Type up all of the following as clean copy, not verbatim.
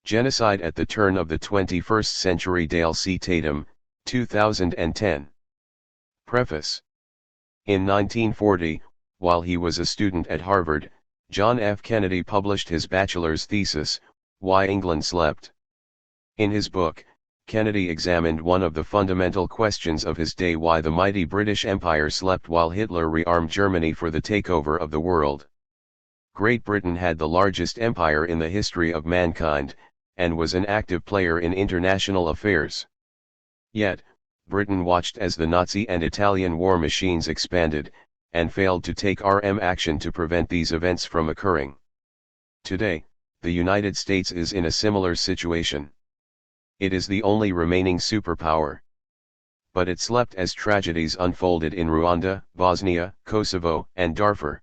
Genocide at the Turn of the 21st Century. Dale C. Tatum, 2010. Preface. In 1940, while he was a student at Harvard, John F. Kennedy published his bachelor's thesis, Why England Slept. In his book, Kennedy examined one of the fundamental questions of his day: why the mighty British Empire slept while Hitler rearmed Germany for the takeover of the world. Great Britain had the largest empire in the history of mankind, and was an active player in international affairs. Yet, Britain watched as the Nazi and Italian war machines expanded, and failed to take action to prevent these events from occurring. Today, the United States is in a similar situation. It is the only remaining superpower. But it slept as tragedies unfolded in Rwanda, Bosnia, Kosovo, and Darfur.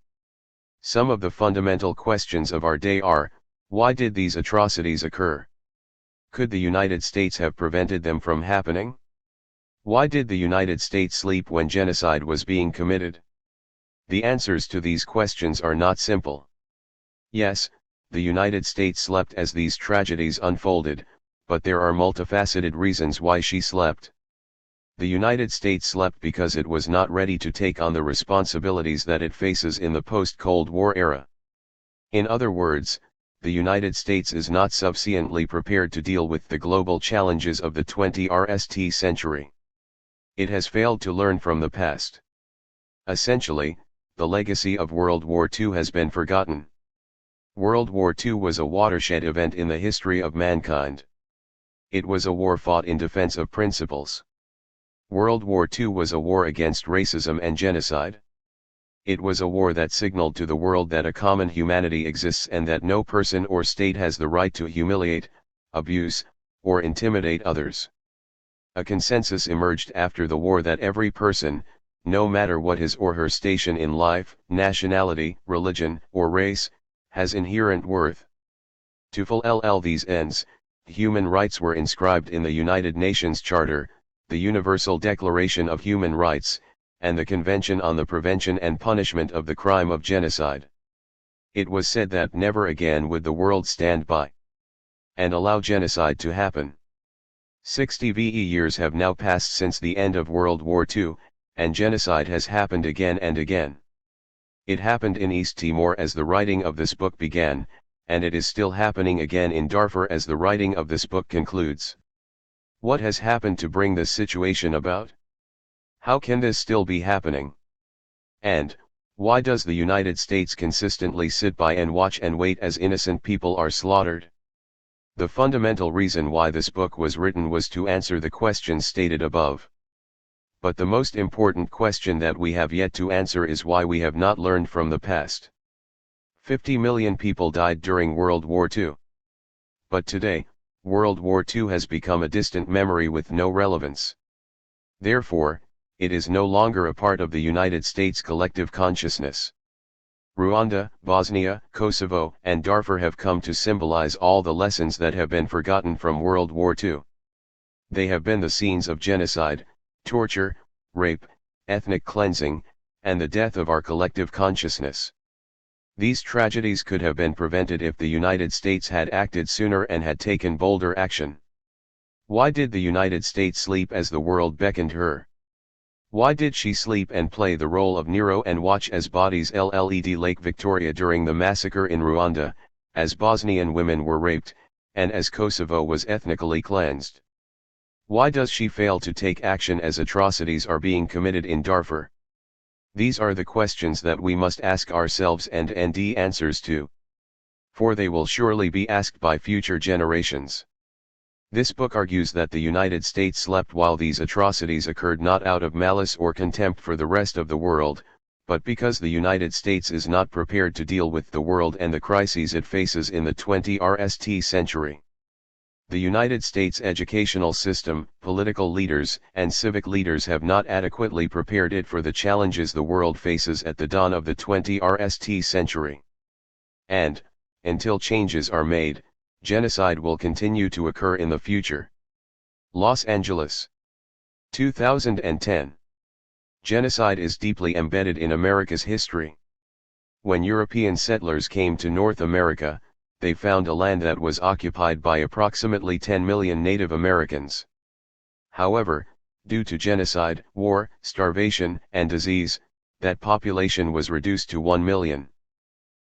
Some of the fundamental questions of our day are: why did these atrocities occur? Could the United States have prevented them from happening? Why did the United States sleep when genocide was being committed? The answers to these questions are not simple. Yes, the United States slept as these tragedies unfolded, but there are multifaceted reasons why she slept. The United States slept because it was not ready to take on the responsibilities that it faces in the post-Cold War era. In other words, the United States is not sufficiently prepared to deal with the global challenges of the 21st century. It has failed to learn from the past. Essentially, the legacy of World War II has been forgotten. World War II was a watershed event in the history of mankind. It was a war fought in defense of principles. World War II was a war against racism and genocide. It was a war that signaled to the world that a common humanity exists and that no person or state has the right to humiliate, abuse, or intimidate others. A consensus emerged after the war that every person, no matter what his or her station in life, nationality, religion, or race, has inherent worth. To fulfill these ends, human rights were inscribed in the United Nations Charter, the Universal Declaration of Human Rights, and the Convention on the Prevention and Punishment of the Crime of Genocide. It was said that never again would the world stand by and allow genocide to happen. 60 years have now passed since the end of World War II, and genocide has happened again and again. It happened in East Timor as the writing of this book began, and it is still happening again in Darfur as the writing of this book concludes. What has happened to bring this situation about? How can this still be happening? And, why does the United States consistently sit by and watch and wait as innocent people are slaughtered? The fundamental reason why this book was written was to answer the questions stated above. But the most important question that we have yet to answer is why we have not learned from the past. 50 million people died during World War II. But today, World War II has become a distant memory with no relevance. Therefore, it is no longer a part of the United States collective consciousness. Rwanda, Bosnia, Kosovo, and Darfur have come to symbolize all the lessons that have been forgotten from World War II. They have been the scenes of genocide, torture, rape, ethnic cleansing, and the death of our collective consciousness. These tragedies could have been prevented if the United States had acted sooner and had taken bolder action. Why did the United States sleep as the world beckoned her? Why did she sleep and play the role of Nero and watch as bodies led Lake Victoria during the massacre in Rwanda, as Bosnian women were raped, and as Kosovo was ethnically cleansed? Why does she fail to take action as atrocities are being committed in Darfur? These are the questions that we must ask ourselves and answers to. For they will surely be asked by future generations. This book argues that the United States slept while these atrocities occurred not out of malice or contempt for the rest of the world, but because the United States is not prepared to deal with the world and the crises it faces in the 21st century. The United States educational system, political leaders, and civic leaders have not adequately prepared it for the challenges the world faces at the dawn of the 21st century. And, until changes are made, genocide will continue to occur in the future. Los Angeles, 2010. Genocide is deeply embedded in America's history. When European settlers came to North America, they found a land that was occupied by approximately 10 million Native Americans. However, due to genocide, war, starvation, and disease, that population was reduced to 1 million.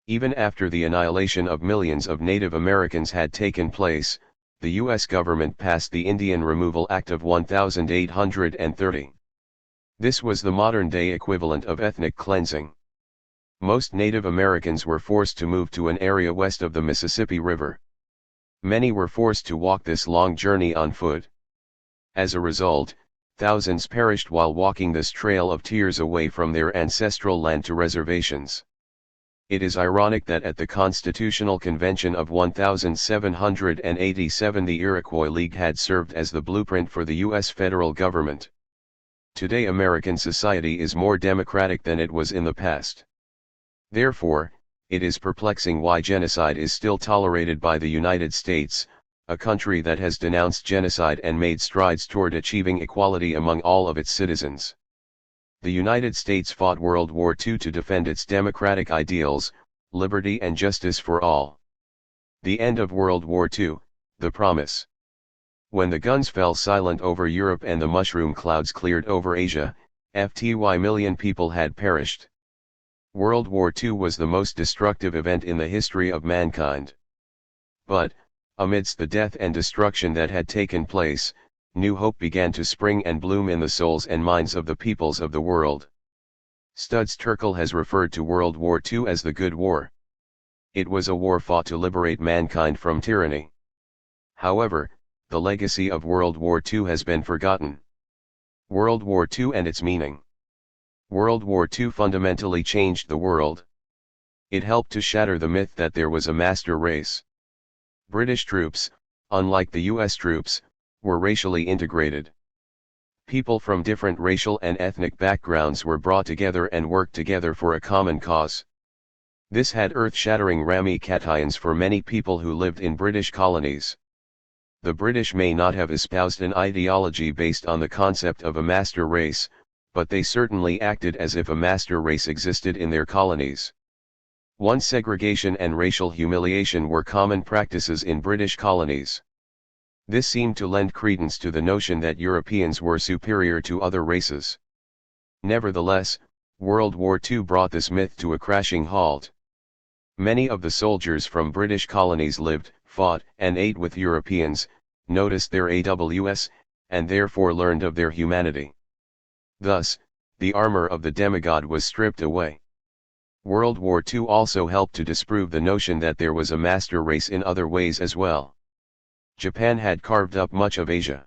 Even after the annihilation of millions of Native Americans had taken place, the U.S. government passed the Indian Removal Act of 1830. This was the modern-day equivalent of ethnic cleansing. Most Native Americans were forced to move to an area west of the Mississippi River. Many were forced to walk this long journey on foot. As a result, thousands perished while walking this trail of tears away from their ancestral land to reservations. It is ironic that at the Constitutional Convention of 1787 the Iroquois League had served as the blueprint for the U.S. federal government. Today American society is more democratic than it was in the past. Therefore, it is perplexing why genocide is still tolerated by the United States, a country that has denounced genocide and made strides toward achieving equality among all of its citizens. The United States fought World War II to defend its democratic ideals, liberty and justice for all. The end of World War II, the promise. When the guns fell silent over Europe and the mushroom clouds cleared over Asia, 50 million people had perished. World War II was the most destructive event in the history of mankind. But, amidst the death and destruction that had taken place, new hope began to spring and bloom in the souls and minds of the peoples of the world. Studs Terkel has referred to World War II as the Good War. It was a war fought to liberate mankind from tyranny. However, the legacy of World War II has been forgotten. World War II and its meaning. World War II fundamentally changed the world. It helped to shatter the myth that there was a master race. British troops, unlike the US troops, were racially integrated. People from different racial and ethnic backgrounds were brought together and worked together for a common cause. This had earth-shattering ramifications for many people who lived in British colonies. The British may not have espoused an ideology based on the concept of a master race, but they certainly acted as if a master race existed in their colonies. Once segregation and racial humiliation were common practices in British colonies. This seemed to lend credence to the notion that Europeans were superior to other races. Nevertheless, World War II brought this myth to a crashing halt. Many of the soldiers from British colonies lived, fought, and ate with Europeans, noticed their AWS, and therefore learned of their humanity. Thus, the armor of the demigod was stripped away. World War II also helped to disprove the notion that there was a master race in other ways as well. Japan had carved up much of Asia.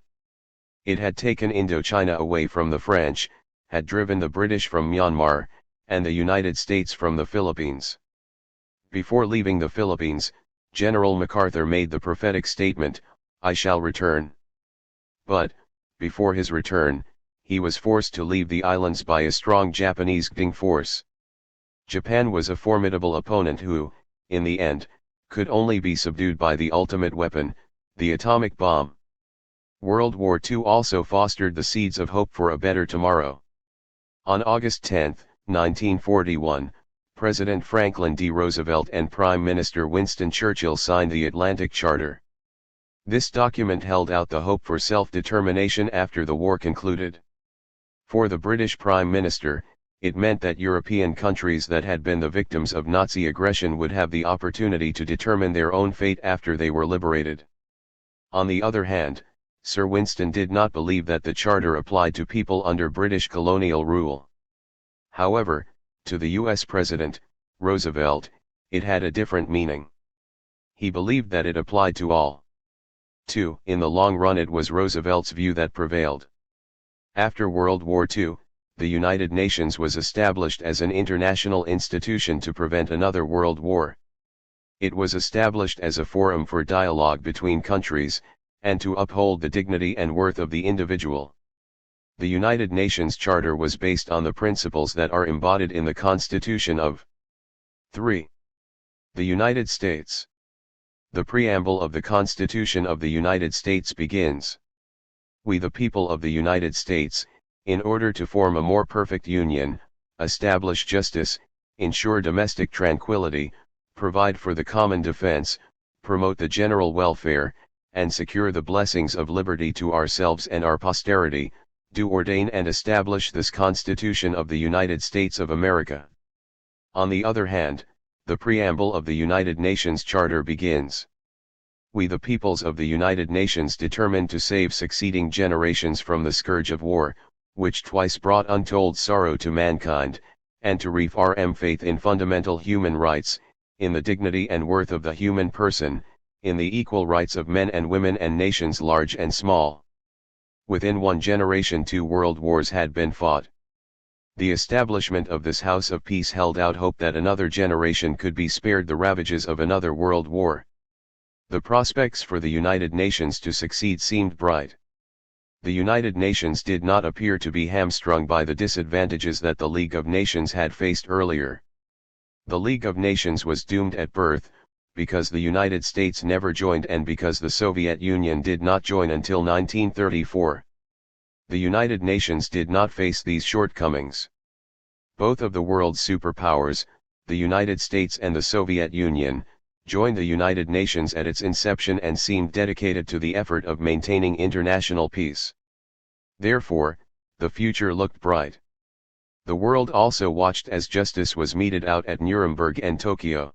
It had taken Indochina away from the French, had driven the British from Myanmar, and the United States from the Philippines. Before leaving the Philippines, General MacArthur made the prophetic statement, "I shall return." But, before his return, he was forced to leave the islands by a strong Japanese Qing force. Japan was a formidable opponent who, in the end, could only be subdued by the ultimate weapon, the atomic bomb. World War II also fostered the seeds of hope for a better tomorrow. On August 10, 1941, President Franklin D. Roosevelt and Prime Minister Winston Churchill signed the Atlantic Charter. This document held out the hope for self-determination after the war concluded. For the British Prime Minister, it meant that European countries that had been the victims of Nazi aggression would have the opportunity to determine their own fate after they were liberated. On the other hand, Sir Winston did not believe that the charter applied to people under British colonial rule. However, to the US President, Roosevelt, it had a different meaning. He believed that it applied to all. In the long run it was Roosevelt's view that prevailed. After World War II, the United Nations was established as an international institution to prevent another world war. It was established as a forum for dialogue between countries, and to uphold the dignity and worth of the individual. The United Nations Charter was based on the principles that are embodied in the Constitution of 3. The United States. The preamble of the Constitution of the United States begins, "We the people of the United States, in order to form a more perfect union, establish justice, ensure domestic tranquility, provide for the common defense, promote the general welfare, and secure the blessings of liberty to ourselves and our posterity, do ordain and establish this Constitution of the United States of America. On the other hand, the preamble of the United Nations Charter begins. We the peoples of the United Nations determine to save succeeding generations from the scourge of war, which twice brought untold sorrow to mankind, and to reaffirm faith in fundamental human rights, in the dignity and worth of the human person, in the equal rights of men and women and nations large and small. Within one generation 2 world wars had been fought. The establishment of this House of Peace held out hope that another generation could be spared the ravages of another world war. The prospects for the United Nations to succeed seemed bright. The United Nations did not appear to be hamstrung by the disadvantages that the League of Nations had faced earlier. The League of Nations was doomed at birth, because the United States never joined and because the Soviet Union did not join until 1934. The United Nations did not face these shortcomings. Both of the world's superpowers, the United States and the Soviet Union, joined the United Nations at its inception and seemed dedicated to the effort of maintaining international peace. Therefore, the future looked bright. The world also watched as justice was meted out at Nuremberg and Tokyo.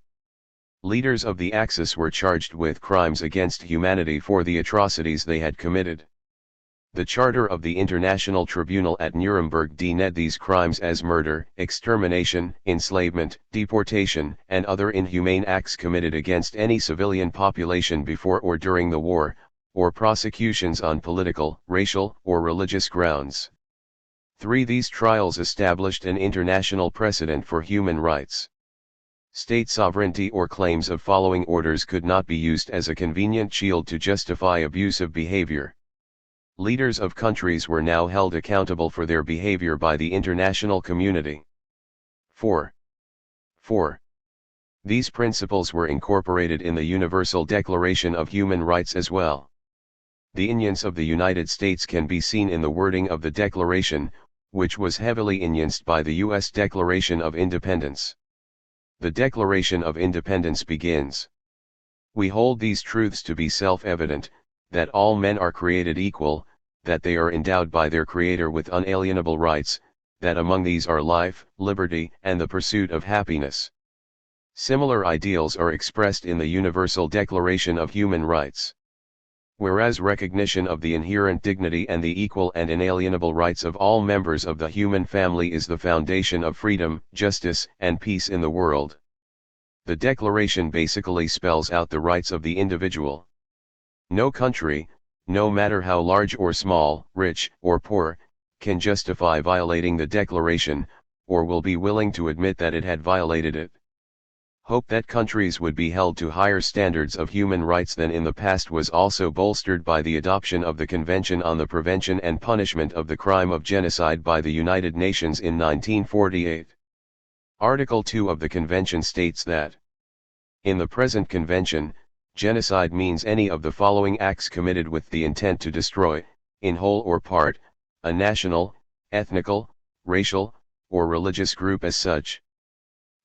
Leaders of the Axis were charged with crimes against humanity for the atrocities they had committed. The Charter of the International Tribunal at Nuremberg denounced these crimes as murder, extermination, enslavement, deportation, and other inhumane acts committed against any civilian population before or during the war, or prosecutions on political, racial, or religious grounds. 3. These trials established an international precedent for human rights. State sovereignty or claims of following orders could not be used as a convenient shield to justify abusive behavior. Leaders of countries were now held accountable for their behavior by the international community. 4. These principles were incorporated in the Universal Declaration of Human Rights as well. The influence of the United States can be seen in the wording of the Declaration, which was heavily influenced by the U.S. Declaration of Independence. The Declaration of Independence begins. We hold these truths to be self-evident, that all men are created equal, that they are endowed by their Creator with unalienable rights, that among these are life, liberty, and the pursuit of happiness. Similar ideals are expressed in the Universal Declaration of Human Rights. Whereas recognition of the inherent dignity and the equal and inalienable rights of all members of the human family is the foundation of freedom, justice, and peace in the world. The Declaration basically spells out the rights of the individual. No country, no matter how large or small, rich or poor, can justify violating the Declaration, or will be willing to admit that it had violated it. Hope that countries would be held to higher standards of human rights than in the past was also bolstered by the adoption of the Convention on the Prevention and Punishment of the Crime of Genocide by the United Nations in 1948. Article 2 of the Convention states that, in the present Convention, genocide means any of the following acts committed with the intent to destroy, in whole or part, a national, ethnical, racial, or religious group as such.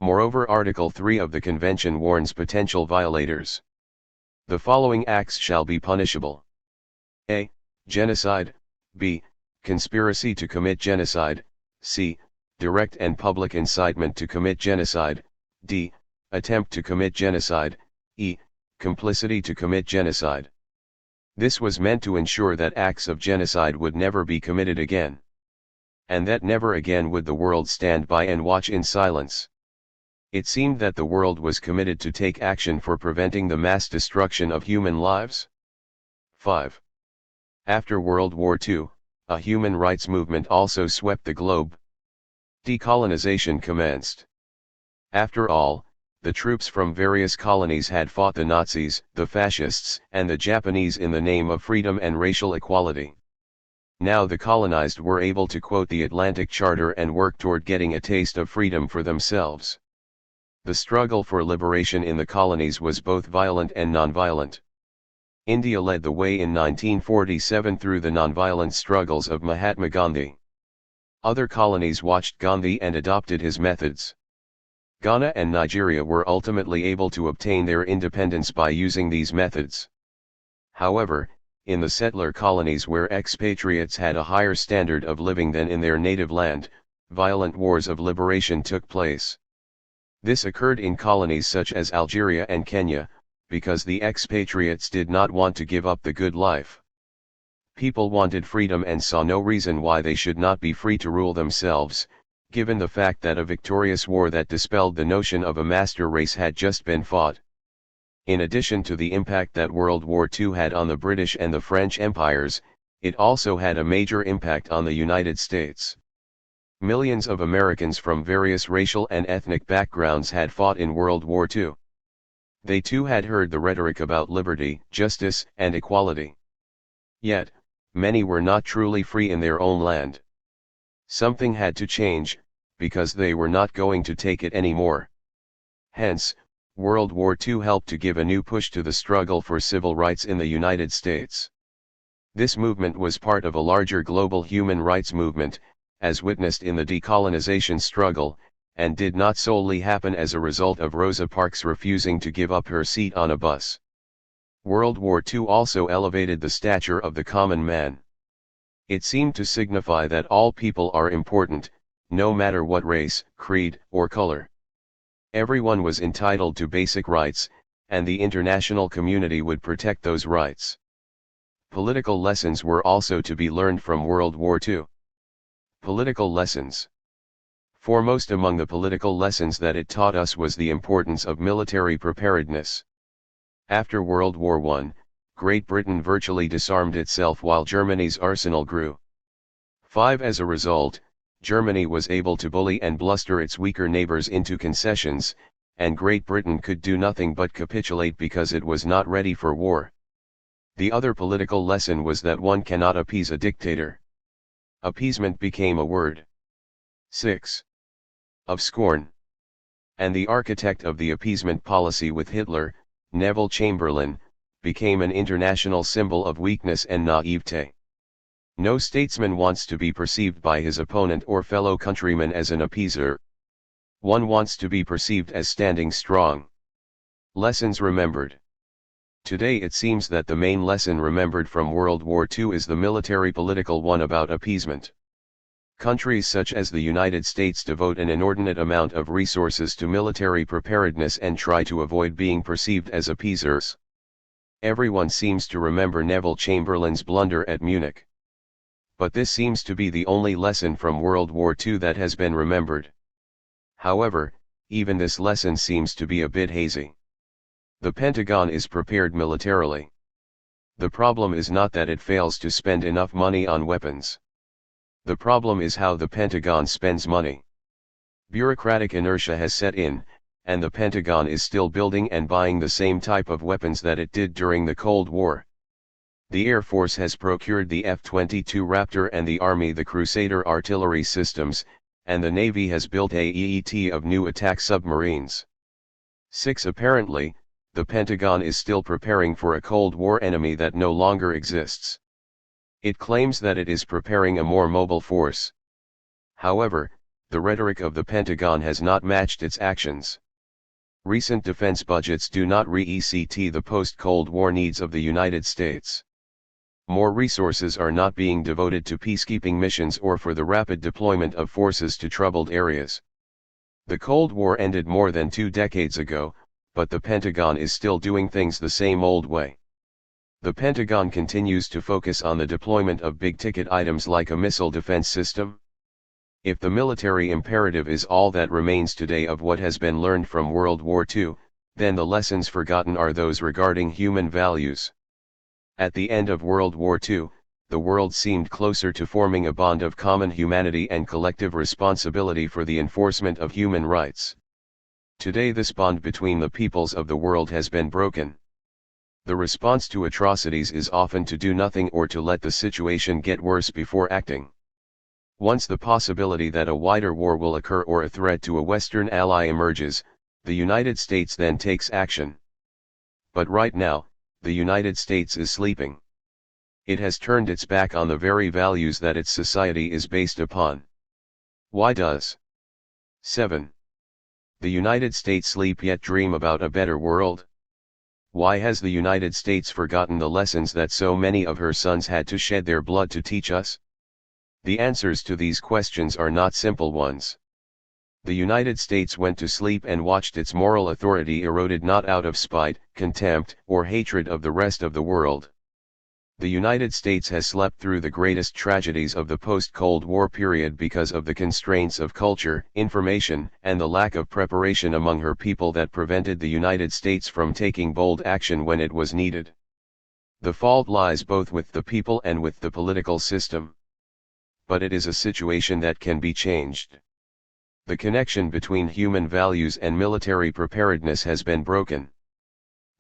Moreover, Article 3 of the Convention warns potential violators. The following acts shall be punishable. A. Genocide. B. Conspiracy to commit genocide. C. Direct and public incitement to commit genocide. D. Attempt to commit genocide. E. Complicity to commit genocide. This was meant to ensure that acts of genocide would never be committed again. And that never again would the world stand by and watch in silence. It seemed that the world was committed to take action for preventing the mass destruction of human lives. 5. After World War II, a human rights movement also swept the globe. Decolonization commenced. After all, the troops from various colonies had fought the Nazis, the fascists, and the Japanese in the name of freedom and racial equality. Now the colonized were able to quote the Atlantic Charter and work toward getting a taste of freedom for themselves. The struggle for liberation in the colonies was both violent and nonviolent. India led the way in 1947 through the nonviolent struggles of Mahatma Gandhi. Other colonies watched Gandhi and adopted his methods. Ghana and Nigeria were ultimately able to obtain their independence by using these methods. However, in the settler colonies where expatriates had a higher standard of living than in their native land, violent wars of liberation took place. This occurred in colonies such as Algeria and Kenya, because the expatriates did not want to give up the good life. People wanted freedom and saw no reason why they should not be free to rule themselves, given the fact that a victorious war that dispelled the notion of a master race had just been fought. In addition to the impact that World War II had on the British and the French empires, it also had a major impact on the United States. Millions of Americans from various racial and ethnic backgrounds had fought in World War II. They too had heard the rhetoric about liberty, justice, and equality. Yet, many were not truly free in their own land. Something had to change, because they were not going to take it anymore. Hence, World War II helped to give a new push to the struggle for civil rights in the United States. This movement was part of a larger global human rights movement, as witnessed in the decolonization struggle, and did not solely happen as a result of Rosa Parks refusing to give up her seat on a bus. World War II also elevated the stature of the common man. It seemed to signify that all people are important, no matter what race, creed, or color. Everyone was entitled to basic rights, and the international community would protect those rights. Political lessons were also to be learned from World War II. Political lessons. Foremost among the political lessons that it taught us was the importance of military preparedness. After World War I, Great Britain virtually disarmed itself while Germany's arsenal grew. As a result, Germany was able to bully and bluster its weaker neighbors into concessions, and Great Britain could do nothing but capitulate because it was not ready for war. The other political lesson was that one cannot appease a dictator. Appeasement became a word. 6. Of scorn. And the architect of the appeasement policy with Hitler, Neville Chamberlain, became an international symbol of weakness and naivete. No statesman wants to be perceived by his opponent or fellow countrymen as an appeaser. One wants to be perceived as standing strong. Lessons remembered. Today it seems that the main lesson remembered from World War II is the military-political one about appeasement. Countries such as the United States devote an inordinate amount of resources to military preparedness and try to avoid being perceived as appeasers. Everyone seems to remember Neville Chamberlain's blunder at Munich. But this seems to be the only lesson from World War II that has been remembered. However, even this lesson seems to be a bit hazy. The Pentagon is prepared militarily. The problem is not that it fails to spend enough money on weapons. The problem is how the Pentagon spends money. Bureaucratic inertia has set in, and the Pentagon is still building and buying the same type of weapons that it did during the Cold War. The Air Force has procured the F-22 Raptor and the Army the Crusader artillery systems, and the Navy has built a EET of new attack submarines. 6. Apparently, the Pentagon is still preparing for a Cold War enemy that no longer exists. It claims that it is preparing a more mobile force. However, the rhetoric of the Pentagon has not matched its actions. Recent defense budgets do not re-ECT the post-Cold War needs of the United States. More resources are not being devoted to peacekeeping missions or for the rapid deployment of forces to troubled areas. The Cold War ended more than 2 decades ago, but the Pentagon is still doing things the same old way. The Pentagon continues to focus on the deployment of big-ticket items like a missile defense system. If the military imperative is all that remains today of what has been learned from World War II, then the lessons forgotten are those regarding human values. At the end of World War II, the world seemed closer to forming a bond of common humanity and collective responsibility for the enforcement of human rights. Today this bond between the peoples of the world has been broken. The response to atrocities is often to do nothing or to let the situation get worse before acting. Once the possibility that a wider war will occur or a threat to a Western ally emerges, the United States then takes action. But right now, the United States is sleeping. It has turned its back on the very values that its society is based upon. Why does 7. The United States sleep yet dream about a better world? Why has the United States forgotten the lessons that so many of her sons had to shed their blood to teach us? The answers to these questions are not simple ones. The United States went to sleep and watched its moral authority eroded not out of spite, contempt, or hatred of the rest of the world. The United States has slept through the greatest tragedies of the post-Cold War period because of the constraints of culture, information, and the lack of preparation among her people that prevented the United States from taking bold action when it was needed. The fault lies both with the people and with the political system. But it is a situation that can be changed. The connection between human values and military preparedness has been broken.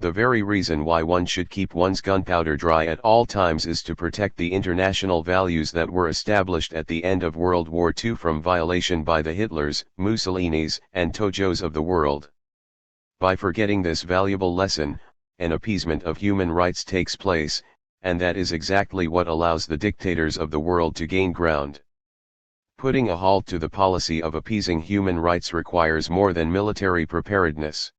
The very reason why one should keep one's gunpowder dry at all times is to protect the international values that were established at the end of World War II from violation by the Hitlers, Mussolinis, and Tojos of the world. By forgetting this valuable lesson, an appeasement of human rights takes place, and that is exactly what allows the dictators of the world to gain ground. Putting a halt to the policy of appeasing human rights requires more than military preparedness.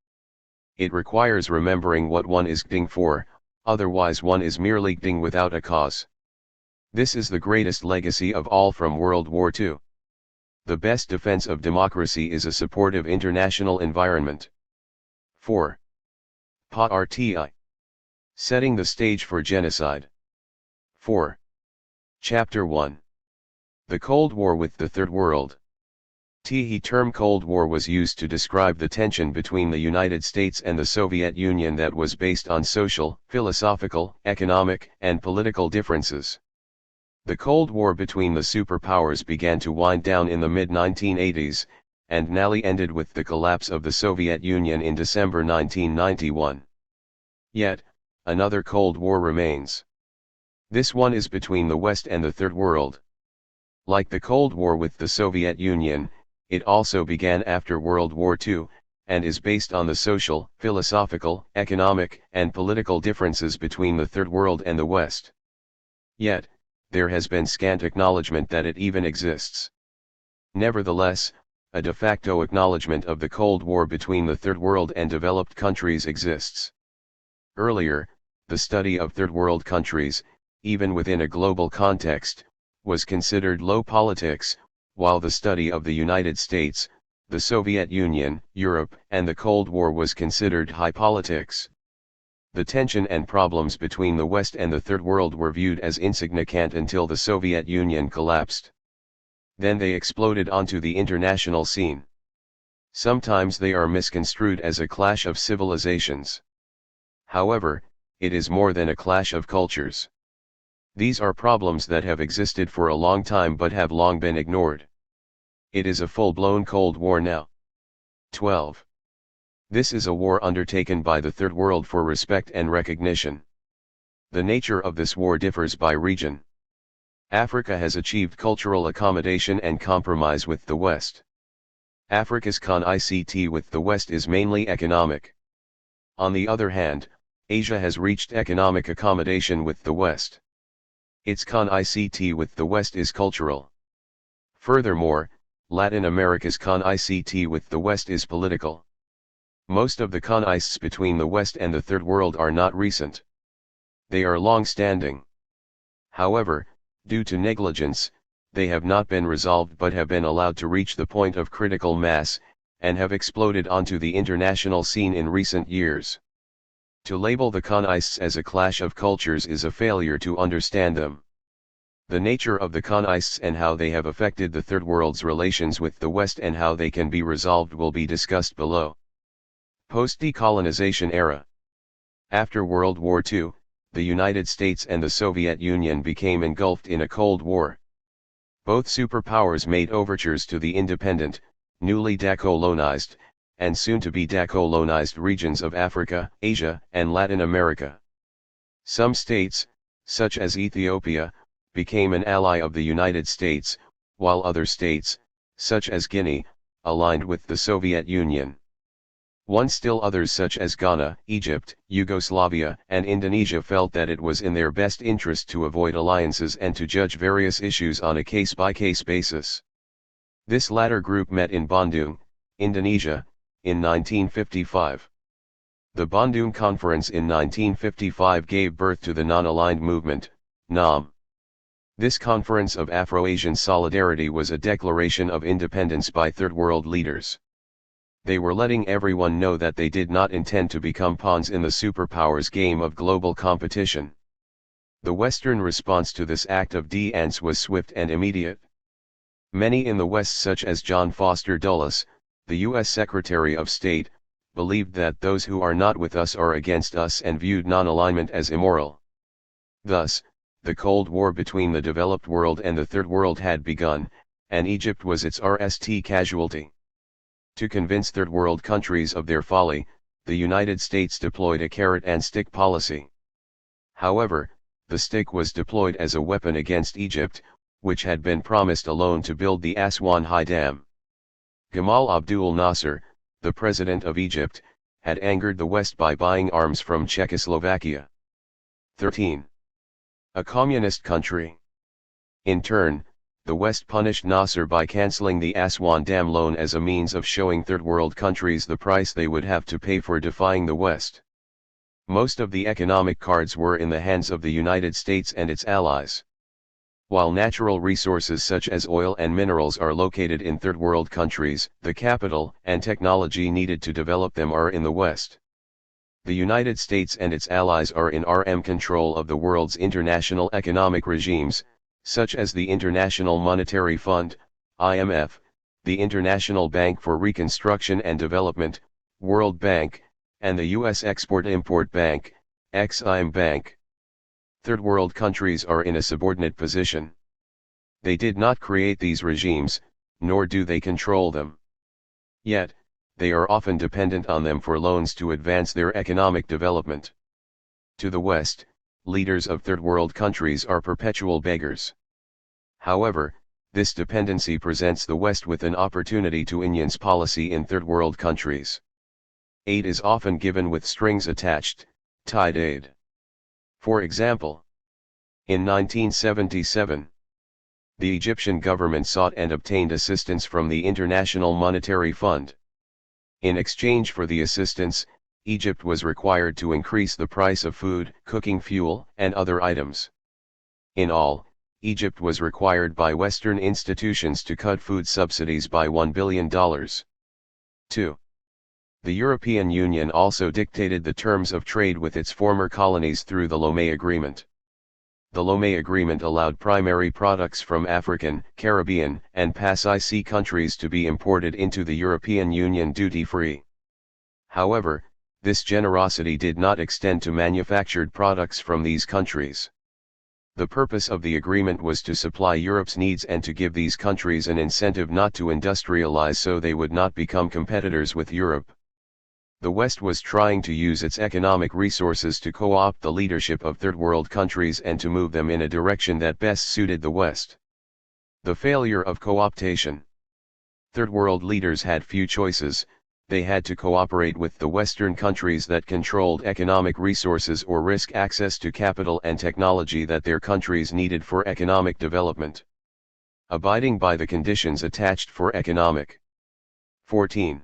It requires remembering what one is gding for, otherwise one is merely gding without a cause. This is the greatest legacy of all from World War II. The best defense of democracy is a supportive international environment. 4. PARTI. Setting the stage for genocide. 4. Chapter 1. The Cold War with the Third World. The term Cold War was used to describe the tension between the United States and the Soviet Union that was based on social, philosophical, economic, and political differences. The Cold War between the superpowers began to wind down in the mid-1980s, and nearly ended with the collapse of the Soviet Union in December 1991. Yet, another Cold War remains. This one is between the West and the Third World. Like the Cold War with the Soviet Union, it also began after World War II, and is based on the social, philosophical, economic, and political differences between the Third World and the West. Yet, there has been scant acknowledgement that it even exists. Nevertheless, a de facto acknowledgement of the Cold War between the Third World and developed countries exists. Earlier, the study of Third World countries, even within a global context, was considered low politics, while the study of the United States, the Soviet Union, Europe, and the Cold War was considered high politics. The tension and problems between the West and the Third World were viewed as insignificant until the Soviet Union collapsed. Then they exploded onto the international scene. Sometimes they are misconstrued as a clash of civilizations. However, it is more than a clash of cultures. These are problems that have existed for a long time but have long been ignored. It is a full-blown Cold War now. 12. This is a war undertaken by the Third World for respect and recognition. The nature of this war differs by region. Africa has achieved cultural accommodation and compromise with the West. Africa's connectivity with the West is mainly economic. On the other hand, Asia has reached economic accommodation with the West. Its connectivity with the West is cultural. Furthermore, Latin America's connectivity with the West is political. Most of the connections between the West and the Third World are not recent. They are long-standing. However, due to negligence, they have not been resolved but have been allowed to reach the point of critical mass, and have exploded onto the international scene in recent years. To label the connections as a clash of cultures is a failure to understand them. The nature of the connections and how they have affected the Third World's relations with the West and how they can be resolved will be discussed below. Post-decolonization era. After World War II, the United States and the Soviet Union became engulfed in a Cold War. Both superpowers made overtures to the independent, newly decolonized, and soon-to-be decolonized regions of Africa, Asia, and Latin America. Some states, such as Ethiopia, became an ally of the United States, while other states, such as Guinea, aligned with the Soviet Union. Still others such as Ghana, Egypt, Yugoslavia, and Indonesia felt that it was in their best interest to avoid alliances and to judge various issues on a case-by-case basis. This latter group met in Bandung, Indonesia, in 1955. The Bandung Conference in 1955 gave birth to the Non-Aligned Movement, NAM. This conference of Afro-Asian solidarity was a declaration of independence by Third World leaders. They were letting everyone know that they did not intend to become pawns in the superpowers game of global competition. The Western response to this act of defiance was swift and immediate. Many in the West, such as John Foster Dulles, the U.S. Secretary of State, believed that those who are not with us are against us and viewed non-alignment as immoral. Thus, the Cold War between the developed world and the Third World had begun, and Egypt was its RST casualty. To convince Third World countries of their folly, the United States deployed a carrot-and-stick policy. However, the stick was deployed as a weapon against Egypt, which had been promised a loan to build the Aswan High Dam. Gamal Abdul Nasser, the president of Egypt, had angered the West by buying arms from Czechoslovakia. 13. A communist country. In turn, the West punished Nasser by cancelling the Aswan Dam loan as a means of showing Third World countries the price they would have to pay for defying the West. Most of the economic cards were in the hands of the United States and its allies. While natural resources such as oil and minerals are located in Third World countries, the capital and technology needed to develop them are in the West. The United States and its allies are in control of the world's international economic regimes, such as the International Monetary Fund, IMF, the International Bank for Reconstruction and Development, World Bank, and the U.S. Export-Import Bank, Exim Bank. Third World countries are in a subordinate position. They did not create these regimes, nor do they control them. Yet, they are often dependent on them for loans to advance their economic development. To the West, leaders of Third World countries are perpetual beggars. However, this dependency presents the West with an opportunity to enhance policy in Third World countries. Aid is often given with strings attached, tied aid. For example, in 1977, the Egyptian government sought and obtained assistance from the International Monetary Fund. In exchange for the assistance, Egypt was required to increase the price of food, cooking fuel, and other items. In all, Egypt was required by Western institutions to cut food subsidies by $1 billion. 2. The European Union also dictated the terms of trade with its former colonies through the Lomé Agreement. The Lomé Agreement allowed primary products from African, Caribbean, and Pacific countries to be imported into the European Union duty-free. However, this generosity did not extend to manufactured products from these countries. The purpose of the agreement was to supply Europe's needs and to give these countries an incentive not to industrialize so they would not become competitors with Europe. The West was trying to use its economic resources to co-opt the leadership of Third World countries and to move them in a direction that best suited the West. The failure of co-optation. Third World leaders had few choices. They had to cooperate with the Western countries that controlled economic resources or risk access to capital and technology that their countries needed for economic development. Abiding by the conditions attached for economic. 14.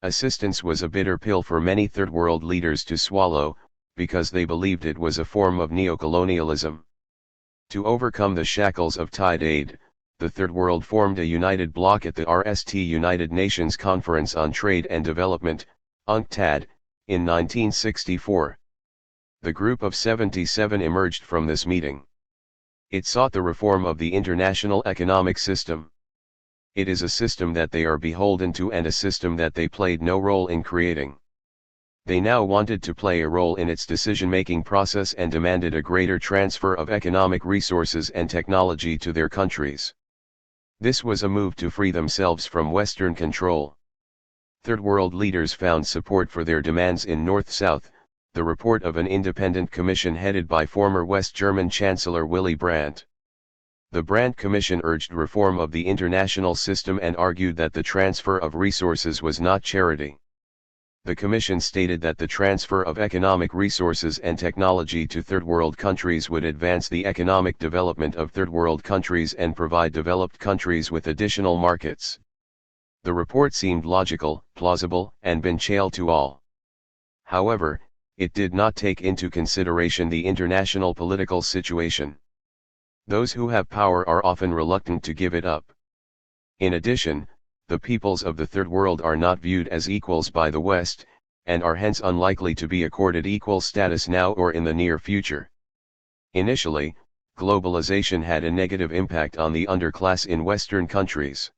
Assistance was a bitter pill for many Third World leaders to swallow, because they believed it was a form of neocolonialism. To overcome the shackles of tied aid, the Third World formed a united bloc at the RST United Nations Conference on Trade and Development, UNCTAD, in 1964. The group of 77 emerged from this meeting. It sought the reform of the international economic system. It is a system that they are beholden to and a system that they played no role in creating. They now wanted to play a role in its decision-making process and demanded a greater transfer of economic resources and technology to their countries. This was a move to free themselves from Western control. Third World leaders found support for their demands in North-South, the report of an independent commission headed by former West German Chancellor Willy Brandt. The Brandt Commission urged reform of the international system and argued that the transfer of resources was not charity. The Commission stated that the transfer of economic resources and technology to Third World countries would advance the economic development of Third World countries and provide developed countries with additional markets. The report seemed logical, plausible, and beneficial to all. However, it did not take into consideration the international political situation. Those who have power are often reluctant to give it up. In addition, the peoples of the Third World are not viewed as equals by the West, and are hence unlikely to be accorded equal status now or in the near future. Initially, globalization had a negative impact on the underclass in Western countries.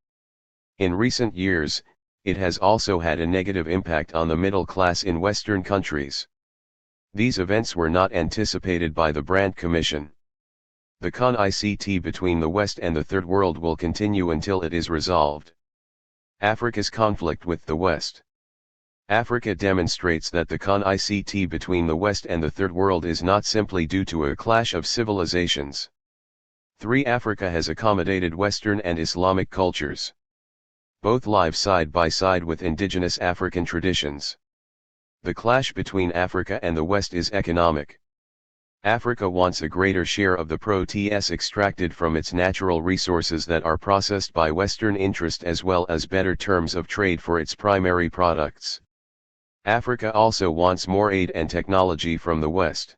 In recent years, it has also had a negative impact on the middle class in Western countries. These events were not anticipated by the Brandt Commission. The conflict between the West and the Third World will continue until it is resolved. Africa's conflict with the West. Africa demonstrates that the conflict between the West and the Third World is not simply due to a clash of civilizations. Africa has accommodated Western and Islamic cultures. Both live side by side with indigenous African traditions. The clash between Africa and the West is economic. Africa wants a greater share of the proteins extracted from its natural resources that are processed by Western interest, as well as better terms of trade for its primary products. Africa also wants more aid and technology from the West.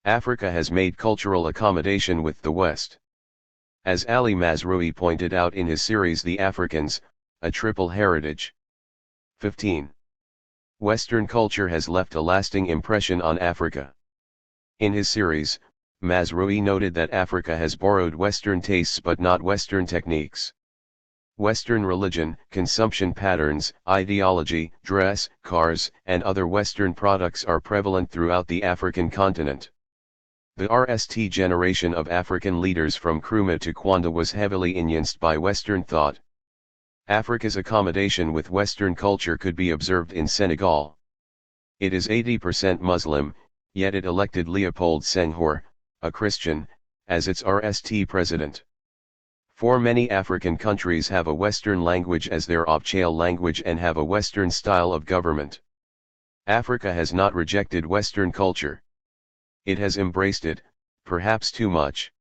Africa has made cultural accommodation with the West. As Ali Mazrui pointed out in his series The Africans, A Triple Heritage. 15. Western culture has left a lasting impression on Africa. In his series, Mazrui noted that Africa has borrowed Western tastes but not Western techniques. Western religion, consumption patterns, ideology, dress, cars, and other Western products are prevalent throughout the African continent. The RST generation of African leaders from Nkrumah to Kwanda was heavily influenced by Western thought. Africa's accommodation with Western culture could be observed in Senegal. It is 80% Muslim, yet it elected Leopold Senghor, a Christian, as its RST president. For many African countries have a Western language as their official language and have a Western style of government. Africa has not rejected Western culture. It has embraced it, perhaps too much.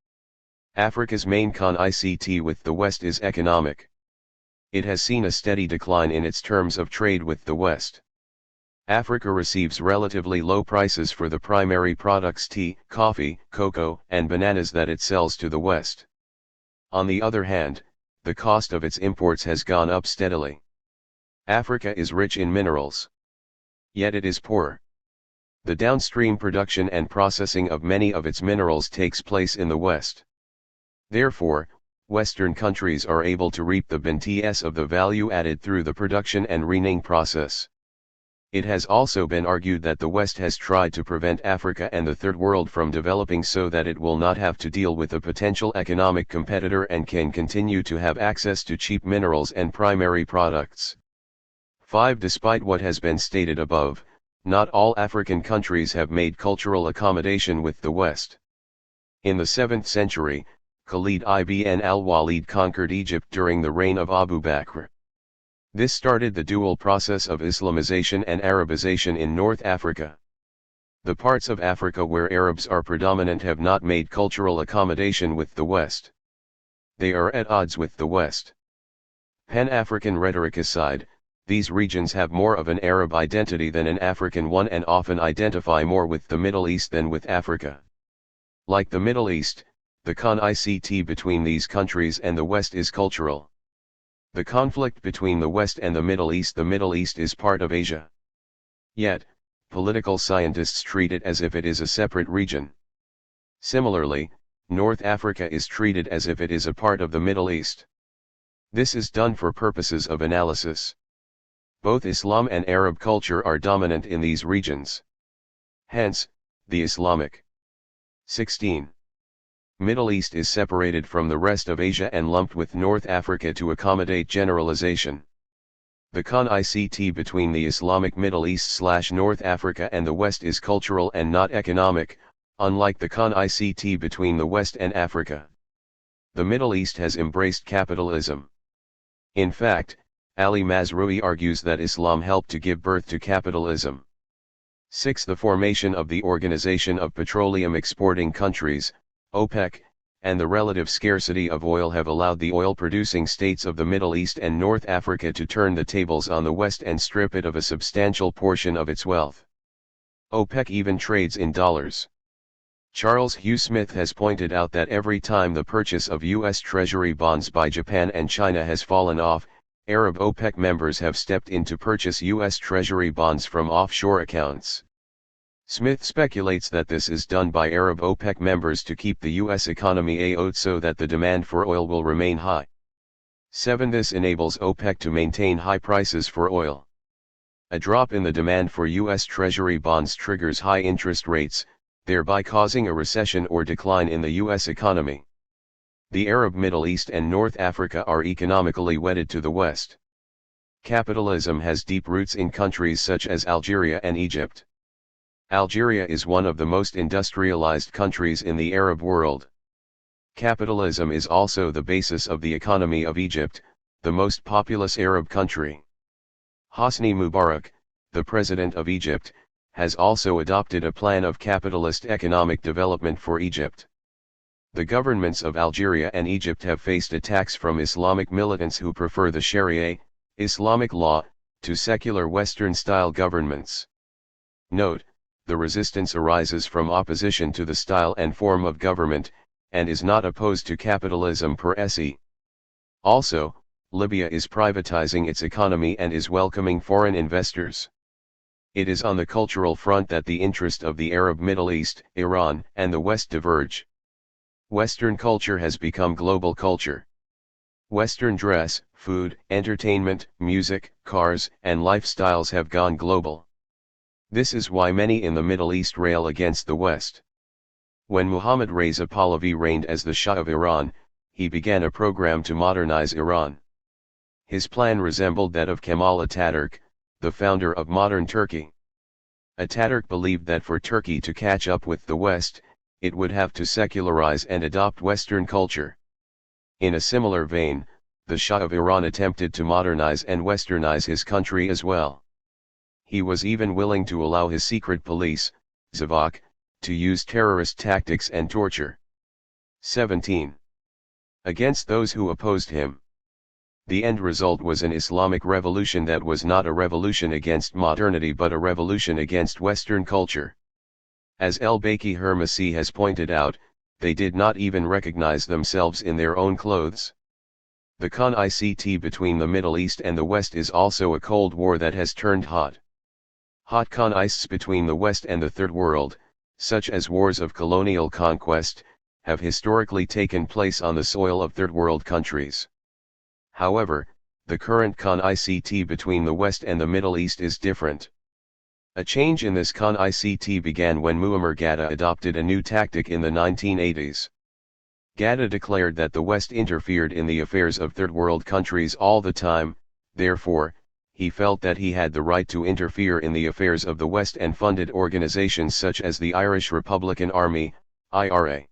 Africa's main conflict with the West is economic. It has seen a steady decline in its terms of trade with the West. Africa receives relatively low prices for the primary products tea, coffee, cocoa, and bananas that it sells to the West. On the other hand, the cost of its imports has gone up steadily. Africa is rich in minerals. Yet it is poor. The downstream production and processing of many of its minerals takes place in the West. Therefore, Western countries are able to reap the benefits of the value added through the production and rening process. It has also been argued that the West has tried to prevent Africa and the Third World from developing so that it will not have to deal with a potential economic competitor and can continue to have access to cheap minerals and primary products. 5. Despite what has been stated above, not all African countries have made cultural accommodation with the West. In the 7th century, Khalid ibn al-Walid conquered Egypt during the reign of Abu Bakr. This started the dual process of Islamization and Arabization in North Africa. The parts of Africa where Arabs are predominant have not made cultural accommodation with the West. They are at odds with the West. Pan-African rhetoric aside, these regions have more of an Arab identity than an African one and often identify more with the Middle East than with Africa. Like the Middle East, the conflict between these countries and the West is cultural. The conflict between the West and the Middle East is part of Asia. Yet, political scientists treat it as if it is a separate region. Similarly, North Africa is treated as if it is a part of the Middle East. This is done for purposes of analysis. Both Islam and Arab culture are dominant in these regions. Hence, the Islamic 16. Middle East is separated from the rest of Asia and lumped with North Africa to accommodate generalization. The conflict between the Islamic Middle East/North Africa and the West is cultural and not economic, unlike the conflict between the West and Africa. The Middle East has embraced capitalism. In fact, Ali Mazrui argues that Islam helped to give birth to capitalism. 6. The formation of the Organization of Petroleum Exporting Countries, OPEC, and the relative scarcity of oil have allowed the oil-producing states of the Middle East and North Africa to turn the tables on the West and strip it of a substantial portion of its wealth. OPEC even trades in dollars. Charles Hugh Smith has pointed out that every time the purchase of U.S. Treasury bonds by Japan and China has fallen off, Arab OPEC members have stepped in to purchase U.S. Treasury bonds from offshore accounts. Smith speculates that this is done by Arab OPEC members to keep the U.S. economy afloat so that the demand for oil will remain high. 7. This enables OPEC to maintain high prices for oil. A drop in the demand for U.S. Treasury bonds triggers high interest rates, thereby causing a recession or decline in the U.S. economy. The Arab Middle East and North Africa are economically wedded to the West. Capitalism has deep roots in countries such as Algeria and Egypt. Algeria is one of the most industrialized countries in the Arab world. Capitalism is also the basis of the economy of Egypt, the most populous Arab country. Hosni Mubarak, the president of Egypt, has also adopted a plan of capitalist economic development for Egypt. The governments of Algeria and Egypt have faced attacks from Islamic militants who prefer the Sharia, Islamic law, to secular Western-style governments. Note: the resistance arises from opposition to the style and form of government, and is not opposed to capitalism per se. Also, Libya is privatizing its economy and is welcoming foreign investors. It is on the cultural front that the interest of the Arab Middle East, Iran, and the West diverge. Western culture has become global culture. Western dress, food, entertainment, music, cars, and lifestyles have gone global. This is why many in the Middle East rail against the West. When Muhammad Reza Pahlavi reigned as the Shah of Iran, he began a program to modernize Iran. His plan resembled that of Kemal Ataturk, the founder of modern Turkey. Ataturk believed that for Turkey to catch up with the West, it would have to secularize and adopt Western culture. In a similar vein, the Shah of Iran attempted to modernize and westernize his country as well. He was even willing to allow his secret police, Zavak, to use terrorist tactics and torture. 17. Against those who opposed him. The end result was an Islamic revolution that was not a revolution against modernity but a revolution against Western culture. As El-Baki Hermasi has pointed out, they did not even recognize themselves in their own clothes. The conflict between the Middle East and the West is also a Cold War that has turned hot. Hot conflicts between the West and the Third World, such as wars of colonial conquest, have historically taken place on the soil of Third World countries. However, the current conflict between the West and the Middle East is different. A change in this conflict began when Muammar Gaddafi adopted a new tactic in the 1980s. Gaddafi declared that the West interfered in the affairs of Third World countries all the time, therefore, he felt that he had the right to interfere in the affairs of the West and funded organizations such as the Irish Republican Army, IRA.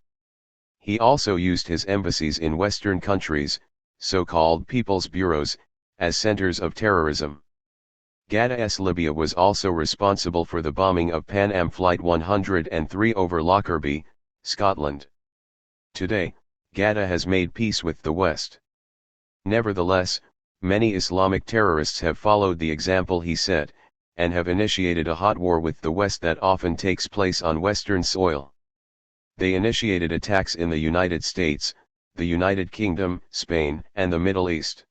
He also used his embassies in Western countries, so-called People's Bureaus, as centers of terrorism. Gaddafi's Libya was also responsible for the bombing of Pan Am Flight 103 over Lockerbie, Scotland. Today, Gaddafi has made peace with the West. Nevertheless, many Islamic terrorists have followed the example he set, and have initiated a hot war with the West that often takes place on Western soil. They initiated attacks in the United States, the United Kingdom, Spain, and the Middle East.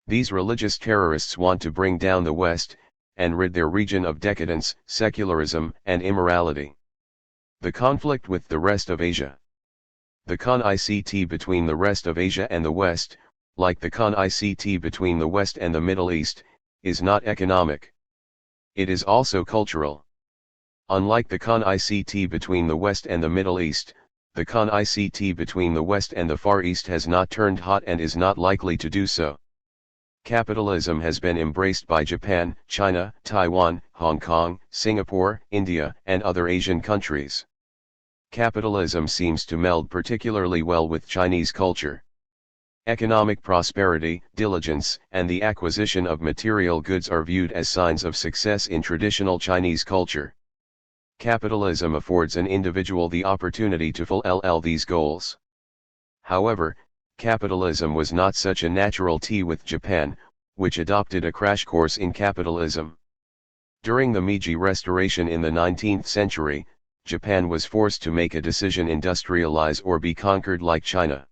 These religious terrorists want to bring down the West, and rid their region of decadence, secularism, and immorality. The conflict with the rest of Asia. The conflict between the rest of Asia and the West, like the conflict between the West and the Middle East, is not economic. It is also cultural. Unlike the conflict between the West and the Middle East, the conflict between the West and the Far East has not turned hot and is not likely to do so. Capitalism has been embraced by Japan, China, Taiwan, Hong Kong, Singapore, India, and other Asian countries. Capitalism seems to meld particularly well with Chinese culture. Economic prosperity, diligence, and the acquisition of material goods are viewed as signs of success in traditional Chinese culture. Capitalism affords an individual the opportunity to fulfill these goals. However, capitalism was not such a natural tea with Japan, which adopted a crash course in capitalism. During the Meiji Restoration in the 19th century, Japan was forced to make a decision: industrialize or be conquered like China.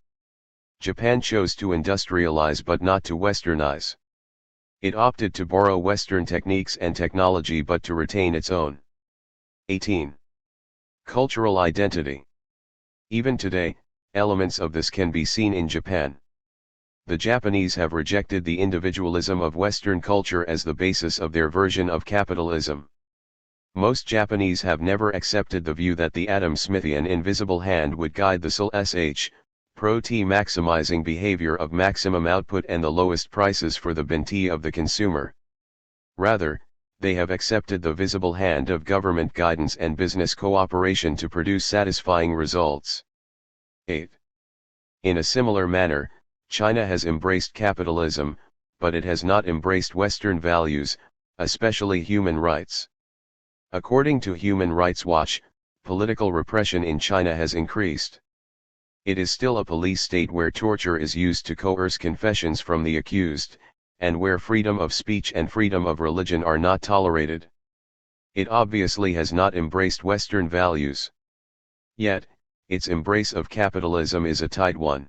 Japan chose to industrialize but not to westernize. It opted to borrow Western techniques and technology but to retain its own. 18. Cultural identity. Even today, elements of this can be seen in Japan. The Japanese have rejected the individualism of Western culture as the basis of their version of capitalism. Most Japanese have never accepted the view that the Adam Smithian invisible hand would guide the pro-T maximizing behavior of maximum output and the lowest prices for the bin-tea of the consumer. Rather, they have accepted the visible hand of government guidance and business cooperation to produce satisfying results. 8. In a similar manner, China has embraced capitalism, but it has not embraced Western values, especially human rights. According to Human Rights Watch, political repression in China has increased. It is still a police state where torture is used to coerce confessions from the accused, and where freedom of speech and freedom of religion are not tolerated. It obviously has not embraced Western values. Yet, its embrace of capitalism is a tight one.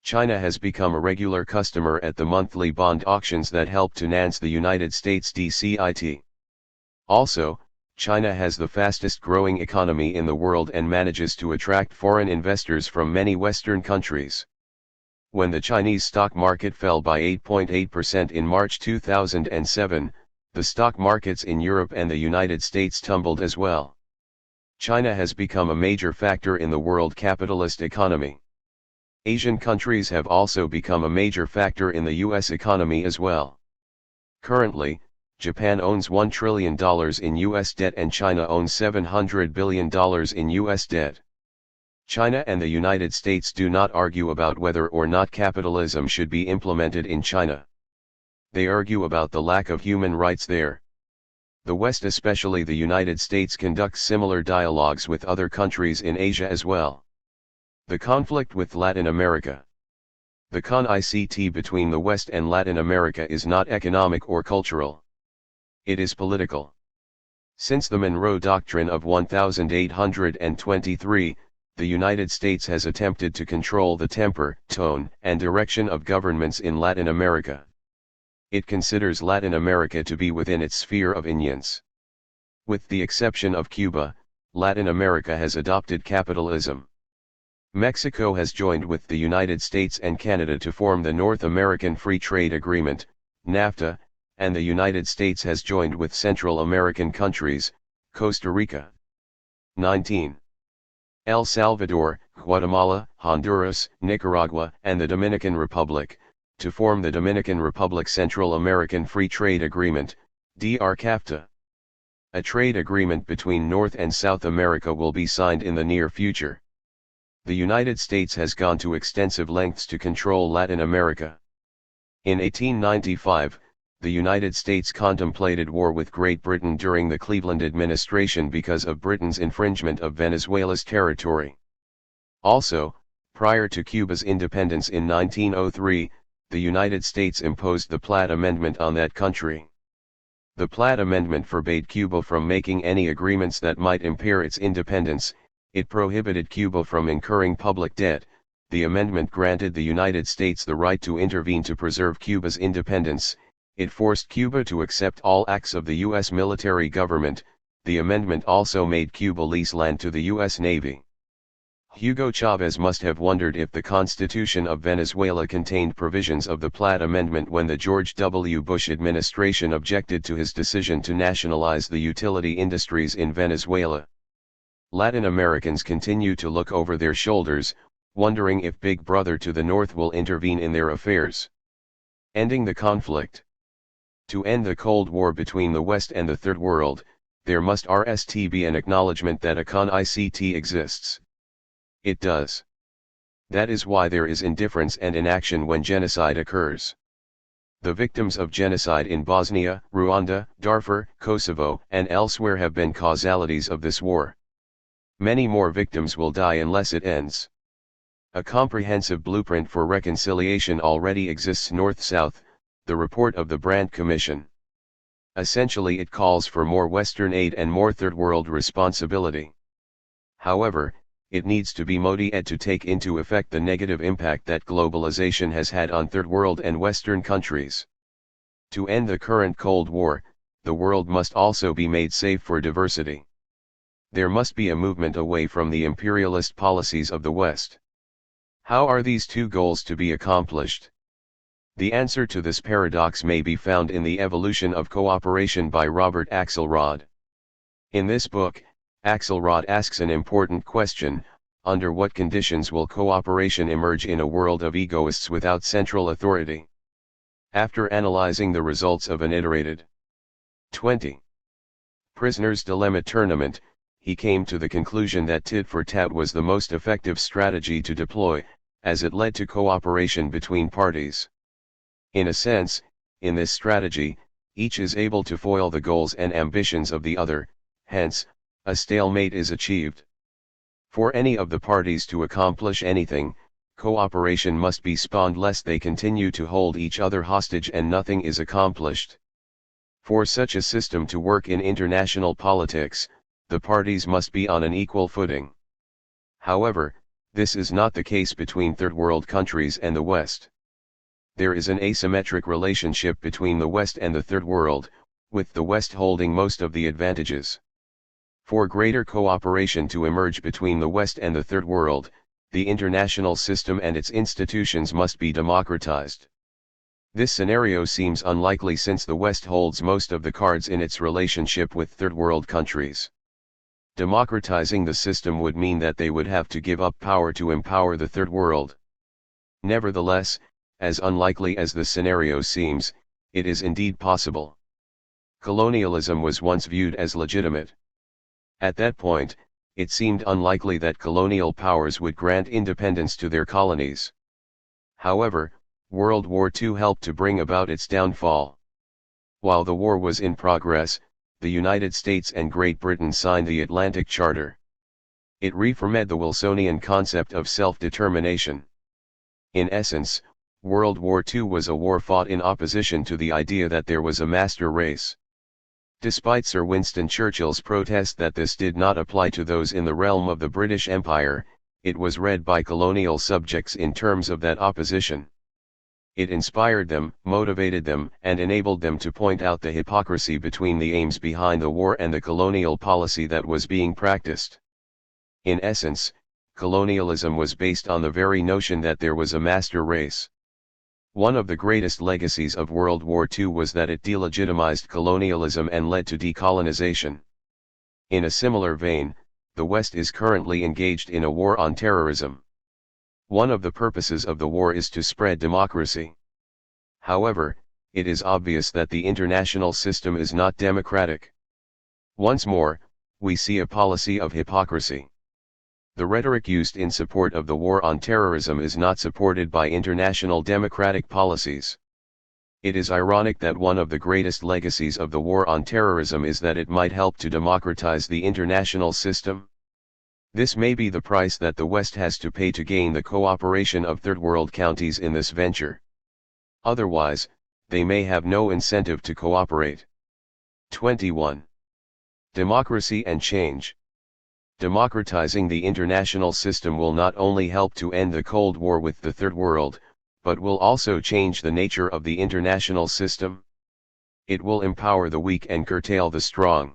China has become a regular customer at the monthly bond auctions that help to finance the United States DCIT. Also, China has the fastest growing economy in the world and manages to attract foreign investors from many Western countries. When the Chinese stock market fell by 8.8% in March 2007, the stock markets in Europe and the United States tumbled as well. China has become a major factor in the world capitalist economy. Asian countries have also become a major factor in the US economy as well. Currently, Japan owns $1 trillion in US debt and China owns $700 billion in US debt. China and the United States do not argue about whether or not capitalism should be implemented in China. They argue about the lack of human rights there. The West, especially the United States, conducts similar dialogues with other countries in Asia as well. The conflict with Latin America. The conflict between the West and Latin America is not economic or cultural. It is political. Since the Monroe Doctrine of 1823, the United States has attempted to control the temper, tone, and direction of governments in Latin America. It considers Latin America to be within its sphere of influence. With the exception of Cuba, Latin America has adopted capitalism. Mexico has joined with the United States and Canada to form the North American Free Trade Agreement, NAFTA, and the United States has joined with Central American countries, Costa Rica. 19. El Salvador, Guatemala, Honduras, Nicaragua, and the Dominican Republic, to form the Dominican Republic Central American Free Trade Agreement, DR-CAFTA. A trade agreement between North and South America will be signed in the near future. The United States has gone to extensive lengths to control Latin America. In 1895, the United States contemplated war with Great Britain during the Cleveland administration because of Britain's infringement of Venezuela's territory. Also, prior to Cuba's independence in 1903, the United States imposed the Platt Amendment on that country. The Platt Amendment forbade Cuba from making any agreements that might impair its independence. It prohibited Cuba from incurring public debt. The amendment granted the United States the right to intervene to preserve Cuba's independence. It forced Cuba to accept all acts of the U.S. military government. The amendment also made Cuba lease land to the U.S. Navy. Hugo Chavez must have wondered if the Constitution of Venezuela contained provisions of the Platt Amendment when the George W. Bush administration objected to his decision to nationalize the utility industries in Venezuela. Latin Americans continue to look over their shoulders, wondering if Big Brother to the North will intervene in their affairs. Ending the conflict. To end the Cold War between the West and the Third World, there must be an acknowledgement that a conflict exists. It does. That is why there is indifference and inaction when genocide occurs. The victims of genocide in Bosnia, Rwanda, Darfur, Kosovo, and elsewhere have been causalities of this war. Many more victims will die unless it ends. A comprehensive blueprint for reconciliation already exists north-south, the report of the Brandt Commission. Essentially it calls for more Western aid and more Third World responsibility. However, it needs to be modified to take into effect the negative impact that globalization has had on Third World and Western countries. To end the current Cold War, the world must also be made safe for diversity. There must be a movement away from the imperialist policies of the West. How are these two goals to be accomplished? The answer to this paradox may be found in The Evolution of Cooperation by Robert Axelrod. In this book, Axelrod asks an important question: under what conditions will cooperation emerge in a world of egoists without central authority? After analyzing the results of an iterated 20 Prisoner's Dilemma tournament, he came to the conclusion that tit for tat was the most effective strategy to deploy, as it led to cooperation between parties. In a sense, in this strategy, each is able to foil the goals and ambitions of the other, hence, a stalemate is achieved. For any of the parties to accomplish anything, cooperation must be spawned lest they continue to hold each other hostage and nothing is accomplished. For such a system to work in international politics, the parties must be on an equal footing. However, this is not the case between Third World countries and the West. There is an asymmetric relationship between the West and the Third World, with the West holding most of the advantages. For greater cooperation to emerge between the West and the Third World, the international system and its institutions must be democratized. This scenario seems unlikely since the West holds most of the cards in its relationship with Third World countries. Democratizing the system would mean that they would have to give up power to empower the Third World. Nevertheless, as unlikely as the scenario seems, it is indeed possible. Colonialism was once viewed as legitimate. At that point, it seemed unlikely that colonial powers would grant independence to their colonies. However, World War II helped to bring about its downfall. While the war was in progress, the United States and Great Britain signed the Atlantic Charter. It reaffirmed the Wilsonian concept of self-determination. In essence, World War II was a war fought in opposition to the idea that there was a master race. Despite Sir Winston Churchill's protest that this did not apply to those in the realm of the British Empire, it was read by colonial subjects in terms of that opposition. It inspired them, motivated them, and enabled them to point out the hypocrisy between the aims behind the war and the colonial policy that was being practiced. In essence, colonialism was based on the very notion that there was a master race. One of the greatest legacies of World War II was that it delegitimized colonialism and led to decolonization. In a similar vein, the West is currently engaged in a war on terrorism. One of the purposes of the war is to spread democracy. However, it is obvious that the international system is not democratic. Once more, we see a policy of hypocrisy. The rhetoric used in support of the war on terrorism is not supported by international democratic policies. It is ironic that one of the greatest legacies of the war on terrorism is that it might help to democratize the international system. This may be the price that the West has to pay to gain the cooperation of Third World countries in this venture. Otherwise, they may have no incentive to cooperate. 21. Democracy and change. Democratizing the international system will not only help to end the Cold War with the Third World, but will also change the nature of the international system. It will empower the weak and curtail the strong.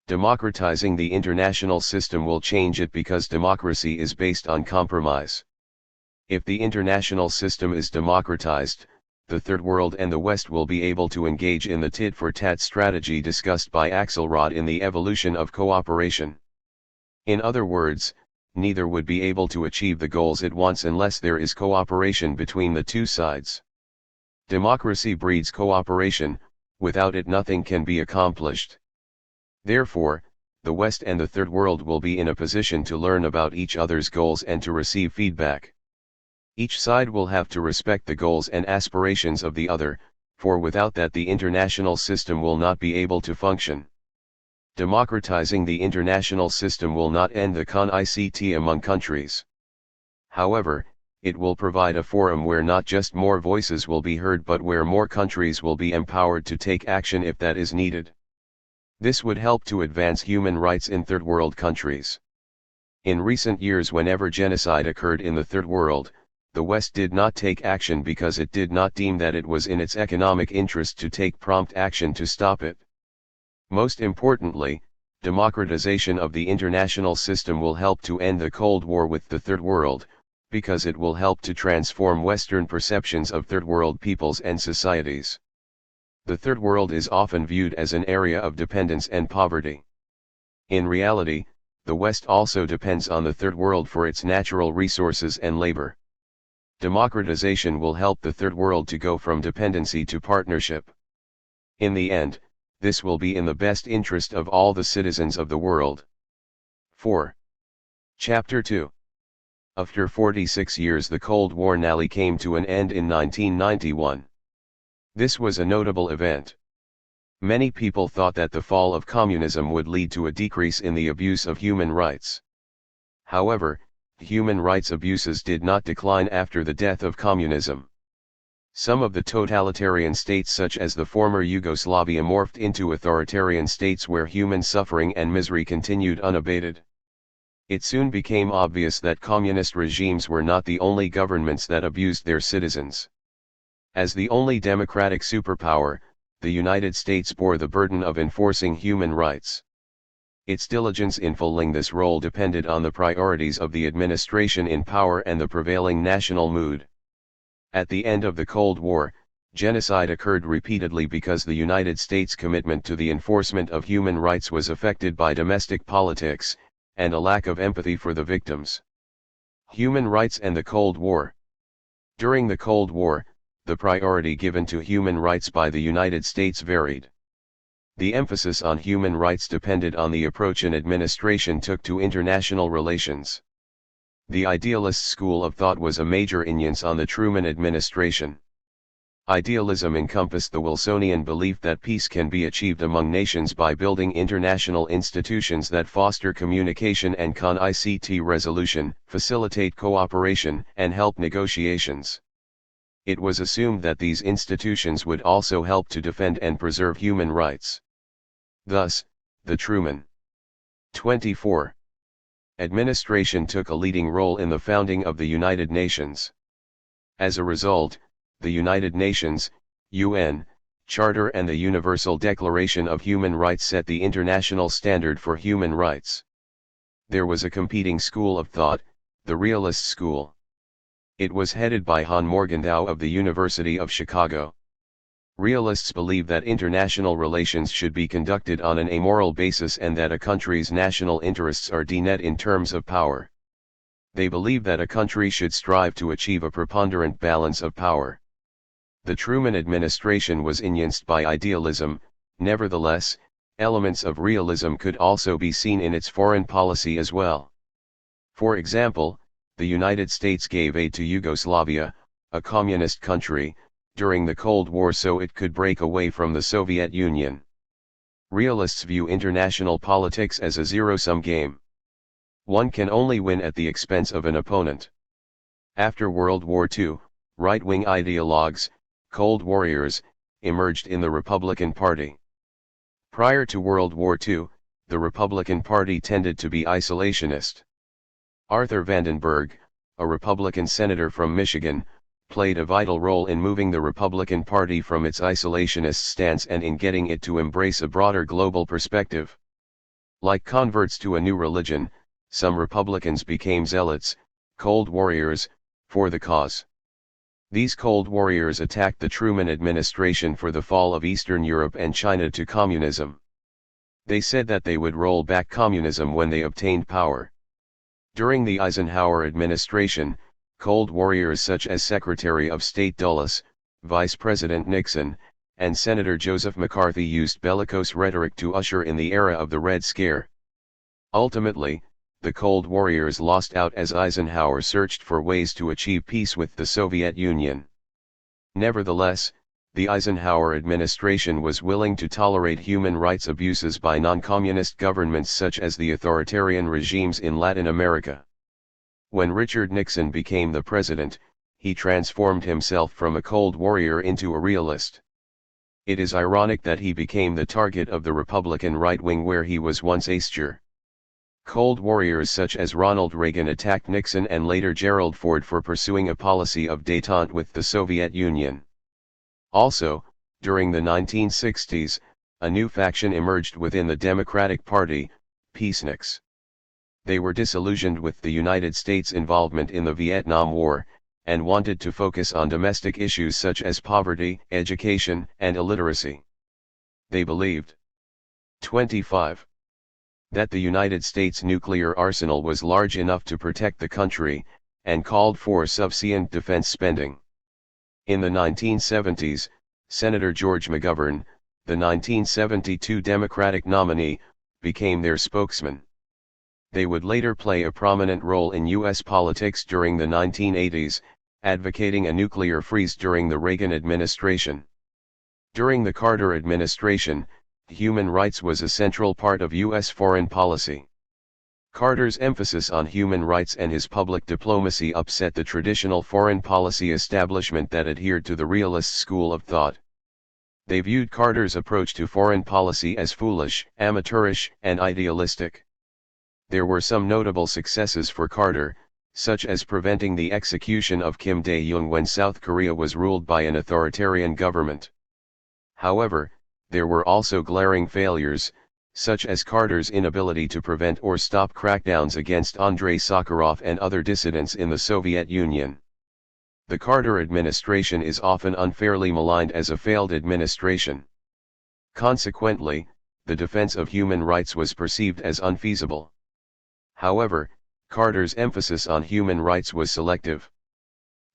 Democratizing the international system will change it because democracy is based on compromise. If the international system is democratized, the Third World and the West will be able to engage in the tit-for-tat strategy discussed by Axelrod in The Evolution of Cooperation. In other words, neither would be able to achieve the goals it wants unless there is cooperation between the two sides. Democracy breeds cooperation, without it nothing can be accomplished. Therefore, the West and the Third World will be in a position to learn about each other's goals and to receive feedback. Each side will have to respect the goals and aspirations of the other, for without that the international system will not be able to function. Democratizing the international system will not end the CON-ICT among countries. However, it will provide a forum where not just more voices will be heard but where more countries will be empowered to take action if that is needed. This would help to advance human rights in third world countries. In recent years, whenever genocide occurred in the third world, the West did not take action because it did not deem that it was in its economic interest to take prompt action to stop it. Most importantly, democratization of the international system will help to end the Cold War with the third world, because it will help to transform Western perceptions of third world peoples and societies. The third world is often viewed as an area of dependence and poverty. In reality, the West also depends on the third world for its natural resources and labor. Democratization will help the third world to go from dependency to partnership. In the end, this will be in the best interest of all the citizens of the world. 4. Chapter 2. After 46 years, the Cold War nearly came to an end in 1991. This was a notable event. Many people thought that the fall of communism would lead to a decrease in the abuse of human rights. However, human rights abuses did not decline after the death of communism. Some of the totalitarian states, such as the former Yugoslavia, morphed into authoritarian states where human suffering and misery continued unabated. It soon became obvious that communist regimes were not the only governments that abused their citizens. As the only democratic superpower, the United States bore the burden of enforcing human rights. Its diligence in fulfilling this role depended on the priorities of the administration in power and the prevailing national mood. At the end of the Cold War, genocide occurred repeatedly because the United States' commitment to the enforcement of human rights was affected by domestic politics, and a lack of empathy for the victims. Human rights and the Cold War. During the Cold War, the priority given to human rights by the United States varied. The emphasis on human rights depended on the approach an administration took to international relations. The idealist school of thought was a major influence on the Truman administration. Idealism encompassed the Wilsonian belief that peace can be achieved among nations by building international institutions that foster communication and conflict resolution, facilitate cooperation, and help negotiations. It was assumed that these institutions would also help to defend and preserve human rights. Thus, the Truman 24 administration took a leading role in the founding of the United Nations. As a result, the United Nations, UN, Charter and the Universal Declaration of Human Rights set the international standard for human rights. There was a competing school of thought, the realist school. It was headed by Hans Morgenthau of the University of Chicago. Realists believe that international relations should be conducted on an amoral basis and that a country's national interests are net in terms of power. They believe that a country should strive to achieve a preponderant balance of power. The Truman administration was influenced by idealism. Nevertheless, elements of realism could also be seen in its foreign policy as well. For example, the United States gave aid to Yugoslavia, a communist country, during the Cold War so it could break away from the Soviet Union. Realists view international politics as a zero-sum game. One can only win at the expense of an opponent. After World War II, right-wing ideologues, Cold Warriors, emerged in the Republican Party. Prior to World War II, the Republican Party tended to be isolationist. Arthur Vandenberg, a Republican senator from Michigan, played a vital role in moving the Republican Party from its isolationist stance and in getting it to embrace a broader global perspective. Like converts to a new religion, some Republicans became zealots, Cold Warriors, for the cause. These Cold Warriors attacked the Truman administration for the fall of Eastern Europe and China to communism. They said that they would roll back communism when they obtained power. During the Eisenhower administration, Cold Warriors such as Secretary of State Dulles, Vice President Nixon, and Senator Joseph McCarthy used bellicose rhetoric to usher in the era of the Red Scare. Ultimately, the Cold Warriors lost out as Eisenhower searched for ways to achieve peace with the Soviet Union. Nevertheless, the Eisenhower administration was willing to tolerate human rights abuses by non-communist governments such as the authoritarian regimes in Latin America. When Richard Nixon became the president, he transformed himself from a Cold Warrior into a realist. It is ironic that he became the target of the Republican right wing where he was once a stir. Cold Warriors such as Ronald Reagan attacked Nixon and later Gerald Ford for pursuing a policy of détente with the Soviet Union. Also, during the 1960s, a new faction emerged within the Democratic Party, Peaceniks. They were disillusioned with the United States' involvement in the Vietnam War, and wanted to focus on domestic issues such as poverty, education, and illiteracy. They believed 25. That the United States nuclear arsenal was large enough to protect the country, and called for sufficient defense spending. In the 1970s, Senator George McGovern, the 1972 Democratic nominee, became their spokesman. They would later play a prominent role in U.S. politics during the 1980s, advocating a nuclear freeze during the Reagan administration. During the Carter administration, human rights was a central part of U.S. foreign policy. Carter's emphasis on human rights and his public diplomacy upset the traditional foreign policy establishment that adhered to the realist school of thought. They viewed Carter's approach to foreign policy as foolish, amateurish, and idealistic. There were some notable successes for Carter, such as preventing the execution of Kim Dae-jung when South Korea was ruled by an authoritarian government. However, there were also glaring failures, such as Carter's inability to prevent or stop crackdowns against Andrei Sakharov and other dissidents in the Soviet Union. The Carter administration is often unfairly maligned as a failed administration. Consequently, the defense of human rights was perceived as unfeasible. However, Carter's emphasis on human rights was selective.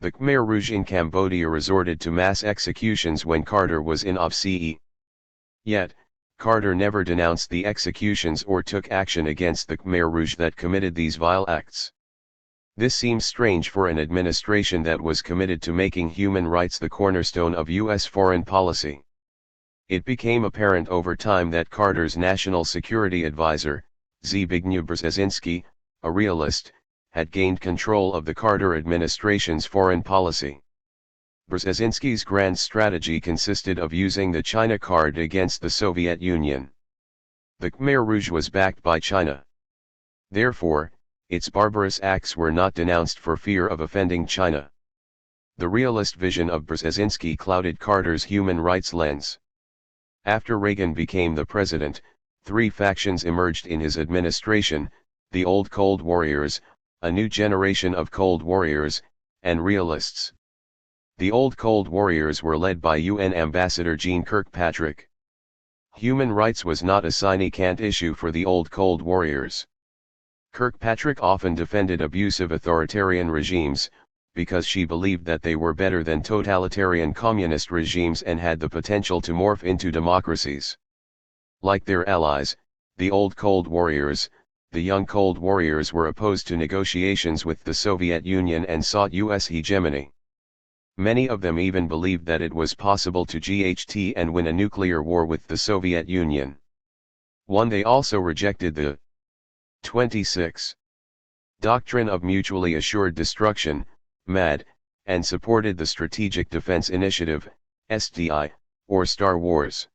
The Khmer Rouge in Cambodia resorted to mass executions when Carter was in office. Yet, Carter never denounced the executions or took action against the Khmer Rouge that committed these vile acts. This seems strange for an administration that was committed to making human rights the cornerstone of U.S. foreign policy. It became apparent over time that Carter's national security advisor, Zbigniew Brzezinski, a realist, had gained control of the Carter administration's foreign policy. Brzezinski's grand strategy consisted of using the China card against the Soviet Union. The Khmer Rouge was backed by China. Therefore, its barbarous acts were not denounced for fear of offending China. The realist vision of Brzezinski clouded Carter's human rights lens. After Reagan became the president, three factions emerged in his administration: the old Cold Warriors, a new generation of Cold Warriors, and realists. The old Cold Warriors were led by UN Ambassador Jeane Kirkpatrick. Human rights was not a sine-qua-non issue for the old Cold Warriors. Kirkpatrick often defended abusive authoritarian regimes, because she believed that they were better than totalitarian communist regimes and had the potential to morph into democracies. Like their allies, the old Cold Warriors, the young Cold Warriors were opposed to negotiations with the Soviet Union and sought U.S. hegemony. Many of them even believed that it was possible to GHT and win a nuclear war with the Soviet Union. They also rejected the 26. Doctrine of Mutually Assured Destruction, MAD, and supported the Strategic Defense Initiative, SDI, or Star Wars.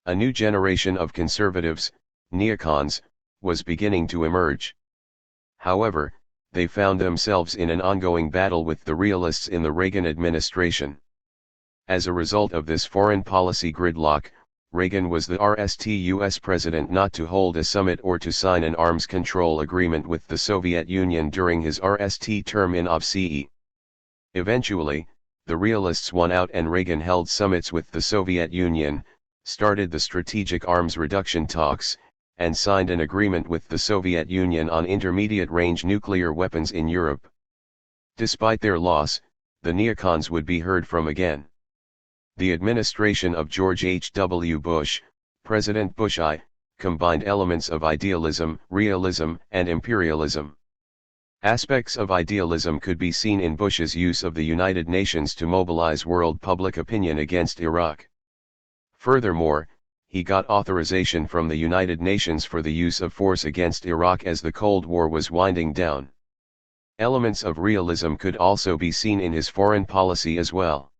A new generation of conservatives, neocons, was beginning to emerge. However, they found themselves in an ongoing battle with the realists in the Reagan administration. As a result of this foreign policy gridlock, Reagan was the RST U.S. president not to hold a summit or to sign an arms control agreement with the Soviet Union during his RST term in office. Eventually, the realists won out and Reagan held summits with the Soviet Union, started the strategic arms reduction talks, and signed an agreement with the Soviet Union on intermediate-range nuclear weapons in Europe. Despite their loss, the neocons would be heard from again. The administration of George H.W. Bush, President Bush I, combined elements of idealism, realism, and imperialism. Aspects of idealism could be seen in Bush's use of the United Nations to mobilize world public opinion against Iraq. Furthermore, he got authorization from the United Nations for the use of force against Iraq as the Cold War was winding down. Elements of realism could also be seen in his foreign policy as well.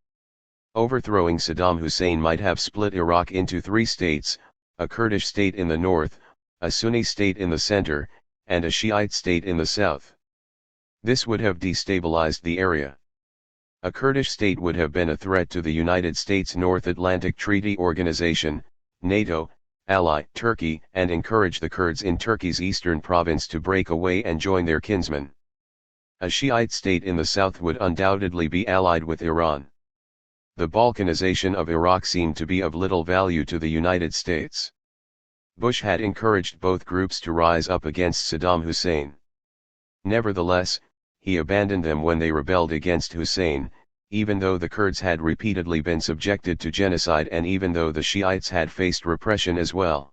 Overthrowing Saddam Hussein might have split Iraq into three states, a Kurdish state in the north, a Sunni state in the center, and a Shiite state in the south. This would have destabilized the area. A Kurdish state would have been a threat to the United States North Atlantic Treaty Organization, NATO, ally Turkey, and encourage the Kurds in Turkey's eastern province to break away and join their kinsmen. A Shiite state in the south would undoubtedly be allied with Iran. The Balkanization of Iraq seemed to be of little value to the United States. Bush had encouraged both groups to rise up against Saddam Hussein. Nevertheless, he abandoned them when they rebelled against Hussein, even though the Kurds had repeatedly been subjected to genocide and even though the Shiites had faced repression as well.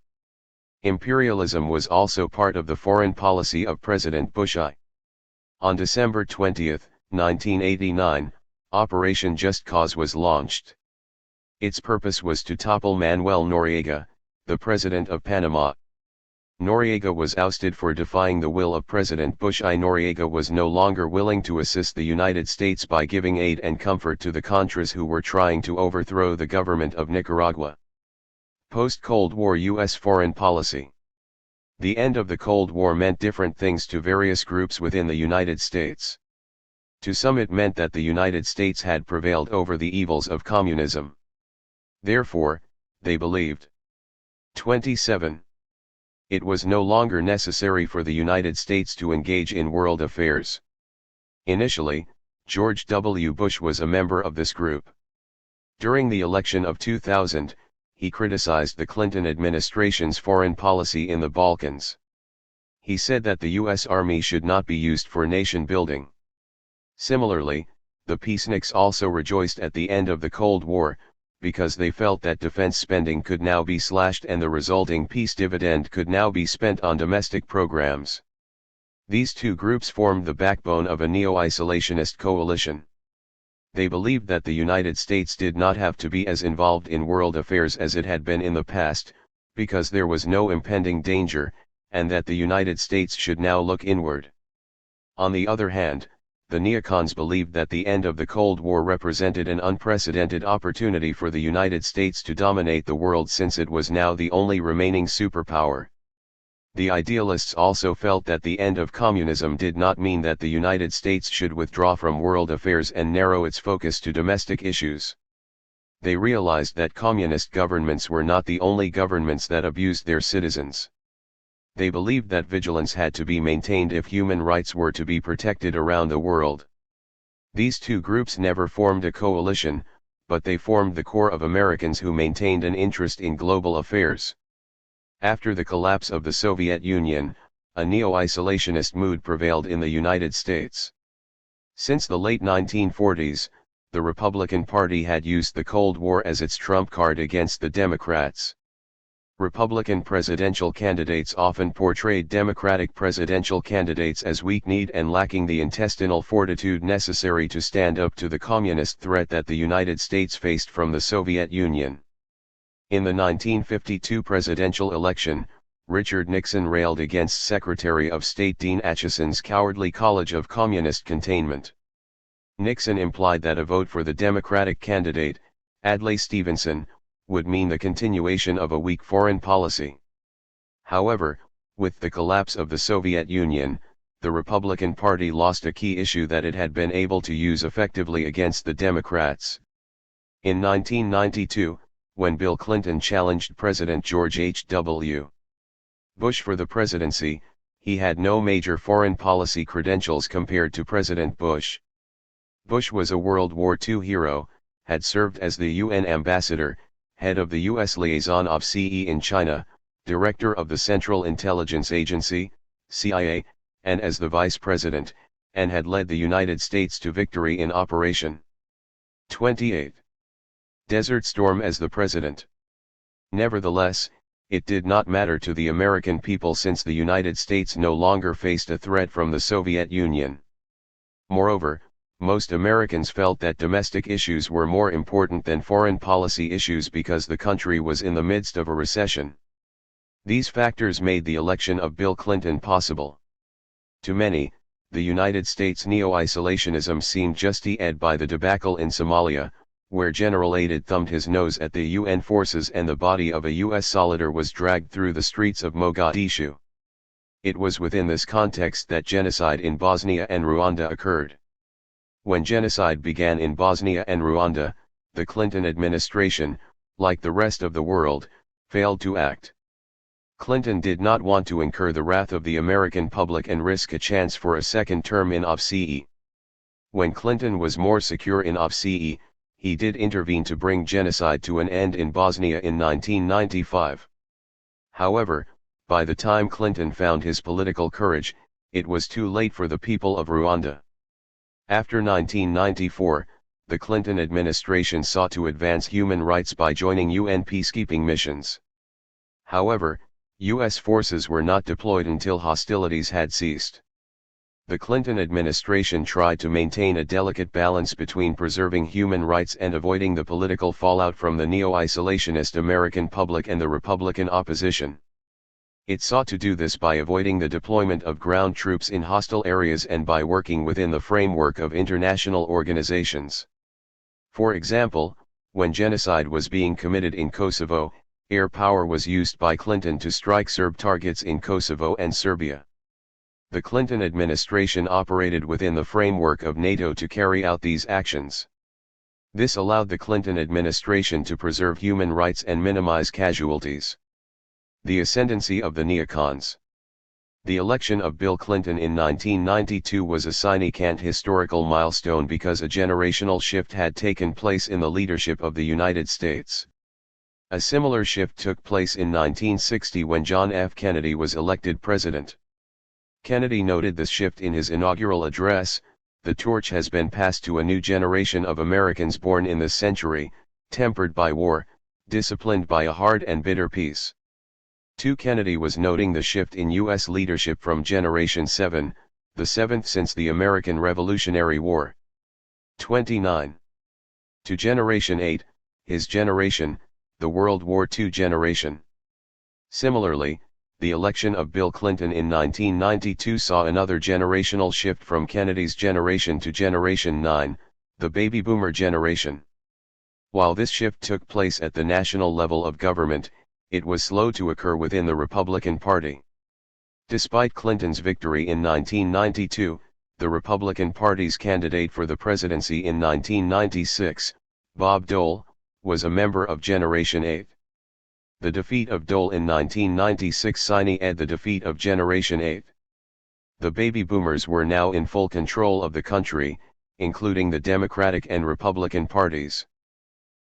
Imperialism was also part of the foreign policy of President Bush I. On December 20, 1989, Operation Just Cause was launched. Its purpose was to topple Manuel Noriega, the president of Panama. Noriega was ousted for defying the will of President Bush I. Noriega was no longer willing to assist the United States by giving aid and comfort to the Contras who were trying to overthrow the government of Nicaragua. Post-Cold War U.S. foreign policy. The end of the Cold War meant different things to various groups within the United States. To some it meant that the United States had prevailed over the evils of communism. Therefore, they believed. 27. It was no longer necessary for the United States to engage in world affairs. Initially, George W. Bush was a member of this group. During the election of 2000, he criticized the Clinton administration's foreign policy in the Balkans. He said that the U.S. Army should not be used for nation building. Similarly, the peaceniks also rejoiced at the end of the Cold War, because they felt that defense spending could now be slashed and the resulting peace dividend could now be spent on domestic programs. These two groups formed the backbone of a neo-isolationist coalition. They believed that the United States did not have to be as involved in world affairs as it had been in the past, because there was no impending danger, and that the United States should now look inward. On the other hand, the neocons believed that the end of the Cold War represented an unprecedented opportunity for the United States to dominate the world since it was now the only remaining superpower. The idealists also felt that the end of communism did not mean that the United States should withdraw from world affairs and narrow its focus to domestic issues. They realized that communist governments were not the only governments that abused their citizens. They believed that vigilance had to be maintained if human rights were to be protected around the world. These two groups never formed a coalition, but they formed the core of Americans who maintained an interest in global affairs. After the collapse of the Soviet Union, a neo-isolationist mood prevailed in the United States. Since the late 1940s, the Republican Party had used the Cold War as its trump card against the Democrats. Republican presidential candidates often portrayed Democratic presidential candidates as weak-kneed and lacking the intestinal fortitude necessary to stand up to the communist threat that the United States faced from the Soviet Union. In the 1952 presidential election, Richard Nixon railed against Secretary of State Dean Acheson's cowardly College of Communist Containment. Nixon implied that a vote for the Democratic candidate, Adlai Stevenson, would mean the continuation of a weak foreign policy. However, with the collapse of the Soviet Union, the Republican Party lost a key issue that it had been able to use effectively against the Democrats. In 1992, when Bill Clinton challenged President George H.W. Bush for the presidency, he had no major foreign policy credentials compared to President Bush. Bush was a World War II hero, had served as the UN ambassador, head of the U.S. Liaison of CE in China, director of the Central Intelligence Agency, CIA, and as the vice president, and had led the United States to victory in Operation 28. Desert Storm as the president. Nevertheless, it did not matter to the American people since the United States no longer faced a threat from the Soviet Union. Moreover, most Americans felt that domestic issues were more important than foreign policy issues because the country was in the midst of a recession. These factors made the election of Bill Clinton possible. To many, the United States neo-isolationism seemed justified by the debacle in Somalia, where General Aidid thumbed his nose at the UN forces and the body of a US soldier was dragged through the streets of Mogadishu. It was within this context that genocide in Bosnia and Rwanda occurred. When genocide began in Bosnia and Rwanda, the Clinton administration, like the rest of the world, failed to act. Clinton did not want to incur the wrath of the American public and risk a chance for a second term in office. When Clinton was more secure in office, he did intervene to bring genocide to an end in Bosnia in 1995. However, by the time Clinton found his political courage, it was too late for the people of Rwanda. After 1994, the Clinton administration sought to advance human rights by joining UN peacekeeping missions. However, U.S. forces were not deployed until hostilities had ceased. The Clinton administration tried to maintain a delicate balance between preserving human rights and avoiding the political fallout from the neo-isolationist American public and the Republican opposition. It sought to do this by avoiding the deployment of ground troops in hostile areas and by working within the framework of international organizations. For example, when genocide was being committed in Kosovo, air power was used by Clinton to strike Serb targets in Kosovo and Serbia. The Clinton administration operated within the framework of NATO to carry out these actions. This allowed the Clinton administration to preserve human rights and minimize casualties. The ascendancy of the neocons. The election of Bill Clinton in 1992 was a significant historical milestone because a generational shift had taken place in the leadership of the United States. A similar shift took place in 1960 when John F. Kennedy was elected president. Kennedy noted this shift in his inaugural address: "The torch has been passed to a new generation of Americans born in this century, tempered by war, disciplined by a hard and bitter peace." 2. Kennedy was noting the shift in U.S. leadership from Generation 7, the seventh since the American Revolutionary War. 29. To Generation 8, his generation, the World War II generation. Similarly, the election of Bill Clinton in 1992 saw another generational shift from Kennedy's generation to Generation 9, the baby boomer generation. While this shift took place at the national level of government, it was slow to occur within the Republican Party. Despite Clinton's victory in 1992, the Republican Party's candidate for the presidency in 1996, Bob Dole, was a member of Generation 8. The defeat of Dole in 1996 signified the defeat of Generation 8. The baby boomers were now in full control of the country, including the Democratic and Republican parties.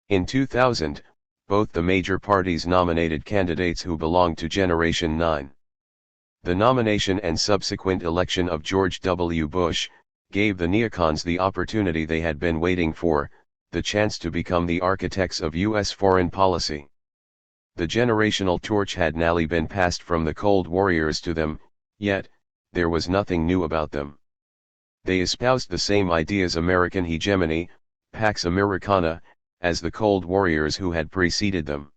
In 2000, both the major parties nominated candidates who belonged to Generation 9. The nomination and subsequent election of George W. Bush gave the neocons the opportunity they had been waiting for, the chance to become the architects of U.S. foreign policy. The generational torch had now been passed from the Cold Warriors to them, yet, there was nothing new about them. They espoused the same ideas: American hegemony, Pax Americana, as the Cold Warriors who had preceded them.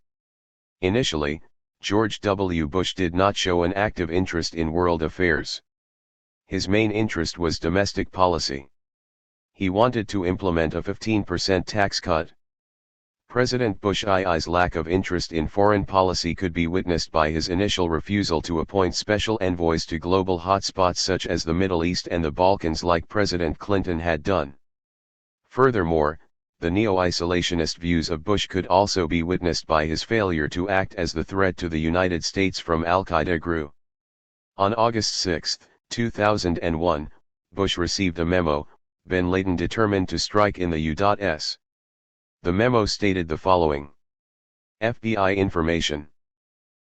Initially, George W. Bush did not show an active interest in world affairs. His main interest was domestic policy. He wanted to implement a 15% tax cut. President Bush's lack of interest in foreign policy could be witnessed by his initial refusal to appoint special envoys to global hotspots such as the Middle East and the Balkans like President Clinton had done. Furthermore, the neo-isolationist views of Bush could also be witnessed by his failure to act as the threat to the United States from Al-Qaeda grew. On August 6, 2001, Bush received a memo: Bin Laden determined to strike in the U.S. The memo stated the following: FBI information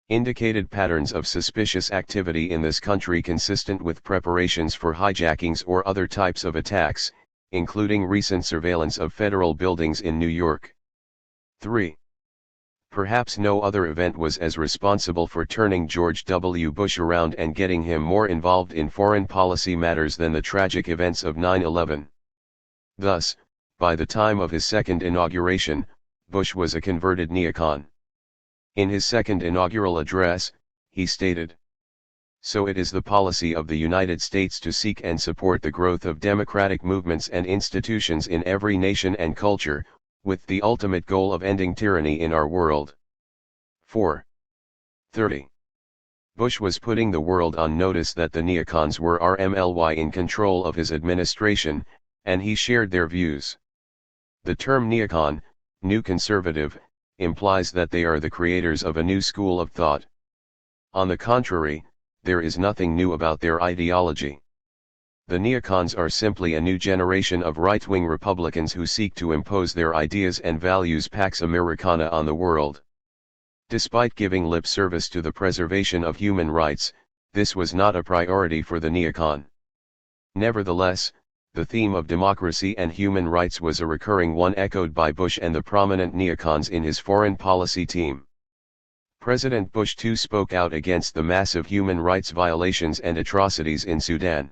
indicated patterns of suspicious activity in this country consistent with preparations for hijackings or other types of attacks, including recent surveillance of federal buildings in New York. 3. Perhaps no other event was as responsible for turning George W. Bush around and getting him more involved in foreign policy matters than the tragic events of 9/11. Thus, by the time of his second inauguration, Bush was a converted neocon. In his second inaugural address, he stated, So it is the policy of the United States to seek and support the growth of democratic movements and institutions in every nation and culture, with the ultimate goal of ending tyranny in our world. 4. 30. Bush was putting the world on notice that the neocons were RMLY in control of his administration, and he shared their views. The term neocon, new conservative, implies that they are the creators of a new school of thought. On the contrary, there is nothing new about their ideology. The neocons are simply a new generation of right-wing Republicans who seek to impose their ideas and values Pax Americana on the world. Despite giving lip service to the preservation of human rights, this was not a priority for the neocon. Nevertheless, the theme of democracy and human rights was a recurring one echoed by Bush and the prominent neocons in his foreign policy team. President Bush too spoke out against the massive human rights violations and atrocities in Sudan.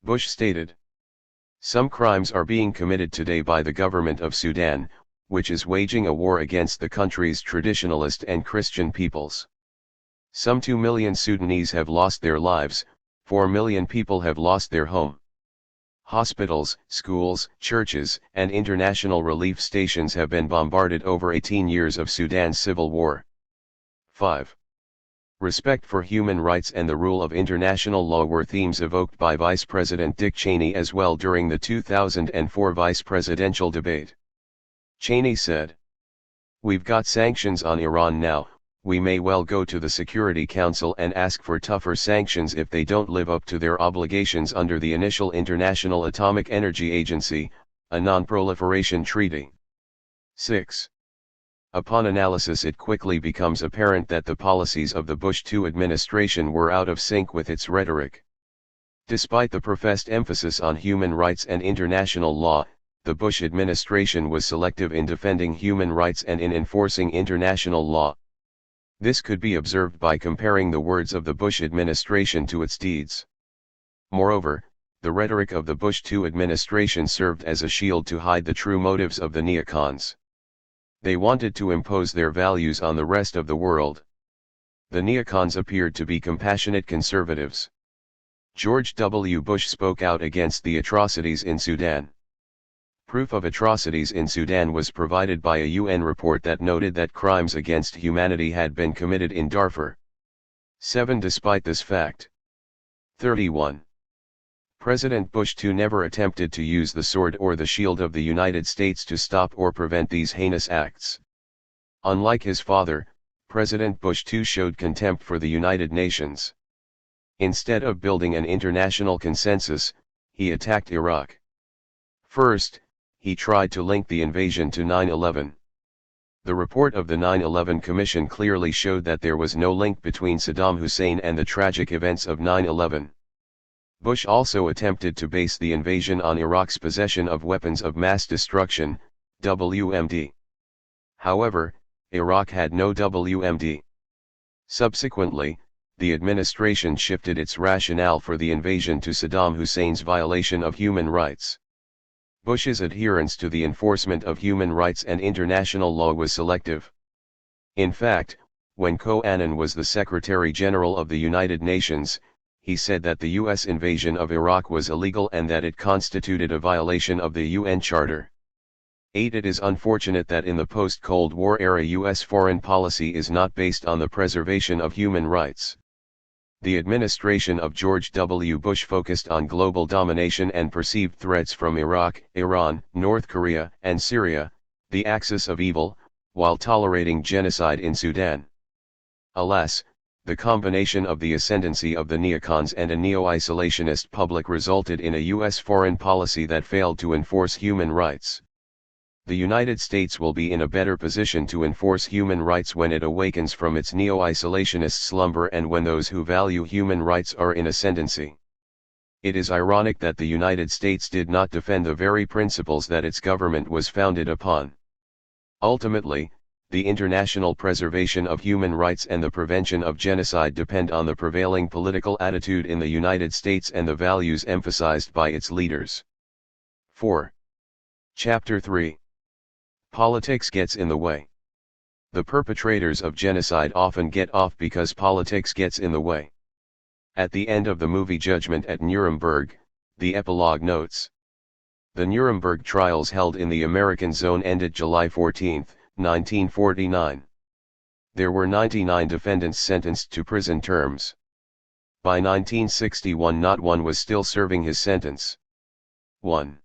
Bush stated, "Some crimes are being committed today by the government of Sudan, which is waging a war against the country's traditionalist and Christian peoples. Some 2 million Sudanese have lost their lives, 4 million people have lost their home. Hospitals, schools, churches, and international relief stations have been bombarded over 18 years of Sudan's civil war." 5. Respect for human rights and the rule of international law were themes evoked by Vice President Dick Cheney as well during the 2004 vice presidential debate. Cheney said, "We've got sanctions on Iran now, we may well go to the Security Council and ask for tougher sanctions if they don't live up to their obligations under the initial International Atomic Energy Agency, a non-proliferation treaty." 6. Upon analysis it quickly becomes apparent that the policies of the Bush II administration were out of sync with its rhetoric. Despite the professed emphasis on human rights and international law, the Bush administration was selective in defending human rights and in enforcing international law. This could be observed by comparing the words of the Bush administration to its deeds. Moreover, the rhetoric of the Bush II administration served as a shield to hide the true motives of the neocons. They wanted to impose their values on the rest of the world. The neocons appeared to be compassionate conservatives. George W. Bush spoke out against the atrocities in Sudan. Proof of atrocities in Sudan was provided by a UN report that noted that crimes against humanity had been committed in Darfur. 7. Despite this fact. 31. President Bush II never attempted to use the sword or the shield of the United States to stop or prevent these heinous acts. Unlike his father, President Bush II showed contempt for the United Nations. Instead of building an international consensus, he attacked Iraq. First, he tried to link the invasion to 9/11. The report of the 9/11 Commission clearly showed that there was no link between Saddam Hussein and the tragic events of 9/11. Bush also attempted to base the invasion on Iraq's possession of weapons of mass destruction, WMD. However, Iraq had no WMD. Subsequently, the administration shifted its rationale for the invasion to Saddam Hussein's violation of human rights. Bush's adherence to the enforcement of human rights and international law was selective. In fact, when Kofi Annan was the Secretary General of the United Nations, he said that the U.S. invasion of Iraq was illegal and that it constituted a violation of the UN Charter. 8. It is unfortunate that in the post-Cold War era U.S. foreign policy is not based on the preservation of human rights. The administration of George W. Bush focused on global domination and perceived threats from Iraq, Iran, North Korea, and Syria, the axis of evil, while tolerating genocide in Sudan. Alas, the combination of the ascendancy of the neocons and a neo-isolationist public resulted in a U.S. foreign policy that failed to enforce human rights. The United States will be in a better position to enforce human rights when it awakens from its neo-isolationist slumber and when those who value human rights are in ascendancy. It is ironic that the United States did not defend the very principles that its government was founded upon. Ultimately, the international preservation of human rights and the prevention of genocide depend on the prevailing political attitude in the United States and the values emphasized by its leaders. 4. Chapter 3. Politics gets in the way. The perpetrators of genocide often get off because politics gets in the way. At the end of the movie Judgment at Nuremberg, the epilogue notes. The Nuremberg trials held in the American zone ended July 14, 1949. There were 99 defendants sentenced to prison terms. By 1961 not one was still serving his sentence. 1.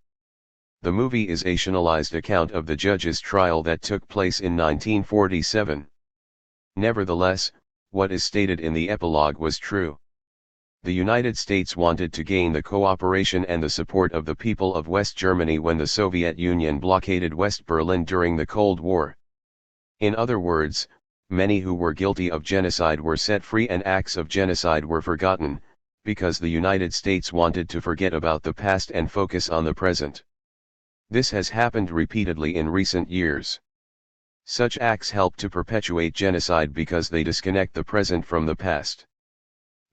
The movie is a fictionalized account of the judge's trial that took place in 1947. Nevertheless, what is stated in the epilogue was true. The United States wanted to gain the cooperation and the support of the people of West Germany when the Soviet Union blockaded West Berlin during the Cold War. In other words, many who were guilty of genocide were set free and acts of genocide were forgotten, because the United States wanted to forget about the past and focus on the present. This has happened repeatedly in recent years. Such acts help to perpetuate genocide because they disconnect the present from the past.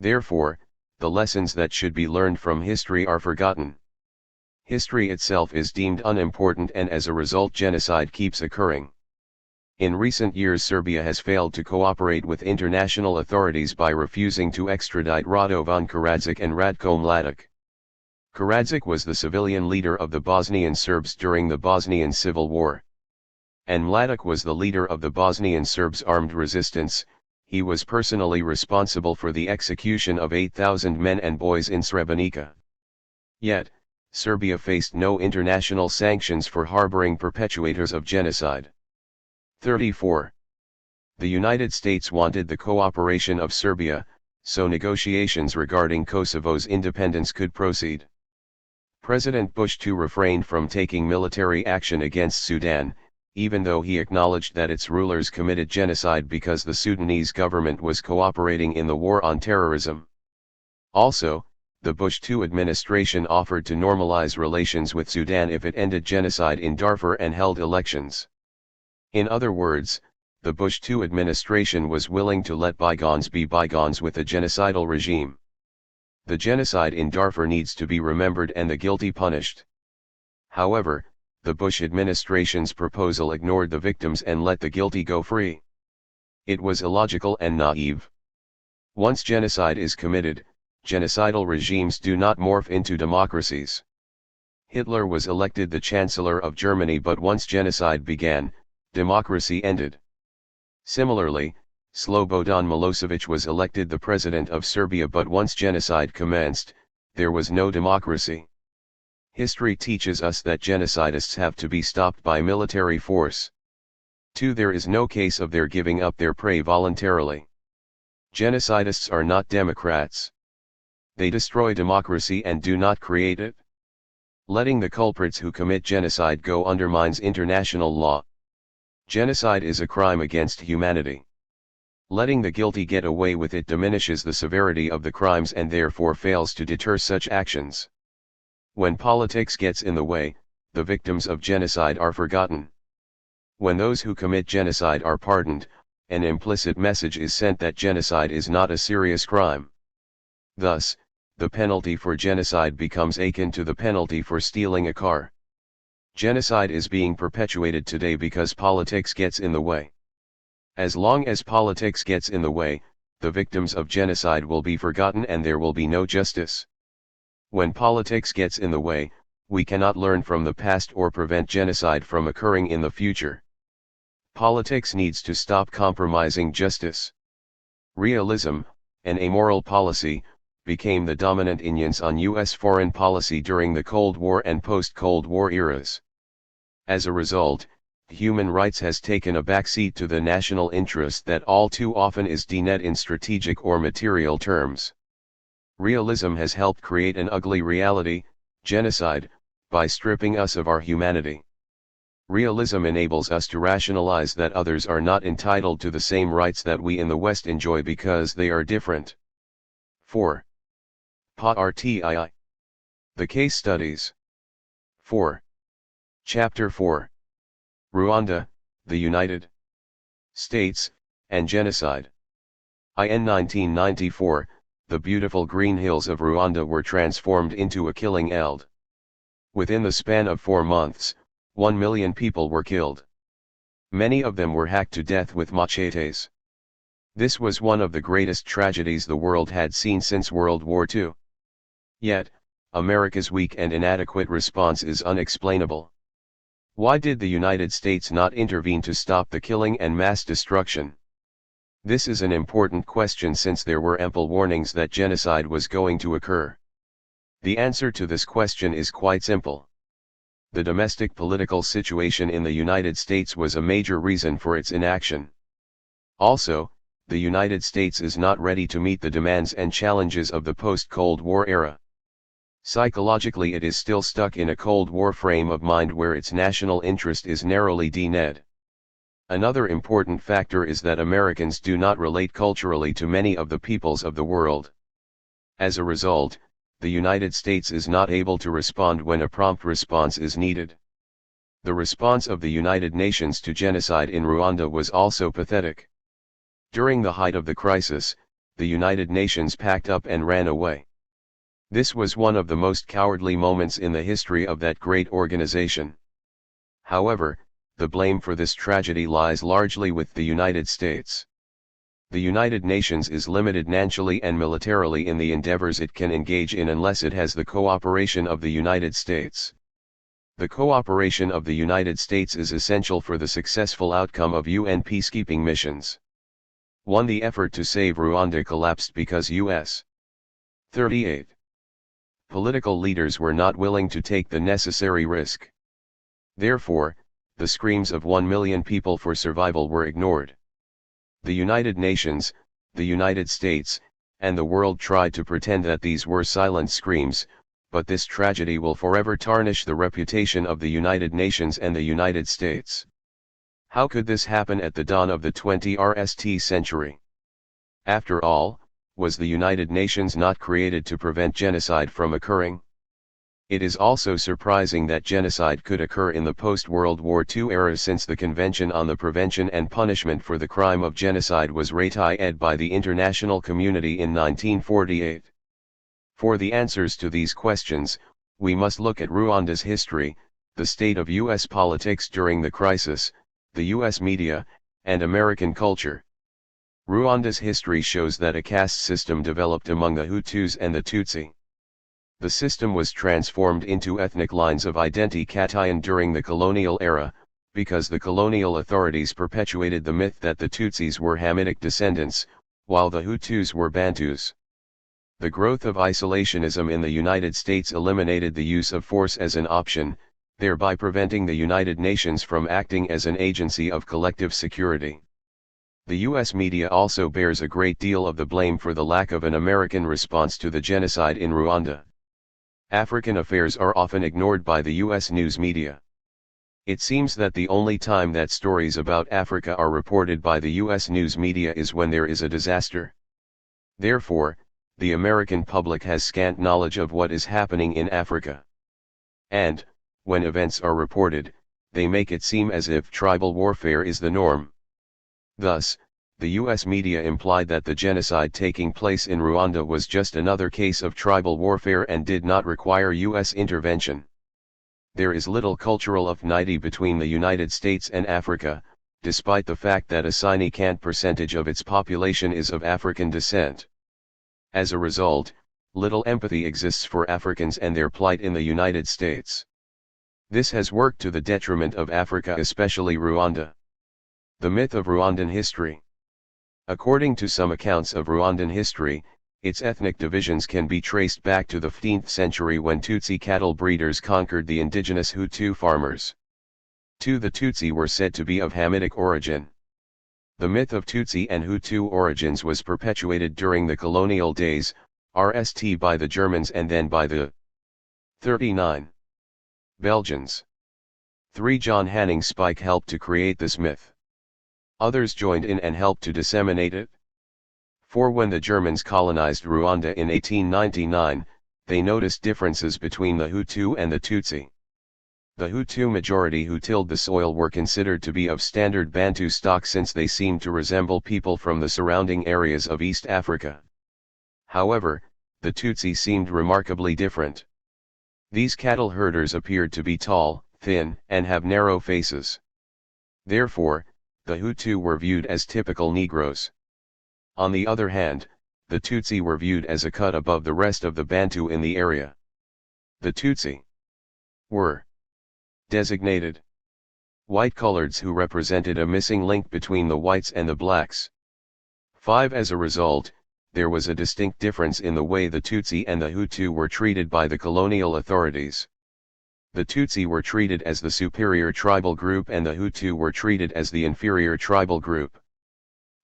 Therefore, the lessons that should be learned from history are forgotten. History itself is deemed unimportant and as a result genocide keeps occurring. In recent years Serbia has failed to cooperate with international authorities by refusing to extradite Radovan Karadzic and Ratko Mladic. Karadzic was the civilian leader of the Bosnian Serbs during the Bosnian Civil War. And Mladic was the leader of the Bosnian Serbs' armed resistance. He was personally responsible for the execution of 8,000 men and boys in Srebrenica. Yet, Serbia faced no international sanctions for harboring perpetrators of genocide. 34. The United States wanted the cooperation of Serbia, so negotiations regarding Kosovo's independence could proceed. President Bush II refrained from taking military action against Sudan, even though he acknowledged that its rulers committed genocide because the Sudanese government was cooperating in the war on terrorism. Also, the Bush II administration offered to normalize relations with Sudan if it ended genocide in Darfur and held elections. In other words, the Bush II administration was willing to let bygones be bygones with a genocidal regime. The genocide in Darfur needs to be remembered and the guilty punished. However, the Bush administration's proposal ignored the victims and let the guilty go free. It was illogical and naive. Once genocide is committed, genocidal regimes do not morph into democracies. Hitler was elected the Chancellor of Germany, but once genocide began, democracy ended. Similarly, Slobodan Milosevic was elected the President of Serbia, but once genocide commenced, there was no democracy. History teaches us that genocidists have to be stopped by military force. 2. There is no case of their giving up their prey voluntarily. Genocidists are not democrats. They destroy democracy and do not create it. Letting the culprits who commit genocide go undermines international law. Genocide is a crime against humanity. Letting the guilty get away with it diminishes the severity of the crimes and therefore fails to deter such actions. When politics gets in the way, the victims of genocide are forgotten. When those who commit genocide are pardoned, an implicit message is sent that genocide is not a serious crime. Thus, the penalty for genocide becomes akin to the penalty for stealing a car. Genocide is being perpetuated today because politics gets in the way. As long as politics gets in the way, the victims of genocide will be forgotten and there will be no justice. When politics gets in the way, we cannot learn from the past or prevent genocide from occurring in the future. Politics needs to stop compromising justice. Realism, an amoral policy, became the dominant stance on U.S. foreign policy during the Cold War and post-Cold War eras. As a result, human rights has taken a backseat to the national interest that all too often is denied in strategic or material terms. Realism has helped create an ugly reality, genocide, by stripping us of our humanity. Realism enables us to rationalize that others are not entitled to the same rights that we in the West enjoy because they are different. 4. PARTII. The Case Studies. 4. Chapter 4. Rwanda, the United States, and Genocide. In 1994, the beautiful green hills of Rwanda were transformed into a killing field. Within the span of 4 months, 1 million people were killed. Many of them were hacked to death with machetes. This was one of the greatest tragedies the world had seen since World War II. Yet, America's weak and inadequate response is unexplainable. Why did the United States not intervene to stop the killing and mass destruction? This is an important question since there were ample warnings that genocide was going to occur. The answer to this question is quite simple. The domestic political situation in the United States was a major reason for its inaction. Also, the United States is not ready to meet the demands and challenges of the post-Cold War era. Psychologically, it is still stuck in a Cold War frame of mind where its national interest is narrowly defined. Another important factor is that Americans do not relate culturally to many of the peoples of the world. As a result, the United States is not able to respond when a prompt response is needed. The response of the United Nations to genocide in Rwanda was also pathetic. During the height of the crisis, the United Nations packed up and ran away. This was one of the most cowardly moments in the history of that great organization. However, the blame for this tragedy lies largely with the United States. The United Nations is limited financially and militarily in the endeavors it can engage in unless it has the cooperation of the United States. The cooperation of the United States is essential for the successful outcome of UN peacekeeping missions. 1. The effort to save Rwanda collapsed because U.S. 38. Political leaders were not willing to take the necessary risk. Therefore, the screams of 1 million people for survival were ignored. The United Nations, the United States, and the world tried to pretend that these were silent screams, but this tragedy will forever tarnish the reputation of the United Nations and the United States. How could this happen at the dawn of the 21st century? After all, was the United Nations not created to prevent genocide from occurring? It is also surprising that genocide could occur in the post-World War II era since the Convention on the Prevention and Punishment for the Crime of Genocide was ratified by the international community in 1948. For the answers to these questions, we must look at Rwanda's history, the state of U.S. politics during the crisis, the U.S. media, and American culture. Rwanda's history shows that a caste system developed among the Hutus and the Tutsi. The system was transformed into ethnic lines of identity during the colonial era, because the colonial authorities perpetuated the myth that the Tutsis were Hamitic descendants, while the Hutus were Bantus. The growth of isolationism in the United States eliminated the use of force as an option, thereby preventing the United Nations from acting as an agency of collective security. The U.S. media also bears a great deal of the blame for the lack of an American response to the genocide in Rwanda. African affairs are often ignored by the U.S. news media. It seems that the only time that stories about Africa are reported by the U.S. news media is when there is a disaster. Therefore, the American public has scant knowledge of what is happening in Africa. And, when events are reported, they make it seem as if tribal warfare is the norm. Thus, the U.S. media implied that the genocide taking place in Rwanda was just another case of tribal warfare and did not require U.S. intervention. There is little cultural affinity between the United States and Africa, despite the fact that a significant percentage of its population is of African descent. As a result, little empathy exists for Africans and their plight in the United States. This has worked to the detriment of Africa, especially Rwanda. The myth of Rwandan history. According to some accounts of Rwandan history, its ethnic divisions can be traced back to the 15th century when Tutsi cattle breeders conquered the indigenous Hutu farmers. The Tutsi were said to be of Hamitic origin. The myth of Tutsi and Hutu origins was perpetuated during the colonial days, by the Germans and then by the 39 Belgians. 3. John Hanning Spike helped to create this myth. Others joined in and helped to disseminate it. 4. When the Germans colonized Rwanda in 1899, they noticed differences between the Hutu and the Tutsi. The Hutu majority who tilled the soil were considered to be of standard Bantu stock since they seemed to resemble people from the surrounding areas of East Africa. However, the Tutsi seemed remarkably different. These cattle herders appeared to be tall, thin, and have narrow faces. Therefore, the Hutu were viewed as typical Negroes. On the other hand, the Tutsi were viewed as a cut above the rest of the Bantu in the area. The Tutsi were designated white-coloreds who represented a missing link between the whites and the blacks. 5. As a result, there was a distinct difference in the way the Tutsi and the Hutu were treated by the colonial authorities. The Tutsi were treated as the superior tribal group and the Hutu were treated as the inferior tribal group.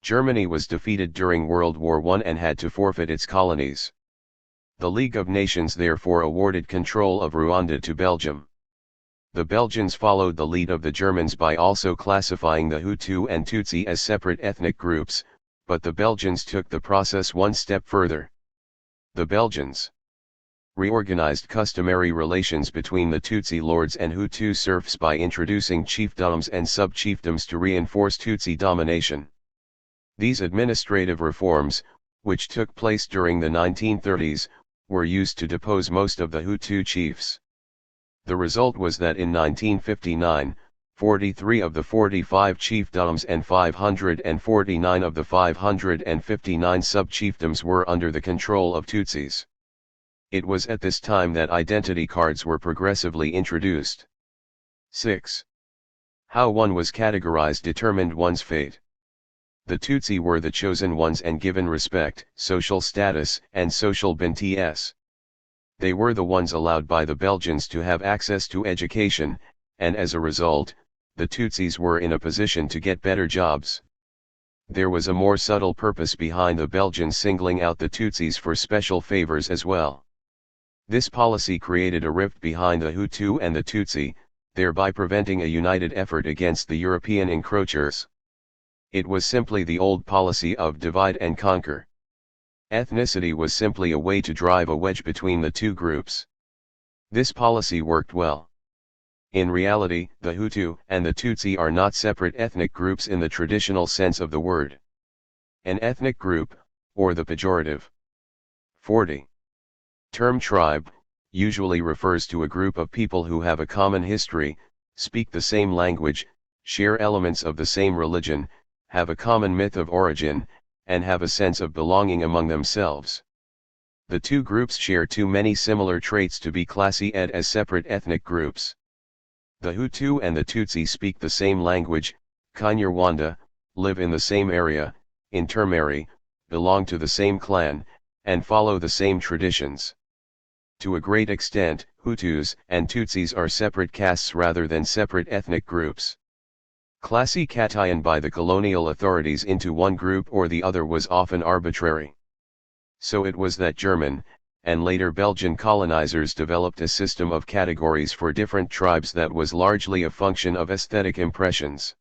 Germany was defeated during World War I and had to forfeit its colonies. The League of Nations therefore awarded control of Rwanda to Belgium. The Belgians followed the lead of the Germans by also classifying the Hutu and Tutsi as separate ethnic groups, but the Belgians took the process one step further. The Belgians reorganized customary relations between the Tutsi lords and Hutu serfs by introducing chiefdoms and sub-chiefdoms to reinforce Tutsi domination. These administrative reforms, which took place during the 1930s, were used to depose most of the Hutu chiefs. The result was that in 1959, 43 of the 45 chiefdoms and 549 of the 559 sub-chiefdoms were under the control of Tutsis. It was at this time that identity cards were progressively introduced. 6. How one was categorized determined one's fate. The Tutsi were the chosen ones and given respect, social status, and social benefits. They were the ones allowed by the Belgians to have access to education, and as a result, the Tutsis were in a position to get better jobs. There was a more subtle purpose behind the Belgians singling out the Tutsis for special favors as well. This policy created a rift behind the Hutu and the Tutsi, thereby preventing a united effort against the European encroachers. It was simply the old policy of divide and conquer. Ethnicity was simply a way to drive a wedge between the two groups. This policy worked well. In reality, the Hutu and the Tutsi are not separate ethnic groups in the traditional sense of the word. An ethnic group, or the pejorative 40. Term tribe, usually refers to a group of people who have a common history, speak the same language, share elements of the same religion, have a common myth of origin, and have a sense of belonging among themselves. The two groups share too many similar traits to be classified as separate ethnic groups. The Hutu and the Tutsi speak the same language, Kinyarwanda, live in the same area, intermarry, belong to the same clan, and follow the same traditions. To a great extent, Hutus and Tutsis are separate castes rather than separate ethnic groups. Classification by the colonial authorities into one group or the other was often arbitrary. So it was that German, and later Belgian colonizers developed a system of categories for different tribes that was largely a function of aesthetic impressions.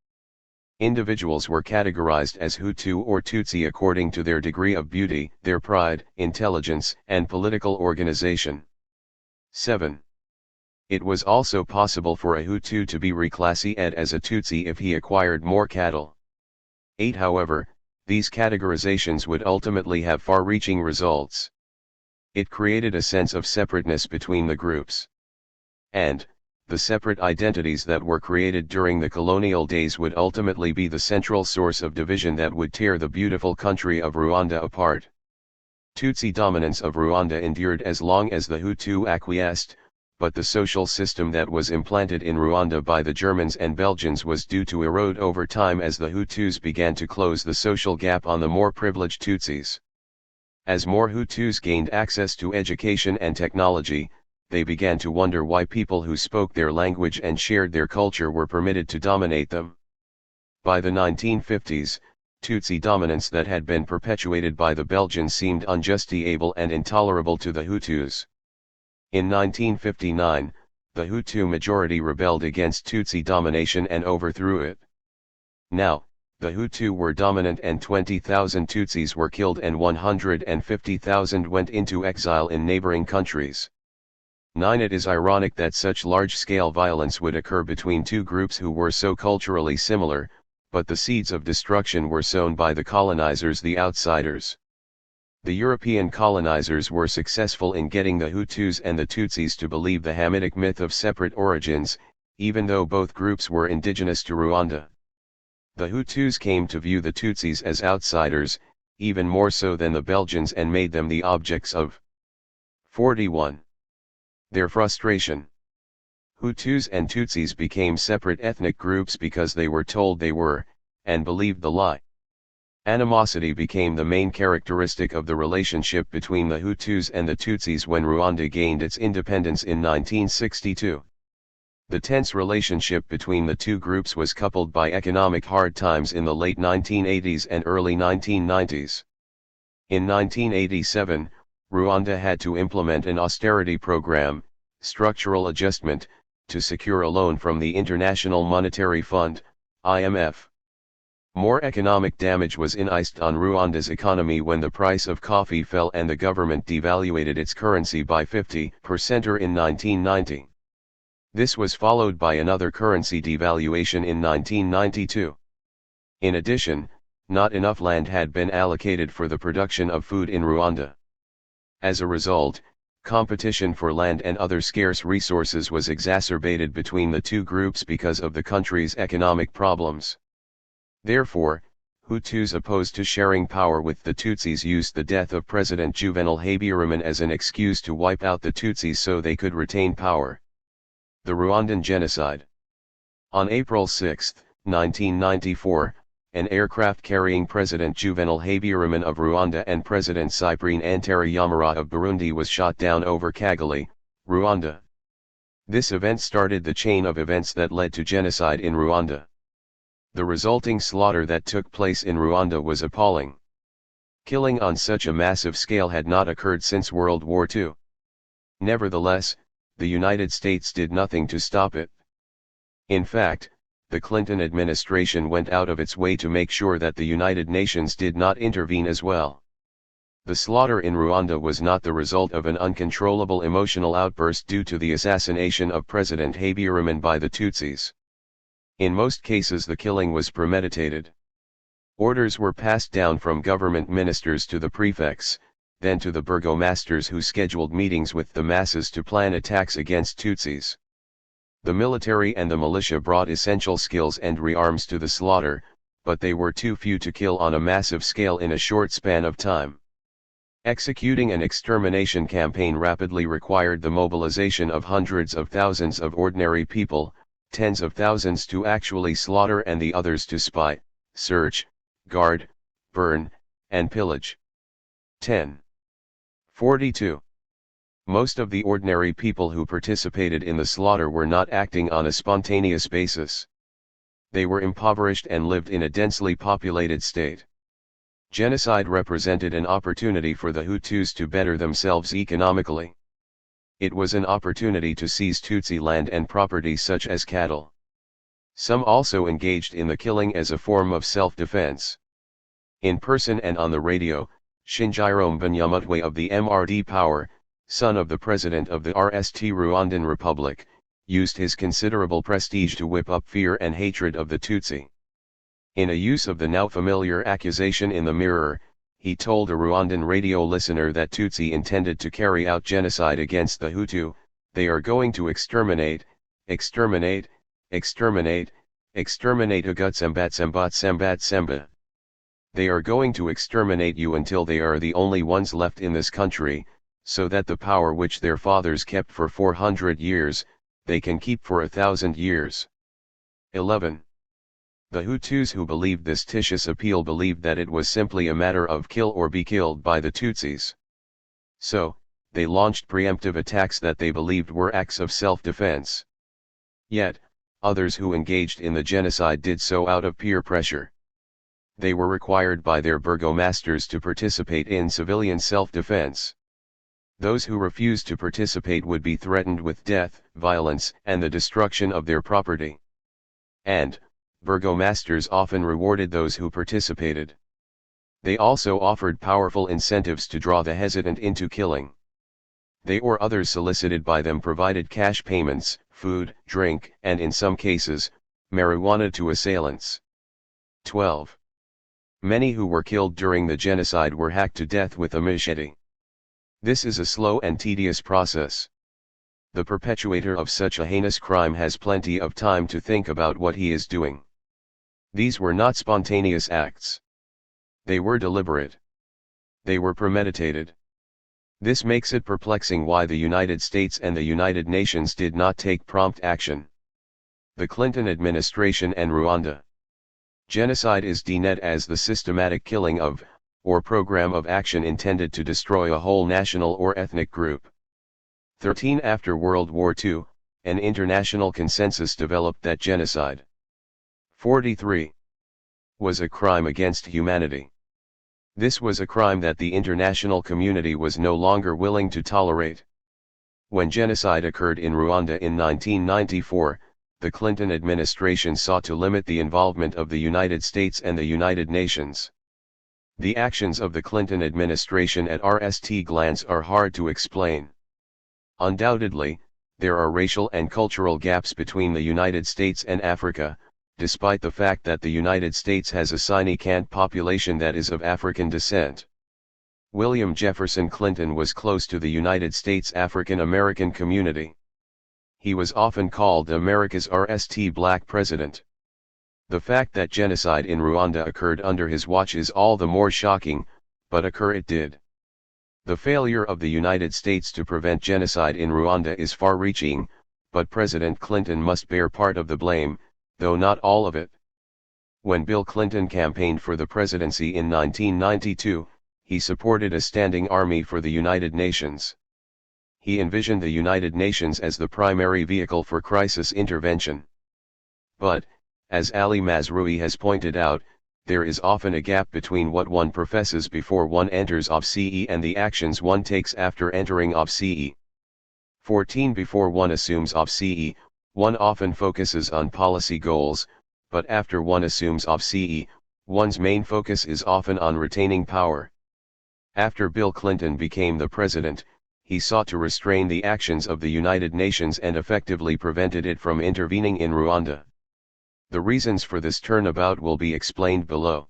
Individuals were categorized as Hutu or Tutsi according to their degree of beauty, their pride, intelligence, and political organization. 7. It was also possible for a Hutu to be reclassified as a Tutsi if he acquired more cattle. 8. However, these categorizations would ultimately have far-reaching results. It created a sense of separateness between the groups. And, the separate identities that were created during the colonial days would ultimately be the central source of division that would tear the beautiful country of Rwanda apart. Tutsi dominance of Rwanda endured as long as the Hutu acquiesced, but the social system that was implanted in Rwanda by the Germans and Belgians was due to erode over time as the Hutus began to close the social gap on the more privileged Tutsis. As more Hutus gained access to education and technology, they began to wonder why people who spoke their language and shared their culture were permitted to dominate them. By the 1950s, Tutsi dominance that had been perpetuated by the Belgians seemed unjustifiable and intolerable to the Hutus. In 1959, the Hutu majority rebelled against Tutsi domination and overthrew it. Now, the Hutu were dominant and 20,000 Tutsis were killed and 150,000 went into exile in neighboring countries. 9. It is ironic that such large-scale violence would occur between two groups who were so culturally similar, but the seeds of destruction were sown by the colonizers, the outsiders. The European colonizers were successful in getting the Hutus and the Tutsis to believe the Hamitic myth of separate origins, even though both groups were indigenous to Rwanda. The Hutus came to view the Tutsis as outsiders, even more so than the Belgians, and made them the objects of 41. Their frustration. Hutus and Tutsis became separate ethnic groups because they were told they were, and believed the lie. Animosity became the main characteristic of the relationship between the Hutus and the Tutsis when Rwanda gained its independence in 1962. The tense relationship between the two groups was coupled by economic hard times in the late 1980s and early 1990s. In 1987, Rwanda had to implement an austerity program, structural adjustment, to secure a loan from the International Monetary Fund, IMF. More economic damage was unleashed on Rwanda's economy when the price of coffee fell and the government devaluated its currency by 50% in 1990. This was followed by another currency devaluation in 1992. In addition, not enough land had been allocated for the production of food in Rwanda. As a result, competition for land and other scarce resources was exacerbated between the two groups because of the country's economic problems. Therefore, Hutus opposed to sharing power with the Tutsis used the death of President Juvenal Habyarimana as an excuse to wipe out the Tutsis so they could retain power. The Rwandan Genocide. On April 6, 1994, an aircraft carrying President Juvenal Habyarimana of Rwanda and President Cyprien Ntaryamira of Burundi was shot down over Kigali, Rwanda. This event started the chain of events that led to genocide in Rwanda. The resulting slaughter that took place in Rwanda was appalling. Killing on such a massive scale had not occurred since World War II. Nevertheless, the United States did nothing to stop it. In fact, the Clinton administration went out of its way to make sure that the United Nations did not intervene as well. The slaughter in Rwanda was not the result of an uncontrollable emotional outburst due to the assassination of President Habyarimana by the Tutsis. In most cases the killing was premeditated. Orders were passed down from government ministers to the prefects, then to the burgomasters who scheduled meetings with the masses to plan attacks against Tutsis. The military and the militia brought essential skills and rearms to the slaughter, but they were too few to kill on a massive scale in a short span of time. Executing an extermination campaign rapidly required the mobilization of hundreds of thousands of ordinary people, tens of thousands to actually slaughter and the others to spy, search, guard, burn, and pillage. 1042. Most of the ordinary people who participated in the slaughter were not acting on a spontaneous basis. They were impoverished and lived in a densely populated state. Genocide represented an opportunity for the Hutus to better themselves economically. It was an opportunity to seize Tutsi land and property such as cattle. Some also engaged in the killing as a form of self-defense. In person and on the radio, Shinjiro Mbonyamutwe of the MRD Power, son of the president of the RST Rwandan Republic, used his considerable prestige to whip up fear and hatred of the Tutsi. In a use of the now familiar accusation in the mirror, he told a Rwandan radio listener that Tutsi intended to carry out genocide against the Hutu. They are going to exterminate, exterminate, exterminate, exterminate Semba. They are going to exterminate you until they are the only ones left in this country, so that the power which their fathers kept for 400 years, they can keep for 1,000 years. 11. The Hutus who believed this titious appeal believed that it was simply a matter of kill or be killed by the Tutsis. So, they launched preemptive attacks that they believed were acts of self-defense. Yet, others who engaged in the genocide did so out of peer pressure. They were required by their burgomasters to participate in civilian self-defense. Those who refused to participate would be threatened with death, violence, and the destruction of their property. And, burgomasters often rewarded those who participated. They also offered powerful incentives to draw the hesitant into killing. They or others solicited by them provided cash payments, food, drink, and in some cases, marijuana to assailants. 12. Many who were killed during the genocide were hacked to death with a machete. This is a slow and tedious process. The perpetrator of such a heinous crime has plenty of time to think about what he is doing. These were not spontaneous acts. They were deliberate. They were premeditated. This makes it perplexing why the United States and the United Nations did not take prompt action. The Clinton administration and Rwanda. Genocide is defined as the systematic killing of, or program of action intended to destroy a whole national or ethnic group. 13 After World War II, an international consensus developed that genocide 43 was a crime against humanity. This was a crime that the international community was no longer willing to tolerate. When genocide occurred in Rwanda in 1994, the Clinton administration sought to limit the involvement of the United States and the United Nations. The actions of the Clinton administration at first glance are hard to explain. Undoubtedly, there are racial and cultural gaps between the United States and Africa, despite the fact that the United States has a significant population that is of African descent. William Jefferson Clinton was close to the United States African American community. He was often called America's first black president. The fact that genocide in Rwanda occurred under his watch is all the more shocking, but occur it did. The failure of the United States to prevent genocide in Rwanda is far-reaching, but President Clinton must bear part of the blame, though not all of it. When Bill Clinton campaigned for the presidency in 1992, he supported a standing army for the United Nations. He envisioned the United Nations as the primary vehicle for crisis intervention. But, as Ali Mazrui has pointed out, there is often a gap between what one professes before one enters OBSE and the actions one takes after entering OBSE. 14 Before one assumes OBSE, one often focuses on policy goals, but after one assumes OBSE, one's main focus is often on retaining power. After Bill Clinton became the president, he sought to restrain the actions of the United Nations and effectively prevented it from intervening in Rwanda. The reasons for this turnabout will be explained below.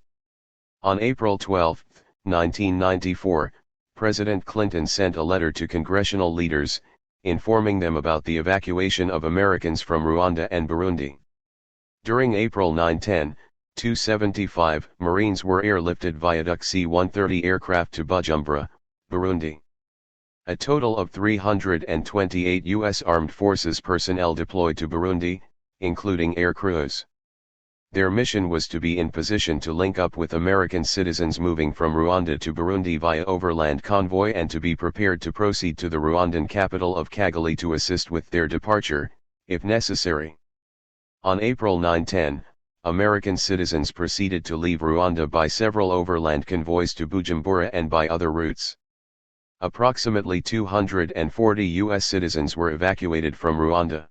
On April 12, 1994, President Clinton sent a letter to congressional leaders, informing them about the evacuation of Americans from Rwanda and Burundi. During April 9-10, 275 Marines were airlifted via Duck C-130 aircraft to Bujumbura, Burundi. A total of 328 U.S. Armed Forces personnel deployed to Burundi, including air crews. Their mission was to be in position to link up with American citizens moving from Rwanda to Burundi via overland convoy and to be prepared to proceed to the Rwandan capital of Kigali to assist with their departure, if necessary. On April 9-10, American citizens proceeded to leave Rwanda by several overland convoys to Bujumbura and by other routes. Approximately 240 U.S. citizens were evacuated from Rwanda.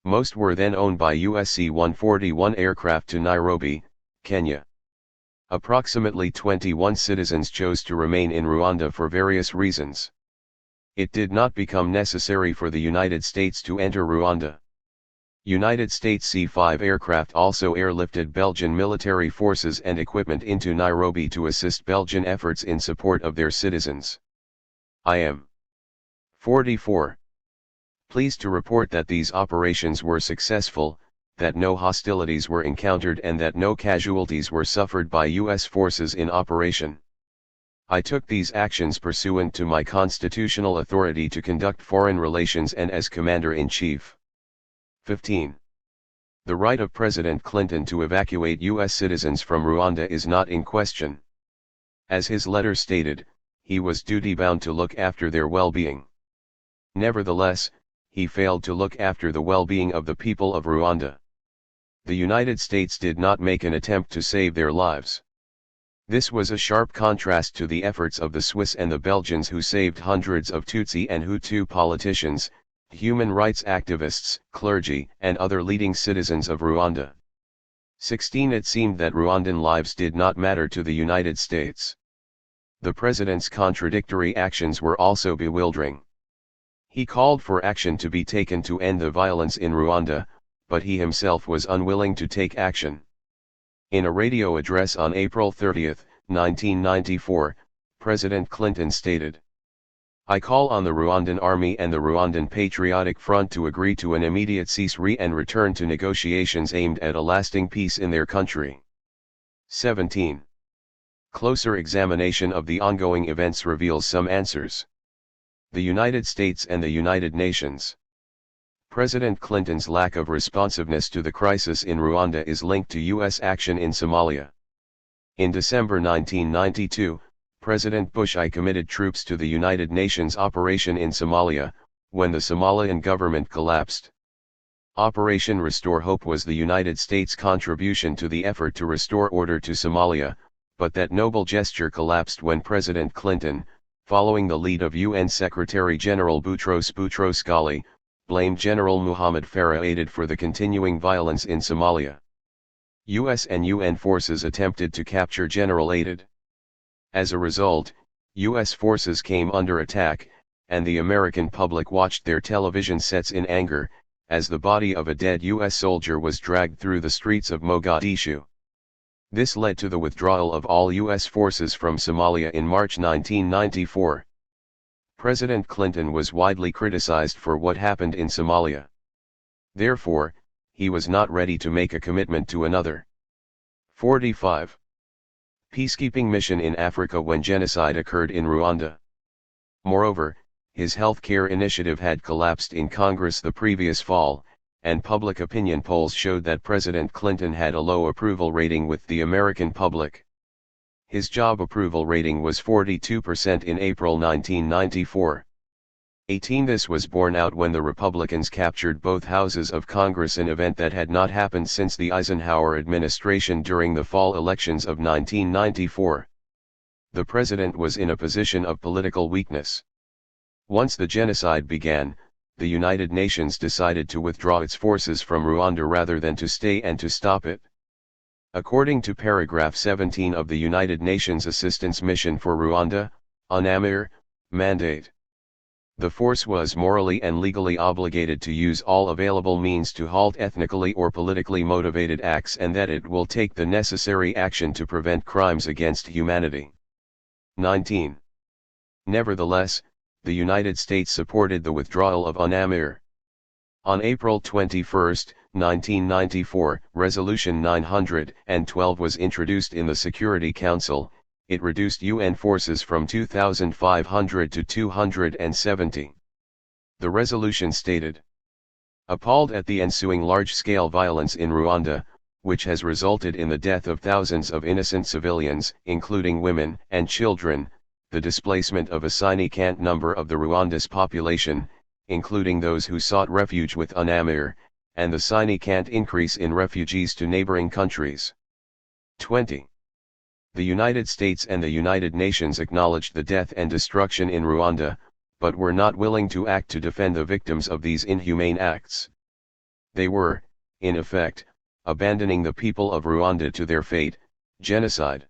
Most were then owned by US C-141 aircraft to Nairobi, Kenya. Approximately 21 citizens chose to remain in Rwanda for various reasons. It did not become necessary for the United States to enter Rwanda. United States C-5 aircraft also airlifted Belgian military forces and equipment into Nairobi to assist Belgian efforts in support of their citizens. I am 44. Pleased to report that these operations were successful, that no hostilities were encountered and that no casualties were suffered by U.S. forces in operation. I took these actions pursuant to my constitutional authority to conduct foreign relations and as Commander-in-Chief. 15. The right of President Clinton to evacuate U.S. citizens from Rwanda is not in question. As his letter stated, he was duty-bound to look after their well-being. Nevertheless, he failed to look after the well-being of the people of Rwanda. The United States did not make an attempt to save their lives. This was a sharp contrast to the efforts of the Swiss and the Belgians who saved hundreds of Tutsi and Hutu politicians, human rights activists, clergy, and other leading citizens of Rwanda. 16. It seemed that Rwandan lives did not matter to the United States. The president's contradictory actions were also bewildering. He called for action to be taken to end the violence in Rwanda, but he himself was unwilling to take action. In a radio address on April 30, 1994, President Clinton stated, "I call on the Rwandan Army and the Rwandan Patriotic Front to agree to an immediate ceasefire and return to negotiations aimed at a lasting peace in their country." 17. Closer examination of the ongoing events reveals some answers. The United States and the United Nations. President Clinton's lack of responsiveness to the crisis in Rwanda is linked to U.S. action in Somalia. In December 1992, President Bush I committed troops to the United Nations operation in Somalia, when the Somalian government collapsed. Operation Restore Hope was the United States' contribution to the effort to restore order to Somalia, but that noble gesture collapsed when President Clinton, following the lead of UN Secretary-General Boutros Boutros-Ghali, blamed General Muhammad Farah aided for the continuing violence in Somalia. US and UN forces attempted to capture General Aidid. As a result, US forces came under attack, and the American public watched their television sets in anger, as the body of a dead US soldier was dragged through the streets of Mogadishu. This led to the withdrawal of all US forces from Somalia in March 1994. President Clinton was widely criticized for what happened in Somalia. Therefore, he was not ready to make a commitment to another. 45. Peacekeeping mission in Africa when genocide occurred in Rwanda. Moreover, his health care initiative had collapsed in Congress the previous fall, and public opinion polls showed that President Clinton had a low approval rating with the American public. His job approval rating was 42% in April 1994. 18. This was borne out when the Republicans captured both houses of Congress, an event that had not happened since the Eisenhower administration during the fall elections of 1994. The president was in a position of political weakness. Once the genocide began, the United Nations decided to withdraw its forces from Rwanda rather than to stay and to stop it. According to paragraph 17 of the United Nations Assistance Mission for Rwanda, UNAMIR, mandate. The force was morally and legally obligated to use all available means to halt ethnically or politically motivated acts, and that it will take the necessary action to prevent crimes against humanity. 19. Nevertheless, the United States supported the withdrawal of UNAMIR. On April 21, 1994, Resolution 912 was introduced in the Security Council. It reduced UN forces from 2,500 to 270. The resolution stated, "Appalled at the ensuing large-scale violence in Rwanda, which has resulted in the death of thousands of innocent civilians, including women and children, the displacement of a significant number of the Rwanda's population, including those who sought refuge with UNAMIR, and the significant increase in refugees to neighboring countries." 20. The United States and the United Nations acknowledged the death and destruction in Rwanda, but were not willing to act to defend the victims of these inhumane acts. They were, in effect, abandoning the people of Rwanda to their fate, genocide.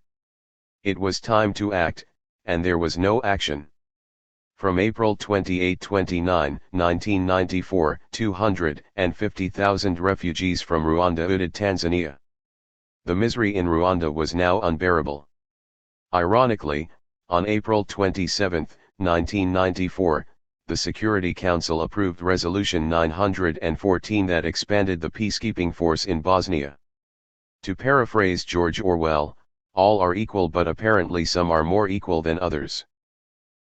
It was time to act, and there was no action. From April 28-29, 1994, 250,000 refugees from Rwanda entered Tanzania. The misery in Rwanda was now unbearable. Ironically, on April 27, 1994, the Security Council approved Resolution 914 that expanded the peacekeeping force in Bosnia. To paraphrase George Orwell, all are equal, but apparently some are more equal than others.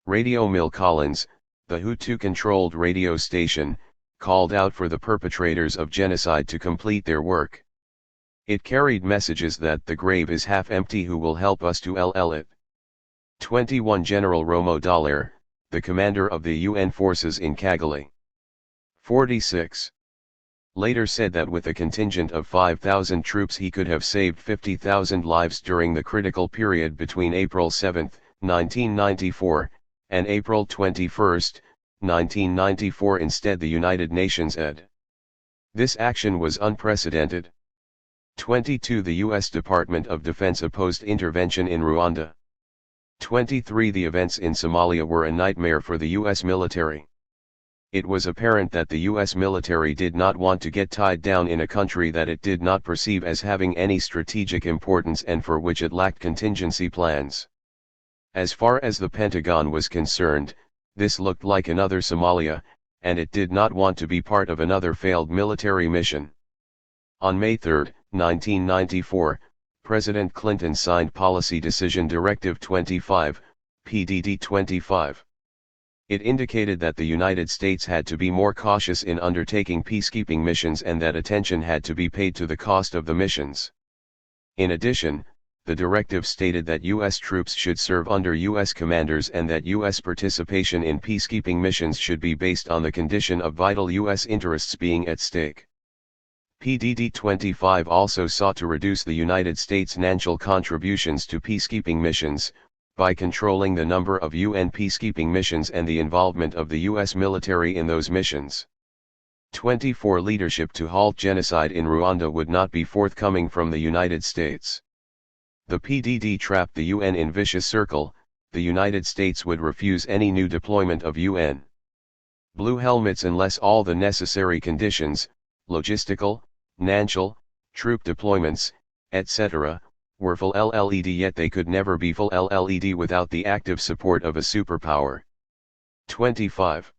Radio Mill Collins, the Hutu-controlled radio station, called out for the perpetrators of genocide to complete their work. It carried messages that the grave is half empty, who will help us to LL it. 21. General Romo Dallaire, the commander of the UN forces in Kigali. 46. Later said that with a contingent of 5,000 troops he could have saved 50,000 lives during the critical period between April 7, 1994, and April 21, 1994. Instead, the United Nations ed. This action was unprecedented. 22. The U.S. Department of Defense opposed intervention in Rwanda. 23. The events in Somalia were a nightmare for the U.S. military. It was apparent that the U.S. military did not want to get tied down in a country that it did not perceive as having any strategic importance and for which it lacked contingency plans. As far as the Pentagon was concerned, this looked like another Somalia, and it did not want to be part of another failed military mission. On May 3, 1994, President Clinton signed Policy Decision Directive 25, PDD 25. It indicated that the United States had to be more cautious in undertaking peacekeeping missions and that attention had to be paid to the cost of the missions. In addition, the directive stated that U.S. troops should serve under U.S. commanders and that U.S. participation in peacekeeping missions should be based on the condition of vital U.S. interests being at stake. PDD 25 also sought to reduce the United States' financial contributions to peacekeeping missions, by controlling the number of UN peacekeeping missions and the involvement of the U.S. military in those missions. 24 Leadership to halt genocide in Rwanda would not be forthcoming from the United States. The PDD trapped the UN in vicious circle. The United States would refuse any new deployment of UN Blue Helmets unless all the necessary conditions, logistical, financial, troop deployments, etc., were full LLED, yet they could never be full LLED without the active support of a superpower. 25.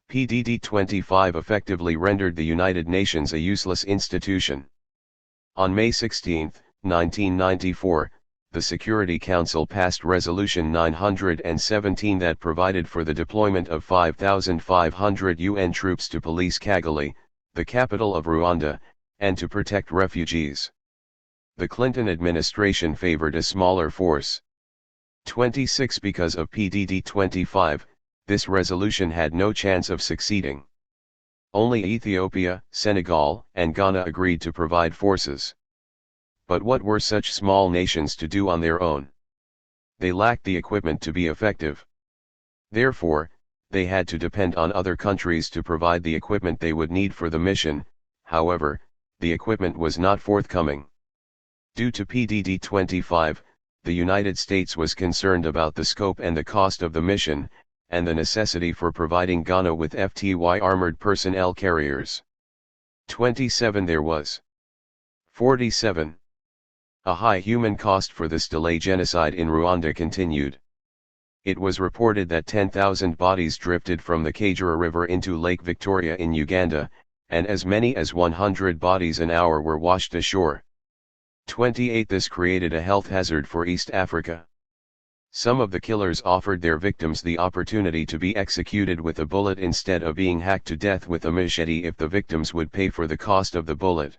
PDD 25 effectively rendered the United Nations a useless institution. On May 16, 1994, the Security Council passed Resolution 917 that provided for the deployment of 5,500 UN troops to police Kigali, the capital of Rwanda, and to protect refugees. The Clinton administration favored a smaller force. 26 Because of PDD 25, this resolution had no chance of succeeding. Only Ethiopia, Senegal, and Ghana agreed to provide forces. But what were such small nations to do on their own? They lacked the equipment to be effective. Therefore, they had to depend on other countries to provide the equipment they would need for the mission. However, the equipment was not forthcoming. Due to PDD 25, the United States was concerned about the scope and the cost of the mission, and the necessity for providing Ghana with FTY armored personnel carriers. 27 There was 47. A high human cost for this delay. Genocide in Rwanda continued. It was reported that 10,000 bodies drifted from the Kagera River into Lake Victoria in Uganda, and as many as 100 bodies an hour were washed ashore. 28 This created a health hazard for East Africa. Some of the killers offered their victims the opportunity to be executed with a bullet instead of being hacked to death with a machete if the victims would pay for the cost of the bullet.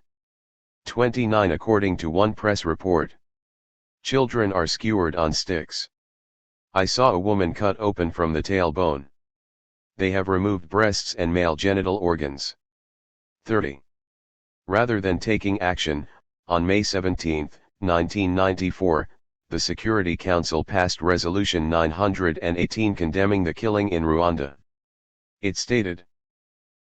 29 According to one press report, children are skewered on sticks. I saw a woman cut open from the tailbone. They have removed breasts and male genital organs. 30. Rather than taking action, on May 17, 1994, the Security Council passed Resolution 918 condemning the killing in Rwanda. It stated,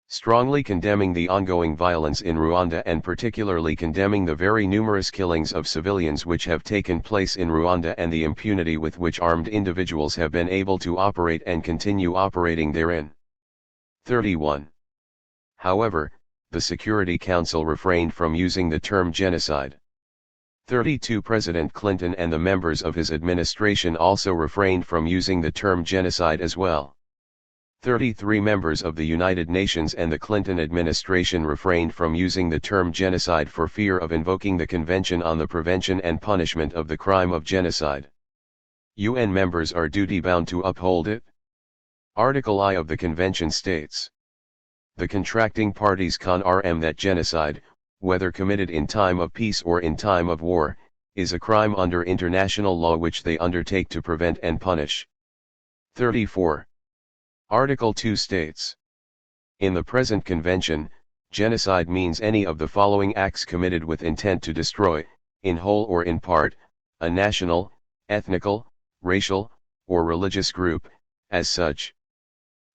strongly condemning the ongoing violence in Rwanda and particularly condemning the very numerous killings of civilians which have taken place in Rwanda and the impunity with which armed individuals have been able to operate and continue operating therein. 31. However, the Security Council refrained from using the term genocide. 32. President Clinton and the members of his administration also refrained from using the term genocide as well. 33. Members of the United Nations and the Clinton administration refrained from using the term genocide for fear of invoking the Convention on the Prevention and Punishment of the Crime of Genocide. UN members are duty-bound to uphold it. Article I of the Convention states, the contracting parties confirm that genocide, whether committed in time of peace or in time of war, is a crime under international law which they undertake to prevent and punish. 34. Article 2 states, in the present convention, genocide means any of the following acts committed with intent to destroy, in whole or in part, a national, ethnical, racial, or religious group, as such.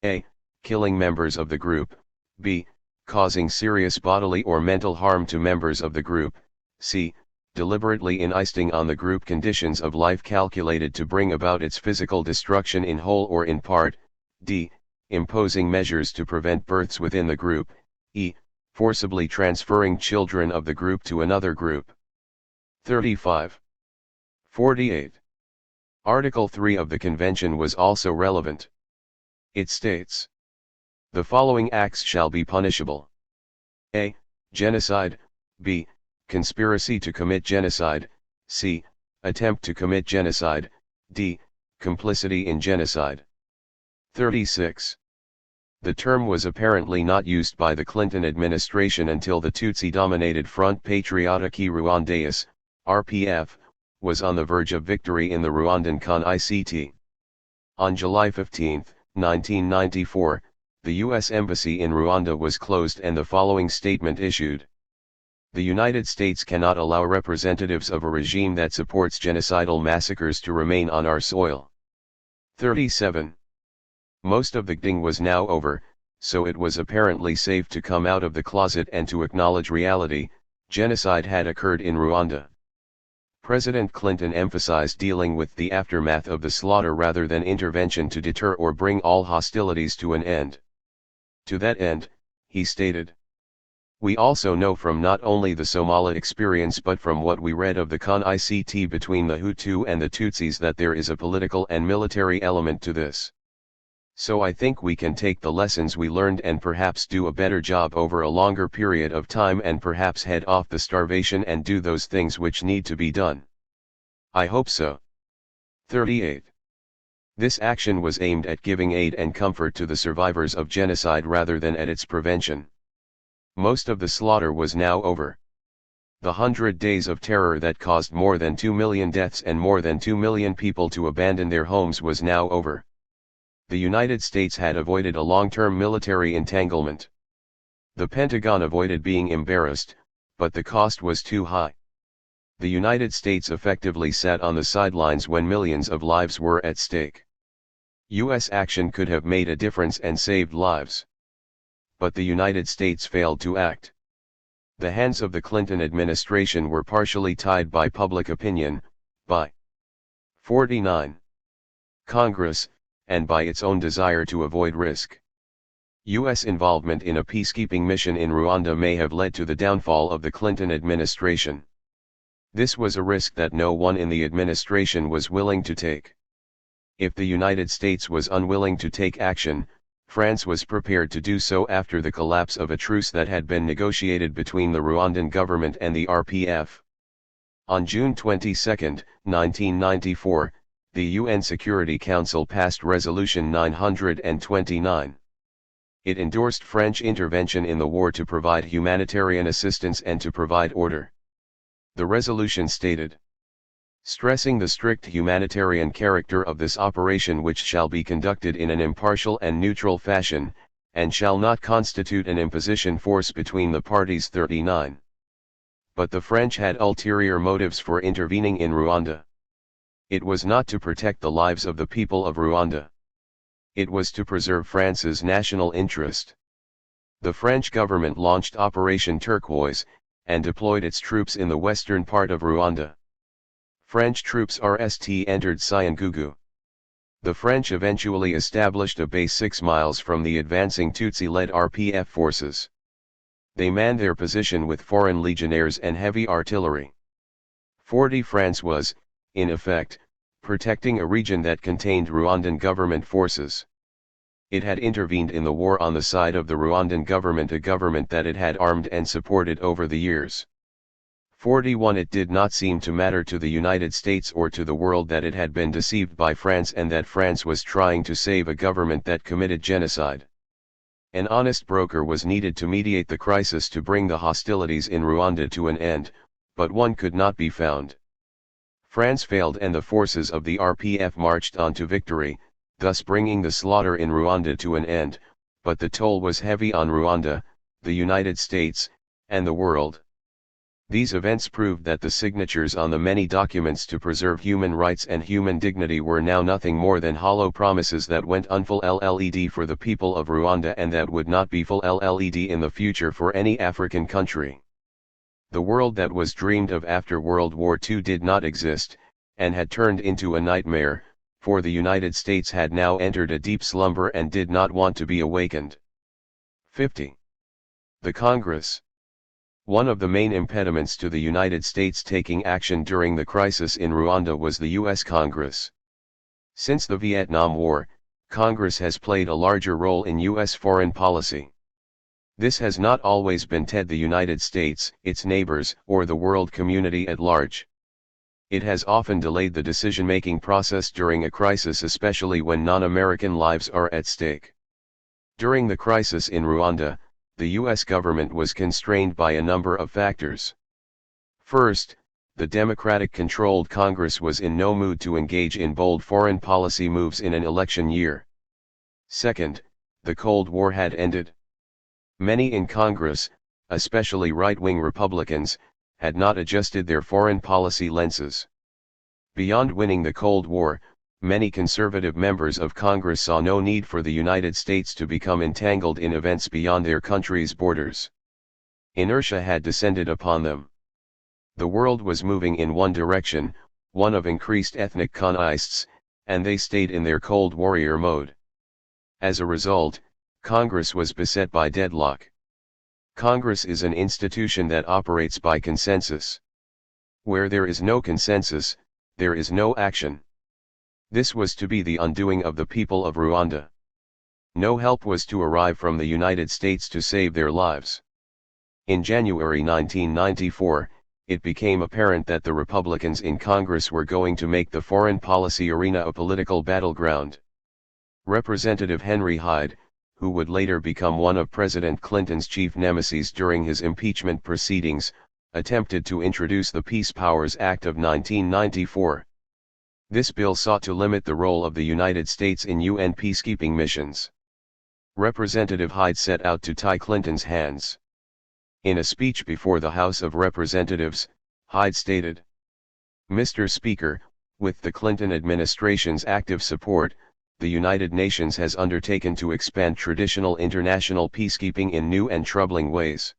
A. Killing members of the group. B. Causing serious bodily or mental harm to members of the group. C. Deliberately insisting on the group conditions of life calculated to bring about its physical destruction in whole or in part. D. Imposing measures to prevent births within the group. E. Forcibly transferring children of the group to another group. 35. 48. Article 3 of the Convention was also relevant. It states, the following acts shall be punishable. A. Genocide. B. Conspiracy to commit genocide. c. Attempt to commit genocide, d. Complicity in genocide. 36. The term was apparently not used by the Clinton administration until the Tutsi-dominated Front Patriotique Rwandais, RPF, was on the verge of victory in the Rwandan Con-ICT. On July 15, 1994, the U.S. Embassy in Rwanda was closed and the following statement issued. The United States cannot allow representatives of a regime that supports genocidal massacres to remain on our soil. 37. Most of the ging was now over, so it was apparently safe to come out of the closet and to acknowledge reality: genocide had occurred in Rwanda. President Clinton emphasized dealing with the aftermath of the slaughter rather than intervention to deter or bring all hostilities to an end. To that end, he stated, "We also know from not only the Somali experience but from what we read of the Con-ICT between the Hutu and the Tutsis that there is a political and military element to this. So I think we can take the lessons we learned and perhaps do a better job over a longer period of time and perhaps head off the starvation and do those things which need to be done. I hope so." 38. This action was aimed at giving aid and comfort to the survivors of genocide rather than at its prevention. Most of the slaughter was now over. The 100 days of terror that caused more than 2 million deaths and more than 2 million people to abandon their homes was now over. The United States had avoided a long-term military entanglement. The Pentagon avoided being embarrassed, but the cost was too high. The United States effectively sat on the sidelines when millions of lives were at stake. U.S. action could have made a difference and saved lives. But the United States failed to act. The hands of the Clinton administration were partially tied by public opinion, by 49. Congress, and by its own desire to avoid risk. U.S. involvement in a peacekeeping mission in Rwanda may have led to the downfall of the Clinton administration. This was a risk that no one in the administration was willing to take. If the United States was unwilling to take action, France was prepared to do so after the collapse of a truce that had been negotiated between the Rwandan government and the RPF. On June 22, 1994, the UN Security Council passed Resolution 929. It endorsed French intervention in the war to provide humanitarian assistance and to provide order. The resolution stated, "Stressing the strict humanitarian character of this operation, which shall be conducted in an impartial and neutral fashion, and shall not constitute an imposition force between the parties." 39. But the French had ulterior motives for intervening in Rwanda. It was not to protect the lives of the people of Rwanda. It was to preserve France's national interest. The French government launched Operation Turquoise, and deployed its troops in the western part of Rwanda. French troops entered Cyangugu. The French eventually established a base 6 miles from the advancing Tutsi-led RPF forces. They manned their position with foreign legionnaires and heavy artillery. 40. France was, in effect, protecting a region that contained Rwandan government forces. It had intervened in the war on the side of the Rwandan government, a government that it had armed and supported over the years. 41. It did not seem to matter to the United States or to the world that it had been deceived by France and that France was trying to save a government that committed genocide. An honest broker was needed to mediate the crisis to bring the hostilities in Rwanda to an end, but one could not be found. France failed and the forces of the RPF marched on to victory, thus bringing the slaughter in Rwanda to an end, but the toll was heavy on Rwanda, the United States, and the world. These events proved that the signatures on the many documents to preserve human rights and human dignity were now nothing more than hollow promises that went unfulfilled for the people of Rwanda and that would not be fulfilled in the future for any African country. The world that was dreamed of after World War II did not exist, and had turned into a nightmare, for the United States had now entered a deep slumber and did not want to be awakened. 50. The Congress. One of the main impediments to the United States taking action during the crisis in Rwanda was the U.S. Congress. Since the Vietnam War, Congress has played a larger role in U.S. foreign policy. This has not always been the United States, its neighbors, or the world community at large. It has often delayed the decision-making process during a crisis, especially when non-American lives are at stake. During the crisis in Rwanda, the U.S. government was constrained by a number of factors. First, the Democratic-controlled Congress was in no mood to engage in bold foreign policy moves in an election year. Second, the Cold War had ended. Many in Congress, especially right-wing Republicans, had not adjusted their foreign policy lenses. Beyond winning the Cold War, many conservative members of Congress saw no need for the United States to become entangled in events beyond their country's borders. Inertia had descended upon them. The world was moving in one direction, one of increased ethnic conflicts, and they stayed in their Cold Warrior mode. As a result, Congress was beset by deadlock. Congress is an institution that operates by consensus. Where there is no consensus, there is no action. This was to be the undoing of the people of Rwanda. No help was to arrive from the United States to save their lives. In January 1994, it became apparent that the Republicans in Congress were going to make the foreign policy arena a political battleground. Representative Henry Hyde, who would later become one of President Clinton's chief nemeses during his impeachment proceedings, attempted to introduce the Peace Powers Act of 1994. This bill sought to limit the role of the United States in UN peacekeeping missions. Representative Hyde set out to tie Clinton's hands. In a speech before the House of Representatives, Hyde stated, "Mr. Speaker, with the Clinton administration's active support, the United Nations has undertaken to expand traditional international peacekeeping in new and troubling ways.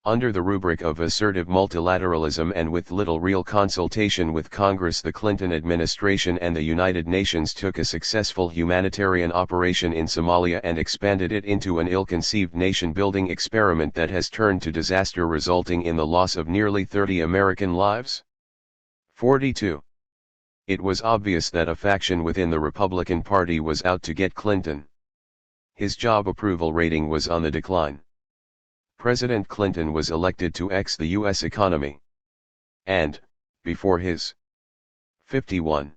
Under the rubric of assertive multilateralism and with little real consultation with Congress, the Clinton administration and the United Nations took a successful humanitarian operation in Somalia and expanded it into an ill-conceived nation-building experiment that has turned to disaster, resulting in the loss of nearly 30 American lives." 42. It was obvious that a faction within the Republican Party was out to get Clinton. His job approval rating was on the decline. President Clinton was elected to ex the U.S. economy. And, before his 51.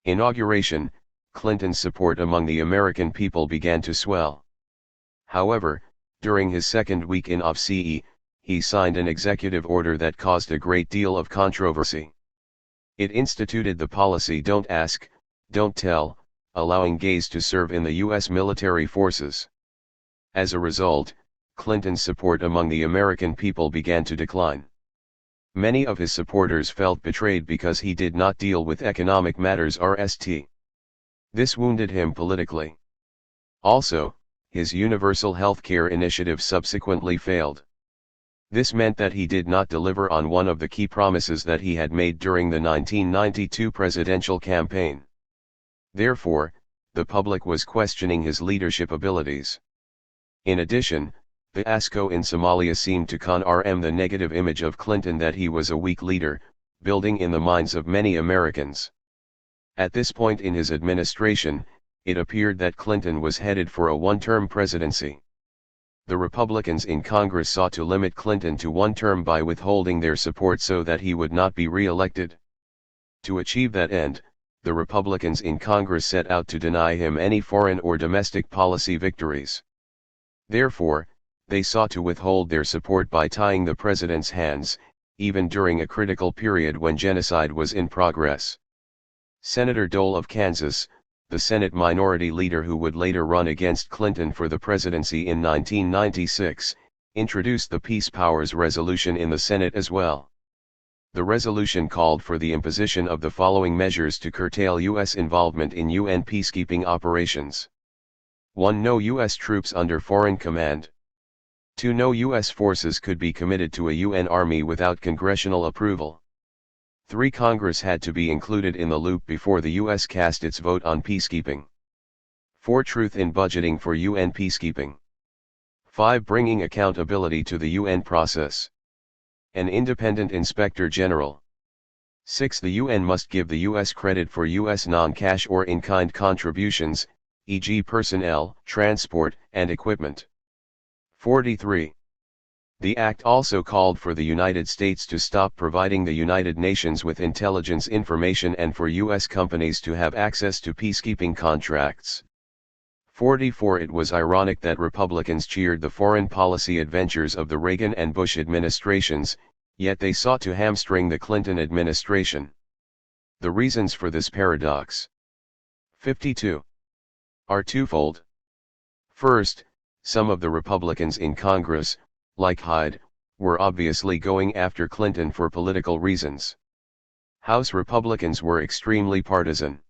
inauguration, Clinton's support among the American people began to swell. However, during his second week in office, he signed an executive order that caused a great deal of controversy. It instituted the policy "Don't Ask, Don't Tell," allowing gays to serve in the U.S. military forces. As a result, Clinton's support among the American people began to decline. Many of his supporters felt betrayed because he did not deal with economic matters RST. This wounded him politically. Also, his universal health care initiative subsequently failed. This meant that he did not deliver on one of the key promises that he had made during the 1992 presidential campaign. Therefore, the public was questioning his leadership abilities. In addition, the ASCO in Somalia seemed to confirm the negative image of Clinton that he was a weak leader, building in the minds of many Americans. At this point in his administration, it appeared that Clinton was headed for a one-term presidency. The Republicans in Congress sought to limit Clinton to one term by withholding their support so that he would not be re-elected. To achieve that end, the Republicans in Congress set out to deny him any foreign or domestic policy victories. Therefore, they sought to withhold their support by tying the president's hands, even during a critical period when genocide was in progress. Senator Dole of Kansas, the Senate Minority Leader who would later run against Clinton for the presidency in 1996, introduced the Peace Powers Resolution in the Senate as well. The resolution called for the imposition of the following measures to curtail U.S. involvement in UN peacekeeping operations. 1. No U.S. troops under foreign command. 2. No U.S. forces could be committed to a UN army without congressional approval. 3. Congress had to be included in the loop before the U.S. cast its vote on peacekeeping. 4. Truth in budgeting for UN peacekeeping. 5. Bringing accountability to the UN process. An independent inspector general. 6. The UN must give the U.S. credit for U.S. non-cash or in-kind contributions, e.g. personnel, transport, and equipment. 43. The act also called for the United States to stop providing the United Nations with intelligence information and for U.S. companies to have access to peacekeeping contracts. 44. It was ironic that Republicans cheered the foreign policy adventures of the Reagan and Bush administrations, yet they sought to hamstring the Clinton administration. The reasons for this paradox, 52, are twofold. First, some of the Republicans in Congress, like Hyde, were obviously going after Clinton for political reasons. House Republicans were extremely partisan.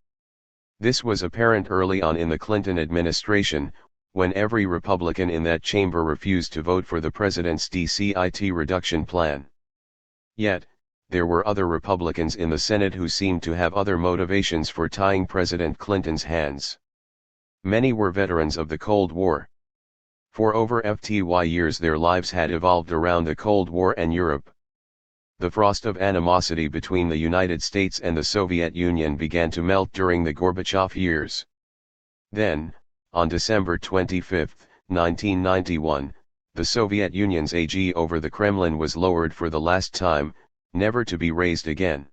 This was apparent early on in the Clinton administration, when every Republican in that chamber refused to vote for the president's DCIT reduction plan. Yet, there were other Republicans in the Senate who seemed to have other motivations for tying President Clinton's hands. Many were veterans of the Cold War. For over 50 years their lives had evolved around the Cold War and Europe. The frost of animosity between the United States and the Soviet Union began to melt during the Gorbachev years. Then, on December 25, 1991, the Soviet Union's AG over the Kremlin was lowered for the last time, never to be raised again.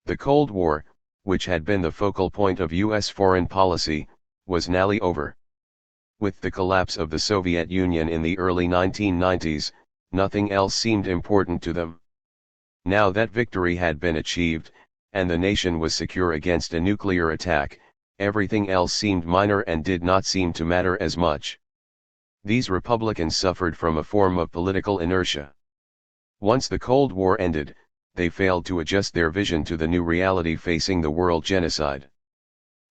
The Cold War, which had been the focal point of U.S. foreign policy, was nearly over. With the collapse of the Soviet Union in the early 1990s, nothing else seemed important to them. Now that victory had been achieved, and the nation was secure against a nuclear attack, everything else seemed minor and did not seem to matter as much. These Republicans suffered from a form of political inertia. Once the Cold War ended, they failed to adjust their vision to the new reality facing the world: genocide.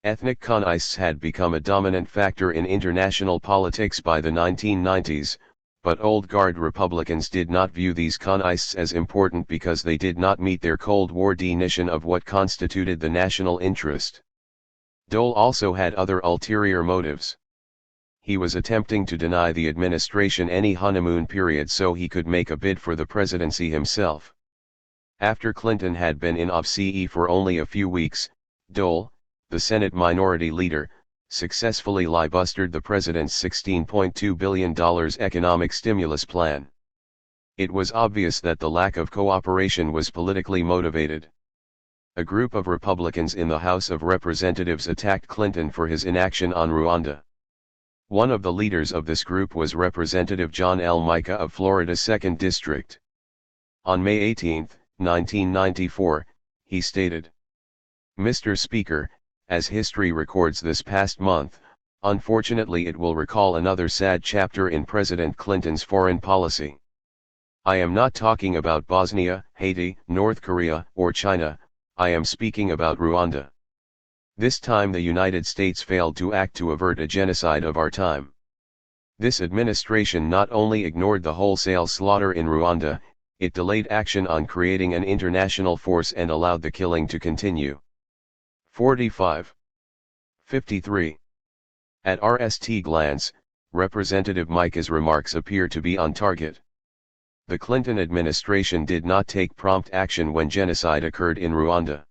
Ethnic conflicts had become a dominant factor in international politics by the 1990s, but old guard Republicans did not view these conflicts as important because they did not meet their Cold War definition of what constituted the national interest. Dole also had other ulterior motives. He was attempting to deny the administration any honeymoon period so he could make a bid for the presidency himself. After Clinton had been in office for only a few weeks, Dole, the Senate Minority Leader, successfully filibustered the president's $16.2 billion economic stimulus plan. It was obvious that the lack of cooperation was politically motivated. A group of Republicans in the House of Representatives attacked Clinton for his inaction on Rwanda. One of the leaders of this group was Representative John L. Mica of Florida's 2nd District. On May 18, 1994, he stated, "Mr. Speaker, as history records this past month, unfortunately it will recall another sad chapter in President Clinton's foreign policy. I am not talking about Bosnia, Haiti, North Korea, or China, I am speaking about Rwanda. This time the United States failed to act to avert a genocide of our time. This administration not only ignored the wholesale slaughter in Rwanda, it delayed action on creating an international force and allowed the killing to continue." 45. 53. At first glance, Representative Mica's remarks appear to be on target. The Clinton administration did not take prompt action when genocide occurred in Rwanda.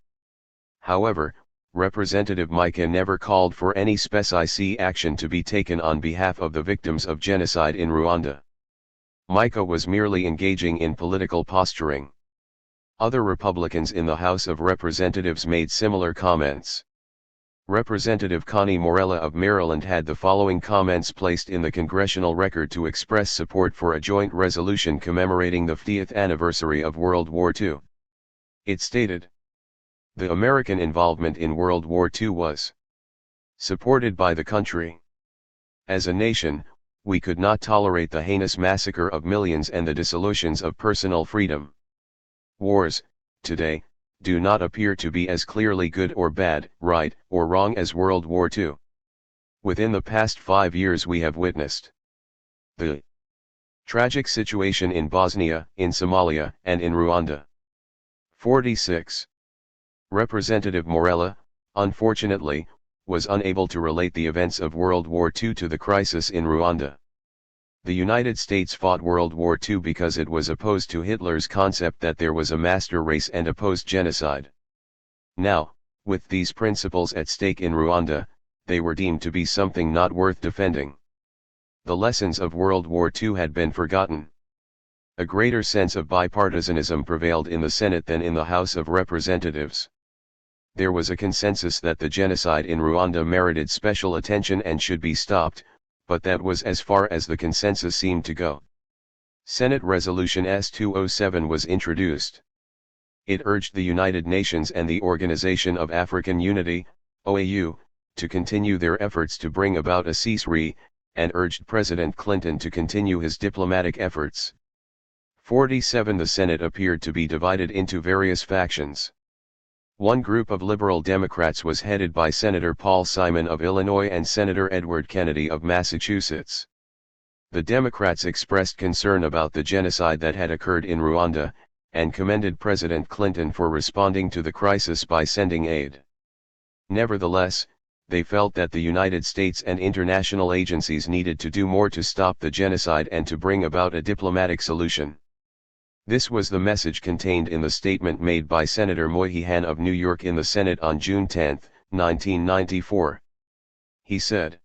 However, Representative Mica never called for any specific action to be taken on behalf of the victims of genocide in Rwanda. Mica was merely engaging in political posturing. Other Republicans in the House of Representatives made similar comments. Representative Connie Morella of Maryland had the following comments placed in the congressional record to express support for a joint resolution commemorating the 50th anniversary of World War II. It stated, "The American involvement in World War II was supported by the country. As a nation, we could not tolerate the heinous massacre of millions and the dissolutions of personal freedom. Wars, today, do not appear to be as clearly good or bad, right or wrong as World War II. Within the past 5 years we have witnessed the tragic situation in Bosnia, in Somalia, and in Rwanda." 46. Representative Morella, unfortunately, was unable to relate the events of World War II to the crisis in Rwanda. The United States fought World War II because it was opposed to Hitler's concept that there was a master race and opposed genocide. Now, with these principles at stake in Rwanda, they were deemed to be something not worth defending. The lessons of World War II had been forgotten. A greater sense of bipartisanism prevailed in the Senate than in the House of Representatives. There was a consensus that the genocide in Rwanda merited special attention and should be stopped, but that was as far as the consensus seemed to go. Senate Resolution S-207 was introduced. It urged the United Nations and the Organization of African Unity, OAU, to continue their efforts to bring about a ceasefire, and urged President Clinton to continue his diplomatic efforts. 47 The Senate appeared to be divided into various factions. One group of liberal Democrats was headed by Senator Paul Simon of Illinois and Senator Edward Kennedy of Massachusetts. The Democrats expressed concern about the genocide that had occurred in Rwanda, and commended President Clinton for responding to the crisis by sending aid. Nevertheless, they felt that the United States and international agencies needed to do more to stop the genocide and to bring about a diplomatic solution. This was the message contained in the statement made by Senator Moynihan of New York in the Senate on June 10, 1994. He said,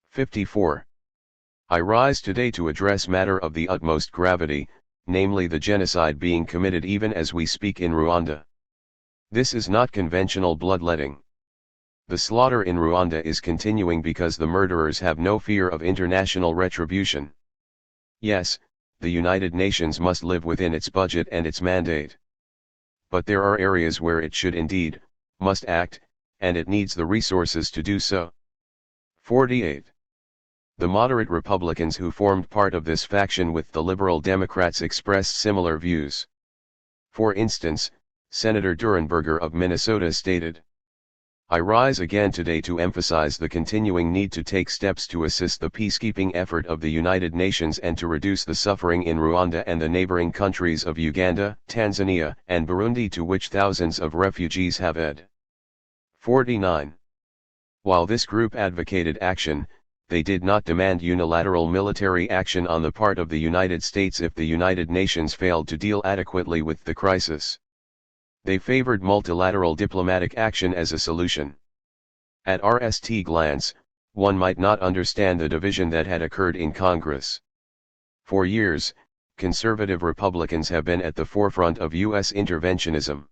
54. I rise today to address matter of the utmost gravity, namely the genocide being committed even as we speak in Rwanda. This is not conventional bloodletting. The slaughter in Rwanda is continuing because the murderers have no fear of international retribution. Yes, the United Nations must live within its budget and its mandate. But there are areas where it should indeed, must act, and it needs the resources to do so. 48. The moderate Republicans who formed part of this faction with the liberal Democrats expressed similar views. For instance, Senator Durenberger of Minnesota stated, I rise again today to emphasize the continuing need to take steps to assist the peacekeeping effort of the United Nations and to reduce the suffering in Rwanda and the neighboring countries of Uganda, Tanzania, and Burundi to which thousands of refugees have fled. 49. While this group advocated action, they did not demand unilateral military action on the part of the United States if the United Nations failed to deal adequately with the crisis. They favored multilateral diplomatic action as a solution. At first glance, one might not understand the division that had occurred in Congress. For years, conservative Republicans have been at the forefront of U.S. interventionism.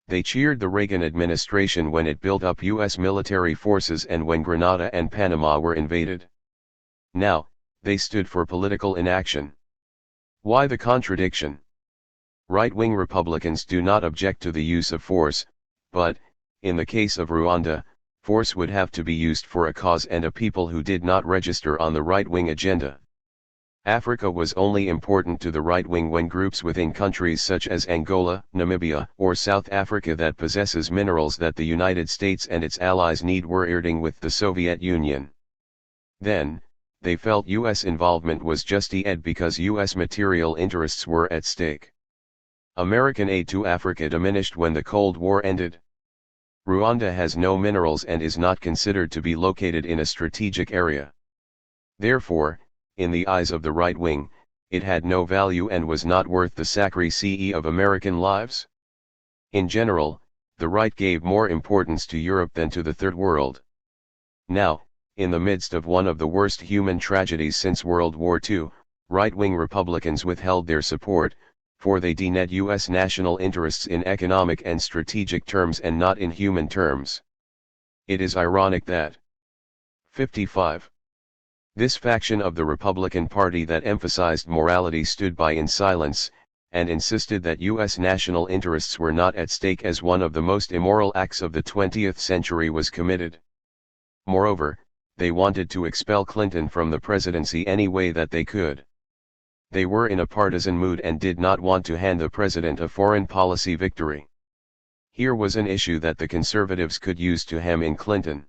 They cheered the Reagan administration when it built up U.S. military forces and when Grenada and Panama were invaded. Now, they stood for political inaction. Why the contradiction? Right-wing Republicans do not object to the use of force, but, in the case of Rwanda, force would have to be used for a cause and a people who did not register on the right-wing agenda. Africa was only important to the right wing when groups within countries such as Angola, Namibia, or South Africa that possesses minerals that the United States and its allies need were irritating with the Soviet Union. Then, they felt U.S. involvement was justified because U.S. material interests were at stake. American aid to Africa diminished when the Cold War ended. Rwanda has no minerals and is not considered to be located in a strategic area. Therefore, in the eyes of the right wing, it had no value and was not worth the sacrifice of American lives. In general, the right gave more importance to Europe than to the Third World. Now, in the midst of one of the worst human tragedies since World War II, right-wing Republicans withheld their support, for they denied U.S. national interests in economic and strategic terms and not in human terms. It is ironic that 55. This faction of the Republican Party that emphasized morality stood by in silence, and insisted that U.S. national interests were not at stake as one of the most immoral acts of the 20th century was committed. Moreover, they wanted to expel Clinton from the presidency any way that they could. They were in a partisan mood and did not want to hand the president a foreign policy victory. Here was an issue that the conservatives could use to hem in Clinton.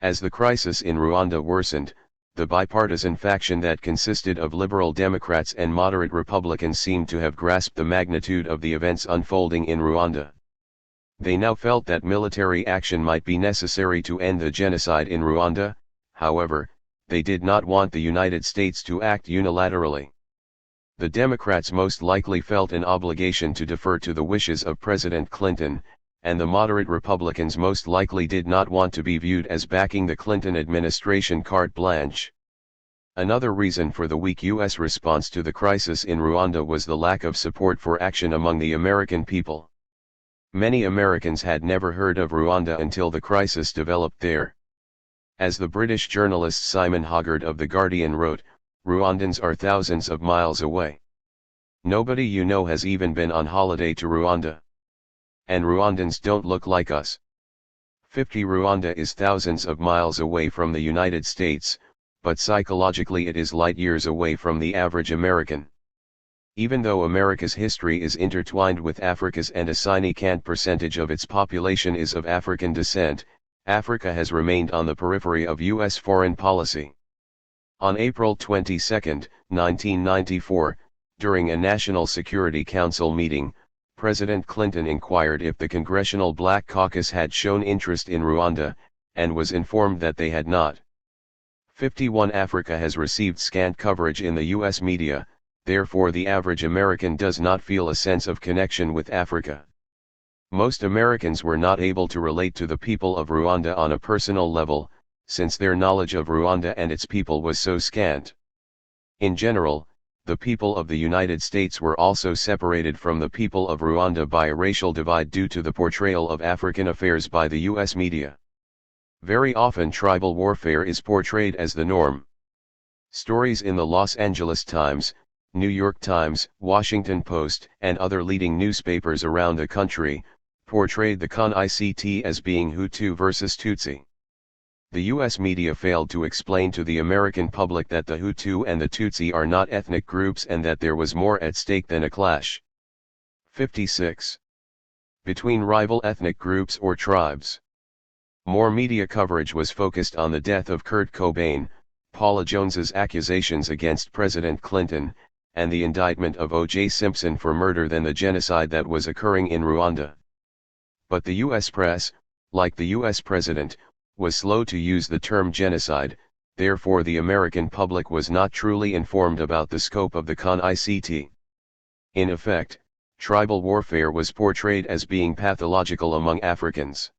As the crisis in Rwanda worsened, the bipartisan faction that consisted of liberal Democrats and moderate Republicans seemed to have grasped the magnitude of the events unfolding in Rwanda. They now felt that military action might be necessary to end the genocide in Rwanda. However, they did not want the United States to act unilaterally. The Democrats most likely felt an obligation to defer to the wishes of President Clinton, and the moderate Republicans most likely did not want to be viewed as backing the Clinton administration carte blanche. Another reason for the weak U.S. response to the crisis in Rwanda was the lack of support for action among the American people. Many Americans had never heard of Rwanda until the crisis developed there. As the British journalist Simon Hoggart of The Guardian wrote, "Rwandans are thousands of miles away. Nobody you know has even been on holiday to Rwanda. And Rwandans don't look like us." 50 Rwanda is thousands of miles away from the United States, but psychologically it is light years away from the average American. Even though America's history is intertwined with Africa's and a significant percentage of its population is of African descent, Africa has remained on the periphery of U.S. foreign policy. On April 22, 1994, during a National Security Council meeting, President Clinton inquired if the Congressional Black Caucus had shown interest in Rwanda, and was informed that they had not. 51 Africa has received scant coverage in the U.S. media, therefore the average American does not feel a sense of connection with Africa. Most Americans were not able to relate to the people of Rwanda on a personal level, since their knowledge of Rwanda and its people was so scant. In general, the people of the United States were also separated from the people of Rwanda by a racial divide due to the portrayal of African affairs by the U.S. media. Very often tribal warfare is portrayed as the norm. Stories in the Los Angeles Times, New York Times, Washington Post, and other leading newspapers around the country, portrayed the CON-ICT as being Hutu versus Tutsi. The U.S. media failed to explain to the American public that the Hutu and the Tutsi are not ethnic groups and that there was more at stake than a clash. 56. Between rival ethnic groups or tribes. More media coverage was focused on the death of Kurt Cobain, Paula Jones's accusations against President Clinton, and the indictment of O.J. Simpson for murder than the genocide that was occurring in Rwanda. But the U.S. press, like the U.S. president, was slow to use the term genocide, therefore the American public was not truly informed about the scope of the CON-ICT. In effect, tribal warfare was portrayed as being pathological among Africans.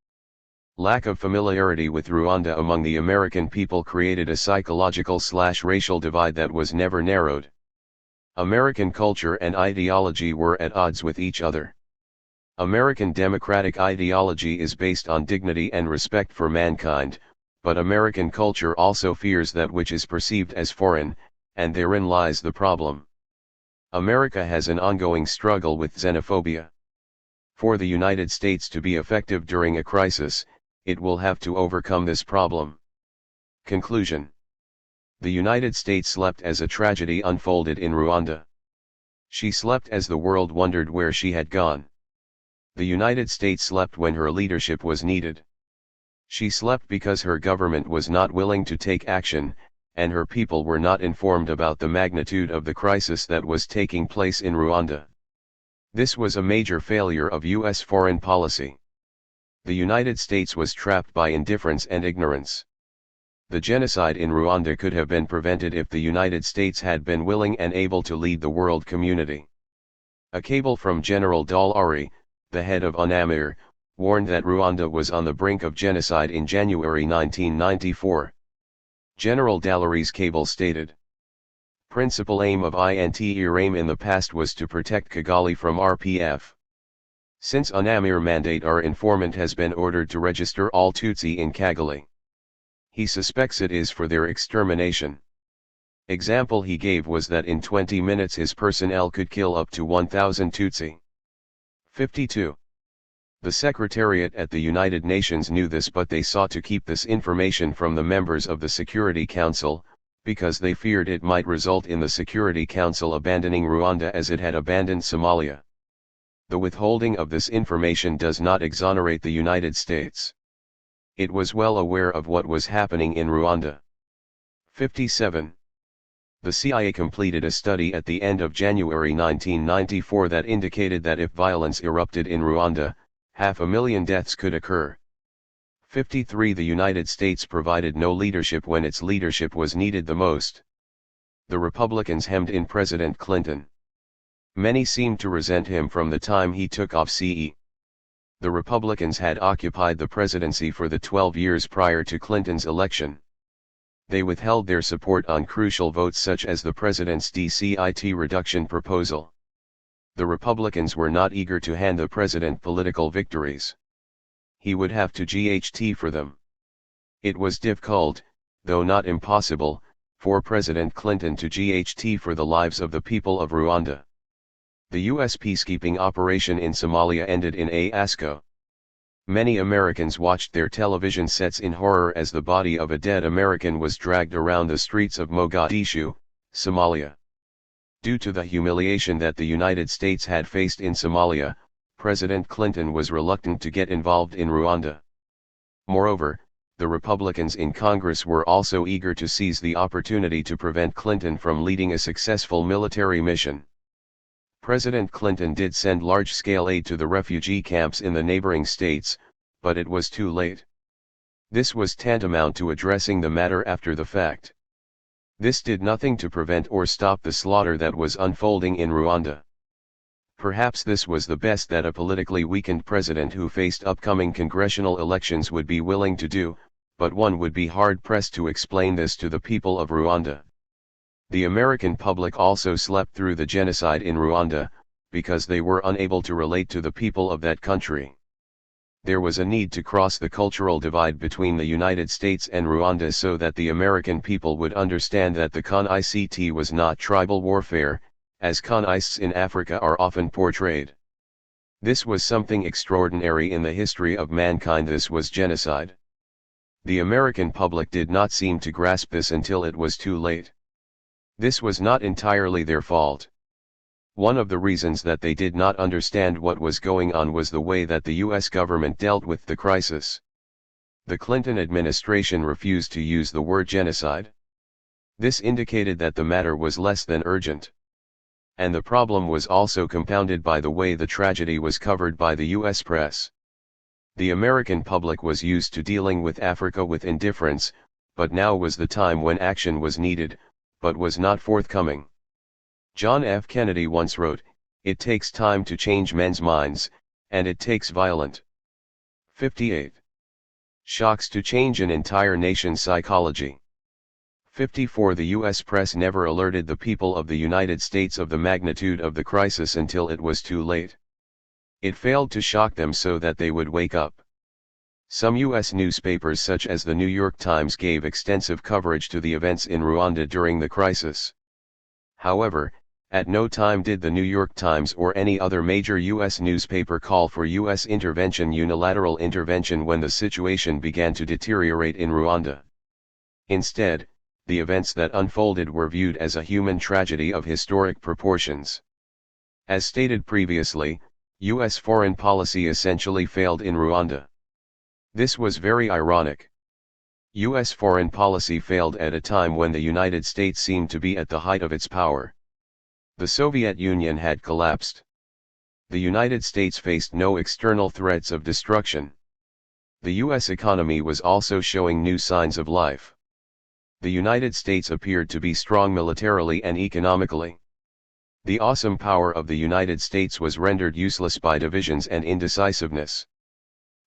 Lack of familiarity with Rwanda among the American people created a psychological/racial divide that was never narrowed. American culture and ideology were at odds with each other. American democratic ideology is based on dignity and respect for mankind, but American culture also fears that which is perceived as foreign, and therein lies the problem. America has an ongoing struggle with xenophobia. For the United States to be effective during a crisis, it will have to overcome this problem. Conclusion. The United States slept as a tragedy unfolded in Rwanda. She slept as the world wondered where she had gone. The United States slept when her leadership was needed. She slept because her government was not willing to take action, and her people were not informed about the magnitude of the crisis that was taking place in Rwanda. This was a major failure of U.S. foreign policy. The United States was trapped by indifference and ignorance. The genocide in Rwanda could have been prevented if the United States had been willing and able to lead the world community. A cable from General Dallaire, the head of UNAMIR, warned that Rwanda was on the brink of genocide in January 1994. General Dallaire's cable stated, "Principal aim of INTERAIM in the past was to protect Kigali from RPF. Since UNAMIR mandate our informant has been ordered to register all Tutsi in Kigali. He suspects it is for their extermination. Example he gave was that in 20 minutes his personnel could kill up to 1,000 Tutsi." 52. The Secretariat at the United Nations knew this, but they sought to keep this information from the members of the Security Council, because they feared it might result in the Security Council abandoning Rwanda as it had abandoned Somalia. The withholding of this information does not exonerate the United States. It was well aware of what was happening in Rwanda. 57. The CIA completed a study at the end of January 1994 that indicated that if violence erupted in Rwanda, 500,000 deaths could occur. 53. The United States provided no leadership when its leadership was needed the most. The Republicans hemmed in President Clinton. Many seemed to resent him from the time he took office. The Republicans had occupied the presidency for the 12 years prior to Clinton's election. They withheld their support on crucial votes such as the president's DCIT reduction proposal. The Republicans were not eager to hand the president political victories. He would have to GHT for them. It was difficult, though not impossible, for President Clinton to GHT for the lives of the people of Rwanda. The U.S. peacekeeping operation in Somalia ended in a fiasco. Many Americans watched their television sets in horror as the body of a dead American was dragged around the streets of Mogadishu, Somalia. Due to the humiliation that the United States had faced in Somalia, President Clinton was reluctant to get involved in Rwanda. Moreover, the Republicans in Congress were also eager to seize the opportunity to prevent Clinton from leading a successful military mission. President Clinton did send large-scale aid to the refugee camps in the neighboring states, but it was too late. This was tantamount to addressing the matter after the fact. This did nothing to prevent or stop the slaughter that was unfolding in Rwanda. Perhaps this was the best that a politically weakened president who faced upcoming congressional elections would be willing to do, but one would be hard-pressed to explain this to the people of Rwanda. The American public also slept through the genocide in Rwanda, because they were unable to relate to the people of that country. There was a need to cross the cultural divide between the United States and Rwanda so that the American people would understand that the CONICT was not tribal warfare, as CONISTs in Africa are often portrayed. This was something extraordinary in the history of mankind. This was genocide. The American public did not seem to grasp this until it was too late. This was not entirely their fault. One of the reasons that they did not understand what was going on was the way that the U.S. government dealt with the crisis. The Clinton administration refused to use the word genocide. This indicated that the matter was less than urgent. And the problem was also compounded by the way the tragedy was covered by the U.S. press. The American public was used to dealing with Africa with indifference, but now was the time when action was needed, but was not forthcoming. John F. Kennedy once wrote, "It takes time to change men's minds, and it takes violent 58 shocks to change an entire nation's psychology." 54 The U.S. press never alerted the people of the United States of the magnitude of the crisis until it was too late. It failed to shock them so that they would wake up. Some U.S. newspapers such as the New York Times gave extensive coverage to the events in Rwanda during the crisis. However, at no time did the New York Times or any other major U.S. newspaper call for U.S. unilateral intervention when the situation began to deteriorate in Rwanda. Instead, the events that unfolded were viewed as a human tragedy of historic proportions. As stated previously, U.S. foreign policy essentially failed in Rwanda. This was very ironic. U.S. foreign policy failed at a time when the United States seemed to be at the height of its power. The Soviet Union had collapsed. The United States faced no external threats of destruction. The U.S. economy was also showing new signs of life. The United States appeared to be strong militarily and economically. The awesome power of the United States was rendered useless by divisions and indecisiveness.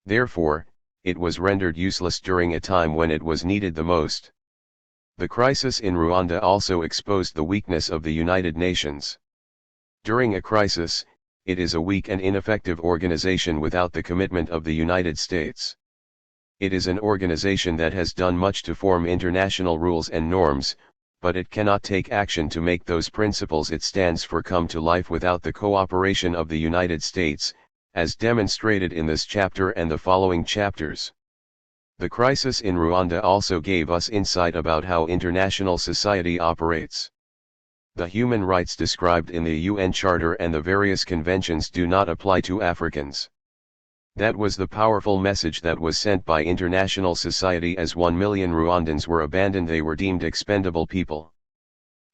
Therefore, it was rendered useless during a time when it was needed the most. The crisis in Rwanda also exposed the weakness of the United Nations. During a crisis, it is a weak and ineffective organization without the commitment of the United States. It is an organization that has done much to form international rules and norms, but it cannot take action to make those principles it stands for come to life without the cooperation of the United States, as demonstrated in this chapter and the following chapters. The crisis in Rwanda also gave us insight about how international society operates. The human rights described in the UN Charter and the various conventions do not apply to Africans. That was the powerful message that was sent by international society as 1 million Rwandans were abandoned. They were deemed expendable people.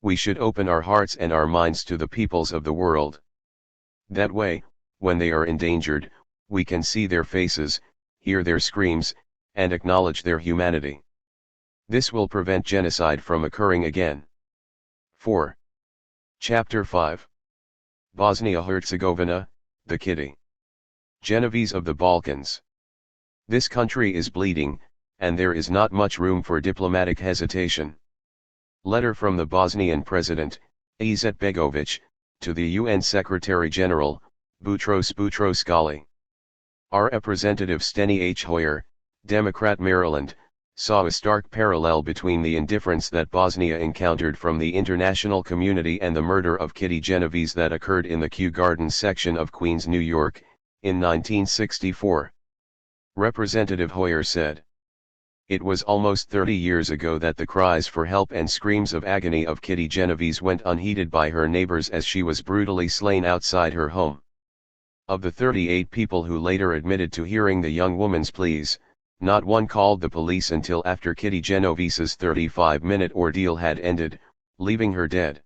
We should open our hearts and our minds to the peoples of the world. That way, when they are endangered, we can see their faces, hear their screams, and acknowledge their humanity. This will prevent genocide from occurring again. 4. Chapter 5. Bosnia-Herzegovina, the Kitty. Genovese of the Balkans. This country is bleeding, and there is not much room for diplomatic hesitation. Letter from the Bosnian President, Izetbegovic, to the UN Secretary-General, Boutros Boutros-Ghali. Our Representative Steny H. Hoyer, Democrat Maryland, saw a stark parallel between the indifference that Bosnia encountered from the international community and the murder of Kitty Genovese that occurred in the Kew Gardens section of Queens, New York, in 1964. Representative Hoyer said, "It was almost 30 years ago that the cries for help and screams of agony of Kitty Genovese went unheeded by her neighbors as she was brutally slain outside her home. Of the 38 people who later admitted to hearing the young woman's pleas, not one called the police until after Kitty Genovese's 35-minute ordeal had ended, leaving her dead."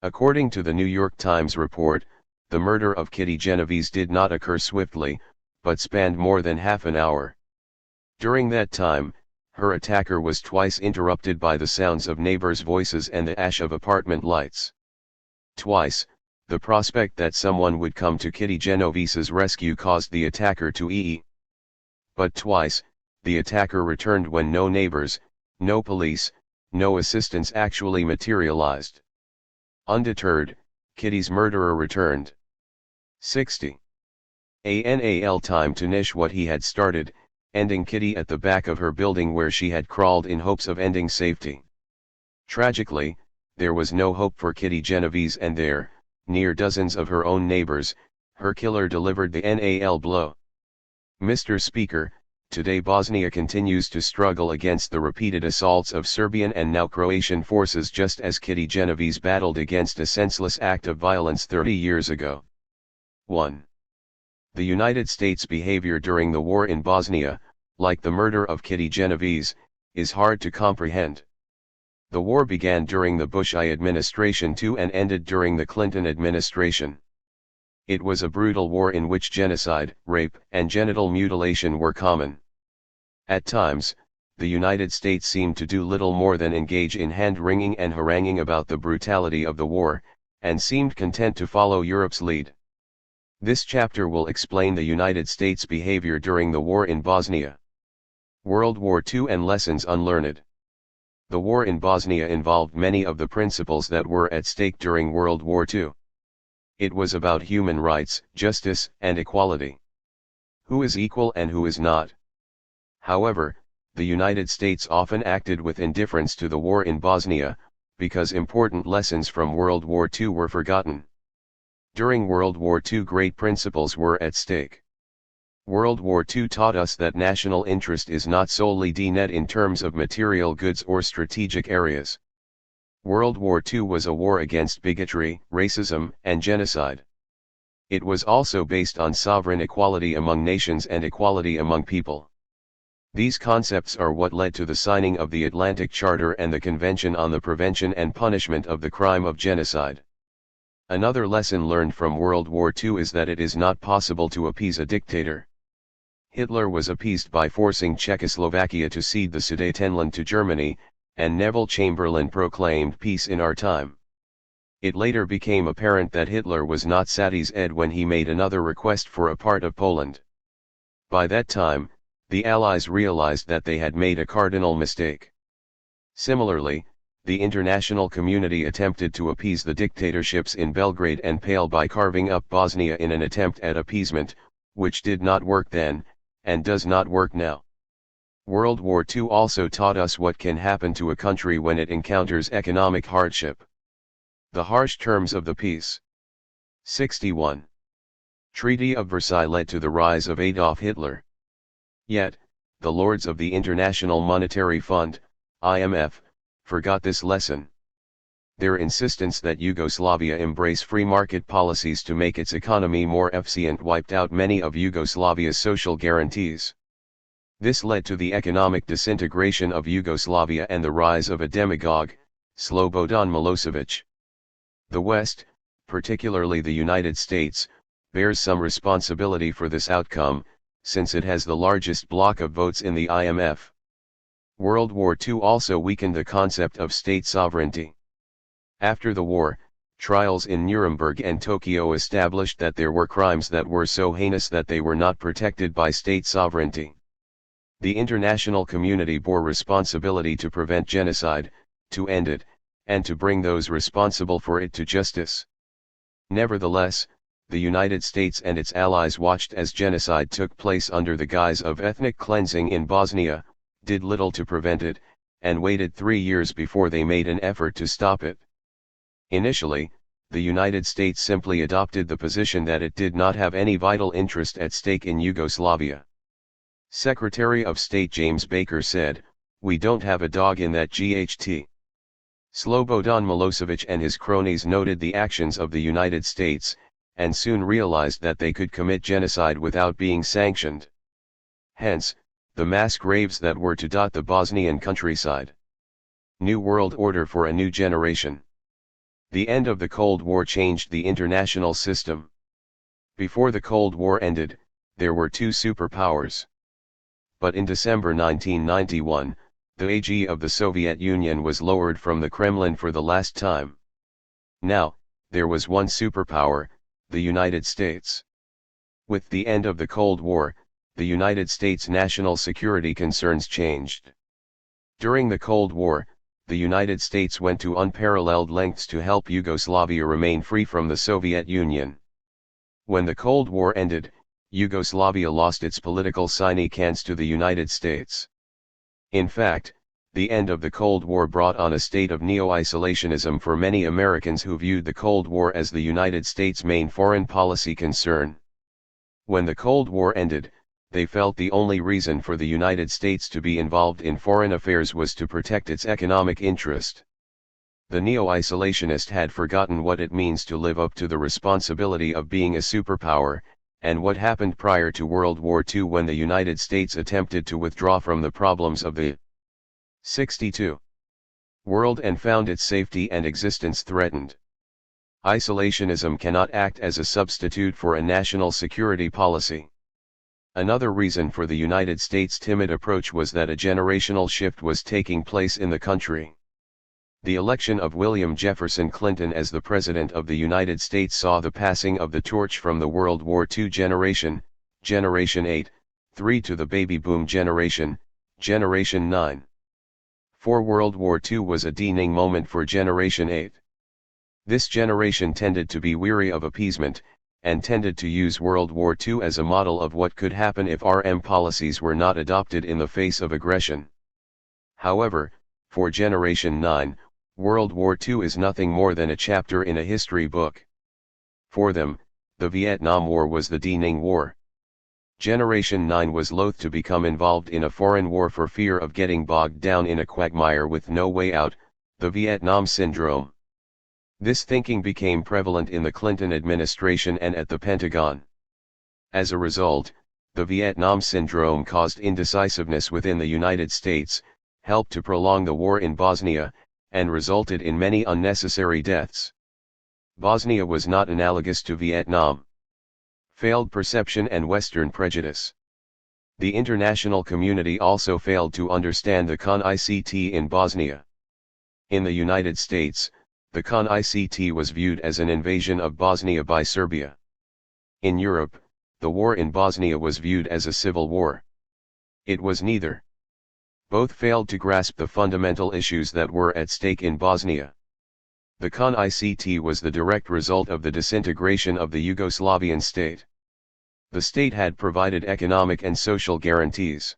According to the New York Times report, the murder of Kitty Genovese did not occur swiftly, but spanned more than half an hour. During that time, her attacker was twice interrupted by the sounds of neighbors' voices and the ash of apartment lights. Twice, the prospect that someone would come to Kitty Genovese's rescue caused the attacker to ee. But twice, the attacker returned when no neighbors, no police, no assistance actually materialized. Undeterred, Kitty's murderer returned. 60. Anal time to finish what he had started, ending Kitty at the back of her building where she had crawled in hopes of ending safety. Tragically, there was no hope for Kitty Genovese, and there, near dozens of her own neighbors, her killer delivered the NAL blow. Mr. Speaker, today Bosnia continues to struggle against the repeated assaults of Serbian and now Croatian forces, just as Kitty Genovese battled against a senseless act of violence 30 years ago. 1. The United States' behavior during the war in Bosnia, like the murder of Kitty Genovese, is hard to comprehend. The war began during the Bush I administration too and ended during the Clinton administration. It was a brutal war in which genocide, rape, and genital mutilation were common. At times, the United States seemed to do little more than engage in hand-wringing and haranguing about the brutality of the war, and seemed content to follow Europe's lead. This chapter will explain the United States' behavior during the war in Bosnia. World War II and lessons unlearned. The war in Bosnia involved many of the principles that were at stake during World War II. It was about human rights, justice, and equality. Who is equal and who is not? However, the United States often acted with indifference to the war in Bosnia, because important lessons from World War II were forgotten. During World War II, great principles were at stake. World War II taught us that national interest is not solely net in terms of material goods or strategic areas. World War II was a war against bigotry, racism, and genocide. It was also based on sovereign equality among nations and equality among people. These concepts are what led to the signing of the Atlantic Charter and the Convention on the Prevention and Punishment of the Crime of Genocide. Another lesson learned from World War II is that it is not possible to appease a dictator. Hitler was appeased by forcing Czechoslovakia to cede the Sudetenland to Germany, and Neville Chamberlain proclaimed peace in our time. It later became apparent that Hitler was not satisfied when he made another request for a part of Poland. By that time, the Allies realized that they had made a cardinal mistake. Similarly, the international community attempted to appease the dictatorships in Belgrade and Pale by carving up Bosnia in an attempt at appeasement, which did not work then, and does not work now. World War II also taught us what can happen to a country when it encounters economic hardship. The harsh terms of the peace. 61. Treaty of Versailles led to the rise of Adolf Hitler. Yet, the lords of the International Monetary Fund, IMF, forgot this lesson. Their insistence that Yugoslavia embrace free market policies to make its economy more efficient wiped out many of Yugoslavia's social guarantees. This led to the economic disintegration of Yugoslavia and the rise of a demagogue, Slobodan Milosevic. The West, particularly the United States, bears some responsibility for this outcome, since it has the largest block of votes in the IMF. World War II also weakened the concept of state sovereignty. After the war, trials in Nuremberg and Tokyo established that there were crimes that were so heinous that they were not protected by state sovereignty. The international community bore responsibility to prevent genocide, to end it, and to bring those responsible for it to justice. Nevertheless, the United States and its allies watched as genocide took place under the guise of ethnic cleansing in Bosnia, did little to prevent it, and waited 3 years before they made an effort to stop it. Initially, the United States simply adopted the position that it did not have any vital interest at stake in Yugoslavia. Secretary of State James Baker said, "We don't have a dog in that GHT." Slobodan Milosevic and his cronies noted the actions of the United States, and soon realized that they could commit genocide without being sanctioned. Hence, the mass graves that were to dot the Bosnian countryside. New World Order for a New Generation. The end of the Cold War changed the international system. Before the Cold War ended, there were two superpowers. But in December 1991, the AG of the Soviet Union was lowered from the Kremlin for the last time. Now, there was one superpower, the United States. With the end of the Cold War, the United States' national security concerns changed. During the Cold War, the United States went to unparalleled lengths to help Yugoslavia remain free from the Soviet Union. When the Cold War ended, Yugoslavia lost its political sine qua non to the United States. In fact, the end of the Cold War brought on a state of neo-isolationism for many Americans who viewed the Cold War as the United States' main foreign policy concern. When the Cold War ended, they felt the only reason for the United States to be involved in foreign affairs was to protect its economic interest. The neo-isolationist had forgotten what it means to live up to the responsibility of being a superpower, and what happened prior to World War II when the United States attempted to withdraw from the problems of the 62 world and found its safety and existence threatened. Isolationism cannot act as a substitute for a national security policy. Another reason for the United States' timid approach was that a generational shift was taking place in the country. The election of William Jefferson Clinton as the President of the United States saw the passing of the torch from the World War II generation, Generation 8, 3 to the baby boom generation, Generation 9. For World War II was a deaning moment for Generation 8. This generation tended to be weary of appeasement, and tended to use World War II as a model of what could happen if RM policies were not adopted in the face of aggression. However, for Generation 9, World War II is nothing more than a chapter in a history book. For them, the Vietnam War was the deaning war. Generation 9 was loath to become involved in a foreign war for fear of getting bogged down in a quagmire with no way out, the Vietnam Syndrome. This thinking became prevalent in the Clinton administration and at the Pentagon. As a result, the Vietnam Syndrome caused indecisiveness within the United States, helped to prolong the war in Bosnia, and resulted in many unnecessary deaths. Bosnia was not analogous to Vietnam. Failed perception and Western prejudice. The international community also failed to understand the CON-ICT in Bosnia. In the United States, the CON-ICT was viewed as an invasion of Bosnia by Serbia. In Europe, the war in Bosnia was viewed as a civil war. It was neither. Both failed to grasp the fundamental issues that were at stake in Bosnia. The CON-ICT was the direct result of the disintegration of the Yugoslavian state. The state had provided economic and social guarantees.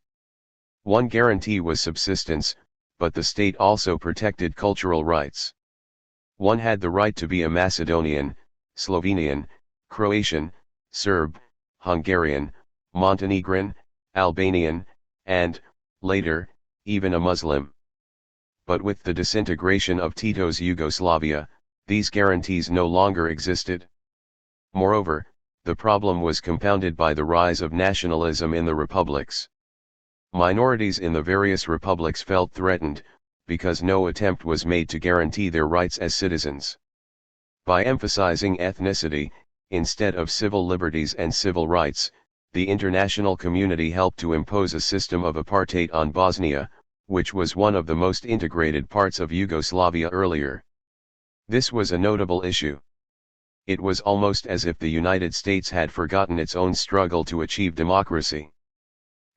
One guarantee was subsistence, but the state also protected cultural rights. One had the right to be a Macedonian, Slovenian, Croatian, Serb, Hungarian, Montenegrin, Albanian, and, later, even a Muslim. But with the disintegration of Tito's Yugoslavia, these guarantees no longer existed. Moreover, the problem was compounded by the rise of nationalism in the republics. Minorities in the various republics felt threatened, because no attempt was made to guarantee their rights as citizens. By emphasizing ethnicity, instead of civil liberties and civil rights, the international community helped to impose a system of apartheid on Bosnia, which was one of the most integrated parts of Yugoslavia earlier. This was a notable issue. It was almost as if the United States had forgotten its own struggle to achieve democracy.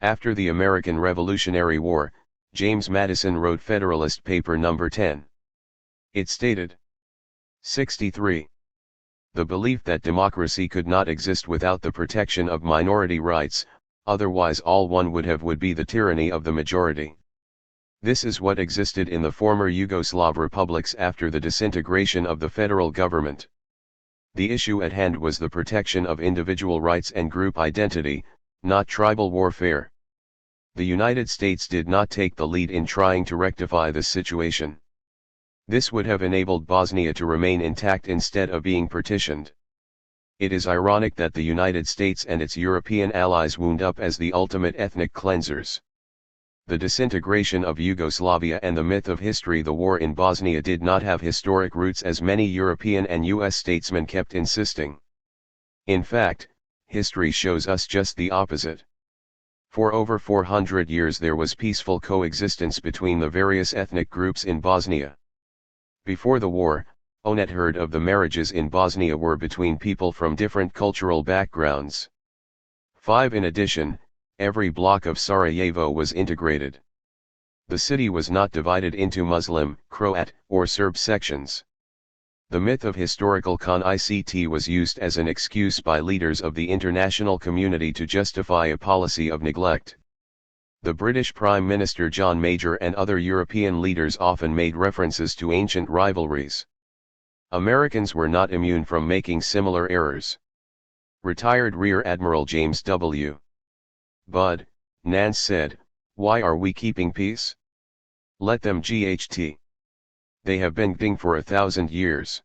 After the American Revolutionary War, James Madison wrote Federalist Paper No. 10. It stated, 63. The belief that democracy could not exist without the protection of minority rights, otherwise all one would have would be the tyranny of the majority. This is what existed in the former Yugoslav republics after the disintegration of the federal government. The issue at hand was the protection of individual rights and group identity, not tribal warfare. The United States did not take the lead in trying to rectify this situation. This would have enabled Bosnia to remain intact instead of being partitioned. It is ironic that the United States and its European allies wound up as the ultimate ethnic cleansers. The disintegration of Yugoslavia and the myth of history, the war in Bosnia, did not have historic roots as many European and US statesmen kept insisting. In fact, history shows us just the opposite. For over 400 years there was peaceful coexistence between the various ethnic groups in Bosnia. Before the war, one third of the marriages in Bosnia were between people from different cultural backgrounds. 5. In addition, every block of Sarajevo was integrated. The city was not divided into Muslim, Croat, or Serb sections. The myth of historical con-ICT was used as an excuse by leaders of the international community to justify a policy of neglect. The British Prime Minister John Major and other European leaders often made references to ancient rivalries. Americans were not immune from making similar errors. Retired Rear Admiral James W. Bud Nance said, "Why are we keeping peace? Let them GHT. They have been gting for 1,000 years."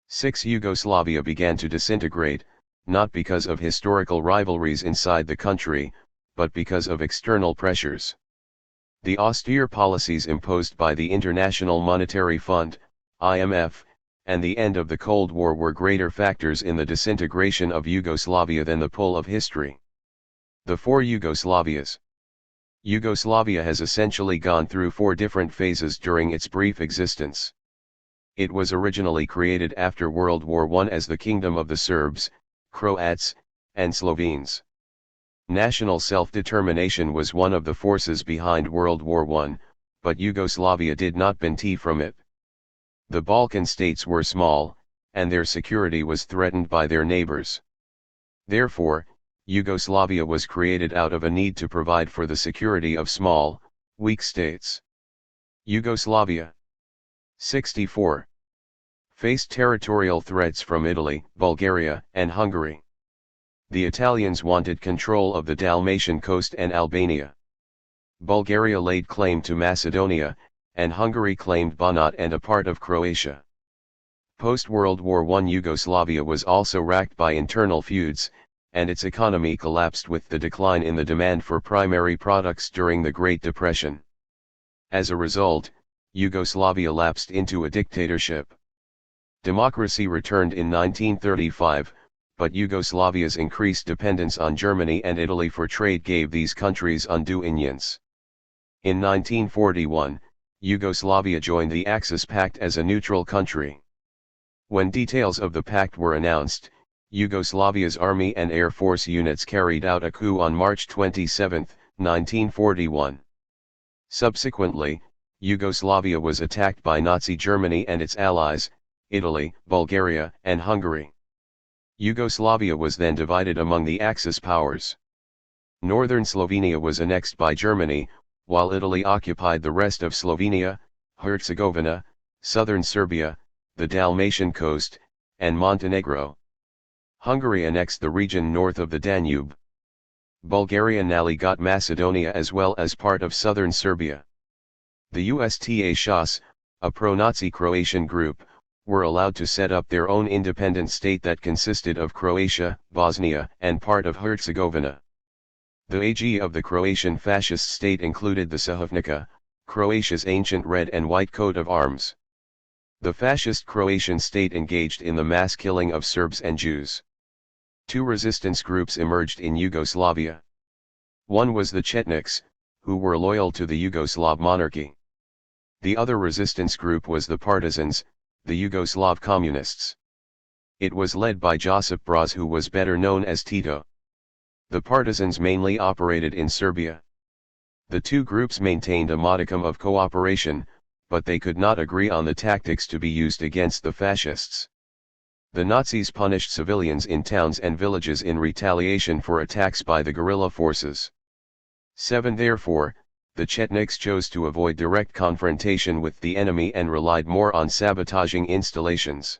6. Yugoslavia began to disintegrate, not because of historical rivalries inside the country, but because of external pressures. The austere policies imposed by the International Monetary Fund, IMF, and the end of the Cold War were greater factors in the disintegration of Yugoslavia than the pull of history. The 4 Yugoslavias. Yugoslavia has essentially gone through 4 different phases during its brief existence. It was originally created after World War I as the Kingdom of the Serbs, Croats, and Slovenes. National self-determination was one of the forces behind World War I, but Yugoslavia did not benefit from it. The Balkan states were small, and their security was threatened by their neighbors. Therefore, Yugoslavia was created out of a need to provide for the security of small, weak states. Yugoslavia 64. Faced territorial threats from Italy, Bulgaria, and Hungary. The Italians wanted control of the Dalmatian coast and Albania. Bulgaria laid claim to Macedonia, and Hungary claimed Banat and a part of Croatia. Post-World War I Yugoslavia was also racked by internal feuds, and its economy collapsed with the decline in the demand for primary products during the Great Depression. As a result, Yugoslavia lapsed into a dictatorship. Democracy returned in 1935, but Yugoslavia's increased dependence on Germany and Italy for trade gave these countries undue influence. In 1941, Yugoslavia joined the Axis Pact as a neutral country. When details of the pact were announced, Yugoslavia's army and air force units carried out a coup on March 27, 1941. Subsequently, Yugoslavia was attacked by Nazi Germany and its allies, Italy, Bulgaria, and Hungary. Yugoslavia was then divided among the Axis powers. Northern Slovenia was annexed by Germany, while Italy occupied the rest of Slovenia, Herzegovina, southern Serbia, the Dalmatian coast, and Montenegro. Hungary annexed the region north of the Danube. Bulgaria nearly got Macedonia as well as part of southern Serbia. The USTA Shas, a pro-Nazi Croatian group, were allowed to set up their own independent state that consisted of Croatia, Bosnia, and part of Herzegovina. The AG of the Croatian fascist state included the Sahovnica, Croatia's ancient red and white coat of arms. The fascist Croatian state engaged in the mass killing of Serbs and Jews. 2 resistance groups emerged in Yugoslavia. One was the Chetniks, who were loyal to the Yugoslav monarchy. The other resistance group was the Partisans, the Yugoslav communists. It was led by Josip Broz, who was better known as Tito. The partisans mainly operated in Serbia. The two groups maintained a modicum of cooperation, but they could not agree on the tactics to be used against the fascists. The Nazis punished civilians in towns and villages in retaliation for attacks by the guerrilla forces. 7. Therefore, the Chetniks chose to avoid direct confrontation with the enemy and relied more on sabotaging installations.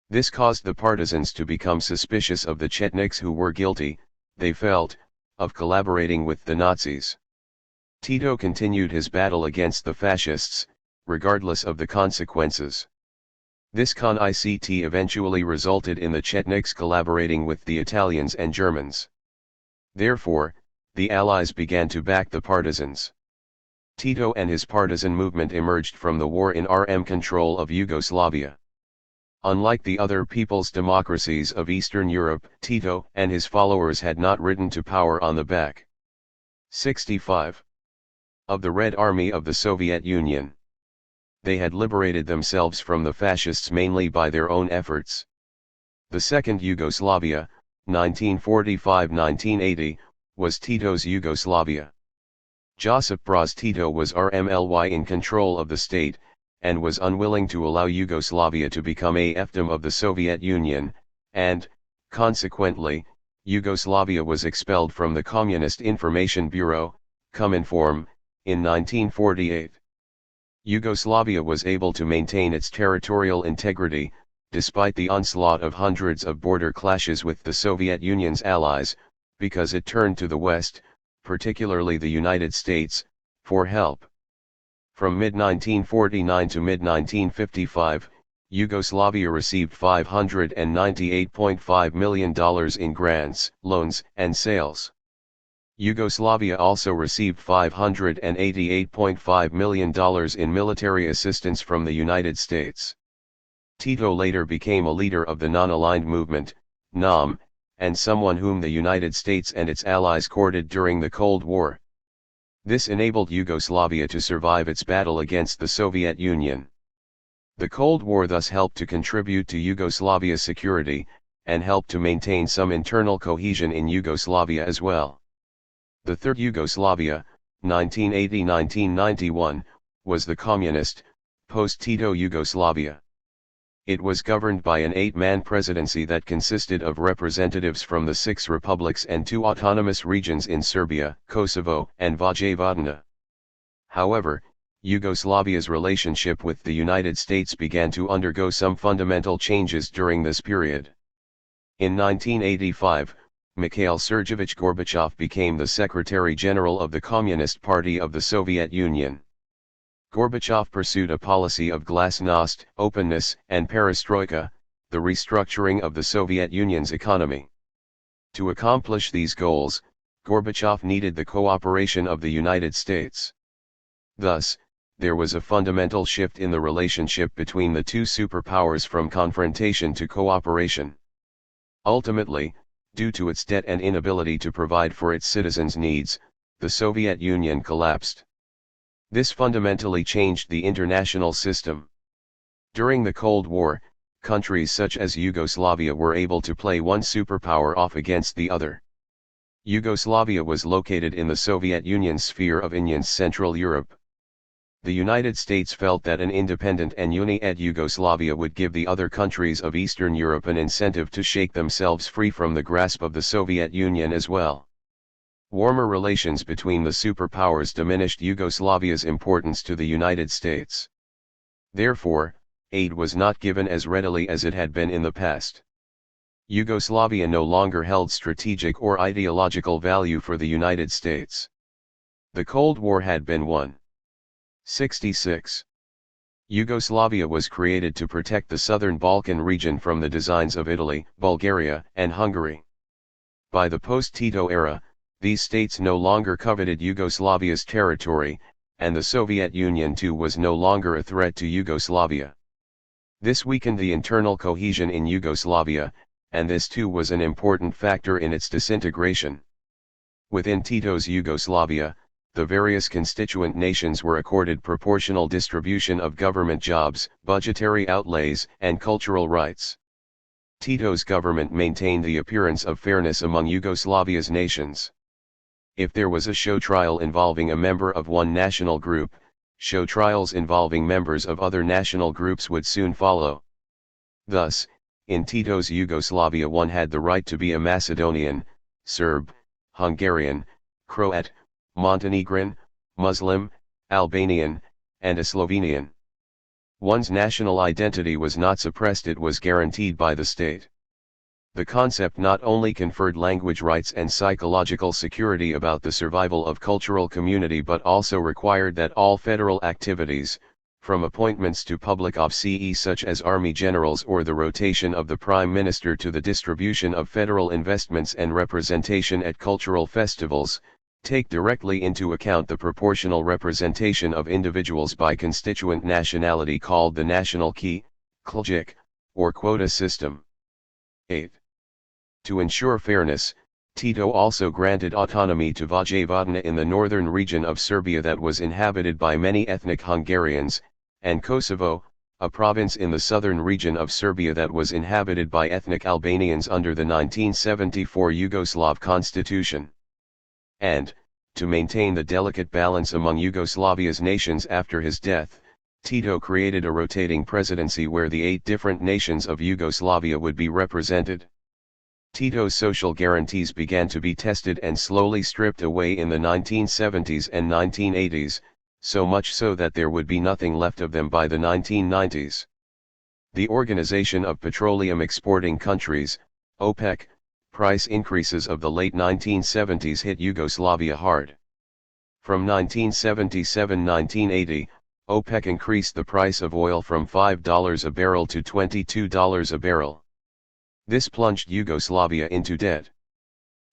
This caused the partisans to become suspicious of the Chetniks, who were guilty, they felt, of collaborating with the Nazis. Tito continued his battle against the fascists, regardless of the consequences. This con-ICT eventually resulted in the Chetniks collaborating with the Italians and Germans. Therefore, the Allies began to back the partisans. Tito and his partisan movement emerged from the war in RM control of Yugoslavia. Unlike the other people's democracies of Eastern Europe, Tito and his followers had not risen to power on the back 65 of the Red Army of the Soviet Union. They had liberated themselves from the fascists mainly by their own efforts. The Second Yugoslavia, 1945-1980, was Tito's Yugoslavia. Josip Broz Tito was RMLY in control of the state, and was unwilling to allow Yugoslavia to become a fiefdom of the Soviet Union, and, consequently, Yugoslavia was expelled from the Communist Information Bureau, Cominform, in 1948. Yugoslavia was able to maintain its territorial integrity, despite the onslaught of hundreds of border clashes with the Soviet Union's allies, because it turned to the West, particularly the United States, for help. From mid-1949 to mid-1955, Yugoslavia received $598.5 million in grants, loans, and sales. Yugoslavia also received $588.5 million in military assistance from the United States. Tito later became a leader of the Non-Aligned Movement, NAM, and someone whom the United States and its allies courted during the Cold War. This enabled Yugoslavia to survive its battle against the Soviet Union. The Cold War thus helped to contribute to Yugoslavia's security, and helped to maintain some internal cohesion in Yugoslavia as well. The Third Yugoslavia, 1980-1991, was the communist, post-Tito Yugoslavia. It was governed by an 8-man presidency that consisted of representatives from the 6 republics and 2 autonomous regions in Serbia, Kosovo, and Vojvodina. However, Yugoslavia's relationship with the United States began to undergo some fundamental changes during this period. In 1985, Mikhail Sergeyevich Gorbachev became the Secretary General of the Communist Party of the Soviet Union. Gorbachev pursued a policy of glasnost, openness, and perestroika, the restructuring of the Soviet Union's economy. To accomplish these goals, Gorbachev needed the cooperation of the United States. Thus, there was a fundamental shift in the relationship between the two superpowers from confrontation to cooperation. Ultimately, due to its debt and inability to provide for its citizens' needs, the Soviet Union collapsed. This fundamentally changed the international system. During the Cold War, countries such as Yugoslavia were able to play one superpower off against the other. Yugoslavia was located in the Soviet Union's sphere of influence, Central Europe. The United States felt that an independent and united Yugoslavia would give the other countries of Eastern Europe an incentive to shake themselves free from the grasp of the Soviet Union as well. Warmer relations between the superpowers diminished Yugoslavia's importance to the United States. Therefore, aid was not given as readily as it had been in the past. Yugoslavia no longer held strategic or ideological value for the United States. The Cold War had been won. 66. Yugoslavia was created to protect the southern Balkan region from the designs of Italy, Bulgaria, and Hungary. By the post-Tito era, these states no longer coveted Yugoslavia's territory, and the Soviet Union too was no longer a threat to Yugoslavia. This weakened the internal cohesion in Yugoslavia, and this too was an important factor in its disintegration. Within Tito's Yugoslavia, the various constituent nations were accorded proportional distribution of government jobs, budgetary outlays, and cultural rights. Tito's government maintained the appearance of fairness among Yugoslavia's nations. If there was a show trial involving a member of one national group, show trials involving members of other national groups would soon follow. Thus, in Tito's Yugoslavia one had the right to be a Macedonian, Serb, Hungarian, Croat, Montenegrin, Muslim, Albanian, and a Slovenian. One's national identity was not suppressed, it was guaranteed by the state. The concept not only conferred language rights and psychological security about the survival of cultural community but also required that all federal activities, from appointments to public offices such as army generals or the rotation of the prime minister to the distribution of federal investments and representation at cultural festivals, take directly into account the proportional representation of individuals by constituent nationality called the national key, kljic, or quota system. 8. To ensure fairness, Tito also granted autonomy to Vojvodina in the northern region of Serbia that was inhabited by many ethnic Hungarians, and Kosovo, a province in the southern region of Serbia that was inhabited by ethnic Albanians under the 1974 Yugoslav constitution. And, to maintain the delicate balance among Yugoslavia's nations after his death, Tito created a rotating presidency where the 8 different nations of Yugoslavia would be represented. Tito's social guarantees began to be tested and slowly stripped away in the 1970s and 1980s, so much so that there would be nothing left of them by the 1990s. The Organization of Petroleum Exporting Countries, OPEC, price increases of the late 1970s hit Yugoslavia hard. From 1977-1980, OPEC increased the price of oil from $5 a barrel to $22 a barrel. This plunged Yugoslavia into debt.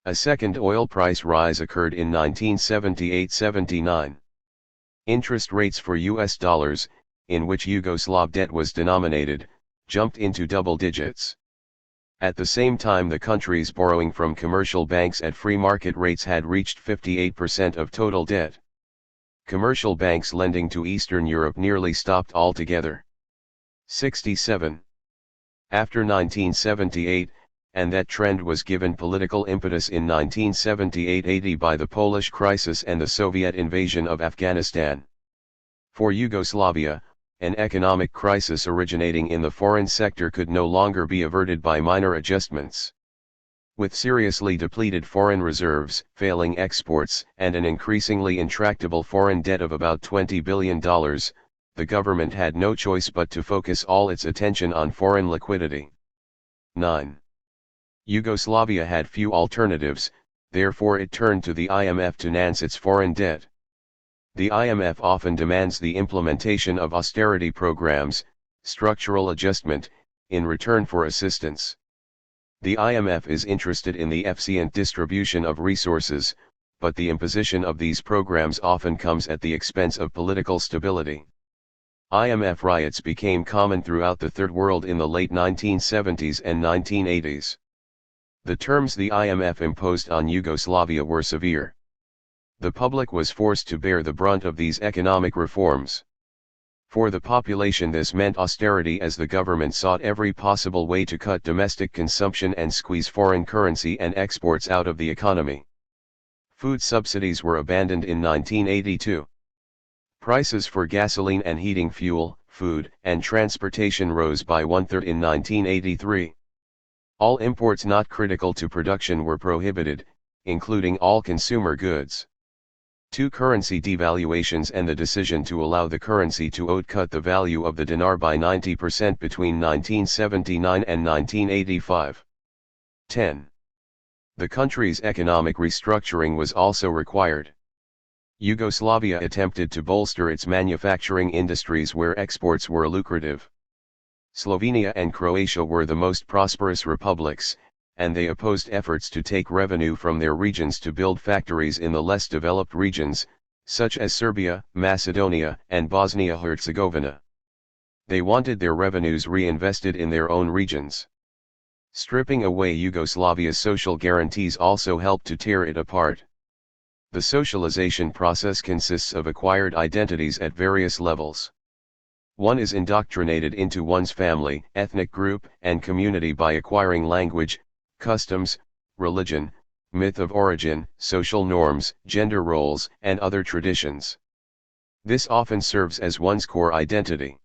A second oil price rise occurred in 1978-79. Interest rates for US dollars, in which Yugoslav debt was denominated, jumped into double digits. At the same time, the country's borrowing from commercial banks at free market rates had reached 58% of total debt. Commercial banks lending to Eastern Europe nearly stopped altogether. 67. After 1978, and that trend was given political impetus in 1978-80 by the Polish crisis and the Soviet invasion of Afghanistan. For Yugoslavia, an economic crisis originating in the foreign sector could no longer be averted by minor adjustments. With seriously depleted foreign reserves, failing exports, and an increasingly intractable foreign debt of about $20 billion, the government had no choice but to focus all its attention on foreign liquidity. 9. Yugoslavia had few alternatives, therefore it turned to the IMF to finance its foreign debt. The IMF often demands the implementation of austerity programs, structural adjustment, in return for assistance. The IMF is interested in the efficient distribution of resources, but the imposition of these programs often comes at the expense of political stability. IMF riots became common throughout the Third World in the late 1970s and 1980s. The terms the IMF imposed on Yugoslavia were severe. The public was forced to bear the brunt of these economic reforms. For the population this meant austerity as the government sought every possible way to cut domestic consumption and squeeze foreign currency and exports out of the economy. Food subsidies were abandoned in 1982. Prices for gasoline and heating fuel, food, and transportation rose by 1/3 in 1983. All imports not critical to production were prohibited, including all consumer goods. 2 currency devaluations and the decision to allow the currency to cut the value of the dinar by 90% between 1979 and 1985. 10. The country's economic restructuring was also required. Yugoslavia attempted to bolster its manufacturing industries where exports were lucrative. Slovenia and Croatia were the most prosperous republics, and they opposed efforts to take revenue from their regions to build factories in the less developed regions, such as Serbia, Macedonia, and Bosnia-Herzegovina. They wanted their revenues reinvested in their own regions. Stripping away Yugoslavia's social guarantees also helped to tear it apart. The socialization process consists of acquired identities at various levels. One is indoctrinated into one's family, ethnic group, and community by acquiring language, customs, religion, myth of origin, social norms, gender roles, and other traditions. This often serves as one's core identity.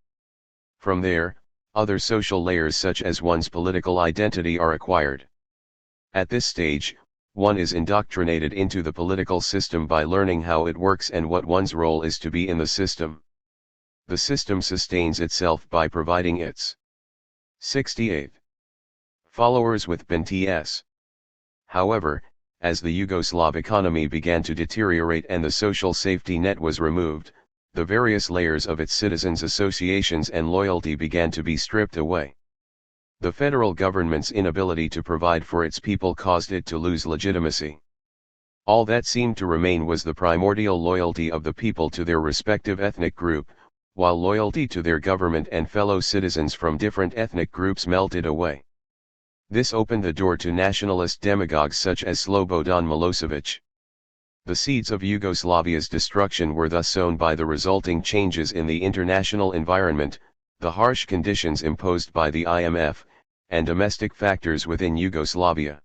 From there, other social layers such as one's political identity are acquired. At this stage, one is indoctrinated into the political system by learning how it works and what one's role is to be in the system. The system sustains itself by providing its 68 followers with BNTS. However, as the Yugoslav economy began to deteriorate and the social safety net was removed, the various layers of its citizens' associations and loyalty began to be stripped away. The federal government's inability to provide for its people caused it to lose legitimacy. All that seemed to remain was the primordial loyalty of the people to their respective ethnic group, while loyalty to their government and fellow citizens from different ethnic groups melted away. This opened the door to nationalist demagogues such as Slobodan Milosevic. The seeds of Yugoslavia's destruction were thus sown by the resulting changes in the international environment, the harsh conditions imposed by the IMF, and domestic factors within Yugoslavia.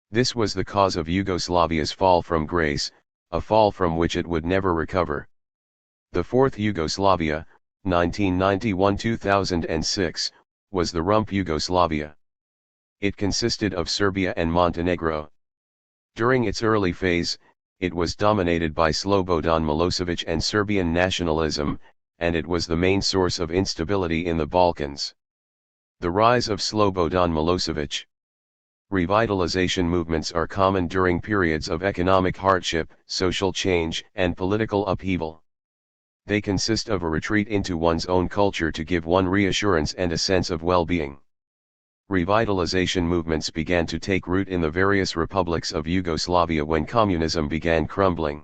This was the cause of Yugoslavia's fall from grace, a fall from which it would never recover. The Fourth Yugoslavia, 1991-2006, was the Rump Yugoslavia. It consisted of Serbia and Montenegro. During its early phase, it was dominated by Slobodan Milosevic and Serbian nationalism, and it was the main source of instability in the Balkans. The rise of Slobodan Milosevic. Revitalization movements are common during periods of economic hardship, social change, and political upheaval. They consist of a retreat into one's own culture to give one reassurance and a sense of well-being. Revitalization movements began to take root in the various republics of Yugoslavia when communism began crumbling.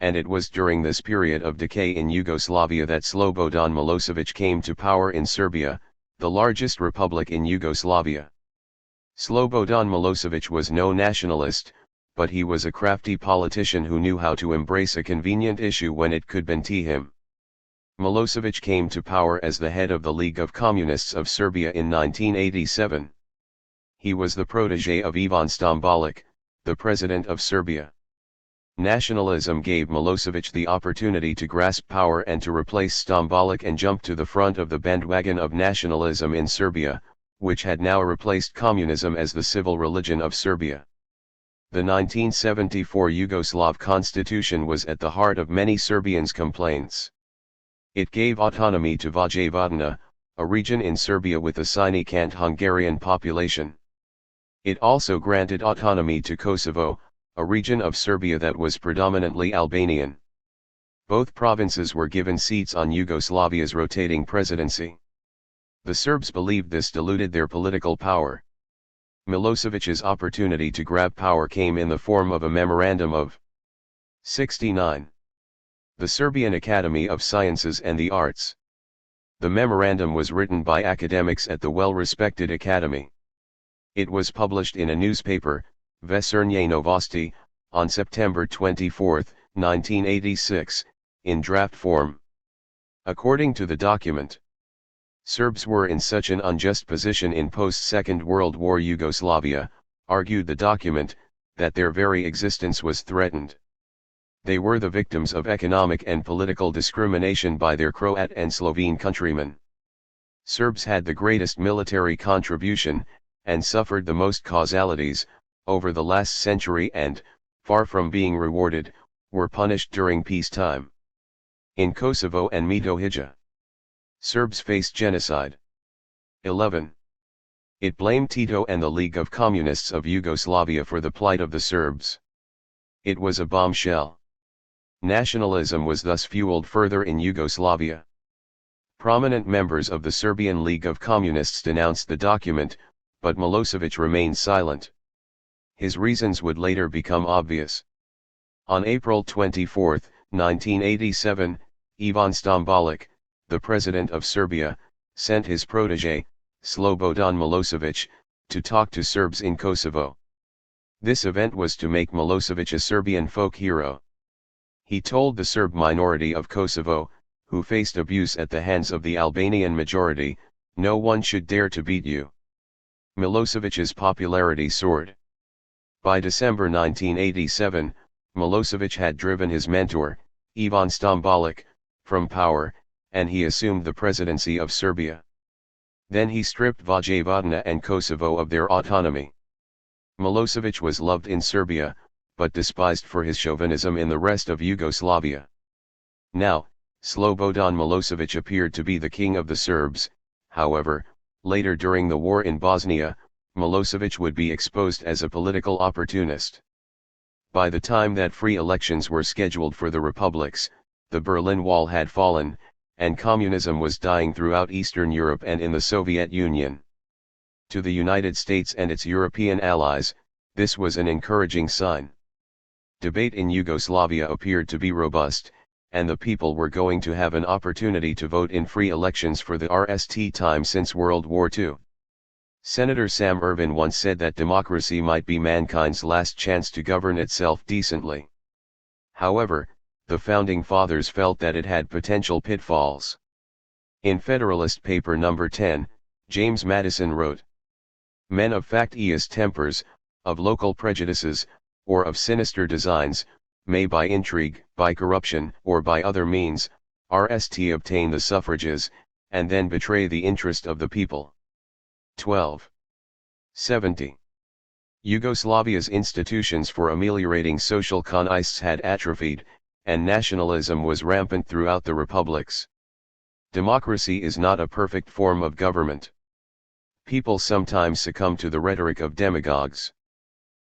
And it was during this period of decay in Yugoslavia that Slobodan Milosevic came to power in Serbia, the largest republic in Yugoslavia. Slobodan Milosevic was no nationalist, but he was a crafty politician who knew how to embrace a convenient issue when it could benefit him. Milosevic came to power as the head of the League of Communists of Serbia in 1987. He was the protege of Ivan Stambolic, the president of Serbia. Nationalism gave Milosevic the opportunity to grasp power and to replace Stambolic and jump to the front of the bandwagon of nationalism in Serbia, which had now replaced communism as the civil religion of Serbia. The 1974 Yugoslav constitution was at the heart of many Serbians' complaints. It gave autonomy to Vojvodina, a region in Serbia with a significant Hungarian population. It also granted autonomy to Kosovo, a region of Serbia that was predominantly Albanian. Both provinces were given seats on Yugoslavia's rotating presidency. The Serbs believed this diluted their political power. Milosevic's opportunity to grab power came in the form of a memorandum of 69. The Serbian Academy of Sciences and the Arts. The memorandum was written by academics at the well-respected academy. It was published in a newspaper, Večernje Novosti, on September 24, 1986, in draft form. According to the document, Serbs were in such an unjust position in post-Second World War Yugoslavia, argued the document, that their very existence was threatened. They were the victims of economic and political discrimination by their Croat and Slovene countrymen. Serbs had the greatest military contribution, and suffered the most causalities, over the last century and, far from being rewarded, were punished during peacetime. In Kosovo and Metohija, Serbs faced genocide. 11. It blamed Tito and the League of Communists of Yugoslavia for the plight of the Serbs. It was a bombshell. Nationalism was thus fueled further in Yugoslavia. Prominent members of the Serbian League of Communists denounced the document, but Milosevic remained silent. His reasons would later become obvious. On April 24, 1987, Ivan Stambolic, the president of Serbia, sent his protege, Slobodan Milosevic, to talk to Serbs in Kosovo. This event was to make Milosevic a Serbian folk hero. He told the Serb minority of Kosovo, who faced abuse at the hands of the Albanian majority. No one should dare to beat you. Milosevic's popularity soared. By December 1987, Milosevic had driven his mentor, Ivan Stambolic, from power, and he assumed the presidency of Serbia. Then he stripped Vojvodina and Kosovo of their autonomy. Milosevic was loved in Serbia, but despised for his chauvinism in the rest of Yugoslavia. Now, Slobodan Milosevic appeared to be the king of the Serbs. However, later during the war in Bosnia, Milosevic would be exposed as a political opportunist. By the time that free elections were scheduled for the republics, the Berlin Wall had fallen, and communism was dying throughout Eastern Europe and in the Soviet Union. To the United States and its European allies, this was an encouraging sign. Debate in Yugoslavia appeared to be robust, and the people were going to have an opportunity to vote in free elections for the first time since World War II. Senator Sam Ervin once said that democracy might be mankind's last chance to govern itself decently. However, the Founding Fathers felt that it had potential pitfalls. In Federalist Paper No. 10, James Madison wrote, "Men of factious tempers, of local prejudices, or of sinister designs, may by intrigue, by corruption, or by other means, obtain the suffrages, and then betray the interest of the people." 1270. Yugoslavia's institutions for ameliorating social conditions had atrophied, and nationalism was rampant throughout the republics. Democracy is not a perfect form of government. People sometimes succumb to the rhetoric of demagogues.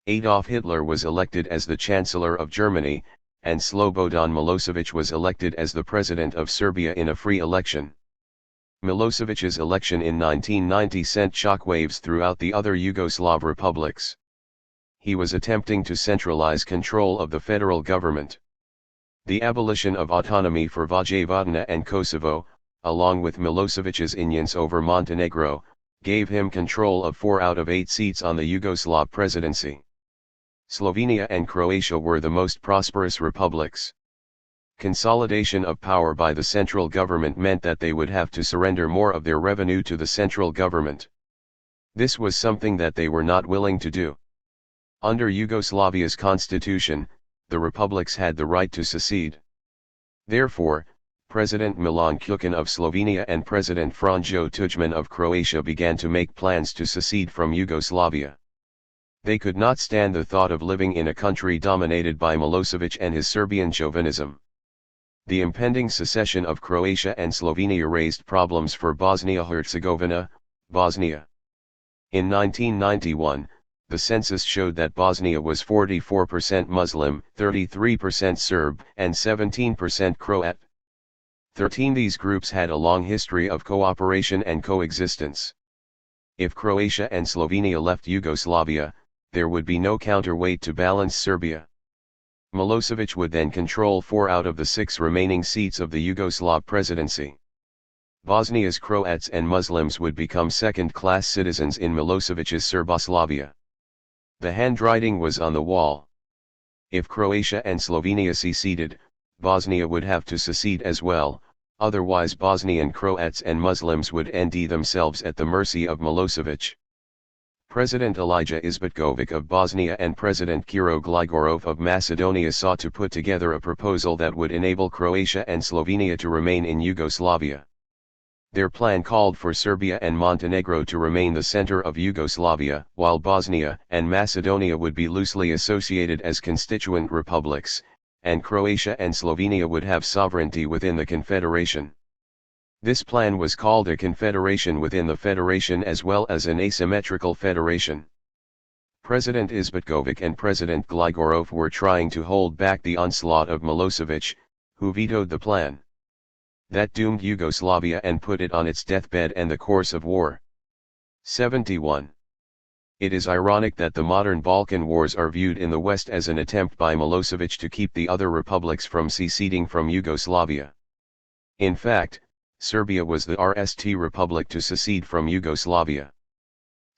Adolf Hitler was elected as the Chancellor of Germany, and Slobodan Milosevic was elected as the President of Serbia in a free election. Milosevic's election in 1990 sent shockwaves throughout the other Yugoslav republics. He was attempting to centralize control of the federal government. The abolition of autonomy for Vojvodina and Kosovo, along with Milosevic's insolence over Montenegro, gave him control of 4 out of 8 seats on the Yugoslav presidency. Slovenia and Croatia were the most prosperous republics. Consolidation of power by the central government meant that they would have to surrender more of their revenue to the central government. This was something that they were not willing to do. Under Yugoslavia's constitution, the republics had the right to secede. Therefore, President Milan Kukan of Slovenia and President Franjo Tuđman of Croatia began to make plans to secede from Yugoslavia. They could not stand the thought of living in a country dominated by Milosevic and his Serbian chauvinism. The impending secession of Croatia and Slovenia raised problems for Bosnia-Herzegovina, Bosnia. In 1991, the census showed that Bosnia was 44% Muslim, 33% Serb, and 17% Croat. 13 These groups had a long history of cooperation and coexistence. If Croatia and Slovenia left Yugoslavia, there would be no counterweight to balance Serbia. Milosevic would then control 4 out of the 6 remaining seats of the Yugoslav presidency. Bosnia's Croats and Muslims would become second-class citizens in Milosevic's Serboslavia. The handwriting was on the wall. If Croatia and Slovenia seceded, Bosnia would have to secede as well, otherwise Bosnian Croats and Muslims would end themselves at the mercy of Milosevic. President Alija Izbetkovic of Bosnia and President Kiro Gligorov of Macedonia sought to put together a proposal that would enable Croatia and Slovenia to remain in Yugoslavia. Their plan called for Serbia and Montenegro to remain the center of Yugoslavia, while Bosnia and Macedonia would be loosely associated as constituent republics, and Croatia and Slovenia would have sovereignty within the confederation. This plan was called a confederation within the federation as well as an asymmetrical federation. President Izbetkovic and President Gligorov were trying to hold back the onslaught of Milosevic, who vetoed the plan. That doomed Yugoslavia and put it on its deathbed and the course of war. 71. It is ironic that the modern Balkan wars are viewed in the West as an attempt by Milosevic to keep the other republics from seceding from Yugoslavia. In fact, Serbia was the first republic to secede from Yugoslavia.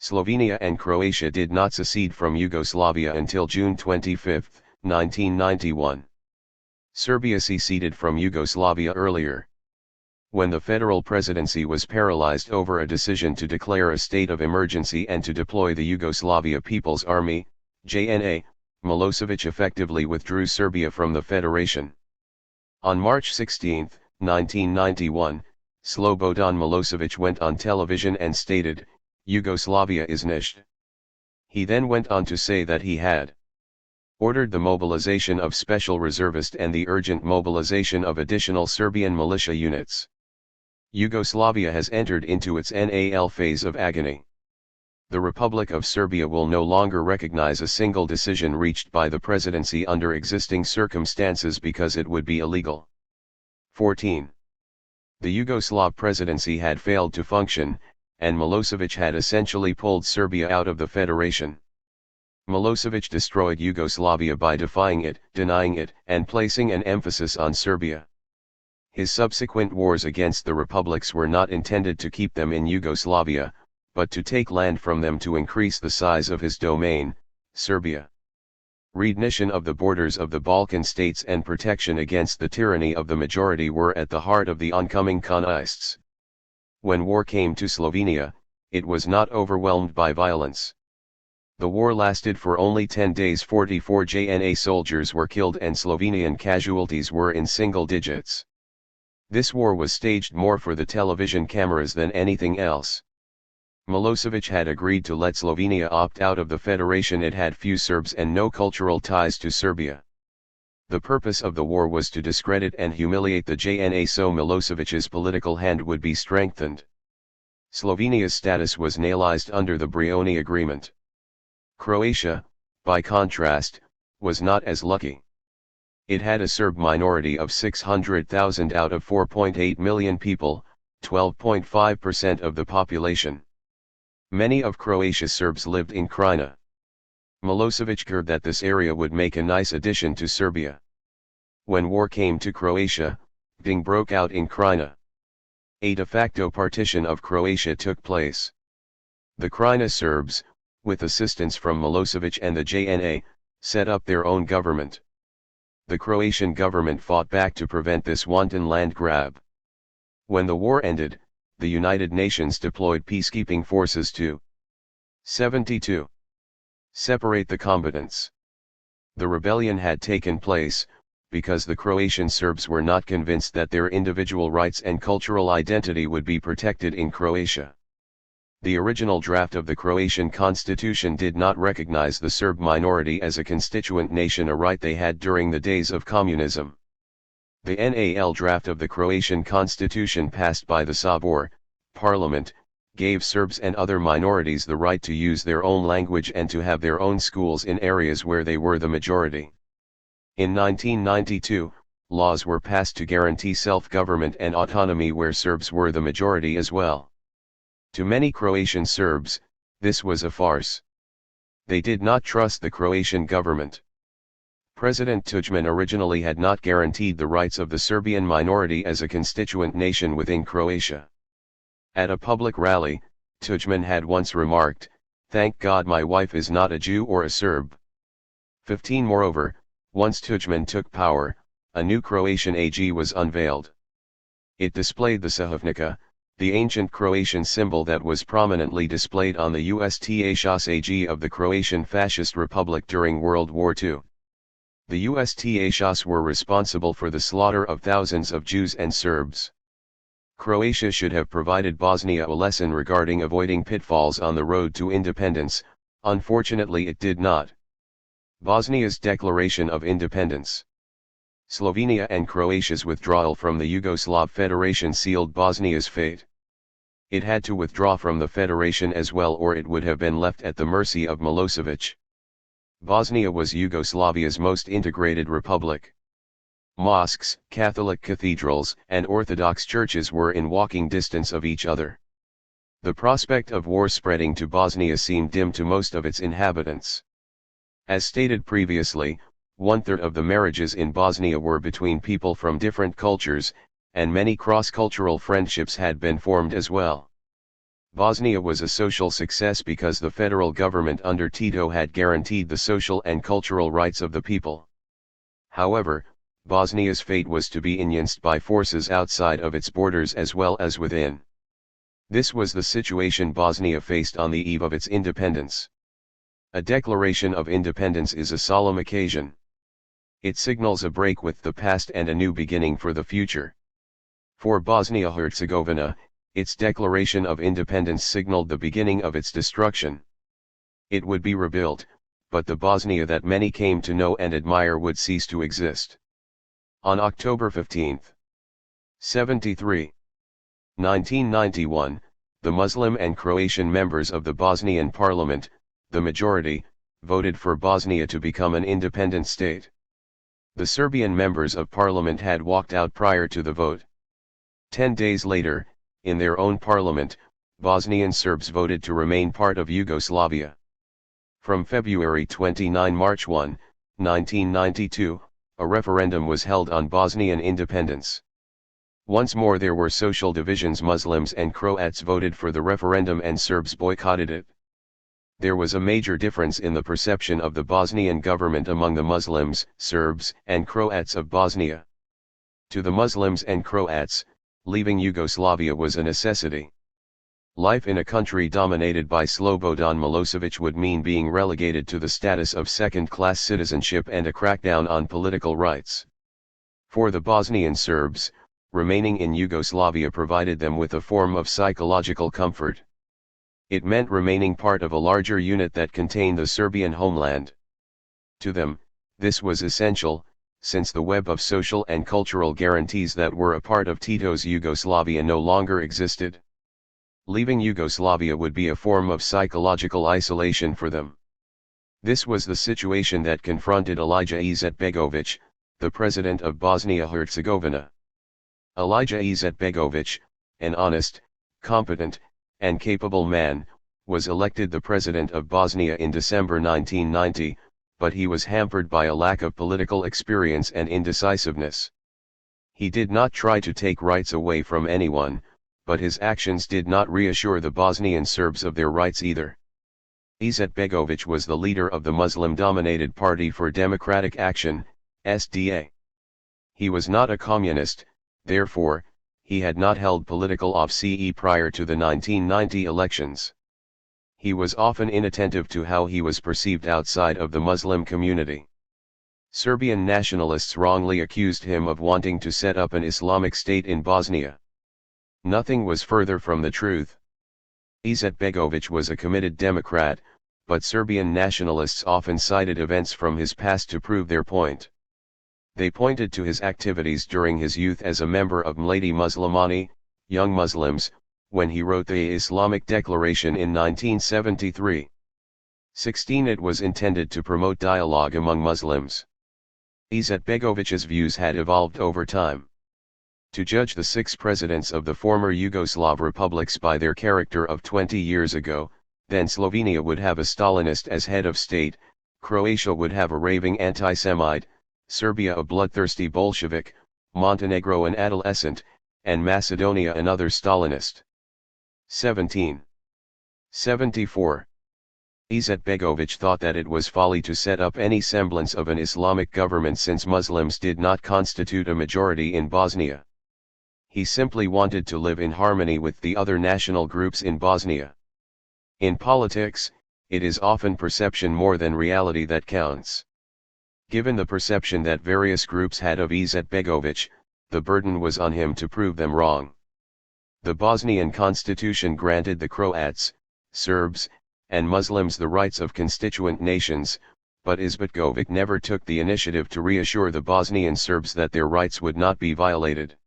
Slovenia and Croatia did not secede from Yugoslavia until June 25, 1991. Serbia seceded from Yugoslavia earlier. When the federal presidency was paralyzed over a decision to declare a state of emergency and to deploy the Yugoslavia People's Army, JNA, Milosevic effectively withdrew Serbia from the federation. On March 16, 1991, Slobodan Milosevic went on television and stated, "Yugoslavia is ništa." He then went on to say that he had ordered the mobilization of special reservists and the urgent mobilization of additional Serbian militia units. Yugoslavia has entered into its NAL phase of agony. The Republic of Serbia will no longer recognize a single decision reached by the presidency under existing circumstances because it would be illegal. 14. The Yugoslav presidency had failed to function, and Milosevic had essentially pulled Serbia out of the federation. Milosevic destroyed Yugoslavia by defying it, denying it, and placing an emphasis on Serbia. His subsequent wars against the republics were not intended to keep them in Yugoslavia, but to take land from them to increase the size of his domain, Serbia. Rendition of the borders of the Balkan states and protection against the tyranny of the majority were at the heart of the oncoming Konaists. When war came to Slovenia, it was not overwhelmed by violence. The war lasted for only 10 days. 44 JNA soldiers were killed and Slovenian casualties were in single digits. This war was staged more for the television cameras than anything else. Milosevic had agreed to let Slovenia opt out of the federation. It had few Serbs and no cultural ties to Serbia. The purpose of the war was to discredit and humiliate the JNA so Milosevic's political hand would be strengthened. Slovenia's status was nailized under the Brioni Agreement. Croatia, by contrast, was not as lucky. It had a Serb minority of 600,000 out of 4.8 million people, 12.5% of the population. Many of Croatia's Serbs lived in Krajina. Milosevic heard that this area would make a nice addition to Serbia. When war came to Croatia, fighting broke out in Krajina. A de facto partition of Croatia took place. The Krajina Serbs, with assistance from Milosevic and the JNA, set up their own government. The Croatian government fought back to prevent this wanton land grab. When the war ended, the United Nations deployed peacekeeping forces to 72. Separate the combatants. The rebellion had taken place, because the Croatian Serbs were not convinced that their individual rights and cultural identity would be protected in Croatia. The original draft of the Croatian constitution did not recognize the Serb minority as a constituent nation, a right they had during the days of communism. The NAL draft of the Croatian constitution passed by the Sabor, parliament, gave Serbs and other minorities the right to use their own language and to have their own schools in areas where they were the majority. In 1992, laws were passed to guarantee self-government and autonomy where Serbs were the majority as well. To many Croatian Serbs, this was a farce. They did not trust the Croatian government. President Tudjman originally had not guaranteed the rights of the Serbian minority as a constituent nation within Croatia. At a public rally, Tudjman had once remarked, "Thank God my wife is not a Jew or a Serb." 15 Moreover, once Tudjman took power, a new Croatian AG was unveiled. It displayed the Sahovnica, the ancient Croatian symbol that was prominently displayed on the USTAS AG of the Croatian Fascist Republic during World War II. The USTAS were responsible for the slaughter of thousands of Jews and Serbs. Croatia should have provided Bosnia a lesson regarding avoiding pitfalls on the road to independence. Unfortunately it did not. Bosnia's declaration of independence. Slovenia and Croatia's withdrawal from the Yugoslav Federation sealed Bosnia's fate. It had to withdraw from the federation as well, or it would have been left at the mercy of Milosevic. Bosnia was Yugoslavia's most integrated republic. Mosques, Catholic cathedrals, and Orthodox churches were in walking distance of each other. The prospect of war spreading to Bosnia seemed dim to most of its inhabitants. As stated previously, 1/3 of the marriages in Bosnia were between people from different cultures, and many cross-cultural friendships had been formed as well. Bosnia was a social success because the federal government under Tito had guaranteed the social and cultural rights of the people. However, Bosnia's fate was to be influenced by forces outside of its borders as well as within. This was the situation Bosnia faced on the eve of its independence. A declaration of independence is a solemn occasion. It signals a break with the past and a new beginning for the future. For Bosnia-Herzegovina, its declaration of independence signaled the beginning of its destruction. It would be rebuilt, but the Bosnia that many came to know and admire would cease to exist. On October 15, 1991, the Muslim and Croatian members of the Bosnian parliament, the majority, voted for Bosnia to become an independent state. The Serbian members of parliament had walked out prior to the vote. 10 days later, in their own parliament, Bosnian Serbs voted to remain part of Yugoslavia. From February 29 to March 1, 1992, a referendum was held on Bosnian independence. Once more there were social divisions. Muslims and Croats voted for the referendum and Serbs boycotted it. There was a major difference in the perception of the Bosnian government among the Muslims, Serbs, and Croats of Bosnia. To the Muslims and Croats, leaving Yugoslavia was a necessity. Life in a country dominated by Slobodan Milosevic would mean being relegated to the status of second-class citizenship and a crackdown on political rights. For the Bosnian Serbs, remaining in Yugoslavia provided them with a form of psychological comfort. It meant remaining part of a larger unit that contained the Serbian homeland. To them, this was essential, since the web of social and cultural guarantees that were a part of Tito's Yugoslavia no longer existed. Leaving Yugoslavia would be a form of psychological isolation for them. This was the situation that confronted Alija Izetbegović, the president of Bosnia-Herzegovina. Alija Izetbegović, an honest, competent, and capable man, was elected the president of Bosnia in December 1990, but he was hampered by a lack of political experience and indecisiveness. He did not try to take rights away from anyone, but his actions did not reassure the Bosnian Serbs of their rights either. Izetbegović was the leader of the Muslim-dominated Party for Democratic Action, SDA. He was not a communist, therefore, he had not held political office prior to the 1990 elections. He was often inattentive to how he was perceived outside of the Muslim community. Serbian nationalists wrongly accused him of wanting to set up an Islamic state in Bosnia. Nothing was further from the truth. Izetbegović was a committed Democrat, but Serbian nationalists often cited events from his past to prove their point. They pointed to his activities during his youth as a member of Mladi Muslimani, Young Muslims, when he wrote the Islamic Declaration in 1973. 16. It was intended to promote dialogue among Muslims. Izetbegovic's views had evolved over time. To judge the 6 presidents of the former Yugoslav republics by their character of 20 years ago, then Slovenia would have a Stalinist as head of state, Croatia would have a raving anti-Semite, Serbia a bloodthirsty Bolshevik, Montenegro an adolescent, and Macedonia another Stalinist. 1774. Izetbegović thought that it was folly to set up any semblance of an Islamic government since Muslims did not constitute a majority in Bosnia. He simply wanted to live in harmony with the other national groups in Bosnia. In politics, it is often perception more than reality that counts. Given the perception that various groups had of Izetbegović, the burden was on him to prove them wrong. The Bosnian constitution granted the Croats, Serbs, and Muslims the rights of constituent nations, but Izetbegović never took the initiative to reassure the Bosnian Serbs that their rights would not be violated.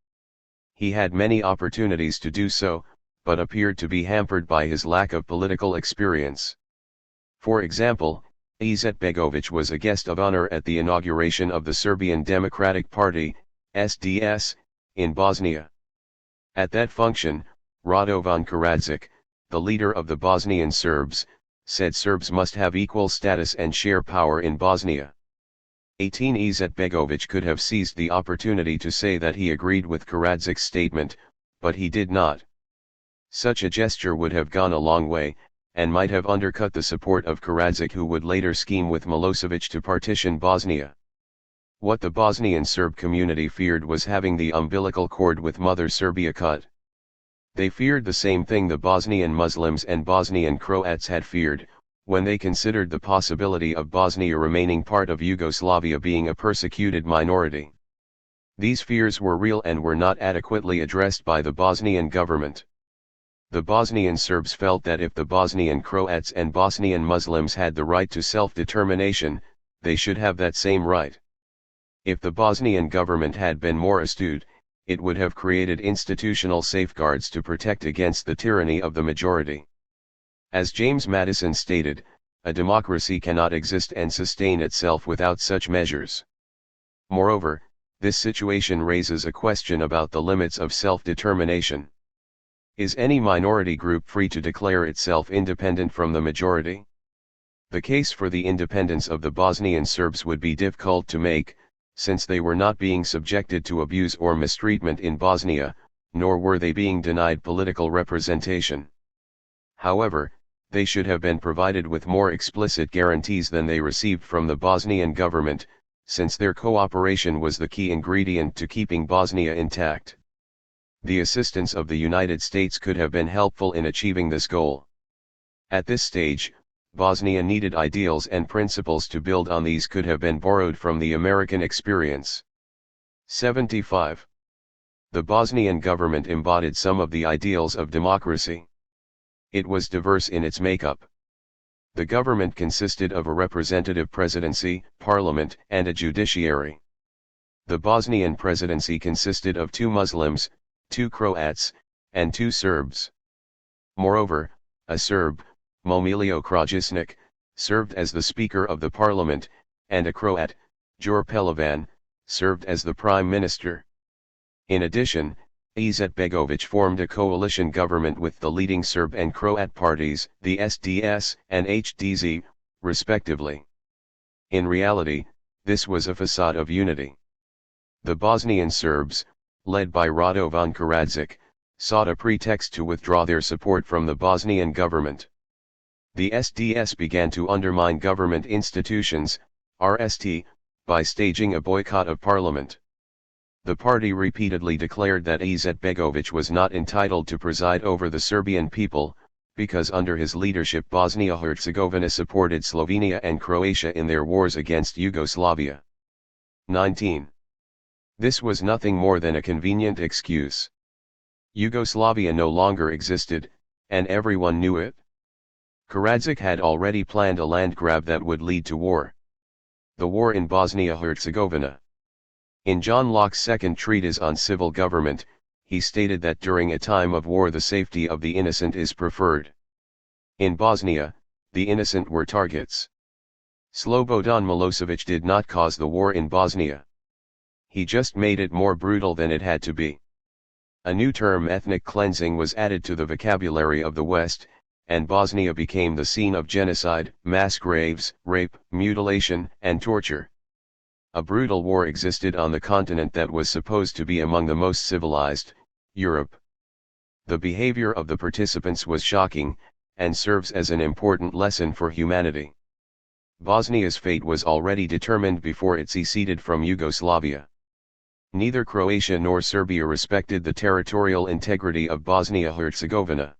He had many opportunities to do so, but appeared to be hampered by his lack of political experience. For example, Izetbegović was a guest of honor at the inauguration of the Serbian Democratic Party, SDS, in Bosnia. At that function, Radovan Karadzic, the leader of the Bosnian Serbs, said Serbs must have equal status and share power in Bosnia. 18. Izetbegović could have seized the opportunity to say that he agreed with Karadzic's statement, but he did not. Such a gesture would have gone a long way, and might have undercut the support of Karadzic, who would later scheme with Milosevic to partition Bosnia. What the Bosnian Serb community feared was having the umbilical cord with Mother Serbia cut. They feared the same thing the Bosnian Muslims and Bosnian Croats had feared, when they considered the possibility of Bosnia remaining part of Yugoslavia being a persecuted minority. These fears were real and were not adequately addressed by the Bosnian government. The Bosnian Serbs felt that if the Bosnian Croats and Bosnian Muslims had the right to self-determination, they should have that same right. If the Bosnian government had been more astute, it would have created institutional safeguards to protect against the tyranny of the majority. As James Madison stated, a democracy cannot exist and sustain itself without such measures. Moreover, this situation raises a question about the limits of self-determination. Is any minority group free to declare itself independent from the majority? The case for the independence of the Bosnian Serbs would be difficult to make, since they were not being subjected to abuse or mistreatment in Bosnia, nor were they being denied political representation. However, they should have been provided with more explicit guarantees than they received from the Bosnian government, since their cooperation was the key ingredient to keeping Bosnia intact. The assistance of the United States could have been helpful in achieving this goal. At this stage, Bosnia needed ideals and principles to build on. These could have been borrowed from the American experience. 75. The Bosnian government embodied some of the ideals of democracy. It was diverse in its makeup. The government consisted of a representative presidency, parliament, and a judiciary. The Bosnian presidency consisted of 2 Muslims, 2 Croats, and 2 Serbs. Moreover, a Serb, Momilio Krajisnik, served as the Speaker of the Parliament, and a Croat, Jure Pelivan, served as the Prime Minister. In addition, Izetbegovic formed a coalition government with the leading Serb and Croat parties, the SDS and HDZ, respectively. In reality, this was a facade of unity. The Bosnian Serbs, led by Radovan Karadzic, sought a pretext to withdraw their support from the Bosnian government. The SDS began to undermine government institutions, RST, by staging a boycott of parliament. The party repeatedly declared that Izetbegovic was not entitled to preside over the Serbian people, because under his leadership Bosnia-Herzegovina supported Slovenia and Croatia in their wars against Yugoslavia. 19. This was nothing more than a convenient excuse. Yugoslavia no longer existed, and everyone knew it. Karadzic had already planned a land grab that would lead to war. The war in Bosnia-Herzegovina. In John Locke's second treatise on civil government, he stated that during a time of war the safety of the innocent is preferred. In Bosnia, the innocent were targets. Slobodan Milosevic did not cause the war in Bosnia. He just made it more brutal than it had to be. A new term, ethnic cleansing, was added to the vocabulary of the West, and Bosnia became the scene of genocide, mass graves, rape, mutilation, and torture. A brutal war existed on the continent that was supposed to be among the most civilized, Europe. The behavior of the participants was shocking, and serves as an important lesson for humanity. Bosnia's fate was already determined before it seceded from Yugoslavia. Neither Croatia nor Serbia respected the territorial integrity of Bosnia-Herzegovina.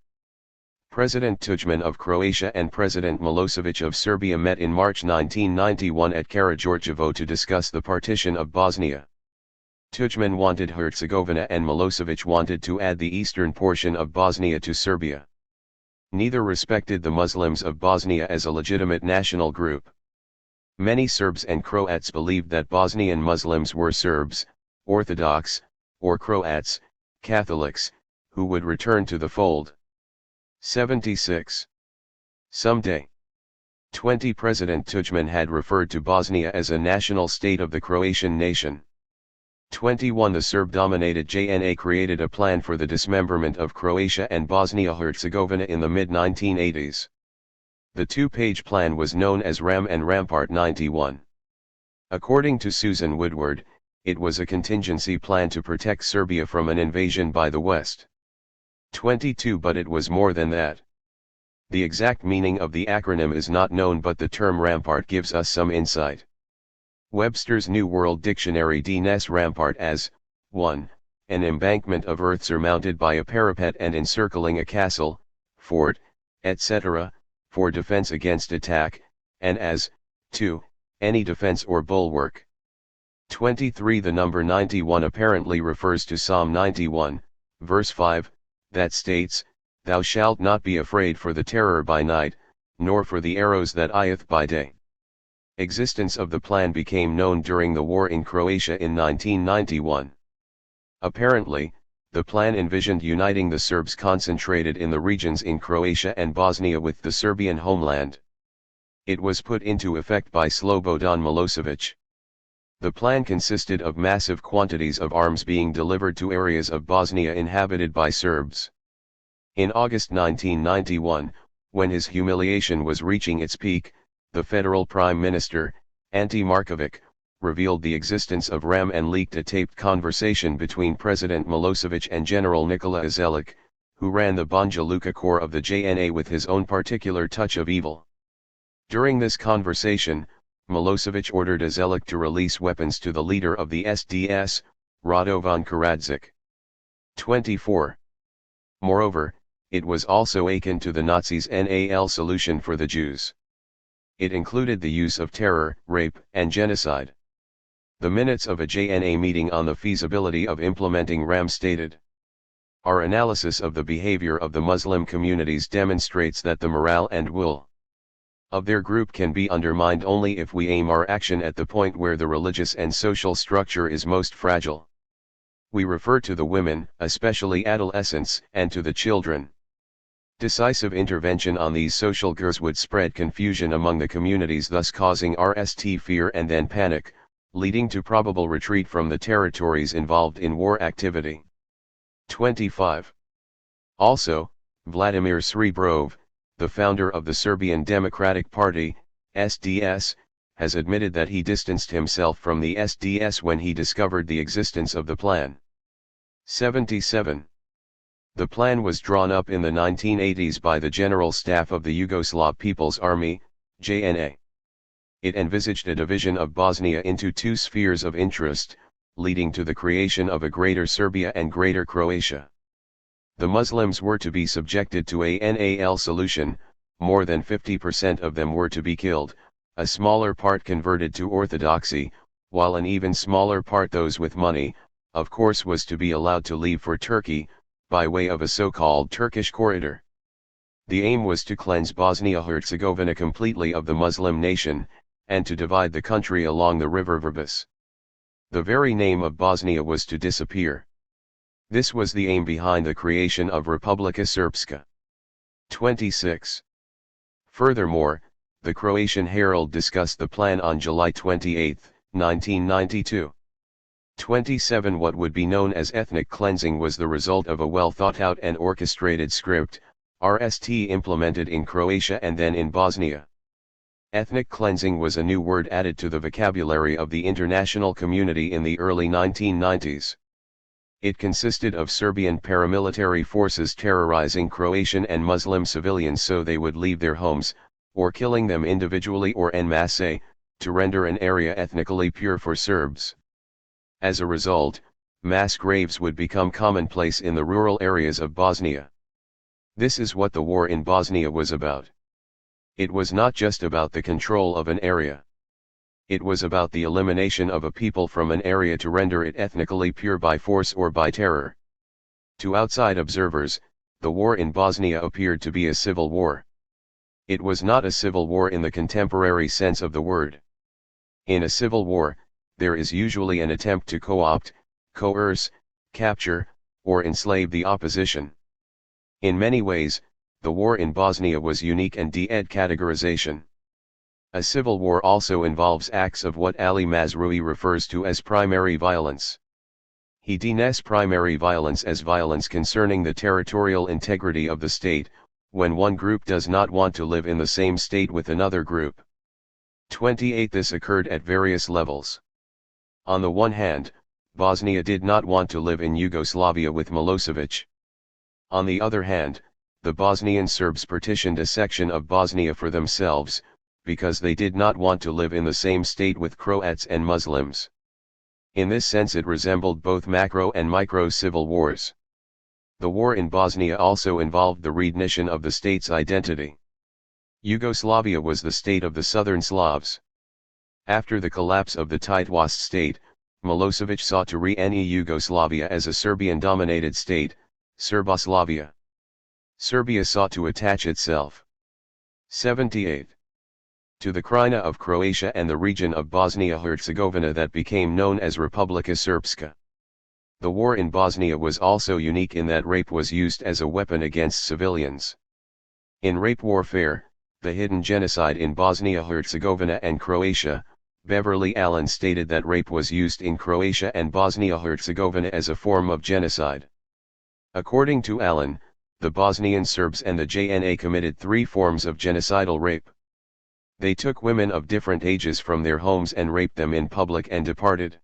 President Tudjman of Croatia and President Milosevic of Serbia met in March 1991 at Karađorđevo to discuss the partition of Bosnia. Tudjman wanted Herzegovina and Milosevic wanted to add the eastern portion of Bosnia to Serbia. Neither respected the Muslims of Bosnia as a legitimate national group. Many Serbs and Croats believed that Bosnian Muslims were Serbs, Orthodox, or Croats, Catholics, who would return to the fold. 76. Someday. 20. President Tudjman had referred to Bosnia as a national state of the Croatian nation. 21. The Serb-dominated JNA created a plan for the dismemberment of Croatia and Bosnia-Herzegovina in the mid-1980s. The 2-page plan was known as RAM and Rampart 91. According to Susan Woodward, it was a contingency plan to protect Serbia from an invasion by the West. 22. But it was more than that. The exact meaning of the acronym is not known, but the term Rampart gives us some insight. Webster's New World Dictionary defines rampart as, 1. An embankment of earth surmounted by a parapet and encircling a castle, fort, etc., for defense against attack, and as, 2. Any defense or bulwark. 23. The number 91 apparently refers to Psalm 91, verse 5, that states, "Thou shalt not be afraid for the terror by night, nor for the arrows that flieth by day." Existence of the plan became known during the war in Croatia in 1991. Apparently, the plan envisioned uniting the Serbs concentrated in the regions in Croatia and Bosnia with the Serbian homeland. It was put into effect by Slobodan Milosevic. The plan consisted of massive quantities of arms being delivered to areas of Bosnia inhabited by Serbs. In August 1991, when his humiliation was reaching its peak, the federal prime minister, Ante Markovic, revealed the existence of RAM and leaked a taped conversation between President Milosevic and General Nikola Zelic, who ran the Banja Luka Corps of the JNA with his own particular touch of evil. During this conversation, Milosevic ordered Zelic to release weapons to the leader of the SDS, Radovan Karadzic. 24. Moreover, it was also akin to the Nazis' NAL solution for the Jews. It included the use of terror, rape, and genocide. The minutes of a JNA meeting on the feasibility of implementing RAM stated, "Our analysis of the behavior of the Muslim communities demonstrates that the morale and will of their group can be undermined only if we aim our action at the point where the religious and social structure is most fragile. We refer to the women, especially adolescents, and to the children. Decisive intervention on these social groups would spread confusion among the communities, thus causing RST fear and then panic, leading to probable retreat from the territories involved in war activity." 25. Also, Vladimir Srebrov, the founder of the Serbian Democratic Party, SDS, has admitted that he distanced himself from the SDS when he discovered the existence of the plan. 77. The plan was drawn up in the 1980s by the General Staff of the Yugoslav People's Army, JNA. It envisaged a division of Bosnia into two spheres of interest, leading to the creation of a Greater Serbia and Greater Croatia. The Muslims were to be subjected to a NAL solution, more than 50% of them were to be killed, a smaller part converted to Orthodoxy, while an even smaller part, those with money, of course, was to be allowed to leave for Turkey, by way of a so-called Turkish corridor. The aim was to cleanse Bosnia-Herzegovina completely of the Muslim nation, and to divide the country along the river Vrbas. The very name of Bosnia was to disappear. This was the aim behind the creation of Republika Srpska. 26. Furthermore, the Croatian Herald discussed the plan on July 28, 1992. 27. What would be known as ethnic cleansing was the result of a well-thought-out and orchestrated script, RST, implemented in Croatia and then in Bosnia. Ethnic cleansing was a new word added to the vocabulary of the international community in the early 1990s. It consisted of Serbian paramilitary forces terrorizing Croatian and Muslim civilians so they would leave their homes, or killing them individually or en masse, to render an area ethnically pure for Serbs. As a result, mass graves would become commonplace in the rural areas of Bosnia. This is what the war in Bosnia was about. It was not just about the control of an area. It was about the elimination of a people from an area to render it ethnically pure by force or by terror. To outside observers, the war in Bosnia appeared to be a civil war. It was not a civil war in the contemporary sense of the word. In a civil war, there is usually an attempt to co-opt, coerce, capture, or enslave the opposition. In many ways, the war in Bosnia was unique and de-ed categorization. A civil war also involves acts of what Ali Mazrui refers to as primary violence. He defines primary violence as violence concerning the territorial integrity of the state, when one group does not want to live in the same state with another group. 28. This occurred at various levels. On the one hand, Bosnia did not want to live in Yugoslavia with Milosevic. On the other hand, the Bosnian Serbs partitioned a section of Bosnia for themselves, because they did not want to live in the same state with Croats and Muslims. In this sense it resembled both macro and micro civil wars. The war in Bosnia also involved the rendition of the state's identity. Yugoslavia was the state of the southern Slavs. After the collapse of the Titoist state, Milosevic sought to renew Yugoslavia as a Serbian-dominated state, Serboslavia. Serbia sought to attach itself. 78. To the Krajina of Croatia and the region of Bosnia-Herzegovina that became known as Republika Srpska. The war in Bosnia was also unique in that rape was used as a weapon against civilians. In rape warfare, the hidden genocide in Bosnia-Herzegovina and Croatia, Beverly Allen stated that rape was used in Croatia and Bosnia-Herzegovina as a form of genocide. According to Allen, the Bosnian Serbs and the JNA committed 3 forms of genocidal rape. They took women of different ages from their homes and raped them in public and departed.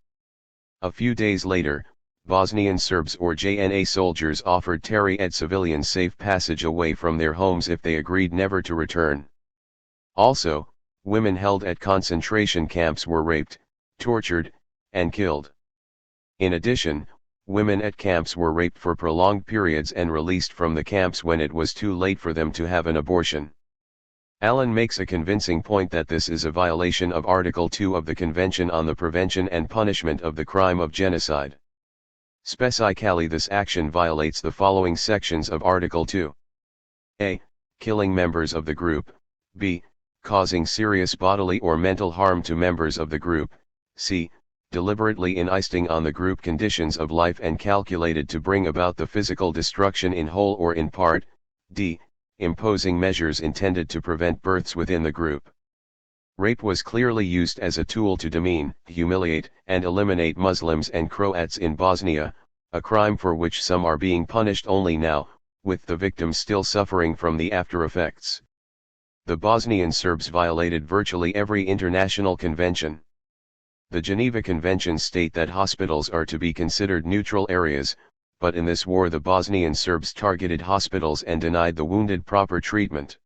A few days later, Bosnian Serbs or JNA soldiers offered Terry Ed civilians safe passage away from their homes if they agreed never to return. Also, women held at concentration camps were raped, tortured, and killed. In addition, women at camps were raped for prolonged periods and released from the camps when it was too late for them to have an abortion. Allen makes a convincing point that this is a violation of Article 2 of the Convention on the Prevention and Punishment of the Crime of Genocide. Specifically, this action violates the following sections of Article 2. A. Killing members of the group. B. Causing serious bodily or mental harm to members of the group. C. Deliberately insisting on the group conditions of life and calculated to bring about the physical destruction in whole or in part. D. Imposing measures intended to prevent births within the group. Rape was clearly used as a tool to demean, humiliate, and eliminate Muslims and Croats in Bosnia, a crime for which some are being punished only now, with the victims still suffering from the after effects. The Bosnian Serbs violated virtually every international convention. The Geneva Conventions state that hospitals are to be considered neutral areas, but in this war the Bosnian Serbs targeted hospitals and denied the wounded proper treatment.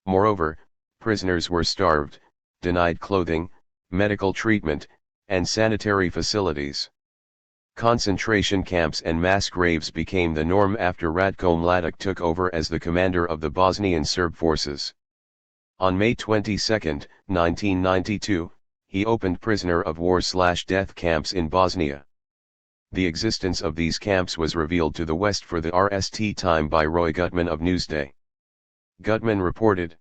Moreover, prisoners were starved, denied clothing, medical treatment, and sanitary facilities. Concentration camps and mass graves became the norm after Ratko Mladic took over as the commander of the Bosnian Serb forces. On May 22, 1992, he opened prisoner of war/death camps in Bosnia. The existence of these camps was revealed to the West for the RST time by Roy Gutman of Newsday. Gutman reported,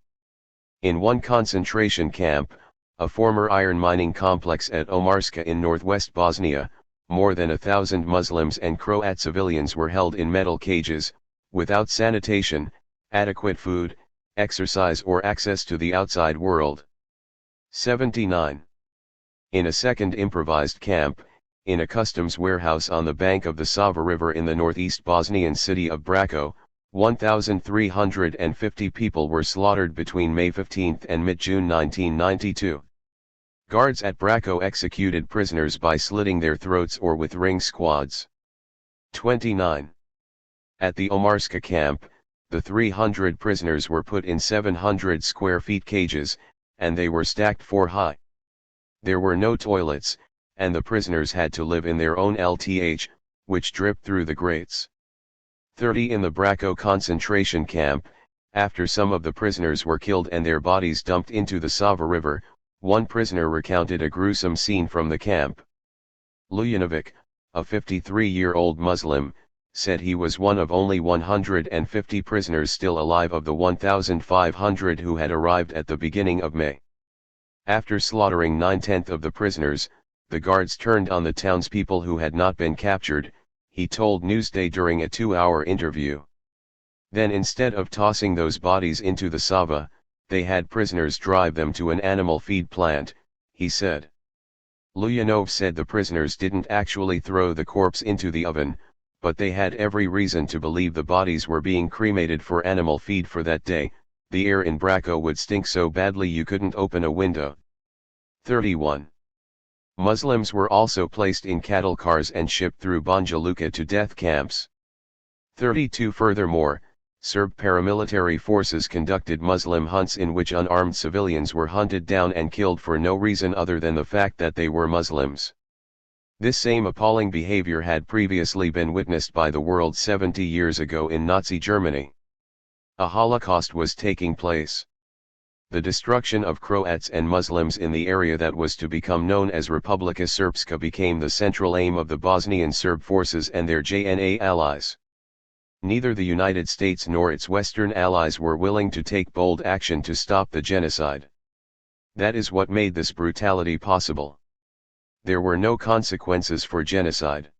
in one concentration camp, a former iron mining complex at Omarska in northwest Bosnia, more than 1,000 Muslims and Croat civilians were held in metal cages, without sanitation, adequate food, exercise or access to the outside world. 79. In a second improvised camp, in a customs warehouse on the bank of the Sava River in the northeast Bosnian city of Braco, 1,350 people were slaughtered between May 15 and mid-June 1992. Guards at Braco executed prisoners by slitting their throats or with ring squads. 29. At the Omarska camp, the 300 prisoners were put in 700 square feet cages, and they were stacked 4 high. There were no toilets, and the prisoners had to live in their own LTH, which dripped through the grates. 30. In the Braco concentration camp, after some of the prisoners were killed and their bodies dumped into the Sava River, one prisoner recounted a gruesome scene from the camp. Lujanovic, a 53-year-old Muslim, said he was one of only 150 prisoners still alive of the 1,500 who had arrived at the beginning of May. After slaughtering 9/10 of the prisoners, the guards turned on the townspeople who had not been captured, he told Newsday during a 2-hour interview. Then instead of tossing those bodies into the Sava, they had prisoners drive them to an animal feed plant, he said. Luyanov said the prisoners didn't actually throw the corpse into the oven, but they had every reason to believe the bodies were being cremated for animal feed for that day. The air in Braco would stink so badly you couldn't open a window. 31. Muslims were also placed in cattle cars and shipped through Banja Luka to death camps. 32. Furthermore, Serb paramilitary forces conducted Muslim hunts in which unarmed civilians were hunted down and killed for no reason other than the fact that they were Muslims. This same appalling behavior had previously been witnessed by the world 70 years ago in Nazi Germany. A Holocaust was taking place. The destruction of Croats and Muslims in the area that was to become known as Republika Srpska became the central aim of the Bosnian Serb forces and their JNA allies. Neither the United States nor its Western allies were willing to take bold action to stop the genocide. That is what made this brutality possible. There were no consequences for genocide.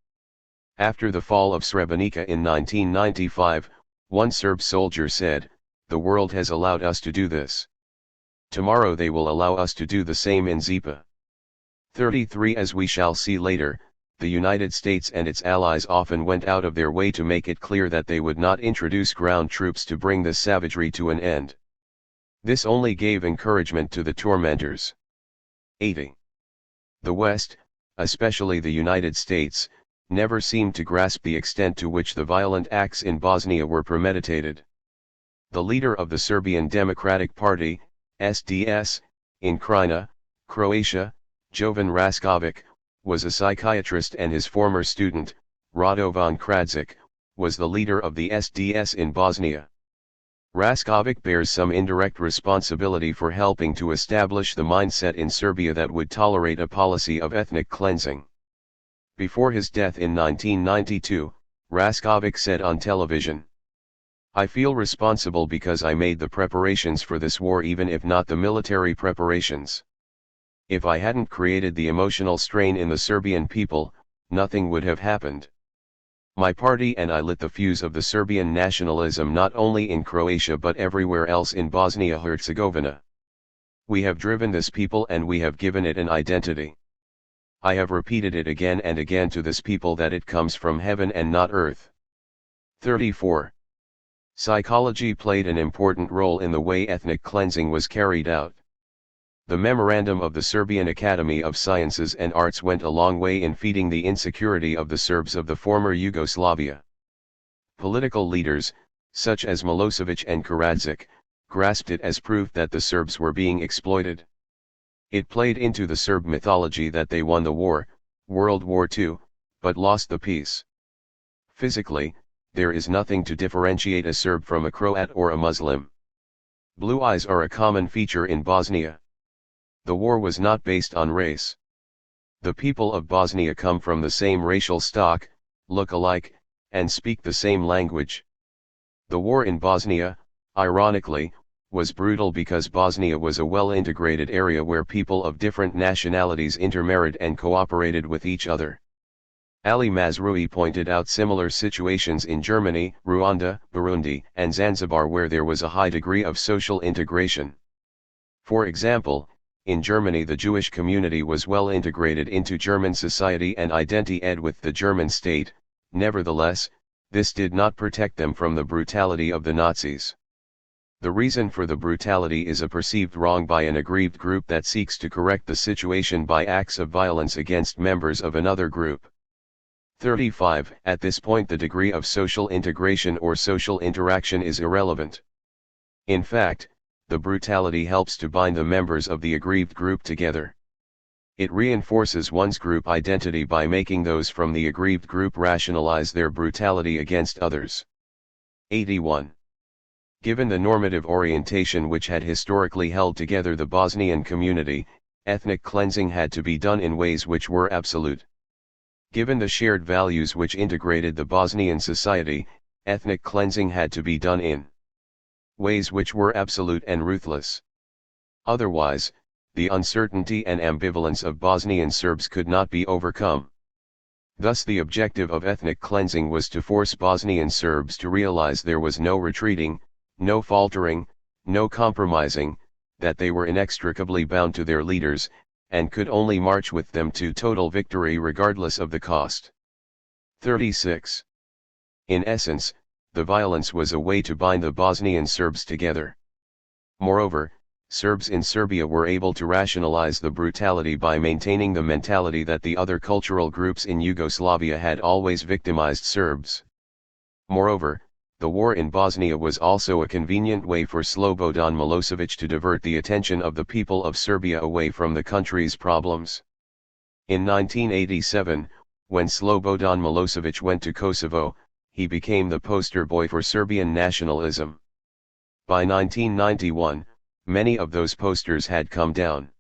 After the fall of Srebrenica in 1995, one Serb soldier said, "The world has allowed us to do this. Tomorrow they will allow us to do the same in Zepa." 33 As we shall see later, the United States and its allies often went out of their way to make it clear that they would not introduce ground troops to bring this savagery to an end. This only gave encouragement to the tormentors. 80. The West, especially the United States, never seemed to grasp the extent to which the violent acts in Bosnia were premeditated. The leader of the Serbian Democratic Party, SDS, in Krajina, Croatia, Jovan Raskovic, was a psychiatrist, and his former student, Radovan Kradzic, was the leader of the SDS in Bosnia. Raskovic bears some indirect responsibility for helping to establish the mindset in Serbia that would tolerate a policy of ethnic cleansing. Before his death in 1992, Raskovic said on television, "I feel responsible because I made the preparations for this war, even if not the military preparations. If I hadn't created the emotional strain in the Serbian people, nothing would have happened. My party and I lit the fuse of the Serbian nationalism not only in Croatia but everywhere else in Bosnia-Herzegovina. We have driven this people and we have given it an identity. I have repeated it again and again to this people that it comes from heaven and not earth." 34. Psychology played an important role in the way ethnic cleansing was carried out. The memorandum of the Serbian Academy of Sciences and Arts went a long way in feeding the insecurity of the Serbs of the former Yugoslavia. Political leaders, such as Milosevic and Karadzic, grasped it as proof that the Serbs were being exploited. It played into the Serb mythology that they won the war, World War II, but lost the peace. Physically, there is nothing to differentiate a Serb from a Croat or a Muslim. Blue eyes are a common feature in Bosnia. The war was not based on race. The people of Bosnia come from the same racial stock, look alike, and speak the same language. The war in Bosnia, ironically, was brutal because Bosnia was a well-integrated area where people of different nationalities intermarried and cooperated with each other. Ali Mazrui pointed out similar situations in Germany, Rwanda, Burundi, and Zanzibar where there was a high degree of social integration. For example, in Germany the Jewish community was well integrated into German society and identified with the German state. Nevertheless, this did not protect them from the brutality of the Nazis. The reason for the brutality is a perceived wrong by an aggrieved group that seeks to correct the situation by acts of violence against members of another group. 35. At this point the degree of social integration or social interaction is irrelevant. In fact, the brutality helps to bind the members of the aggrieved group together. It reinforces one's group identity by making those from the aggrieved group rationalize their brutality against others. 81. Given the normative orientation which had historically held together the Bosnian community, ethnic cleansing had to be done in ways which were absolute. Given the shared values which integrated the Bosnian society, ethnic cleansing had to be done in ways which were absolute and ruthless. Otherwise, the uncertainty and ambivalence of Bosnian Serbs could not be overcome. Thus the objective of ethnic cleansing was to force Bosnian Serbs to realize there was no retreating, no faltering, no compromising, that they were inextricably bound to their leaders, and could only march with them to total victory regardless of the cost. 36. In essence, the violence was a way to bind the Bosnian Serbs together. Moreover, Serbs in Serbia were able to rationalize the brutality by maintaining the mentality that the other cultural groups in Yugoslavia had always victimized Serbs. Moreover, The war in Bosnia was also a convenient way for Slobodan Milosevic to divert the attention of the people of Serbia away from the country's problems. In 1987, when Slobodan Milosevic went to Kosovo, he became the poster boy for Serbian nationalism. By 1991, many of those posters had come down.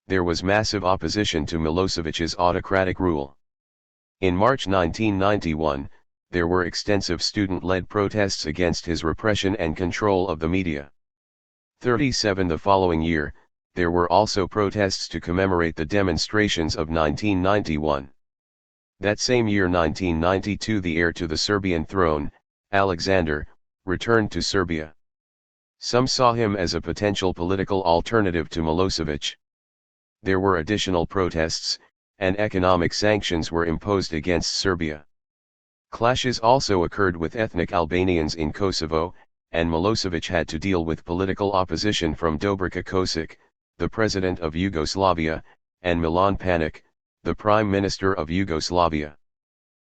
There was massive opposition to Milosevic's autocratic rule. In March 1991, there were extensive student-led protests against his repression and control of the media. 37 The following year, there were also protests to commemorate the demonstrations of 1991. That same year 1992 the heir to the Serbian throne, Alexander, returned to Serbia. Some saw him as a potential political alternative to Milosevic. There were additional protests, and economic sanctions were imposed against Serbia. Clashes also occurred with ethnic Albanians in Kosovo, and Milosevic had to deal with political opposition from Dobrica Kosic, the president of Yugoslavia, and Milan Panic, the prime minister of Yugoslavia.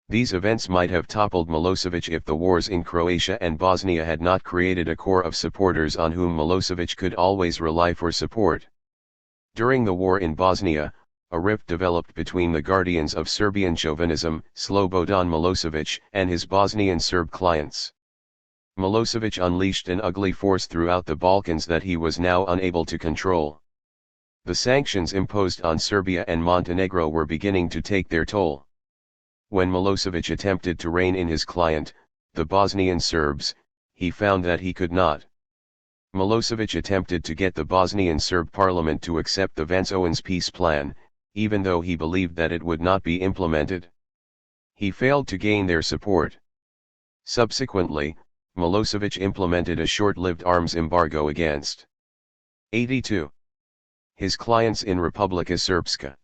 These events might have toppled Milosevic if the wars in Croatia and Bosnia had not created a core of supporters on whom Milosevic could always rely for support. During the war in Bosnia, a rift developed between the guardians of Serbian chauvinism, Slobodan Milosevic, and his Bosnian Serb clients. Milosevic unleashed an ugly force throughout the Balkans that he was now unable to control. The sanctions imposed on Serbia and Montenegro were beginning to take their toll. When Milosevic attempted to rein in his client, the Bosnian Serbs, he found that he could not. Milosevic attempted to get the Bosnian Serb parliament to accept the Vancoan's peace plan, even though he believed that it would not be implemented. He failed to gain their support. Subsequently, Milosevic implemented a short-lived arms embargo against 82 his clients in Republika Srpska.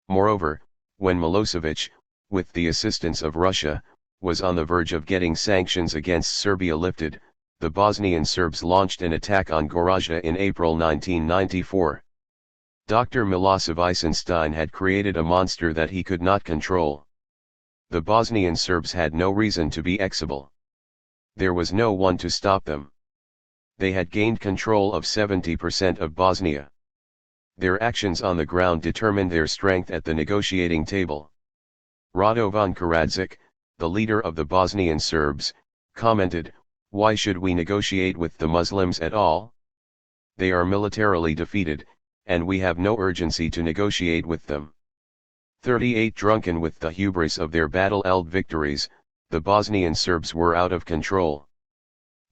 Moreover, when Milosevic, with the assistance of Russia, was on the verge of getting sanctions against Serbia lifted, the Bosnian Serbs launched an attack on Gorazde in April 1994. Dr. Milosav Eisenstein had created a monster that he could not control. The Bosnian Serbs had no reason to be excible. There was no one to stop them. They had gained control of 70% of Bosnia. Their actions on the ground determined their strength at the negotiating table. Radovan Karadzic, the leader of the Bosnian Serbs, commented, "Why should we negotiate with the Muslims at all? They are militarily defeated, and we have no urgency to negotiate with them." 38 Drunken with the hubris of their battle-eld victories, the Bosnian Serbs were out of control.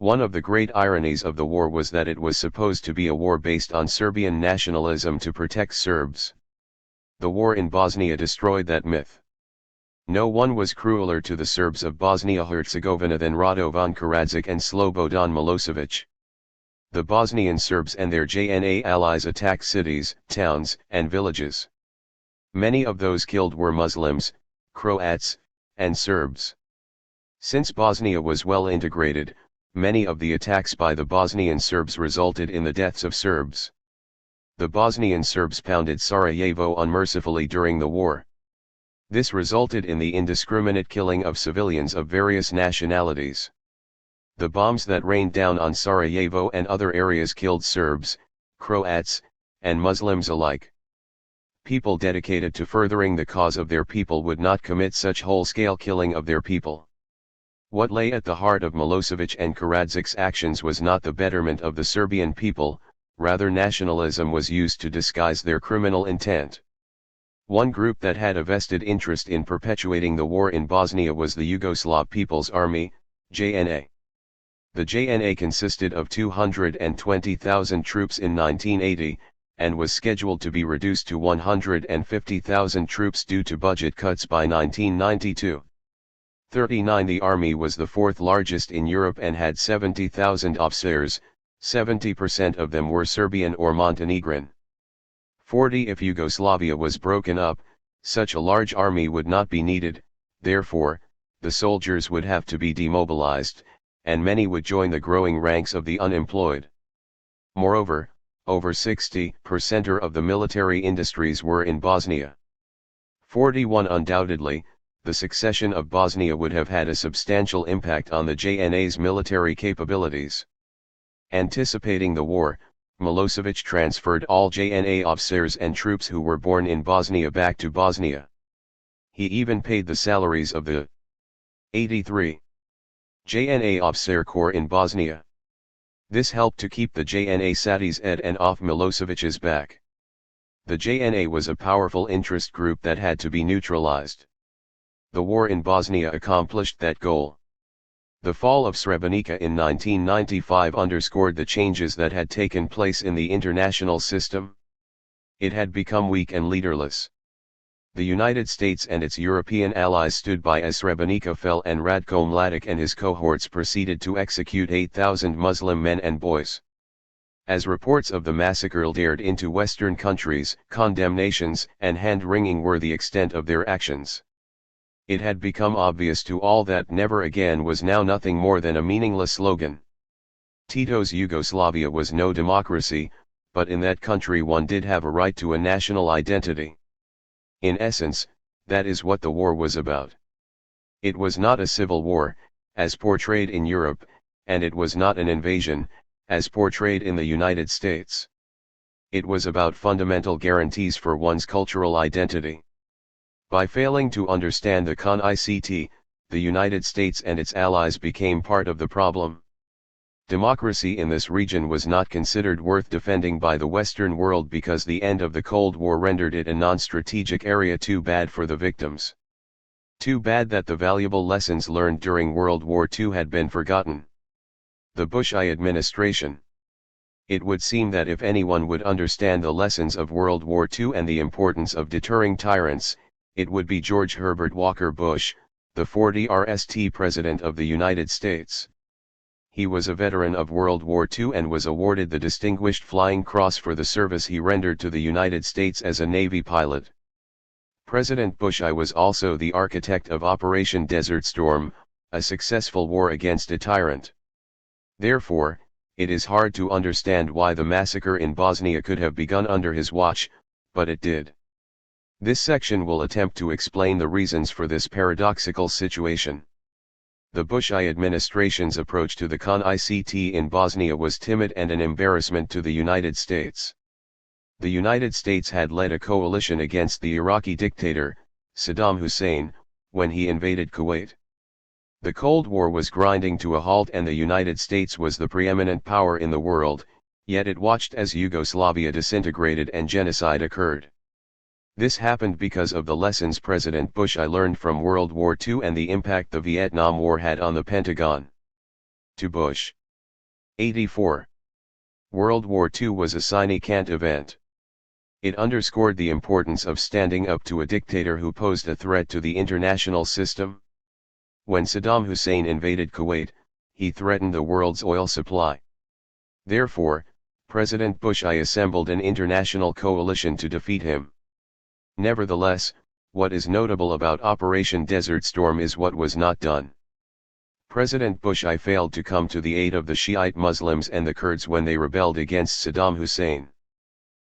One of the great ironies of the war was that it was supposed to be a war based on Serbian nationalism to protect Serbs. The war in Bosnia destroyed that myth. No one was crueler to the Serbs of Bosnia-Herzegovina than Radovan Karadzic and Slobodan Milosevic. The Bosnian Serbs and their JNA allies attacked cities, towns, and villages. Many of those killed were Muslims, Croats, and Serbs. Since Bosnia was well integrated, many of the attacks by the Bosnian Serbs resulted in the deaths of Serbs. The Bosnian Serbs pounded Sarajevo unmercifully during the war. This resulted in the indiscriminate killing of civilians of various nationalities. The bombs that rained down on Sarajevo and other areas killed Serbs, Croats, and Muslims alike. People dedicated to furthering the cause of their people would not commit such whole-scale killing of their people. What lay at the heart of Milosevic and Karadzic's actions was not the betterment of the Serbian people, rather nationalism was used to disguise their criminal intent. One group that had a vested interest in perpetuating the war in Bosnia was the Yugoslav People's Army, JNA. The JNA consisted of 220,000 troops in 1980, and was scheduled to be reduced to 150,000 troops due to budget cuts by 1992. 39 The army was the fourth largest in Europe and had 70,000 officers, 70% of them were Serbian or Montenegrin. 40 If Yugoslavia was broken up, such a large army would not be needed, therefore, the soldiers would have to be demobilized, and many would join the growing ranks of the unemployed. Moreover, over 60% of the military industries were in Bosnia. 41 Undoubtedly, the succession of Bosnia would have had a substantial impact on the JNA's military capabilities. Anticipating the war, Milosevic transferred all JNA officers and troops who were born in Bosnia back to Bosnia. He even paid the salaries of the 83 JNA officer corps in Bosnia. This helped to keep the JNA satis at and off Milosevic's back. The JNA was a powerful interest group that had to be neutralized. The war in Bosnia accomplished that goal. The fall of Srebrenica in 1995 underscored the changes that had taken place in the international system. It had become weak and leaderless. The United States and its European allies stood by as Srebrenica fell and Ratko Mladic and his cohorts proceeded to execute 8,000 Muslim men and boys. As reports of the massacre dared into Western countries, condemnations and hand-wringing were the extent of their actions. It had become obvious to all that never again was now nothing more than a meaningless slogan. Tito's Yugoslavia was no democracy, but in that country one did have a right to a national identity. In essence, that is what the war was about. It was not a civil war, as portrayed in Europe, and it was not an invasion, as portrayed in the United States. It was about fundamental guarantees for one's cultural identity. By failing to understand the CON-ICT, the United States and its allies became part of the problem. Democracy in this region was not considered worth defending by the Western world because the end of the Cold War rendered it a non-strategic area. Too bad for the victims. Too bad that the valuable lessons learned during World War II had been forgotten. The Bush-I administration. It would seem that if anyone would understand the lessons of World War II and the importance of deterring tyrants, it would be George Herbert Walker Bush, the 40th President of the United States. He was a veteran of World War II and was awarded the Distinguished Flying Cross for the service he rendered to the United States as a Navy pilot. President Bush-I was also the architect of Operation Desert Storm, a successful war against a tyrant. Therefore, it is hard to understand why the massacre in Bosnia could have begun under his watch, but it did. This section will attempt to explain the reasons for this paradoxical situation. The Bush-I administration's approach to the CON-ICT in Bosnia was timid and an embarrassment to the United States. The United States had led a coalition against the Iraqi dictator, Saddam Hussein, when he invaded Kuwait. The Cold War was grinding to a halt and the United States was the preeminent power in the world, yet it watched as Yugoslavia disintegrated and genocide occurred. This happened because of the lessons President Bush-I learned from World War II and the impact the Vietnam War had on the Pentagon. To Bush. 84. World War II was a sine-qua non event. It underscored the importance of standing up to a dictator who posed a threat to the international system. When Saddam Hussein invaded Kuwait, he threatened the world's oil supply. Therefore, President Bush-I assembled an international coalition to defeat him. Nevertheless, what is notable about Operation Desert Storm is what was not done. President Bush-I failed to come to the aid of the Shiite Muslims and the Kurds when they rebelled against Saddam Hussein.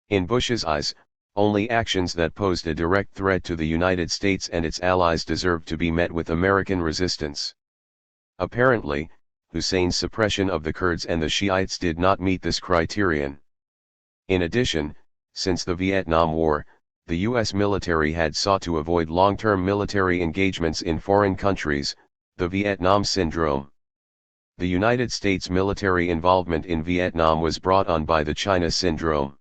In Bush's eyes, only actions that posed a direct threat to the United States and its allies deserved to be met with American resistance. Apparently, Hussein's suppression of the Kurds and the Shiites did not meet this criterion. In addition, since the Vietnam War, the U.S. military had sought to avoid long-term military engagements in foreign countries, the Vietnam Syndrome. The United States military involvement in Vietnam was brought on by the China Syndrome.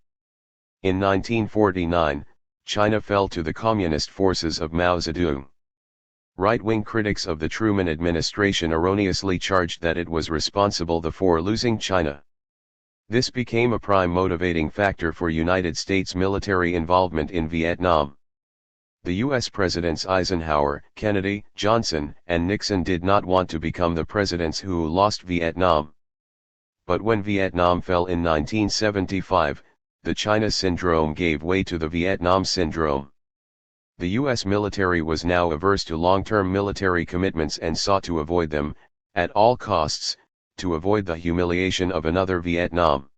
In 1949, China fell to the communist forces of Mao Zedong. Right-wing critics of the Truman administration erroneously charged that it was responsible for losing China. This became a prime motivating factor for United States military involvement in Vietnam. The U.S. presidents Eisenhower, Kennedy, Johnson, and Nixon did not want to become the presidents who lost Vietnam. But when Vietnam fell in 1975, the China Syndrome gave way to the Vietnam Syndrome. The U.S. military was now averse to long-term military commitments and sought to avoid them, at all costs, to avoid the humiliation of another Vietnam.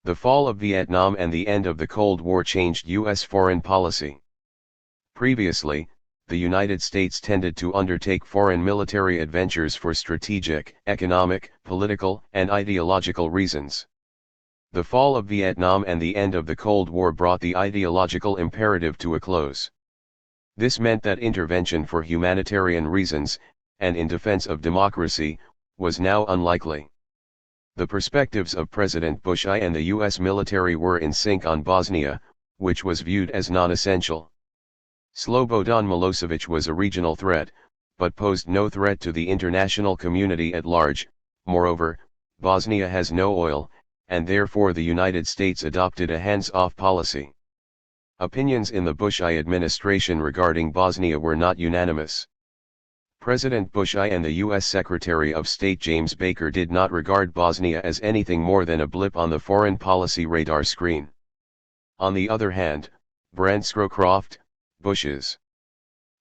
The fall of Vietnam and the end of the Cold War changed U.S. foreign policy. Previously, the United States tended to undertake foreign military adventures for strategic, economic, political, and ideological reasons. The fall of Vietnam and the end of the Cold War brought the ideological imperative to a close. This meant that intervention for humanitarian reasons, and in defense of democracy, was now unlikely. The perspectives of President Bush I and the U.S. military were in sync on Bosnia, which was viewed as non-essential. Slobodan Milosevic was a regional threat, but posed no threat to the international community at large. Moreover, Bosnia has no oil, and therefore the United States adopted a hands-off policy. Opinions in the Bush I administration regarding Bosnia were not unanimous. President Bush I and the U.S. Secretary of State James Baker did not regard Bosnia as anything more than a blip on the foreign policy radar screen. On the other hand, Brent Scowcroft, Bush's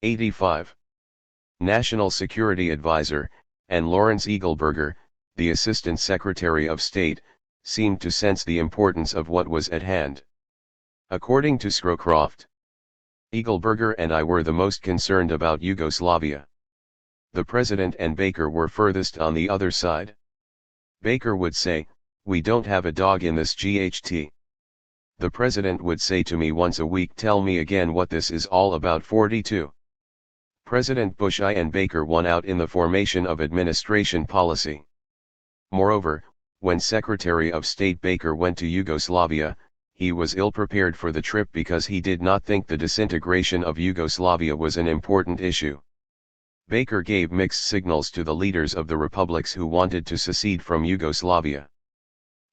85. National Security Advisor, and Lawrence Eagleburger, the Assistant Secretary of State, seemed to sense the importance of what was at hand. According to Scowcroft, Eagleburger and I were the most concerned about Yugoslavia. The President and Baker were furthest on the other side. Baker would say, "We don't have a dog in this GHT." The President would say to me once a week, "Tell me again what this is all about." 42. President Bush I and Baker won out in the formation of administration policy. Moreover, when Secretary of State Baker went to Yugoslavia, he was ill-prepared for the trip because he did not think the disintegration of Yugoslavia was an important issue. Baker gave mixed signals to the leaders of the republics who wanted to secede from Yugoslavia.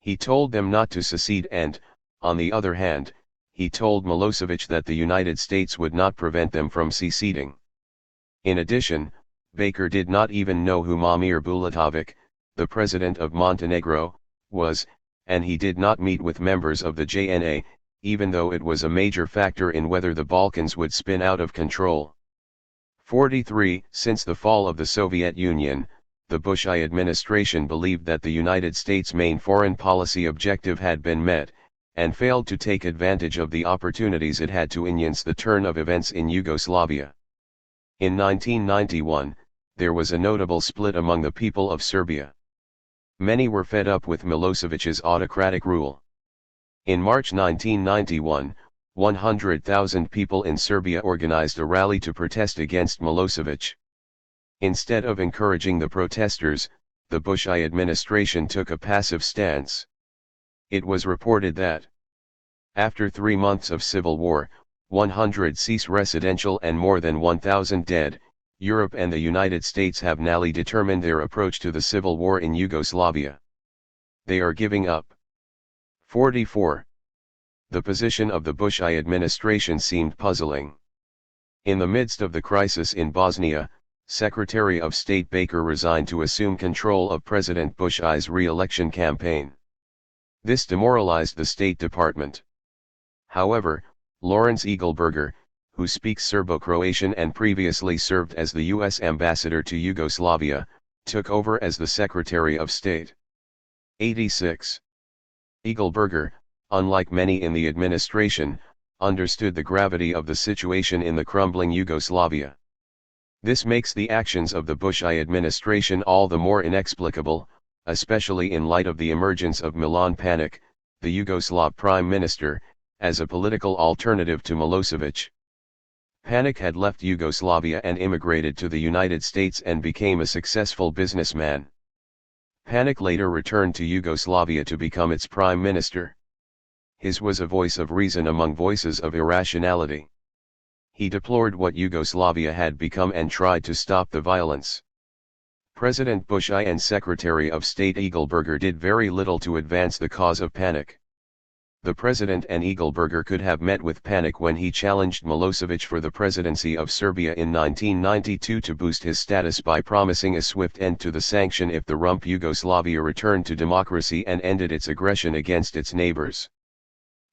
He told them not to secede and, on the other hand, he told Milosevic that the United States would not prevent them from seceding. In addition, Baker did not even know who Momir Bulatovic, the president of Montenegro, was, and he did not meet with members of the JNA, even though it was a major factor in whether the Balkans would spin out of control. 43. Since the fall of the Soviet Union, the Bush I administration believed that the United States' main foreign policy objective had been met, and failed to take advantage of the opportunities it had to enhance the turn of events in Yugoslavia. In 1991, there was a notable split among the people of Serbia. Many were fed up with Milosevic's autocratic rule. In March 1991, 100,000 people in Serbia organized a rally to protest against Milosevic. Instead of encouraging the protesters, the Bush I administration took a passive stance. It was reported that, after 3 months of civil war, 100 cease residential and more than 1,000 dead, Europe and the United States have now determined their approach to the civil war in Yugoslavia. They are giving up. 44. The position of the Bush I administration seemed puzzling. In the midst of the crisis in Bosnia, Secretary of State Baker resigned to assume control of President Bush I's re-election campaign. This demoralized the State Department. However, Lawrence Eagleburger, who speaks Serbo-Croatian and previously served as the U.S. ambassador to Yugoslavia, took over as the Secretary of State. 86. Eagleburger, unlike many in the administration, understood the gravity of the situation in the crumbling Yugoslavia. This makes the actions of the Bush I administration all the more inexplicable, especially in light of the emergence of Milan Panic, the Yugoslav Prime Minister, as a political alternative to Milosevic. Panic had left Yugoslavia and immigrated to the United States and became a successful businessman. Panic later returned to Yugoslavia to become its prime minister. His was a voice of reason among voices of irrationality. He deplored what Yugoslavia had become and tried to stop the violence. President Bush I and Secretary of State Eagleburger did very little to advance the cause of Panic. The President and Eagleburger could have met with Panic when he challenged Milosevic for the presidency of Serbia in 1992 to boost his status by promising a swift end to the sanction if the rump Yugoslavia returned to democracy and ended its aggression against its neighbors.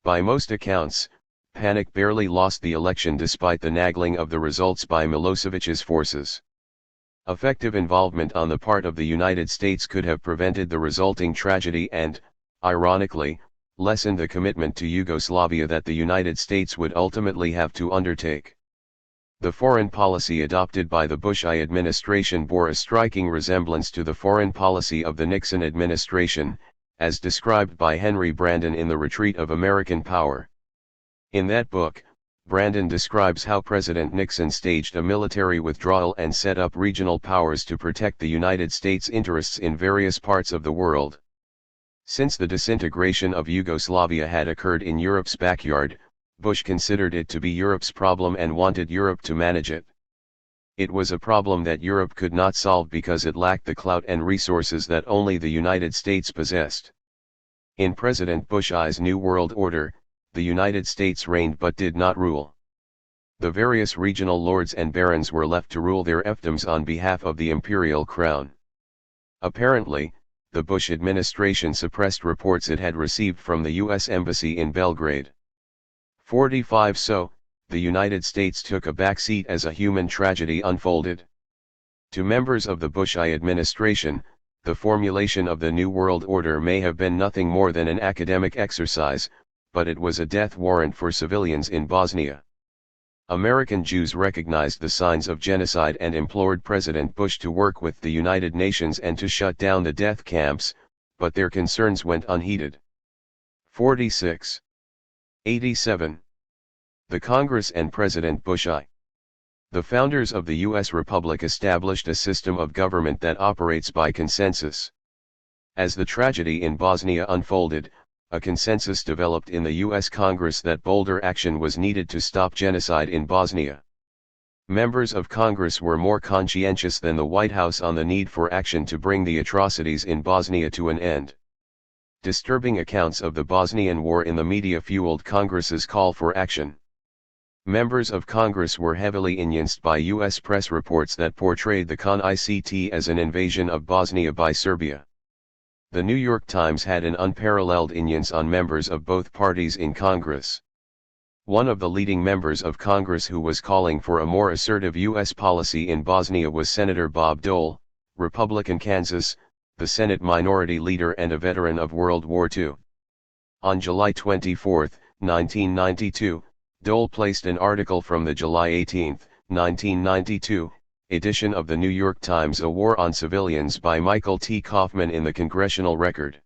By most accounts, Panic barely lost the election despite the nagging of the results by Milosevic's forces. Effective involvement on the part of the United States could have prevented the resulting tragedy and, ironically, lessened the commitment to Yugoslavia that the United States would ultimately have to undertake. The foreign policy adopted by the Bush I administration bore a striking resemblance to the foreign policy of the Nixon administration, as described by Henry Brandon in The Retreat of American Power. In that book, Brandon describes how President Nixon staged a military withdrawal and set up regional powers to protect the United States' interests in various parts of the world. Since the disintegration of Yugoslavia had occurred in Europe's backyard, Bush considered it to be Europe's problem and wanted Europe to manage it. It was a problem that Europe could not solve because it lacked the clout and resources that only the United States possessed. In President Bush I's New World Order, the United States reigned but did not rule. The various regional lords and barons were left to rule their fiefdoms on behalf of the imperial crown. Apparently, the Bush administration suppressed reports it had received from the U.S. Embassy in Belgrade. 45 So, the United States took a backseat as a human tragedy unfolded. To members of the Bush I administration, the formulation of the New World Order may have been nothing more than an academic exercise, but it was a death warrant for civilians in Bosnia. American Jews recognized the signs of genocide and implored President Bush to work with the United Nations and to shut down the death camps, but their concerns went unheeded. 46. 87. The Congress and President Bush I. The founders of the U.S. Republic established a system of government that operates by consensus. As the tragedy in Bosnia unfolded, a consensus developed in the U.S. Congress that bolder action was needed to stop genocide in Bosnia. Members of Congress were more conscientious than the White House on the need for action to bring the atrocities in Bosnia to an end. Disturbing accounts of the Bosnian War in the media fueled Congress's call for action. Members of Congress were heavily influenced by U.S. press reports that portrayed the CON-ICT as an invasion of Bosnia by Serbia. The New York Times had an unparalleled influence on members of both parties in Congress. One of the leading members of Congress who was calling for a more assertive U.S. policy in Bosnia was Senator Bob Dole, Republican Kansas, the Senate Minority Leader and a veteran of World War II. On July 24, 1992, Dole placed an article from the July 18, 1992, edition of the New York Times A War on Civilians by Michael T. Kaufman in the Congressional Record.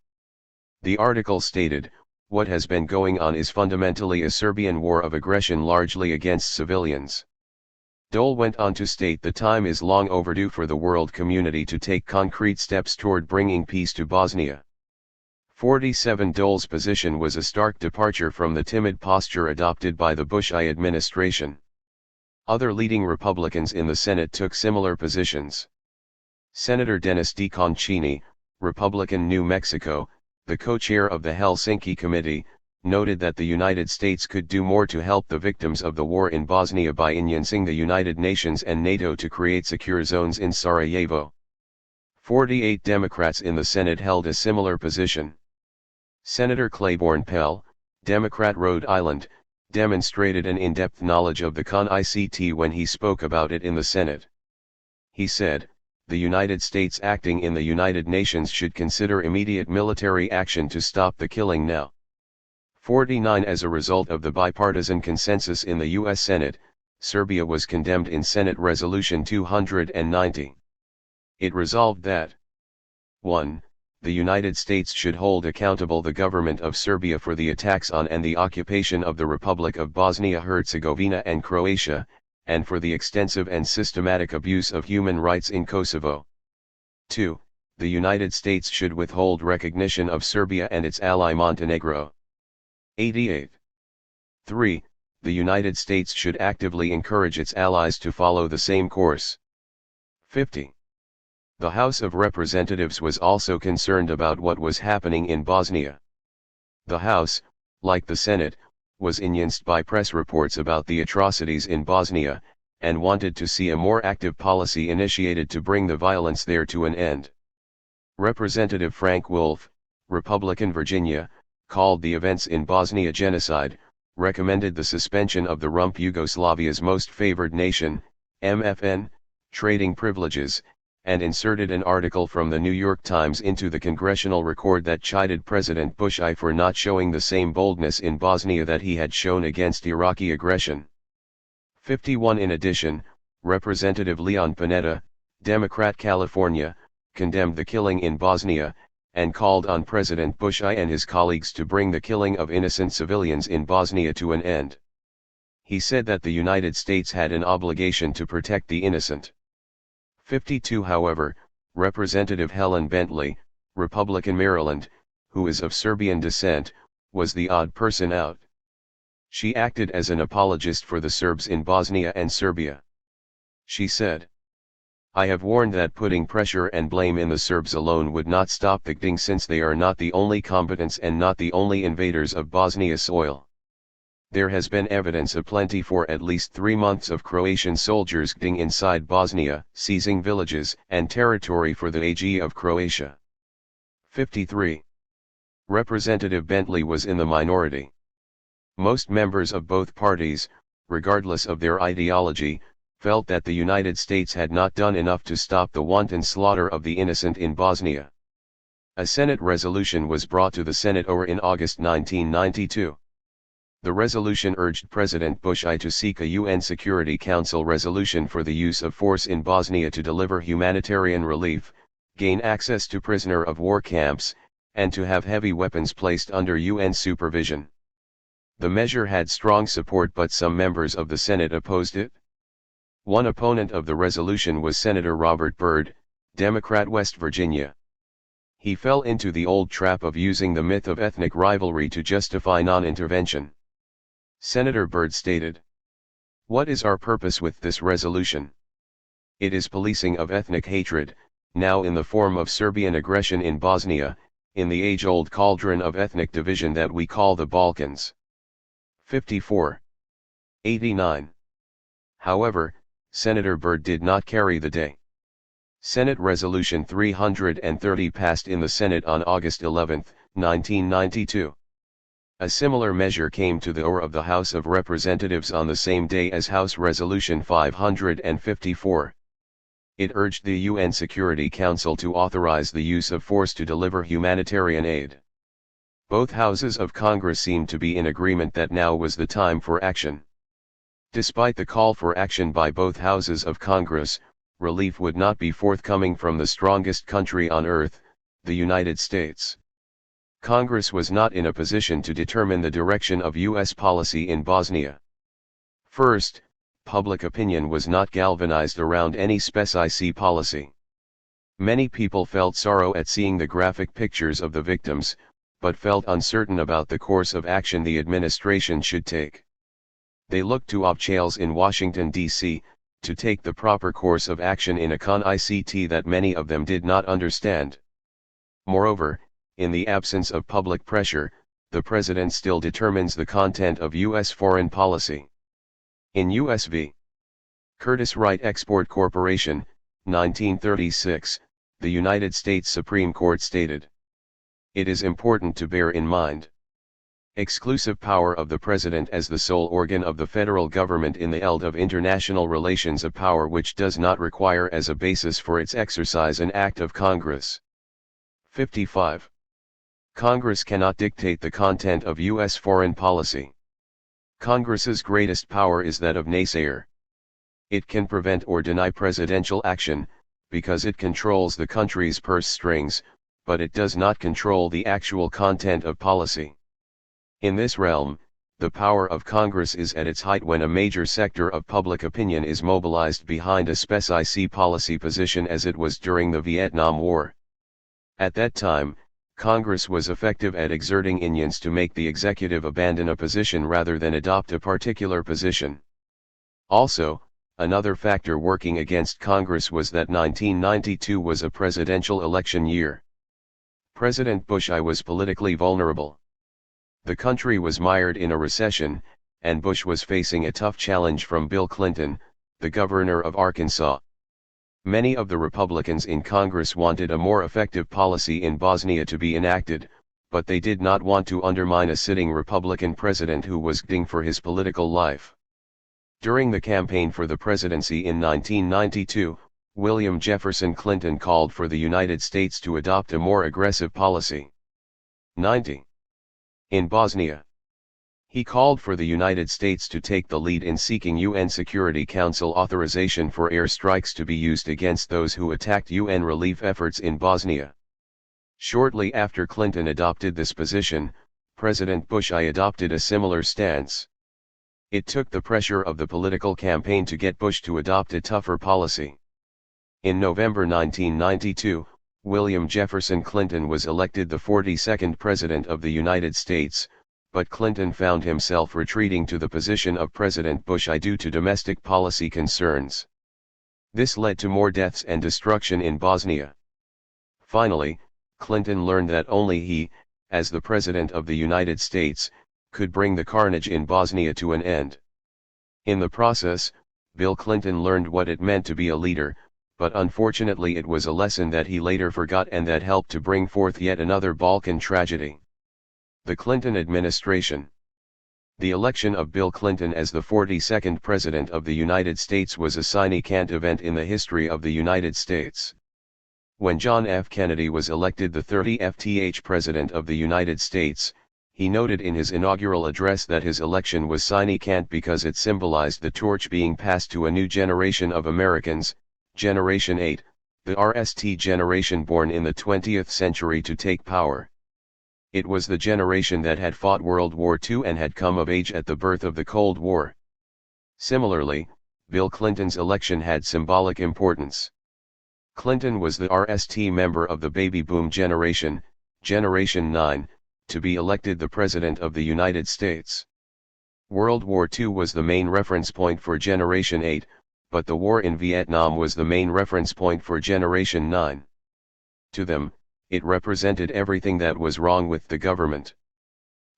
The article stated, "What has been going on is fundamentally a Serbian war of aggression largely against civilians." Dole went on to state the time is long overdue for the world community to take concrete steps toward bringing peace to Bosnia. 47 Dole's position was a stark departure from the timid posture adopted by the Bush I administration. Other leading Republicans in the Senate took similar positions. Senator Dennis DeConcini, Republican New Mexico, the co-chair of the Helsinki Committee, noted that the United States could do more to help the victims of the war in Bosnia by influencing the United Nations and NATO to create secure zones in Sarajevo. 48 Democrats in the Senate held a similar position. Senator Claiborne Pell, Democrat Rhode Island, demonstrated an in-depth knowledge of the CON-ICT when he spoke about it in the Senate. He said, "The United States acting in the United Nations should consider immediate military action to stop the killing now." 49 As a result of the bipartisan consensus in the U.S. Senate, Serbia was condemned in Senate Resolution 290. It resolved that 1. The United States should hold accountable the government of Serbia for the attacks on and the occupation of the Republic of Bosnia-Herzegovina and Croatia, and for the extensive and systematic abuse of human rights in Kosovo. 2. The United States should withhold recognition of Serbia and its ally Montenegro. 88. 3. The United States should actively encourage its allies to follow the same course. 50. The House of Representatives was also concerned about what was happening in Bosnia. The House, like the Senate, was influenced by press reports about the atrocities in Bosnia, and wanted to see a more active policy initiated to bring the violence there to an end. Representative Frank Wolf, Republican Virginia, called the events in Bosnia genocide, recommended the suspension of the Rump Yugoslavia's most favored nation, MFN, trading privileges, and inserted an article from the New York Times into the congressional record that chided President Bush I for not showing the same boldness in Bosnia that he had shown against Iraqi aggression. 51. In addition, Representative Leon Panetta, Democrat California, condemned the killing in Bosnia, and called on President Bush and his colleagues to bring the killing of innocent civilians in Bosnia to an end. He said that the United States had an obligation to protect the innocent. 52. However, Representative Helen Bentley, Republican Maryland, who is of Serbian descent, was the odd person out. She acted as an apologist for the Serbs in Bosnia and Serbia. She said, "I have warned that putting pressure and blame in the Serbs alone would not stop the killing, since they are not the only combatants and not the only invaders of Bosnia soil. There has been evidence aplenty for at least 3 months of Croatian soldiers killing inside Bosnia, seizing villages and territory for the AG of Croatia." 53. Representative Bentley was in the minority. Most members of both parties, regardless of their ideology, felt that the United States had not done enough to stop the wanton slaughter of the innocent in Bosnia. A Senate resolution was brought to the Senate in August 1992. The resolution urged President Bush to seek a UN Security Council resolution for the use of force in Bosnia to deliver humanitarian relief, gain access to prisoner of war camps, and to have heavy weapons placed under UN supervision. The measure had strong support, but some members of the Senate opposed it. One opponent of the resolution was Senator Robert Byrd, Democrat, West Virginia. He fell into the old trap of using the myth of ethnic rivalry to justify non-intervention. Senator Byrd stated, "What is our purpose with this resolution? It is policing of ethnic hatred, now in the form of Serbian aggression in Bosnia, in the age-old cauldron of ethnic division that we call the Balkans." 54. 89. However, Senator Byrd did not carry the day. Senate Resolution 330 passed in the Senate on August 11, 1992. A similar measure came to the floor of the House of Representatives on the same day as House Resolution 554. It urged the UN Security Council to authorize the use of force to deliver humanitarian aid. Both houses of Congress seemed to be in agreement that now was the time for action. Despite the call for action by both houses of Congress, relief would not be forthcoming from the strongest country on earth, the United States. Congress was not in a position to determine the direction of U.S. policy in Bosnia. First, public opinion was not galvanized around any specific policy. Many people felt sorrow at seeing the graphic pictures of the victims, but felt uncertain about the course of action the administration should take. They looked to officials in Washington, D.C., to take the proper course of action in a concept that many of them did not understand. Moreover, in the absence of public pressure, the president still determines the content of U.S. foreign policy. In U.S. v. Curtiss-Wright Export Corporation, 1936, the United States Supreme Court stated, "It is important to bear in mind exclusive power of the President as the sole organ of the federal government in the field of international relations, a power which does not require as a basis for its exercise an act of Congress." 55. Congress cannot dictate the content of U.S. foreign policy. Congress's greatest power is that of naysayer. It can prevent or deny presidential action, because it controls the country's purse strings, but it does not control the actual content of policy. In this realm, the power of Congress is at its height when a major sector of public opinion is mobilized behind a specific policy position, as it was during the Vietnam War. At that time, Congress was effective at exerting influence to make the executive abandon a position rather than adopt a particular position. Also, another factor working against Congress was that 1992 was a presidential election year. President Bush was politically vulnerable. The country was mired in a recession, and Bush was facing a tough challenge from Bill Clinton, the governor of Arkansas. Many of the Republicans in Congress wanted a more effective policy in Bosnia to be enacted, but they did not want to undermine a sitting Republican president who was fighting for his political life. During the campaign for the presidency in 1992, William Jefferson Clinton called for the United States to adopt a more aggressive policy. 90. In Bosnia, He called for the United States to take the lead in seeking UN Security Council authorization for airstrikes to be used against those who attacked UN relief efforts in Bosnia. Shortly after Clinton adopted this position, President Bush I adopted a similar stance. It took the pressure of the political campaign to get Bush to adopt a tougher policy. In November 1992, William Jefferson Clinton was elected the 42nd President of the United States, but Clinton found himself retreating to the position of President Bush I due to domestic policy concerns. This led to more deaths and destruction in Bosnia. Finally, Clinton learned that only he, as the President of the United States, could bring the carnage in Bosnia to an end. In the process, Bill Clinton learned what it meant to be a leader, but unfortunately it was a lesson that he later forgot and that helped to bring forth yet another Balkan tragedy. The Clinton administration. The election of Bill Clinton as the 42nd President of the United States was a sine qua non event in the history of the United States. When John F. Kennedy was elected the 30th President of the United States, he noted in his inaugural address that his election was sine qua non because it symbolized the torch being passed to a new generation of Americans, Generation 8, the RST generation born in the 20th century to take power. It was the generation that had fought World War II and had come of age at the birth of the Cold War. Similarly, Bill Clinton's election had symbolic importance. Clinton was the RST member of the baby boom generation, Generation 9, to be elected the President of the United States. World War II was the main reference point for Generation 8, but the war in Vietnam was the main reference point for Generation 9. To them, it represented everything that was wrong with the government.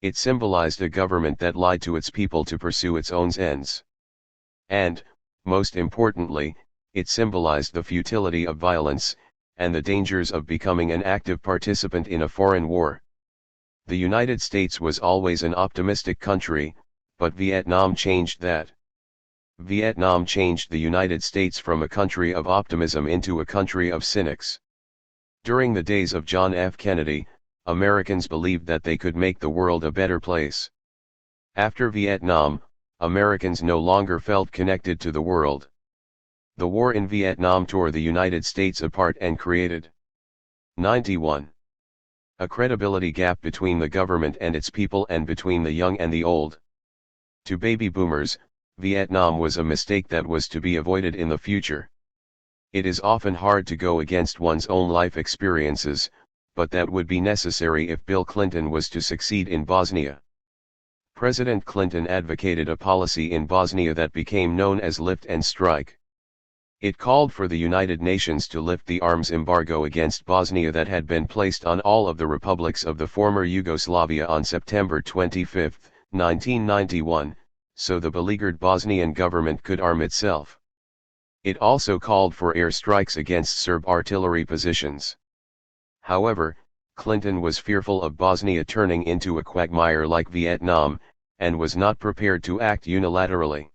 It symbolized a government that lied to its people to pursue its own ends. And, most importantly, it symbolized the futility of violence, and the dangers of becoming an active participant in a foreign war. The United States was always an optimistic country, but Vietnam changed that. Vietnam changed the United States from a country of optimism into a country of cynics. During the days of John F. Kennedy, Americans believed that they could make the world a better place. After Vietnam, Americans no longer felt connected to the world. The war in Vietnam tore the United States apart and created 91. A credibility gap between the government and its people and between the young and the old. To baby boomers, Vietnam was a mistake that was to be avoided in the future. It is often hard to go against one's own life experiences, but that would be necessary if Bill Clinton was to succeed in Bosnia. President Clinton advocated a policy in Bosnia that became known as lift and strike. It called for the United Nations to lift the arms embargo against Bosnia that had been placed on all of the republics of the former Yugoslavia on September 25, 1991, so the beleaguered Bosnian government could arm itself. It also called for airstrikes against Serb artillery positions. However, Clinton was fearful of Bosnia turning into a quagmire like Vietnam, and was not prepared to act unilaterally.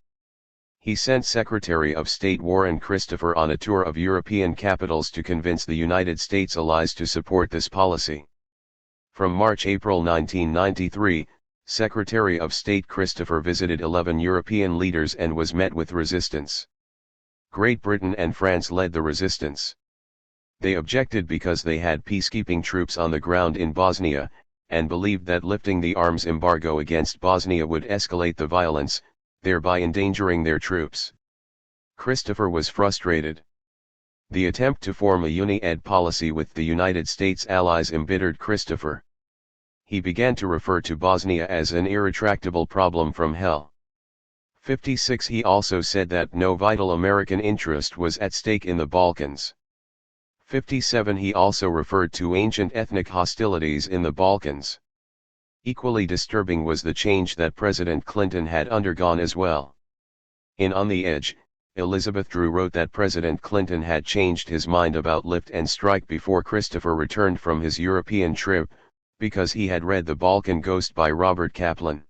He sent Secretary of State Warren Christopher on a tour of European capitals to convince the United States allies to support this policy. From March-April 1993, Secretary of State Christopher visited 11 European leaders and was met with resistance. Great Britain and France led the resistance. They objected because they had peacekeeping troops on the ground in Bosnia, and believed that lifting the arms embargo against Bosnia would escalate the violence, thereby endangering their troops. Christopher was frustrated. The attempt to form a uni-ed policy with the United States allies embittered Christopher. He began to refer to Bosnia as an irretractable problem from hell. 56 He also said that no vital American interest was at stake in the Balkans. 57 He also referred to ancient ethnic hostilities in the Balkans. Equally disturbing was the change that President Clinton had undergone as well. In On the Edge, Elizabeth Drew wrote that President Clinton had changed his mind about lift and strike before Christopher returned from his European trip, because he had read The Balkan Ghost by Robert Kaplan.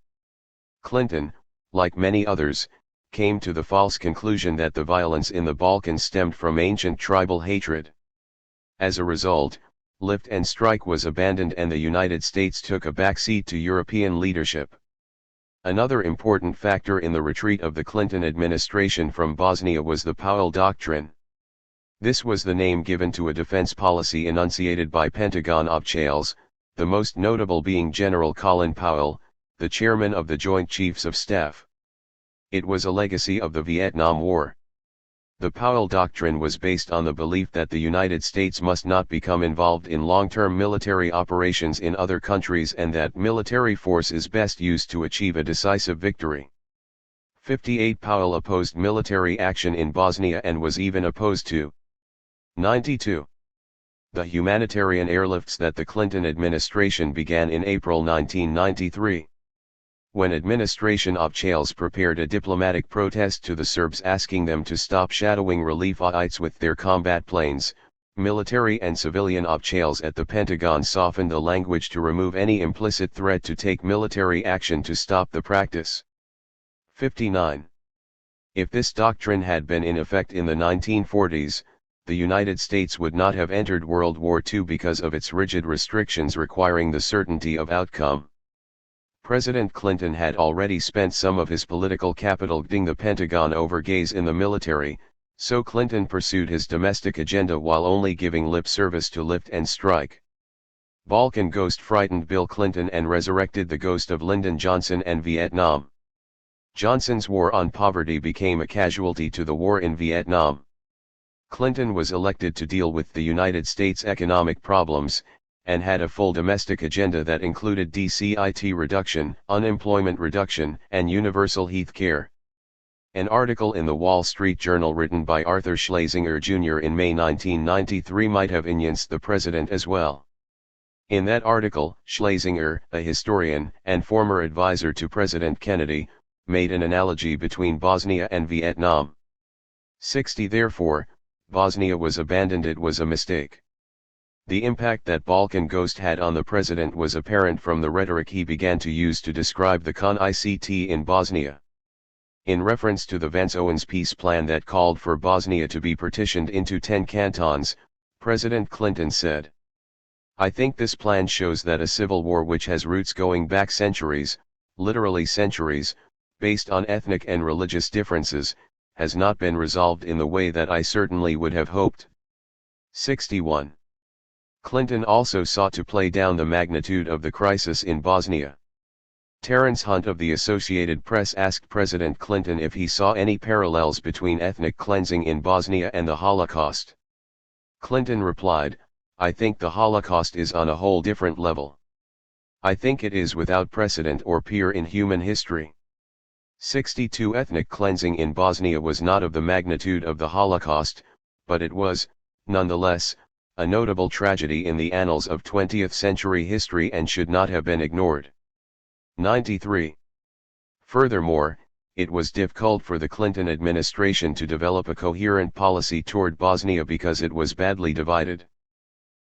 Clinton, like many others, came to the false conclusion that the violence in the Balkans stemmed from ancient tribal hatred. As a result, lift and strike was abandoned and the United States took a backseat to European leadership. Another important factor in the retreat of the Clinton administration from Bosnia was the Powell Doctrine. This was the name given to a defense policy enunciated by Pentagon officials, the most notable being General Colin Powell, the chairman of the Joint Chiefs of Staff. It was a legacy of the Vietnam War. The Powell Doctrine was based on the belief that the United States must not become involved in long-term military operations in other countries and that military force is best used to achieve a decisive victory. 58 Powell opposed military action in Bosnia and was even opposed to 92. The humanitarian airlifts that the Clinton administration began in April 1993. When administration officials prepared a diplomatic protest to the Serbs asking them to stop shadowing relief flights with their combat planes, military and civilian officials at the Pentagon softened the language to remove any implicit threat to take military action to stop the practice. 59. If this doctrine had been in effect in the 1940s, the United States would not have entered World War II because of its rigid restrictions requiring the certainty of outcome. President Clinton had already spent some of his political capital getting the Pentagon over gaze in the military, so Clinton pursued his domestic agenda while only giving lip service to lift and strike. Balkan ghost frightened Bill Clinton and resurrected the ghost of Lyndon Johnson and Vietnam. Johnson's war on poverty became a casualty to the war in Vietnam. Clinton was elected to deal with the United States' economic problems, and had a full domestic agenda that included DCIT reduction, unemployment reduction, and universal health care. An article in the Wall Street Journal written by Arthur Schlesinger Jr. in May 1993 might have influenced the president as well. In that article, Schlesinger, a historian and former advisor to President Kennedy, made an analogy between Bosnia and Vietnam. 60 Therefore, Bosnia was abandoned. It was a mistake. The impact that Balkan Ghost had on the president was apparent from the rhetoric he began to use to describe the CON-ICT in Bosnia. In reference to the Vance-Owens peace plan that called for Bosnia to be partitioned into 10 cantons, President Clinton said, "I think this plan shows that a civil war which has roots going back centuries, literally centuries, based on ethnic and religious differences, has not been resolved in the way that I certainly would have hoped." 61. Clinton also sought to play down the magnitude of the crisis in Bosnia. Terence Hunt of the Associated Press asked President Clinton if he saw any parallels between ethnic cleansing in Bosnia and the Holocaust. Clinton replied, "I think the Holocaust is on a whole different level. I think it is without precedent or peer in human history." 62 Ethnic cleansing in Bosnia was not of the magnitude of the Holocaust, but it was, nonetheless, a notable tragedy in the annals of 20th century history and should not have been ignored. 93. Furthermore, it was difficult for the Clinton administration to develop a coherent policy toward Bosnia because it was badly divided.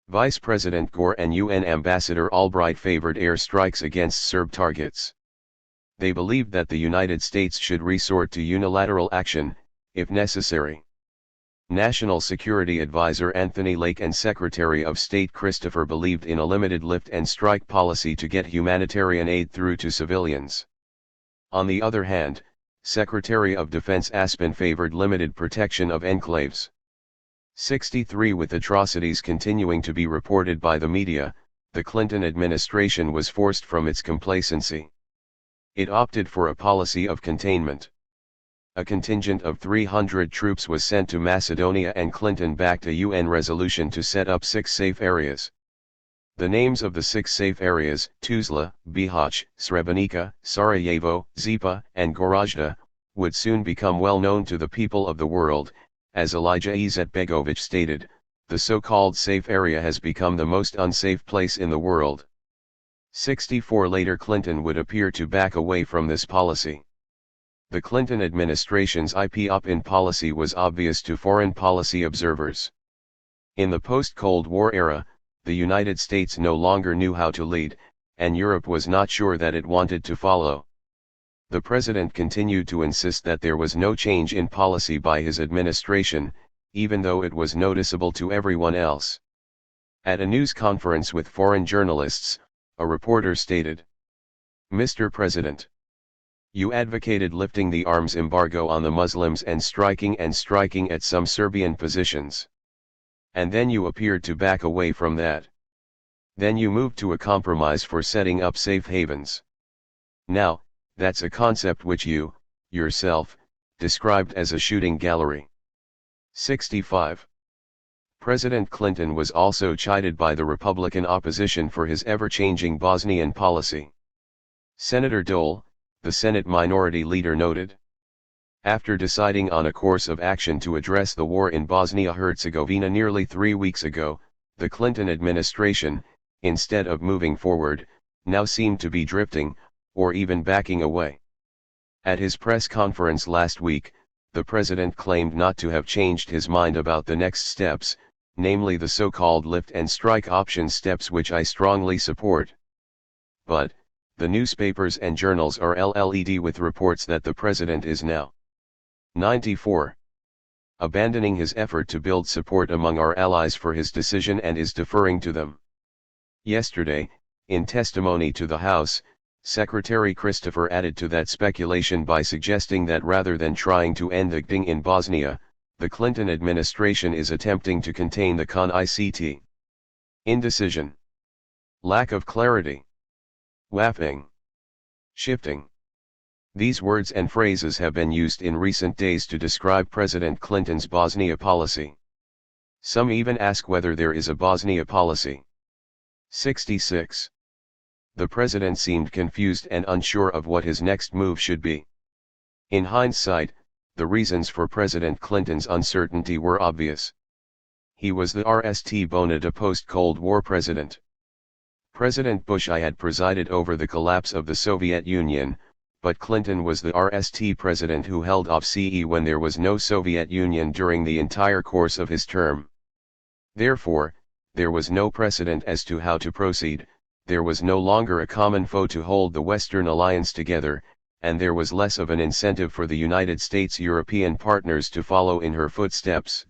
Vice President Gore and UN Ambassador Albright favored air strikes against Serb targets. They believed that the United States should resort to unilateral action, if necessary. National Security Advisor Anthony Lake and Secretary of State Christopher believed in a limited lift and strike policy to get humanitarian aid through to civilians. On the other hand, Secretary of Defense Aspin favored limited protection of enclaves. 63 With atrocities continuing to be reported by the media, the Clinton administration was forced from its complacency. It opted for a policy of containment. A contingent of 300 troops was sent to Macedonia and Clinton backed a UN resolution to set up 6 safe areas. The names of the 6 safe areas, Tuzla, Bihać, Srebrenica, Sarajevo, Zepa, and Gorazda, would soon become well known to the people of the world. As Elijah Izetbegovic stated, the so-called safe area has become the most unsafe place in the world. 64 Later Clinton would appear to back away from this policy. The Clinton administration's IP-op-in policy was obvious to foreign policy observers. In the post-Cold War era, the United States no longer knew how to lead, and Europe was not sure that it wanted to follow. The president continued to insist that there was no change in policy by his administration, even though it was noticeable to everyone else. At a news conference with foreign journalists, a reporter stated, "Mr. President, You advocated lifting the arms embargo on the Muslims and striking at some Serbian positions. And then you appeared to back away from that. Then you moved to a compromise for setting up safe havens. Now, that's a concept which you, yourself, described as a shooting gallery. 65. President Clinton was also chided by the Republican opposition for his ever-changing Bosnian policy. Senator Dole, the Senate Minority Leader, noted, after deciding on a course of action to address the war in Bosnia-Herzegovina nearly 3 weeks ago, the Clinton administration, instead of moving forward, now seemed to be drifting, or even backing away. At his press conference last week, the president claimed not to have changed his mind about the next steps, namely the so-called lift and strike option steps, which I strongly support. But, the newspapers and journals are LLED with reports that the president is now 94. Abandoning his effort to build support among our allies for his decision and is deferring to them. Yesterday, in testimony to the House, Secretary Christopher added to that speculation by suggesting that rather than trying to end the GDing in Bosnia, the Clinton administration is attempting to contain the CON-ICT. Indecision. Lack of clarity. Waffing. Shifting. These words and phrases have been used in recent days to describe President Clinton's Bosnia policy. Some even ask whether there is a Bosnia policy. 66. The president seemed confused and unsure of what his next move should be. In hindsight, the reasons for President Clinton's uncertainty were obvious. He was the RST boned post-Cold War president. President Bush I had presided over the collapse of the Soviet Union, but Clinton was the RST president who held off CE when there was no Soviet Union during the entire course of his term. Therefore, there was no precedent as to how to proceed, there was no longer a common foe to hold the Western alliance together, and there was less of an incentive for the United States' European partners to follow in her footsteps.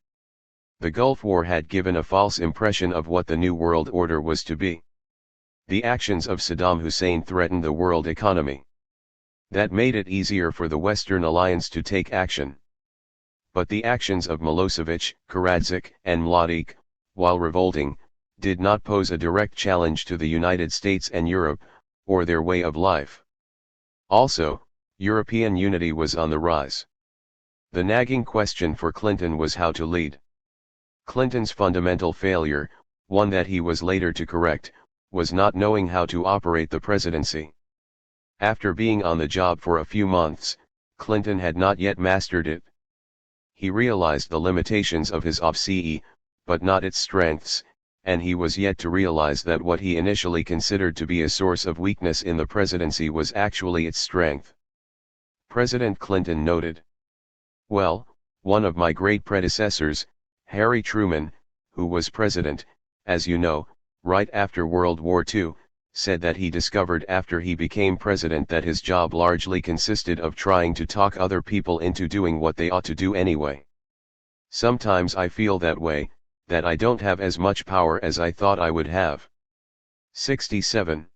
The Gulf War had given a false impression of what the New World Order was to be. The actions of Saddam Hussein threatened the world economy. That made it easier for the Western alliance to take action. But the actions of Milosevic, Karadzic, and Mladic, while revolting, did not pose a direct challenge to the United States and Europe, or their way of life. Also, European unity was on the rise. The nagging question for Clinton was how to lead. Clinton's fundamental failure, one that he was later to correct, was not knowing how to operate the presidency. After being on the job for a few months, Clinton had not yet mastered it. He realized the limitations of his OPCE, but not its strengths, and he was yet to realize that what he initially considered to be a source of weakness in the presidency was actually its strength. President Clinton noted, "Well, one of my great predecessors, Harry Truman, who was president, as you know, right after World War II, said that he discovered after he became president that his job largely consisted of trying to talk other people into doing what they ought to do anyway. Sometimes I feel that way, that I don't have as much power as I thought I would have." 67.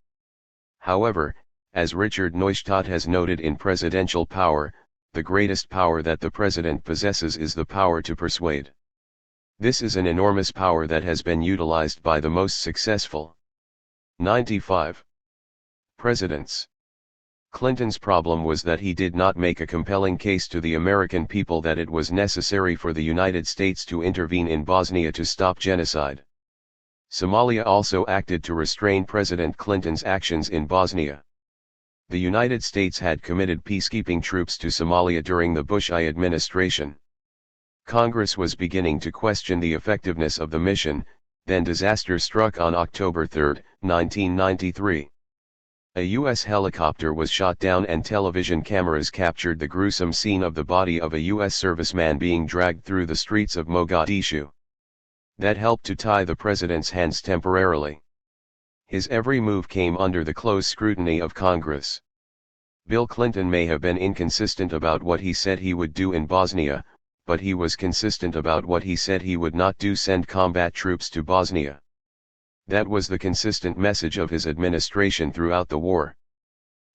However, as Richard Neustadt has noted in Presidential Power, the greatest power that the president possesses is the power to persuade. This is an enormous power that has been utilized by the most successful. 95. Presidents. Clinton's problem was that he did not make a compelling case to the American people that it was necessary for the United States to intervene in Bosnia to stop genocide. Somalia also acted to restrain President Clinton's actions in Bosnia. The United States had committed peacekeeping troops to Somalia during the Bush I administration. Congress was beginning to question the effectiveness of the mission, then disaster struck on October 3, 1993. A U.S. helicopter was shot down and television cameras captured the gruesome scene of the body of a U.S. serviceman being dragged through the streets of Mogadishu. That helped to tie the president's hands temporarily. His every move came under the close scrutiny of Congress. Bill Clinton may have been inconsistent about what he said he would do in Bosnia, but he was consistent about what he said he would not do: send combat troops to Bosnia. That was the consistent message of his administration throughout the war.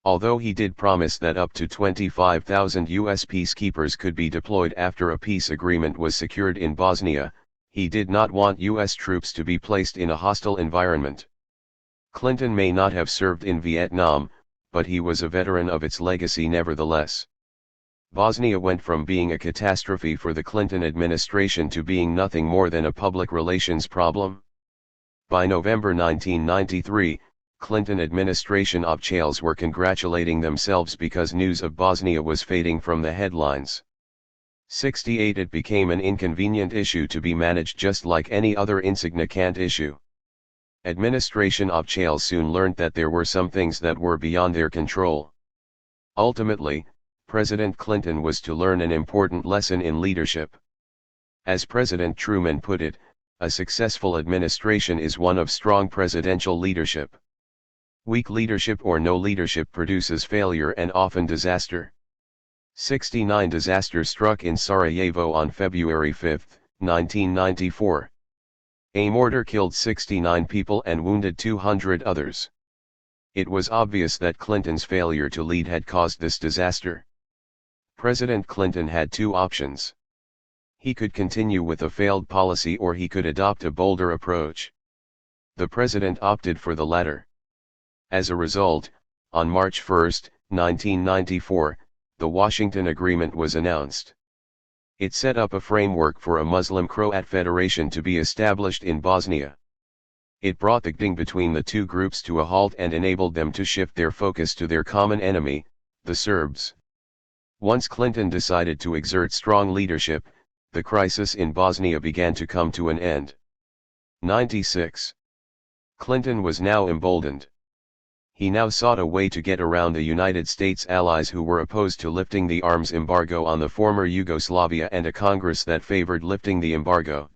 Although he did promise that up to 25,000 U.S. peacekeepers could be deployed after a peace agreement was secured in Bosnia, he did not want U.S. troops to be placed in a hostile environment. Clinton may not have served in Vietnam, but he was a veteran of its legacy nevertheless. Bosnia went from being a catastrophe for the Clinton administration to being nothing more than a public relations problem. By November 1993, Clinton administration officials were congratulating themselves because news of Bosnia was fading from the headlines. 68 It became an inconvenient issue to be managed just like any other insignificant issue. Administration officials soon learned that there were some things that were beyond their control. Ultimately, President Clinton was to learn an important lesson in leadership. As President Truman put it, a successful administration is one of strong presidential leadership. Weak leadership or no leadership produces failure and often disaster. 69 Disaster struck in Sarajevo on February 5, 1994. A mortar killed 69 people and wounded 200 others. It was obvious that Clinton's failure to lead had caused this disaster. President Clinton had two options. He could continue with a failed policy or he could adopt a bolder approach. The president opted for the latter. As a result, on March 1, 1994, the Washington Agreement was announced. It set up a framework for a Muslim-Croat federation to be established in Bosnia. It brought the fighting between the two groups to a halt and enabled them to shift their focus to their common enemy, the Serbs. Once Clinton decided to exert strong leadership, the crisis in Bosnia began to come to an end. 96. Clinton was now emboldened. He now sought a way to get around the United States allies who were opposed to lifting the arms embargo on the former Yugoslavia and a Congress that favored lifting the embargo.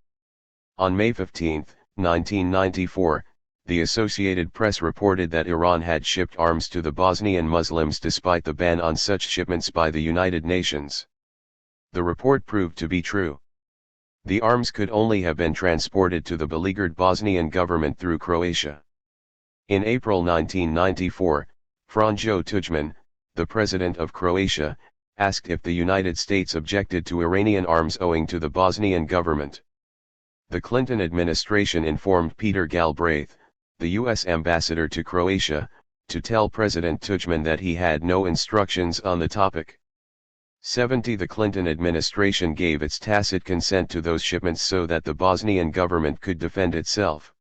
On May 15, 1994, the Associated Press reported that Iran had shipped arms to the Bosnian Muslims despite the ban on such shipments by the United Nations. The report proved to be true. The arms could only have been transported to the beleaguered Bosnian government through Croatia. In April 1994, Franjo Tuđman, the president of Croatia, asked if the United States objected to Iranian arms owing to the Bosnian government. The Clinton administration informed Peter Galbraith, the U.S. ambassador to Croatia, to tell President Tuđman that he had no instructions on the topic. 70 The Clinton administration gave its tacit consent to those shipments so that the Bosnian government could defend itself.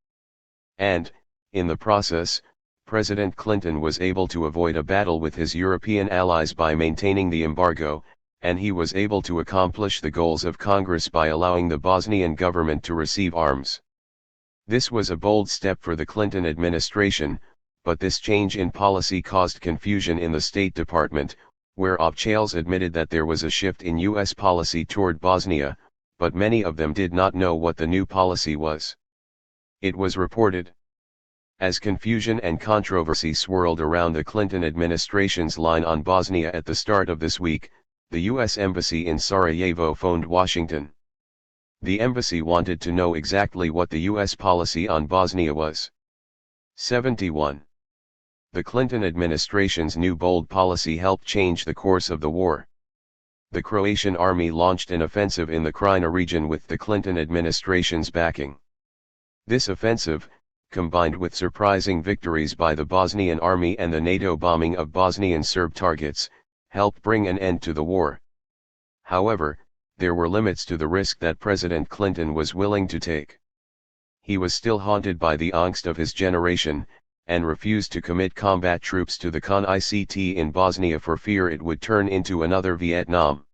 And, in the process, President Clinton was able to avoid a battle with his European allies by maintaining the embargo, and he was able to accomplish the goals of Congress by allowing the Bosnian government to receive arms. This was a bold step for the Clinton administration, but this change in policy caused confusion in the State Department, where officials admitted that there was a shift in U.S. policy toward Bosnia, but many of them did not know what the new policy was. It was reported. As confusion and controversy swirled around the Clinton administration's line on Bosnia at the start of this week, the U.S. Embassy in Sarajevo phoned Washington. The embassy wanted to know exactly what the U.S. policy on Bosnia was. 71. The Clinton administration's new bold policy helped change the course of the war. The Croatian army launched an offensive in the Krajina region with the Clinton administration's backing. This offensive, combined with surprising victories by the Bosnian army and the NATO bombing of Bosnian Serb targets, helped bring an end to the war. However, there were limits to the risk that President Clinton was willing to take. He was still haunted by the angst of his generation, and refused to commit combat troops to the conflict in Bosnia for fear it would turn into another Vietnam.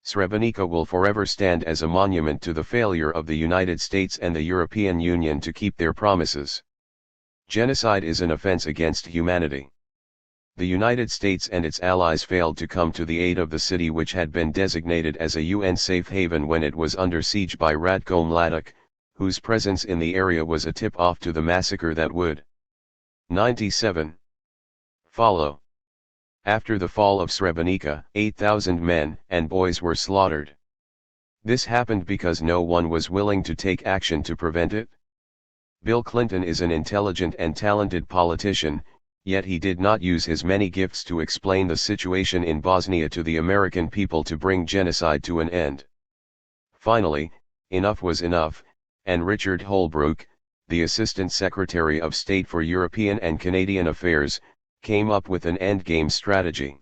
Srebrenica will forever stand as a monument to the failure of the United States and the European Union to keep their promises. Genocide is an offense against humanity. The United States and its allies failed to come to the aid of the city which had been designated as a UN safe haven when it was under siege by Ratko Mladic, whose presence in the area was a tip-off to the massacre that would. 97. Follow. After the fall of Srebrenica, 8,000 men and boys were slaughtered. This happened because no one was willing to take action to prevent it. Bill Clinton is an intelligent and talented politician, Yet he did not use his many gifts to explain the situation in Bosnia to the American people to bring genocide to an end. Finally, enough was enough, and Richard Holbrooke, the Assistant Secretary of State for European and Canadian Affairs, came up with an endgame strategy.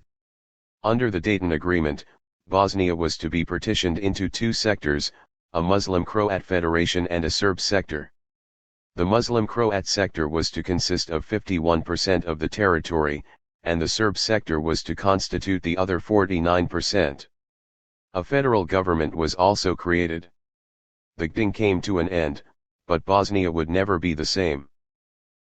Under the Dayton Agreement, Bosnia was to be partitioned into two sectors, a Muslim Croat Federation and a Serb sector. The Muslim Croat sector was to consist of 51% of the territory, and the Serb sector was to constitute the other 49%. A federal government was also created. The GDIN came to an end, but Bosnia would never be the same.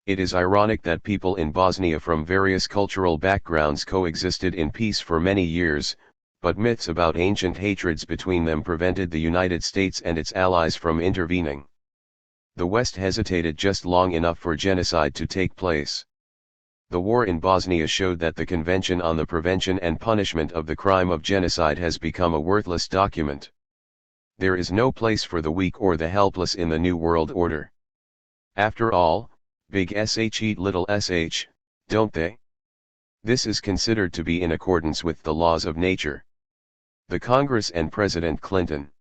It is ironic that people in Bosnia from various cultural backgrounds coexisted in peace for many years, but myths about ancient hatreds between them prevented the United States and its allies from intervening. The West hesitated just long enough for genocide to take place. The war in Bosnia showed that the Convention on the Prevention and Punishment of the Crime of Genocide has become a worthless document. There is no place for the weak or the helpless in the New World Order. After all, big sh eat little sh, don't they? This is considered to be in accordance with the laws of nature. The Congress and President Clinton.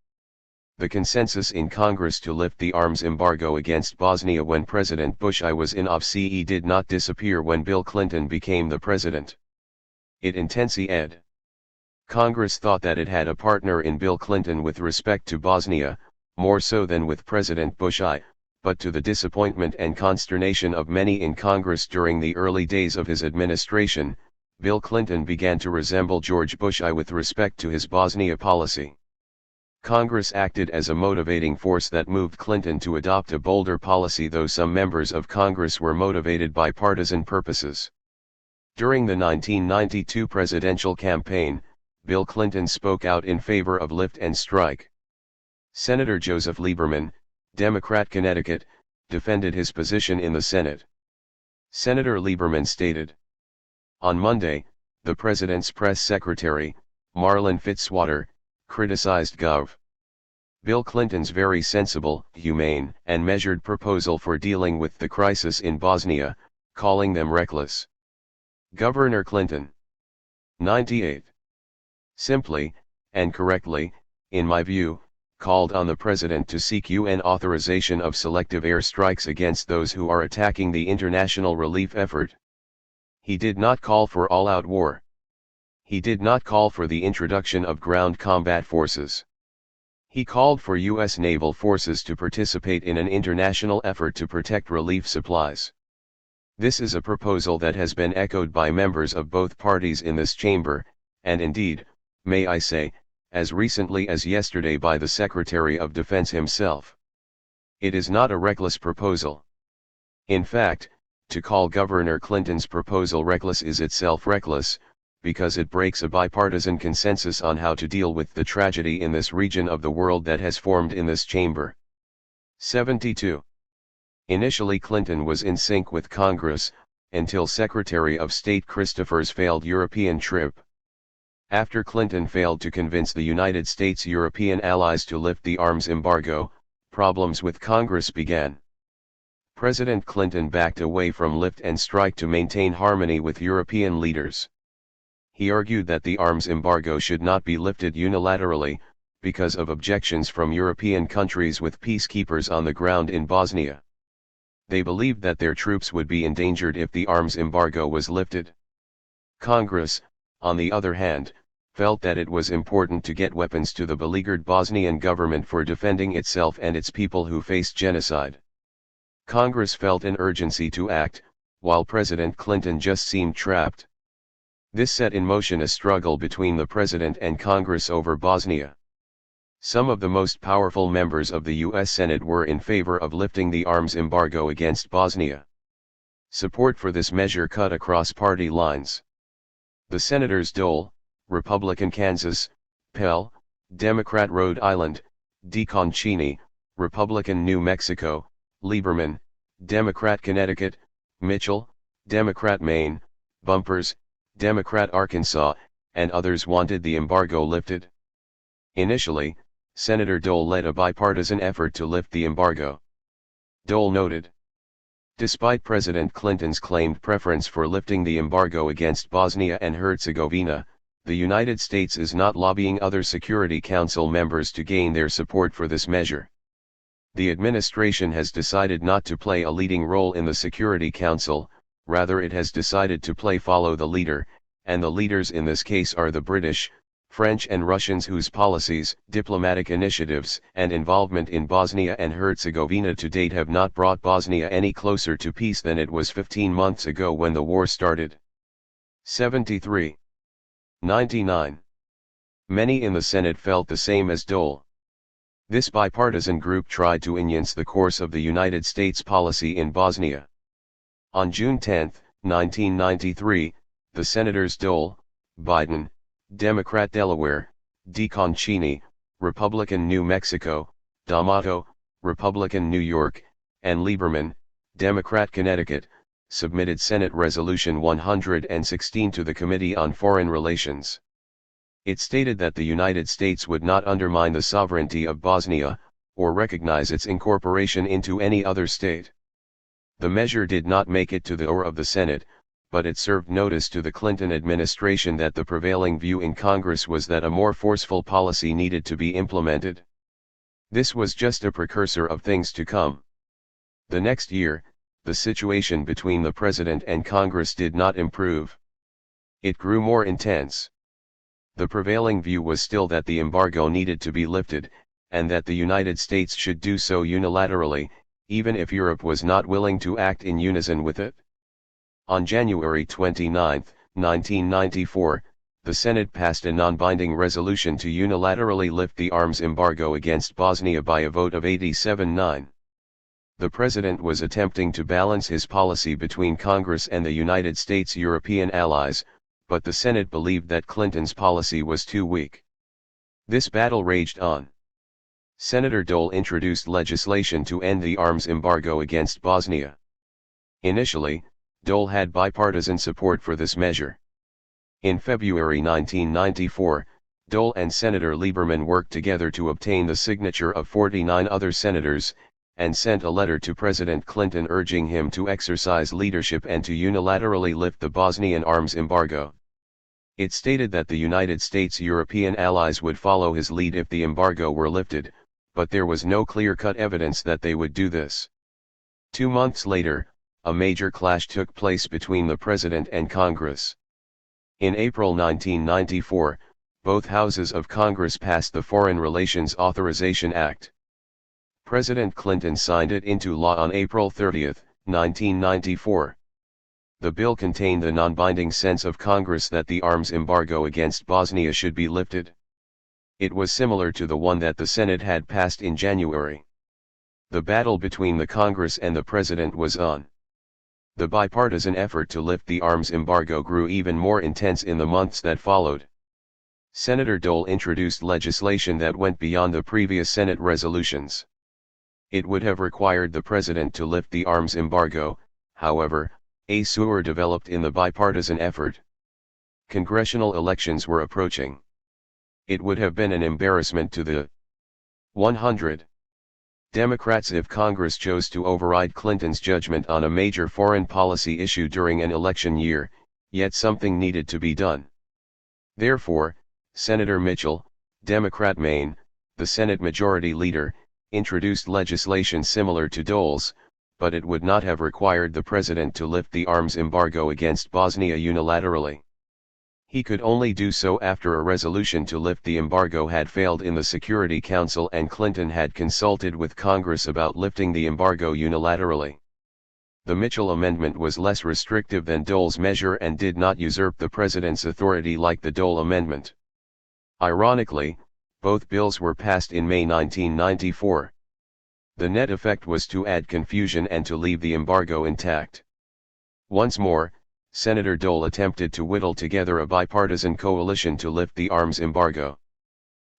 The consensus in Congress to lift the arms embargo against Bosnia when President Bush I was in office did not disappear when Bill Clinton became the president. It intensified. Congress thought that it had a partner in Bill Clinton with respect to Bosnia, more so than with President Bush I, but to the disappointment and consternation of many in Congress during the early days of his administration, Bill Clinton began to resemble George Bush I with respect to his Bosnia policy. Congress acted as a motivating force that moved Clinton to adopt a bolder policy, though some members of Congress were motivated by partisan purposes. During the 1992 presidential campaign, Bill Clinton spoke out in favor of lift and strike. Senator Joseph Lieberman, Democrat Connecticut, defended his position in the Senate. Senator Lieberman stated, "On Monday, the President's press secretary, Marlin Fitzwater, criticized Gov. Bill Clinton's very sensible, humane, and measured proposal for dealing with the crisis in Bosnia, calling them reckless." Governor Clinton. 98. Simply, and correctly, in my view, called on the President to seek UN authorization of selective air strikes against those who are attacking the international relief effort. He did not call for all-out war. He did not call for the introduction of ground combat forces. He called for U.S. naval forces to participate in an international effort to protect relief supplies. This is a proposal that has been echoed by members of both parties in this chamber, and indeed, may I say, as recently as yesterday by the Secretary of Defense himself. It is not a reckless proposal. In fact, to call Governor Clinton's proposal reckless is itself reckless, because it breaks a bipartisan consensus on how to deal with the tragedy in this region of the world that has formed in this chamber. 72. Initially Clinton was in sync with Congress, until Secretary of State Christopher's failed European trip. After Clinton failed to convince the United States' European allies to lift the arms embargo, problems with Congress began. President Clinton backed away from lift and strike to maintain harmony with European leaders. He argued that the arms embargo should not be lifted unilaterally, because of objections from European countries with peacekeepers on the ground in Bosnia. They believed that their troops would be endangered if the arms embargo was lifted. Congress, on the other hand, felt that it was important to get weapons to the beleaguered Bosnian government for defending itself and its people who faced genocide. Congress felt an urgency to act, while President Clinton just seemed trapped. This set in motion a struggle between the President and Congress over Bosnia. Some of the most powerful members of the U.S. Senate were in favor of lifting the arms embargo against Bosnia. Support for this measure cut across party lines. The Senators Dole, Republican Kansas, Pell, Democrat Rhode Island, DeConcini, Republican New Mexico, Lieberman, Democrat Connecticut, Mitchell, Democrat Maine, Bumpers, Democrat Arkansas, and others wanted the embargo lifted. Initially, Senator Dole led a bipartisan effort to lift the embargo. Dole noted, Despite President Clinton's claimed preference for lifting the embargo against Bosnia and Herzegovina, the United States is not lobbying other Security Council members to gain their support for this measure. The administration has decided not to play a leading role in the Security Council, rather it has decided to play follow the leader, and the leaders in this case are the British, French and Russians whose policies, diplomatic initiatives, and involvement in Bosnia and Herzegovina to date have not brought Bosnia any closer to peace than it was 15 months ago when the war started. 73. 99. Many in the Senate felt the same as Dole. This bipartisan group tried to influence the course of the United States policy in Bosnia. On June 10, 1993, the Senators Dole, Biden, Democrat Delaware, DeConcini, Republican New Mexico, D'Amato, Republican New York, and Lieberman, Democrat Connecticut, submitted Senate Resolution 116 to the Committee on Foreign Relations. It stated that the United States would not undermine the sovereignty of Bosnia, or recognize its incorporation into any other state. The measure did not make it to the floor of the Senate, but it served notice to the Clinton administration that the prevailing view in Congress was that a more forceful policy needed to be implemented. This was just a precursor of things to come. The next year, the situation between the President and Congress did not improve. It grew more intense. The prevailing view was still that the embargo needed to be lifted, and that the United States should do so unilaterally, even if Europe was not willing to act in unison with it. On January 29, 1994, the Senate passed a non-binding resolution to unilaterally lift the arms embargo against Bosnia by a vote of 87-9. The President was attempting to balance his policy between Congress and the United States' European allies, but the Senate believed that Clinton's policy was too weak. This battle raged on. Senator Dole introduced legislation to end the arms embargo against Bosnia. Initially, Dole had bipartisan support for this measure. In February 1994, Dole and Senator Lieberman worked together to obtain the signature of 49 other senators, and sent a letter to President Clinton urging him to exercise leadership and to unilaterally lift the Bosnian arms embargo. It stated that the United States' European allies would follow his lead if the embargo were lifted, but there was no clear-cut evidence that they would do this. 2 months later, a major clash took place between the President and Congress. In April 1994, both houses of Congress passed the Foreign Relations Authorization Act. President Clinton signed it into law on April 30, 1994. The bill contained the non-binding sense of Congress that the arms embargo against Bosnia should be lifted. It was similar to the one that the Senate had passed in January. The battle between the Congress and the President was on. The bipartisan effort to lift the arms embargo grew even more intense in the months that followed. Senator Dole introduced legislation that went beyond the previous Senate resolutions. It would have required the President to lift the arms embargo, however, a sewer developed in the bipartisan effort. Congressional elections were approaching. It would have been an embarrassment to the 100 Democrats if Congress chose to override Clinton's judgment on a major foreign policy issue during an election year, yet something needed to be done. Therefore, Senator Mitchell, Democrat Maine, the Senate Majority Leader, introduced legislation similar to Dole's, but it would not have required the President to lift the arms embargo against Bosnia unilaterally. He could only do so after a resolution to lift the embargo had failed in the Security Council and Clinton had consulted with Congress about lifting the embargo unilaterally. The Mitchell Amendment was less restrictive than Dole's measure and did not usurp the President's authority like the Dole Amendment. Ironically, both bills were passed in May 1994. The net effect was to add confusion and to leave the embargo intact. Once more, Senator Dole attempted to whittle together a bipartisan coalition to lift the arms embargo.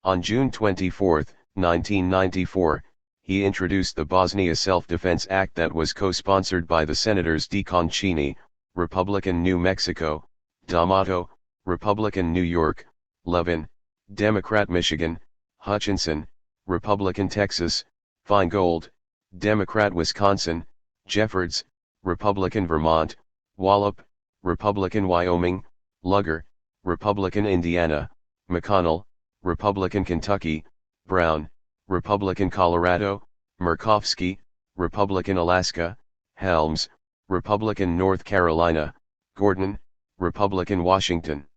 On June 24, 1994, he introduced the Bosnia Self-Defense Act that was co-sponsored by the Senators DeConcini, Republican New Mexico, D'Amato, Republican New York, Levin, Democrat Michigan, Hutchinson, Republican Texas, Feingold, Democrat Wisconsin, Jeffords, Republican Vermont, Wallop, Republican Wyoming, Lugar, Republican Indiana, McConnell, Republican Kentucky, Brown, Republican Colorado, Murkowski, Republican Alaska, Helms, Republican North Carolina, Gordon, Republican Washington,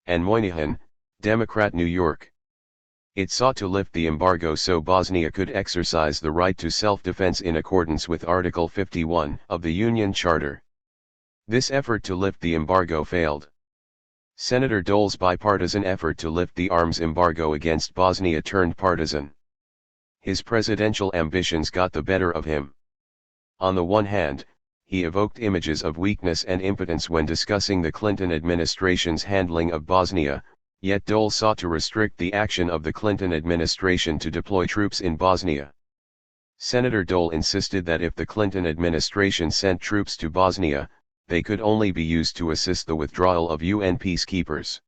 and Moynihan, Democrat New York. It sought to lift the embargo so Bosnia could exercise the right to self-defense in accordance with Article 51 of the Union Charter. This effort to lift the embargo failed. Senator Dole's bipartisan effort to lift the arms embargo against Bosnia turned partisan. His presidential ambitions got the better of him. On the one hand, he evoked images of weakness and impotence when discussing the Clinton administration's handling of Bosnia, yet Dole sought to restrict the action of the Clinton administration to deploy troops in Bosnia. Senator Dole insisted that if the Clinton administration sent troops to Bosnia, they could only be used to assist the withdrawal of UN peacekeepers.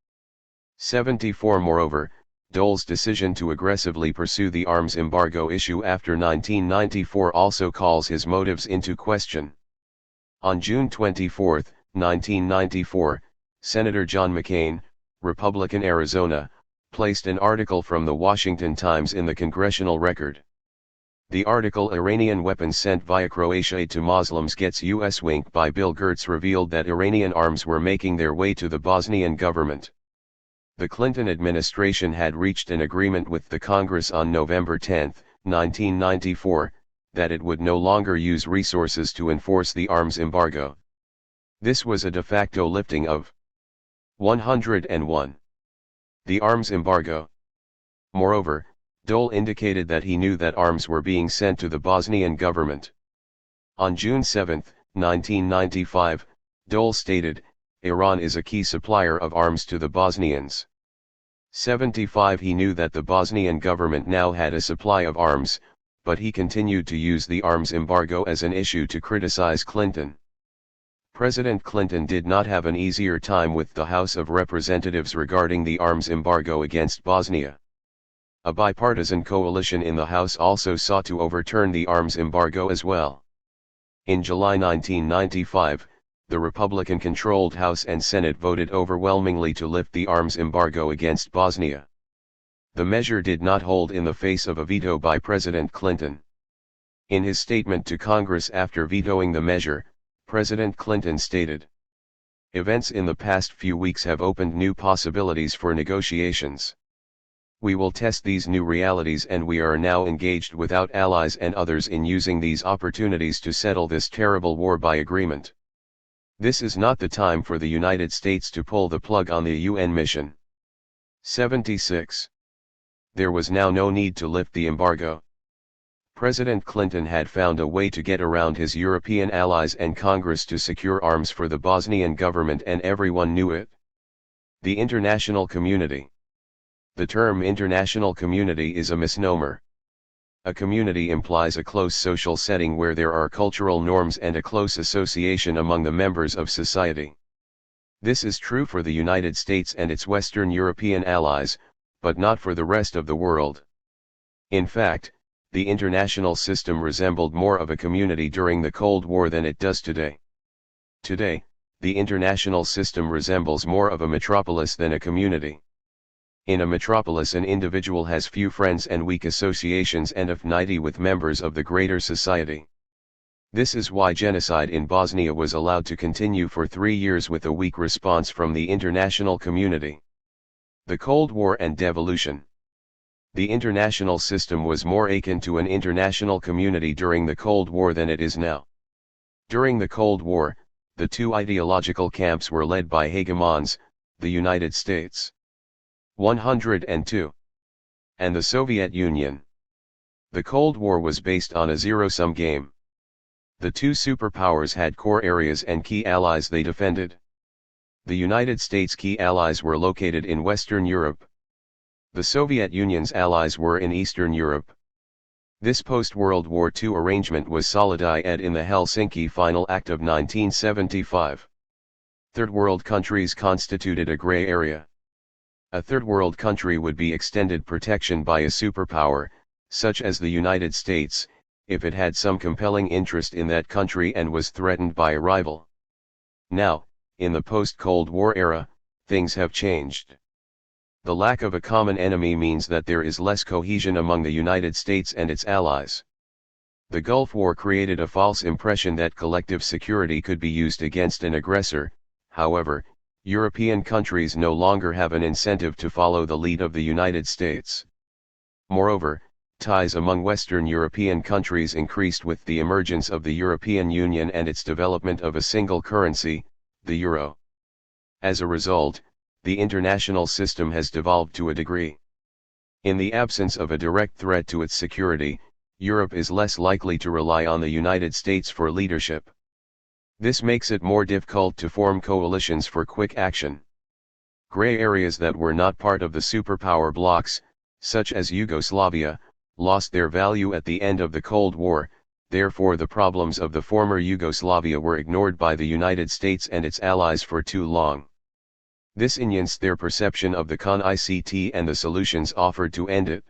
74 Moreover, Dole's decision to aggressively pursue the arms embargo issue after 1994 also calls his motives into question. On June 24, 1994, Senator John McCain, Republican Arizona, placed an article from the Washington Times in the Congressional Record. The article "Iranian Weapons Sent via Croatia to Muslims Gets U.S. Wink" by Bill Gertz revealed that Iranian arms were making their way to the Bosnian government. The Clinton administration had reached an agreement with the Congress on November 10, 1994, that it would no longer use resources to enforce the arms embargo. This was a de facto lifting of 101. The arms embargo. Moreover, Dole indicated that he knew that arms were being sent to the Bosnian government. On June 7, 1995, Dole stated, "Iran is a key supplier of arms to the Bosnians." 75 He knew that the Bosnian government now had a supply of arms, but he continued to use the arms embargo as an issue to criticize Clinton. President Clinton did not have an easier time with the House of Representatives regarding the arms embargo against Bosnia. A bipartisan coalition in the House also sought to overturn the arms embargo as well. In July 1995, the Republican-controlled House and Senate voted overwhelmingly to lift the arms embargo against Bosnia. The measure did not hold in the face of a veto by President Clinton. In his statement to Congress after vetoing the measure, President Clinton stated, "Events in the past few weeks have opened new possibilities for negotiations. We will test these new realities, and we are now engaged without allies and others in using these opportunities to settle this terrible war by agreement. This is not the time for the United States to pull the plug on the UN mission." 76. There was now no need to lift the embargo. President Clinton had found a way to get around his European allies and Congress to secure arms for the Bosnian government, and everyone knew it. The international community. The term international community is a misnomer. A community implies a close social setting where there are cultural norms and a close association among the members of society. This is true for the United States and its Western European allies, but not for the rest of the world. In fact, the international system resembled more of a community during the Cold War than it does today. Today, the international system resembles more of a metropolis than a community. In a metropolis, an individual has few friends and weak associations and affinity with members of the greater society. This is why genocide in Bosnia was allowed to continue for 3 years with a weak response from the international community. The Cold War and devolution. The international system was more akin to an international community during the Cold War than it is now. During the Cold War, the two ideological camps were led by hegemons, the United States 102 and the Soviet Union. The Cold War was based on a zero-sum game. The two superpowers had core areas and key allies they defended. The United States' key allies were located in Western Europe. The Soviet Union's allies were in Eastern Europe. This post-World War II arrangement was solidified in the Helsinki Final Act of 1975. Third world countries constituted a gray area. A third world country would be extended protection by a superpower, such as the United States, if it had some compelling interest in that country and was threatened by a rival. Now, in the post-Cold War era, things have changed. The lack of a common enemy means that there is less cohesion among the United States and its allies. The Gulf War created a false impression that collective security could be used against an aggressor. However, European countries no longer have an incentive to follow the lead of the United States. Moreover, ties among Western European countries increased with the emergence of the European Union and its development of a single currency, the euro. As a result, the international system has devolved to a degree. In the absence of a direct threat to its security, Europe is less likely to rely on the United States for leadership. This makes it more difficult to form coalitions for quick action. Gray areas that were not part of the superpower blocs, such as Yugoslavia, lost their value at the end of the Cold War. Therefore the problems of the former Yugoslavia were ignored by the United States and its allies for too long. This enhanced their perception of the CONICT and the solutions offered to end it.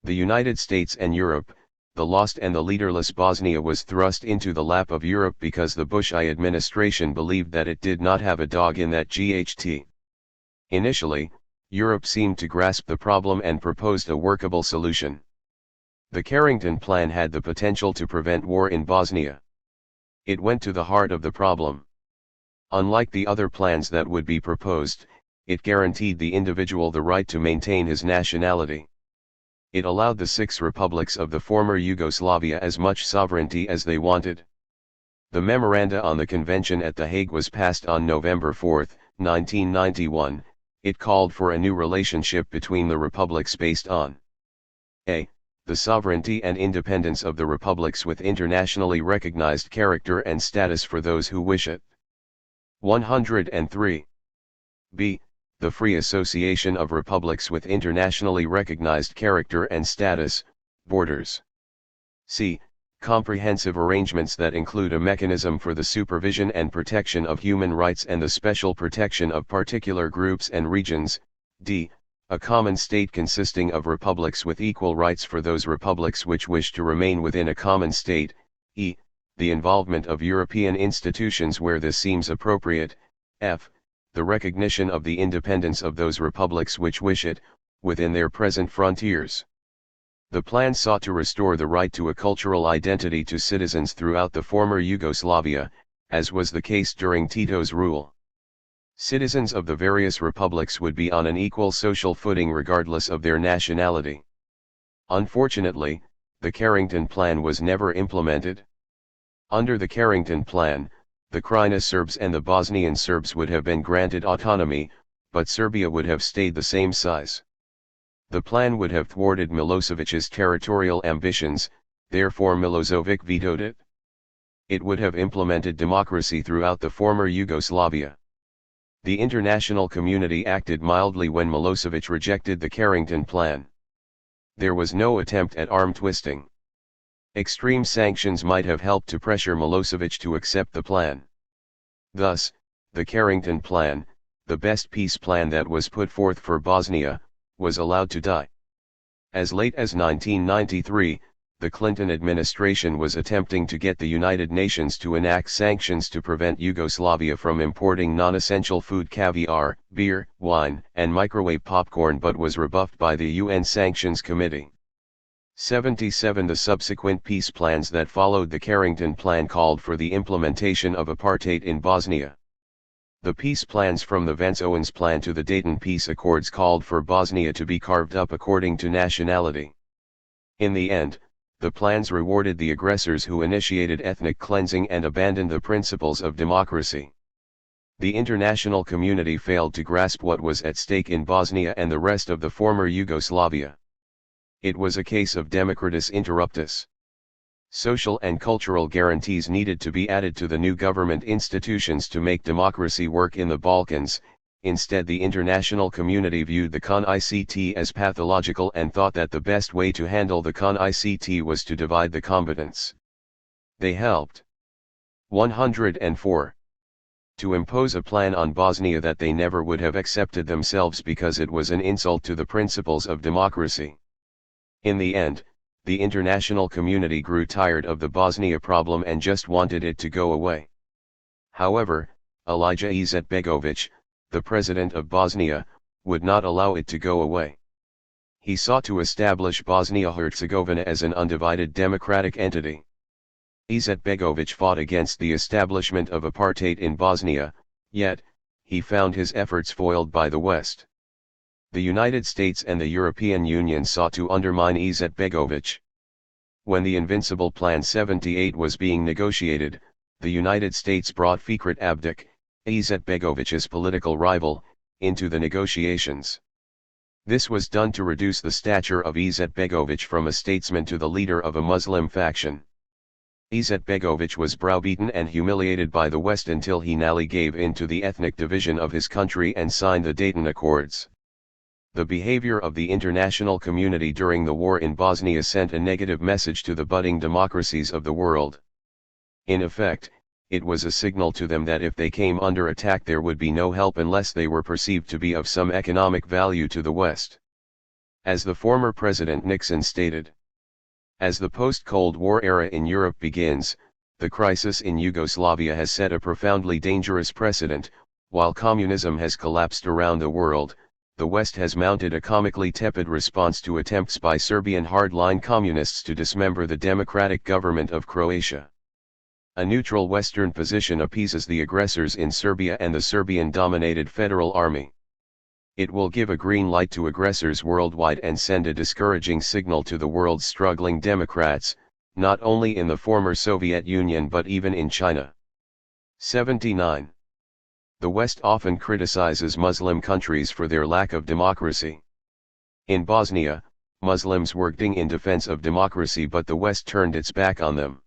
The United States and Europe, the lost and the leaderless Bosnia was thrust into the lap of Europe because the Bush-I administration believed that it did not have a dog in that GHT. Initially, Europe seemed to grasp the problem and proposed a workable solution. The Carrington Plan had the potential to prevent war in Bosnia. It went to the heart of the problem. Unlike the other plans that would be proposed, it guaranteed the individual the right to maintain his nationality. It allowed the 6 republics of the former Yugoslavia as much sovereignty as they wanted. The memoranda on the convention at The Hague was passed on November 4, 1991. It called for a new relationship between the republics based on a. The sovereignty and independence of the republics with internationally recognized character and status for those who wish it. 103. b. The free association of republics with internationally recognized character and status, borders. c. Comprehensive arrangements that include a mechanism for the supervision and protection of human rights and the special protection of particular groups and regions. d. A common state consisting of republics with equal rights for those republics which wish to remain within a common state. e. The involvement of European institutions where this seems appropriate. f. The recognition of the independence of those republics which wish it, within their present frontiers. The plan sought to restore the right to a cultural identity to citizens throughout the former Yugoslavia, as was the case during Tito's rule. Citizens of the various republics would be on an equal social footing regardless of their nationality. Unfortunately, the Carrington Plan was never implemented. Under the Carrington Plan, the Krajina Serbs and the Bosnian Serbs would have been granted autonomy, but Serbia would have stayed the same size. The plan would have thwarted Milosevic's territorial ambitions, therefore Milosevic vetoed it. It would have implemented democracy throughout the former Yugoslavia. The international community acted mildly when Milosevic rejected the Carrington Plan. There was no attempt at arm twisting. Extreme sanctions might have helped to pressure Milosevic to accept the plan. Thus, the Carrington Plan, the best peace plan that was put forth for Bosnia, was allowed to die. As late as 1993, the Clinton administration was attempting to get the United Nations to enact sanctions to prevent Yugoslavia from importing non-essential food caviar, beer, wine, and microwave popcorn but was rebuffed by the UN Sanctions Committee. 77 The subsequent peace plans that followed the Carrington Plan called for the implementation of apartheid in Bosnia. The peace plans from the Vance-Owens Plan to the Dayton Peace Accords called for Bosnia to be carved up according to nationality. In the end, the plans rewarded the aggressors who initiated ethnic cleansing and abandoned the principles of democracy. The international community failed to grasp what was at stake in Bosnia and the rest of the former Yugoslavia. It was a case of democratus interruptus. Social and cultural guarantees needed to be added to the new government institutions to make democracy work in the Balkans. Instead, the international community viewed the CONICT as pathological and thought that the best way to handle the CONICT was to divide the combatants. They helped. 104. To impose a plan on Bosnia that they never would have accepted themselves because it was an insult to the principles of democracy. In the end, the international community grew tired of the Bosnia problem and just wanted it to go away. However, Alija Izetbegović, the president of Bosnia, would not allow it to go away. He sought to establish Bosnia-Herzegovina as an undivided democratic entity. Izetbegović fought against the establishment of apartheid in Bosnia, yet, he found his efforts foiled by the West. The United States and the European Union sought to undermine Izetbegović. When the Invincible Plan 78 was being negotiated, the United States brought Fikret Abdić, Izetbegović's political rival, into the negotiations. This was done to reduce the stature of Izetbegović from a statesman to the leader of a Muslim faction. Izetbegović was browbeaten and humiliated by the West until he finally gave in to the ethnic division of his country and signed the Dayton Accords. The behavior of the international community during the war in Bosnia sent a negative message to the budding democracies of the world. In effect, it was a signal to them that if they came under attack there would be no help unless they were perceived to be of some economic value to the West. As the former President Nixon stated, as the post-Cold War era in Europe begins, the crisis in Yugoslavia has set a profoundly dangerous precedent. While communism has collapsed around the world, the West has mounted a comically tepid response to attempts by Serbian hardline communists to dismember the democratic government of Croatia. A neutral Western position appeases the aggressors in Serbia and the Serbian-dominated Federal Army. It will give a green light to aggressors worldwide and send a discouraging signal to the world's struggling democrats, not only in the former Soviet Union but even in China. 79. The West often criticizes Muslim countries for their lack of democracy. In Bosnia, Muslims worked in defense of democracy but the West turned its back on them.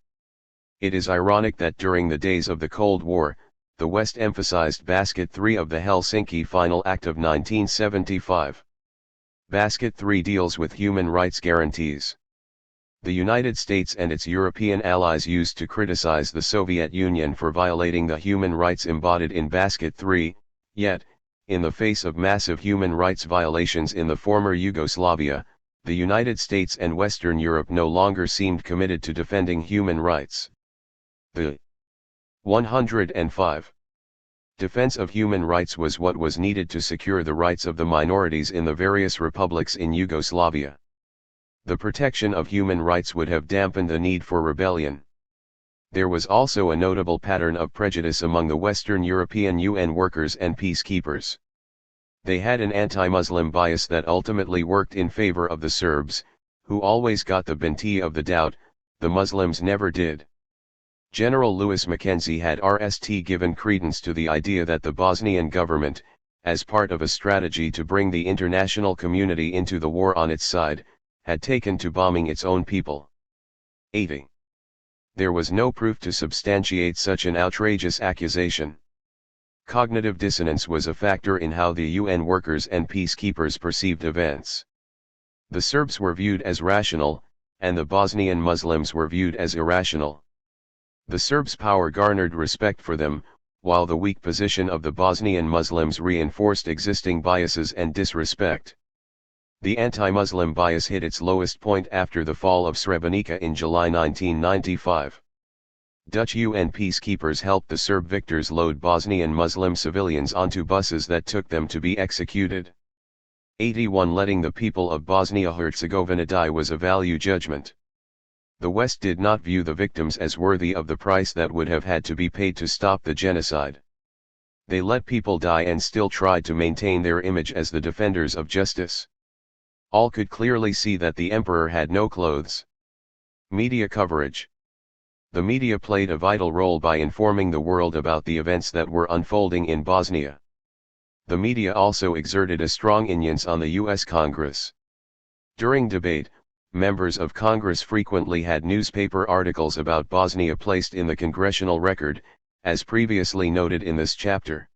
It is ironic that during the days of the Cold War, the West emphasized Basket 3 of the Helsinki Final Act of 1975. Basket 3 deals with human rights guarantees. The United States and its European allies used to criticize the Soviet Union for violating the human rights embodied in Basket 3, yet, in the face of massive human rights violations in the former Yugoslavia, the United States and Western Europe no longer seemed committed to defending human rights. The 105. Defense of human rights was what was needed to secure the rights of the minorities in the various republics in Yugoslavia. The protection of human rights would have dampened the need for rebellion. There was also a notable pattern of prejudice among the Western European UN workers and peacekeepers. They had an anti-Muslim bias that ultimately worked in favor of the Serbs, who always got the benefit of the doubt. The Muslims never did. General Louis Mackenzie had given credence to the idea that the Bosnian government, as part of a strategy to bring the international community into the war on its side, had taken to bombing its own people. 80. There was no proof to substantiate such an outrageous accusation. Cognitive dissonance was a factor in how the UN workers and peacekeepers perceived events. The Serbs were viewed as rational, and the Bosnian Muslims were viewed as irrational. The Serbs' power garnered respect for them, while the weak position of the Bosnian Muslims reinforced existing biases and disrespect. The anti-Muslim bias hit its lowest point after the fall of Srebrenica in July 1995. Dutch UN peacekeepers helped the Serb victors load Bosnian Muslim civilians onto buses that took them to be executed. 81. Letting the people of Bosnia-Herzegovina die was a value judgment. The West did not view the victims as worthy of the price that would have had to be paid to stop the genocide. They let people die and still tried to maintain their image as the defenders of justice. All could clearly see that the emperor had no clothes. Media coverage. The media played a vital role by informing the world about the events that were unfolding in Bosnia. The media also exerted a strong influence on the U.S. Congress. During debate, members of Congress frequently had newspaper articles about Bosnia placed in the congressional record, as previously noted in this chapter.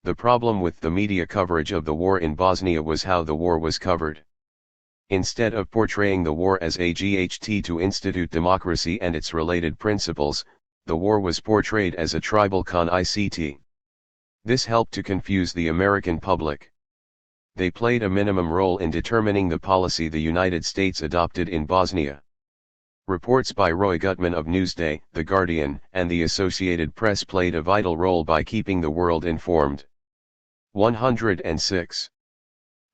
The problem with the media coverage of the war in Bosnia was how the war was covered. Instead of portraying the war as a GHT to institute democracy and its related principles, the war was portrayed as a tribal concept. This helped to confuse the American public. They played a minimum role in determining the policy the United States adopted in Bosnia. Reports by Roy Gutman of Newsday, The Guardian, and the Associated Press played a vital role by keeping the world informed. 106.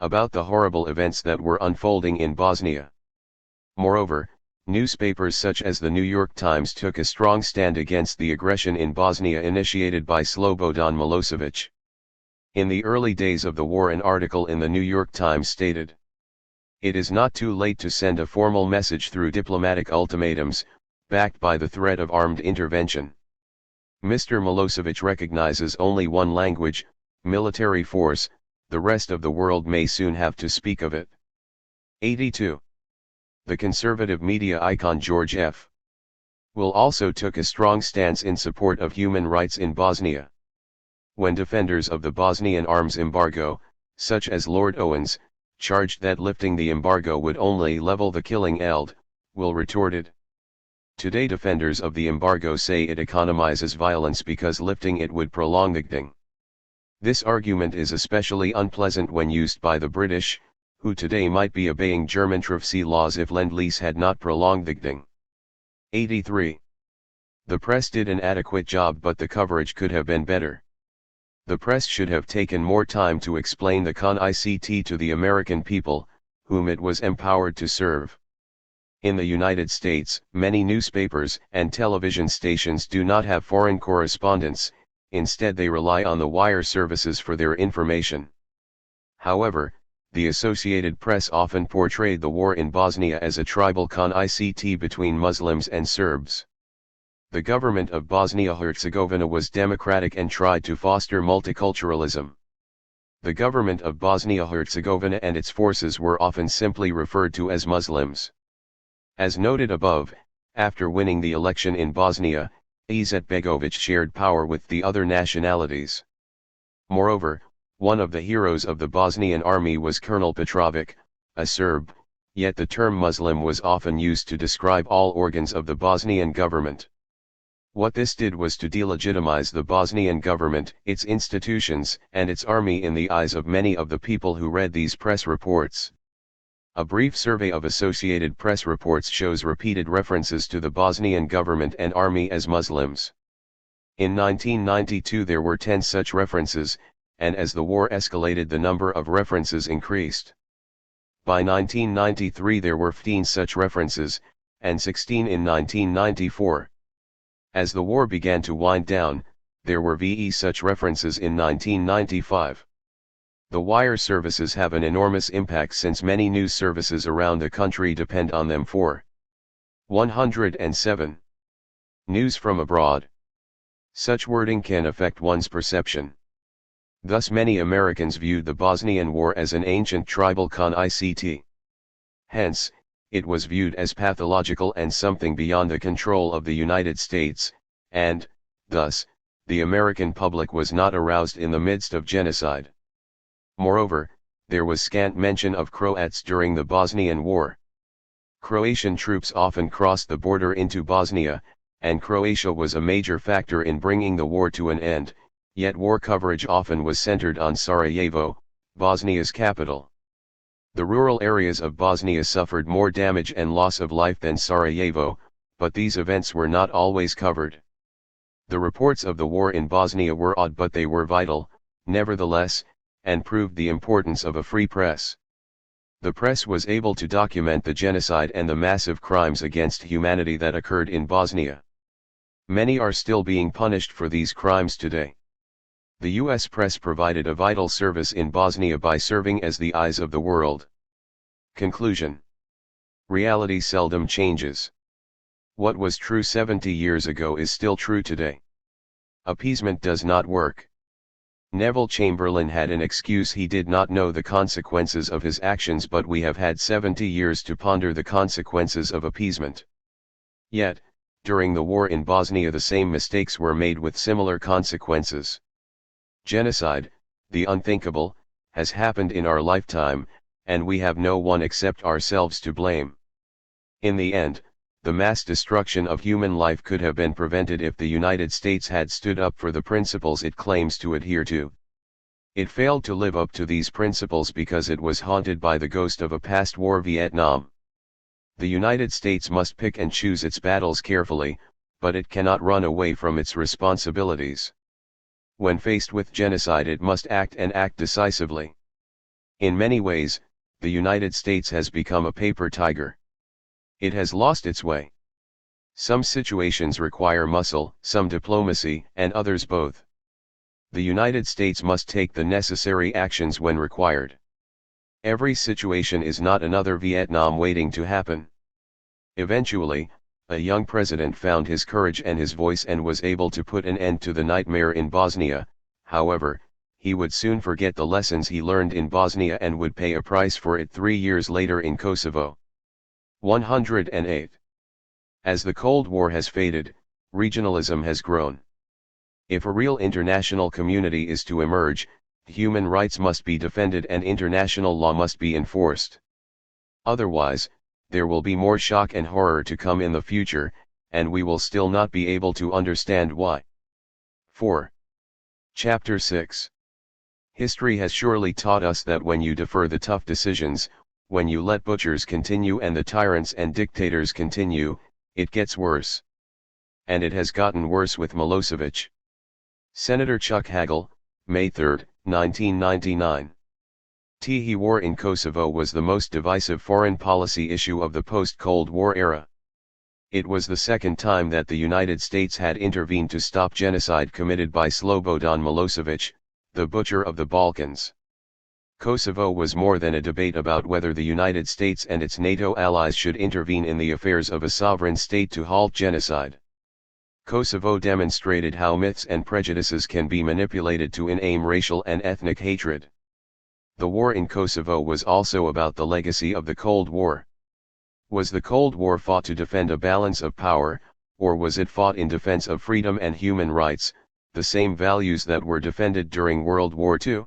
About the horrible events that were unfolding in Bosnia. Moreover, newspapers such as the New York Times took a strong stand against the aggression in Bosnia initiated by Slobodan Milosevic. In the early days of the war, an article in the New York Times stated, "It is not too late to send a formal message through diplomatic ultimatums, backed by the threat of armed intervention. Mr. Milosevic recognizes only one language, military force, the rest of the world may soon have to speak of it." 82. The conservative media icon George F. Will also took a strong stance in support of human rights in Bosnia. When defenders of the Bosnian arms embargo, such as Lord Owens, charged that lifting the embargo would only level the killing eld, Will retorted, "Today defenders of the embargo say it economizes violence because lifting it would prolong the thing. This argument is especially unpleasant when used by the British, who today might be obeying German privacy laws if Lend-Lease had not prolonged the thing." 83. The press did an adequate job, but the coverage could have been better. The press should have taken more time to explain the CONICT to the American people, whom it was empowered to serve. In the United States, many newspapers and television stations do not have foreign correspondents, instead they rely on the wire services for their information. However, the Associated Press often portrayed the war in Bosnia as a tribal CONICT between Muslims and Serbs. The government of Bosnia-Herzegovina was democratic and tried to foster multiculturalism. The government of Bosnia-Herzegovina and its forces were often simply referred to as Muslims. As noted above, after winning the election in Bosnia, Izetbegovic shared power with the other nationalities. Moreover, one of the heroes of the Bosnian army was Colonel Petrovic, a Serb, yet the term Muslim was often used to describe all organs of the Bosnian government. What this did was to delegitimize the Bosnian government, its institutions, and its army in the eyes of many of the people who read these press reports. A brief survey of Associated Press reports shows repeated references to the Bosnian government and army as Muslims. In 1992 there were 10 such references, and as the war escalated the number of references increased. By 1993 there were 15 such references, and 16 in 1994. As the war began to wind down, there were such references in 1995. The wire services have an enormous impact since many news services around the country depend on them for 107. News from abroad. Such wording can affect one's perception. Thus many Americans viewed the Bosnian War as an ancient tribal CONICT. Hence, it was viewed as pathological and something beyond the control of the United States, and, thus, the American public was not aroused in the midst of genocide. Moreover, there was scant mention of Croats during the Bosnian War. Croatian troops often crossed the border into Bosnia, and Croatia was a major factor in bringing the war to an end, yet war coverage often was centered on Sarajevo, Bosnia's capital. The rural areas of Bosnia suffered more damage and loss of life than Sarajevo, but these events were not always covered. The reports of the war in Bosnia were odd, but they were vital, nevertheless, and proved the importance of a free press. The press was able to document the genocide and the massive crimes against humanity that occurred in Bosnia. Many are still being punished for these crimes today. The U.S. press provided a vital service in Bosnia by serving as the eyes of the world. Conclusion. Reality seldom changes. What was true 70 years ago is still true today. Appeasement does not work. Neville Chamberlain had an excuse: he did not know the consequences of his actions, but we have had 70 years to ponder the consequences of appeasement. Yet, during the war in Bosnia the same mistakes were made with similar consequences. Genocide, the unthinkable, has happened in our lifetime, and we have no one except ourselves to blame. In the end, the mass destruction of human life could have been prevented if the United States had stood up for the principles it claims to adhere to. It failed to live up to these principles because it was haunted by the ghost of a past war, Vietnam. The United States must pick and choose its battles carefully, but it cannot run away from its responsibilities. When faced with genocide, it must act, and act decisively. In many ways, the United States has become a paper tiger. It has lost its way. Some situations require muscle, some diplomacy, and others both. The United States must take the necessary actions when required. Every situation is not another Vietnam waiting to happen. Eventually, a young president found his courage and his voice and was able to put an end to the nightmare in Bosnia. However, he would soon forget the lessons he learned in Bosnia and would pay a price for it 3 years later in Kosovo. 108. As the Cold War has faded, regionalism has grown. If a real international community is to emerge, human rights must be defended and international law must be enforced. Otherwise, there will be more shock and horror to come in the future, and we will still not be able to understand why. 4. Chapter 6. History has surely taught us that when you defer the tough decisions, when you let butchers continue and the tyrants and dictators continue, it gets worse. And it has gotten worse with Milosevic. Senator Chuck Hagel, May 3, 1999. The war in Kosovo was the most divisive foreign policy issue of the post-Cold War era. It was the second time that the United States had intervened to stop genocide committed by Slobodan Milosevic, the butcher of the Balkans. Kosovo was more than a debate about whether the United States and its NATO allies should intervene in the affairs of a sovereign state to halt genocide. Kosovo demonstrated how myths and prejudices can be manipulated to inflame racial and ethnic hatred. The war in Kosovo was also about the legacy of the Cold War. Was the Cold War fought to defend a balance of power, or was it fought in defense of freedom and human rights, the same values that were defended during World War II?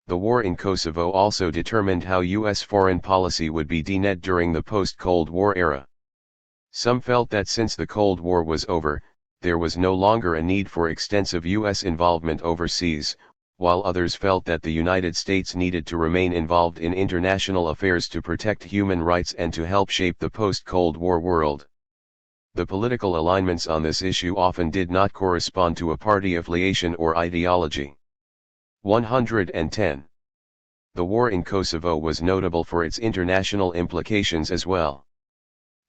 The war in Kosovo also determined how U.S. foreign policy would be denied during the post-Cold War era. Some felt that since the Cold War was over, there was no longer a need for extensive U.S. involvement overseas, while others felt that the United States needed to remain involved in international affairs to protect human rights and to help shape the post-Cold War world. The political alignments on this issue often did not correspond to a party affiliation or ideology. 110. The war in Kosovo was notable for its international implications as well.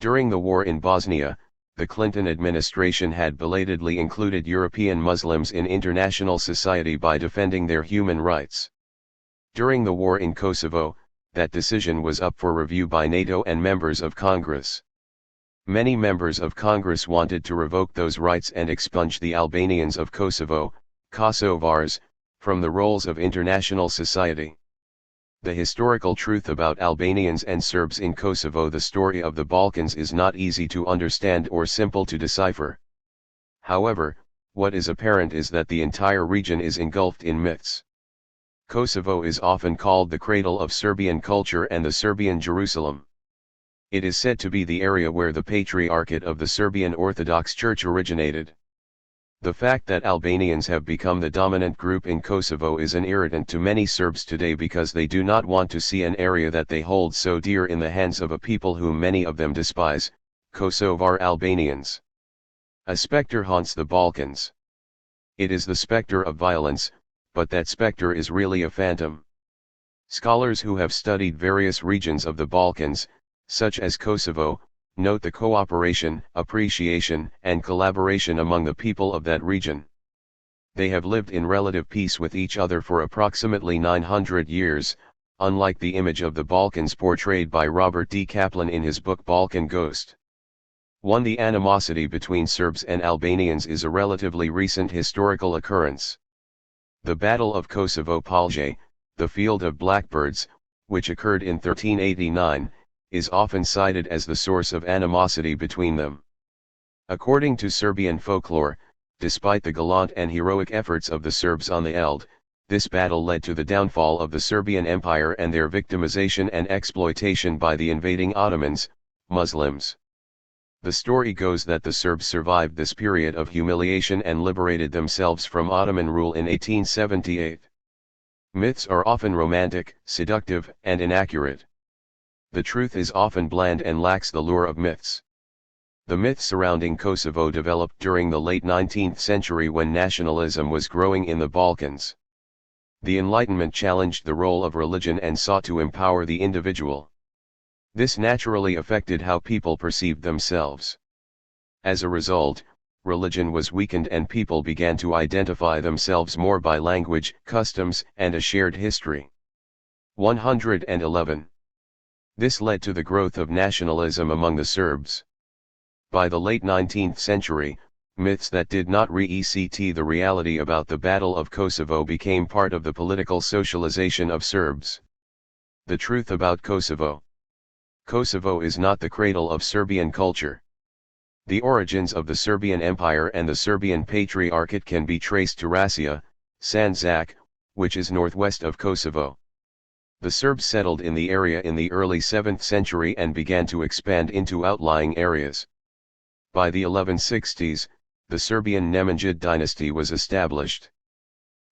During the war in Bosnia, the Clinton administration had belatedly included European Muslims in international society by defending their human rights. During the war in Kosovo, that decision was up for review by NATO and members of Congress. Many members of Congress wanted to revoke those rights and expunge the Albanians of Kosovo, Kosovars, from the roles of international society. The historical truth about Albanians and Serbs in Kosovo, the story of the Balkans, is not easy to understand or simple to decipher. However, what is apparent is that the entire region is engulfed in myths. Kosovo is often called the cradle of Serbian culture and the Serbian Jerusalem. It is said to be the area where the Patriarchate of the Serbian Orthodox Church originated. The fact that Albanians have become the dominant group in Kosovo is an irritant to many Serbs today because they do not want to see an area that they hold so dear in the hands of a people whom many of them despise, Kosovar Albanians. A specter haunts the Balkans. It is the specter of violence, but that specter is really a phantom. Scholars who have studied various regions of the Balkans, such as Kosovo, note the cooperation, appreciation, and collaboration among the people of that region. They have lived in relative peace with each other for approximately 900 years, unlike the image of the Balkans portrayed by Robert D. Kaplan in his book Balkan Ghost. 1. The animosity between Serbs and Albanians is a relatively recent historical occurrence. The Battle of Kosovo Polje, the Field of Blackbirds, which occurred in 1389, is often cited as the source of animosity between them. According to Serbian folklore, despite the gallant and heroic efforts of the Serbs on the Eld, this battle led to the downfall of the Serbian Empire and their victimization and exploitation by the invading Ottomans, Muslims. The story goes that the Serbs survived this period of humiliation and liberated themselves from Ottoman rule in 1878. Myths are often romantic, seductive, and inaccurate. The truth is often bland and lacks the lure of myths. The myth surrounding Kosovo developed during the late 19th century when nationalism was growing in the Balkans. The Enlightenment challenged the role of religion and sought to empower the individual. This naturally affected how people perceived themselves. As a result, religion was weakened and people began to identify themselves more by language, customs, and a shared history. 111. This led to the growth of nationalism among the Serbs. By the late 19th century, myths that did not reflect the reality about the Battle of Kosovo became part of the political socialization of Serbs. The truth about Kosovo. Kosovo is not the cradle of Serbian culture. The origins of the Serbian Empire and the Serbian Patriarchate can be traced to Rasija, Sandžak, which is northwest of Kosovo. The Serbs settled in the area in the early 7th century and began to expand into outlying areas. By the 1160s, the Serbian Nemanjid dynasty was established.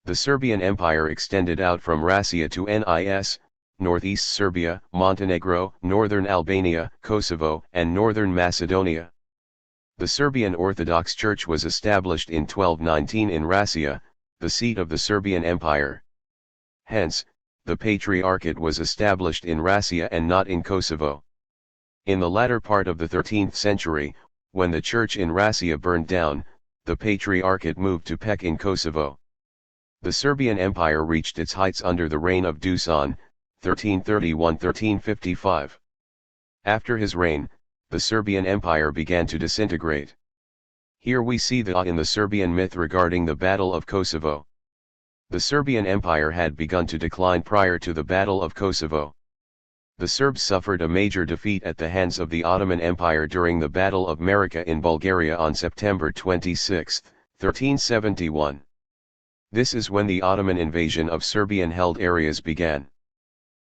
The Serbian Empire extended out from Rasija to Nis, northeast Serbia, Montenegro, northern Albania, Kosovo, and northern Macedonia. The Serbian Orthodox Church was established in 1219 in Rasija, the seat of the Serbian Empire. Hence, the Patriarchate was established in Rasija and not in Kosovo. In the latter part of the 13th century, when the church in Rasija burned down, the Patriarchate moved to Peć in Kosovo. The Serbian Empire reached its heights under the reign of Dušan, 1331–1355. After his reign, the Serbian Empire began to disintegrate. Here we see the in the Serbian myth regarding the Battle of Kosovo. The Serbian Empire had begun to decline prior to the Battle of Kosovo. The Serbs suffered a major defeat at the hands of the Ottoman Empire during the Battle of Marica in Bulgaria on September 26, 1371. This is when the Ottoman invasion of Serbian-held areas began.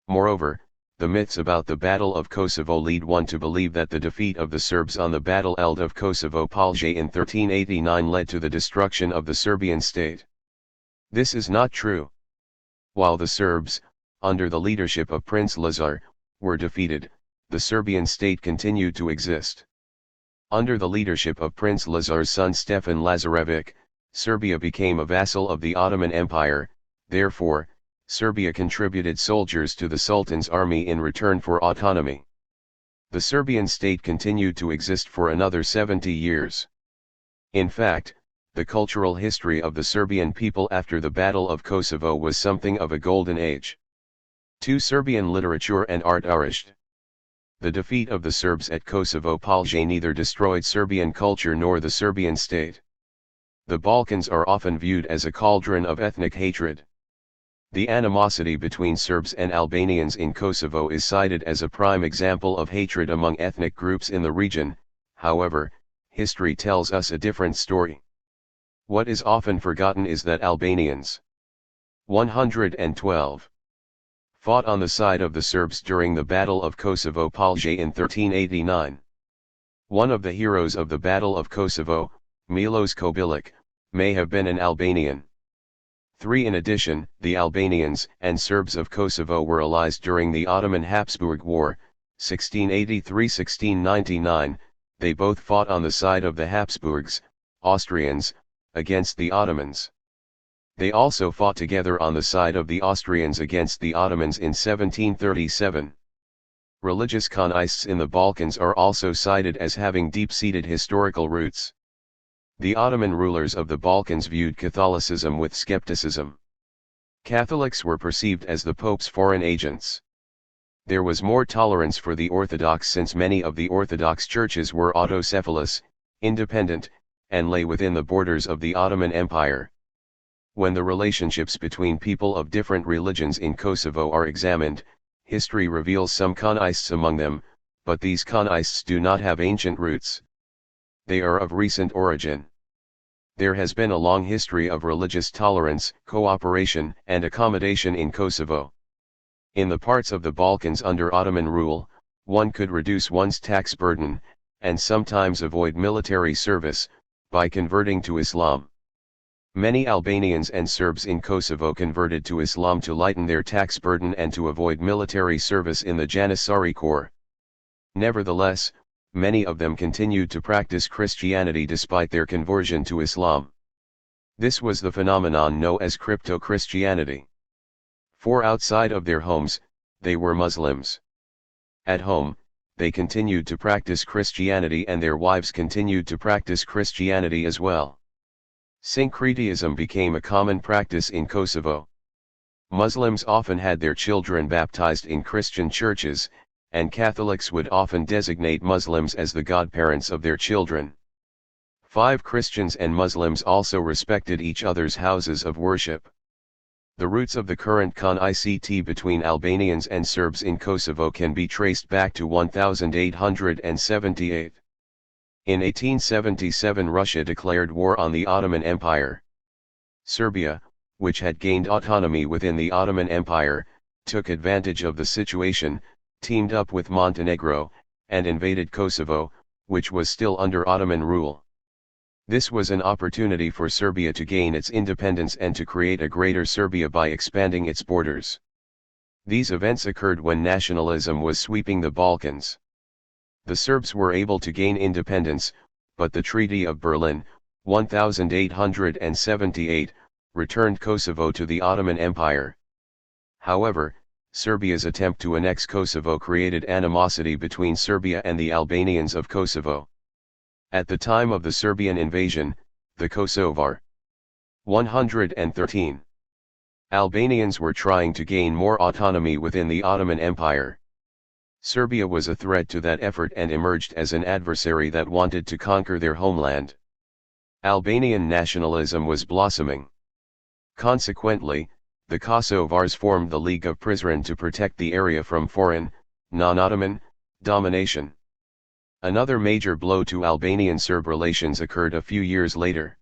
Moreover, the myths about the Battle of Kosovo lead one to believe that the defeat of the Serbs on the Battle of Kosovo Polje in 1389 led to the destruction of the Serbian state. This is not true. While the Serbs, under the leadership of Prince Lazar, were defeated, the Serbian state continued to exist. Under the leadership of Prince Lazar's son Stefan Lazarević, Serbia became a vassal of the Ottoman Empire. Therefore, Serbia contributed soldiers to the Sultan's army in return for autonomy. The Serbian state continued to exist for another 70 years. In fact, the cultural history of the Serbian people after the Battle of Kosovo was something of a golden age. 2. Serbian literature and art flourished. The defeat of the Serbs at Kosovo Polje neither destroyed Serbian culture nor the Serbian state. The Balkans are often viewed as a cauldron of ethnic hatred. The animosity between Serbs and Albanians in Kosovo is cited as a prime example of hatred among ethnic groups in the region. However, history tells us a different story. What is often forgotten is that Albanians 112 fought on the side of the Serbs during the Battle of Kosovo Polje in 1389. One of the heroes of the Battle of Kosovo, Milos Kobilic, may have been an Albanian. 3. In addition, the Albanians and Serbs of Kosovo were allies during the Ottoman-Habsburg War, 1683–1699, they both fought on the side of the Habsburgs, Austrians, against the Ottomans. They also fought together on the side of the Austrians against the Ottomans in 1737. Religious conflicts in the Balkans are also cited as having deep-seated historical roots. The Ottoman rulers of the Balkans viewed Catholicism with skepticism. Catholics were perceived as the Pope's foreign agents. There was more tolerance for the Orthodox since many of the Orthodox churches were autocephalous, independent, and lay within the borders of the Ottoman Empire. When the relationships between people of different religions in Kosovo are examined, history reveals some conflicts among them, but these conflicts do not have ancient roots. They are of recent origin. There has been a long history of religious tolerance, cooperation, and accommodation in Kosovo. In the parts of the Balkans under Ottoman rule, one could reduce one's tax burden, and sometimes avoid military service, by converting to Islam. Many Albanians and Serbs in Kosovo converted to Islam to lighten their tax burden and to avoid military service in the Janissary Corps. Nevertheless, many of them continued to practice Christianity despite their conversion to Islam. This was the phenomenon known as crypto-Christianity. For outside of their homes, they were Muslims. At home, they continued to practice Christianity and their wives continued to practice Christianity as well. Syncretism became a common practice in Kosovo. Muslims often had their children baptized in Christian churches, and Catholics would often designate Muslims as the godparents of their children. 5 Christians and Muslims also respected each other's houses of worship. The roots of the current conflict between Albanians and Serbs in Kosovo can be traced back to 1878. In 1877 Russia declared war on the Ottoman Empire. Serbia, which had gained autonomy within the Ottoman Empire, took advantage of the situation, teamed up with Montenegro, and invaded Kosovo, which was still under Ottoman rule. This was an opportunity for Serbia to gain its independence and to create a greater Serbia by expanding its borders. These events occurred when nationalism was sweeping the Balkans. The Serbs were able to gain independence, but the Treaty of Berlin, 1878, returned Kosovo to the Ottoman Empire. However, Serbia's attempt to annex Kosovo created animosity between Serbia and the Albanians of Kosovo. At the time of the Serbian invasion, the Kosovar 113 Albanians were trying to gain more autonomy within the Ottoman Empire. Serbia was a threat to that effort and emerged as an adversary that wanted to conquer their homeland. Albanian nationalism was blossoming. Consequently, the Kosovars formed the League of Prizren to protect the area from foreign, non-Ottoman, domination. Another major blow to Albanian-Serb relations occurred a few years later.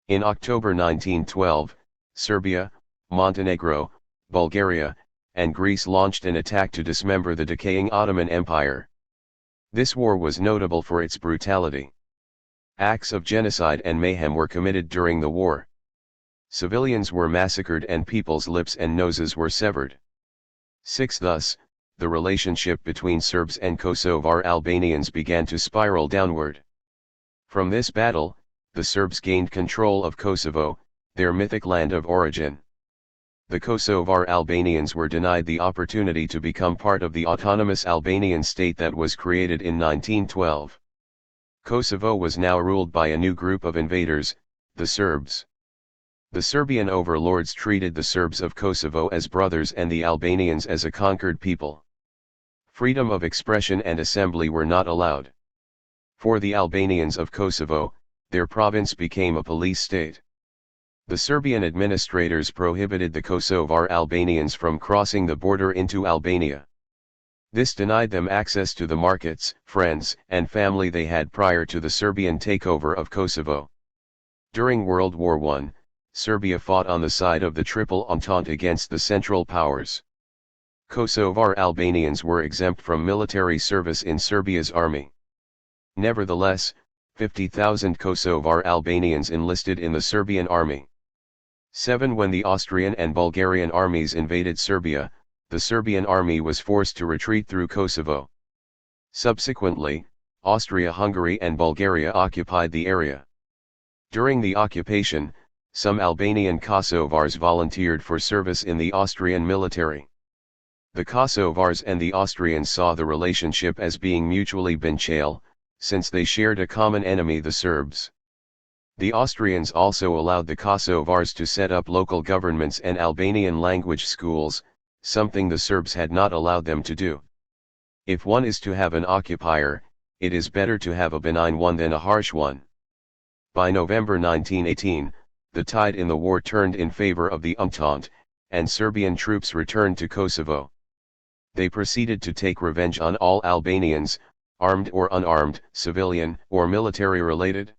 In October 1912, Serbia, Montenegro, Bulgaria, and Greece launched an attack to dismember the decaying Ottoman Empire. This war was notable for its brutality. Acts of genocide and mayhem were committed during the war. Civilians were massacred and people's lips and noses were severed. 6. Thus, the relationship between Serbs and Kosovar Albanians began to spiral downward. From this battle, the Serbs gained control of Kosovo, their mythic land of origin. The Kosovar Albanians were denied the opportunity to become part of the autonomous Albanian state that was created in 1912. Kosovo was now ruled by a new group of invaders, the Serbs. The Serbian overlords treated the Serbs of Kosovo as brothers and the Albanians as a conquered people. Freedom of expression and assembly were not allowed. For the Albanians of Kosovo, their province became a police state. The Serbian administrators prohibited the Kosovar Albanians from crossing the border into Albania. This denied them access to the markets, friends, and family they had prior to the Serbian takeover of Kosovo. During World War I, Serbia fought on the side of the Triple Entente against the Central Powers. Kosovar Albanians were exempt from military service in Serbia's army. Nevertheless, 50,000 Kosovar Albanians enlisted in the Serbian army. 7. When the Austrian and Bulgarian armies invaded Serbia, the Serbian army was forced to retreat through Kosovo. Subsequently, Austria-Hungary and Bulgaria occupied the area. During the occupation, some Albanian Kosovars volunteered for service in the Austrian military. The Kosovars and the Austrians saw the relationship as being mutually beneficial, since they shared a common enemy, the Serbs. The Austrians also allowed the Kosovars to set up local governments and Albanian language schools, something the Serbs had not allowed them to do. If one is to have an occupier, it is better to have a benign one than a harsh one. By November 1918, the tide in the war turned in favor of the Entente, and Serbian troops returned to Kosovo. They proceeded to take revenge on all Albanians, armed or unarmed, civilian or military related.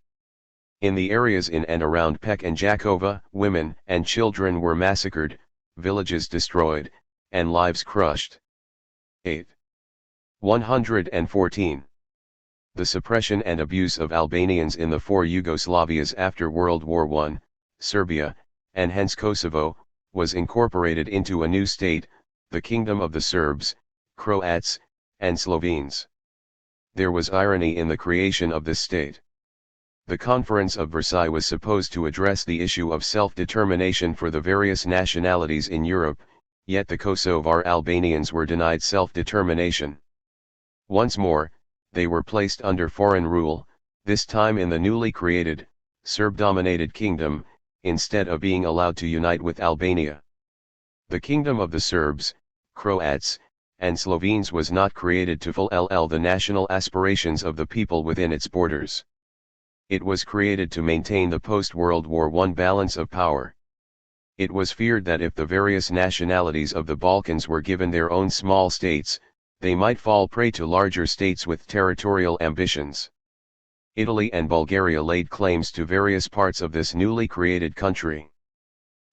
In the areas in and around Pek and Jakova, women and children were massacred, villages destroyed, and lives crushed. 8. 114. The suppression and abuse of Albanians in the 4 Yugoslavias after World War I, Serbia, and hence Kosovo, was incorporated into a new state, the Kingdom of the Serbs, Croats, and Slovenes. There was irony in the creation of this state. The Conference of Versailles was supposed to address the issue of self-determination for the various nationalities in Europe, yet the Kosovar Albanians were denied self-determination. Once more, they were placed under foreign rule, this time in the newly created, Serb-dominated kingdom, instead of being allowed to unite with Albania. The Kingdom of the Serbs, Croats, and Slovenes was not created to fulfill the national aspirations of the people within its borders. It was created to maintain the post-World War I balance of power. It was feared that if the various nationalities of the Balkans were given their own small states, they might fall prey to larger states with territorial ambitions. Italy and Bulgaria laid claims to various parts of this newly created country.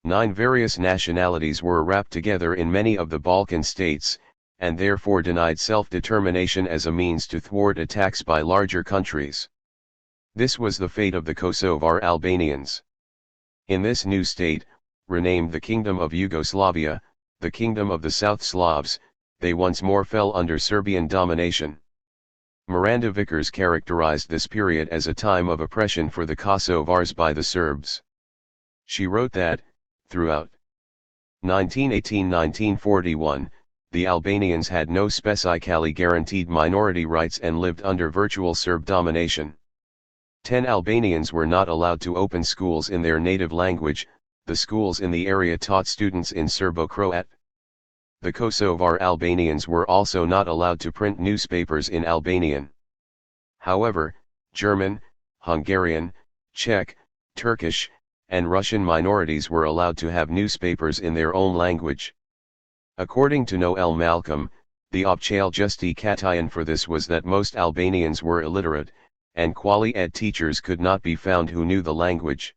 9 various nationalities were wrapped together in many of the Balkan states, and therefore denied self-determination as a means to thwart attacks by larger countries. This was the fate of the Kosovar Albanians. In this new state, renamed the Kingdom of Yugoslavia, the Kingdom of the South Slavs, they once more fell under Serbian domination. Miranda Vickers characterized this period as a time of oppression for the Kosovars by the Serbs. She wrote that, throughout 1918–1941, the Albanians had no specifically guaranteed minority rights and lived under virtual Serb domination. 10 Albanians were not allowed to open schools in their native language, the schools in the area taught students in Serbo-Croat. The Kosovar Albanians were also not allowed to print newspapers in Albanian. However, German, Hungarian, Czech, Turkish, and Russian minorities were allowed to have newspapers in their own language. According to Noel Malcolm, the Opchale Justification for this was that most Albanians were illiterate, and quali-ed teachers could not be found who knew the language.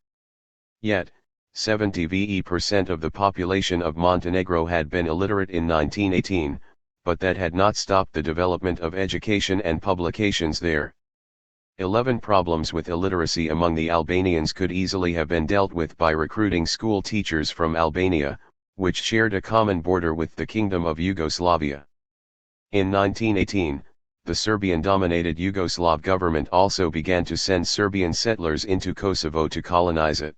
Yet, 70% of the population of Montenegro had been illiterate in 1918, but that had not stopped the development of education and publications there. 11 problems with illiteracy among the Albanians could easily have been dealt with by recruiting school teachers from Albania, which shared a common border with the Kingdom of Yugoslavia. In 1918, the Serbian-dominated Yugoslav government also began to send Serbian settlers into Kosovo to colonize it.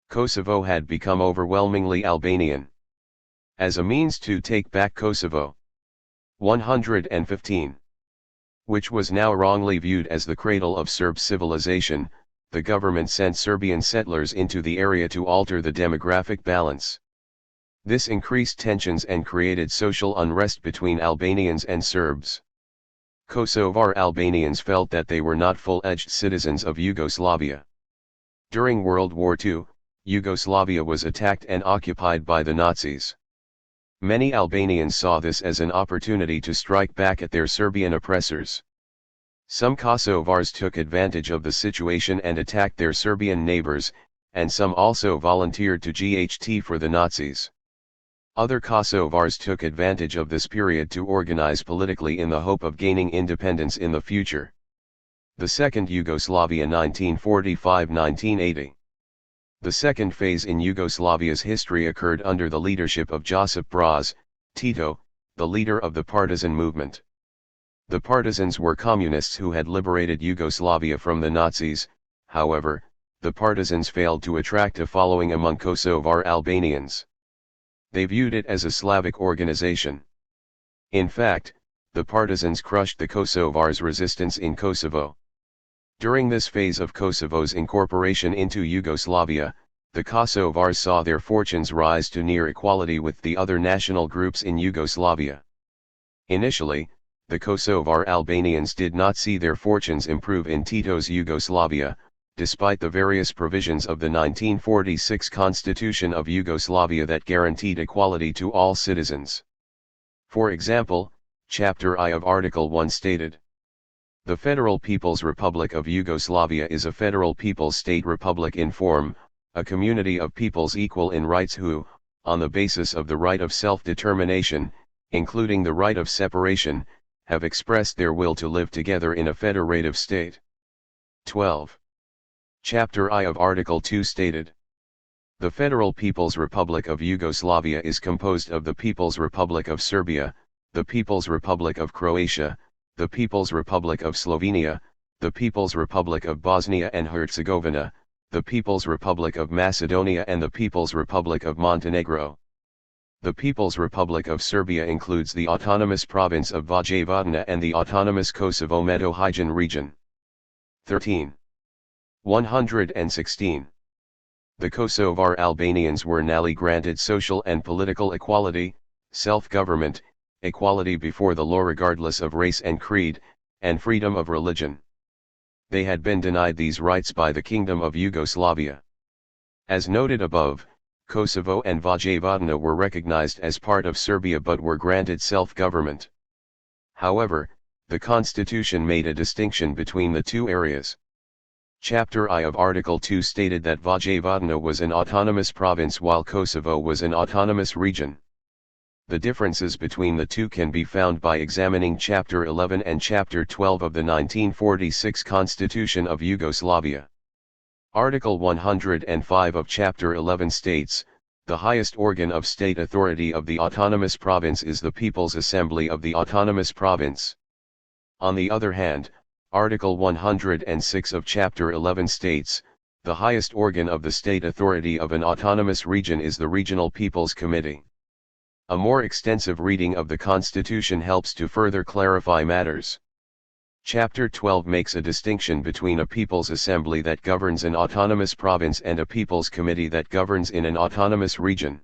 Kosovo had become overwhelmingly Albanian. As a means to take back Kosovo, 115, which was now wrongly viewed as the cradle of Serb civilization, the government sent Serbian settlers into the area to alter the demographic balance. This increased tensions and created social unrest between Albanians and Serbs. Kosovar Albanians felt that they were not full-fledged citizens of Yugoslavia. During World War II, Yugoslavia was attacked and occupied by the Nazis. Many Albanians saw this as an opportunity to strike back at their Serbian oppressors. Some Kosovars took advantage of the situation and attacked their Serbian neighbors, and some also volunteered to GHT for the Nazis. Other Kosovars took advantage of this period to organize politically in the hope of gaining independence in the future. The Second Yugoslavia 1945–1980. The second phase in Yugoslavia's history occurred under the leadership of Josip Broz Tito, the leader of the partisan movement. The partisans were communists who had liberated Yugoslavia from the Nazis. However, the partisans failed to attract a following among Kosovar Albanians. They viewed it as a Slavic organization. In fact, the partisans crushed the Kosovars' resistance in Kosovo. During this phase of Kosovo's incorporation into Yugoslavia, the Kosovars saw their fortunes rise to near equality with the other national groups in Yugoslavia. Initially, the Kosovar Albanians did not see their fortunes improve in Tito's Yugoslavia, despite the various provisions of the 1946 Constitution of Yugoslavia that guaranteed equality to all citizens. For example, Chapter I of Article 1 stated, "The Federal People's Republic of Yugoslavia is a federal people's state republic in form, a community of peoples equal in rights who, on the basis of the right of self-determination, including the right of separation, have expressed their will to live together in a federative state." 12. Chapter I of Article 2 stated, The Federal People's Republic of Yugoslavia is composed of the People's Republic of Serbia, the People's Republic of Croatia, the People's Republic of Slovenia, the People's Republic of Bosnia and Herzegovina, the People's Republic of Macedonia and the People's Republic of Montenegro. The People's Republic of Serbia includes the autonomous province of Vojvodina and the autonomous Kosovo-Metohijin region. 13. 116. The Kosovar Albanians were newly granted social and political equality, self-government, equality before the law regardless of race and creed, and freedom of religion. They had been denied these rights by the Kingdom of Yugoslavia. As noted above, Kosovo and Vojvodina were recognized as part of Serbia but were granted self-government. However, the constitution made a distinction between the two areas. Chapter I of Article 2 stated that Vojvodina was an autonomous province while Kosovo was an autonomous region. The differences between the two can be found by examining Chapter 11 and Chapter 12 of the 1946 Constitution of Yugoslavia. Article 105 of Chapter 11 states, "The highest organ of state authority of the autonomous province is the People's Assembly of the autonomous province." On the other hand, Article 106 of Chapter 11 states, "The highest organ of the state authority of an autonomous region is the Regional People's Committee." A more extensive reading of the Constitution helps to further clarify matters. Chapter 12 makes a distinction between a People's Assembly that governs an autonomous province and a People's Committee that governs in an autonomous region.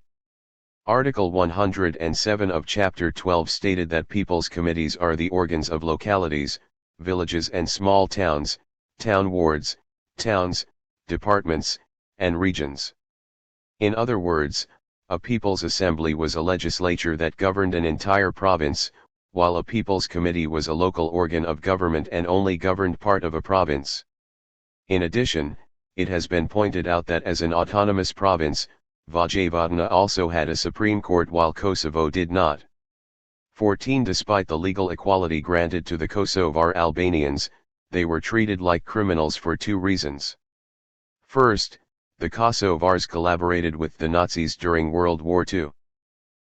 Article 107 of Chapter 12 stated that People's Committees are the organs of localities, villages and small towns, town wards, towns, departments, and regions. In other words, a People's Assembly was a legislature that governed an entire province, while a People's Committee was a local organ of government and only governed part of a province. In addition, it has been pointed out that as an autonomous province, Vojvodina also had a Supreme Court while Kosovo did not. 14. Despite the legal equality granted to the Kosovar Albanians, they were treated like criminals for two reasons. First, the Kosovars collaborated with the Nazis during World War II.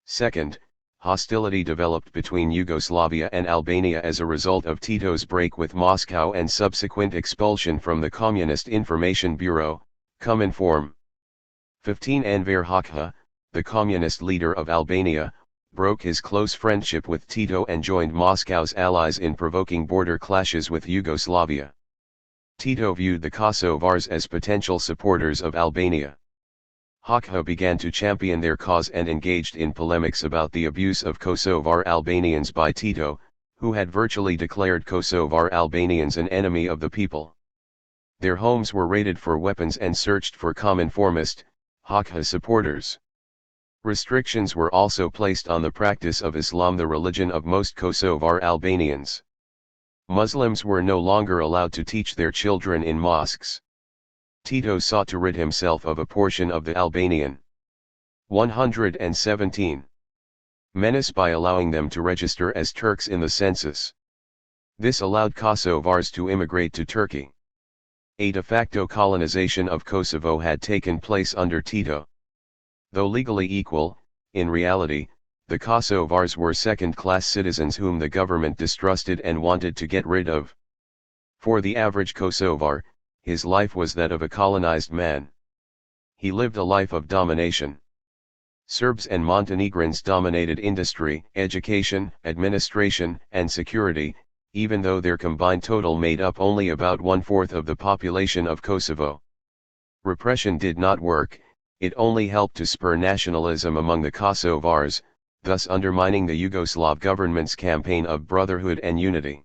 Second, hostility developed between Yugoslavia and Albania as a result of Tito's break with Moscow and subsequent expulsion from the Communist Information Bureau, Cominform. 15. Enver Hoxha, the communist leader of Albania, broke his close friendship with Tito and joined Moscow's allies in provoking border clashes with Yugoslavia. Tito viewed the Kosovars as potential supporters of Albania. Hoxha began to champion their cause and engaged in polemics about the abuse of Kosovar Albanians by Tito, who had virtually declared Kosovar Albanians an enemy of the people. Their homes were raided for weapons and searched for Cominformist, Hoxha supporters. Restrictions were also placed on the practice of Islam, the religion of most Kosovar Albanians. Muslims were no longer allowed to teach their children in mosques. Tito sought to rid himself of a portion of the Albanian 117 menace by allowing them to register as Turks in the census. This allowed Kosovars to immigrate to Turkey. A de facto colonization of Kosovo had taken place under Tito. Though legally equal, in reality, the Kosovars were second-class citizens whom the government distrusted and wanted to get rid of. For the average Kosovar, his life was that of a colonized man. He lived a life of domination. Serbs and Montenegrins dominated industry, education, administration, and security, even though their combined total made up only about 1/4 of the population of Kosovo. Repression did not work, it only helped to spur nationalism among the Kosovars, thus undermining the Yugoslav government's campaign of brotherhood and unity.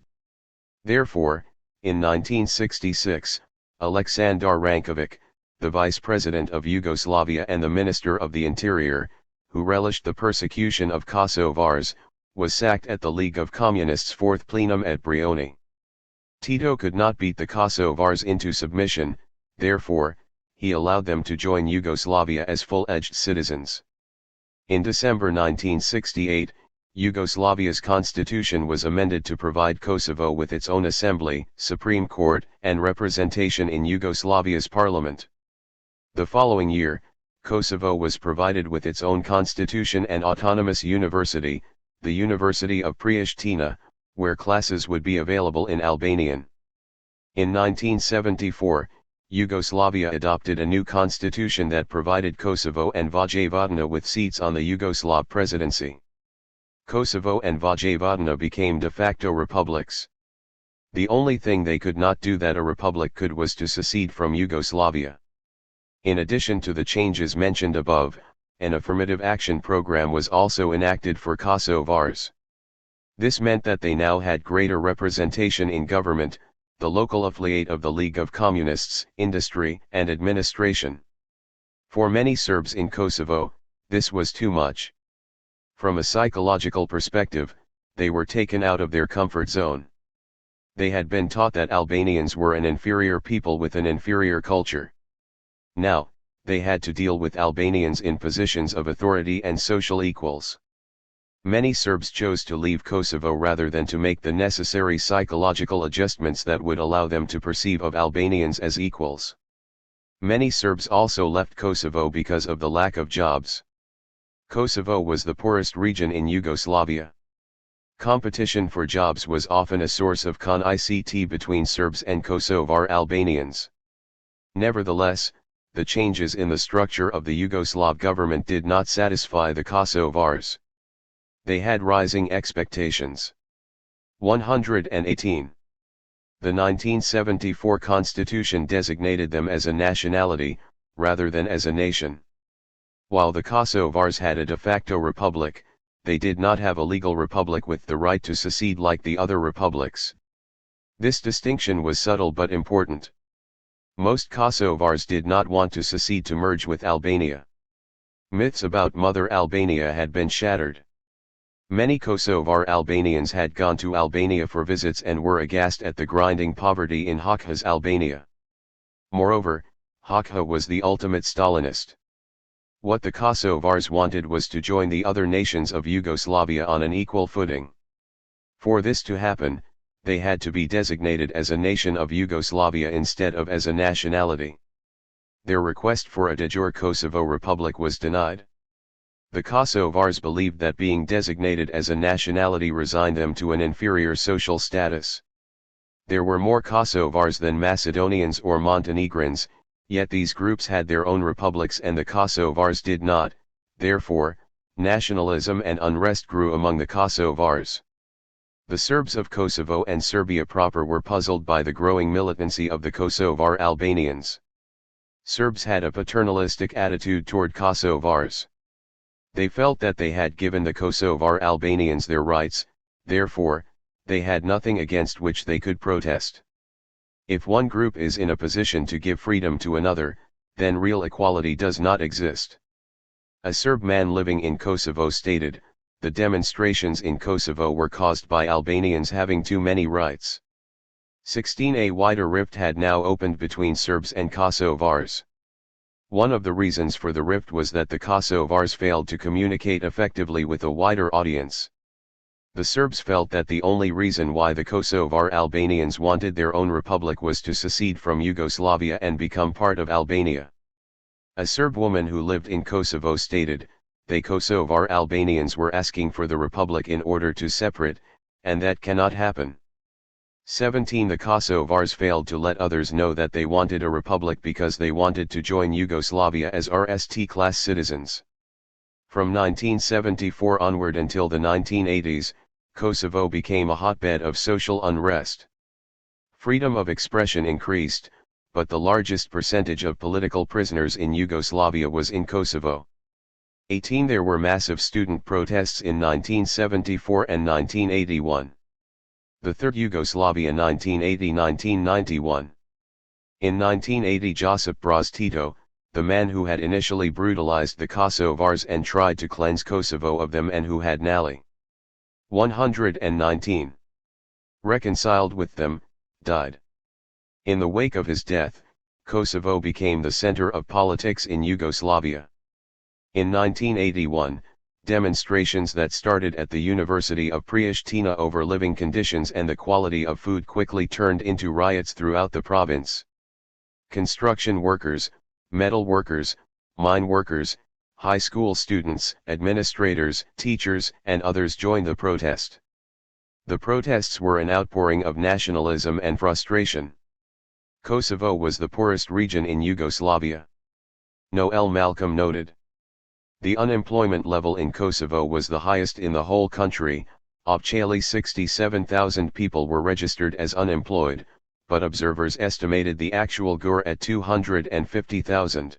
Therefore, in 1966, Aleksandar Rankovic, the vice president of Yugoslavia and the minister of the Interior, who relished the persecution of Kosovars, was sacked at the League of Communists' fourth plenum at Brioni. Tito could not beat the Kosovars into submission, therefore, he allowed them to join Yugoslavia as full-edged citizens. In December 1968, Yugoslavia's constitution was amended to provide Kosovo with its own assembly, Supreme Court, and representation in Yugoslavia's parliament. The following year, Kosovo was provided with its own constitution and autonomous university, the University of Pristina, where classes would be available in Albanian. In 1974, Yugoslavia adopted a new constitution that provided Kosovo and Vojvodina with seats on the Yugoslav presidency. Kosovo and Vojvodina became de facto republics. The only thing they could not do that a republic could was to secede from Yugoslavia. In addition to the changes mentioned above, an affirmative action program was also enacted for Kosovars. This meant that they now had greater representation in government, the local affiliate of the League of Communists, industry, and administration. For many Serbs in Kosovo, this was too much. From a psychological perspective, they were taken out of their comfort zone. They had been taught that Albanians were an inferior people with an inferior culture. Now, they had to deal with Albanians in positions of authority and social equals. Many Serbs chose to leave Kosovo rather than to make the necessary psychological adjustments that would allow them to perceive of Albanians as equals. Many Serbs also left Kosovo because of the lack of jobs. Kosovo was the poorest region in Yugoslavia. Competition for jobs was often a source of conflict between Serbs and Kosovar Albanians. Nevertheless, the changes in the structure of the Yugoslav government did not satisfy the Kosovars. They had rising expectations. 118. The 1974 constitution designated them as a nationality, rather than as a nation. While the Kosovars had a de facto republic, they did not have a legal republic with the right to secede like the other republics. This distinction was subtle but important. Most Kosovars did not want to secede to merge with Albania. Myths about Mother Albania had been shattered. Many Kosovar Albanians had gone to Albania for visits and were aghast at the grinding poverty in Hacha's Albania. Moreover, Hacha was the ultimate Stalinist. What the Kosovars wanted was to join the other nations of Yugoslavia on an equal footing. For this to happen, they had to be designated as a nation of Yugoslavia instead of as a nationality. Their request for a de jure Kosovo republic was denied. The Kosovars believed that being designated as a nationality resigned them to an inferior social status. There were more Kosovars than Macedonians or Montenegrins, yet these groups had their own republics and the Kosovars did not. Therefore, nationalism and unrest grew among the Kosovars. The Serbs of Kosovo and Serbia proper were puzzled by the growing militancy of the Kosovar Albanians. Serbs had a paternalistic attitude toward Kosovars. They felt that they had given the Kosovar Albanians their rights, therefore, they had nothing against which they could protest. If one group is in a position to give freedom to another, then real equality does not exist. A Serb man living in Kosovo stated, "The demonstrations in Kosovo were caused by Albanians having too many rights." 16. A wider rift had now opened between Serbs and Kosovars. One of the reasons for the rift was that the Kosovars failed to communicate effectively with a wider audience. The Serbs felt that the only reason why the Kosovar Albanians wanted their own republic was to secede from Yugoslavia and become part of Albania. A Serb woman who lived in Kosovo stated, "They Kosovar Albanians were asking for the republic in order to separate, and that cannot happen." 17. The Kosovars failed to let others know that they wanted a republic because they wanted to join Yugoslavia as RST-class citizens. From 1974 onward until the 1980s, Kosovo became a hotbed of social unrest. Freedom of expression increased, but the largest percentage of political prisoners in Yugoslavia was in Kosovo. 18. There were massive student protests in 1974 and 1981. The Third Yugoslavia 1980–1991. In 1980 Josip Broz Tito, the man who had initially brutalized the Kosovars and tried to cleanse Kosovo of them and who had Nali 119 reconciled with them, died. In the wake of his death, Kosovo became the center of politics in Yugoslavia. In 1981, demonstrations that started at the University of Pristina over living conditions and the quality of food quickly turned into riots throughout the province. Construction workers, metal workers, mine workers, high school students, administrators, teachers, and others joined the protest. The protests were an outpouring of nationalism and frustration. Kosovo was the poorest region in Yugoslavia. Noel Malcolm noted. The unemployment level in Kosovo was the highest in the whole country. Officially 67,000 people were registered as unemployed, but observers estimated the actual GUR at 250,000.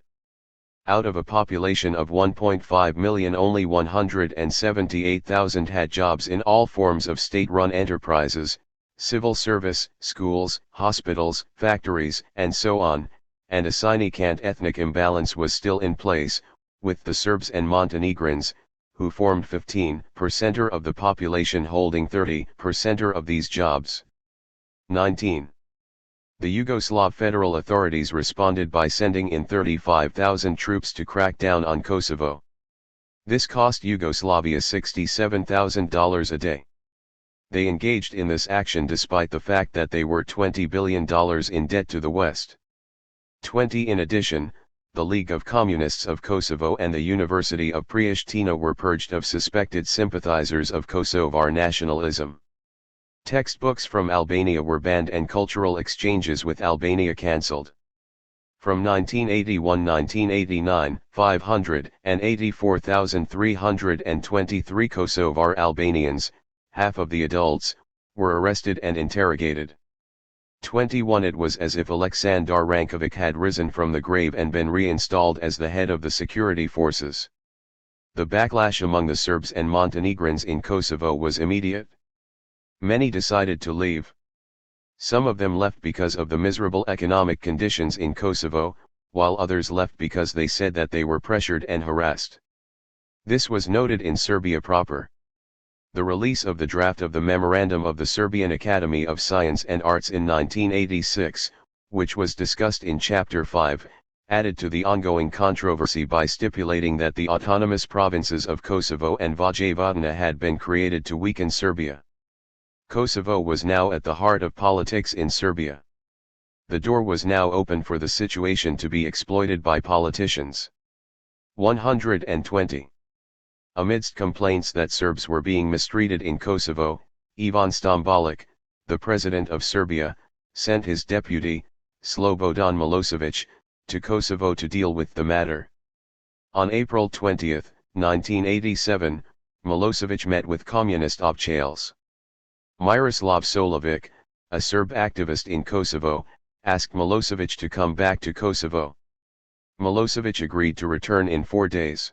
Out of a population of 1.5 million, only 178,000 had jobs in all forms of state-run enterprises, civil service, schools, hospitals, factories, and so on, and a significant ethnic imbalance was still in place, with the Serbs and Montenegrins, who formed 15% of the population, holding 30% of these jobs. 19. The Yugoslav federal authorities responded by sending in 35,000 troops to crack down on Kosovo. This cost Yugoslavia $67,000 a day. They engaged in this action despite the fact that they were $20 billion in debt to the West. 20. In addition, the League of Communists of Kosovo and the University of Priština were purged of suspected sympathizers of Kosovar nationalism. Textbooks from Albania were banned and cultural exchanges with Albania cancelled. From 1981–1989, 584,323 Kosovar Albanians, half of the adults, were arrested and interrogated. 21. It was as if Aleksandar Rankovic had risen from the grave and been reinstalled as the head of the security forces. The backlash among the Serbs and Montenegrins in Kosovo was immediate. Many decided to leave. Some of them left because of the miserable economic conditions in Kosovo, while others left because they said that they were pressured and harassed. This was noted in Serbia proper. The release of the draft of the Memorandum of the Serbian Academy of Science and Arts in 1986, which was discussed in Chapter 5, added to the ongoing controversy by stipulating that the autonomous provinces of Kosovo and Vojvodina had been created to weaken Serbia. Kosovo was now at the heart of politics in Serbia. The door was now open for the situation to be exploited by politicians. 120. Amidst complaints that Serbs were being mistreated in Kosovo, Ivan Stambolic, the president of Serbia, sent his deputy, Slobodan Milosevic, to Kosovo to deal with the matter. On April 20, 1987, Milosevic met with communist officials. Miroslav Solovic, a Serb activist in Kosovo, asked Milosevic to come back to Kosovo. Milosevic agreed to return in 4 days.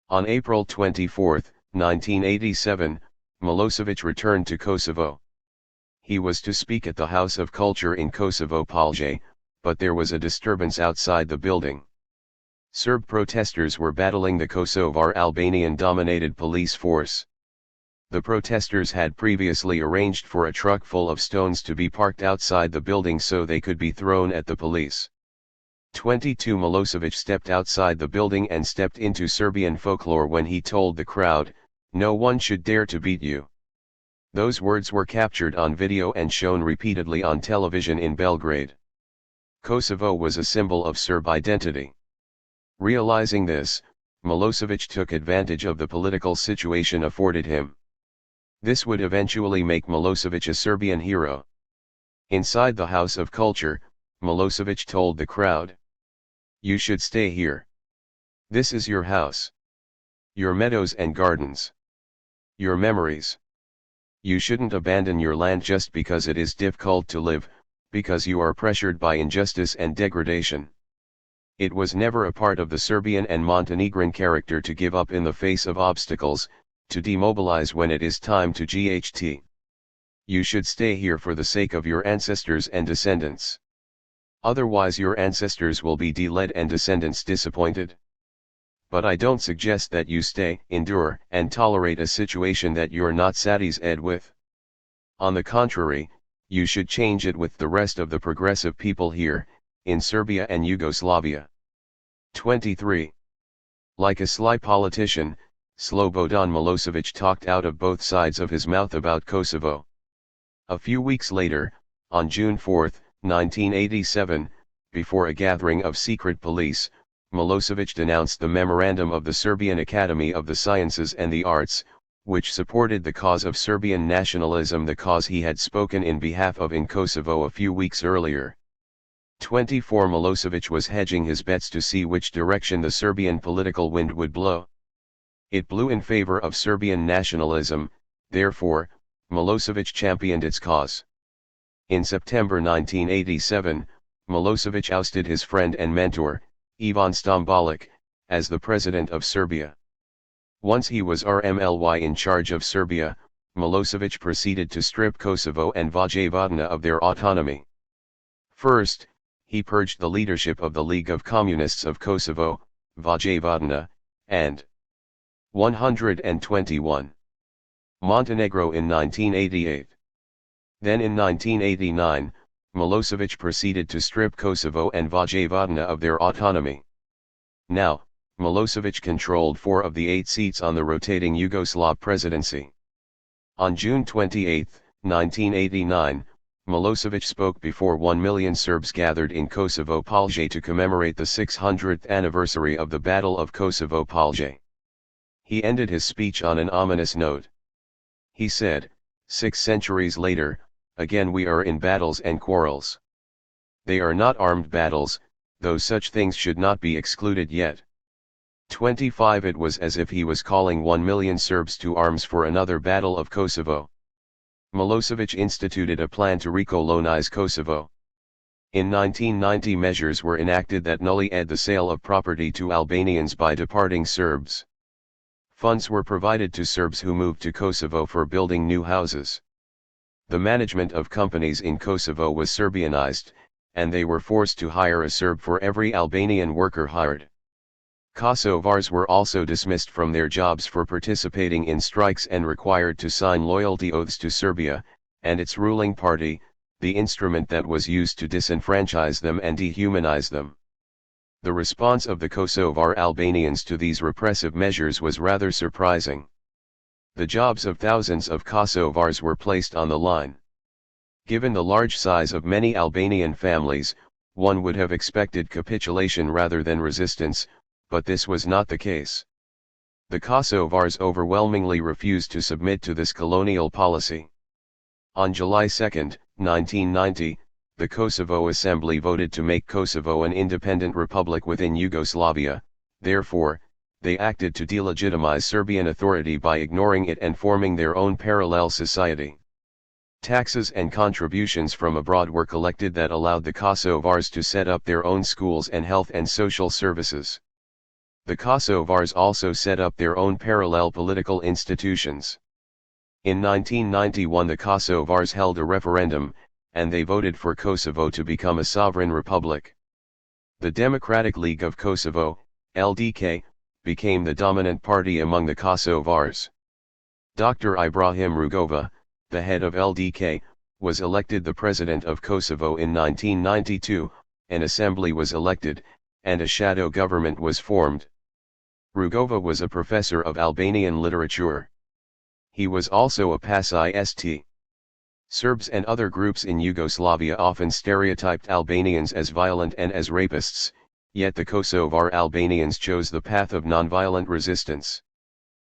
On April 24, 1987, Milosevic returned to Kosovo. He was to speak at the House of Culture in Kosovo Palje, but there was a disturbance outside the building. Serb protesters were battling the Kosovar Albanian-dominated police force. The protesters had previously arranged for a truck full of stones to be parked outside the building so they could be thrown at the police. 22. Milosevic stepped outside the building and stepped into Serbian folklore when he told the crowd, "No one should dare to beat you." Those words were captured on video and shown repeatedly on television in Belgrade. Kosovo was a symbol of Serb identity. Realizing this, Milosevic took advantage of the political situation afforded him. This would eventually make Milosevic a Serbian hero. Inside the House of Culture, Milosevic told the crowd, "You should stay here. This is your house. Your meadows and gardens. Your memories. You shouldn't abandon your land just because it is difficult to live, because you are pressured by injustice and degradation." It was never a part of the Serbian and Montenegrin character to give up in the face of obstacles, to demobilize when it is time to GHT. You should stay here for the sake of your ancestors and descendants. Otherwise your ancestors will be de-led and descendants disappointed. But I don't suggest that you stay, endure, and tolerate a situation that you're not satisfied with. On the contrary, you should change it with the rest of the progressive people here, in Serbia and Yugoslavia. 23. Like a sly politician, Slobodan Milosevic talked out of both sides of his mouth about Kosovo. A few weeks later, on June 4, 1987, before a gathering of secret police, Milosevic denounced the memorandum of the Serbian Academy of the Sciences and the Arts, which supported the cause of Serbian nationalism, the cause he had spoken in behalf of in Kosovo a few weeks earlier. 24 Milosevic was hedging his bets to see which direction the Serbian political wind would blow. It blew in favor of Serbian nationalism, therefore, Milosevic championed its cause. In September 1987, Milosevic ousted his friend and mentor, Ivan Stambolic, as the president of Serbia. Once he was RMLY in charge of Serbia, Milosevic proceeded to strip Kosovo and Vojvodina of their autonomy. First, he purged the leadership of the League of Communists of Kosovo, Vojvodina, and 121. Montenegro in 1988. Then in 1989, Milosevic proceeded to strip Kosovo and Vojvodina of their autonomy. Now, Milosevic controlled 4 of the 8 seats on the rotating Yugoslav presidency. On June 28, 1989, Milosevic spoke before 1 million Serbs gathered in Kosovo Polje to commemorate the 600th anniversary of the Battle of Kosovo Polje. He ended his speech on an ominous note. He said, 6 centuries later, again we are in battles and quarrels. They are not armed battles, though such things should not be excluded yet. 25 It was as if he was calling 1 million Serbs to arms for another Battle of Kosovo. Milosevic instituted a plan to recolonize Kosovo. In 1990 measures were enacted that nullified the sale of property to Albanians by departing Serbs. Funds were provided to Serbs who moved to Kosovo for building new houses. The management of companies in Kosovo was Serbianized, and they were forced to hire a Serb for every Albanian worker hired. Kosovars were also dismissed from their jobs for participating in strikes and required to sign loyalty oaths to Serbia, and its ruling party, the instrument that was used to disenfranchise them and dehumanize them. The response of the Kosovar Albanians to these repressive measures was rather surprising. The jobs of thousands of Kosovars were placed on the line. Given the large size of many Albanian families, one would have expected capitulation rather than resistance, but this was not the case. The Kosovars overwhelmingly refused to submit to this colonial policy. On July 2, 1990, the Kosovo Assembly voted to make Kosovo an independent republic within Yugoslavia, therefore, they acted to delegitimize Serbian authority by ignoring it and forming their own parallel society. Taxes and contributions from abroad were collected that allowed the Kosovars to set up their own schools and health and social services. The Kosovars also set up their own parallel political institutions. In 1991 the Kosovars held a referendum, and they voted for Kosovo to become a sovereign republic. The Democratic League of Kosovo, LDK, became the dominant party among the Kosovars. Dr. Ibrahim Rugova, the head of LDK, was elected the president of Kosovo in 1992, an assembly was elected, and a shadow government was formed. Rugova was a professor of Albanian literature. He was also a pacist. Serbs and other groups in Yugoslavia often stereotyped Albanians as violent and as rapists, yet the Kosovar Albanians chose the path of nonviolent resistance.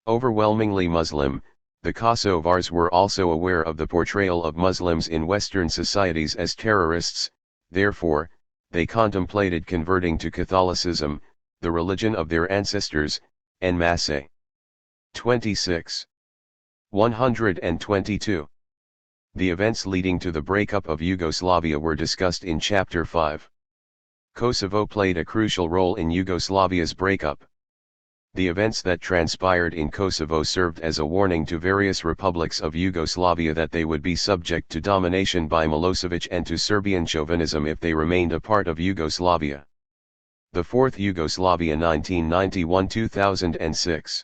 Overwhelmingly Muslim, the Kosovars were also aware of the portrayal of Muslims in Western societies as terrorists, therefore, they contemplated converting to Catholicism, the religion of their ancestors, en masse. 26. 122. The events leading to the breakup of Yugoslavia were discussed in Chapter 5. Kosovo played a crucial role in Yugoslavia's breakup. The events that transpired in Kosovo served as a warning to various republics of Yugoslavia that they would be subject to domination by Milosevic and to Serbian chauvinism if they remained a part of Yugoslavia. The Fourth Yugoslavia 1991-2006.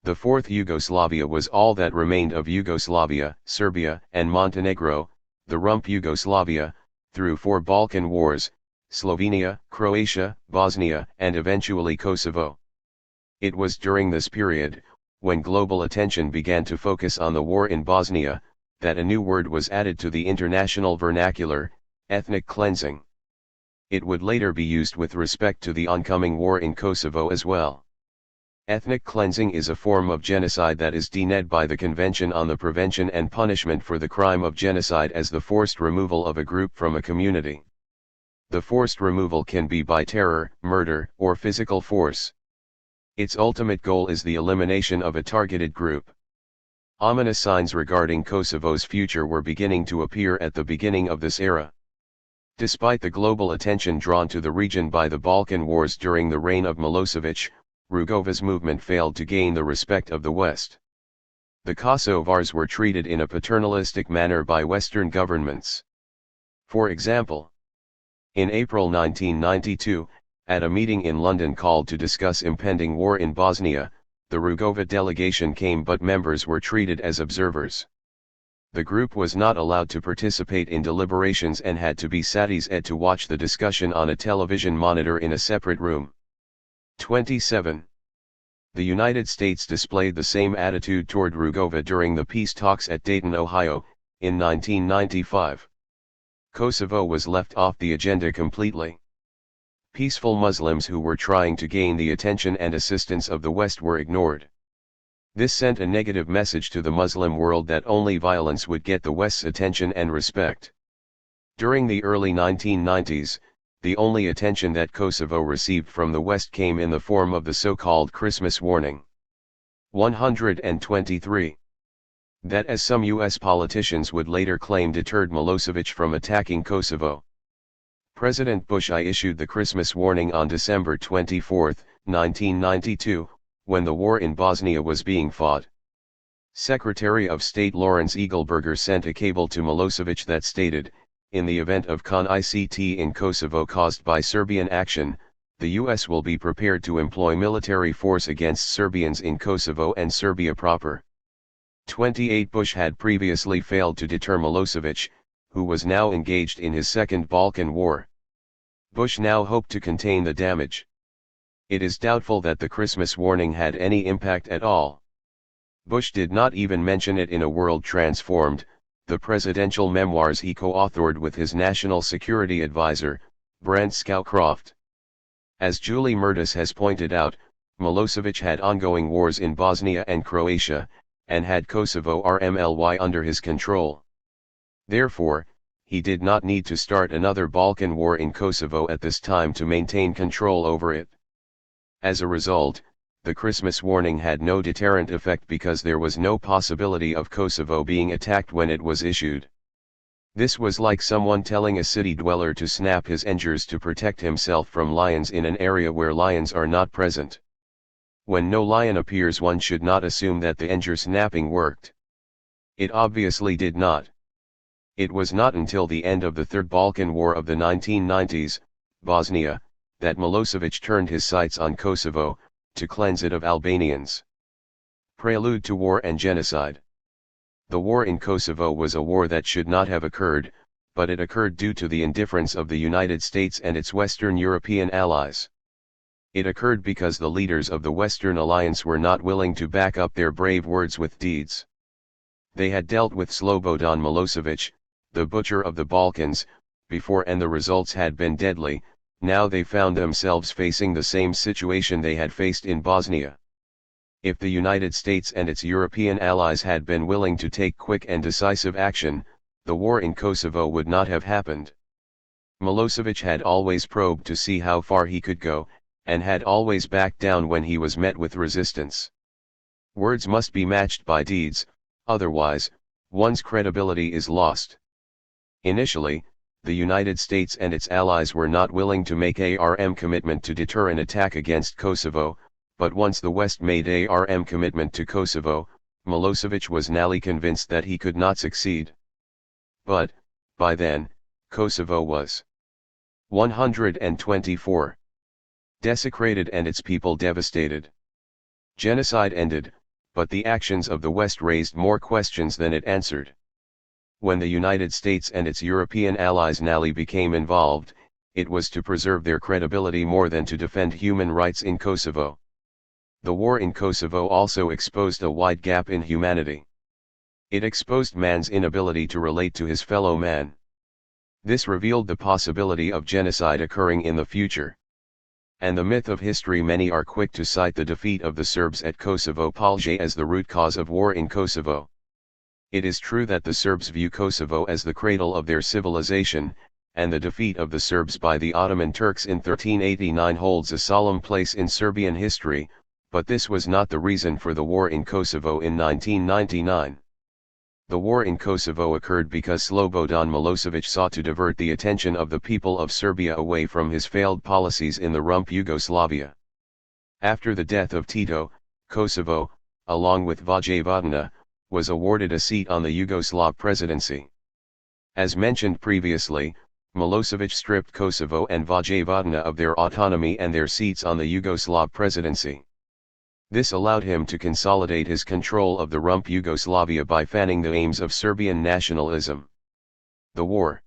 The Fourth Yugoslavia was all that remained of Yugoslavia, Serbia, and Montenegro, the rump Yugoslavia, through 4 Balkan wars, Slovenia, Croatia, Bosnia, and eventually Kosovo. It was during this period, when global attention began to focus on the war in Bosnia, that a new word was added to the international vernacular, ethnic cleansing. It would later be used with respect to the oncoming war in Kosovo as well. Ethnic cleansing is a form of genocide that is denied by the Convention on the Prevention and Punishment for the Crime of Genocide as the forced removal of a group from a community. The forced removal can be by terror, murder, or physical force. Its ultimate goal is the elimination of a targeted group. Ominous signs regarding Kosovo's future were beginning to appear at the beginning of this era. Despite the global attention drawn to the region by the Balkan Wars during the reign of Milosevic, Rwanda's movement failed to gain the respect of the West. The Kosovars were treated in a paternalistic manner by Western governments. For example, in April 1992, at a meeting in London called to discuss impending war in Bosnia, the Rugova delegation came but members were treated as observers. The group was not allowed to participate in deliberations and had to be sat to watch the discussion on a television monitor in a separate room. 27. The United States displayed the same attitude toward Rugova during the peace talks at Dayton, Ohio, in 1995. Kosovo was left off the agenda completely. Peaceful Muslims who were trying to gain the attention and assistance of the West were ignored. This sent a negative message to the Muslim world that only violence would get the West's attention and respect. During the early 1990s, the only attention that Kosovo received from the West came in the form of the so-called Christmas warning. 123. That, as some U.S. politicians would later claim, deterred Milosevic from attacking Kosovo. President Bush I issued the Christmas warning on December 24, 1992, when the war in Bosnia was being fought. Secretary of State Lawrence Eagleburger sent a cable to Milosevic that stated, in the event of conflict in Kosovo caused by Serbian action, the U.S. will be prepared to employ military force against Serbians in Kosovo and Serbia proper. 28. Bush had previously failed to deter Milosevic, who was now engaged in his Second Balkan War. Bush now hoped to contain the damage. It is doubtful that the Christmas warning had any impact at all. Bush did not even mention it in A World Transformed, the presidential memoirs he co-authored with his national security advisor, Brent Scowcroft. As Julie Murtis has pointed out, Milosevic had ongoing wars in Bosnia and Croatia, and had Kosovo RMLY under his control. Therefore, he did not need to start another Balkan war in Kosovo at this time to maintain control over it. As a result, the Christmas warning had no deterrent effect because there was no possibility of Kosovo being attacked when it was issued. This was like someone telling a city dweller to snap his fingers to protect himself from lions in an area where lions are not present. When no lion appears, one should not assume that the finger snapping worked. It obviously did not. It was not until the end of the Third Balkan War of the 1990s, Bosnia, that Milosevic turned his sights on Kosovo, to cleanse it of Albanians. Prelude to War and Genocide. The war in Kosovo was a war that should not have occurred, but it occurred due to the indifference of the United States and its Western European allies. It occurred because the leaders of the Western Alliance were not willing to back up their brave words with deeds. They had dealt with Slobodan Milosevic, the butcher of the Balkans, before, and the results had been deadly. Now they found themselves facing the same situation they had faced in Bosnia. If the United States and its European allies had been willing to take quick and decisive action, the war in Kosovo would not have happened. Milosevic had always probed to see how far he could go, and had always backed down when he was met with resistance. Words must be matched by deeds, otherwise, one's credibility is lost. Initially, the United States and its allies were not willing to make a commitment to deter an attack against Kosovo, but once the West made a commitment to Kosovo, Milosevic was nearly convinced that he could not succeed. But, by then, Kosovo was 124. Desecrated and its people devastated. Genocide ended, but the actions of the West raised more questions than it answered. When the United States and its European allies nearly became involved, it was to preserve their credibility more than to defend human rights in Kosovo. The war in Kosovo also exposed a wide gap in humanity. It exposed man's inability to relate to his fellow man. This revealed the possibility of genocide occurring in the future. And the myth of history, many are quick to cite the defeat of the Serbs at Kosovo Polje as the root cause of war in Kosovo. It is true that the Serbs view Kosovo as the cradle of their civilization, and the defeat of the Serbs by the Ottoman Turks in 1389 holds a solemn place in Serbian history, but this was not the reason for the war in Kosovo in 1999. The war in Kosovo occurred because Slobodan Milosevic sought to divert the attention of the people of Serbia away from his failed policies in the rump Yugoslavia. After the death of Tito, Kosovo, along with Vojvodina, was awarded a seat on the Yugoslav presidency. As mentioned previously, Milosevic stripped Kosovo and Vojvodina of their autonomy and their seats on the Yugoslav presidency. This allowed him to consolidate his control of the rump Yugoslavia by fanning the aims of Serbian nationalism. The war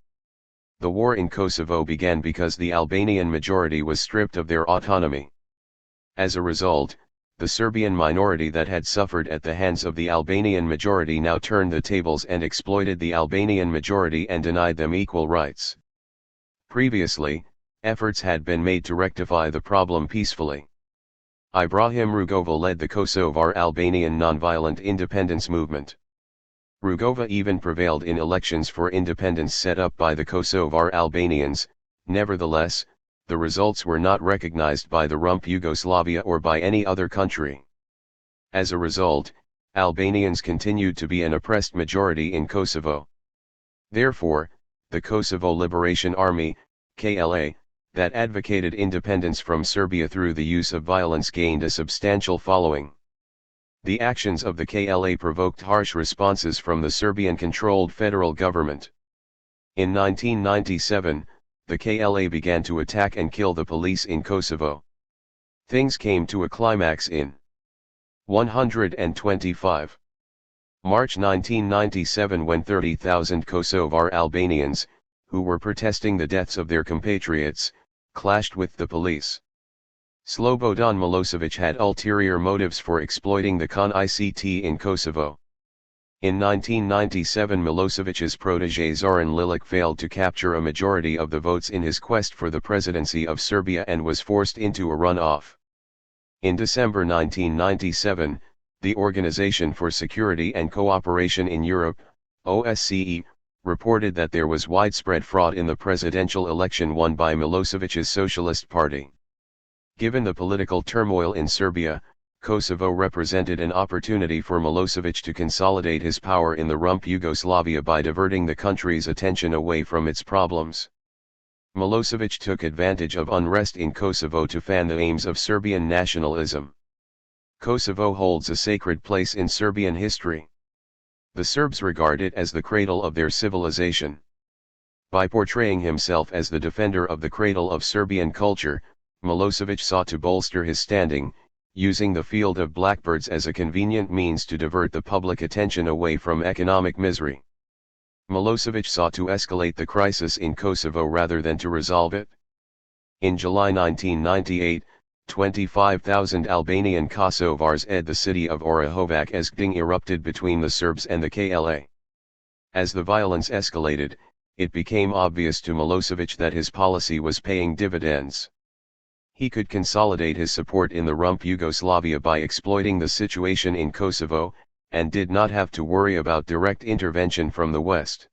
in Kosovo began because the Albanian majority was stripped of their autonomy. As a result, the Serbian minority that had suffered at the hands of the Albanian majority now turned the tables and exploited the Albanian majority and denied them equal rights. Previously, efforts had been made to rectify the problem peacefully. Ibrahim Rugova led the Kosovar Albanian nonviolent independence movement. Rugova even prevailed in elections for independence set up by the Kosovar Albanians. Nevertheless, the results were not recognized by the rump Yugoslavia or by any other country. As a result, Albanians continued to be an oppressed majority in Kosovo. Therefore, the Kosovo Liberation Army, KLA, that advocated independence from Serbia through the use of violence gained a substantial following. The actions of the KLA provoked harsh responses from the Serbian-controlled federal government. In 1997, the KLA began to attack and kill the police in Kosovo. Things came to a climax in 125. March 1997 when 30,000 Kosovar Albanians, who were protesting the deaths of their compatriots, clashed with the police. Slobodan Milosevic had ulterior motives for exploiting the KON-ICT in Kosovo. In 1997 Milosevic's protege Zoran Lilic failed to capture a majority of the votes in his quest for the presidency of Serbia and was forced into a runoff. In December 1997, the Organization for Security and Cooperation in Europe, OSCE, reported that there was widespread fraud in the presidential election won by Milosevic's Socialist Party. Given the political turmoil in Serbia, Kosovo represented an opportunity for Milosevic to consolidate his power in the rump Yugoslavia by diverting the country's attention away from its problems. Milosevic took advantage of unrest in Kosovo to fan the aims of Serbian nationalism. Kosovo holds a sacred place in Serbian history. The Serbs regard it as the cradle of their civilization. By portraying himself as the defender of the cradle of Serbian culture, Milosevic sought to bolster his standing, using the field of blackbirds as a convenient means to divert the public attention away from economic misery. Milosevic sought to escalate the crisis in Kosovo rather than to resolve it. In July 1998, 25,000 Albanian Kosovars ed the city of Orahovac as Gding erupted between the Serbs and the KLA. As the violence escalated, it became obvious to Milosevic that his policy was paying dividends. He could consolidate his support in the rump Yugoslavia by exploiting the situation in Kosovo, and did not have to worry about direct intervention from the West.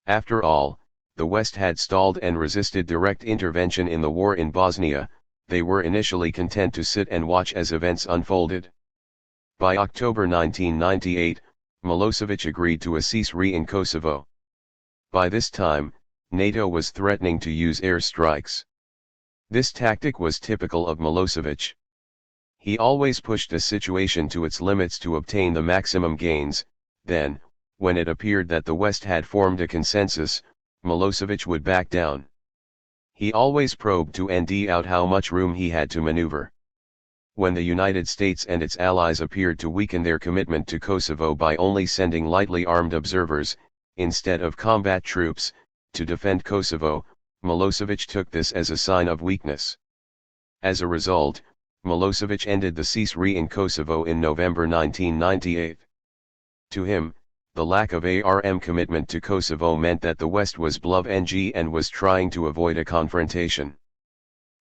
After all, the West had stalled and resisted direct intervention in the war in Bosnia. They were initially content to sit and watch as events unfolded. By October 1998, Milosevic agreed to a ceasefire in Kosovo. By this time, NATO was threatening to use airstrikes. This tactic was typical of Milosevic. He always pushed a situation to its limits to obtain the maximum gains. Then, when it appeared that the West had formed a consensus, Milosevic would back down. He always probed to find out how much room he had to maneuver. When the United States and its allies appeared to weaken their commitment to Kosovo by only sending lightly armed observers, instead of combat troops, to defend Kosovo, Milosevic took this as a sign of weakness. As a result, Milosevic ended the ceasefire in Kosovo in November 1998. To him, The lack of ARM commitment to Kosovo meant that the West was bluff-ng and was trying to avoid a confrontation.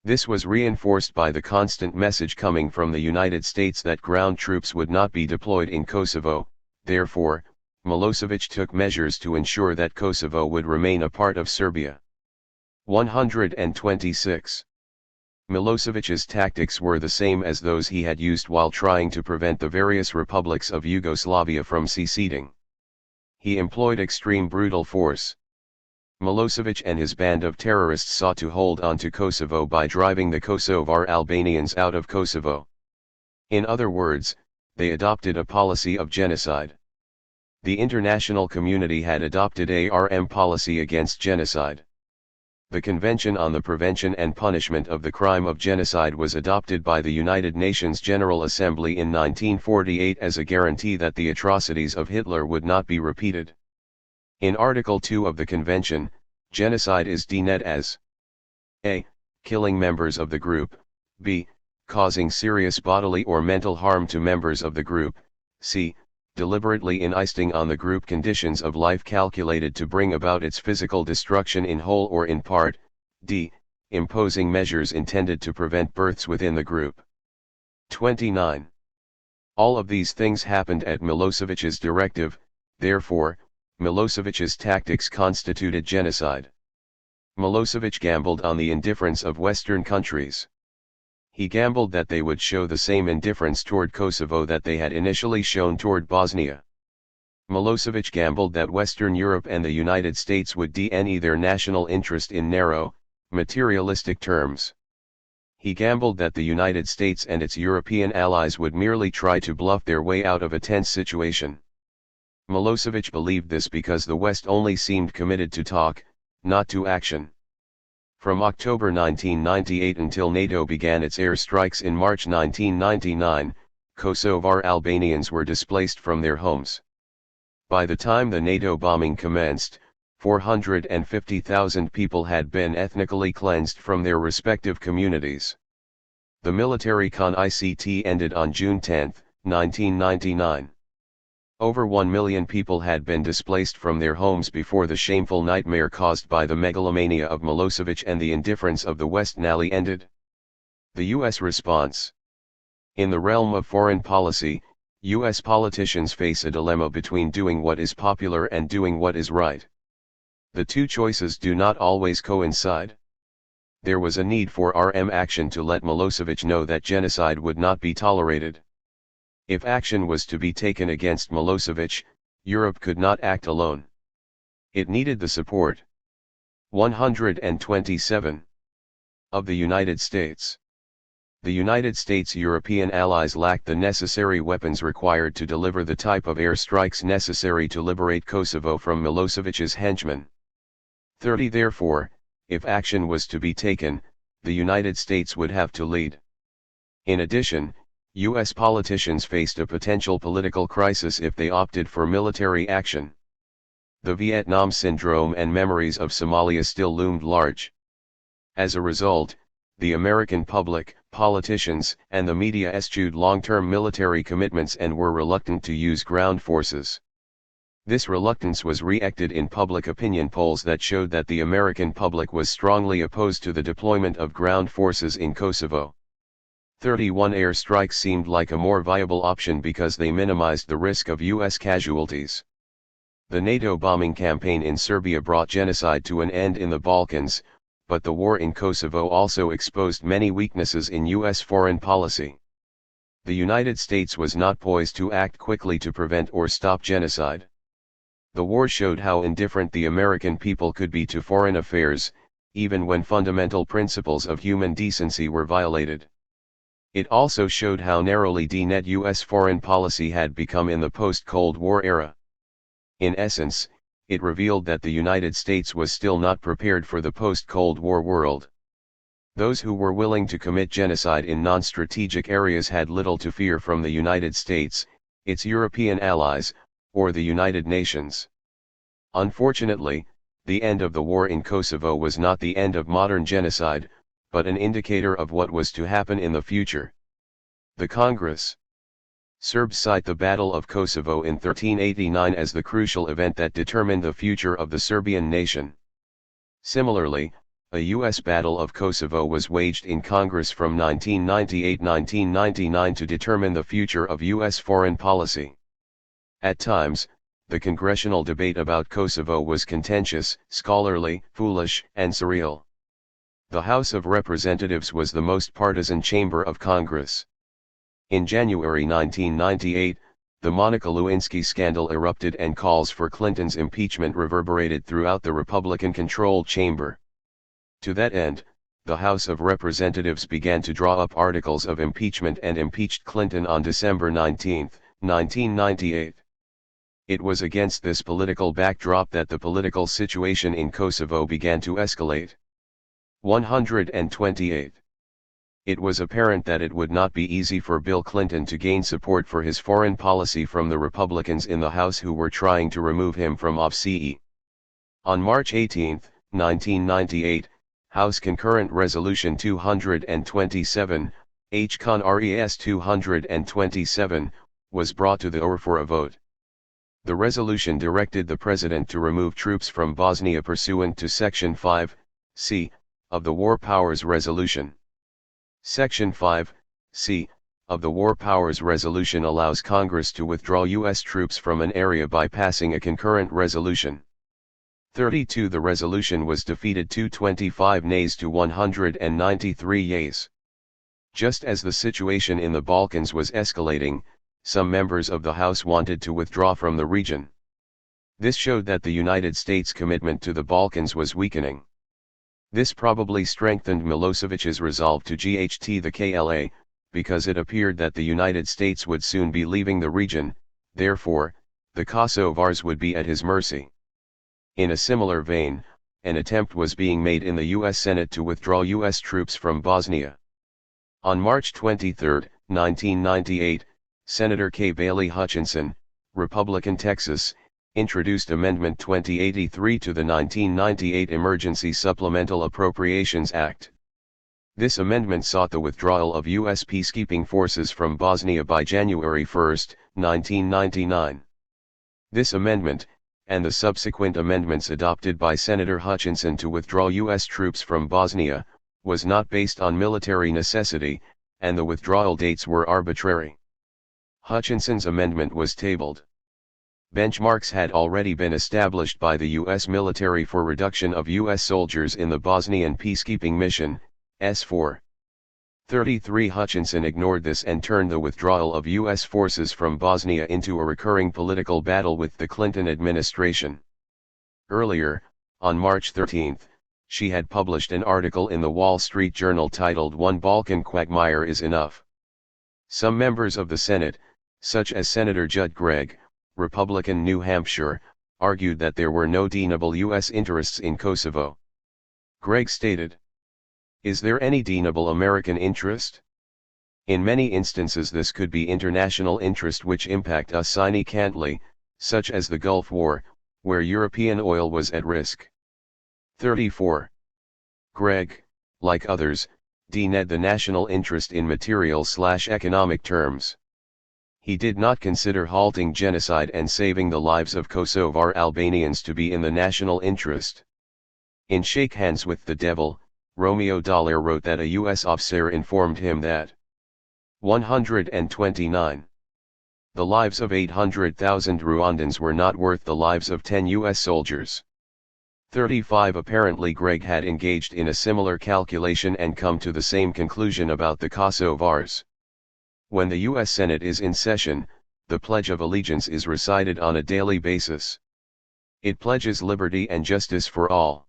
This was reinforced by the constant message coming from the United States that ground troops would not be deployed in Kosovo. Therefore, Milosevic took measures to ensure that Kosovo would remain a part of Serbia. 126. Milosevic's tactics were the same as those he had used while trying to prevent the various republics of Yugoslavia from seceding. He employed extreme brutal force. Milosevic and his band of terrorists sought to hold on to Kosovo by driving the Kosovar Albanians out of Kosovo. In other words, they adopted a policy of genocide. The international community had adopted ARM policy against genocide. The Convention on the Prevention and Punishment of the Crime of Genocide was adopted by the United Nations General Assembly in 1948 as a guarantee that the atrocities of Hitler would not be repeated. In Article 2 of the Convention, genocide is defined as a. Killing members of the group, b. Causing serious bodily or mental harm to members of the group, c. Deliberately insisting on the group conditions of life calculated to bring about its physical destruction in whole or in part, d. Imposing measures intended to prevent births within the group. 29. All of these things happened at Milosevic's directive, therefore, Milosevic's tactics constituted genocide. Milosevic gambled on the indifference of Western countries. He gambled that they would show the same indifference toward Kosovo that they had initially shown toward Bosnia. Milosevic gambled that Western Europe and the United States would deny their national interest in narrow, materialistic terms. He gambled that the United States and its European allies would merely try to bluff their way out of a tense situation. Milosevic believed this because the West only seemed committed to talk, not to action. From October 1998 until NATO began its airstrikes in March 1999, Kosovar Albanians were displaced from their homes. By the time the NATO bombing commenced, 450,000 people had been ethnically cleansed from their respective communities. The military con-ICT ended on June 10, 1999. Over 1 million people had been displaced from their homes before the shameful nightmare caused by the megalomania of Milosevic and the indifference of the West nearly ended. The U.S. response. In the realm of foreign policy, U.S. politicians face a dilemma between doing what is popular and doing what is right. The two choices do not always coincide. There was a need for RM action to let Milosevic know that genocide would not be tolerated. If action was to be taken against Milosevic, Europe could not act alone. It needed the support. 127. Of the United States. The United States' European allies lacked the necessary weapons required to deliver the type of airstrikes necessary to liberate Kosovo from Milosevic's henchmen. 30. Therefore, if action was to be taken, the United States would have to lead. In addition, U.S. politicians faced a potential political crisis if they opted for military action. The Vietnam syndrome and memories of Somalia still loomed large. As a result, the American public, politicians, and the media eschewed long-term military commitments and were reluctant to use ground forces. This reluctance was re-acted in public opinion polls that showed that the American public was strongly opposed to the deployment of ground forces in Kosovo. 31 airstrikes seemed like a more viable option because they minimized the risk of U.S. casualties. The NATO bombing campaign in Serbia brought genocide to an end in the Balkans, but the war in Kosovo also exposed many weaknesses in U.S. foreign policy. The United States was not poised to act quickly to prevent or stop genocide. The war showed how indifferent the American people could be to foreign affairs, even when fundamental principles of human decency were violated. It also showed how narrowly defined U.S. foreign policy had become in the post-Cold War era. In essence, it revealed that the United States was still not prepared for the post-Cold War world. Those who were willing to commit genocide in non-strategic areas had little to fear from the United States, its European allies, or the United Nations. Unfortunately, the end of the war in Kosovo was not the end of modern genocide, but an indicator of what was to happen in the future. The Congress. Serbs cite the Battle of Kosovo in 1389 as the crucial event that determined the future of the Serbian nation. Similarly, a U.S. Battle of Kosovo was waged in Congress from 1998-1999 to determine the future of U.S. foreign policy. At times, the congressional debate about Kosovo was contentious, scholarly, foolish, and surreal. The House of Representatives was the most partisan chamber of Congress. In January 1998, the Monica Lewinsky scandal erupted and calls for Clinton's impeachment reverberated throughout the Republican-controlled chamber. To that end, the House of Representatives began to draw up articles of impeachment and impeached Clinton on December 19, 1998. It was against this political backdrop that the political situation in Kosovo began to escalate. 128. It was apparent that it would not be easy for Bill Clinton to gain support for his foreign policy from the Republicans in the House who were trying to remove him from office. On March 18, 1998, House Concurrent Resolution 227, H-Con Res 227, was brought to the OR for a vote. The resolution directed the President to remove troops from Bosnia pursuant to Section 5(c) of the War Powers Resolution. Section 5(c) of the War Powers Resolution allows Congress to withdraw U.S. troops from an area by passing a concurrent resolution. 32 The resolution was defeated 225 nays to 193 yeas. Just as the situation in the Balkans was escalating, some members of the House wanted to withdraw from the region. This showed that the United States' commitment to the Balkans was weakening. This probably strengthened Milosevic's resolve to GHT the KLA, because it appeared that the United States would soon be leaving the region, therefore, the Kosovars would be at his mercy. In a similar vein, an attempt was being made in the U.S. Senate to withdraw U.S. troops from Bosnia. On March 23, 1998, Senator K. Bailey Hutchinson, Republican Texas, introduced Amendment 2083 to the 1998 Emergency Supplemental Appropriations Act. This amendment sought the withdrawal of U.S. peacekeeping forces from Bosnia by January 1, 1999. This amendment, and the subsequent amendments adopted by Senator Hutchinson to withdraw U.S. troops from Bosnia, was not based on military necessity, and the withdrawal dates were arbitrary. Hutchinson's amendment was tabled. Benchmarks had already been established by the U.S. military for reduction of U.S. soldiers in the Bosnian peacekeeping mission, S-4. 33 Hutchinson ignored this and turned the withdrawal of U.S. forces from Bosnia into a recurring political battle with the Clinton administration. Earlier, on March 13, she had published an article in the Wall Street Journal titled "One Balkan Quagmire is Enough." Some members of the Senate, such as Senator Judd Gregg, Republican New Hampshire, argued that there were no deniable U.S. interests in Kosovo. Gregg stated, "Is there any deniable American interest? In many instances this could be international interest which impact us significantly, such as the Gulf War, where European oil was at risk." 34. Gregg, like others, denied the national interest in material/economic terms. He did not consider halting genocide and saving the lives of Kosovar Albanians to be in the national interest. In Shake Hands with the Devil, Romeo Dallaire wrote that a U.S. officer informed him that 129. The lives of 800,000 Rwandans were not worth the lives of 10 U.S. soldiers. 35 Apparently Gregg had engaged in a similar calculation and come to the same conclusion about the Kosovars. When the U.S. Senate is in session, the Pledge of Allegiance is recited on a daily basis. It pledges liberty and justice for all.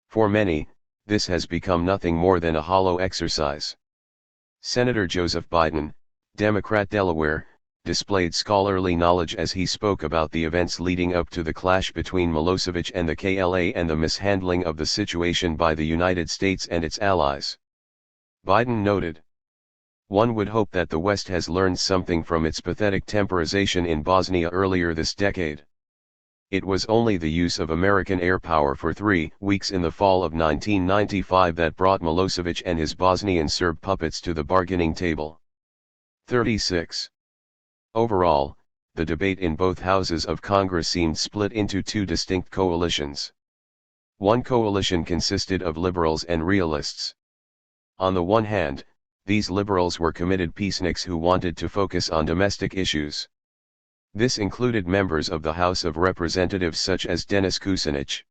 For many, this has become nothing more than a hollow exercise. Senator Joseph Biden, Democrat Delaware, displayed scholarly knowledge as he spoke about the events leading up to the clash between Milosevic and the KLA and the mishandling of the situation by the United States and its allies. Biden noted, "One would hope that the West has learned something from its pathetic temporization in Bosnia earlier this decade. It was only the use of American air power for 3 weeks in the fall of 1995 that brought Milosevic and his Bosnian Serb puppets to the bargaining table." 36. Overall, the debate in both houses of Congress seemed split into two distinct coalitions. One coalition consisted of liberals and realists. On the one hand, these liberals were committed peaceniks who wanted to focus on domestic issues. This included members of the House of Representatives such as Denis Kucinich.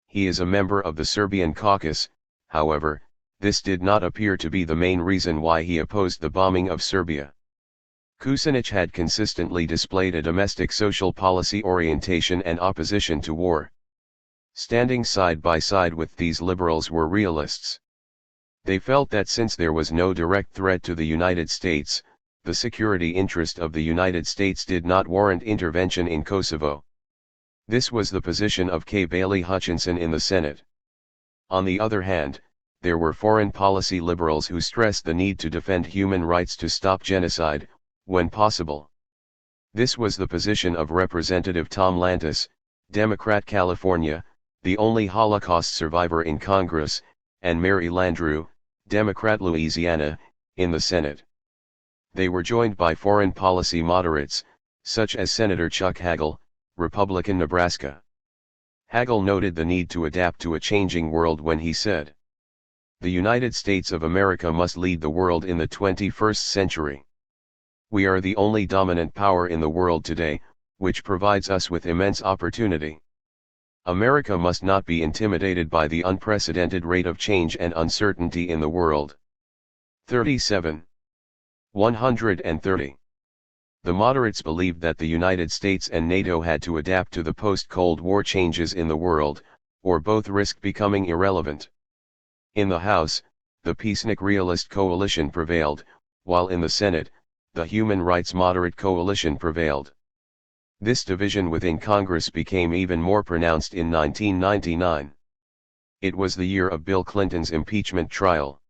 He is a member of the Serbian caucus. However, this did not appear to be the main reason why he opposed the bombing of Serbia. Kucinich had consistently displayed a domestic social policy orientation and opposition to war. Standing side by side with these liberals were realists. They felt that since there was no direct threat to the United States, the security interest of the United States did not warrant intervention in Kosovo. This was the position of K. Bailey Hutchinson in the Senate. On the other hand, there were foreign policy liberals who stressed the need to defend human rights to stop genocide, when possible. This was the position of Representative Tom Lantos, Democrat California, the only Holocaust survivor in Congress, and Mary Landrieu, Democrat Louisiana, in the Senate. They were joined by foreign policy moderates, such as Senator Chuck Hagel, Republican Nebraska. Hagel noted the need to adapt to a changing world when he said, "The United States of America must lead the world in the 21st century. We are the only dominant power in the world today, which provides us with immense opportunity. America must not be intimidated by the unprecedented rate of change and uncertainty in the world." 37. 130. The moderates believed that the United States and NATO had to adapt to the post-Cold War changes in the world, or both risked becoming irrelevant. In the House, the peacenik realist coalition prevailed, while in the Senate, the human rights moderate coalition prevailed. This division within Congress became even more pronounced in 1999. It was the year of Bill Clinton's impeachment trial.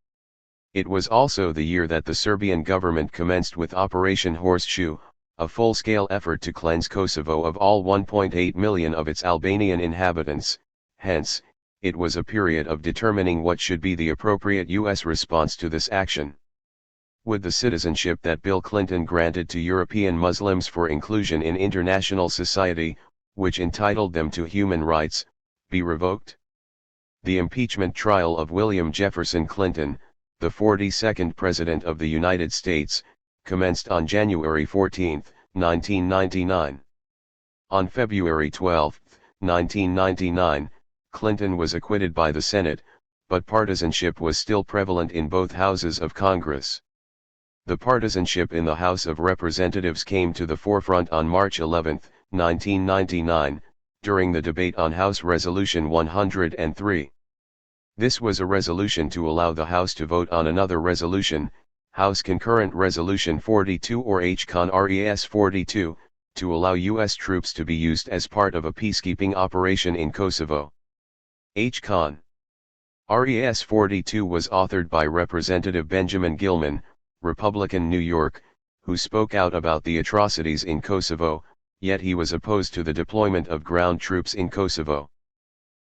It was also the year that the Serbian government commenced with Operation Horseshoe, a full-scale effort to cleanse Kosovo of all 1.8 million of its Albanian inhabitants. Hence, it was a period of determining what should be the appropriate U.S. response to this action. Would the citizenship that Bill Clinton granted to European Muslims for inclusion in international society, which entitled them to human rights, be revoked? The impeachment trial of William Jefferson Clinton, the 42nd President of the United States, commenced on January 14, 1999. On February 12, 1999, Clinton was acquitted by the Senate, but partisanship was still prevalent in both houses of Congress. The partisanship in the House of Representatives came to the forefront on March 11, 1999, during the debate on House Resolution 103. This was a resolution to allow the House to vote on another resolution, House Concurrent Resolution 42 or HCON RES 42, to allow U.S. troops to be used as part of a peacekeeping operation in Kosovo. HCON RES 42 was authored by Representative Benjamin Gilman, Republican New York, who spoke out about the atrocities in Kosovo, yet he was opposed to the deployment of ground troops in Kosovo.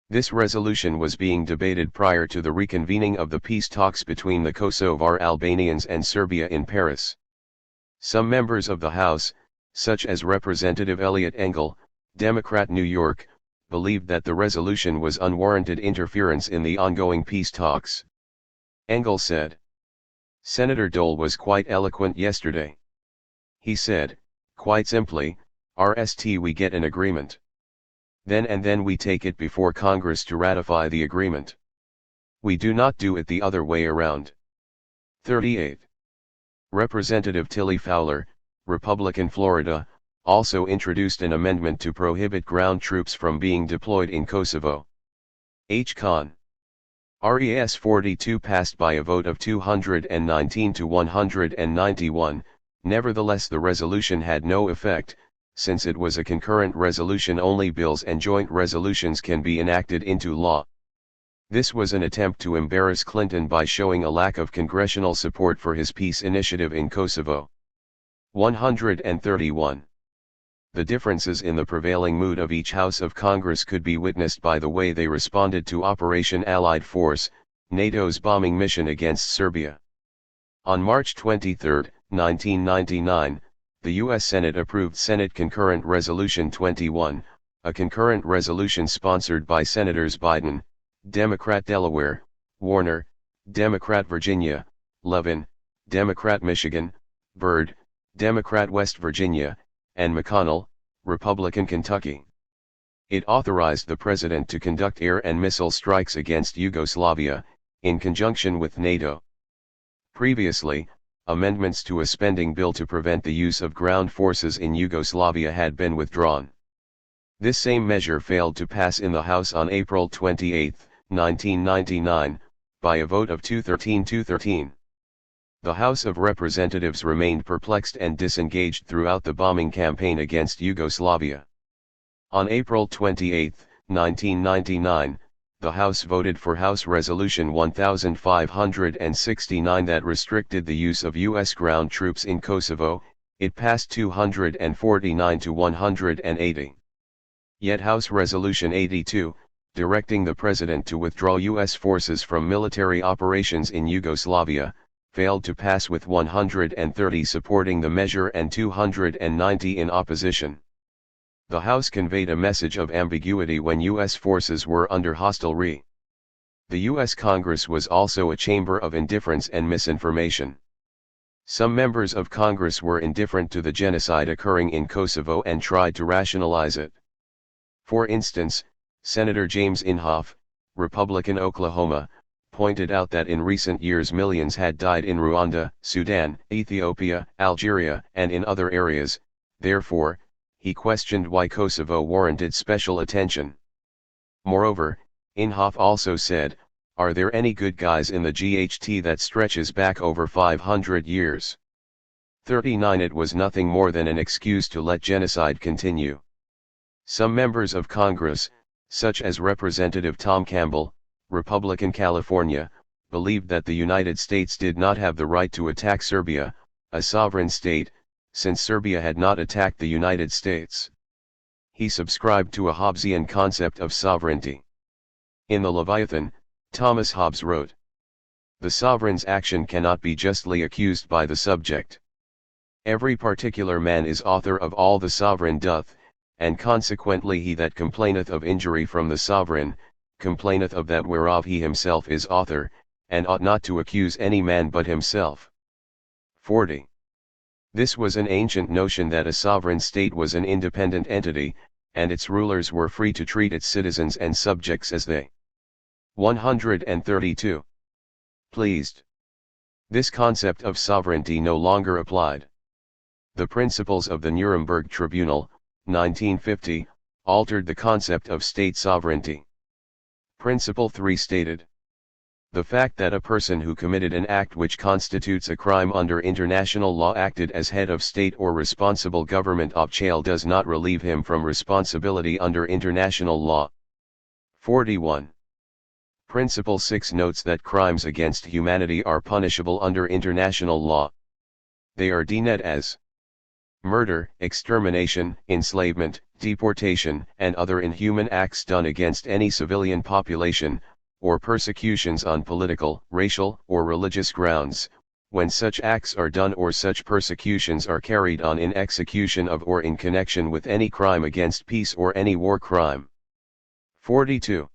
This resolution was being debated prior to the reconvening of the peace talks between the Kosovar Albanians and Serbia in Paris. Some members of the House, such as Representative Elliot Engel, Democrat New York, believed that the resolution was unwarranted interference in the ongoing peace talks. Engel said, "Senator Dole was quite eloquent yesterday. He said, quite simply, RST we get an agreement. Then we take it before Congress to ratify the agreement. We do not do it the other way around." 38. Representative Tilly Fowler, Republican Florida, also introduced an amendment to prohibit ground troops from being deployed in Kosovo. HCON RES 42 passed by a vote of 219 to 191, nevertheless the resolution had no effect, since it was a concurrent resolution. Only bills and joint resolutions can be enacted into law. This was an attempt to embarrass Clinton by showing a lack of congressional support for his peace initiative in Kosovo. 131. The differences in the prevailing mood of each House of Congress could be witnessed by the way they responded to Operation Allied Force, NATO's bombing mission against Serbia. On March 23, 1999, the U.S. Senate approved Senate Concurrent Resolution 21, a concurrent resolution sponsored by Senators Biden, Democrat Delaware, Warner, Democrat Virginia, Levin, Democrat Michigan, Byrd, Democrat West Virginia, and McConnell, Republican Kentucky. It authorized the president to conduct air and missile strikes against Yugoslavia, in conjunction with NATO. Previously, amendments to a spending bill to prevent the use of ground forces in Yugoslavia had been withdrawn. This same measure failed to pass in the House on April 28, 1999, by a vote of 213-213. The House of Representatives remained perplexed and disengaged throughout the bombing campaign against Yugoslavia. On April 28, 1999, the House voted for House Resolution 1569 that restricted the use of U.S. ground troops in Kosovo. It passed 249 to 180. Yet House Resolution 82, directing the President to withdraw U.S. forces from military operations in Yugoslavia, failed to pass with 130 supporting the measure and 290 in opposition. The House conveyed a message of ambiguity when U.S. forces were under hostile re. The U.S. Congress was also a chamber of indifference and misinformation. Some members of Congress were indifferent to the genocide occurring in Kosovo and tried to rationalize it. For instance, Senator James Inhofe, Republican Oklahoma, pointed out that in recent years millions had died in Rwanda, Sudan, Ethiopia, Algeria, and in other areas. Therefore, he questioned why Kosovo warranted special attention. Moreover, Inhofe also said, "Are there any good guys in the GHT that stretches back over 500 years?" 39 It was nothing more than an excuse to let genocide continue. Some members of Congress, such as Representative Tom Campbell, Republican California, believed that the United States did not have the right to attack Serbia, a sovereign state, since Serbia had not attacked the United States. He subscribed to a Hobbesian concept of sovereignty. In the Leviathan, Thomas Hobbes wrote, "The sovereign's action cannot be justly accused by the subject. Every particular man is author of all the sovereign doth, and consequently he that complaineth of injury from the sovereign, complaineth of that whereof he himself is author, and ought not to accuse any man but himself." 40. This was an ancient notion that a sovereign state was an independent entity, and its rulers were free to treat its citizens and subjects as they 132. Pleased. This concept of sovereignty no longer applied. The principles of the Nuremberg Tribunal, 1950, altered the concept of state sovereignty. Principle 3 stated, "The fact that a person who committed an act which constitutes a crime under international law acted as head of state or responsible government official does not relieve him from responsibility under international law." 41. Principle 6 notes that crimes against humanity are punishable under international law. They are defined as murder, extermination, enslavement, deportation, and other inhuman acts done against any civilian population, or persecutions on political, racial, or religious grounds, when such acts are done or such persecutions are carried on in execution of or in connection with any crime against peace or any war crime. 42.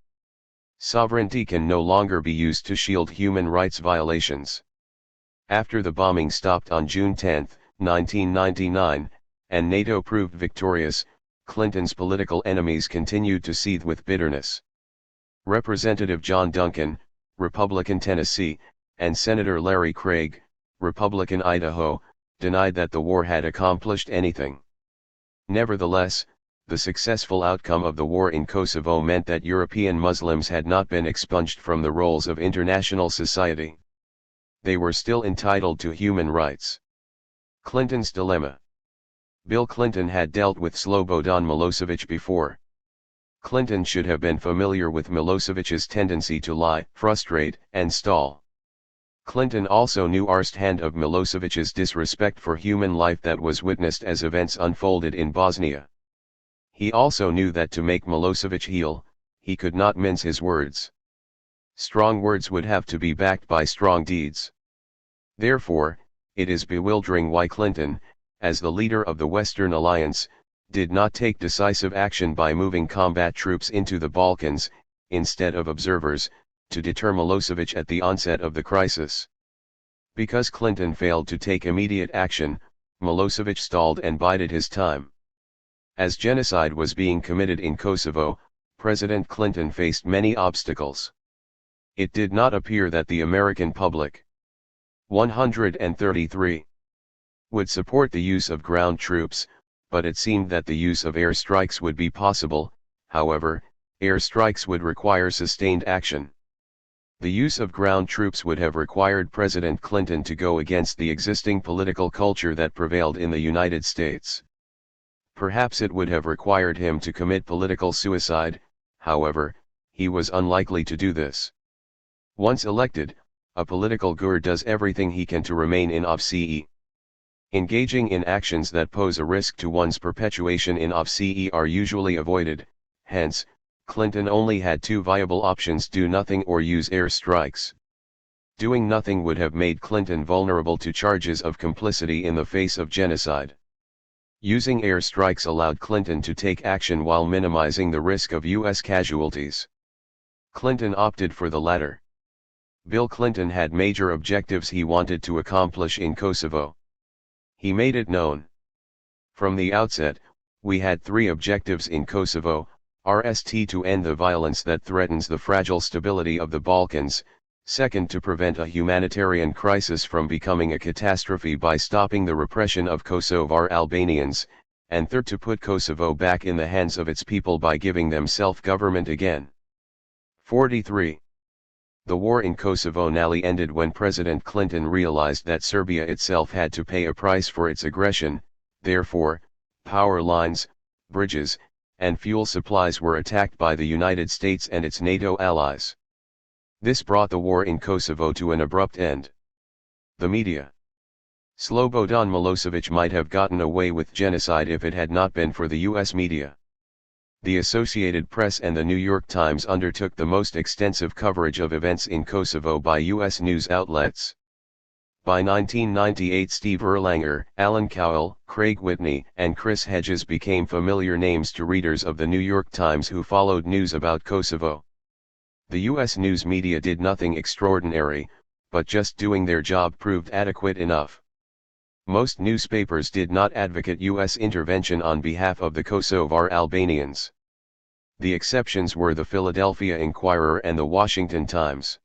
Sovereignty can no longer be used to shield human rights violations. After the bombing stopped on June 10, 1999, and NATO proved victorious, Clinton's political enemies continued to seethe with bitterness. Representative John Duncan, Republican Tennessee, and Senator Larry Craig, Republican Idaho, denied that the war had accomplished anything. Nevertheless, the successful outcome of the war in Kosovo meant that European Muslims had not been expunged from the rolls of international society. They were still entitled to human rights. Clinton's dilemma. Bill Clinton had dealt with Slobodan Milosevic before. Clinton should have been familiar with Milosevic's tendency to lie, frustrate, and stall. Clinton also knew firsthand of Milosevic's disrespect for human life that was witnessed as events unfolded in Bosnia. He also knew that to make Milosevic heal, he could not mince his words. Strong words would have to be backed by strong deeds. Therefore, it is bewildering why Clinton, as the leader of the Western Alliance, did not take decisive action by moving combat troops into the Balkans, instead of observers, to deter Milosevic at the onset of the crisis. Because Clinton failed to take immediate action, Milosevic stalled and bided his time. As genocide was being committed in Kosovo, President Clinton faced many obstacles. It did not appear that the American public 133 would support the use of ground troops, but it seemed that the use of air strikes would be possible. However, air strikes would require sustained action. The use of ground troops would have required President Clinton to go against the existing political culture that prevailed in the United States. Perhaps it would have required him to commit political suicide. However, he was unlikely to do this. Once elected, a political guru does everything he can to remain in office. Engaging in actions that pose a risk to one's perpetuation in office are usually avoided. Hence, Clinton only had two viable options: do nothing or use air strikes. Doing nothing would have made Clinton vulnerable to charges of complicity in the face of genocide. Using air strikes allowed Clinton to take action while minimizing the risk of U.S. casualties. Clinton opted for the latter. Bill Clinton had major objectives he wanted to accomplish in Kosovo. He made it known. From the outset, we had three objectives in Kosovo: first, to end the violence that threatens the fragile stability of the Balkans; second, to prevent a humanitarian crisis from becoming a catastrophe by stopping the repression of Kosovar Albanians; and third, to put Kosovo back in the hands of its people by giving them self-government again. 43. The war in Kosovo nearly ended when President Clinton realized that Serbia itself had to pay a price for its aggression. Therefore, power lines, bridges, and fuel supplies were attacked by the United States and its NATO allies. This brought the war in Kosovo to an abrupt end. The media. Slobodan Milosevic might have gotten away with genocide if it had not been for the U.S. media. The Associated Press and the New York Times undertook the most extensive coverage of events in Kosovo by U.S. news outlets. By 1998, Steve Erlanger, Alan Cowell, Craig Whitney, and Chris Hedges became familiar names to readers of the New York Times who followed news about Kosovo. The U.S. news media did nothing extraordinary, but just doing their job proved adequate enough. Most newspapers did not advocate U.S. intervention on behalf of the Kosovar Albanians. The exceptions were the Philadelphia Inquirer and the Washington Times.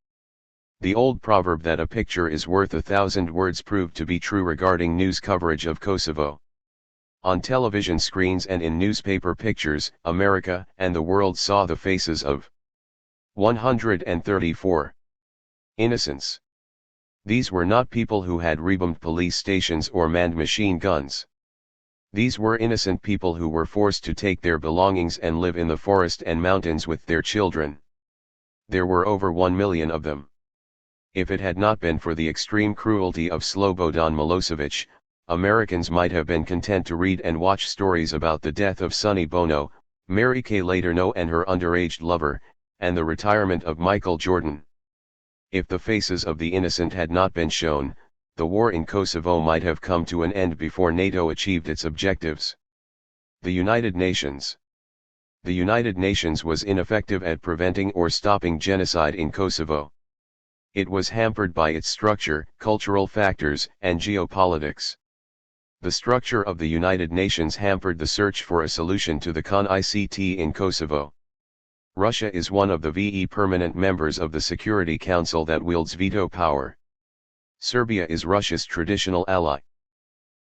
The old proverb that a picture is worth 1,000 words proved to be true regarding news coverage of Kosovo. On television screens and in newspaper pictures, America and the world saw the faces of 134 innocents. These were not people who had rebombed police stations or manned machine guns. These were innocent people who were forced to take their belongings and live in the forest and mountains with their children. There were over 1 million of them. If it had not been for the extreme cruelty of Slobodan Milosevic, Americans might have been content to read and watch stories about the death of Sonny Bono, Mary Kay Letourneau and her underage lover, and the retirement of Michael Jordan. If the faces of the innocent had not been shown, the war in Kosovo might have come to an end before NATO achieved its objectives. The United Nations. The United Nations was ineffective at preventing or stopping genocide in Kosovo. It was hampered by its structure, cultural factors, and geopolitics. The structure of the United Nations hampered the search for a solution to the conflict in Kosovo. Russia is one of the VE permanent members of the Security Council that wields veto power. Serbia is Russia's traditional ally.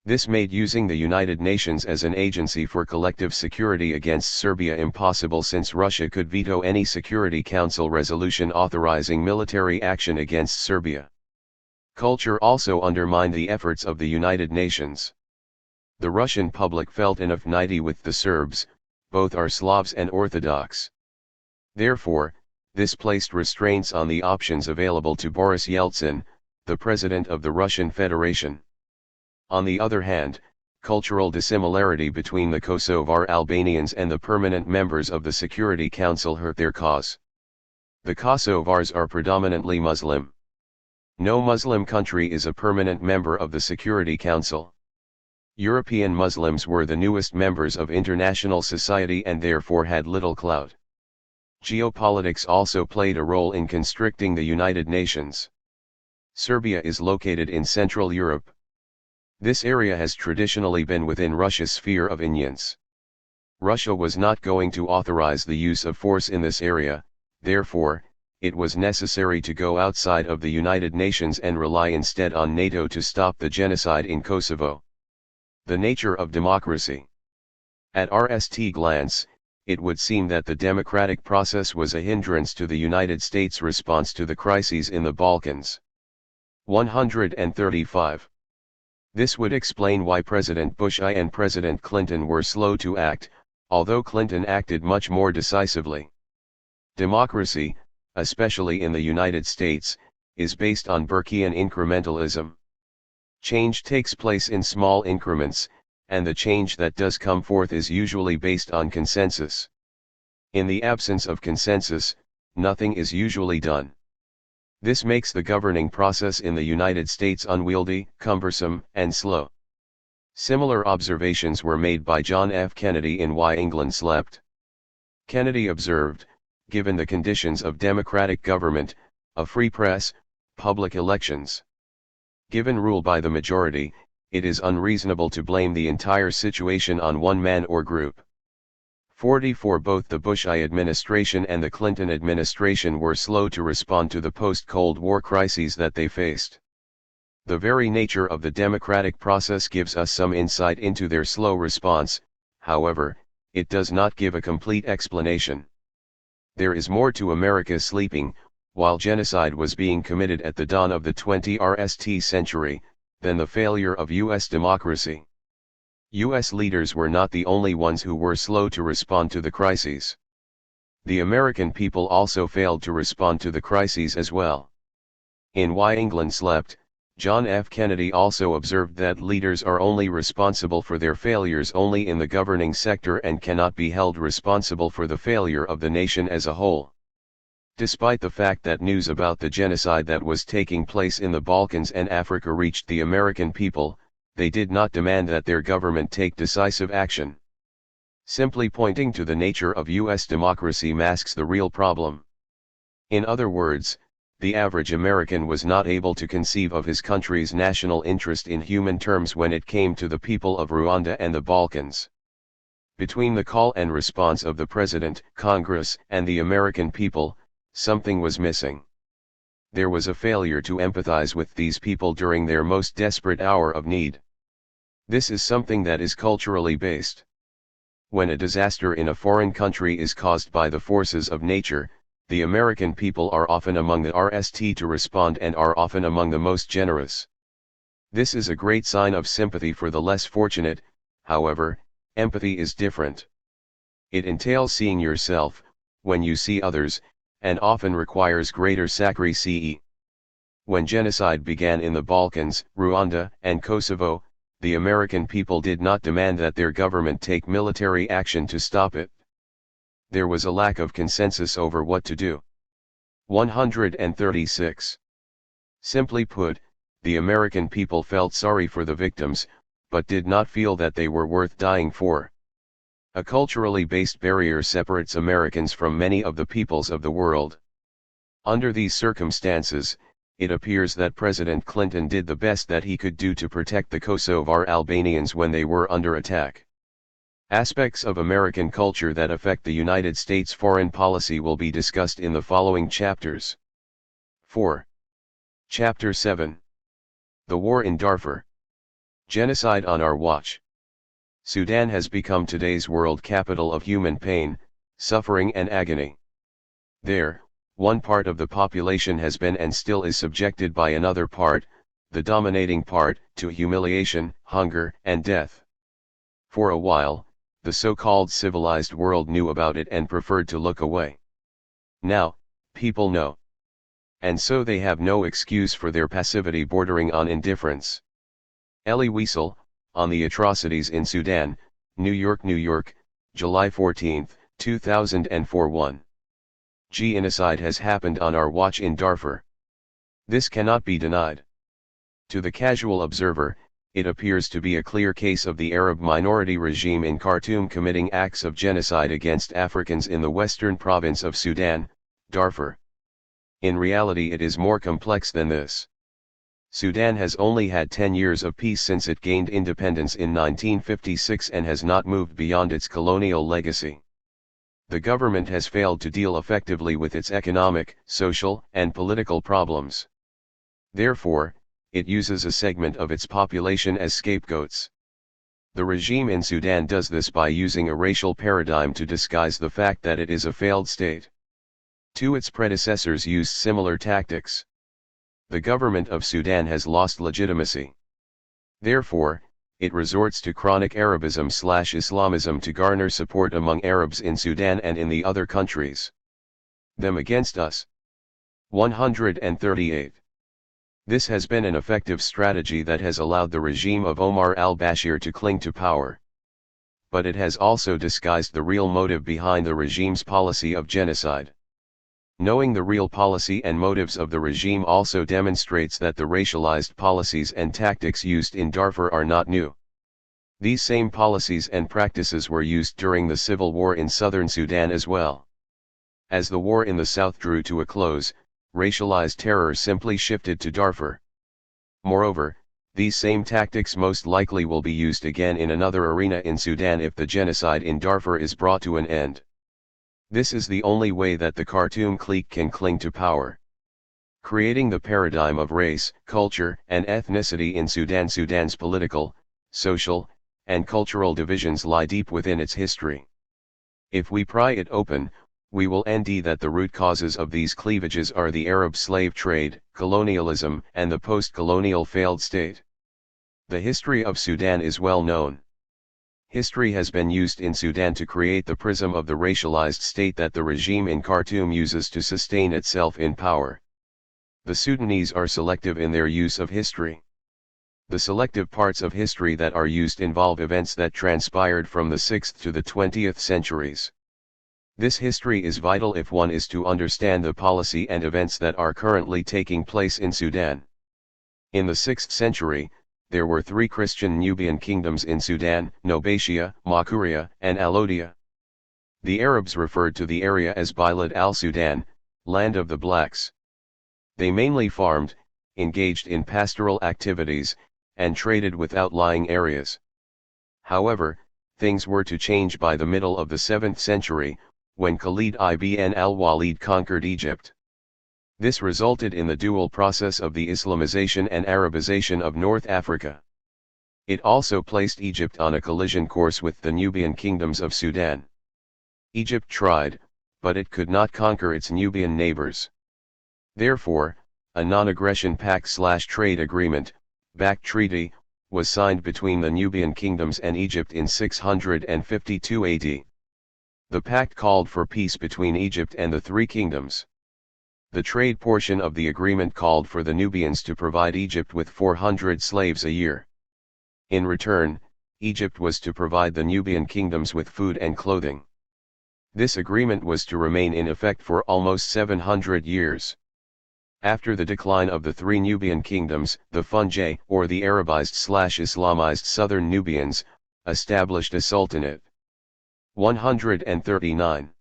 This made using the United Nations as an agency for collective security against Serbia impossible, since Russia could veto any Security Council resolution authorizing military action against Serbia. Culture also undermined the efforts of the United Nations. The Russian public felt an affinity with the Serbs; both are Slavs and Orthodox. Therefore, this placed restraints on the options available to Boris Yeltsin, the president of the Russian Federation. On the other hand, cultural dissimilarity between the Kosovar Albanians and the permanent members of the Security Council hurt their cause. The Kosovars are predominantly Muslim. No Muslim country is a permanent member of the Security Council. European Muslims were the newest members of international society and therefore had little clout. Geopolitics also played a role in constricting the United Nations. Serbia is located in Central Europe. This area has traditionally been within Russia's sphere of influence. Russia was not going to authorize the use of force in this area, therefore, it was necessary to go outside of the United Nations and rely instead on NATO to stop the genocide in Kosovo. The nature of democracy. At first glance, it would seem that the democratic process was a hindrance to the United States' response to the crises in the Balkans. 135. This would explain why President Bush and President Clinton were slow to act, although Clinton acted much more decisively. Democracy, especially in the United States, is based on Burkean incrementalism. Change takes place in small increments, and the change that does come forth is usually based on consensus. In the absence of consensus, nothing is usually done. This makes the governing process in the United States unwieldy, cumbersome, and slow. Similar observations were made by John F. Kennedy in Why England Slept. Kennedy observed, given the conditions of democratic government, a free press, public elections, given rule by the majority, it is unreasonable to blame the entire situation on one man or group. 44. Both the Bush administration and the Clinton administration were slow to respond to the post-Cold War crises that they faced. The very nature of the democratic process gives us some insight into their slow response, however, it does not give a complete explanation. There is more to America sleeping, while genocide was being committed at the dawn of the 20th century, than the failure of U.S. democracy. U.S. leaders were not the only ones who were slow to respond to the crises. The American people also failed to respond to the crises as well. In Why England Slept, John F. Kennedy also observed that leaders are only responsible for their failures only in the governing sector and cannot be held responsible for the failure of the nation as a whole. Despite the fact that news about the genocide that was taking place in the Balkans and Africa reached the American people, they did not demand that their government take decisive action. Simply pointing to the nature of U.S. democracy masks the real problem. In other words, the average American was not able to conceive of his country's national interest in human terms when it came to the people of Rwanda and the Balkans. Between the call and response of the President, Congress, and the American people, something was missing. There was a failure to empathize with these people during their most desperate hour of need. This is something that is culturally based. When a disaster in a foreign country is caused by the forces of nature, the American people are often among the first to respond and are often among the most generous. This is a great sign of sympathy for the less fortunate. However, empathy is different. It entails seeing yourself, when you see others, and often requires greater sacrifice. When genocide began in the Balkans, Rwanda, and Kosovo, the American people did not demand that their government take military action to stop it. There was a lack of consensus over what to do. 136. Simply put, the American people felt sorry for the victims, but did not feel that they were worth dying for. A culturally based barrier separates Americans from many of the peoples of the world. Under these circumstances, it appears that President Clinton did the best that he could do to protect the Kosovar Albanians when they were under attack. Aspects of American culture that affect the United States foreign policy will be discussed in the following chapters. 4. Chapter 7. The War in Darfur. Genocide on our watch. Sudan has become today's world capital of human pain, suffering and agony. There, one part of the population has been and still is subjected by another part, the dominating part, to humiliation, hunger, and death. For a while, the so-called civilized world knew about it and preferred to look away. Now, people know. And so they have no excuse for their passivity bordering on indifference. Elie Wiesel, on the atrocities in Sudan, New York, July 14, 2004. 1. Genocide has happened on our watch in Darfur. This cannot be denied. To the casual observer, it appears to be a clear case of the Arab minority regime in Khartoum committing acts of genocide against Africans in the western province of Sudan, Darfur. In reality, it is more complex than this. Sudan has only had 10 years of peace since it gained independence in 1956 and has not moved beyond its colonial legacy. The government has failed to deal effectively with its economic, social, and political problems. Therefore, it uses a segment of its population as scapegoats. The regime in Sudan does this by using a racial paradigm to disguise the fact that it is a failed state. Its predecessors used similar tactics. The government of Sudan has lost legitimacy. Therefore, it resorts to chronic Arabism/Islamism to garner support among Arabs in Sudan and in the other countries. Them against us. 138. This has been an effective strategy that has allowed the regime of Omar al-Bashir to cling to power. But it has also disguised the real motive behind the regime's policy of genocide. Knowing the real policy and motives of the regime also demonstrates that the racialized policies and tactics used in Darfur are not new. These same policies and practices were used during the civil war in southern Sudan as well. As the war in the south drew to a close, racialized terror simply shifted to Darfur. Moreover, these same tactics most likely will be used again in another arena in Sudan if the genocide in Darfur is brought to an end. This is the only way that the Khartoum clique can cling to power. Creating the paradigm of race, culture, and ethnicity in Sudan. Sudan's political, social, and cultural divisions lie deep within its history. If we pry it open, we will find that the root causes of these cleavages are the Arab slave trade, colonialism, and the post-colonial failed state. The history of Sudan is well known. History has been used in Sudan to create the prism of the racialized state that the regime in Khartoum uses to sustain itself in power. The Sudanese are selective in their use of history. The selective parts of history that are used involve events that transpired from the 6th to the 20th centuries. This history is vital if one is to understand the policy and events that are currently taking place in Sudan. In the 6th century, there were 3 Christian Nubian kingdoms in Sudan: Nobatia, Makuria, and Alodia. The Arabs referred to the area as Bilad al-Sudan, land of the blacks. They mainly farmed, engaged in pastoral activities, and traded with outlying areas. However, things were to change by the middle of the 7th century, when Khalid ibn al-Walid conquered Egypt. This resulted in the dual process of the Islamization and Arabization of North Africa. It also placed Egypt on a collision course with the Nubian kingdoms of Sudan. Egypt tried, but it could not conquer its Nubian neighbors. Therefore, a non-aggression pact/trade agreement, back treaty, was signed between the Nubian kingdoms and Egypt in 652 AD. The pact called for peace between Egypt and the 3 kingdoms. The trade portion of the agreement called for the Nubians to provide Egypt with 400 slaves a year. In return, Egypt was to provide the Nubian kingdoms with food and clothing. This agreement was to remain in effect for almost 700 years. After the decline of the 3 Nubian kingdoms, the Fungi, or the Arabized/Islamized southern Nubians, established a sultanate. 139.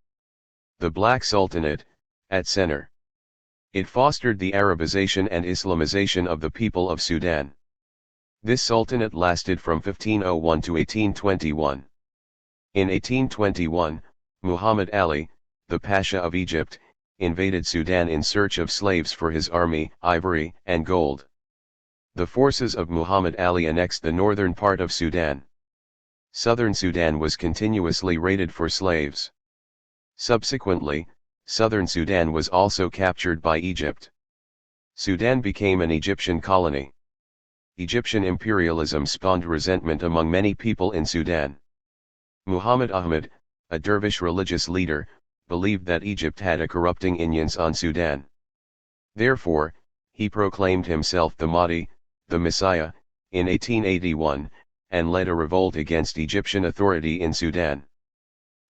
The Black Sultanate, at center. It fostered the Arabization and Islamization of the people of Sudan. This sultanate lasted from 1501 to 1821. In 1821, Muhammad Ali, the Pasha of Egypt, invaded Sudan in search of slaves for his army, ivory, and gold. The forces of Muhammad Ali annexed the northern part of Sudan. Southern Sudan was continuously raided for slaves. Subsequently, southern Sudan was also captured by Egypt. Sudan became an Egyptian colony. Egyptian imperialism spawned resentment among many people in Sudan. Muhammad Ahmad, a dervish religious leader, believed that Egypt had a corrupting influence on Sudan. Therefore, he proclaimed himself the Mahdi, the Messiah, in 1881, and led a revolt against Egyptian authority in Sudan.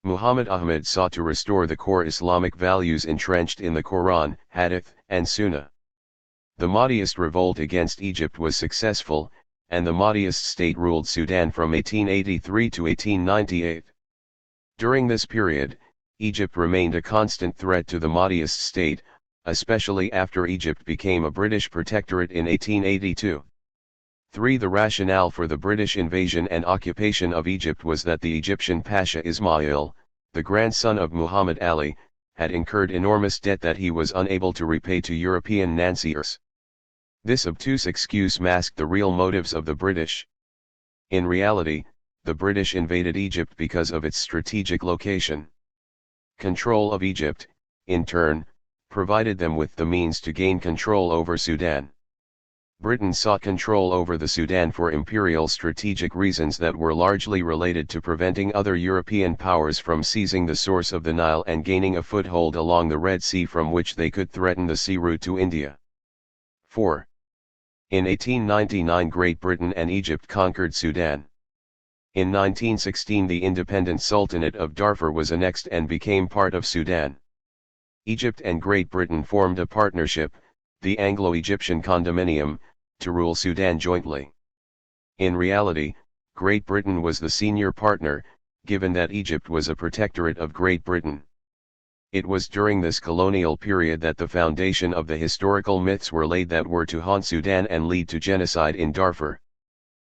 Muhammad Ahmad sought to restore the core Islamic values entrenched in the Quran, Hadith, and Sunnah. The Mahdiist revolt against Egypt was successful, and the Mahdist state ruled Sudan from 1883 to 1898. During this period, Egypt remained a constant threat to the Mahdist state, especially after Egypt became a British protectorate in 1882. 3. The rationale for the British invasion and occupation of Egypt was that the Egyptian Pasha Ismail, the grandson of Muhammad Ali, had incurred enormous debt that he was unable to repay to European financiers. This obtuse excuse masked the real motives of the British. In reality, the British invaded Egypt because of its strategic location. Control of Egypt, in turn, provided them with the means to gain control over Sudan. Britain sought control over the Sudan for imperial strategic reasons that were largely related to preventing other European powers from seizing the source of the Nile and gaining a foothold along the Red Sea from which they could threaten the sea route to India. 4. In 1899 Great Britain and Egypt conquered Sudan. In 1916 the independent Sultanate of Darfur was annexed and became part of Sudan. Egypt and Great Britain formed a partnership, the Anglo-Egyptian Condominium, to rule Sudan jointly. In reality, Great Britain was the senior partner, given that Egypt was a protectorate of Great Britain. It was during this colonial period that the foundation of the historical myths were laid that were to haunt Sudan and lead to genocide in Darfur.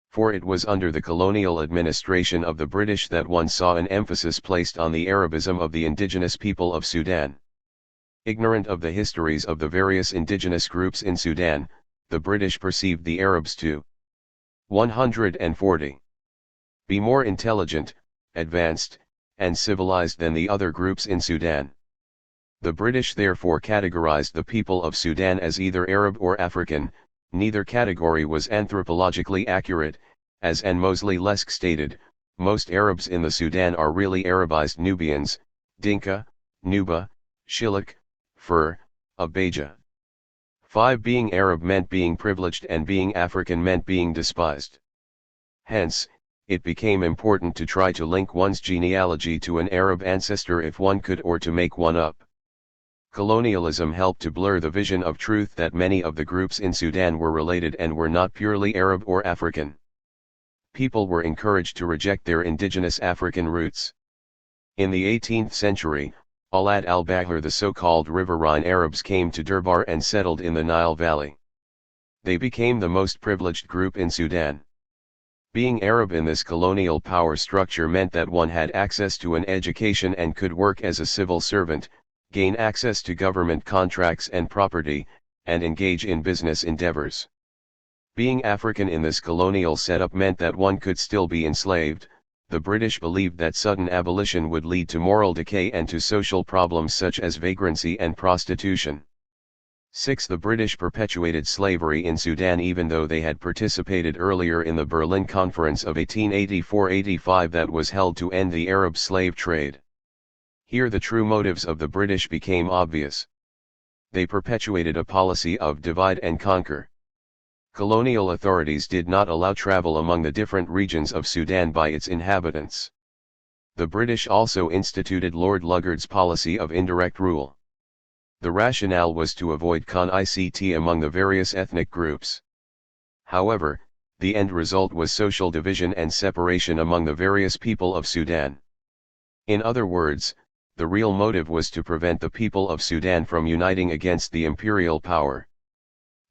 For it was under the colonial administration of the British that one saw an emphasis placed on the Arabism of the indigenous people of Sudan. Ignorant of the histories of the various indigenous groups in Sudan, the British perceived the Arabs to 140. Be more intelligent, advanced, and civilized than the other groups in Sudan. The British therefore categorized the people of Sudan as either Arab or African. Neither category was anthropologically accurate, as N. Mosley Lesk stated, most Arabs in the Sudan are really Arabized Nubians, Dinka, Nuba, Shilluk, Fur, Abaja. 5. Being Arab meant being privileged and being African meant being despised. Hence, it became important to try to link one's genealogy to an Arab ancestor if one could or to make one up. Colonialism helped to blur the vision of truth that many of the groups in Sudan were related and were not purely Arab or African. People were encouraged to reject their indigenous African roots. In the 18th century, Alad al-Bahr, the so-called riverine Arabs, came to Darfur and settled in the Nile Valley. They became the most privileged group in Sudan. Being Arab in this colonial power structure meant that one had access to an education and could work as a civil servant, gain access to government contracts and property, and engage in business endeavors. Being African in this colonial setup meant that one could still be enslaved. The British believed that sudden abolition would lead to moral decay and to social problems such as vagrancy and prostitution. 6. The British perpetuated slavery in Sudan even though they had participated earlier in the Berlin Conference of 1884-85 that was held to end the Arab slave trade. Here the true motives of the British became obvious. They perpetuated a policy of divide and conquer. Colonial authorities did not allow travel among the different regions of Sudan by its inhabitants. The British also instituted Lord Lugard's policy of indirect rule. The rationale was to avoid conflict among the various ethnic groups. However, the end result was social division and separation among the various people of Sudan. In other words, the real motive was to prevent the people of Sudan from uniting against the imperial power.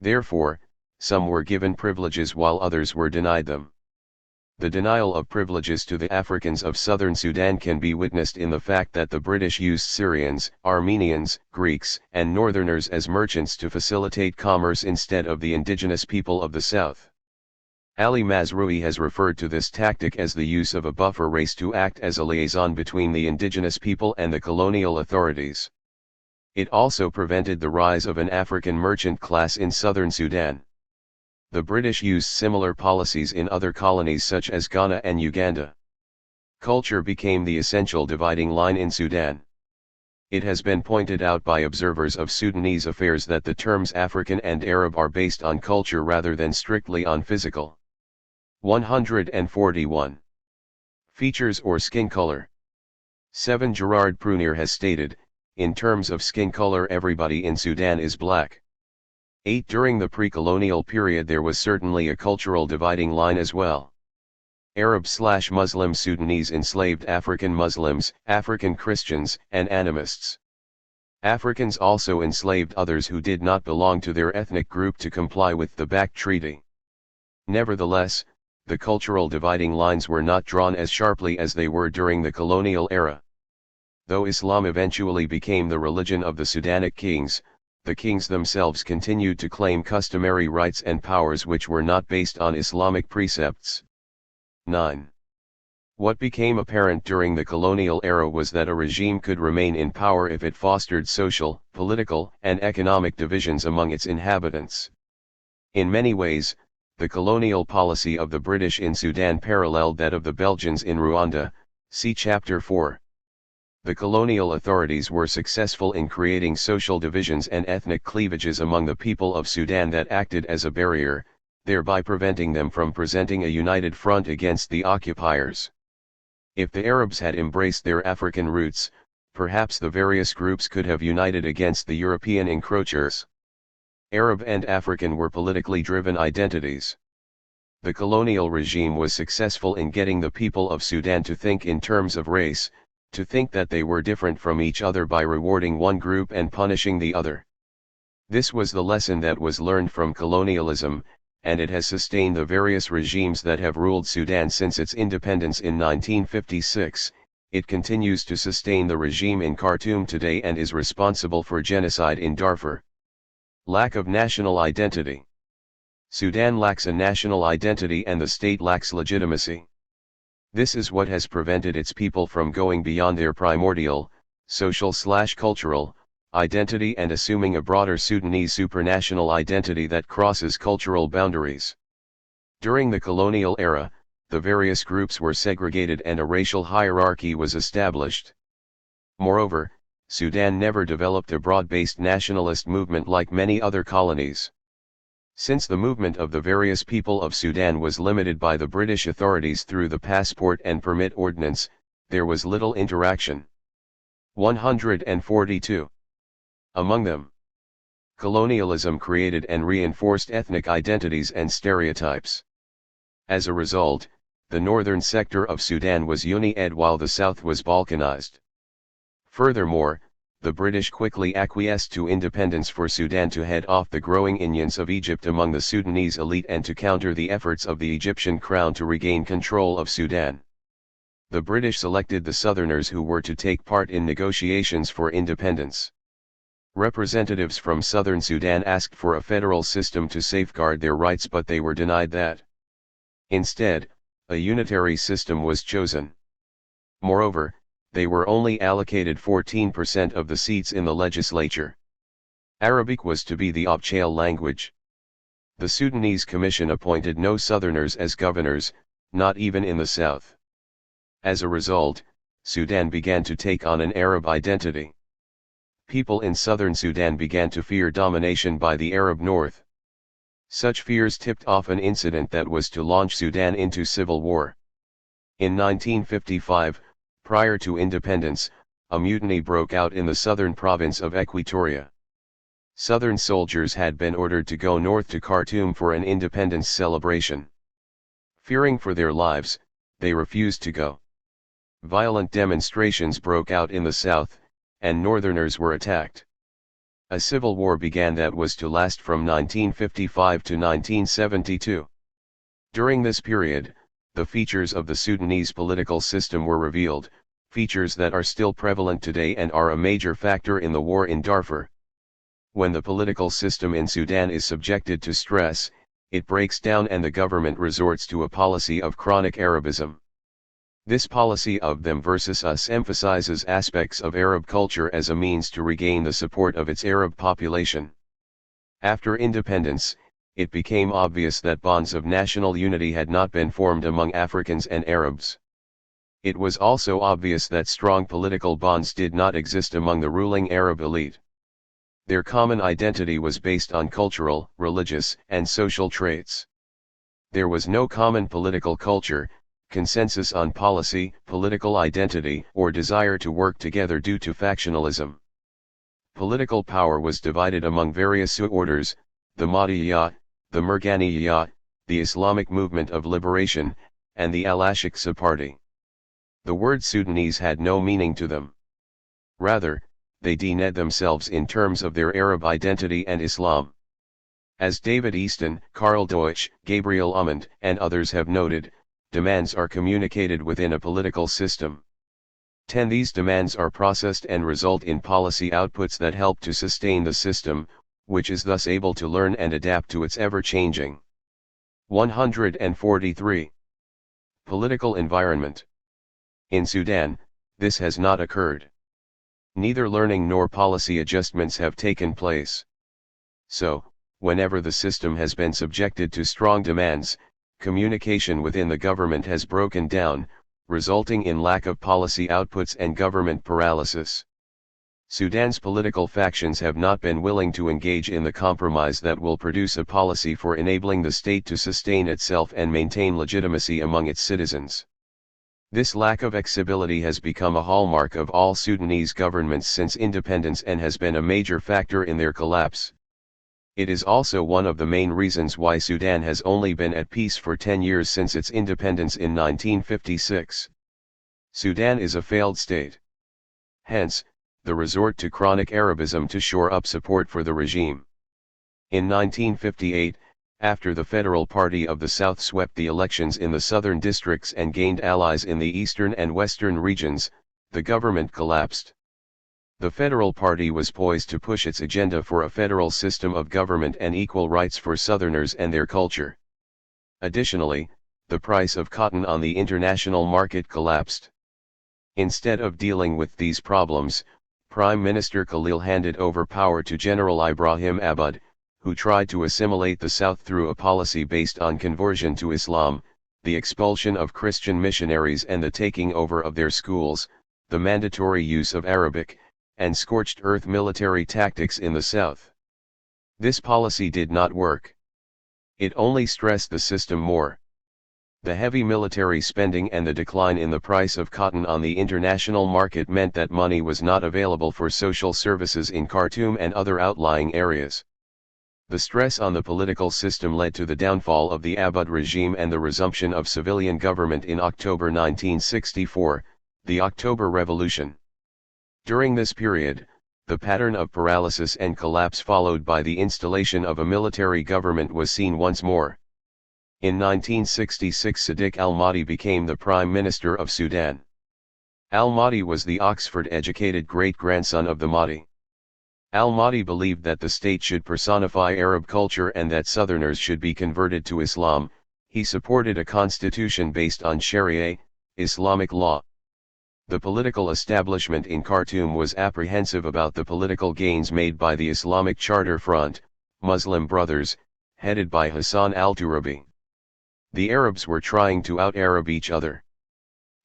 Therefore, some were given privileges while others were denied them. The denial of privileges to the Africans of southern Sudan can be witnessed in the fact that the British used Syrians, Armenians, Greeks, and Northerners as merchants to facilitate commerce instead of the indigenous people of the south. Ali Mazrui has referred to this tactic as the use of a buffer race to act as a liaison between the indigenous people and the colonial authorities. It also prevented the rise of an African merchant class in southern Sudan. The British used similar policies in other colonies such as Ghana and Uganda. Culture became the essential dividing line in Sudan. It has been pointed out by observers of Sudanese affairs that the terms African and Arab are based on culture rather than strictly on physical. 141. Features or skin color. 7. Gerard Prunier has stated, in terms of skin color everybody in Sudan is black. 8. During the pre-colonial period there was certainly a cultural dividing line as well. Arab/Muslim Sudanese enslaved African Muslims, African Christians, and animists. Africans also enslaved others who did not belong to their ethnic group to comply with the Back Treaty. Nevertheless, the cultural dividing lines were not drawn as sharply as they were during the colonial era. Though Islam eventually became the religion of the Sudanic kings, the kings themselves continued to claim customary rights and powers which were not based on Islamic precepts. 9. What became apparent during the colonial era was that a regime could remain in power if it fostered social, political, and economic divisions among its inhabitants. In many ways, the colonial policy of the British in Sudan paralleled that of the Belgians in Rwanda, see Chapter 4. The colonial authorities were successful in creating social divisions and ethnic cleavages among the people of Sudan that acted as a barrier, thereby preventing them from presenting a united front against the occupiers. If the Arabs had embraced their African roots, perhaps the various groups could have united against the European encroachers. Arab and African were politically driven identities. The colonial regime was successful in getting the people of Sudan to think in terms of race, to think that they were different from each other by rewarding one group and punishing the other. This was the lesson that was learned from colonialism, and it has sustained the various regimes that have ruled Sudan since its independence in 1956. It continues to sustain the regime in Khartoum today and is responsible for genocide in Darfur. Lack of national identity. Sudan lacks a national identity and the state lacks legitimacy. This is what has prevented its people from going beyond their primordial, social/cultural, identity and assuming a broader Sudanese supranational identity that crosses cultural boundaries. During the colonial era, the various groups were segregated and a racial hierarchy was established. Moreover, Sudan never developed a broad-based nationalist movement like many other colonies. Since the movement of the various people of Sudan was limited by the British authorities through the Passport and Permit Ordinance, there was little interaction. 142. Among them, colonialism created and reinforced ethnic identities and stereotypes. As a result, the northern sector of Sudan was Uni-ed while the south was Balkanized. Furthermore, the British quickly acquiesced to independence for Sudan to head off the growing unions of Egypt among the Sudanese elite and to counter the efforts of the Egyptian crown to regain control of Sudan. The British selected the Southerners who were to take part in negotiations for independence. Representatives from southern Sudan asked for a federal system to safeguard their rights, but they were denied that. Instead, a unitary system was chosen. Moreover, they were only allocated 14% of the seats in the legislature. Arabic was to be the official language. The Sudanese Commission appointed no Southerners as governors, not even in the south. As a result, Sudan began to take on an Arab identity. People in southern Sudan began to fear domination by the Arab north. Such fears tipped off an incident that was to launch Sudan into civil war. In 1955, prior to independence, a mutiny broke out in the southern province of Equatoria. Southern soldiers had been ordered to go north to Khartoum for an independence celebration. Fearing for their lives, they refused to go. Violent demonstrations broke out in the south, and northerners were attacked. A civil war began that was to last from 1955 to 1972. During this period, the features of the Sudanese political system were revealed, features that are still prevalent today and are a major factor in the war in Darfur. When the political system in Sudan is subjected to stress, it breaks down and the government resorts to a policy of chronic Arabism. This policy of them versus us emphasizes aspects of Arab culture as a means to regain the support of its Arab population. After independence, it became obvious that bonds of national unity had not been formed among Africans and Arabs. It was also obvious that strong political bonds did not exist among the ruling Arab elite. Their common identity was based on cultural, religious, and social traits. There was no common political culture, consensus on policy, political identity, or desire to work together due to factionalism. Political power was divided among various orders, the Mahdiyya, the Murganiyya, the Islamic Movement of Liberation, and the Al-Aqsa Party. The word Sudanese had no meaning to them. Rather, they denied themselves in terms of their Arab identity and Islam. As David Easton, Karl Deutsch, Gabriel Umand, and others have noted, demands are communicated within a political system. 10. These demands are processed and result in policy outputs that help to sustain the system, which is thus able to learn and adapt to its ever-changing. 143. Political environment. In Sudan, this has not occurred. Neither learning nor policy adjustments have taken place. So, whenever the system has been subjected to strong demands, communication within the government has broken down, resulting in lack of policy outputs and government paralysis. Sudan's political factions have not been willing to engage in the compromise that will produce a policy for enabling the state to sustain itself and maintain legitimacy among its citizens. This lack of accessibility has become a hallmark of all Sudanese governments since independence and has been a major factor in their collapse. It is also one of the main reasons why Sudan has only been at peace for 10 years since its independence in 1956. Sudan is a failed state. Hence, the resort to chronic Arabism to shore up support for the regime. In 1958, after the Federal Party of the South swept the elections in the southern districts and gained allies in the eastern and western regions, the government collapsed. The Federal Party was poised to push its agenda for a federal system of government and equal rights for Southerners and their culture. Additionally, the price of cotton on the international market collapsed. Instead of dealing with these problems, Prime Minister Khalil handed over power to General Ibrahim Abud, who tried to assimilate the South through a policy based on conversion to Islam, the expulsion of Christian missionaries and the taking over of their schools, the mandatory use of Arabic, and scorched earth military tactics in the South. This policy did not work. It only stressed the system more. The heavy military spending and the decline in the price of cotton on the international market meant that money was not available for social services in Khartoum and other outlying areas. The stress on the political system led to the downfall of the Abud regime and the resumption of civilian government in October 1964, the October Revolution. During this period, the pattern of paralysis and collapse followed by the installation of a military government was seen once more. In 1966, Sadiq al-Mahdi became the Prime Minister of Sudan. Al-Mahdi was the Oxford-educated great-grandson of the Mahdi. Al-Mahdi believed that the state should personify Arab culture and that Southerners should be converted to Islam. He supported a constitution based on Sharia, Islamic law. The political establishment in Khartoum was apprehensive about the political gains made by the Islamic Charter Front, Muslim Brothers, headed by Hassan al-Turabi. The Arabs were trying to out-Arab each other.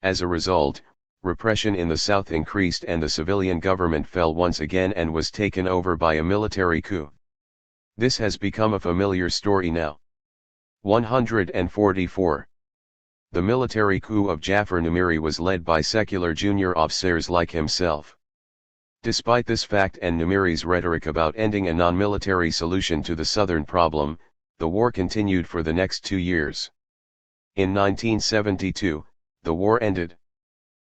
As a result, repression in the south increased and the civilian government fell once again and was taken over by a military coup. This has become a familiar story now. 144. The military coup of Jafar Numeri was led by secular junior officers like himself. Despite this fact and Numeri's rhetoric about ending a non-military solution to the southern problem, the war continued for the next 2 years. In 1972, the war ended.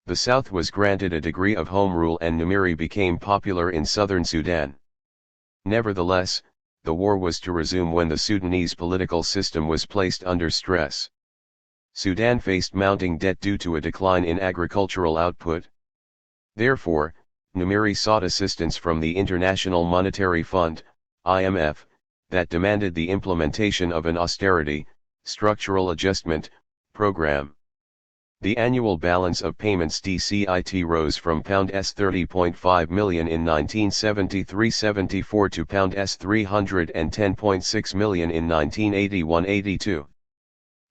The South was granted a degree of home rule and Numeri became popular in southern Sudan. Nevertheless, the war was to resume when the Sudanese political system was placed under stress. Sudan faced mounting debt due to a decline in agricultural output. Therefore, Numeri sought assistance from the International Monetary Fund, IMF, that demanded the implementation of an austerity, structural adjustment, program. The annual balance of payments DCIT rose from £30.5 million in 1973-74 to £310.6 million in 1981-82.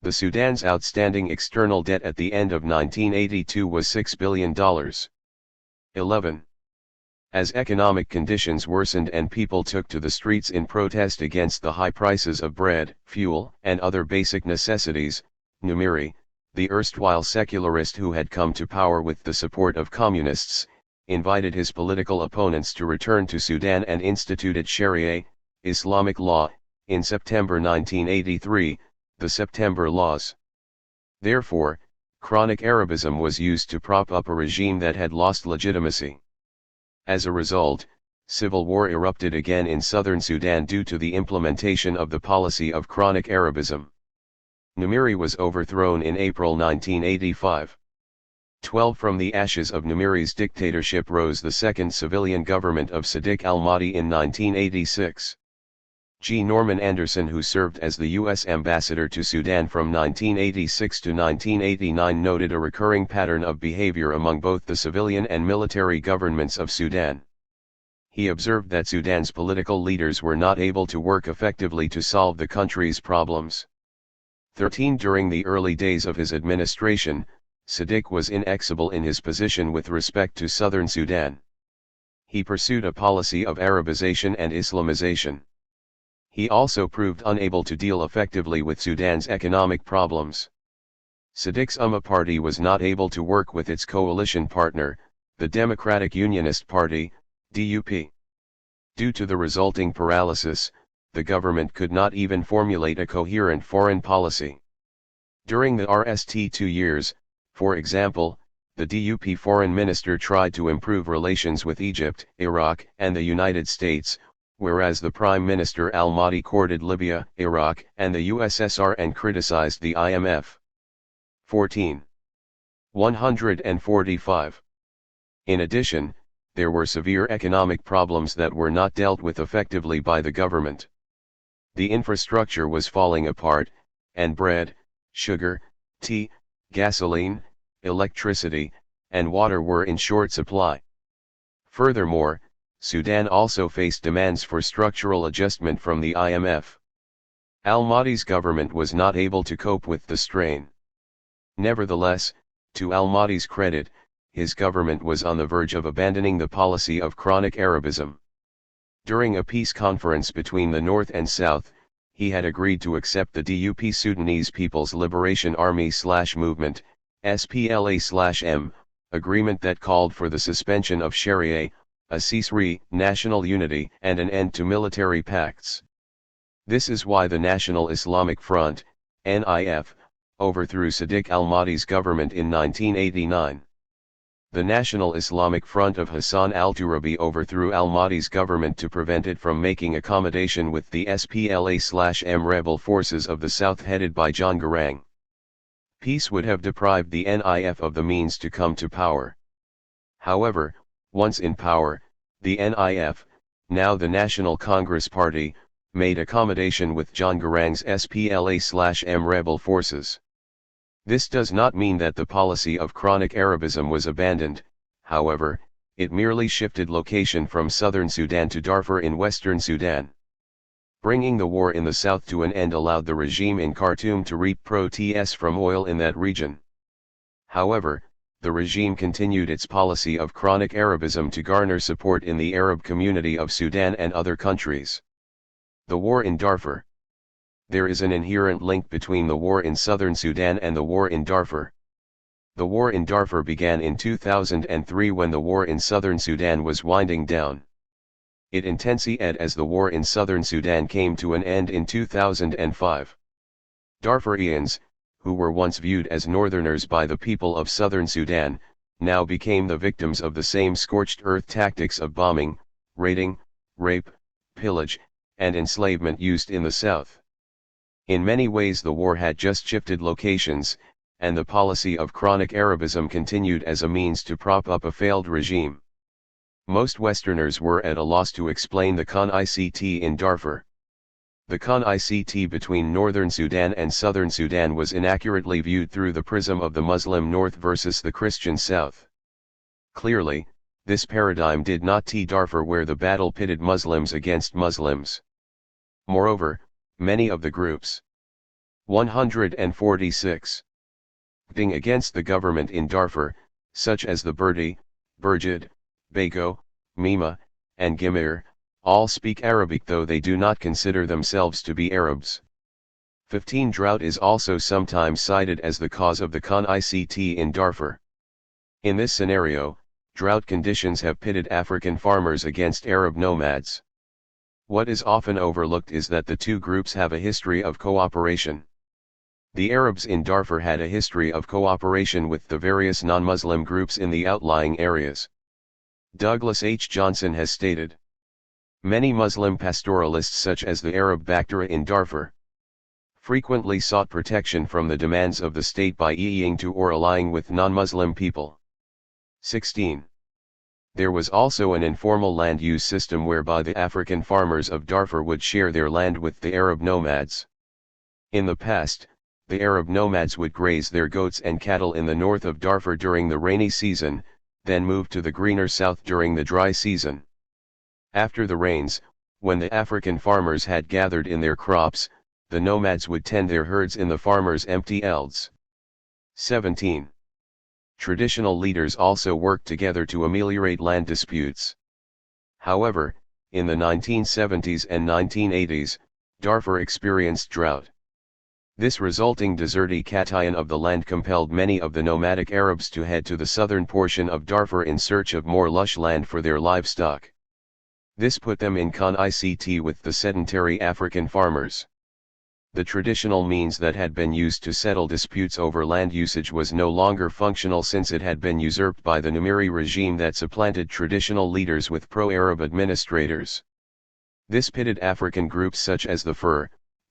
The Sudan's outstanding external debt at the end of 1982 was $6 billion. 11. As economic conditions worsened and people took to the streets in protest against the high prices of bread, fuel, and other basic necessities, Numeri, the erstwhile secularist who had come to power with the support of communists, invited his political opponents to return to Sudan and instituted Sharia, Islamic law, In September 1983, the September Laws. Therefore, chronic Arabism was used to prop up a regime that had lost legitimacy. As a result, civil war erupted again in southern Sudan due to the implementation of the policy of chronic Arabism. Numeri was overthrown in April 1985. From the ashes of Numeri's dictatorship rose the second civilian government of Sadiq al-Mahdi in 1986. G. Norman Anderson, who served as the U.S. ambassador to Sudan from 1986 to 1989, noted a recurring pattern of behavior among both the civilian and military governments of Sudan. He observed that Sudan's political leaders were not able to work effectively to solve the country's problems. During the early days of his administration, Sadiq was inexorable in his position with respect to southern Sudan. He pursued a policy of Arabization and Islamization. He also proved unable to deal effectively with Sudan's economic problems. Sadiq's Ummah party was not able to work with its coalition partner, the Democratic Unionist Party, DUP. Due to the resulting paralysis, the government could not even formulate a coherent foreign policy. During the RST 2 years, for example, the DUP foreign minister tried to improve relations with Egypt, Iraq, and the United States, whereas the Prime Minister al-Mahdi courted Libya, Iraq, and the USSR and criticized the IMF. 145. In addition, there were severe economic problems that were not dealt with effectively by the government. The infrastructure was falling apart, and bread, sugar, tea, gasoline, electricity, and water were in short supply. Furthermore, Sudan also faced demands for structural adjustment from the IMF. Al-Mahdi's government was not able to cope with the strain. Nevertheless, to al-Mahdi's credit, his government was on the verge of abandoning the policy of chronic Arabism. During a peace conference between the North and South, he had agreed to accept the DUP Sudanese People's Liberation Army/Movement, SPLA/M, agreement that called for the suspension of Sharia, a ceasefire, national unity, and an end to military pacts. This is why the National Islamic Front, NIF, overthrew Sadiq al-Mahdi's government in 1989. The National Islamic Front of Hassan al-Turabi overthrew al-Mahdi's government to prevent it from making accommodation with the SPLA/M rebel forces of the south headed by John Garang. Peace would have deprived the NIF of the means to come to power. However, once in power, the NIF, now the National Congress Party, made accommodation with John Garang's SPLA/M rebel forces. This does not mean that the policy of chronic Arabism was abandoned, however, it merely shifted location from southern Sudan to Darfur in western Sudan. Bringing the war in the south to an end allowed the regime in Khartoum to reap protests from oil in that region. However, the regime continued its policy of chronic Arabism to garner support in the Arab community of Sudan and other countries. The war in Darfur. There is an inherent link between the war in southern Sudan and the war in Darfur. The war in Darfur began in 2003 when the war in southern Sudan was winding down. It intensified as the war in southern Sudan came to an end in 2005. Darfurians, who were once viewed as northerners by the people of southern Sudan, now became the victims of the same scorched earth tactics of bombing, raiding, rape, pillage, and enslavement used in the south. In many ways the war had just shifted locations, and the policy of chronic Arabism continued as a means to prop up a failed regime. Most Westerners were at a loss to explain the conflict in Darfur. The conflict between northern Sudan and southern Sudan was inaccurately viewed through the prism of the Muslim North versus the Christian South. Clearly, this paradigm did not see Darfur where the battle pitted Muslims against Muslims. Moreover, many of the groups 146 being against the government in Darfur, such as the Berdi, Burjid, Bago, Mima, and Gimir, all speak Arabic though they do not consider themselves to be Arabs. 15 Drought is also sometimes cited as the cause of the conflict in Darfur. In this scenario, drought conditions have pitted African farmers against Arab nomads. What is often overlooked is that the two groups have a history of cooperation. The Arabs in Darfur had a history of cooperation with the various non-Muslim groups in the outlying areas. Douglas H. Johnson has stated, many Muslim pastoralists such as the Arab Baktara in Darfur frequently sought protection from the demands of the state by eyeing to or allying with non-Muslim people. 16. There was also an informal land use system whereby the African farmers of Darfur would share their land with the Arab nomads. In the past, the Arab nomads would graze their goats and cattle in the north of Darfur during the rainy season, then move to the greener south during the dry season. After the rains, when the African farmers had gathered in their crops, the nomads would tend their herds in the farmers' empty elds. 17. Traditional leaders also worked together to ameliorate land disputes. However, in the 1970s and 1980s, Darfur experienced drought. This resulting desertification of the land compelled many of the nomadic Arabs to head to the southern portion of Darfur in search of more lush land for their livestock. This put them in conflict with the sedentary African farmers. The traditional means that had been used to settle disputes over land usage was no longer functional since it had been usurped by the Numeri regime that supplanted traditional leaders with pro-Arab administrators. This pitted African groups such as the Fur,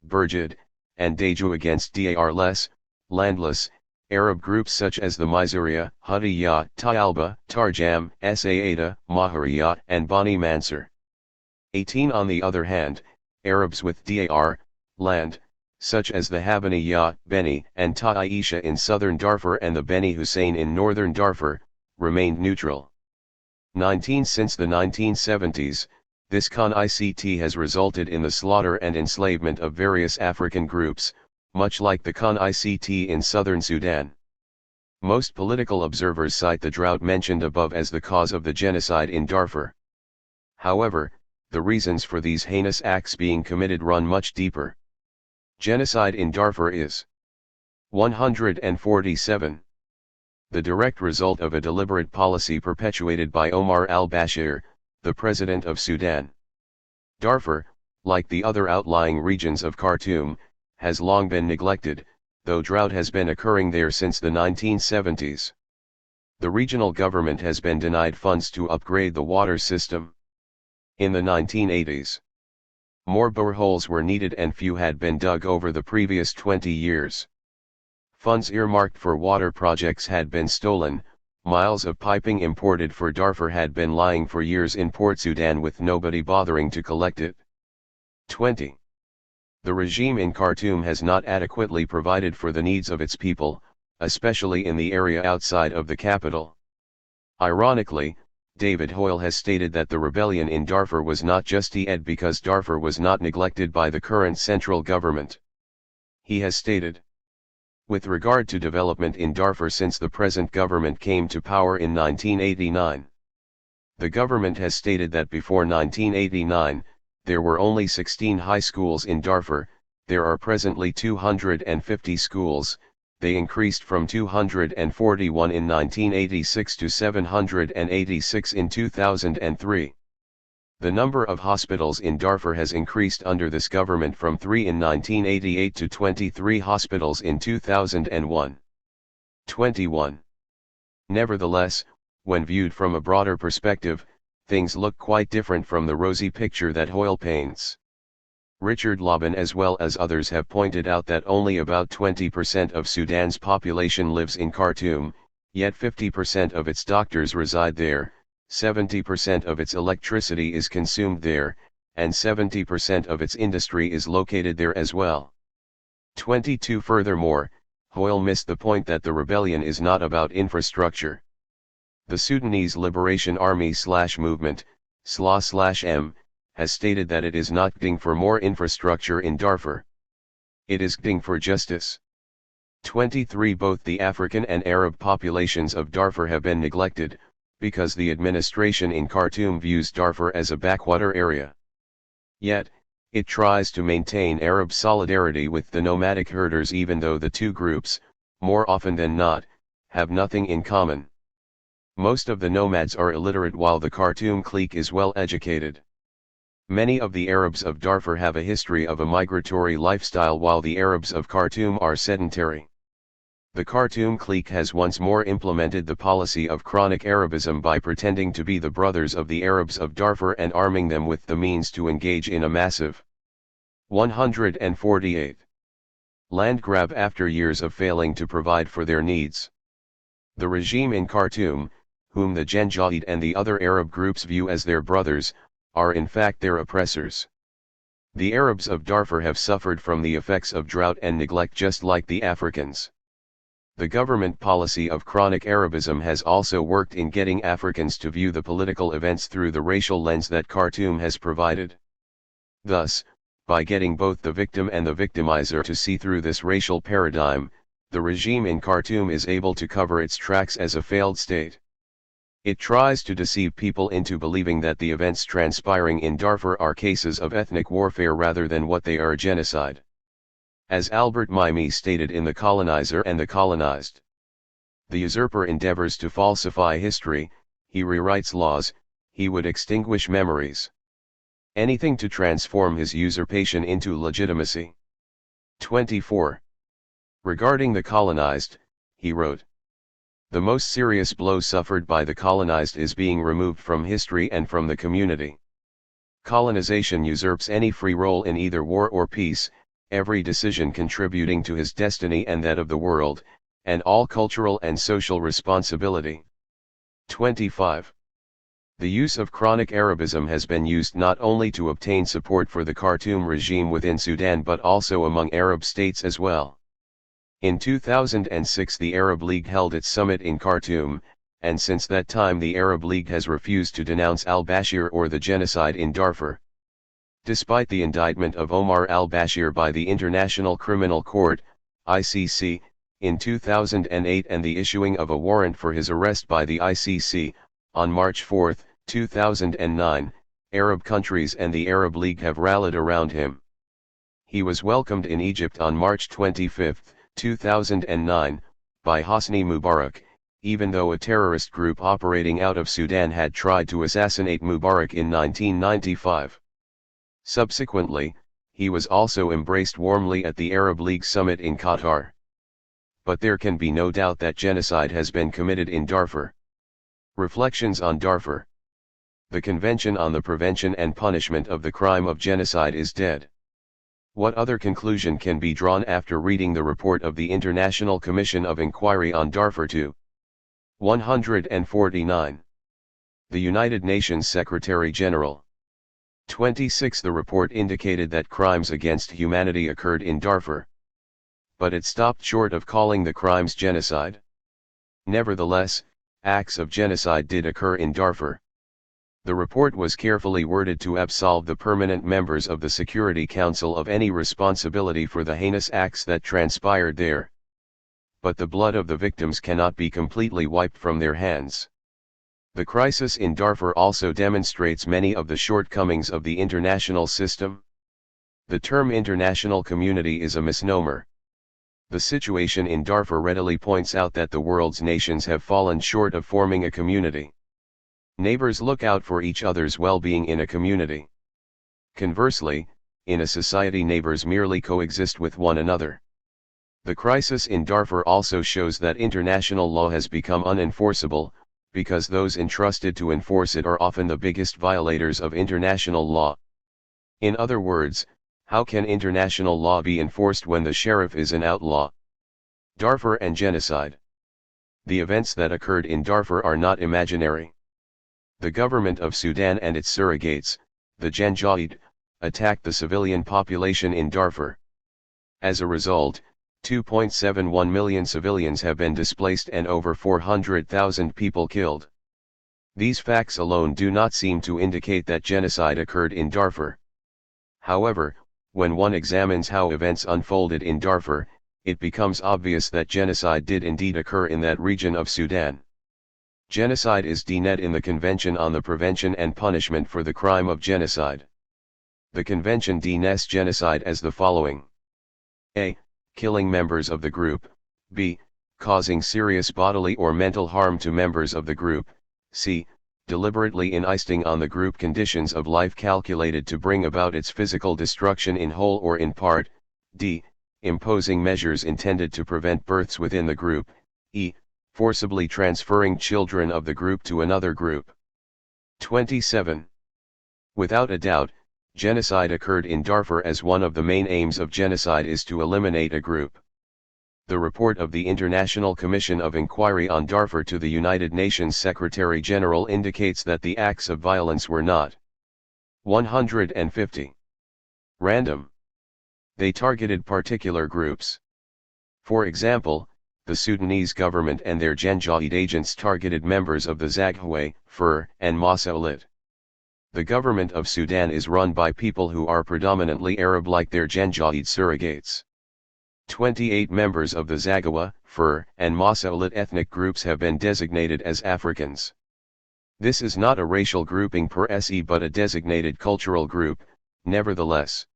Burjid, and Daju against Darless, landless, Arab groups such as the Mizuria, Hadiya, Tayalba, Tarjam, Saada, Mahariya, and Bani Mansur. 18. On the other hand, Arabs with Dar, land, such as the Habaniya, Beni, and Ta'isha in southern Darfur and the Beni Hussein in northern Darfur, remained neutral. 19. Since the 1970s, this conflict has resulted in the slaughter and enslavement of various African groups, much like the conflict in southern Sudan. Most political observers cite the drought mentioned above as the cause of the genocide in Darfur. However, the reasons for these heinous acts being committed run much deeper. Genocide in Darfur is 147. The direct result of a deliberate policy perpetuated by Omar al-Bashir, the president of Sudan. Darfur, like the other outlying regions of Khartoum, has long been neglected, though drought has been occurring there since the 1970s. The regional government has been denied funds to upgrade the water system. In the 1980s, more boreholes were needed and few had been dug over the previous 20 years. Funds earmarked for water projects had been stolen, miles of piping imported for Darfur had been lying for years in Port Sudan with nobody bothering to collect it. 20. The regime in Khartoum has not adequately provided for the needs of its people, especially in the area outside of the capital. Ironically, David Hoyle has stated that the rebellion in Darfur was not justified because Darfur was not neglected by the current central government. He has stated, with regard to development in Darfur since the present government came to power in 1989. The government has stated that before 1989, there were only 16 high schools in Darfur, there are presently 250 schools, they increased from 241 in 1986 to 786 in 2003. The number of hospitals in Darfur has increased under this government from 3 in 1988 to 23 hospitals in 2001. 21. Nevertheless, when viewed from a broader perspective, things look quite different from the rosy picture that Hoyle paints. Richard Laban as well as others have pointed out that only about 20% of Sudan's population lives in Khartoum, yet 50% of its doctors reside there, 70% of its electricity is consumed there, and 70% of its industry is located there as well. 22. Furthermore, Hoyle missed the point that the rebellion is not about infrastructure. The Sudanese Liberation Army/Movement, SLA/M, has stated that it is not going for more infrastructure in Darfur. It is going for justice. 23. Both the African and Arab populations of Darfur have been neglected, because the administration in Khartoum views Darfur as a backwater area. Yet, it tries to maintain Arab solidarity with the nomadic herders even though the two groups, more often than not, have nothing in common. Most of the nomads are illiterate while the Khartoum clique is well educated. Many of the Arabs of Darfur have a history of a migratory lifestyle while the Arabs of Khartoum are sedentary. The Khartoum clique has once more implemented the policy of chronic Arabism by pretending to be the brothers of the Arabs of Darfur and arming them with the means to engage in a massive 148 land grab after years of failing to provide for their needs. The regime in Khartoum, whom the Genocide and the other Arab groups view as their brothers, are in fact their oppressors. The Arabs of Darfur have suffered from the effects of drought and neglect just like the Africans. The government policy of chronic Arabism has also worked in getting Africans to view the political events through the racial lens that Khartoum has provided. Thus, by getting both the victim and the victimizer to see through this racial paradigm, the regime in Khartoum is able to cover its tracks as a failed state. It tries to deceive people into believing that the events transpiring in Darfur are cases of ethnic warfare rather than what they are: genocide. As Albert Memmi stated in The Colonizer and the Colonized, the usurper endeavors to falsify history, he rewrites laws, he would extinguish memories. Anything to transform his usurpation into legitimacy. 24. Regarding the colonized, he wrote, "The most serious blow suffered by the colonized is being removed from history and from the community. Colonization usurps any free role in either war or peace, every decision contributing to his destiny and that of the world, and all cultural and social responsibility." 25. The use of chronic Arabism has been used not only to obtain support for the Khartoum regime within Sudan but also among Arab states as well. In 2006 the Arab League held its summit in Khartoum, and since that time the Arab League has refused to denounce al-Bashir or the genocide in Darfur. Despite the indictment of Omar al-Bashir by the International Criminal Court, ICC, in 2008 and the issuing of a warrant for his arrest by the ICC, on March 4, 2009, Arab countries and the Arab League have rallied around him. He was welcomed in Egypt on March 25, 2009, by Hosni Mubarak, even though a terrorist group operating out of Sudan had tried to assassinate Mubarak in 1995. Subsequently, he was also embraced warmly at the Arab League summit in Qatar. But there can be no doubt that genocide has been committed in Darfur. Reflections on Darfur. The Convention on the Prevention and Punishment of the Crime of Genocide is dead. What other conclusion can be drawn after reading the report of the International Commission of Inquiry on Darfur 2? 149. The United Nations Secretary-General. 26. The report indicated that crimes against humanity occurred in Darfur. But it stopped short of calling the crimes genocide. Nevertheless, acts of genocide did occur in Darfur. The report was carefully worded to absolve the permanent members of the Security Council of any responsibility for the heinous acts that transpired there. But the blood of the victims cannot be completely wiped from their hands. The crisis in Darfur also demonstrates many of the shortcomings of the international system. The term international community is a misnomer. The situation in Darfur readily points out that the world's nations have fallen short of forming a community. Neighbors look out for each other's well-being in a community. Conversely, in a society neighbors merely coexist with one another. The crisis in Darfur also shows that international law has become unenforceable, because those entrusted to enforce it are often the biggest violators of international law. In other words, how can international law be enforced when the sheriff is an outlaw? Darfur and genocide. The events that occurred in Darfur are not imaginary. The government of Sudan and its surrogates, the Janjaweed, attacked the civilian population in Darfur. As a result, 2.71 million civilians have been displaced and over 400,000 people killed. These facts alone do not seem to indicate that genocide occurred in Darfur. However, when one examines how events unfolded in Darfur, it becomes obvious that genocide did indeed occur in that region of Sudan. Genocide is denied in the Convention on the Prevention and Punishment for the Crime of Genocide. The Convention denies genocide as the following: A. Killing members of the group, B. Causing serious bodily or mental harm to members of the group, C. deliberately insisting on the group conditions of life calculated to bring about its physical destruction in whole or in part, d. imposing measures intended to prevent births within the group, e. forcibly transferring children of the group to another group. 27. Without a doubt, genocide occurred in Darfur, as one of the main aims of genocide is to eliminate a group. The report of the International Commission of Inquiry on Darfur to the United Nations Secretary-General indicates that the acts of violence were not 150 random. They targeted particular groups. For example, the Sudanese government and their Janjaweed agents targeted members of the Zaghawa, Fur, and Masalit. The government of Sudan is run by people who are predominantly Arab, like their Janjaweed surrogates. 28 members of the Zaghawa, Fur, and Masalit ethnic groups have been designated as Africans. This is not a racial grouping per se but a designated cultural group. Nevertheless,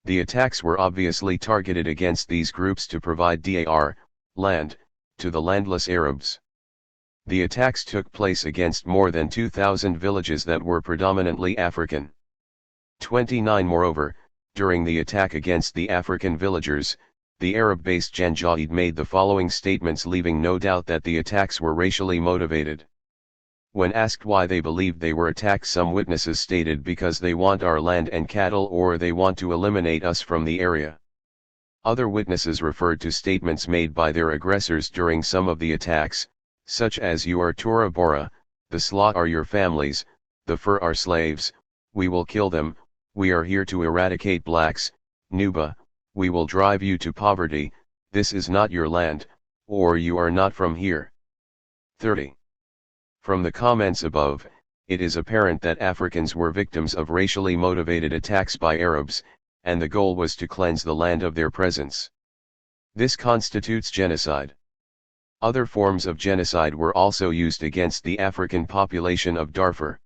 the attacks were obviously targeted against these groups to provide dar, land, to the landless Arabs. The attacks took place against more than 2,000 villages that were predominantly African. 29. Moreover, during the attack against the African villagers, the Arab-based Janjaweed made the following statements, leaving no doubt that the attacks were racially motivated. When asked why they believed they were attacked, some witnesses stated, because they want our land and cattle, or they want to eliminate us from the area. Other witnesses referred to statements made by their aggressors during some of the attacks, such as "You are Tora Bora, the Sla are your families, the Fur are slaves, we will kill them, we are here to eradicate blacks, Nuba, we will drive you to poverty, this is not your land, or you are not from here." 30. From the comments above, it is apparent that Africans were victims of racially motivated attacks by Arabs, and the goal was to cleanse the land of their presence. This constitutes genocide. Other forms of genocide were also used against the African population of Darfur.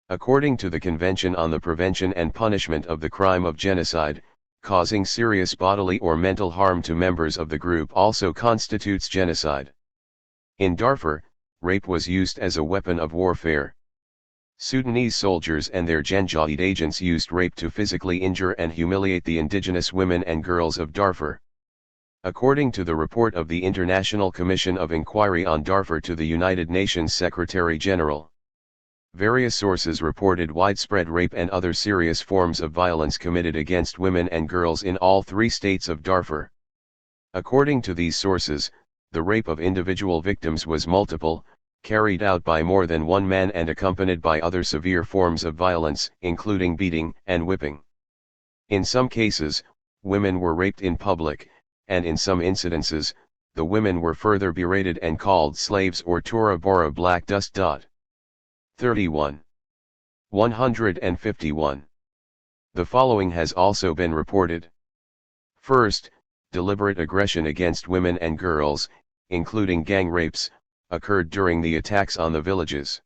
According to the Convention on the Prevention and Punishment of the Crime of Genocide, causing serious bodily or mental harm to members of the group also constitutes genocide. In Darfur, rape was used as a weapon of warfare. Sudanese soldiers and their Janjaweed agents used rape to physically injure and humiliate the indigenous women and girls of Darfur. According to the report of the International Commission of Inquiry on Darfur to the United Nations Secretary-General, various sources reported widespread rape and other serious forms of violence committed against women and girls in all 3 states of Darfur. According to these sources, the rape of individual victims was multiple, carried out by more than one man and accompanied by other severe forms of violence, including beating and whipping. In some cases, women were raped in public, and in some incidences, the women were further berated and called slaves or Tora Bora black dust. 31. 151. The following has also been reported. First, deliberate aggression against women and girls, including gang rapes, occurred during the attacks on the villages.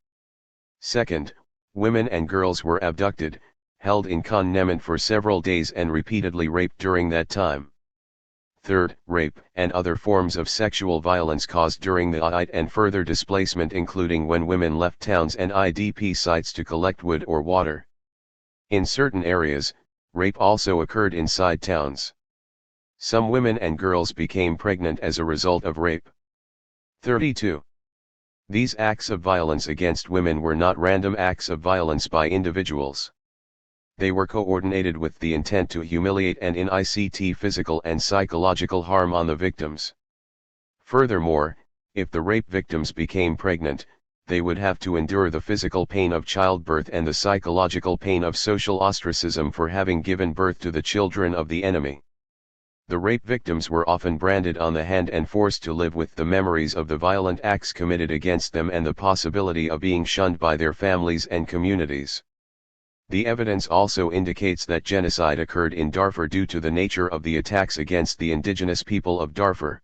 Second, women and girls were abducted, held in confinement for several days and repeatedly raped during that time. Third, rape and other forms of sexual violence caused during the IDP and further displacement, including when women left towns and IDP sites to collect wood or water. In certain areas, rape also occurred inside towns. Some women and girls became pregnant as a result of rape. 32. These acts of violence against women were not random acts of violence by individuals. They were coordinated with the intent to humiliate and inflict physical and psychological harm on the victims. Furthermore, if the rape victims became pregnant, they would have to endure the physical pain of childbirth and the psychological pain of social ostracism for having given birth to the children of the enemy. The rape victims were often branded on the hand and forced to live with the memories of the violent acts committed against them and the possibility of being shunned by their families and communities. The evidence also indicates that genocide occurred in Darfur due to the nature of the attacks against the indigenous people of Darfur.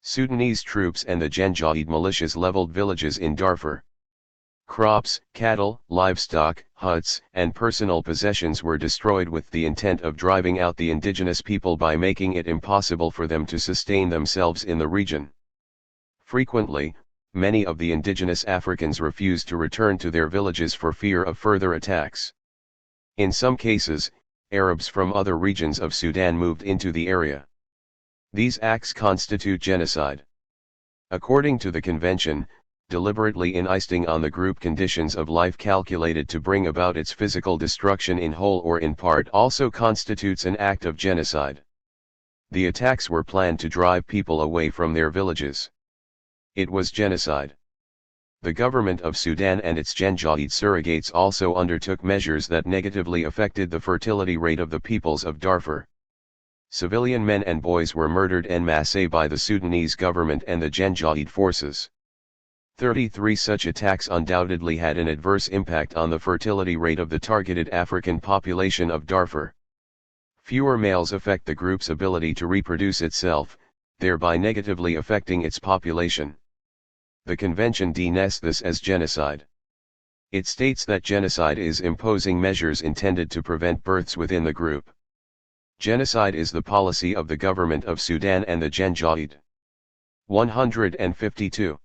Sudanese troops and the Janjaweed militias leveled villages in Darfur. Crops, cattle, livestock, huts, and personal possessions were destroyed with the intent of driving out the indigenous people by making it impossible for them to sustain themselves in the region. Frequently, many of the indigenous Africans refused to return to their villages for fear of further attacks. In some cases, Arabs from other regions of Sudan moved into the area. These acts constitute genocide. According to the convention, deliberately insisting on the group conditions of life calculated to bring about its physical destruction in whole or in part also constitutes an act of genocide. The attacks were planned to drive people away from their villages. It was genocide. The government of Sudan and its Janjaweed surrogates also undertook measures that negatively affected the fertility rate of the peoples of Darfur. Civilian men and boys were murdered en masse by the Sudanese government and the Janjaweed forces. 33 such attacks undoubtedly had an adverse impact on the fertility rate of the targeted African population of Darfur. Fewer males affect the group's ability to reproduce itself, thereby negatively affecting its population. The convention denounces this as genocide. It states that genocide is imposing measures intended to prevent births within the group. Genocide is the policy of the government of Sudan and the Janjaweed. 152.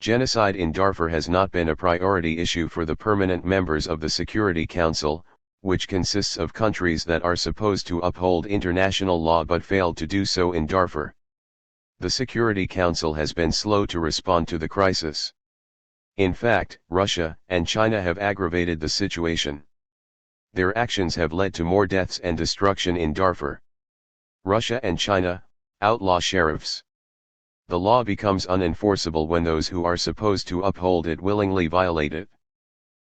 Genocide in Darfur has not been a priority issue for the permanent members of the Security Council, which consists of countries that are supposed to uphold international law but failed to do so in Darfur. The Security Council has been slow to respond to the crisis. In fact, Russia and China have aggravated the situation. Their actions have led to more deaths and destruction in Darfur. Russia and China outlaw sheriffs. The law becomes unenforceable when those who are supposed to uphold it willingly violate it.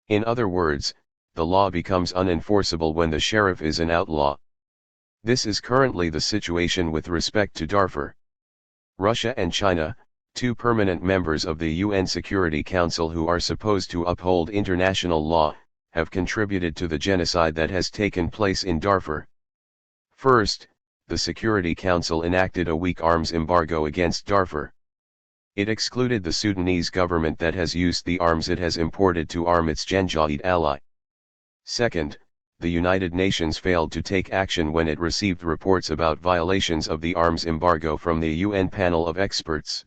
In other words, the law becomes unenforceable when the sheriff is an outlaw. This is currently the situation with respect to Darfur. Russia and China, two permanent members of the UN Security Council who are supposed to uphold international law, have contributed to the genocide that has taken place in Darfur. First, the Security Council enacted a weak arms embargo against Darfur. It excluded the Sudanese government that has used the arms it has imported to arm its Janjaweed ally. Second, the United Nations failed to take action when it received reports about violations of the arms embargo from the UN panel of experts.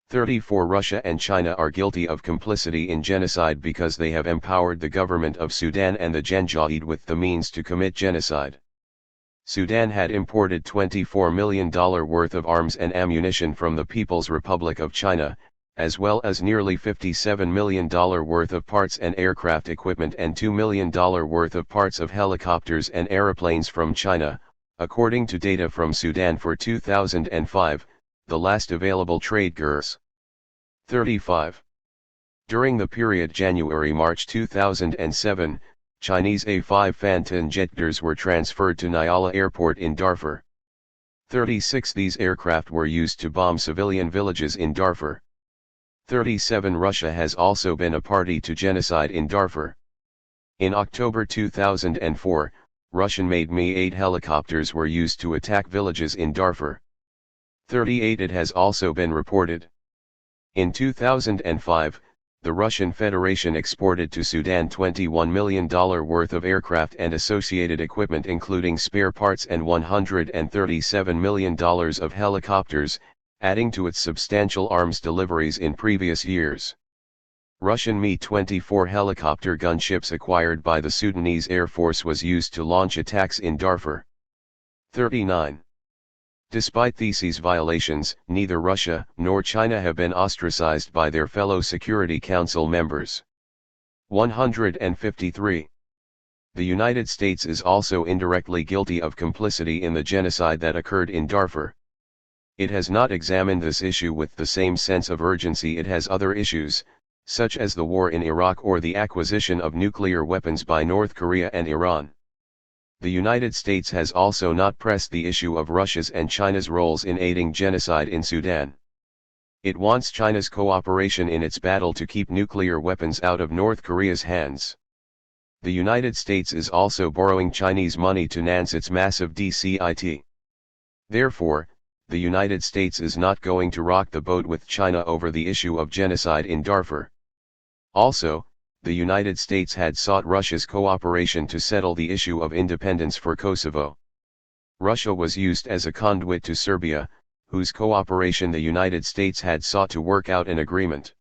34 Russia and China are guilty of complicity in genocide because they have empowered the government of Sudan and the Janjaweed with the means to commit genocide. Sudan had imported $24 million worth of arms and ammunition from the People's Republic of China, as well as nearly $57 million worth of parts and aircraft equipment and $2 million worth of parts of helicopters and aeroplanes from China, according to data from Sudan for 2005. The last available trade goods. 35. During the period January-March 2007, Chinese A-5 Phantom jets were transferred to Nyala Airport in Darfur. 36 These aircraft were used to bomb civilian villages in Darfur. 37 Russia has also been a party to genocide in Darfur. In October 2004, Russian-made Mi-8 helicopters were used to attack villages in Darfur. 38 It has also been reported. In 2005, the Russian Federation exported to Sudan $21 million worth of aircraft and associated equipment including spare parts and $137 million of helicopters, adding to its substantial arms deliveries in previous years. Russian Mi-24 helicopter gunships acquired by the Sudanese Air Force was used to launch attacks in Darfur. 39. Despite these violations, neither Russia nor China have been ostracized by their fellow Security Council members. 153. The United States is also indirectly guilty of complicity in the genocide that occurred in Darfur. It has not examined this issue with the same sense of urgency it has other issues, such as the war in Iraq or the acquisition of nuclear weapons by North Korea and Iran. The United States has also not pressed the issue of Russia's and China's roles in aiding genocide in Sudan. It wants China's cooperation in its battle to keep nuclear weapons out of North Korea's hands. The United States is also borrowing Chinese money to finance its massive DCIT. Therefore, the United States is not going to rock the boat with China over the issue of genocide in Darfur. Also, the United States had sought Russia's cooperation to settle the issue of independence for Kosovo. Russia was used as a conduit to Serbia, whose cooperation the United States had sought to work out an agreement.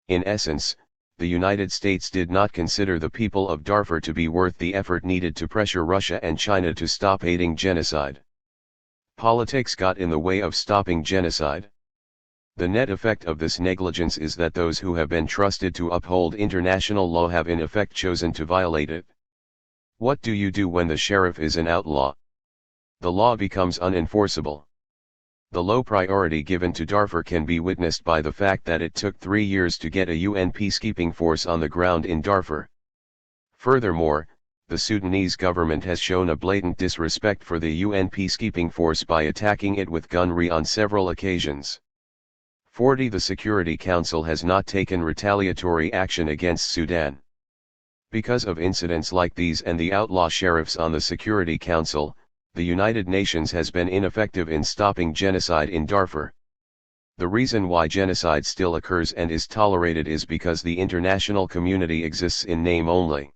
In essence, the United States did not consider the people of Darfur to be worth the effort needed to pressure Russia and China to stop aiding genocide. Politics got in the way of stopping genocide. The net effect of this negligence is that those who have been trusted to uphold international law have in effect chosen to violate it. What do you do when the sheriff is an outlaw? The law becomes unenforceable. The low priority given to Darfur can be witnessed by the fact that it took 3 years to get a UN peacekeeping force on the ground in Darfur. Furthermore, the Sudanese government has shown a blatant disrespect for the UN peacekeeping force by attacking it with gunnery on several occasions. 40. The Security Council has not taken retaliatory action against Sudan. Because of incidents like these and the outlaw sheriffs on the Security Council, the United Nations has been ineffective in stopping genocide in Darfur. The reason why genocide still occurs and is tolerated is because the international community exists in name only.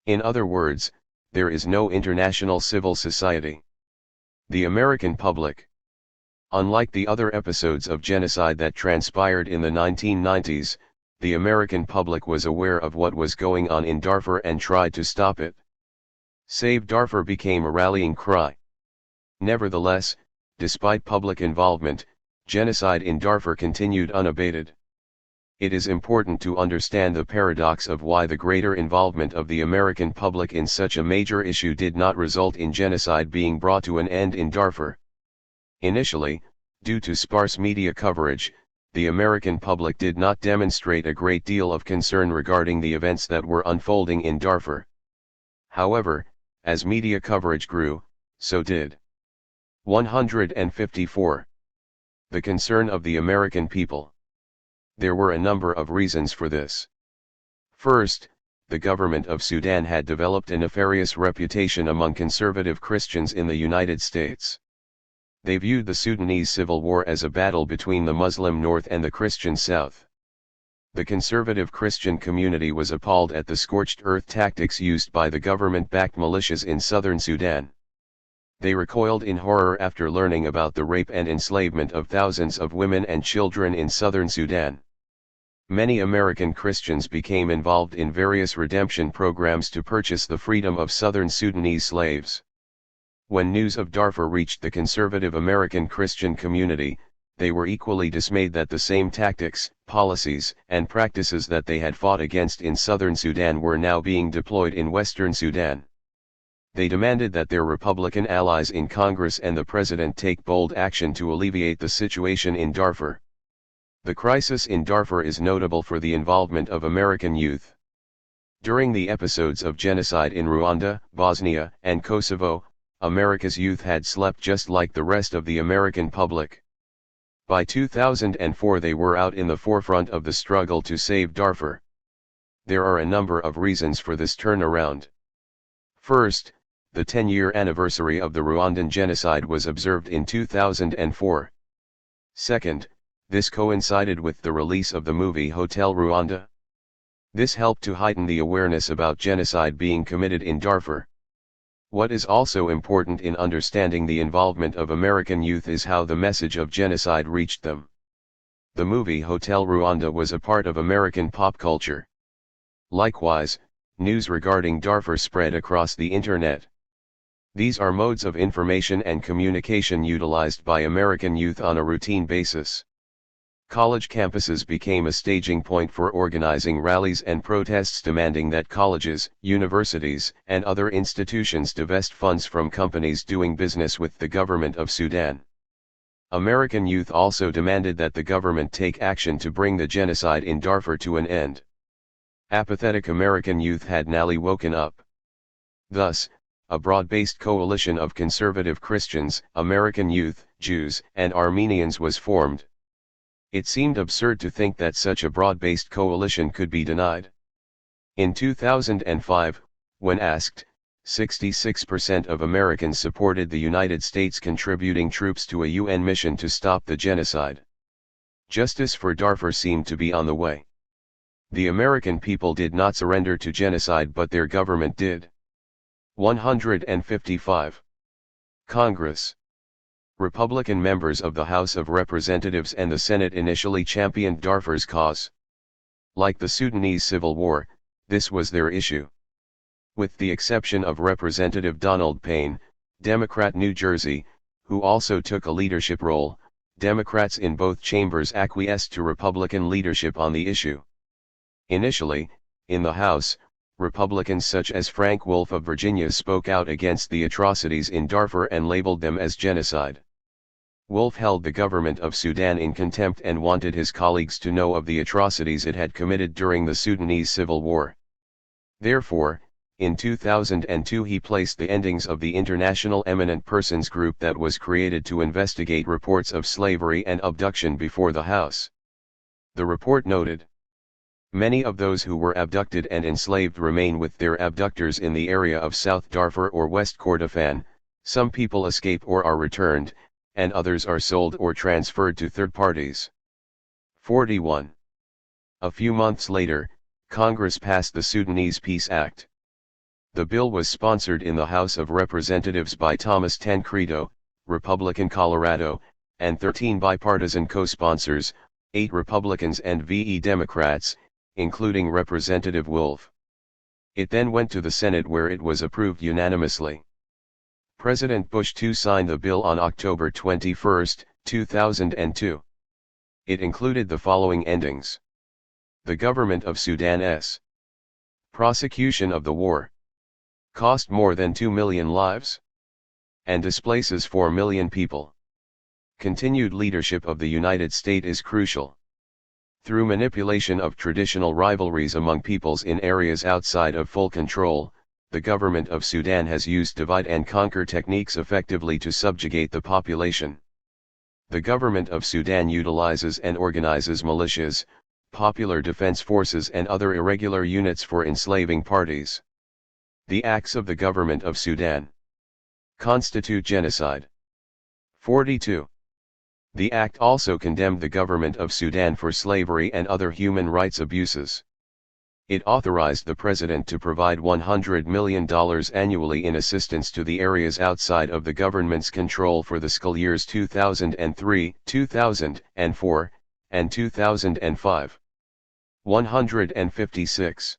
In other words, there is no international civil society. The American public. Unlike the other episodes of genocide that transpired in the 1990s, the American public was aware of what was going on in Darfur and tried to stop it. Save Darfur became a rallying cry. Nevertheless, despite public involvement, genocide in Darfur continued unabated. It is important to understand the paradox of why the greater involvement of the American public in such a major issue did not result in genocide being brought to an end in Darfur. Initially, due to sparse media coverage, the American public did not demonstrate a great deal of concern regarding the events that were unfolding in Darfur. However, as media coverage grew, so did 154. The concern of the American people. There were a number of reasons for this. First, the government of Sudan had developed a nefarious reputation among conservative Christians in the United States. They viewed the Sudanese civil war as a battle between the Muslim North and the Christian South. The conservative Christian community was appalled at the scorched earth tactics used by the government-backed militias in southern Sudan. They recoiled in horror after learning about the rape and enslavement of thousands of women and children in southern Sudan. Many American Christians became involved in various redemption programs to purchase the freedom of southern Sudanese slaves. When news of Darfur reached the conservative American Christian community, they were equally dismayed that the same tactics, policies, and practices that they had fought against in southern Sudan were now being deployed in western Sudan. They demanded that their Republican allies in Congress and the President take bold action to alleviate the situation in Darfur. The crisis in Darfur is notable for the involvement of American youth. During the episodes of genocide in Rwanda, Bosnia, and Kosovo, America's youth had slept just like the rest of the American public. By 2004 they were out in the forefront of the struggle to save Darfur. There are a number of reasons for this turnaround. First, the 10-year anniversary of the Rwandan genocide was observed in 2004. Second, this coincided with the release of the movie Hotel Rwanda. This helped to heighten the awareness about genocide being committed in Darfur. What is also important in understanding the involvement of American youth is how the message of genocide reached them. The movie Hotel Rwanda was a part of American pop culture. Likewise, news regarding Darfur spread across the internet. These are modes of information and communication utilized by American youth on a routine basis. College campuses became a staging point for organizing rallies and protests demanding that colleges, universities, and other institutions divest funds from companies doing business with the government of Sudan. American youth also demanded that the government take action to bring the genocide in Darfur to an end. Apathetic American youth had now woken up. Thus, a broad-based coalition of conservative Christians, American youth, Jews, and Armenians was formed. It seemed absurd to think that such a broad-based coalition could be denied. In 2005, when asked, 66% of Americans supported the United States contributing troops to a UN mission to stop the genocide. Justice for Darfur seemed to be on the way. The American people did not surrender to genocide, but their government did. 155. Congress. Republican members of the House of Representatives and the Senate initially championed Darfur's cause. Like the Sudanese Civil War, this was their issue. With the exception of Representative Donald Payne, Democrat New Jersey, who also took a leadership role, Democrats in both chambers acquiesced to Republican leadership on the issue. Initially, in the House, Republicans such as Frank Wolf of Virginia spoke out against the atrocities in Darfur and labeled them as genocide. Wolf held the government of Sudan in contempt and wanted his colleagues to know of the atrocities it had committed during the Sudanese Civil War. Therefore, in 2002 he placed the endings of the International Eminent Persons Group that was created to investigate reports of slavery and abduction before the House. The report noted, "Many of those who were abducted and enslaved remain with their abductors in the area of South Darfur or West Kordofan, some people escape or are returned, and others are sold or transferred to third parties." 41. A few months later, Congress passed the Sudanese Peace Act. The bill was sponsored in the House of Representatives by Thomas Tancredo, Republican Colorado, and 13 bipartisan co-sponsors, 8 Republicans and VE Democrats, including Representative Wolf. It then went to the Senate where it was approved unanimously. President Bush II signed the bill on October 21, 2002. It included the following endings: the government of Sudan's prosecution of the war cost more than 2 million lives and displaces 4 million people. Continued leadership of the United States is crucial. Through manipulation of traditional rivalries among peoples in areas outside of full control, the government of Sudan has used divide-and-conquer techniques effectively to subjugate the population. The government of Sudan utilizes and organizes militias, popular defense forces and other irregular units for enslaving parties. The acts of the government of Sudan constitute genocide. 42. The act also condemned the government of Sudan for slavery and other human rights abuses. It authorized the president to provide $100 million annually in assistance to the areas outside of the government's control for the school years 2003, 2004, and 2005. 156.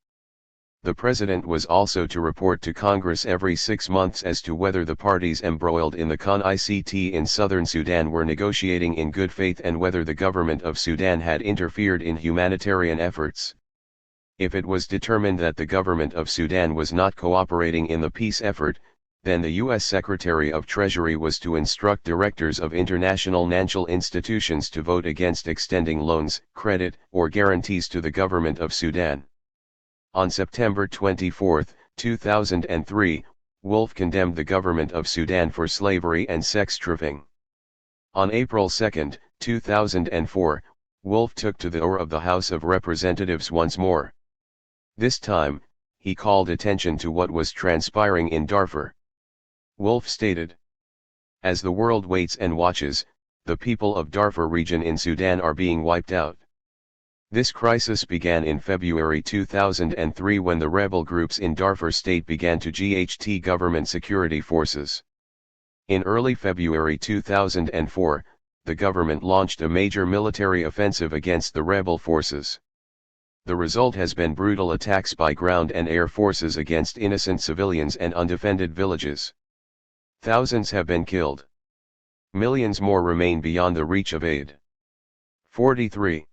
The president was also to report to Congress every 6 months as to whether the parties embroiled in the conflict in southern Sudan were negotiating in good faith and whether the government of Sudan had interfered in humanitarian efforts. If it was determined that the government of Sudan was not cooperating in the peace effort, then the U.S. Secretary of Treasury was to instruct directors of international financial institutions to vote against extending loans, credit, or guarantees to the government of Sudan. On September 24, 2003, Wolf condemned the government of Sudan for slavery and sex trafficking. On April 2, 2004, Wolf took to the floor of the House of Representatives once more. This time, he called attention to what was transpiring in Darfur. Wolf stated, "As the world waits and watches, the people of Darfur region in Sudan are being wiped out." This crisis began in February 2003 when the rebel groups in Darfur state began to GHT government security forces. In early February 2004, the government launched a major military offensive against the rebel forces. The result has been brutal attacks by ground and air forces against innocent civilians and undefended villages. Thousands have been killed. Millions more remain beyond the reach of aid. 43.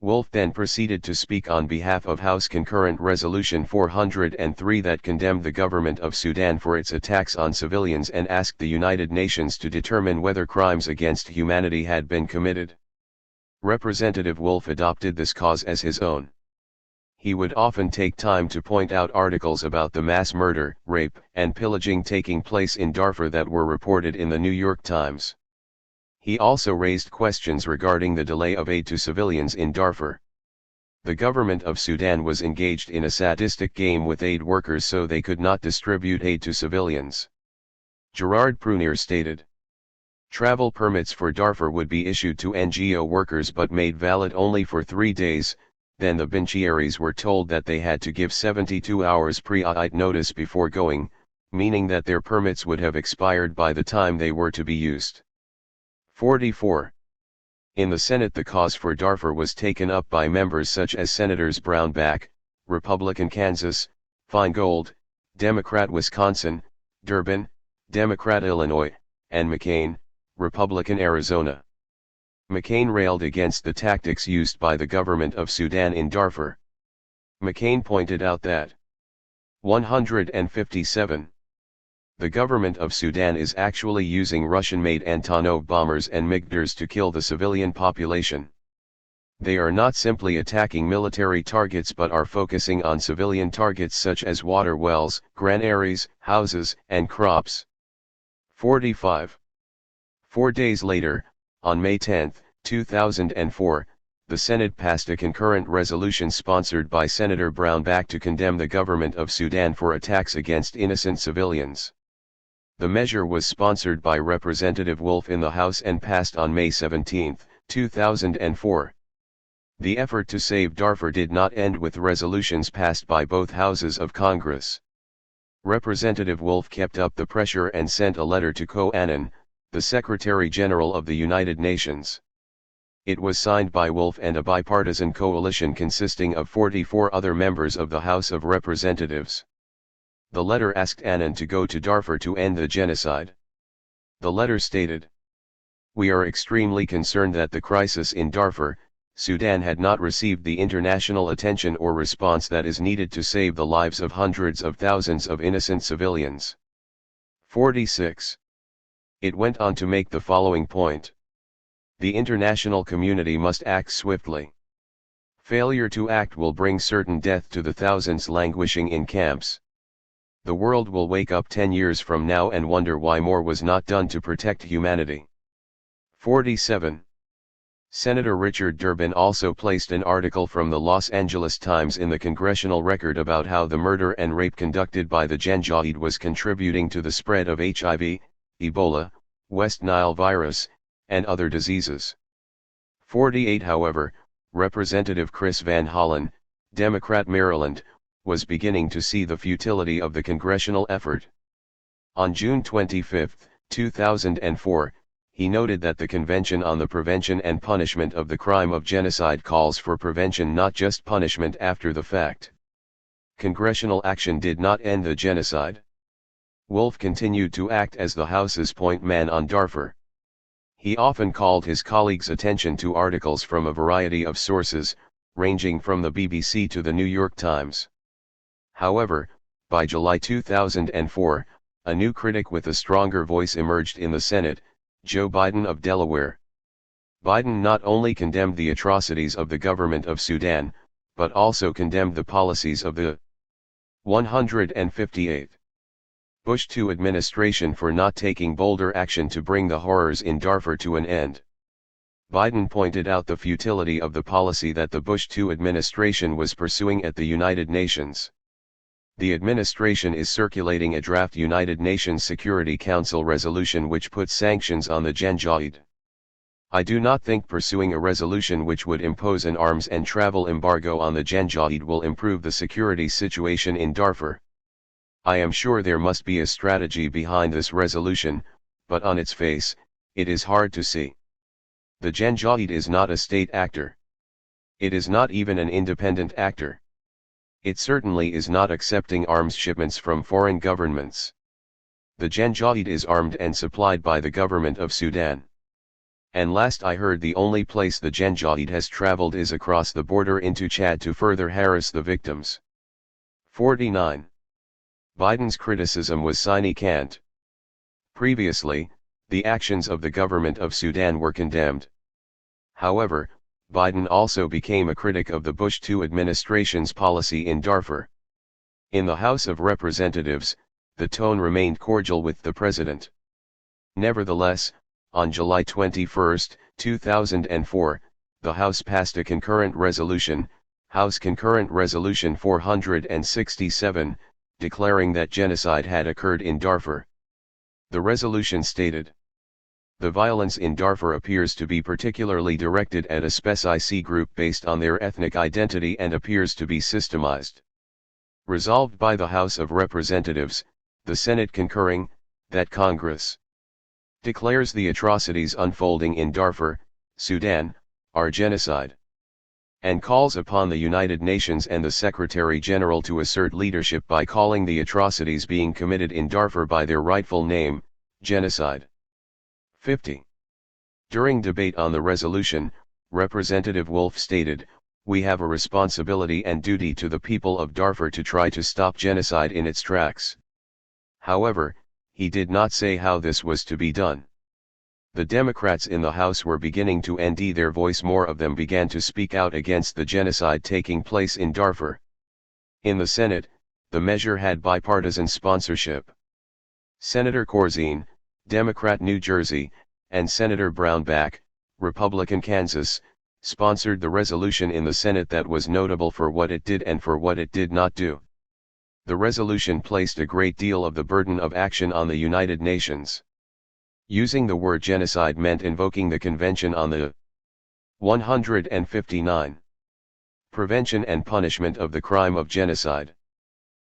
Wolf then proceeded to speak on behalf of House Concurrent Resolution 403 that condemned the government of Sudan for its attacks on civilians and asked the United Nations to determine whether crimes against humanity had been committed. Representative Wolf adopted this cause as his own. He would often take time to point out articles about the mass murder, rape, and pillaging taking place in Darfur that were reported in the New York Times. He also raised questions regarding the delay of aid to civilians in Darfur. The government of Sudan was engaged in a sadistic game with aid workers so they could not distribute aid to civilians. Gerard Prunier stated, "Travel permits for Darfur would be issued to NGO workers but made valid only for 3 days, then the beneficiaries were told that they had to give 72 hours pre-aid notice before going, meaning that their permits would have expired by the time they were to be used. 44. In the Senate, the cause for Darfur was taken up by members such as Senators Brownback, Republican Kansas, Feingold, Democrat Wisconsin, Durbin, Democrat Illinois, and McCain, Republican Arizona. McCain railed against the tactics used by the government of Sudan in Darfur. McCain pointed out that 157. The government of Sudan is actually using Russian-made Antonov bombers and MiGs to kill the civilian population. They are not simply attacking military targets but are focusing on civilian targets such as water wells, granaries, houses, and crops. 45. 4 days later, on May 10, 2004, the Senate passed a concurrent resolution sponsored by Senator Brownback to condemn the government of Sudan for attacks against innocent civilians. The measure was sponsored by Representative Wolf in the House and passed on May 17, 2004. The effort to save Darfur did not end with resolutions passed by both houses of Congress. Representative Wolf kept up the pressure and sent a letter to Kofi Annan, the Secretary General of the United Nations. It was signed by Wolf and a bipartisan coalition consisting of 44 other members of the House of Representatives. The letter asked Annan to go to Darfur to end the genocide. The letter stated, "We are extremely concerned that the crisis in Darfur, Sudan had not received the international attention or response that is needed to save the lives of hundreds of thousands of innocent civilians." 46. It went on to make the following point. The international community must act swiftly. Failure to act will bring certain death to the thousands languishing in camps. The world will wake up 10 years from now and wonder why more was not done to protect humanity. 47. Senator Richard Durbin also placed an article from the Los Angeles Times in the Congressional Record about how the murder and rape conducted by the Genocide was contributing to the spread of HIV, Ebola, West Nile virus, and other diseases. 48. However, Representative Chris Van Hollen, Democrat Maryland, was beginning to see the futility of the congressional effort. On June 25, 2004, he noted that the Convention on the Prevention and Punishment of the Crime of Genocide calls for prevention, not just punishment after the fact. Congressional action did not end the genocide. Wolf continued to act as the House's point man on Darfur. He often called his colleagues' attention to articles from a variety of sources, ranging from the BBC to the New York Times. However, by July 2004, a new critic with a stronger voice emerged in the Senate, Joe Biden of Delaware. Biden not only condemned the atrocities of the government of Sudan, but also condemned the policies of the 158th Bush II administration for not taking bolder action to bring the horrors in Darfur to an end. Biden pointed out the futility of the policy that the Bush II administration was pursuing at the United Nations. The administration is circulating a draft United Nations Security Council resolution which puts sanctions on the Genocide. I do not think pursuing a resolution which would impose an arms and travel embargo on the Genocide will improve the security situation in Darfur. I am sure there must be a strategy behind this resolution, but on its face, it is hard to see. The Genocide is not a state actor. It is not even an independent actor. It certainly is not accepting arms shipments from foreign governments. The Genocide is armed and supplied by the government of Sudan. And last I heard, the only place the Genocide has traveled is across the border into Chad to further harass the victims. 49. Biden's criticism was sine qua non. Previously, the actions of the government of Sudan were condemned. However, Biden also became a critic of the Bush II administration's policy in Darfur. In the House of Representatives, the tone remained cordial with the president. Nevertheless, on July 21, 2004, the House passed a concurrent resolution, House Concurrent Resolution 467, declaring that genocide had occurred in Darfur. The resolution stated, "The violence in Darfur appears to be particularly directed at a specific group based on their ethnic identity and appears to be systemized. Resolved by the House of Representatives, the Senate concurring, that Congress declares the atrocities unfolding in Darfur, Sudan, are genocide, and calls upon the United Nations and the Secretary-General to assert leadership by calling the atrocities being committed in Darfur by their rightful name, genocide. 50. During debate on the resolution, Representative Wolf stated, "We have a responsibility and duty to the people of Darfur to try to stop genocide in its tracks." However, he did not say how this was to be done. The Democrats in the House were beginning to lend their voice. More of them began to speak out against the genocide taking place in Darfur. In the Senate, the measure had bipartisan sponsorship. Senator Corzine, Democrat New Jersey, and Senator Brownback, Republican Kansas, sponsored the resolution in the Senate that was notable for what it did and for what it did not do. The resolution placed a great deal of the burden of action on the United Nations. Using the word genocide meant invoking the Convention on the 159 Prevention and Punishment of the Crime of Genocide.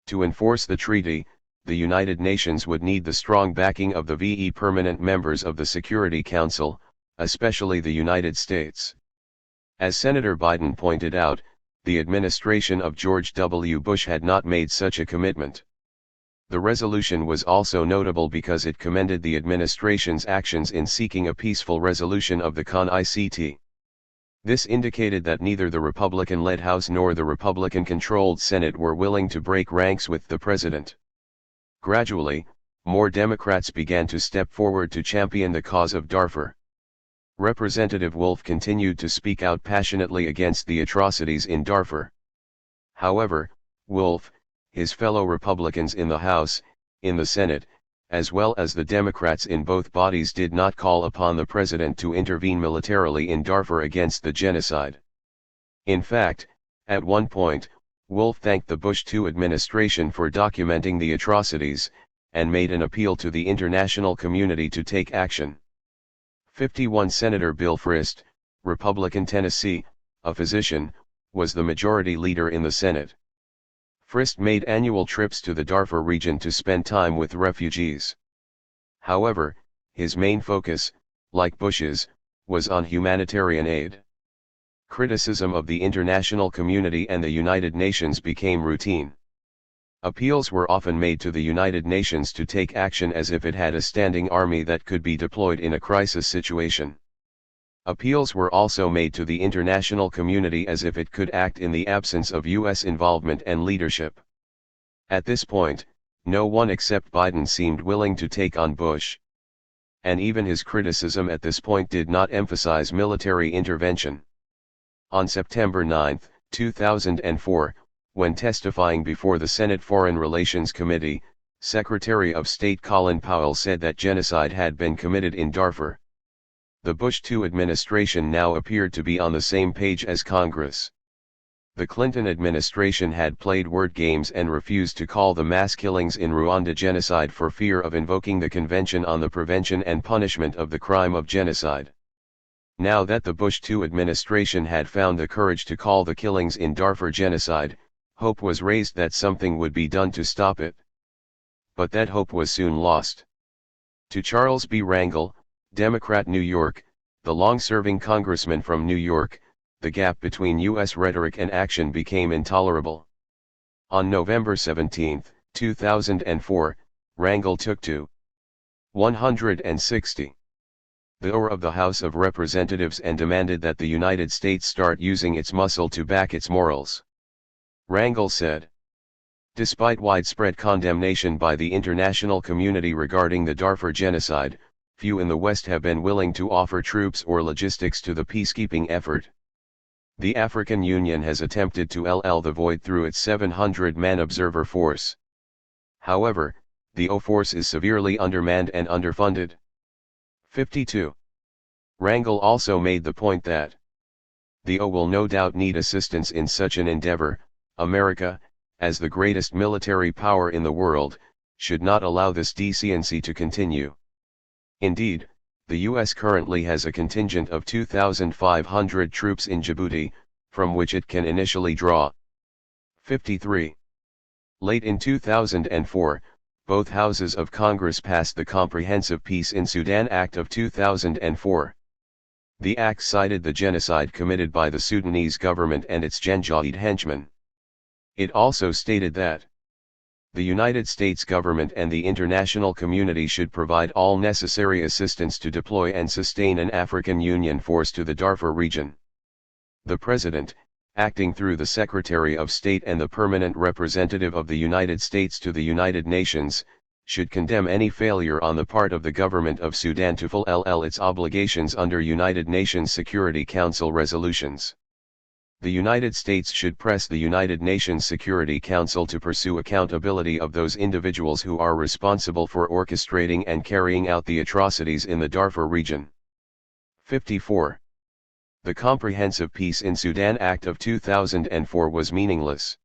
To enforce the treaty, the United Nations would need the strong backing of the VE permanent members of the Security Council, especially the United States. As Senator Biden pointed out, the administration of George W. Bush had not made such a commitment. The resolution was also notable because it commended the administration's actions in seeking a peaceful resolution of the conflict. This indicated that neither the Republican-led House nor the Republican-controlled Senate were willing to break ranks with the president. Gradually, more Democrats began to step forward to champion the cause of Darfur. Representative Wolf continued to speak out passionately against the atrocities in Darfur. However, Wolf, his fellow Republicans in the House, in the Senate, as well as the Democrats in both bodies did not call upon the president to intervene militarily in Darfur against the genocide. In fact, at one point, Wolf thanked the Bush II administration for documenting the atrocities, and made an appeal to the international community to take action. 51 Senator Bill Frist, Republican Tennessee, a physician, was the majority leader in the Senate. Frist made annual trips to the Darfur region to spend time with refugees. However, his main focus, like Bush's, was on humanitarian aid. Criticism of the international community and the United Nations became routine. Appeals were often made to the United Nations to take action as if it had a standing army that could be deployed in a crisis situation. Appeals were also made to the international community as if it could act in the absence of U.S. involvement and leadership. At this point, no one except Biden seemed willing to take on Bush. And even his criticism at this point did not emphasize military intervention. On September 9, 2004, when testifying before the Senate Foreign Relations Committee, Secretary of State Colin Powell said that genocide had been committed in Darfur. The Bush II administration now appeared to be on the same page as Congress. The Clinton administration had played word games and refused to call the mass killings in Rwanda genocide for fear of invoking the Convention on the Prevention and Punishment of the Crime of Genocide. Now that the Bush II administration had found the courage to call the killings in Darfur genocide, hope was raised that something would be done to stop it. But that hope was soon lost. To Charles B. Rangel, Democrat New York, the long-serving congressman from New York, the gap between U.S. rhetoric and action became intolerable. On November 17, 2004, Rangel took to 160 the door of the House of Representatives and demanded that the United States start using its muscle to back its morals. Rangel said, "Despite widespread condemnation by the international community regarding the Darfur genocide, few in the West have been willing to offer troops or logistics to the peacekeeping effort. The African Union has attempted to fill the void through its 700-man observer force. However, the force is severely undermanned and underfunded." 52. Rangel also made the point that the will no doubt need assistance in such an endeavor. America, as the greatest military power in the world, should not allow this decency to continue. Indeed, the U.S. currently has a contingent of 2,500 troops in Djibouti, from which it can initially draw. 53. Late in 2004, both houses of Congress passed the Comprehensive Peace in Sudan Act of 2004. The act cited the genocide committed by the Sudanese government and its Janjaweed henchmen. It also stated that the United States government and the international community should provide all necessary assistance to deploy and sustain an African Union force to the Darfur region. The President, acting through the Secretary of State and the Permanent Representative of the United States to the United Nations, should condemn any failure on the part of the government of Sudan to fulfill its obligations under United Nations Security Council resolutions. The United States should press the United Nations Security Council to pursue accountability of those individuals who are responsible for orchestrating and carrying out the atrocities in the Darfur region. 54. The Comprehensive Peace in Sudan Act of 2004 was meaningless.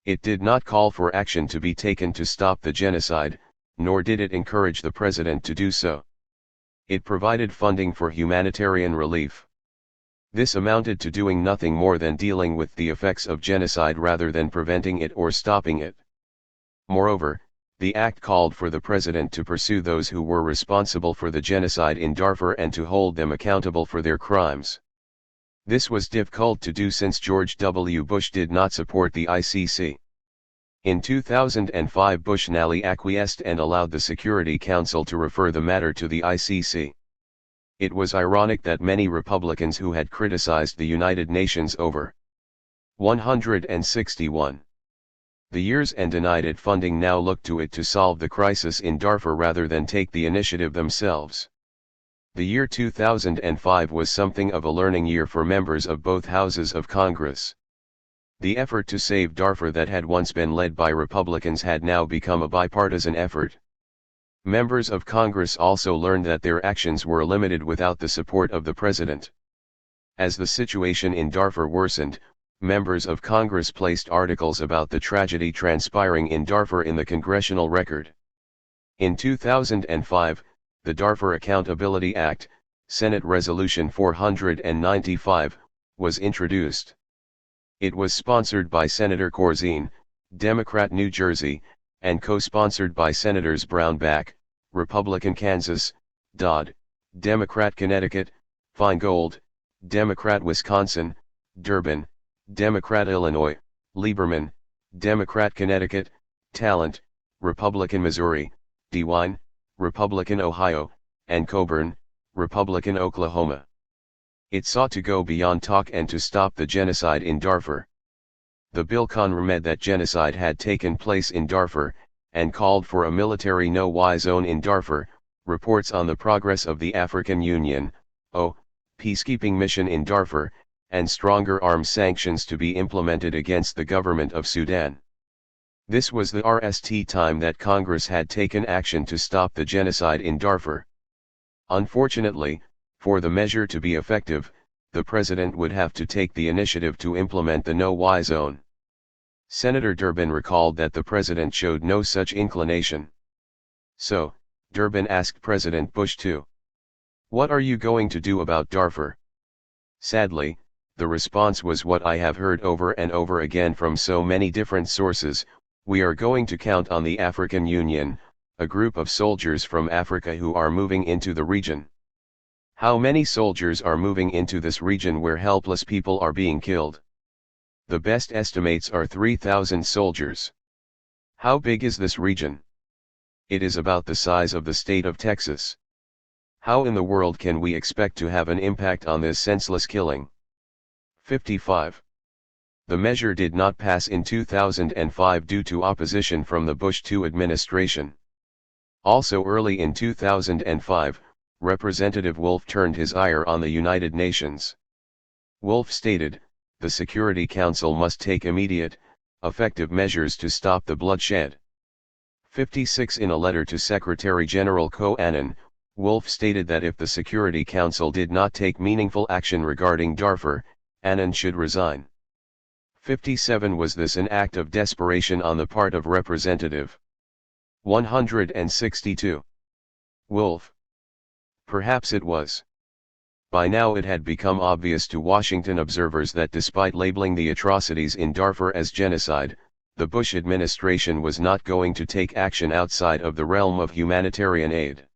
It did not call for action to be taken to stop the genocide, nor did it encourage the president to do so. It provided funding for humanitarian relief. This amounted to doing nothing more than dealing with the effects of genocide rather than preventing it or stopping it. Moreover, the act called for the president to pursue those who were responsible for the genocide in Darfur and to hold them accountable for their crimes. This was difficult to do since George W. Bush did not support the ICC. In 2005, Bush narrowly acquiesced and allowed the Security Council to refer the matter to the ICC. It was ironic that many Republicans who had criticized the United Nations over 161 the years and denied it funding now look to it to solve the crisis in Darfur rather than take the initiative themselves. The year 2005 was something of a learning year for members of both houses of Congress. The effort to save Darfur that had once been led by Republicans had now become a bipartisan effort. Members of Congress also learned that their actions were limited without the support of the president. As the situation in Darfur worsened, members of Congress placed articles about the tragedy transpiring in Darfur in the Congressional Record. In 2005, the Darfur Accountability Act, Senate Resolution 495, was introduced. It was sponsored by Senator Corzine, Democrat New Jersey, and co-sponsored by Senators Brownback, Republican Kansas, Dodd, Democrat Connecticut, Feingold, Democrat Wisconsin, Durbin, Democrat Illinois, Lieberman, Democrat Connecticut, Talent, Republican Missouri, DeWine, Republican Ohio, and Coburn, Republican Oklahoma. It sought to go beyond talk and to stop the genocide in Darfur. The bill confirmed that genocide had taken place in Darfur, and called for a military no-fly zone in Darfur, reports on the progress of the African Union, peacekeeping mission in Darfur, and stronger arms sanctions to be implemented against the government of Sudan. This was the first time that Congress had taken action to stop the genocide in Darfur. Unfortunately, for the measure to be effective, the president would have to take the initiative to implement the no-fly zone. Senator Durbin recalled that the president showed no such inclination. So, Durbin asked President Bush to, "What are you going to do about Darfur?" Sadly, the response was what I have heard over and over again from so many different sources: "We are going to count on the African Union, a group of soldiers from Africa who are moving into the region." How many soldiers are moving into this region where helpless people are being killed? The best estimates are 3,000 soldiers. How big is this region? It is about the size of the state of Texas. How in the world can we expect to have an impact on this senseless killing? 55. The measure did not pass in 2005 due to opposition from the Bush II administration. Also early in 2005, Representative Wolf turned his ire on the United Nations. Wolf stated, "The Security Council must take immediate, effective measures to stop the bloodshed." 56. In a letter to Secretary General Kofi Annan, Wolf stated that if the Security Council did not take meaningful action regarding Darfur, Annan should resign. 57. Was this an act of desperation on the part of Representative 162 Wolf? Perhaps it was. By now it had become obvious to Washington observers that despite labeling the atrocities in Darfur as genocide, the Bush administration was not going to take action outside of the realm of humanitarian aid.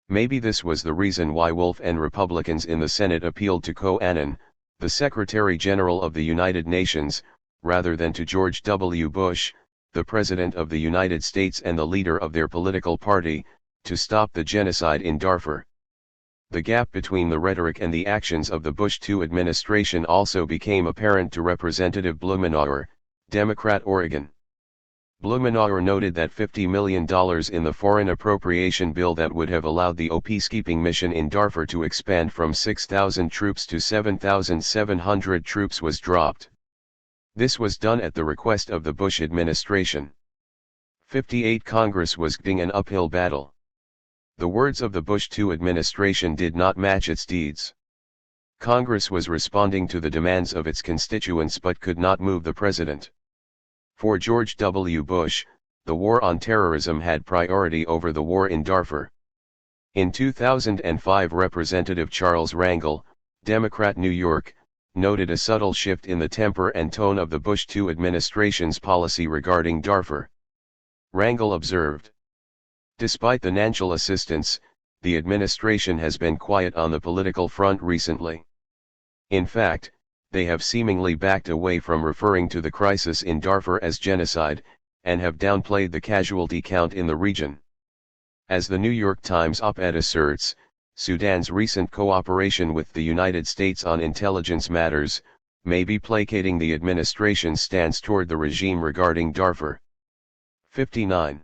Maybe this was the reason why Wolf and Republicans in the Senate appealed to Annan, the Secretary General of the United Nations, rather than to George W. Bush, the President of the United States and the leader of their political party, to stop the genocide in Darfur. The gap between the rhetoric and the actions of the Bush II administration also became apparent to Representative Blumenauer, Democrat, Oregon. Blumenauer noted that $50 million in the foreign appropriation bill that would have allowed the peacekeeping mission in Darfur to expand from 6,000 troops to 7,700 troops was dropped. This was done at the request of the Bush administration. 58 Congress was fighting an uphill battle. The words of the Bush II administration did not match its deeds. Congress was responding to the demands of its constituents but could not move the president. For George W. Bush, the war on terrorism had priority over the war in Darfur. In 2005, Representative Charles Rangel, Democrat, New York, noted a subtle shift in the temper and tone of the Bush II administration's policy regarding Darfur. Rangel observed, "Despite the financial assistance, the administration has been quiet on the political front recently. In fact, they have seemingly backed away from referring to the crisis in Darfur as genocide, and have downplayed the casualty count in the region." As the New York Times op-ed asserts, Sudan's recent cooperation with the United States on intelligence matters may be placating the administration's stance toward the regime regarding Darfur. 59.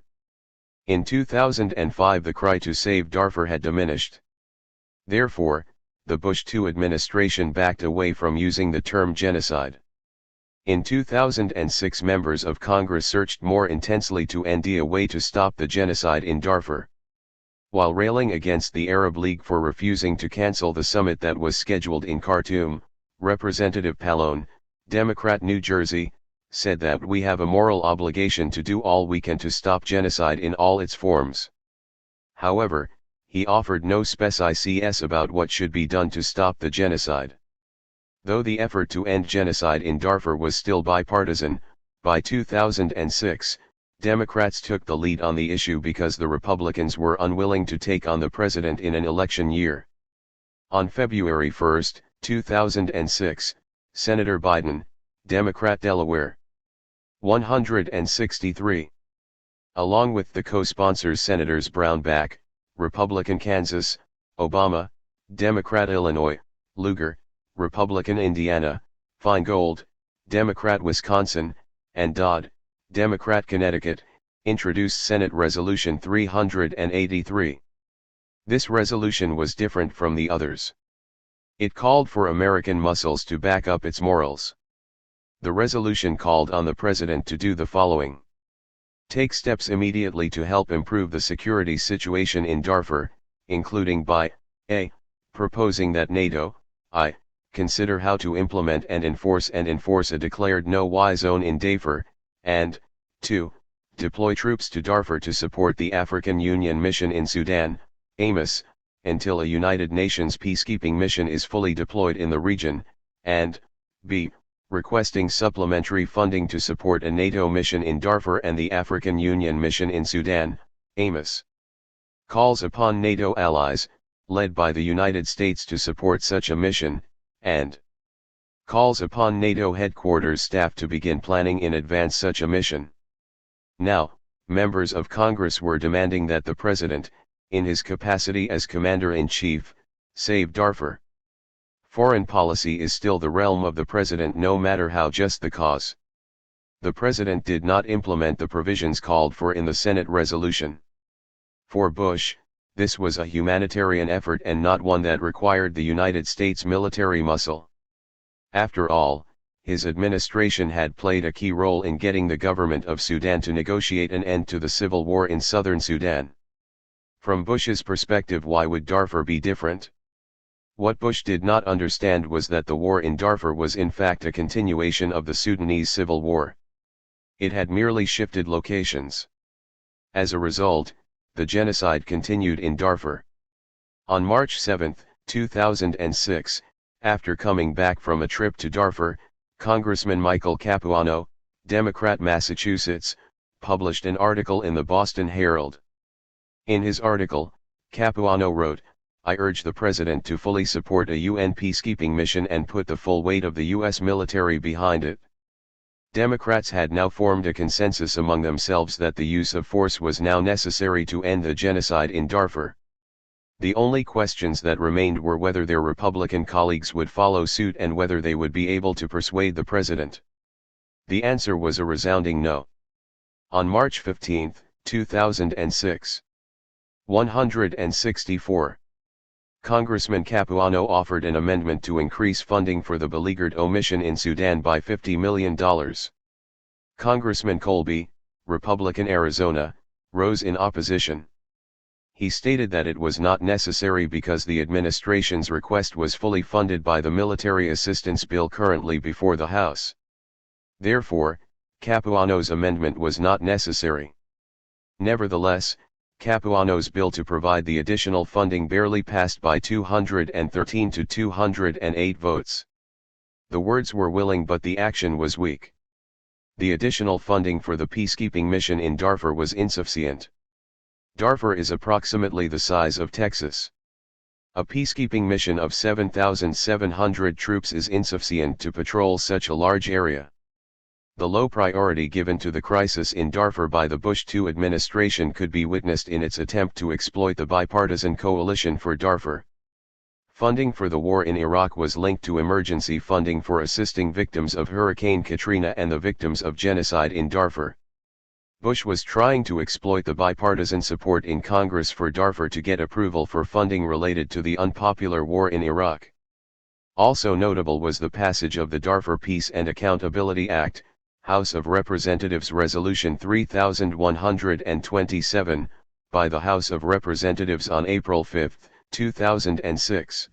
In 2005, the cry to save Darfur had diminished. Therefore, the Bush II administration backed away from using the term genocide. In 2006, members of Congress searched more intensely to find a way to stop the genocide in Darfur. While railing against the Arab League for refusing to cancel the summit that was scheduled in Khartoum, Representative Pallone, Democrat, New Jersey, said that we have a moral obligation to do all we can to stop genocide in all its forms. However, he offered no specifics about what should be done to stop the genocide. Though the effort to end genocide in Darfur was still bipartisan, by 2006, Democrats took the lead on the issue because the Republicans were unwilling to take on the president in an election year. On February 1, 2006, Senator Biden, Democrat, Delaware, 163. Along with the co-sponsors Senators Brownback, Republican, Kansas, Obama, Democrat, Illinois, Lugar, Republican, Indiana, Feingold, Democrat, Wisconsin, and Dodd, Democrat, Connecticut, introduced Senate Resolution 383. This resolution was different from the others. It called for American muscles to back up its morals. The resolution called on the president to do the following: take steps immediately to help improve the security situation in Darfur, including by a. proposing that NATO, consider how to implement and enforce a declared no-fly zone in Darfur, and 2. deploy troops to Darfur to support the African Union mission in Sudan, AMIS, until a United Nations peacekeeping mission is fully deployed in the region, and b. requesting supplementary funding to support a NATO mission in Darfur and the African Union mission in Sudan, AMIS. Calls upon NATO allies, led by the United States, to support such a mission, and calls upon NATO headquarters staff to begin planning in advance such a mission. Now, members of Congress were demanding that the president, in his capacity as commander-in-chief, save Darfur. Foreign policy is still the realm of the president, no matter how just the cause. The president did not implement the provisions called for in the Senate resolution. For Bush, this was a humanitarian effort and not one that required the United States military muscle. After all, his administration had played a key role in getting the government of Sudan to negotiate an end to the civil war in southern Sudan. From Bush's perspective, why would Darfur be different? What Bush did not understand was that the war in Darfur was in fact a continuation of the Sudanese civil war. It had merely shifted locations. As a result, the genocide continued in Darfur. On March 7, 2006, after coming back from a trip to Darfur, Congressman Michael Capuano, Democrat, Massachusetts, published an article in the Boston Herald. In his article, Capuano wrote, "I urge the President to fully support a UN peacekeeping mission and put the full weight of the U.S. military behind it." Democrats had now formed a consensus among themselves that the use of force was now necessary to end the genocide in Darfur. The only questions that remained were whether their Republican colleagues would follow suit and whether they would be able to persuade the president. The answer was a resounding no. On March 15, 2006, 164. Congressman Capuano offered an amendment to increase funding for the beleaguered mission in Sudan by $50 million. Congressman Colby, Republican Arizona, rose in opposition. He stated that it was not necessary because the administration's request was fully funded by the military assistance bill currently before the House. Therefore, Capuano's amendment was not necessary. Nevertheless, Capuano's bill to provide the additional funding barely passed by 213 to 208 votes. The words were willing but the action was weak. The additional funding for the peacekeeping mission in Darfur was insufficient. Darfur is approximately the size of Texas. A peacekeeping mission of 7,700 troops is insufficient to patrol such a large area. The low priority given to the crisis in Darfur by the Bush II administration could be witnessed in its attempt to exploit the bipartisan coalition for Darfur. Funding for the war in Iraq was linked to emergency funding for assisting victims of Hurricane Katrina and the victims of genocide in Darfur. Bush was trying to exploit the bipartisan support in Congress for Darfur to get approval for funding related to the unpopular war in Iraq. Also notable was the passage of the Darfur Peace and Accountability Act, House of Representatives Resolution 3127, by the House of Representatives on April 5, 2006.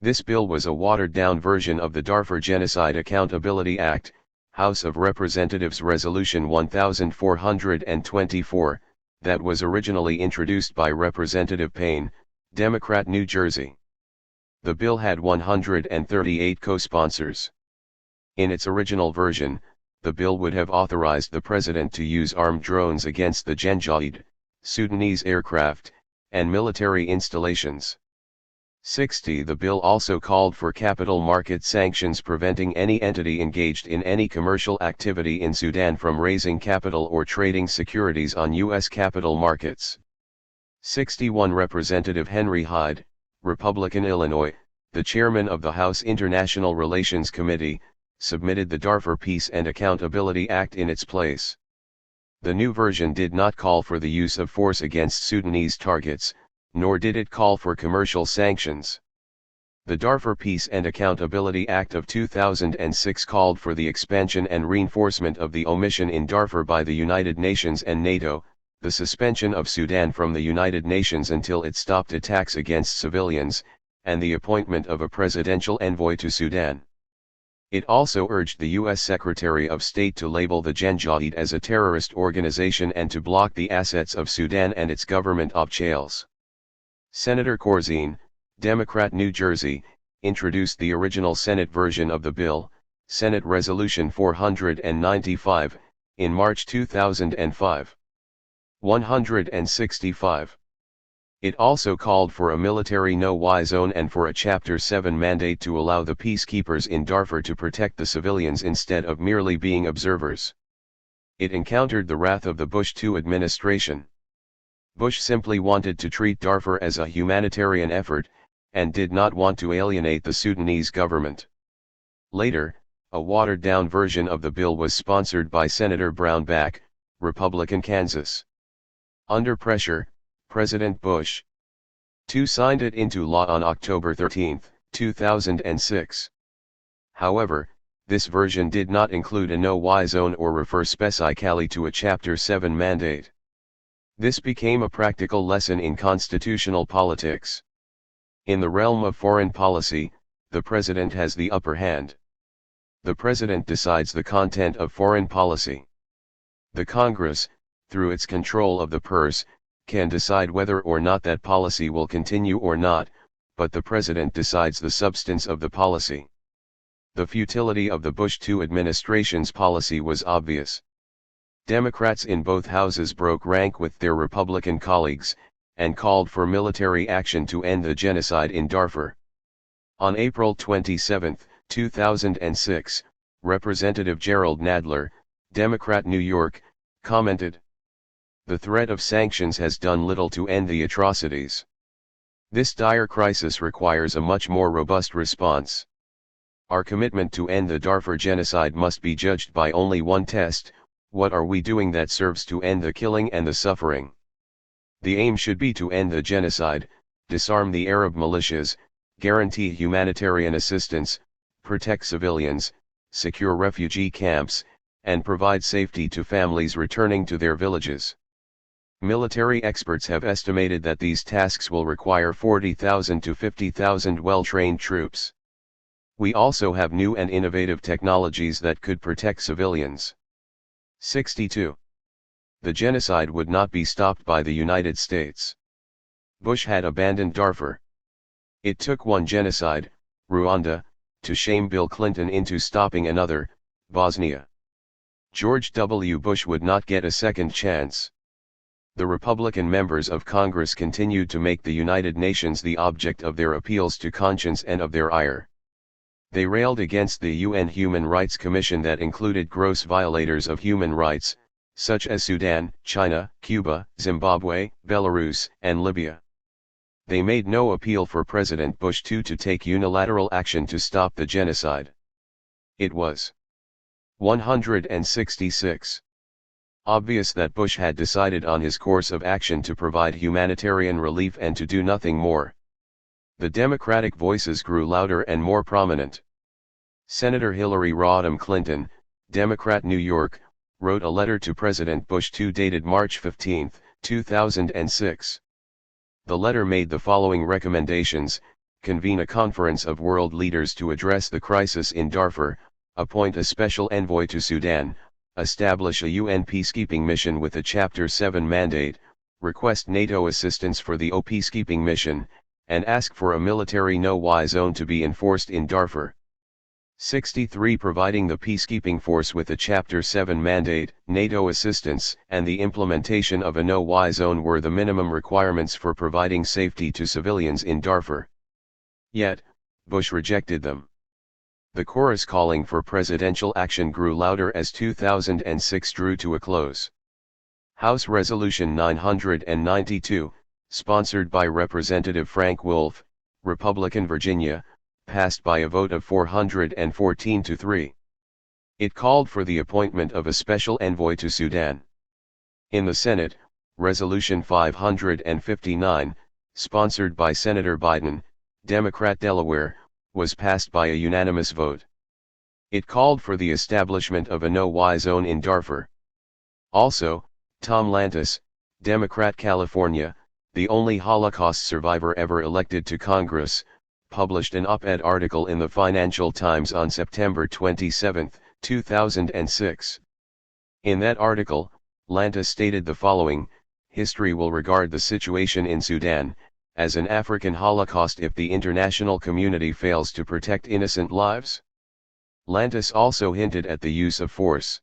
This bill was a watered-down version of the Darfur Genocide Accountability Act, House of Representatives Resolution 1424, that was originally introduced by Representative Payne, Democrat, New Jersey. The bill had 138 co-sponsors. In its original version, the bill would have authorized the president to use armed drones against the Genocide, Sudanese aircraft, and military installations. 60. The bill also called for capital market sanctions preventing any entity engaged in any commercial activity in Sudan from raising capital or trading securities on U.S. capital markets. 61. Representative Henry Hyde, Republican, Illinois, the chairman of the House International Relations Committee, submitted the Darfur Peace and Accountability Act in its place. The new version did not call for the use of force against Sudanese targets, nor did it call for commercial sanctions. The Darfur Peace and Accountability Act of 2006 called for the expansion and reinforcement of the mission in Darfur by the United Nations and NATO, the suspension of Sudan from the United Nations until it stopped attacks against civilians, and the appointment of a presidential envoy to Sudan. It also urged the U.S. Secretary of State to label the Genocide as a terrorist organization and to block the assets of Sudan and its government officials. Senator Corzine, Democrat, New Jersey, introduced the original Senate version of the bill, Senate Resolution 495, in March 2005. 165. It also called for a military no-fly zone and for a Chapter 7 mandate to allow the peacekeepers in Darfur to protect the civilians instead of merely being observers. It encountered the wrath of the Bush II administration. Bush simply wanted to treat Darfur as a humanitarian effort, and did not want to alienate the Sudanese government. Later, a watered-down version of the bill was sponsored by Senator Brownback, Republican, Kansas. Under pressure, President Bush II signed it into law on October 13, 2006. However, this version did not include a no-fly zone or refer specifically to a Chapter 7 mandate. This became a practical lesson in constitutional politics. In the realm of foreign policy, the president has the upper hand. The president decides the content of foreign policy. The Congress, through its control of the purse, can decide whether or not that policy will continue or not, but the president decides the substance of the policy. The futility of the Bush II administration's policy was obvious. Democrats in both houses broke rank with their Republican colleagues, and called for military action to end the genocide in Darfur. On April 27, 2006, Representative Gerald Nadler, Democrat, New York, commented, "The threat of sanctions has done little to end the atrocities. This dire crisis requires a much more robust response. Our commitment to end the Darfur genocide must be judged by only one test: what are we doing that serves to end the killing and the suffering? The aim should be to end the genocide, disarm the Arab militias, guarantee humanitarian assistance, protect civilians, secure refugee camps, and provide safety to families returning to their villages. Military experts have estimated that these tasks will require 40,000 to 50,000 well-trained troops. We also have new and innovative technologies that could protect civilians." 62. The genocide would not be stopped by the United States. Bush had abandoned Darfur. It took one genocide, Rwanda, to shame Bill Clinton into stopping another, Bosnia. George W. Bush would not get a second chance. The Republican members of Congress continued to make the United Nations the object of their appeals to conscience and of their ire. They railed against the UN Human Rights Commission that included gross violators of human rights, such as Sudan, China, Cuba, Zimbabwe, Belarus, and Libya. They made no appeal for President Bush II to take unilateral action to stop the genocide. It was 166. Obvious that Bush had decided on his course of action to provide humanitarian relief and to do nothing more. The Democratic voices grew louder and more prominent. Senator Hillary Rodham Clinton, Democrat, New York, wrote a letter to President Bush II dated March 15, 2006. The letter made the following recommendations: convene a conference of world leaders to address the crisis in Darfur, appoint a special envoy to Sudan, establish a UN peacekeeping mission with a Chapter 7 mandate, request NATO assistance for the peacekeeping mission, and ask for a military no-fly zone to be enforced in Darfur. 63. Providing the peacekeeping force with a Chapter 7 mandate, NATO assistance, and the implementation of a no-fly zone were the minimum requirements for providing safety to civilians in Darfur. Yet, Bush rejected them. The chorus calling for presidential action grew louder as 2006 drew to a close. House Resolution 992, sponsored by Representative Frank Wolf, Republican, Virginia, passed by a vote of 414 to 3. It called for the appointment of a special envoy to Sudan. In the Senate, Resolution 559, sponsored by Senator Biden, Democrat, Delaware, was passed by a unanimous vote. It called for the establishment of a no-fly zone in Darfur. Also, Tom Lantos, Democrat, California, the only Holocaust survivor ever elected to Congress, published an op-ed article in the Financial Times on September 27, 2006. In that article, Lantos stated the following: history will regard the situation in Sudan as an African Holocaust if the international community fails to protect innocent lives. Lantos also hinted at the use of force.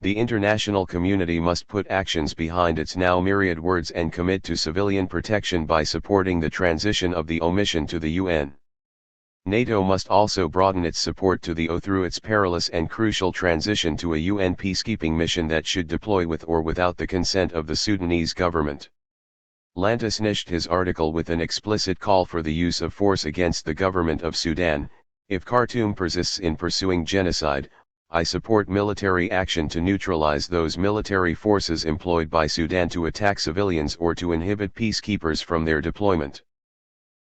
The international community must put actions behind its now myriad words and commit to civilian protection by supporting the transition of the mission to the UN. NATO must also broaden its support to the through its perilous and crucial transition to a UN peacekeeping mission that should deploy with or without the consent of the Sudanese government. Lantos finished his article with an explicit call for the use of force against the government of Sudan. If Khartoum persists in pursuing genocide, I support military action to neutralize those military forces employed by Sudan to attack civilians or to inhibit peacekeepers from their deployment.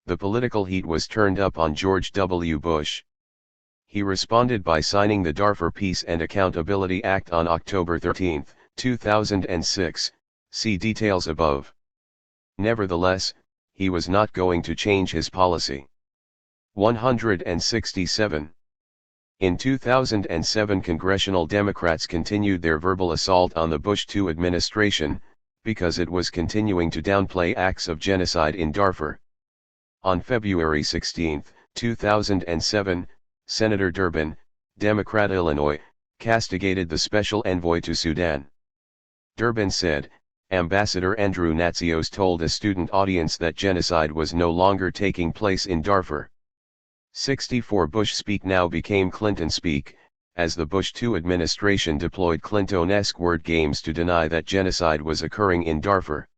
The political heat was turned up on George W. Bush. He responded by signing the Darfur Peace and Accountability Act on October 13, 2006, see details above. Nevertheless, he was not going to change his policy. 167. In 2007, congressional Democrats continued their verbal assault on the Bush II administration, because it was continuing to downplay acts of genocide in Darfur. On February 16, 2007, Senator Durbin, Democrat Illinois, castigated the special envoy to Sudan. Durbin said, Ambassador Andrew Natsios told a student audience that genocide was no longer taking place in Darfur. 64 Bush speak now became Clinton speak, as the Bush II administration deployed Clinton-esque word games to deny that genocide was occurring in Darfur.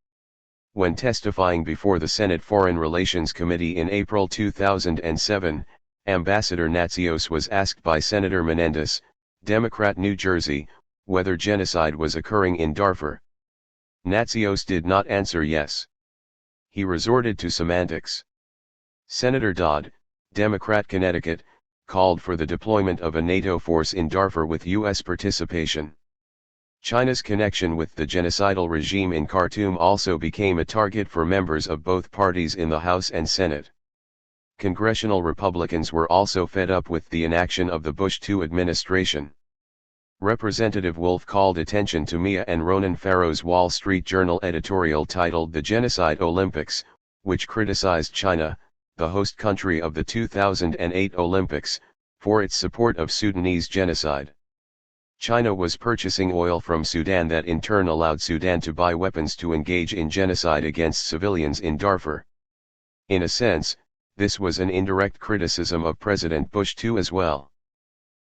When testifying before the Senate Foreign Relations Committee in April 2007, Ambassador Natsios was asked by Senator Menendez, Democrat New Jersey, whether genocide was occurring in Darfur. Natsios did not answer yes. He resorted to semantics. Senator Dodd, Democrat Connecticut, called for the deployment of a NATO force in Darfur with U.S. participation. China's connection with the genocidal regime in Khartoum also became a target for members of both parties in the House and Senate. Congressional Republicans were also fed up with the inaction of the Bush II administration. Representative Wolf called attention to Mia and Ronan Farrow's Wall Street Journal editorial titled The Genocide Olympics, which criticized China, the host country of the 2008 Olympics, for its support of Sudanese genocide. China was purchasing oil from Sudan that in turn allowed Sudan to buy weapons to engage in genocide against civilians in Darfur. In a sense, this was an indirect criticism of President Bush II as well.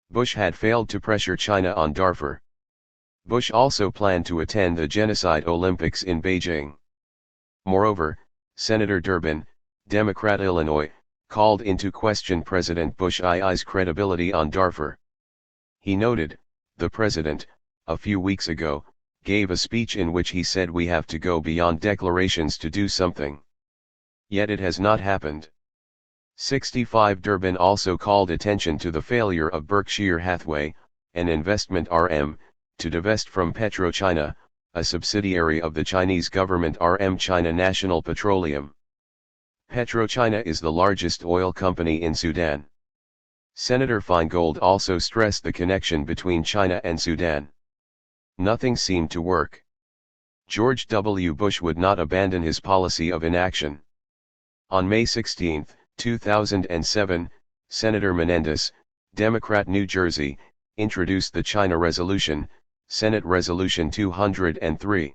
Bush had failed to pressure China on Darfur. Bush also planned to attend the Genocide Olympics in Beijing. Moreover, Senator Durbin, Democrat Illinois, called into question President Bush II's credibility on Darfur. He noted, the president, a few weeks ago, gave a speech in which he said we have to go beyond declarations to do something. Yet it has not happened. 65 Durbin also called attention to the failure of Berkshire Hathaway, an investment RM, to divest from PetroChina, a subsidiary of the Chinese government RM China National Petroleum. PetroChina is the largest oil company in Sudan. Senator Feingold also stressed the connection between China and Sudan. Nothing seemed to work. George W. Bush would not abandon his policy of inaction. On May 16, 2007, Senator Menendez, Democrat New Jersey, introduced the China Resolution, Senate Resolution 203.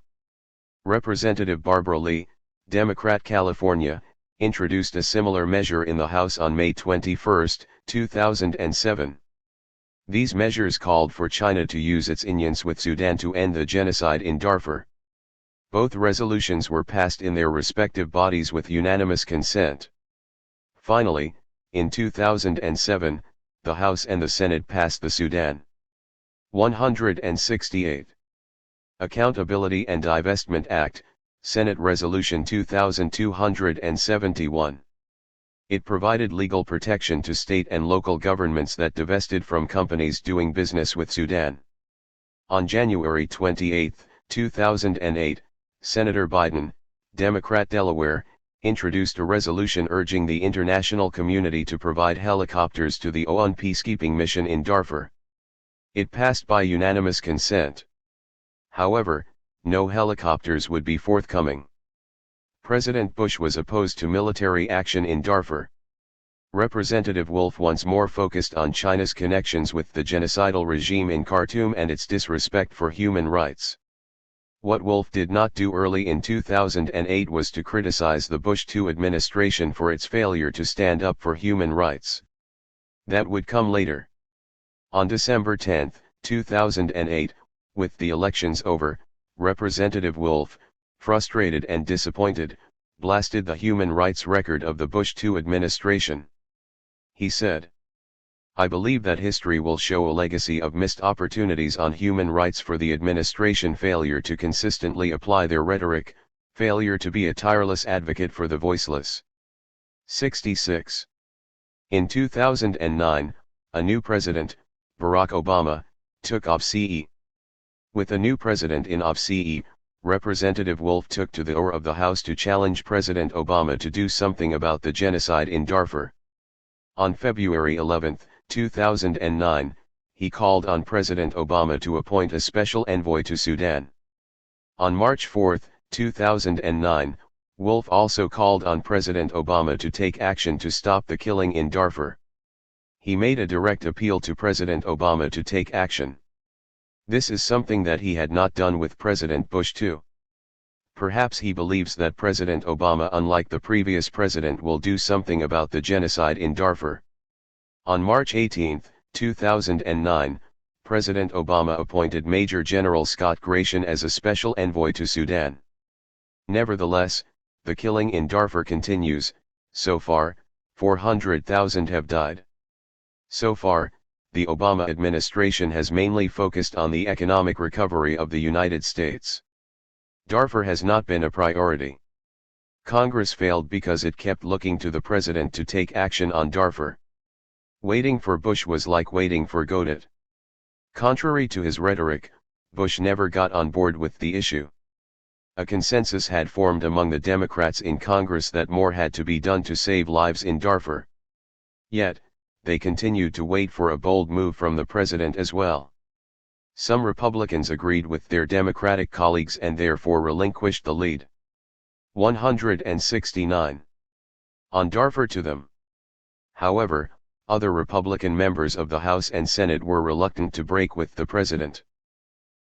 Representative Barbara Lee, Democrat California, introduced a similar measure in the House on May 21, 2007. These measures called for China to use its influence with Sudan to end the genocide in Darfur. Both resolutions were passed in their respective bodies with unanimous consent. Finally, in 2007, the House and the Senate passed the Sudan 168. Accountability and Divestment Act, Senate Resolution 2271. It provided legal protection to state and local governments that divested from companies doing business with Sudan. On January 28, 2008, Senator Biden, Democrat Delaware, introduced a resolution urging the international community to provide helicopters to the ONU peacekeeping mission in Darfur. It passed by unanimous consent. However, no helicopters would be forthcoming. President Bush was opposed to military action in Darfur. Representative Wolf once more focused on China's connections with the genocidal regime in Khartoum and its disrespect for human rights. What Wolf did not do early in 2008 was to criticize the Bush II administration for its failure to stand up for human rights. That would come later. On December 10, 2008, with the elections over, Representative Wolf, frustrated and disappointed, blasted the human rights record of the Bush II administration. He said, "I believe that history will show a legacy of missed opportunities on human rights for the administration, failure to consistently apply their rhetoric, failure to be a tireless advocate for the voiceless." 66. In 2009, a new president, Barack Obama, took office. With a new president in office, Representative Wolf took to the floor of the House to challenge President Obama to do something about the genocide in Darfur. On February 11, 2009, he called on President Obama to appoint a special envoy to Sudan. On March 4, 2009, Wolf also called on President Obama to take action to stop the killing in Darfur. He made a direct appeal to President Obama to take action. This is something that he had not done with President Bush too. Perhaps he believes that President Obama, unlike the previous president, will do something about the genocide in Darfur. On March 18, 2009, President Obama appointed Major General Scott Gratian as a special envoy to Sudan. Nevertheless, the killing in Darfur continues. So far, 400,000 have died. So far, the Obama administration has mainly focused on the economic recovery of the United States. Darfur has not been a priority. Congress failed because it kept looking to the president to take action on Darfur. Waiting for Bush was like waiting for Godot. Contrary to his rhetoric, Bush never got on board with the issue. A consensus had formed among the Democrats in Congress that more had to be done to save lives in Darfur. Yet, they continued to wait for a bold move from the president as well. Some Republicans agreed with their Democratic colleagues and therefore relinquished the lead. 169. On Darfur to them. However, other Republican members of the House and Senate were reluctant to break with the president.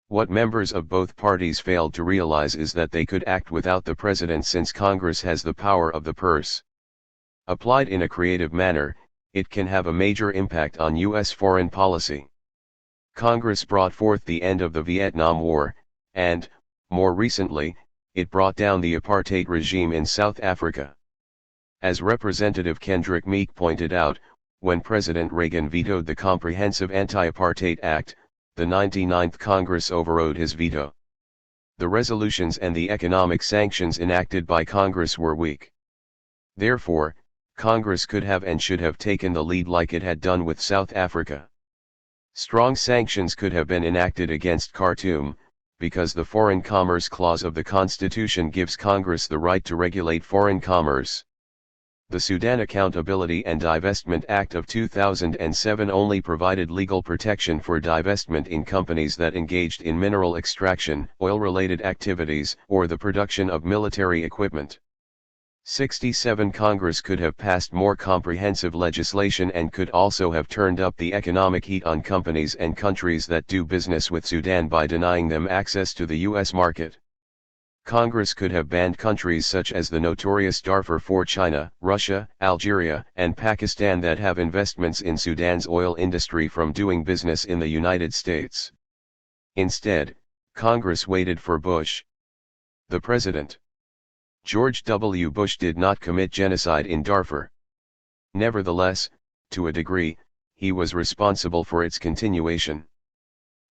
What members of both parties failed to realize is that they could act without the president, since Congress has the power of the purse. Applied in a creative manner, it can have a major impact on U.S. foreign policy. Congress brought forth the end of the Vietnam War, and, more recently, it brought down the apartheid regime in South Africa. As Representative Kendrick Meek pointed out, when President Reagan vetoed the Comprehensive Anti-Apartheid Act, the 99th Congress overrode his veto. The resolutions and the economic sanctions enacted by Congress were weak. Therefore, Congress could have and should have taken the lead like it had done with South Africa. Strong sanctions could have been enacted against Khartoum, because the Foreign Commerce Clause of the Constitution gives Congress the right to regulate foreign commerce. The Sudan Accountability and Divestment Act of 2007 only provided legal protection for divestment in companies that engaged in mineral extraction, oil-related activities, or the production of military equipment. 67 Congress could have passed more comprehensive legislation and could also have turned up the economic heat on companies and countries that do business with Sudan by denying them access to the U.S. market. Congress could have banned countries such as the notorious Darfur for China, Russia, Algeria, and Pakistan that have investments in Sudan's oil industry from doing business in the United States. Instead, Congress waited for Bush. The President, George W. Bush, did not commit genocide in Darfur. Nevertheless, to a degree, he was responsible for its continuation.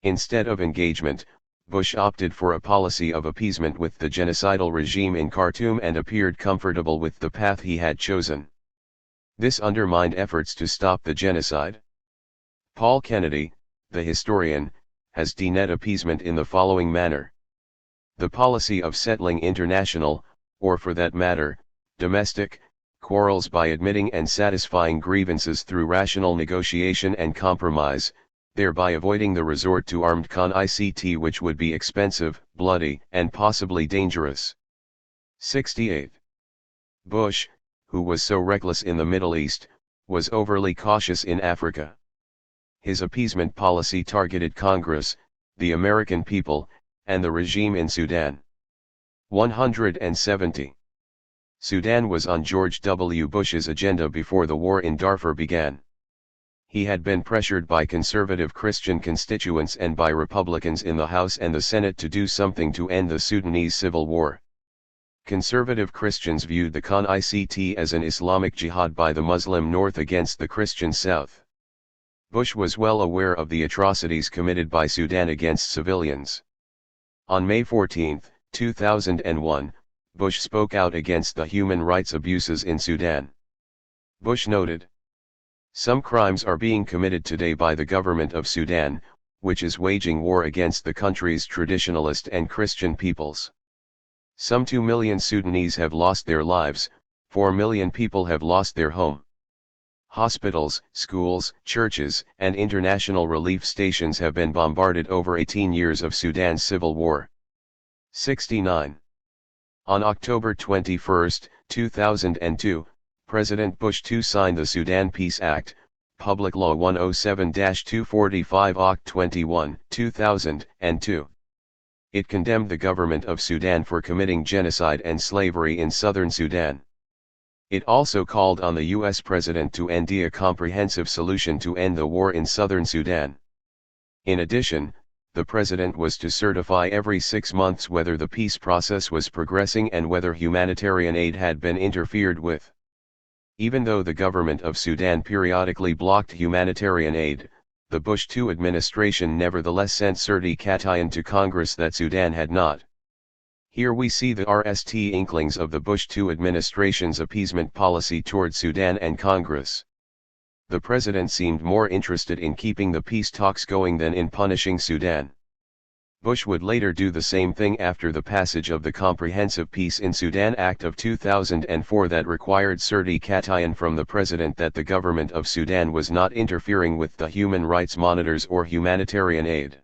Instead of engagement, Bush opted for a policy of appeasement with the genocidal regime in Khartoum and appeared comfortable with the path he had chosen. This undermined efforts to stop the genocide. Paul Kennedy, the historian, has defined appeasement in the following manner: the policy of settling international, or for that matter, domestic, quarrels by admitting and satisfying grievances through rational negotiation and compromise, thereby avoiding the resort to armed conflict, which would be expensive, bloody, and possibly dangerous. 68. Bush, who was so reckless in the Middle East, was overly cautious in Africa. His appeasement policy targeted Congress, the American people, and the regime in Sudan. 170. Sudan was on George W. Bush's agenda before the war in Darfur began. He had been pressured by conservative Christian constituents and by Republicans in the House and the Senate to do something to end the Sudanese civil war. Conservative Christians viewed the conflict as an Islamic jihad by the Muslim North against the Christian South. Bush was well aware of the atrocities committed by Sudan against civilians. On May 14, 2001, Bush spoke out against the human rights abuses in Sudan. Bush noted, "Some crimes are being committed today by the government of Sudan, which is waging war against the country's traditionalist and Christian peoples. Some 2 million Sudanese have lost their lives, 4 million people have lost their home. Hospitals, schools, churches, and international relief stations have been bombarded over 18 years of Sudan's civil war." 69. On October 21, 2002, President Bush II signed the Sudan Peace Act, Public Law 107-245 Oct. 21, 2002. It condemned the government of Sudan for committing genocide and slavery in southern Sudan. It also called on the U.S. president to end a comprehensive solution to end the war in southern Sudan. In addition, the president was to certify every 6 months whether the peace process was progressing and whether humanitarian aid had been interfered with. Even though the government of Sudan periodically blocked humanitarian aid, the Bush II administration nevertheless sent certification to Congress that Sudan had not. Here we see the RST inklings of the Bush II administration's appeasement policy toward Sudan and Congress. The president seemed more interested in keeping the peace talks going than in punishing Sudan. Bush would later do the same thing after the passage of the Comprehensive Peace in Sudan Act of 2004 that required certification from the president that the government of Sudan was not interfering with the human rights monitors or humanitarian aid.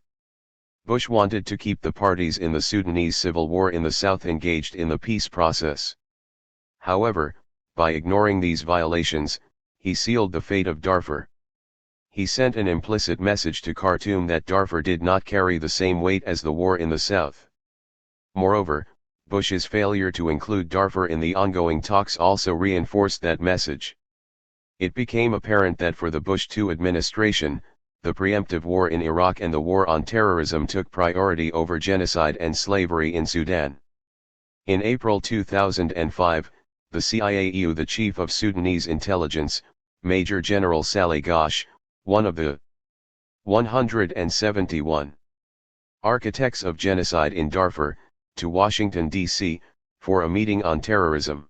Bush wanted to keep the parties in the Sudanese civil war in the south engaged in the peace process. However, by ignoring these violations, he sealed the fate of Darfur. He sent an implicit message to Khartoum that Darfur did not carry the same weight as the war in the south. Moreover, Bush's failure to include Darfur in the ongoing talks also reinforced that message. It became apparent that for the Bush II administration, the preemptive war in Iraq and the war on terrorism took priority over genocide and slavery in Sudan. In April 2005, the CIA, the chief of Sudanese intelligence, Major General Saleh Ghosh, one of the 171 architects of genocide in Darfur, to Washington, D.C., for a meeting on terrorism.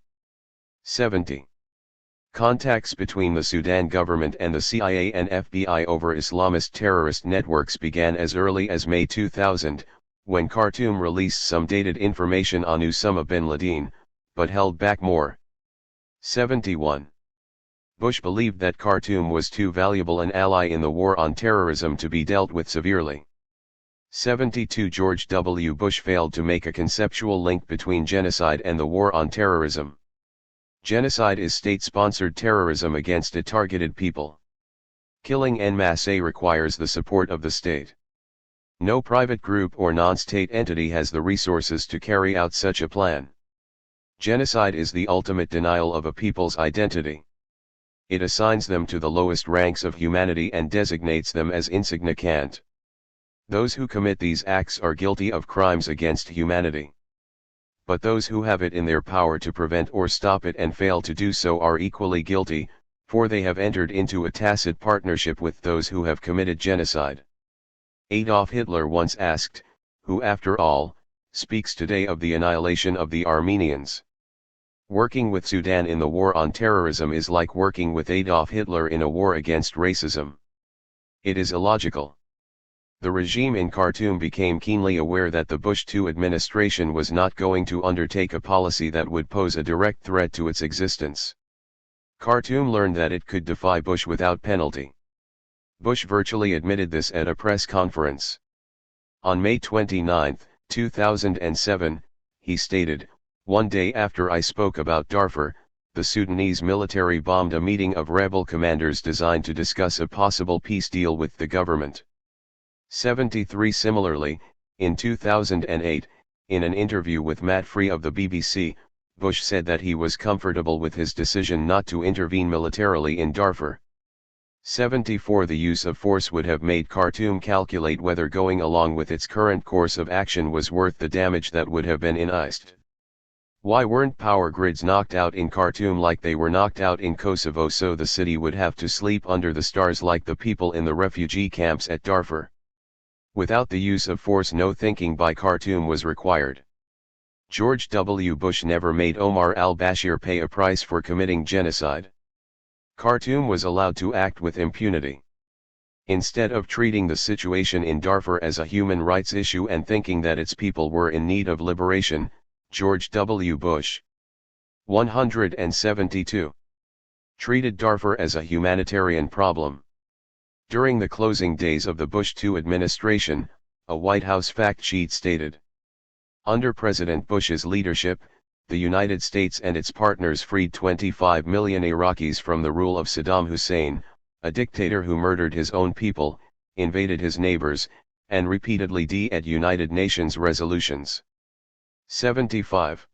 70. Contacts between the Sudan government and the CIA and FBI over Islamist terrorist networks began as early as May 2000, when Khartoum released some dated information on Osama bin Laden, but held back more. 71. Bush believed that Khartoum was too valuable an ally in the war on terrorism to be dealt with severely. 72. George W. Bush failed to make a conceptual link between genocide and the war on terrorism. Genocide is state-sponsored terrorism against a targeted people. Killing en masse requires the support of the state. No private group or non-state entity has the resources to carry out such a plan. Genocide is the ultimate denial of a people's identity. It assigns them to the lowest ranks of humanity and designates them as insignificant. Those who commit these acts are guilty of crimes against humanity. But those who have it in their power to prevent or stop it and fail to do so are equally guilty, for they have entered into a tacit partnership with those who have committed genocide. Adolf Hitler once asked, "Who after all, speaks today of the annihilation of the Armenians?" Working with Sudan in the war on terrorism is like working with Adolf Hitler in a war against racism. It is illogical. The regime in Khartoum became keenly aware that the Bush II administration was not going to undertake a policy that would pose a direct threat to its existence. Khartoum learned that it could defy Bush without penalty. Bush virtually admitted this at a press conference. On May 29, 2007, he stated, "One day after I spoke about Darfur, the Sudanese military bombed a meeting of rebel commanders designed to discuss a possible peace deal with the government." 73. Similarly, in 2008, in an interview with Matt Free of the BBC, Bush said that he was comfortable with his decision not to intervene militarily in Darfur. 74. The use of force would have made Khartoum calculate whether going along with its current course of action was worth the damage that would have been incurred. Why weren't power grids knocked out in Khartoum like they were knocked out in Kosovo, so the city would have to sleep under the stars like the people in the refugee camps at Darfur? Without the use of force, no thinking by Khartoum was required. George W. Bush never made Omar al-Bashir pay a price for committing genocide. Khartoum was allowed to act with impunity. Instead of treating the situation in Darfur as a human rights issue and thinking that its people were in need of liberation, George W. Bush 172 treated Darfur as a humanitarian problem. During the closing days of the Bush II administration, a White House fact sheet stated, "Under President Bush's leadership, the United States and its partners freed 25 million Iraqis from the rule of Saddam Hussein, a dictator who murdered his own people, invaded his neighbors, and repeatedly vetoed United Nations resolutions. 75.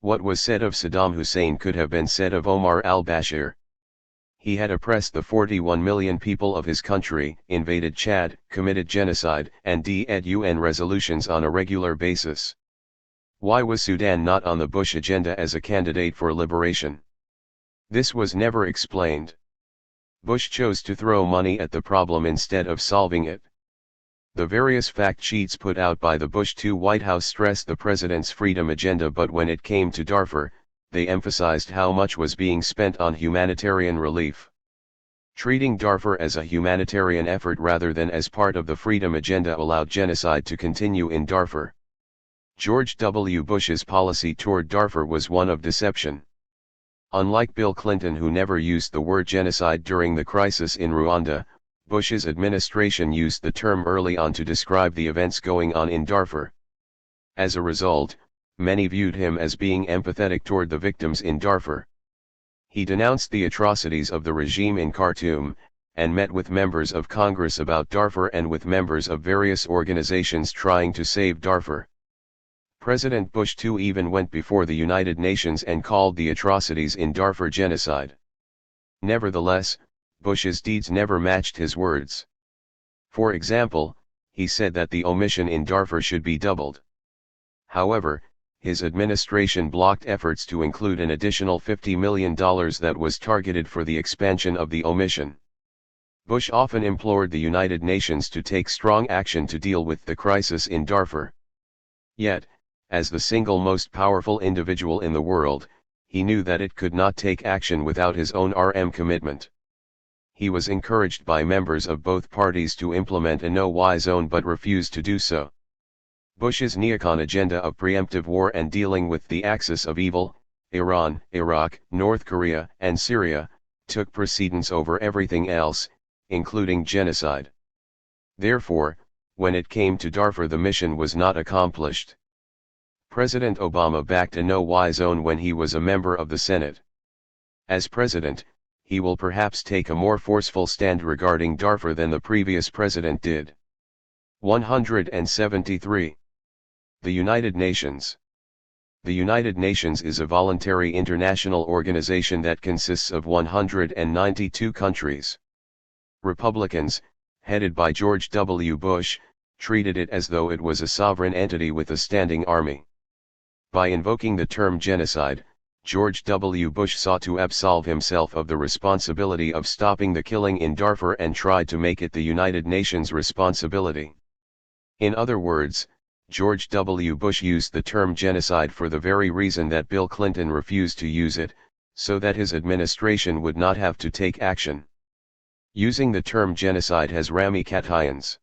What was said of Saddam Hussein could have been said of Omar al-Bashir. He had oppressed the 41 million people of his country, invaded Chad, committed genocide, and vetoed UN resolutions on a regular basis. Why was Sudan not on the Bush agenda as a candidate for liberation? This was never explained. Bush chose to throw money at the problem instead of solving it. The various fact sheets put out by the Bush II White House stressed the president's freedom agenda, but when it came to Darfur, they emphasized how much was being spent on humanitarian relief. Treating Darfur as a humanitarian effort rather than as part of the freedom agenda allowed genocide to continue in Darfur. George W. Bush's policy toward Darfur was one of deception. Unlike Bill Clinton, who never used the word genocide during the crisis in Rwanda, Bush's administration used the term early on to describe the events going on in Darfur. As a result, many viewed him as being empathetic toward the victims in Darfur. He denounced the atrocities of the regime in Khartoum, and met with members of Congress about Darfur and with members of various organizations trying to save Darfur. President Bush II even went before the United Nations and called the atrocities in Darfur genocide. Nevertheless, Bush's deeds never matched his words. For example, he said that the omission in Darfur should be doubled. However, his administration blocked efforts to include an additional $50 million that was targeted for the expansion of the omission. Bush often implored the United Nations to take strong action to deal with the crisis in Darfur. Yet, as the single most powerful individual in the world, he knew that it could not take action without his own commitment. He was encouraged by members of both parties to implement a no-fly zone but refused to do so. Bush's neocon agenda of preemptive war and dealing with the axis of evil, Iran, Iraq, North Korea, and Syria, took precedence over everything else, including genocide. Therefore, when it came to Darfur, the mission was not accomplished. President Obama backed a no-fly zone when he was a member of the Senate. As president, he will perhaps take a more forceful stand regarding Darfur than the previous president did. 173. The United Nations. The United Nations is a voluntary international organization that consists of 192 countries. Republicans, headed by George W. Bush, treated it as though it was a sovereign entity with a standing army. By invoking the term genocide, George W. Bush sought to absolve himself of the responsibility of stopping the killing in Darfur and tried to make it the United Nations' responsibility. In other words, George W. Bush used the term genocide for the very reason that Bill Clinton refused to use it, so that his administration would not have to take action. Using the term genocide has ramifications.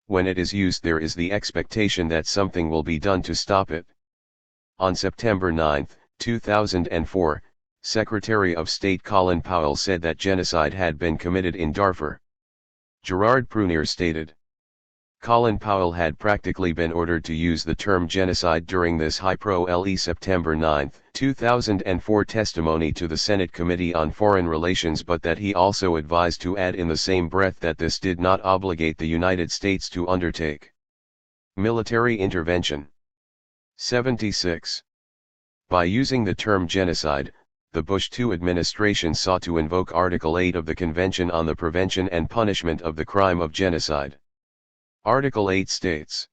When it is used, there is the expectation that something will be done to stop it. On September 9, 2004, Secretary of State Colin Powell said that genocide had been committed in Darfur. Gerard Prunier stated, Colin Powell had practically been ordered to use the term genocide during this high-profile September 9, 2004 testimony to the Senate Committee on Foreign Relations, but that he also advised to add in the same breath that this did not obligate the United States to undertake military intervention. 76. By using the term genocide, the Bush II administration sought to invoke Article 8 of the Convention on the Prevention and Punishment of the Crime of Genocide. Article 8 states,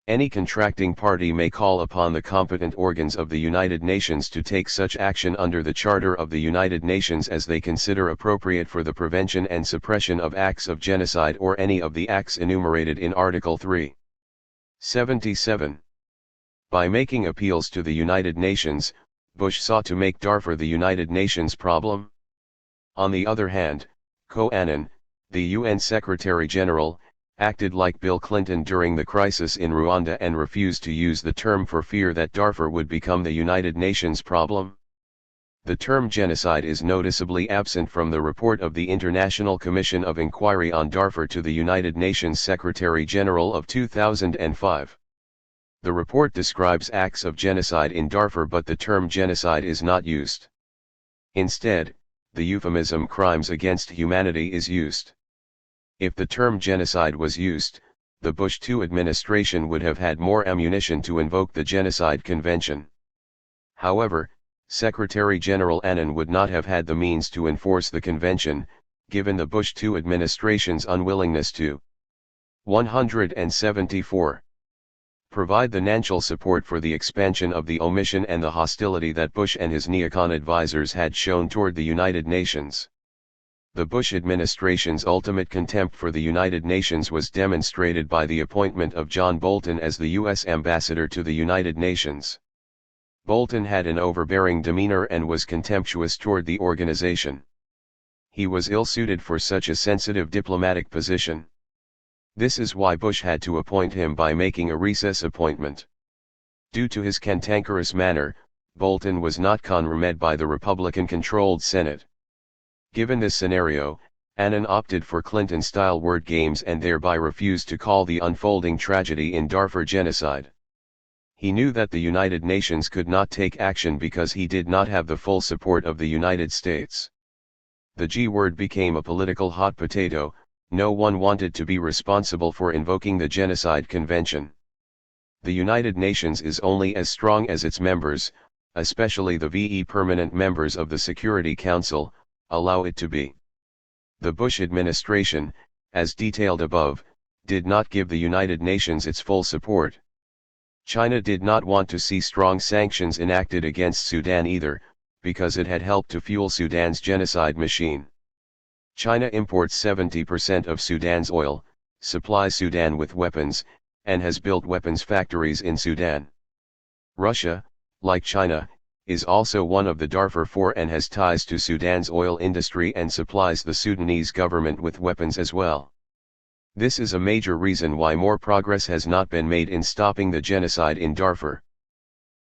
any contracting party may call upon the competent organs of the United Nations to take such action under the Charter of the United Nations as they consider appropriate for the prevention and suppression of acts of genocide or any of the acts enumerated in Article 3. 77. By making appeals to the United Nations, Bush sought to make Darfur the United Nations problem. On the other hand, Kofi Annan, the UN Secretary-General, acted like Bill Clinton during the crisis in Rwanda and refused to use the term for fear that Darfur would become the United Nations problem. The term genocide is noticeably absent from the report of the International Commission of Inquiry on Darfur to the United Nations Secretary-General of 2005. The report describes acts of genocide in Darfur, but the term genocide is not used. Instead, the euphemism crimes against humanity is used. If the term genocide was used, the Bush II administration would have had more ammunition to invoke the Genocide Convention. However, Secretary General Annan would not have had the means to enforce the convention, given the Bush II administration's unwillingness to. 174. Provide the financial support for the expansion of the omission and the hostility that Bush and his neocon advisors had shown toward the United Nations. The Bush administration's ultimate contempt for the United Nations was demonstrated by the appointment of John Bolton as the U.S. ambassador to the United Nations. Bolton had an overbearing demeanor and was contemptuous toward the organization. He was ill-suited for such a sensitive diplomatic position. This is why Bush had to appoint him by making a recess appointment. Due to his cantankerous manner, Bolton was not confirmed by the Republican-controlled Senate. Given this scenario, Annan opted for Clinton-style word games and thereby refused to call the unfolding tragedy in Darfur genocide. He knew that the United Nations could not take action because he did not have the full support of the United States. The G word became a political hot potato. No one wanted to be responsible for invoking the Genocide Convention. The United Nations is only as strong as its members, especially the VE permanent members of the Security Council, allow it to be. The Bush administration, as detailed above, did not give the United Nations its full support. China did not want to see strong sanctions enacted against Sudan either, because it had helped to fuel Sudan's genocide machine. China imports 70% of Sudan's oil, supplies Sudan with weapons, and has built weapons factories in Sudan. Russia, like China, is also one of the Darfur Four and has ties to Sudan's oil industry and supplies the Sudanese government with weapons as well. This is a major reason why more progress has not been made in stopping the genocide in Darfur.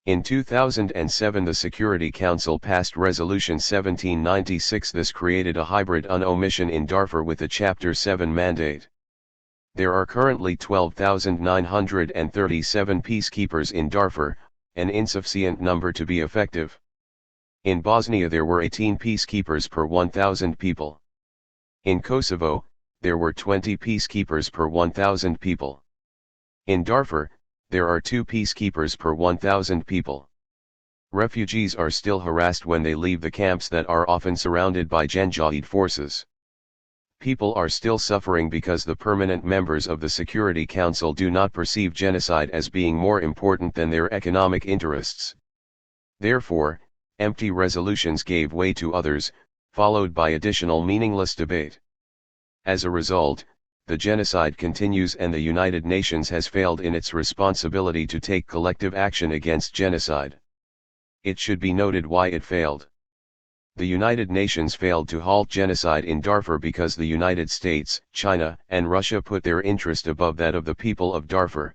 In 2007 the Security Council passed Resolution 1796. This created a hybrid omission in Darfur with a Chapter 7 mandate. There are currently 12,937 peacekeepers in Darfur, an insufficient number to be effective. In Bosnia there were 18 peacekeepers per 1,000 people. In Kosovo, there were 20 peacekeepers per 1,000 people. In Darfur, there are 2 peacekeepers per 1,000 people. Refugees are still harassed when they leave the camps that are often surrounded by Janjaweed forces. People are still suffering because the permanent members of the Security Council do not perceive genocide as being more important than their economic interests. Therefore, empty resolutions gave way to others, followed by additional meaningless debate. As a result, the genocide continues and the United Nations has failed in its responsibility to take collective action against genocide. It should be noted why it failed. The United Nations failed to halt genocide in Darfur because the United States, China, and Russia put their interest above that of the people of Darfur.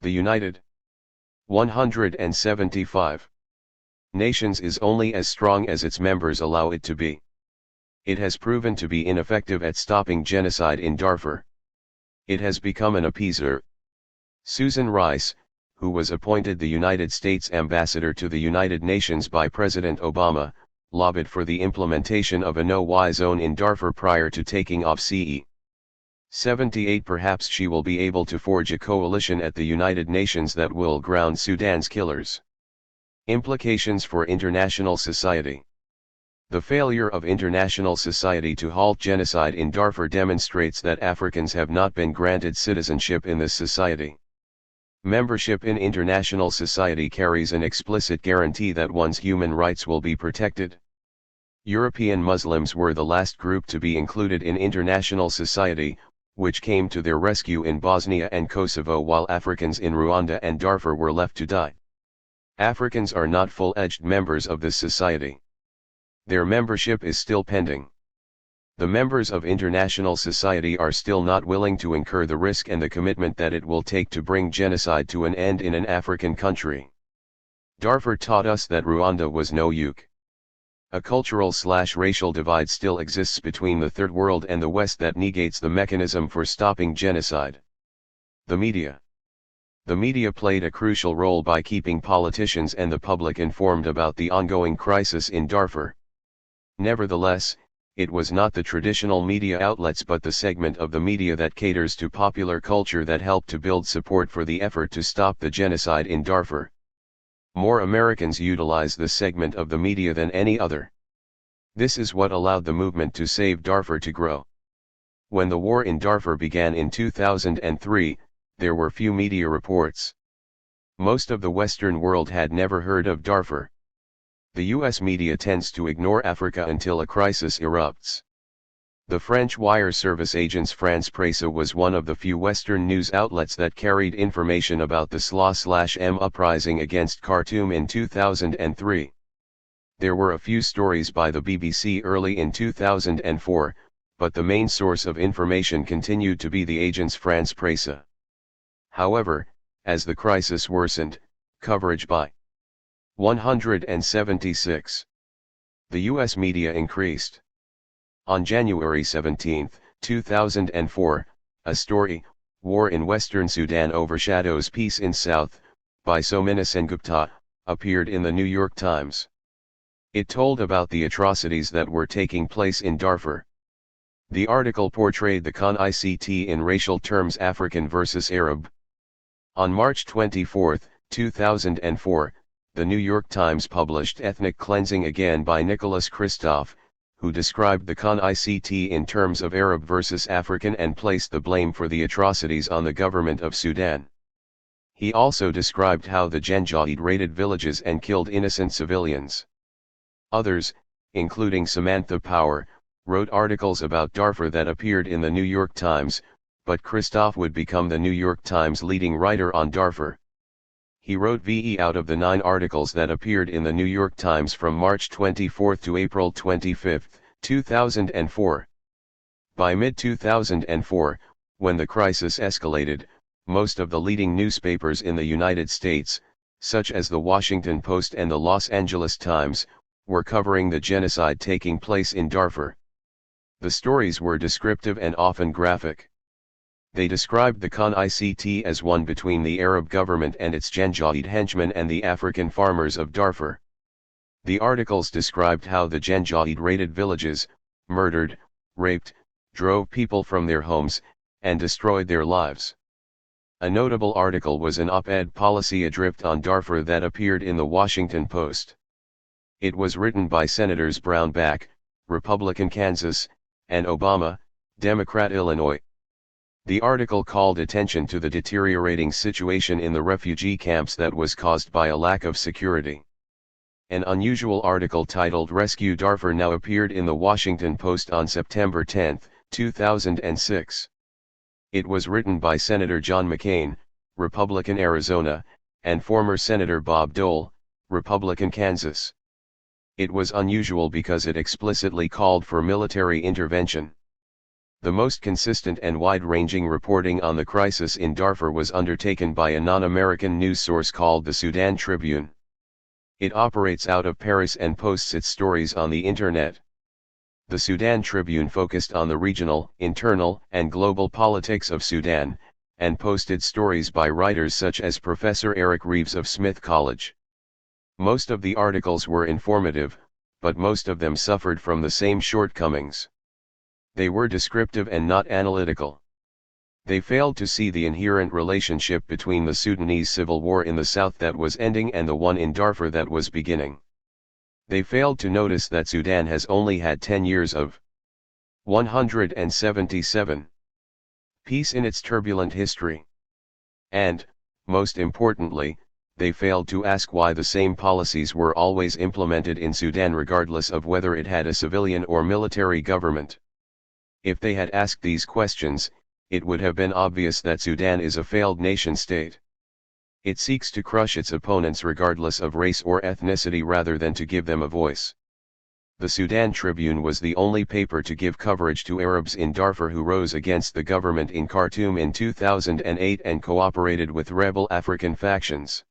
The United 175 Nations is only as strong as its members allow it to be. It has proven to be ineffective at stopping genocide in Darfur. It has become an appeaser. Susan Rice, who was appointed the United States ambassador to the United Nations by President Obama, lobbied for the implementation of a no-fly zone in Darfur prior to taking off CE. 78 Perhaps she will be able to forge a coalition at the United Nations that will ground Sudan's killers. Implications for international society. The failure of international society to halt genocide in Darfur demonstrates that Africans have not been granted citizenship in this society. Membership in international society carries an explicit guarantee that one's human rights will be protected. European Muslims were the last group to be included in international society, which came to their rescue in Bosnia and Kosovo while Africans in Rwanda and Darfur were left to die. Africans are not full-fledged members of this society. Their membership is still pending. The members of international society are still not willing to incur the risk and the commitment that it will take to bring genocide to an end in an African country. Darfur taught us that Rwanda was no joke. A cultural/racial divide still exists between the Third World and the West that negates the mechanism for stopping genocide. The media. The media played a crucial role by keeping politicians and the public informed about the ongoing crisis in Darfur. Nevertheless, it was not the traditional media outlets but the segment of the media that caters to popular culture that helped to build support for the effort to stop the genocide in Darfur. More Americans utilize this segment of the media than any other. This is what allowed the movement to save Darfur to grow. When the war in Darfur began in 2003, there were few media reports. Most of the Western world had never heard of Darfur. The US media tends to ignore Africa until a crisis erupts. The French wire service agence France Presse was one of the few Western news outlets that carried information about the SLA/M uprising against Khartoum in 2003. There were a few stories by the BBC early in 2004, but the main source of information continued to be the agence France Presse. However, as the crisis worsened, coverage by 176. The US media increased. On January 17, 2004, a story, War in Western Sudan Overshadows Peace in South, by Somina Sengupta, appeared in the New York Times. It told about the atrocities that were taking place in Darfur. The article portrayed the conflict in racial terms, African versus Arab. On March 24, 2004, the New York Times published Ethnic Cleansing Again by Nicholas Kristof, who described the conflict in terms of Arab versus African and placed the blame for the atrocities on the government of Sudan. He also described how the Genocide raided villages and killed innocent civilians. Others, including Samantha Power, wrote articles about Darfur that appeared in the New York Times, but Kristof would become the New York Times leading writer on Darfur. He wrote VE out of the 9 articles that appeared in the New York Times from March 24 to April 25, 2004. By mid-2004, when the crisis escalated, most of the leading newspapers in the United States, such as the Washington Post and the Los Angeles Times, were covering the genocide taking place in Darfur. The stories were descriptive and often graphic. They described the conflict as one between the Arab government and its Genocide henchmen and the African farmers of Darfur. The articles described how the Genocide raided villages, murdered, raped, drove people from their homes, and destroyed their lives. A notable article was an op-ed policy adrift on Darfur that appeared in the Washington Post. It was written by Senators Brownback, Republican Kansas, and Obama, Democrat Illinois. The article called attention to the deteriorating situation in the refugee camps that was caused by a lack of security. An unusual article titled "Rescue Darfur" now appeared in the Washington Post on September 10, 2006. It was written by Senator John McCain, Republican Arizona, and former Senator Bob Dole, Republican Kansas. It was unusual because it explicitly called for military intervention. The most consistent and wide-ranging reporting on the crisis in Darfur was undertaken by a non-American news source called the Sudan Tribune. It operates out of Paris and posts its stories on the internet. The Sudan Tribune focused on the regional, internal, and global politics of Sudan, and posted stories by writers such as Professor Eric Reeves of Smith College. Most of the articles were informative, but most of them suffered from the same shortcomings. They were descriptive and not analytical. They failed to see the inherent relationship between the Sudanese civil war in the south that was ending and the one in Darfur that was beginning. They failed to notice that Sudan has only had 10 years of 177 peace in its turbulent history. And, most importantly, they failed to ask why the same policies were always implemented in Sudan regardless of whether it had a civilian or military government. If they had asked these questions, it would have been obvious that Sudan is a failed nation-state. It seeks to crush its opponents regardless of race or ethnicity rather than to give them a voice. The Sudan Tribune was the only paper to give coverage to Arabs in Darfur who rose against the government in Khartoum in 2008 and cooperated with rebel African factions.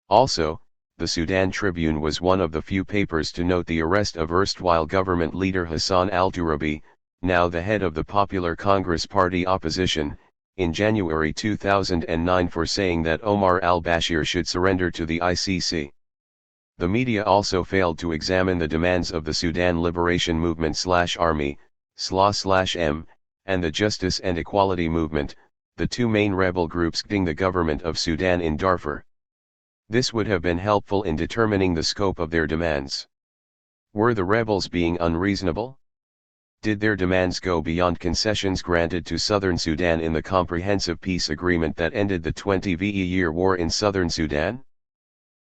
Also, the Sudan Tribune was one of the few papers to note the arrest of erstwhile government leader Hassan al-Turabi, now the head of the Popular Congress Party opposition, in January 2009 for saying that Omar al-Bashir should surrender to the ICC. The media also failed to examine the demands of the Sudan Liberation Movement/Army, SLA/M, and the Justice and Equality Movement, the two main rebel groups guiding the government of Sudan in Darfur. This would have been helpful in determining the scope of their demands. Were the rebels being unreasonable? Did their demands go beyond concessions granted to southern Sudan in the comprehensive peace agreement that ended the 20-year war in southern Sudan?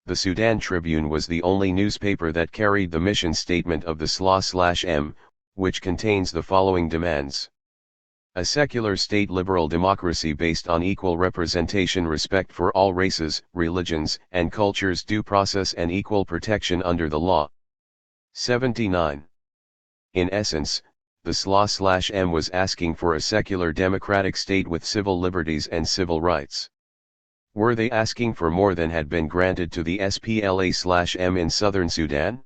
The Sudan Tribune was the only newspaper that carried the mission statement of the SLA/M, which contains the following demands. A secular state, liberal democracy based on equal representation, respect for all races, religions, and cultures, due process and equal protection under the law. 79. In essence, the SLA/M was asking for a secular democratic state with civil liberties and civil rights. Were they asking for more than had been granted to the SPLA/M in southern Sudan?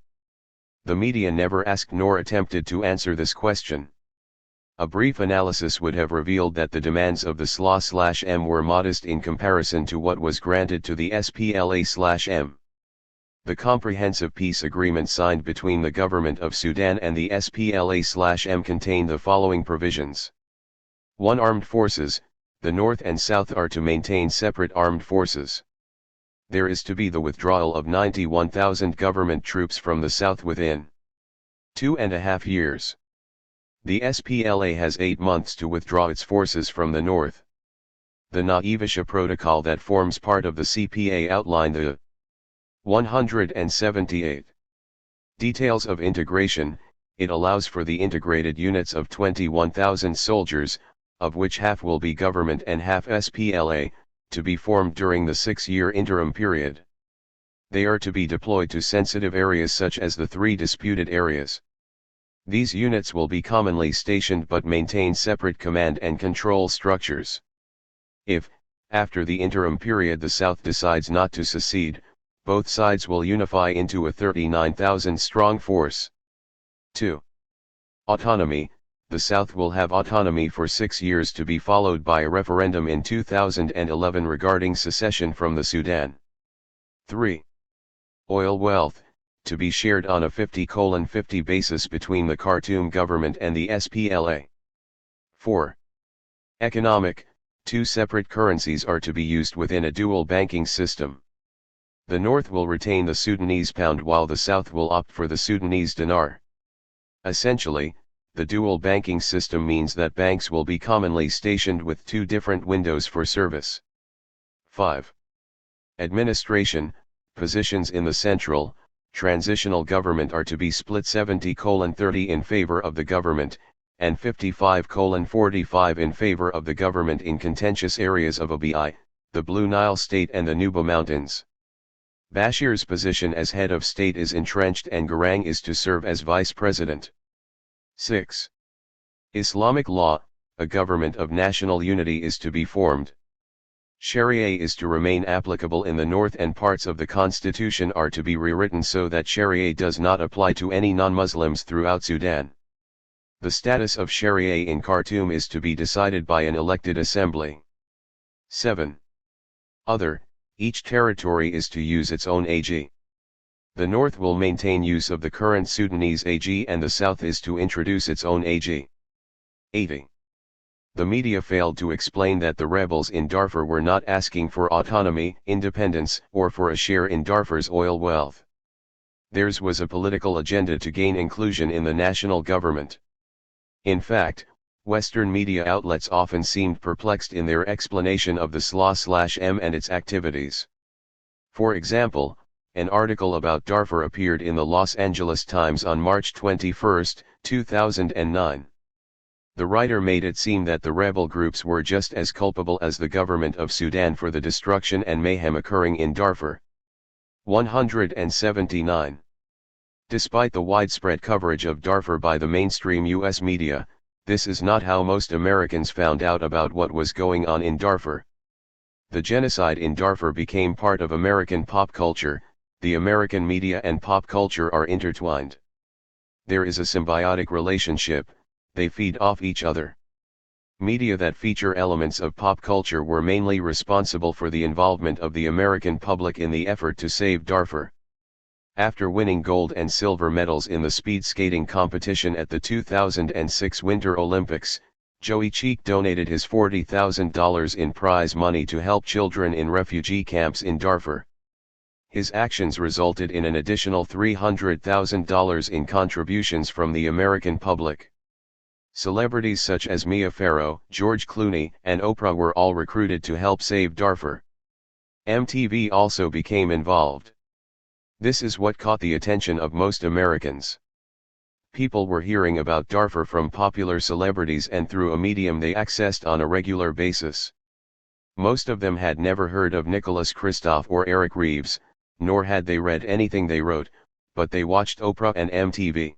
The media never asked nor attempted to answer this question. A brief analysis would have revealed that the demands of the SLA/M were modest in comparison to what was granted to the SPLA/M. The comprehensive peace agreement signed between the government of Sudan and the SPLA/M contained the following provisions. 1. Armed forces, the North and South are to maintain separate armed forces. There is to be the withdrawal of 91,000 government troops from the South within 2.5 years. The SPLA has 8 months to withdraw its forces from the North. The Naivasha Protocol that forms part of the CPA outlined the 178 details of integration. It allows for the integrated units of 21,000 soldiers, of which half will be government and half SPLA, to be formed during the 6-year interim period. They are to be deployed to sensitive areas such as the 3 disputed areas. These units will be commonly stationed but maintain separate command and control structures. If, after the interim period, the South decides not to secede, both sides will unify into a 39,000-strong force. 2. Autonomy. The South will have autonomy for 6 years to be followed by a referendum in 2011 regarding secession from the Sudan. 3. Oil wealth, to be shared on a 50:50 basis between the Khartoum government and the SPLA. 4. Economic, 2 separate currencies are to be used within a dual banking system. The North will retain the Sudanese pound while the South will opt for the Sudanese dinar. Essentially, the dual banking system means that banks will be commonly stationed with 2 different windows for service. 5. Administration, positions in the central, transitional government are to be split 70:30 in favor of the government, and 55:45 in favor of the government in contentious areas of Abyei, the Blue Nile State and the Nuba Mountains. Bashir's position as head of state is entrenched and Garang is to serve as vice president. 6. Islamic law, a government of national unity is to be formed. Sharia is to remain applicable in the North and parts of the constitution are to be rewritten so that Sharia does not apply to any non-Muslims throughout Sudan. The status of Sharia in Khartoum is to be decided by an elected assembly. 7. Other, each territory is to use its own AG. The North will maintain use of the current Sudanese AG and the South is to introduce its own AG. 80. The media failed to explain that the rebels in Darfur were not asking for autonomy, independence, or for a share in Darfur's oil wealth. Theirs was a political agenda to gain inclusion in the national government. In fact, Western media outlets often seemed perplexed in their explanation of the SLA/M and its activities. For example, an article about Darfur appeared in the Los Angeles Times on March 21, 2009. The writer made it seem that the rebel groups were just as culpable as the government of Sudan for the destruction and mayhem occurring in Darfur. 179. Despite the widespread coverage of Darfur by the mainstream U.S. media, this is not how most Americans found out about what was going on in Darfur. The genocide in Darfur became part of American pop culture. The American media and pop culture are intertwined. There is a symbiotic relationship, they feed off each other. Media that feature elements of pop culture were mainly responsible for the involvement of the American public in the effort to save Darfur. After winning gold and silver medals in the speed skating competition at the 2006 Winter Olympics, Joey Cheek donated his $40,000 in prize money to help children in refugee camps in Darfur. His actions resulted in an additional $300,000 in contributions from the American public. Celebrities such as Mia Farrow, George Clooney, and Oprah were all recruited to help save Darfur. MTV also became involved. This is what caught the attention of most Americans. People were hearing about Darfur from popular celebrities and through a medium they accessed on a regular basis. Most of them had never heard of Nicholas Kristof or Eric Reeves, nor had they read anything they wrote, but they watched Oprah and MTV.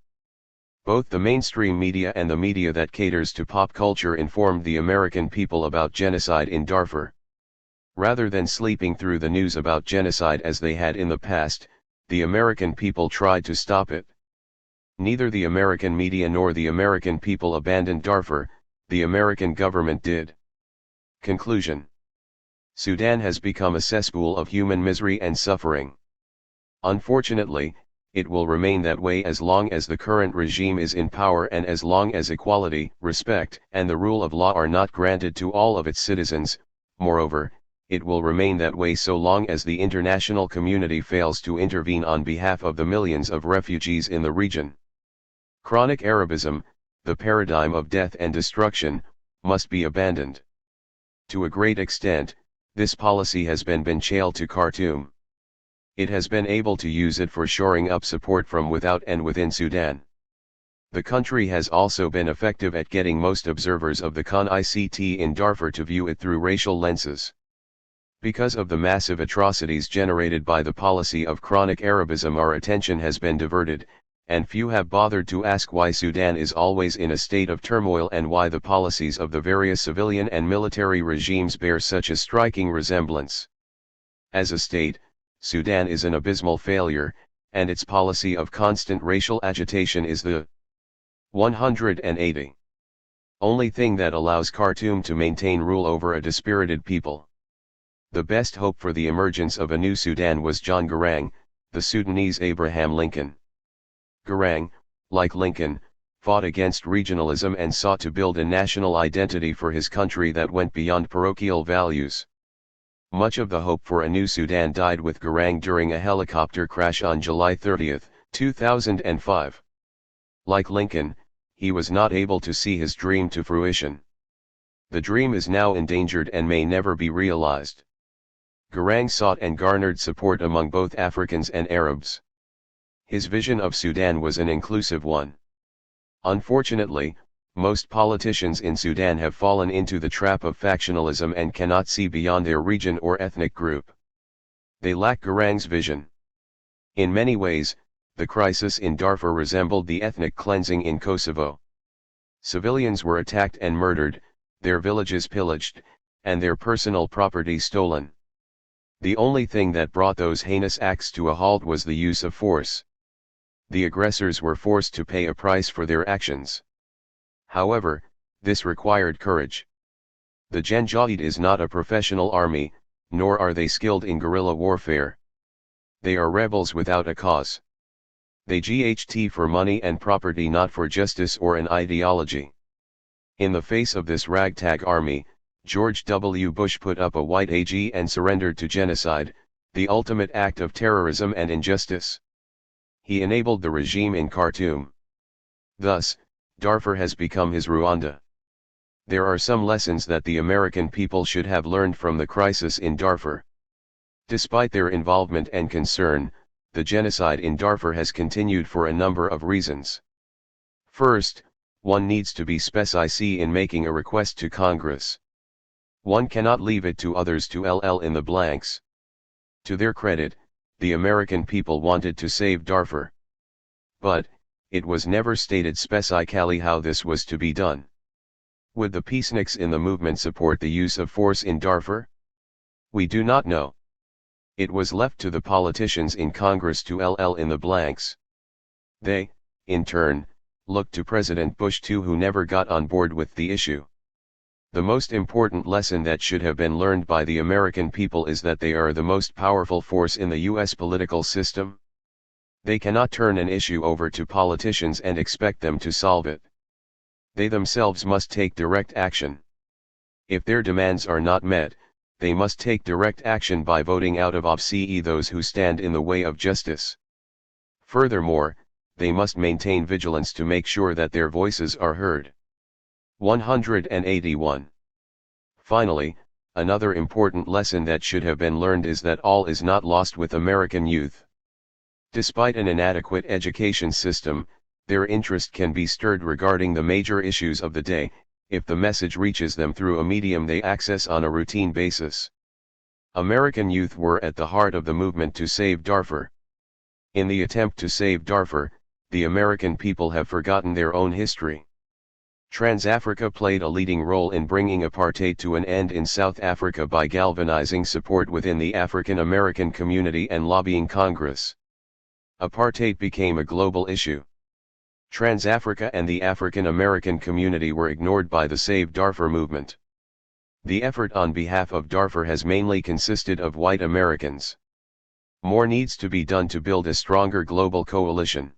Both the mainstream media and the media that caters to pop culture informed the American people about genocide in Darfur. Rather than sleeping through the news about genocide as they had in the past, the American people tried to stop it. Neither the American media nor the American people abandoned Darfur, the American government did. Conclusion: Sudan has become a cesspool of human misery and suffering. Unfortunately, it will remain that way as long as the current regime is in power and as long as equality, respect, and the rule of law are not granted to all of its citizens. Moreover, it will remain that way so long as the international community fails to intervene on behalf of the millions of refugees in the region. Chronic Arabism, the paradigm of death and destruction, must be abandoned. To a great extent, this policy has been channeled to Khartoum. It has been able to use it for shoring up support from without and within Sudan. The country has also been effective at getting most observers of the conflict in Darfur to view it through racial lenses. Because of the massive atrocities generated by the policy of chronic Arabism, our attention has been diverted, and few have bothered to ask why Sudan is always in a state of turmoil and why the policies of the various civilian and military regimes bear such a striking resemblance. As a state, Sudan is an abysmal failure, and its policy of constant racial agitation is the 180. Only thing that allows Khartoum to maintain rule over a dispirited people. The best hope for the emergence of a new Sudan was John Garang, the Sudanese Abraham Lincoln. Garang, like Lincoln, fought against regionalism and sought to build a national identity for his country that went beyond parochial values. Much of the hope for a new Sudan died with Garang during a helicopter crash on July 30, 2005. Like Lincoln, he was not able to see his dream to fruition. The dream is now endangered and may never be realized. Garang sought and garnered support among both Africans and Arabs. His vision of Sudan was an inclusive one. Unfortunately, most politicians in Sudan have fallen into the trap of factionalism and cannot see beyond their region or ethnic group. They lack Garang's vision. In many ways, the crisis in Darfur resembled the ethnic cleansing in Kosovo. Civilians were attacked and murdered, their villages pillaged, and their personal property stolen. The only thing that brought those heinous acts to a halt was the use of force. The aggressors were forced to pay a price for their actions. However, this required courage. The Genocide is not a professional army, nor are they skilled in guerrilla warfare. They are rebels without a cause. They GHT for money and property, not for justice or an ideology. In the face of this ragtag army, George W. Bush put up a white AG and surrendered to genocide, the ultimate act of terrorism and injustice. He enabled the regime in Khartoum. Thus, Darfur has become his Rwanda. There are some lessons that the American people should have learned from the crisis in Darfur. Despite their involvement and concern, the genocide in Darfur has continued for a number of reasons. First, one needs to be specific in making a request to Congress. One cannot leave it to others to fill in the blanks. To their credit, the American people wanted to save Darfur. But, it was never stated specifically how this was to be done. Would the peaceniks in the movement support the use of force in Darfur? We do not know. It was left to the politicians in Congress to fill in the blanks. They, in turn, looked to President Bush too, who never got on board with the issue. The most important lesson that should have been learned by the American people is that they are the most powerful force in the U.S. political system. They cannot turn an issue over to politicians and expect them to solve it. They themselves must take direct action. If their demands are not met, they must take direct action by voting out of office those who stand in the way of justice. Furthermore, they must maintain vigilance to make sure that their voices are heard. 181. Finally, another important lesson that should have been learned is that all is not lost with American youth. Despite an inadequate education system, their interest can be stirred regarding the major issues of the day, if the message reaches them through a medium they access on a routine basis. American youth were at the heart of the movement to save Darfur. In the attempt to save Darfur, the American people have forgotten their own history. Trans-Africa played a leading role in bringing apartheid to an end in South Africa by galvanizing support within the African American community and lobbying Congress. Apartheid became a global issue. Trans-Africa and the African American community were ignored by the Save Darfur movement. The effort on behalf of Darfur has mainly consisted of white Americans. More needs to be done to build a stronger global coalition.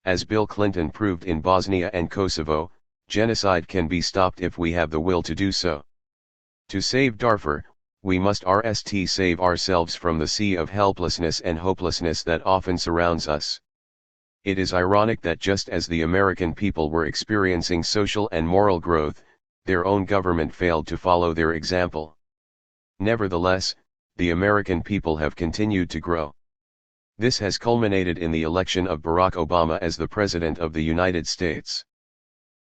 As Bill Clinton proved in Bosnia and Kosovo, genocide can be stopped if we have the will to do so. To save Darfur, we must save ourselves from the sea of helplessness and hopelessness that often surrounds us. It is ironic that just as the American people were experiencing social and moral growth, their own government failed to follow their example. Nevertheless, the American people have continued to grow. This has culminated in the election of Barack Obama as the President of the United States.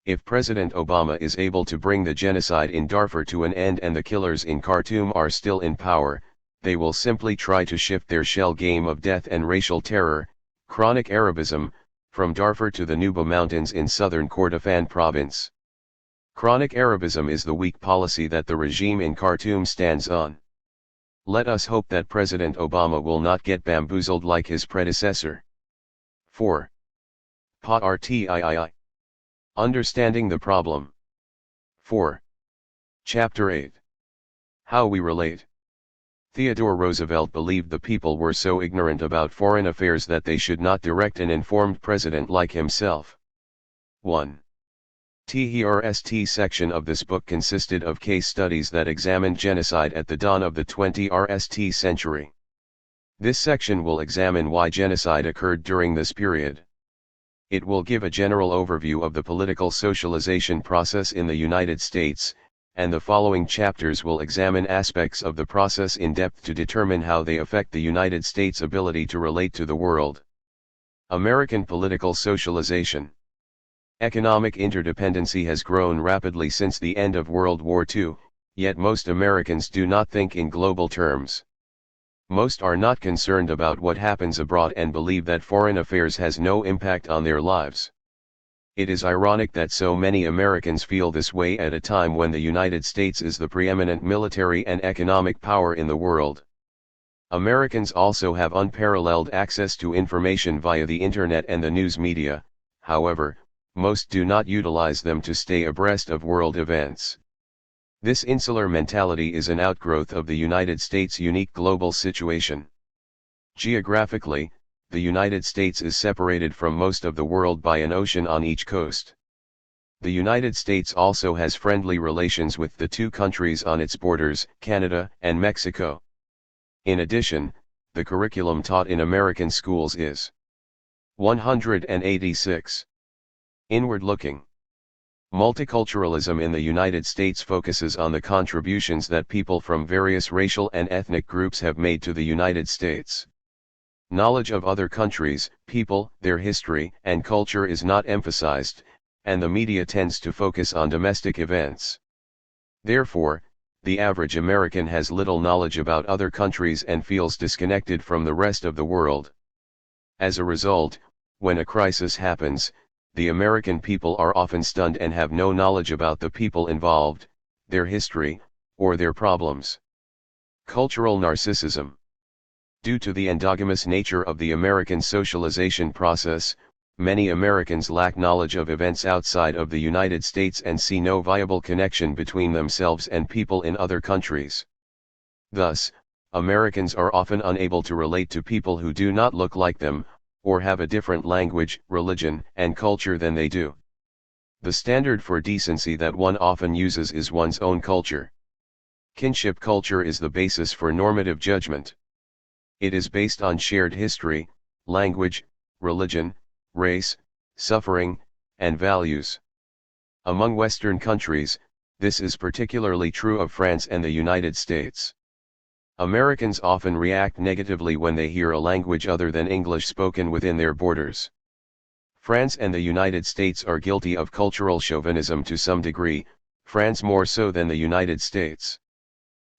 If President Obama is able to bring the genocide in Darfur to an end and the killers in Khartoum are still in power, they will simply try to shift their shell game of death and racial terror, chronic Arabism, from Darfur to the Nuba Mountains in southern Kordofan province. Chronic Arabism is the weak policy that the regime in Khartoum stands on. Let us hope that President Obama will not get bamboozled like his predecessor. 4. PARTII. Understanding the problem. 4. Chapter 8. How we relate. Theodore Roosevelt believed the people were so ignorant about foreign affairs that they should not direct an informed president like himself. 1. THIRD section of this book consisted of case studies that examined genocide at the dawn of the 20th century. This section will examine why genocide occurred during this period. It will give a general overview of the political socialization process in the United States, and the following chapters will examine aspects of the process in depth to determine how they affect the United States' ability to relate to the world. American political socialization. Economic interdependency has grown rapidly since the end of World War II, yet most Americans do not think in global terms. Most are not concerned about what happens abroad and believe that foreign affairs has no impact on their lives. It is ironic that so many Americans feel this way at a time when the United States is the preeminent military and economic power in the world. Americans also have unparalleled access to information via the internet and the news media, however, most do not utilize them to stay abreast of world events. This insular mentality is an outgrowth of the United States' unique global situation. Geographically, the United States is separated from most of the world by an ocean on each coast. The United States also has friendly relations with the two countries on its borders, Canada and Mexico. In addition, the curriculum taught in American schools is 186. Inward-looking. Multiculturalism in the United States focuses on the contributions that people from various racial and ethnic groups have made to the United States. Knowledge of other countries, people, their history, and culture is not emphasized, and the media tends to focus on domestic events. Therefore, the average American has little knowledge about other countries and feels disconnected from the rest of the world. As a result, when a crisis happens, the American people are often stunned and have no knowledge about the people involved, their history, or their problems. Cultural narcissism. Due to the endogamous nature of the American socialization process, many Americans lack knowledge of events outside of the United States and see no viable connection between themselves and people in other countries. Thus, Americans are often unable to relate to people who do not look like them, or have a different language, religion, and culture than they do. The standard for decency that one often uses is one's own culture. Kinship culture is the basis for normative judgment. It is based on shared history, language, religion, race, suffering, and values. Among Western countries, this is particularly true of France and the United States. Americans often react negatively when they hear a language other than English spoken within their borders. France and the United States are guilty of cultural chauvinism to some degree, France more so than the United States.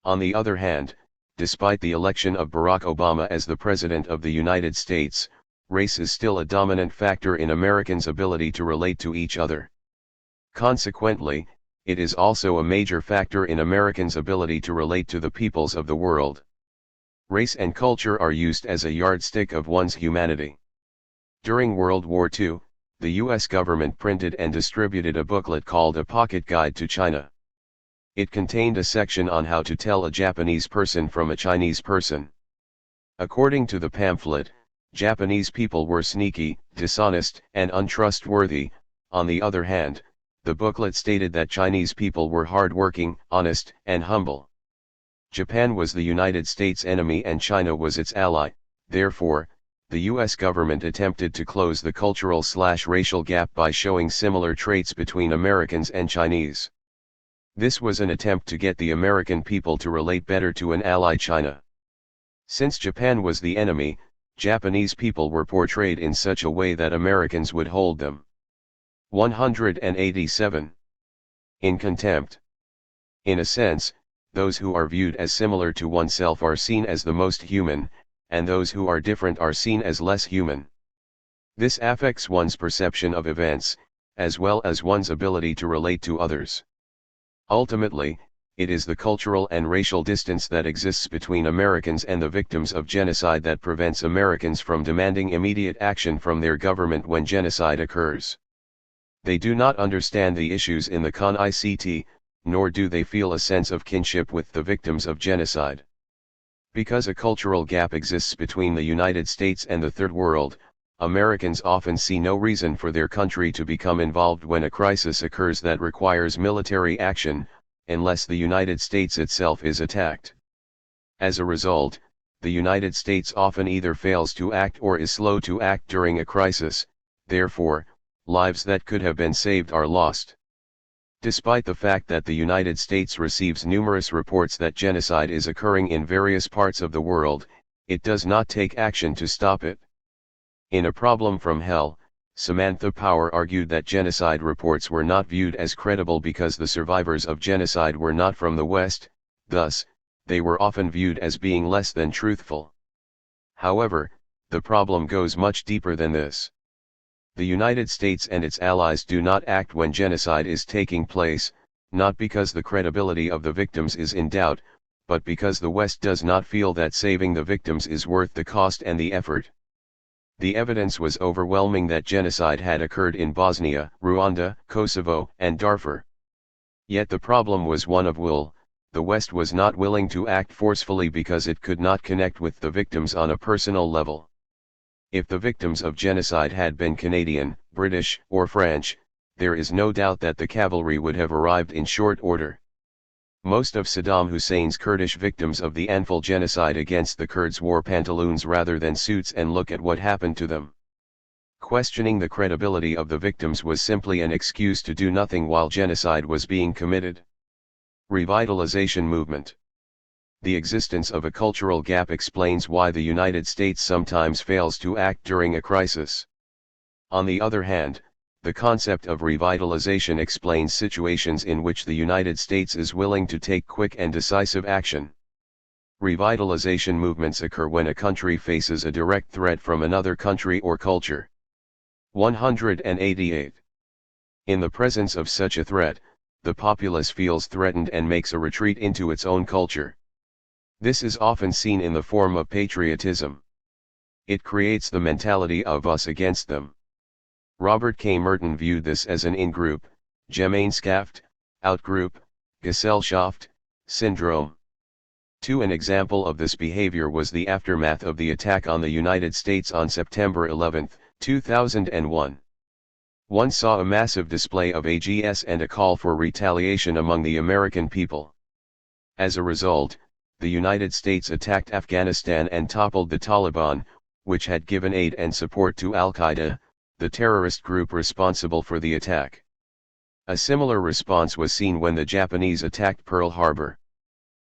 On the other hand, despite the election of Barack Obama as the President of the United States, race is still a dominant factor in Americans' ability to relate to each other. Consequently, it is also a major factor in Americans' ability to relate to the peoples of the world. Race and culture are used as a yardstick of one's humanity. During World War II, the U.S. government printed and distributed a booklet called A Pocket Guide to China. It contained a section on how to tell a Japanese person from a Chinese person. According to the pamphlet, Japanese people were sneaky, dishonest, and untrustworthy. On the other hand, the booklet stated that Chinese people were hardworking, honest, and humble. Japan was the United States' enemy and China was its ally. Therefore, the U.S. government attempted to close the cultural/racial gap by showing similar traits between Americans and Chinese. This was an attempt to get the American people to relate better to an ally China. Since Japan was the enemy, Japanese people were portrayed in such a way that Americans would hold them 187. In contempt. In a sense, those who are viewed as similar to oneself are seen as the most human, and those who are different are seen as less human. This affects one's perception of events, as well as one's ability to relate to others. Ultimately, it is the cultural and racial distance that exists between Americans and the victims of genocide that prevents Americans from demanding immediate action from their government when genocide occurs. They do not understand the issues in the CON-ICT, nor do they feel a sense of kinship with the victims of genocide. Because a cultural gap exists between the United States and the Third World, Americans often see no reason for their country to become involved when a crisis occurs that requires military action, unless the United States itself is attacked. As a result, the United States often either fails to act or is slow to act during a crisis. Therefore, lives that could have been saved are lost. Despite the fact that the United States receives numerous reports that genocide is occurring in various parts of the world, it does not take action to stop it. In A Problem from Hell, Samantha Power argued that genocide reports were not viewed as credible because the survivors of genocide were not from the West, thus, they were often viewed as being less than truthful. However, the problem goes much deeper than this. The United States and its allies do not act when genocide is taking place, not because the credibility of the victims is in doubt, but because the West does not feel that saving the victims is worth the cost and the effort. The evidence was overwhelming that genocide had occurred in Bosnia, Rwanda, Kosovo, and Darfur. Yet the problem was one of will. The West was not willing to act forcefully because it could not connect with the victims on a personal level. If the victims of genocide had been Canadian, British, or French, there is no doubt that the cavalry would have arrived in short order. Most of Saddam Hussein's Kurdish victims of the Anfal genocide against the Kurds wore pantaloons rather than suits, and look at what happened to them. Questioning the credibility of the victims was simply an excuse to do nothing while genocide was being committed. Revitalization movement. The existence of a cultural gap explains why the United States sometimes fails to act during a crisis. On the other hand, the concept of revitalization explains situations in which the United States is willing to take quick and decisive action. Revitalization movements occur when a country faces a direct threat from another country or culture. 188. In the presence of such a threat, the populace feels threatened and makes a retreat into its own culture. This is often seen in the form of patriotism. It creates the mentality of us against them. Robert K. Merton viewed this as an in-group, Gemeinschaft, out-group, Gesellschaft, syndrome. An example of this behavior was the aftermath of the attack on the United States on September 11, 2001. One saw a massive display of AGS and a call for retaliation among the American people. As a result, the United States attacked Afghanistan and toppled the Taliban, which had given aid and support to Al-Qaeda, the terrorist group responsible for the attack. A similar response was seen when the Japanese attacked Pearl Harbor.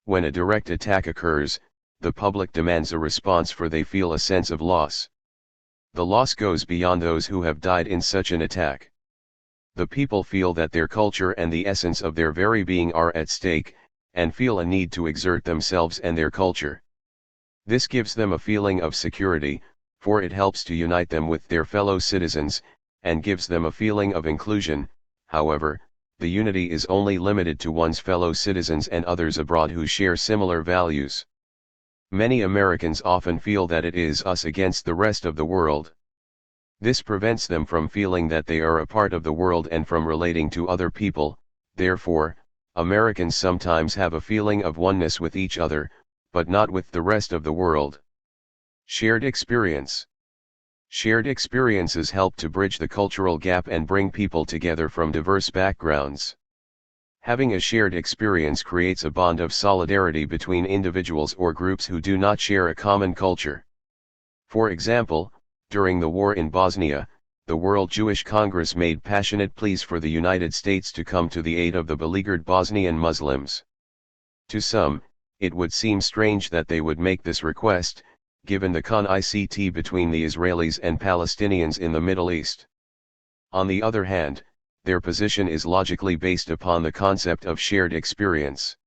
When a direct attack occurs, the public demands a response, for they feel a sense of loss. The loss goes beyond those who have died in such an attack. The people feel that their culture and the essence of their very being are at stake, and feel a need to exert themselves and their culture. This gives them a feeling of security, for it helps to unite them with their fellow citizens, and gives them a feeling of inclusion. However, the unity is only limited to one's fellow citizens and others abroad who share similar values. Many Americans often feel that it is us against the rest of the world. This prevents them from feeling that they are a part of the world and from relating to other people. Therefore, Americans sometimes have a feeling of oneness with each other, but not with the rest of the world. Shared experience. Shared experiences help to bridge the cultural gap and bring people together from diverse backgrounds. Having a shared experience creates a bond of solidarity between individuals or groups who do not share a common culture. For example, during the war in Bosnia, the World Jewish Congress made passionate pleas for the United States to come to the aid of the beleaguered Bosnian Muslims. To some, it would seem strange that they would make this request, given the conflict between the Israelis and Palestinians in the Middle East. On the other hand, their position is logically based upon the concept of shared experience.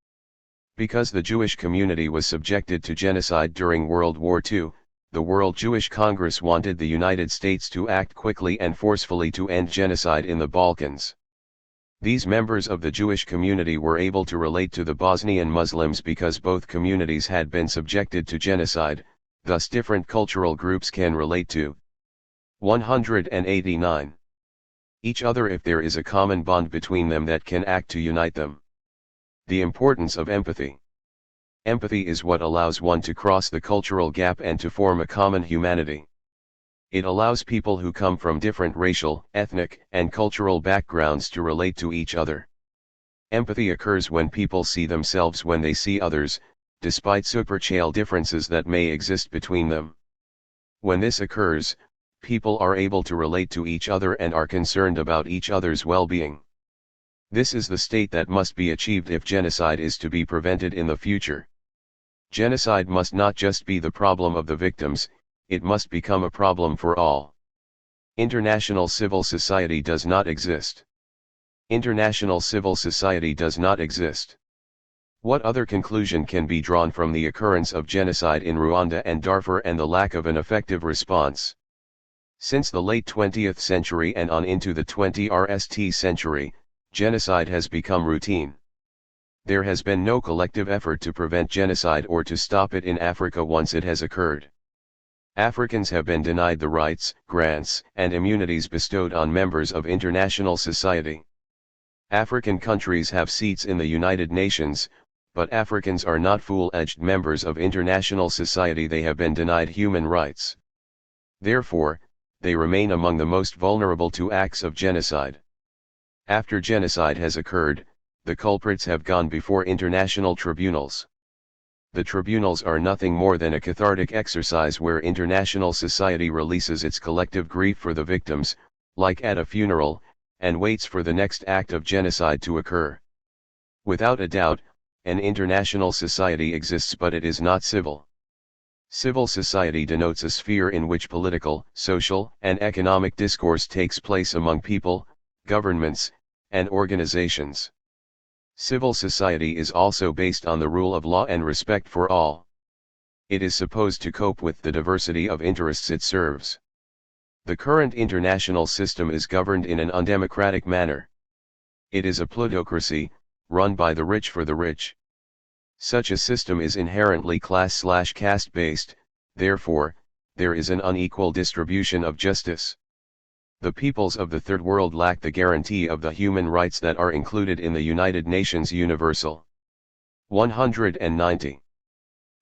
Because the Jewish community was subjected to genocide during World War II, the World Jewish Congress wanted the United States to act quickly and forcefully to end genocide in the Balkans. These members of the Jewish community were able to relate to the Bosnian Muslims because both communities had been subjected to genocide, thus different cultural groups can relate to 189. Each other if there is a common bond between them that can act to unite them. The importance of empathy. Empathy is what allows one to cross the cultural gap and to form a common humanity. It allows people who come from different racial, ethnic, and cultural backgrounds to relate to each other. Empathy occurs when people see themselves when they see others, despite superficial differences that may exist between them. When this occurs, people are able to relate to each other and are concerned about each other's well-being. This is the state that must be achieved if genocide is to be prevented in the future. Genocide must not just be the problem of the victims, it must become a problem for all. International civil society does not exist. International civil society does not exist. What other conclusion can be drawn from the occurrence of genocide in Rwanda and Darfur and the lack of an effective response? Since the late 20th century and on into the 21st century, genocide has become routine. There has been no collective effort to prevent genocide or to stop it in Africa once it has occurred. Africans have been denied the rights, grants, and immunities bestowed on members of international society. African countries have seats in the United Nations, but Africans are not full-fledged members of international society. They have been denied human rights. Therefore, they remain among the most vulnerable to acts of genocide. After genocide has occurred, the culprits have gone before international tribunals. The tribunals are nothing more than a cathartic exercise where international society releases its collective grief for the victims, like at a funeral, and waits for the next act of genocide to occur. Without a doubt, an international society exists, but it is not civil. Civil society denotes a sphere in which political, social, and economic discourse takes place among people, governments, and organizations. Civil society is also based on the rule of law and respect for all. It is supposed to cope with the diversity of interests it serves. The current international system is governed in an undemocratic manner. It is a plutocracy, run by the rich for the rich. Such a system is inherently class/caste based, therefore, there is an unequal distribution of justice. The peoples of the Third World lack the guarantee of the human rights that are included in the United Nations Universal 190.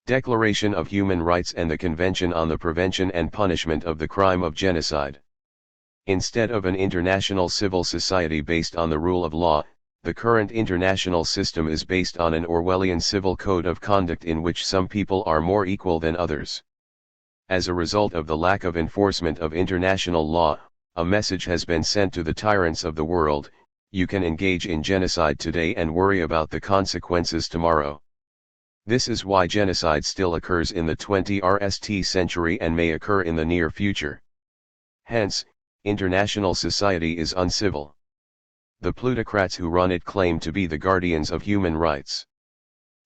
Declaration of Human Rights and the Convention on the Prevention and Punishment of the Crime of Genocide. Instead of an international civil society based on the rule of law, the current international system is based on an Orwellian civil code of conduct in which some people are more equal than others. As a result of the lack of enforcement of international law, a message has been sent to the tyrants of the world: you can engage in genocide today and worry about the consequences tomorrow. This is why genocide still occurs in the 21st century and may occur in the near future. Hence, international society is uncivil. The plutocrats who run it claim to be the guardians of human rights.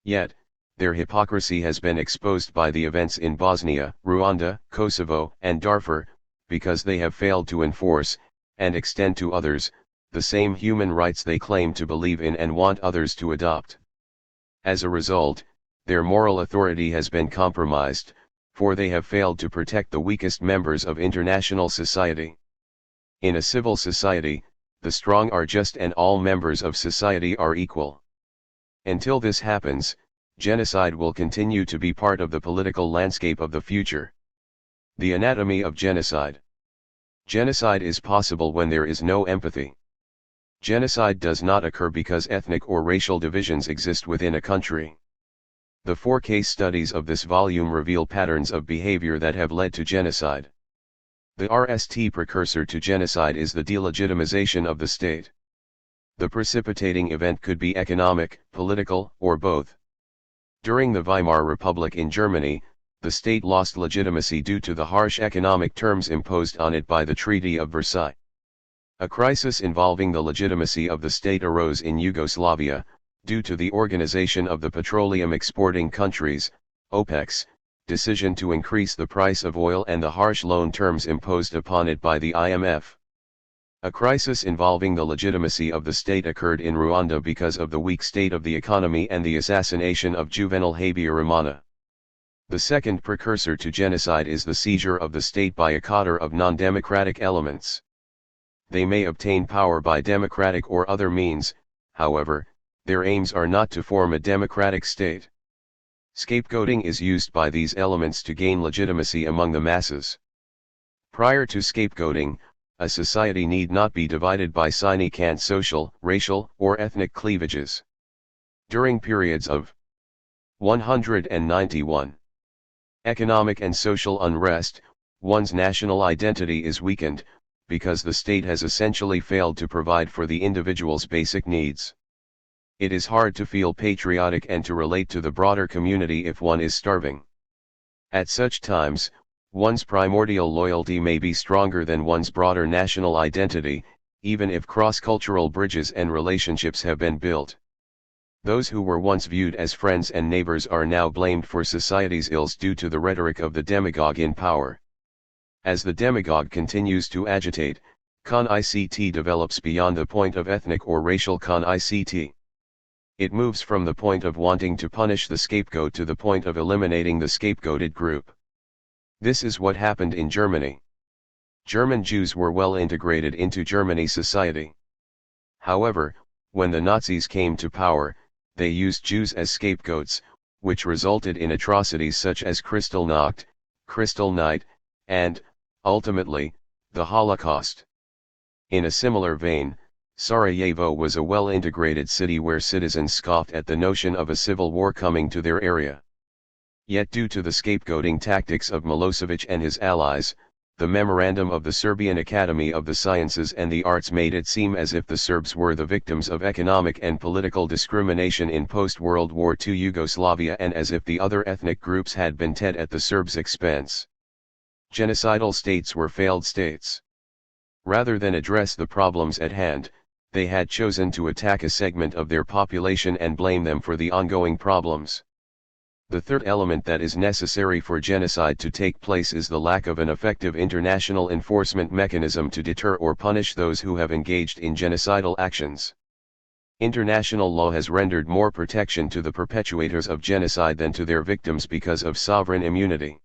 Yet, their hypocrisy has been exposed by the events in Bosnia, Rwanda, Kosovo, and Darfur, because they have failed to enforce, and extend to others, the same human rights they claim to believe in and want others to adopt. As a result, their moral authority has been compromised, for they have failed to protect the weakest members of international society. In a civil society, the strong are just and all members of society are equal. Until this happens, genocide will continue to be part of the political landscape of the future. The anatomy of genocide. Genocide is possible when there is no empathy. Genocide does not occur because ethnic or racial divisions exist within a country. The 4 case studies of this volume reveal patterns of behavior that have led to genocide. The RST precursor to genocide is the delegitimization of the state. The precipitating event could be economic, political, or both. During the Weimar Republic in Germany, the state lost legitimacy due to the harsh economic terms imposed on it by the Treaty of Versailles. A crisis involving the legitimacy of the state arose in Yugoslavia, due to the Organization of the Petroleum Exporting Countries, OPEC's, decision to increase the price of oil and the harsh loan terms imposed upon it by the IMF. A crisis involving the legitimacy of the state occurred in Rwanda because of the weak state of the economy and the assassination of Juvenal Habyarimana. The second precursor to genocide is the seizure of the state by a cadre of non-democratic elements. They may obtain power by democratic or other means, however, their aims are not to form a democratic state. Scapegoating is used by these elements to gain legitimacy among the masses. Prior to scapegoating, a society need not be divided by significant social, racial, or ethnic cleavages. During periods of 191 economic and social unrest, one's national identity is weakened, because the state has essentially failed to provide for the individual's basic needs. It is hard to feel patriotic and to relate to the broader community if one is starving. At such times, one's primordial loyalty may be stronger than one's broader national identity, even if cross-cultural bridges and relationships have been built. Those who were once viewed as friends and neighbors are now blamed for society's ills due to the rhetoric of the demagogue in power. As the demagogue continues to agitate, con-ICT develops beyond the point of ethnic or racial con-ICT. It moves from the point of wanting to punish the scapegoat to the point of eliminating the scapegoated group. This is what happened in Germany. German Jews were well integrated into Germany society. However, when the Nazis came to power, they used Jews as scapegoats, which resulted in atrocities such as Kristallnacht, Kristallnight, and, ultimately, the Holocaust. In a similar vein, Sarajevo was a well-integrated city where citizens scoffed at the notion of a civil war coming to their area. Yet due to the scapegoating tactics of Milosevic and his allies, the memorandum of the Serbian Academy of the Sciences and the Arts made it seem as if the Serbs were the victims of economic and political discrimination in post-World War II Yugoslavia and as if the other ethnic groups had been fed at the Serbs' expense. Genocidal states were failed states. Rather than address the problems at hand, they had chosen to attack a segment of their population and blame them for the ongoing problems. The third element that is necessary for genocide to take place is the lack of an effective international enforcement mechanism to deter or punish those who have engaged in genocidal actions. International law has rendered more protection to the perpetrators of genocide than to their victims because of sovereign immunity.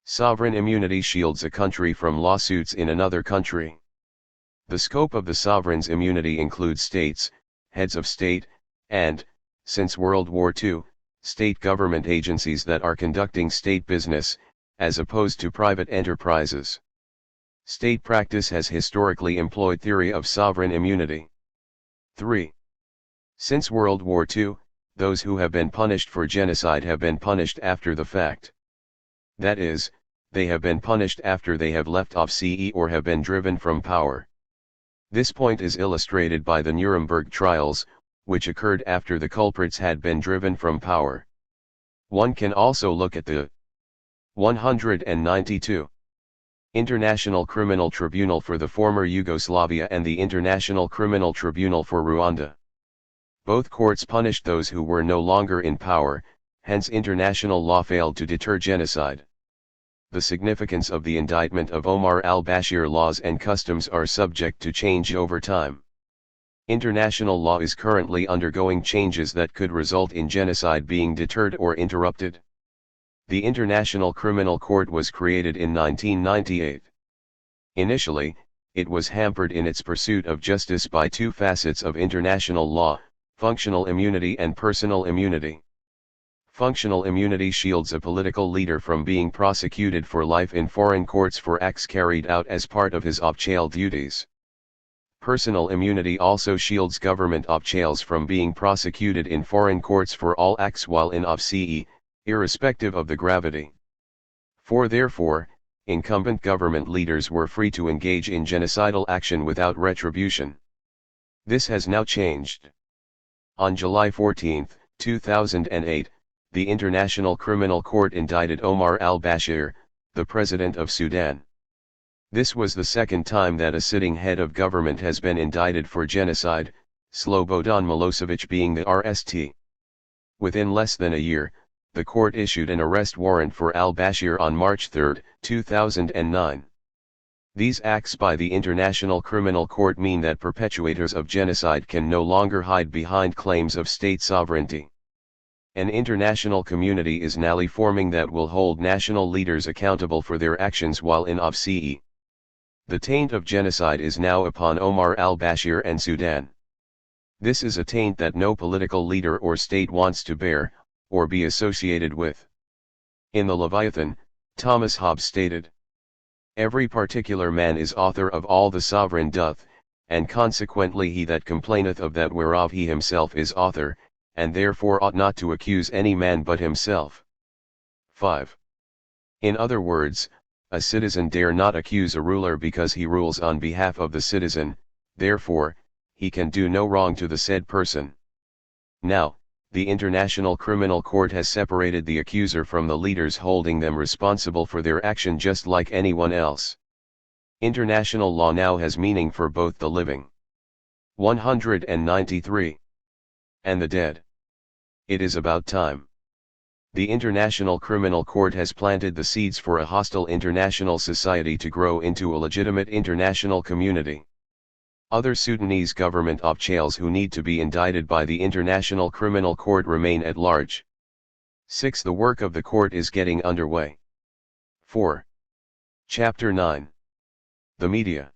Sovereign immunity shields a country from lawsuits in another country. The scope of the sovereign's immunity includes states, heads of state, and, since World War II, state government agencies that are conducting state business, as opposed to private enterprises. State practice has historically employed theory of sovereign immunity. 3. Since World War II, those who have been punished for genocide have been punished after the fact. That is, they have been punished after they have left office or have been driven from power. This point is illustrated by the Nuremberg trials, which occurred after the culprits had been driven from power. One can also look at the 192. International Criminal Tribunal for the former Yugoslavia and the International Criminal Tribunal for Rwanda. Both courts punished those who were no longer in power, hence international law failed to deter genocide. The significance of the indictment of Omar al-Bashir laws and customs are subject to change over time. International law is currently undergoing changes that could result in genocide being deterred or interrupted. The International Criminal Court was created in 1998. Initially, it was hampered in its pursuit of justice by two facets of international law, functional immunity and personal immunity. Functional immunity shields a political leader from being prosecuted for life in foreign courts for acts carried out as part of his official duties. Personal immunity also shields government officials from being prosecuted in foreign courts for all acts while in office, irrespective of the gravity. Therefore, incumbent government leaders were free to engage in genocidal action without retribution. This has now changed. On July 14, 2008, the International Criminal Court indicted Omar al-Bashir, the president of Sudan. This was the second time that a sitting head of government has been indicted for genocide, Slobodan Milosevic being the RST. Within less than a year, the court issued an arrest warrant for al-Bashir on March 3, 2009. These acts by the International Criminal Court mean that perpetrators of genocide can no longer hide behind claims of state sovereignty. An international community is now forming that will hold national leaders accountable for their actions while in office. The taint of genocide is now upon Omar al-Bashir and Sudan. This is a taint that no political leader or state wants to bear, or be associated with. In the Leviathan, Thomas Hobbes stated, "Every particular man is author of all the sovereign doth, and consequently he that complaineth of that whereof he himself is author, and therefore ought not to accuse any man but himself." 5. In other words, a citizen dare not accuse a ruler because he rules on behalf of the citizen, therefore, he can do no wrong to the said person. Now, the International Criminal Court has separated the accuser from the leaders, holding them responsible for their action just like anyone else. International law now has meaning for both the living. 193. And the dead. It is about time. The International Criminal Court has planted the seeds for a hostile international society to grow into a legitimate international community. Other Sudanese government officials who need to be indicted by the International Criminal Court remain at large. 6. The work of the court is getting underway. 4. Chapter 9. The media.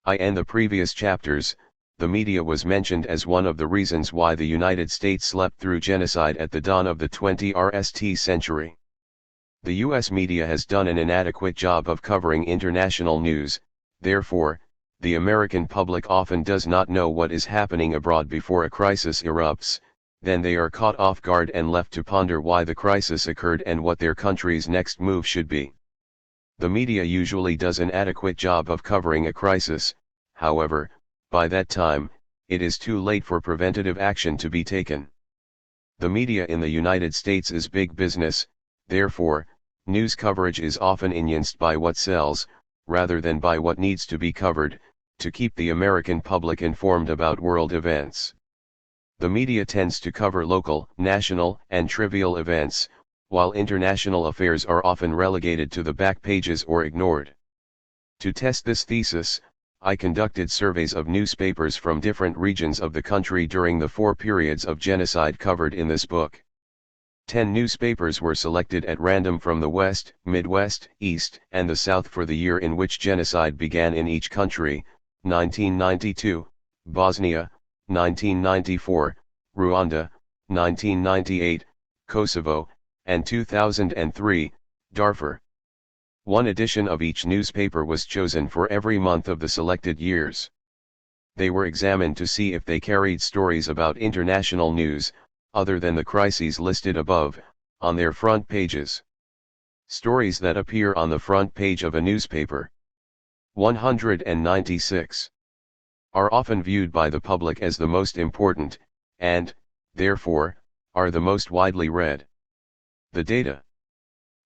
In the previous chapters, the media was mentioned as one of the reasons why the United States slept through genocide at the dawn of the 20th century. The US media has done an inadequate job of covering international news, therefore, the American public often does not know what is happening abroad before a crisis erupts, then they are caught off guard and left to ponder why the crisis occurred and what their country's next move should be. The media usually does an adequate job of covering a crisis, however, by that time, it is too late for preventative action to be taken. The media in the United States is big business, therefore, news coverage is often influenced by what sells, rather than by what needs to be covered, to keep the American public informed about world events. The media tends to cover local, national, and trivial events, while international affairs are often relegated to the back pages or ignored. To test this thesis, I conducted surveys of newspapers from different regions of the country during the 4 periods of genocide covered in this book. 10 newspapers were selected at random from the West, Midwest, East, and the South for the year in which genocide began in each country: 1992, Bosnia, 1994, Rwanda, 1998, Kosovo, and 2003, Darfur. One edition of each newspaper was chosen for every month of the selected years. They were examined to see if they carried stories about international news, other than the crises listed above, on their front pages. Stories that appear on the front page of a newspaper. 196. Are often viewed by the public as the most important, and, therefore, are the most widely read. The data.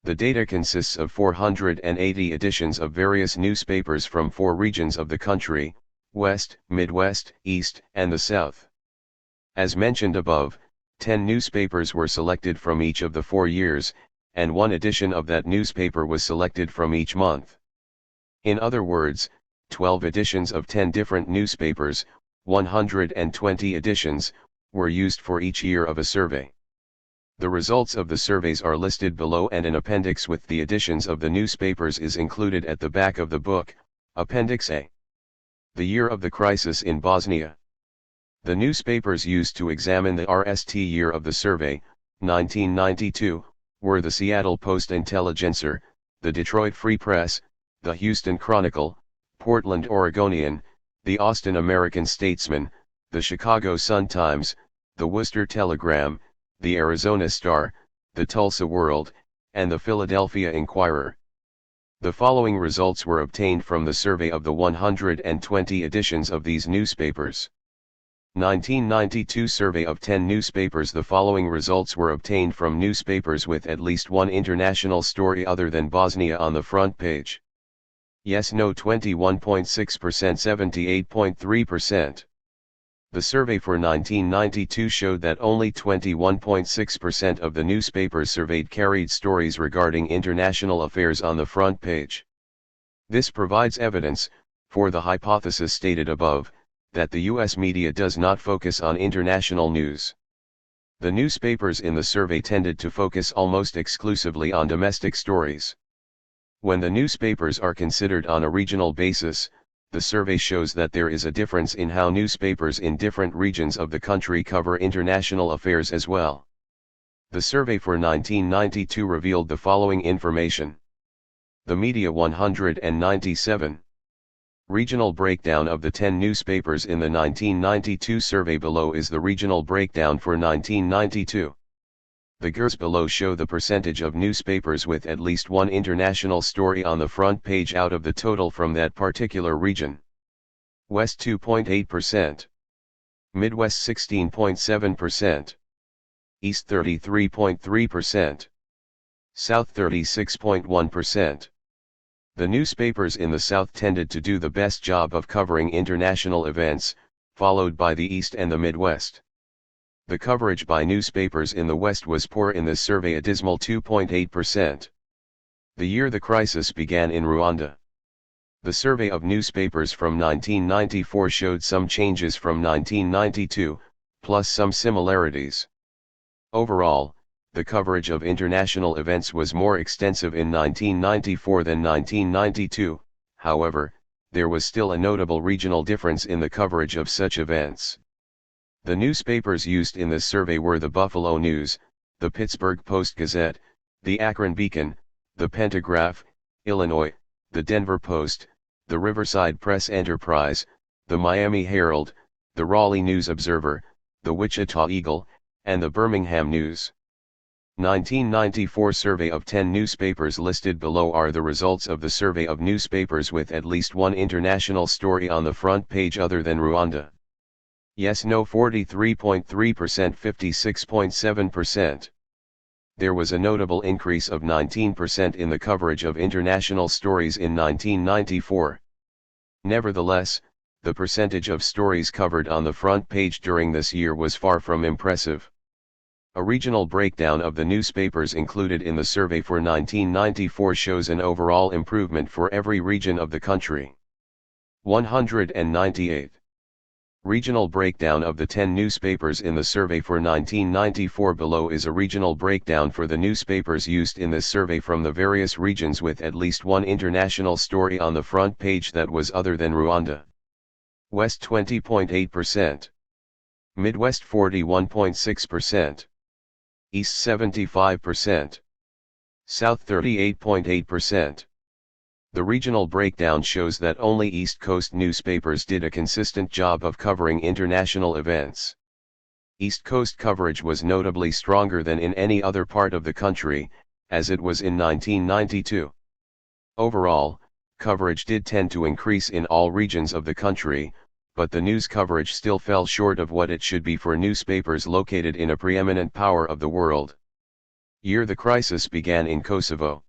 The data consists of 480 editions of various newspapers from 4 regions of the country: West, Midwest, East, and the South. As mentioned above, 10 newspapers were selected from each of the 4 years, and 1 edition of that newspaper was selected from each month. In other words, 12 editions of 10 different newspapers, 120 editions, were used for each year of a survey. The results of the surveys are listed below, and an appendix with the editions of the newspapers is included at the back of the book, Appendix A. The year of the crisis in Bosnia. The newspapers used to examine the RST year of the survey, 1992, were the Seattle Post-Intelligencer, the Detroit Free Press, the Houston Chronicle, Portland Oregonian, the Austin American Statesman, the Chicago Sun-Times, the Worcester Telegram, the Arizona Star, the Tulsa World, and the Philadelphia Inquirer. The following results were obtained from the survey of the 120 editions of these newspapers. 1992 survey of 10 newspapers. The following results were obtained from newspapers with at least one international story other than Bosnia on the front page. Yes, no 21.6%, 78.3%. The survey for 1992 showed that only 21.6% of the newspapers surveyed carried stories regarding international affairs on the front page. This provides evidence, for the hypothesis stated above, that the U.S. media does not focus on international news. The newspapers in the survey tended to focus almost exclusively on domestic stories. When the newspapers are considered on a regional basis, the survey shows that there is a difference in how newspapers in different regions of the country cover international affairs as well. The survey for 1992 revealed the following information. The media 197. Regional breakdown of the 10 newspapers in the 1992 survey. Below is the regional breakdown for 1992. The graphs below show the percentage of newspapers with at least one international story on the front page out of the total from that particular region. West 2.8%. Midwest 16.7%. East 33.3%. South 36.1%. The newspapers in the South tended to do the best job of covering international events, followed by the East and the Midwest. The coverage by newspapers in the West was poor in this survey, a dismal 2.8%. The year the crisis began in Rwanda. The survey of newspapers from 1994 showed some changes from 1992, plus some similarities. Overall, the coverage of international events was more extensive in 1994 than 1992, however, there was still a notable regional difference in the coverage of such events. The newspapers used in this survey were the Buffalo News, the Pittsburgh Post-Gazette, the Akron Beacon, the Pentagraph, Illinois, the Denver Post, the Riverside Press Enterprise, the Miami Herald, the Raleigh News Observer, the Wichita Eagle, and the Birmingham News. 1994 survey of 10 newspapers. Listed below are the results of the survey of newspapers with at least one international story on the front page other than Rwanda. Yes, no 43.3%, 56.7%. There was a notable increase of 19% in the coverage of international stories in 1994. Nevertheless, the percentage of stories covered on the front page during this year was far from impressive. A regional breakdown of the newspapers included in the survey for 1994 shows an overall improvement for every region of the country. 198. Regional breakdown of the 10 newspapers in the survey for 1994. Below is a regional breakdown for the newspapers used in this survey from the various regions with at least one international story on the front page that was other than Rwanda. West 20.8%. Midwest 41.6%. East 75%. South 38.8%. The regional breakdown shows that only East Coast newspapers did a consistent job of covering international events. East Coast coverage was notably stronger than in any other part of the country, as it was in 1992. Overall, coverage did tend to increase in all regions of the country, but the news coverage still fell short of what it should be for newspapers located in a preeminent power of the world. Year the crisis began in Kosovo.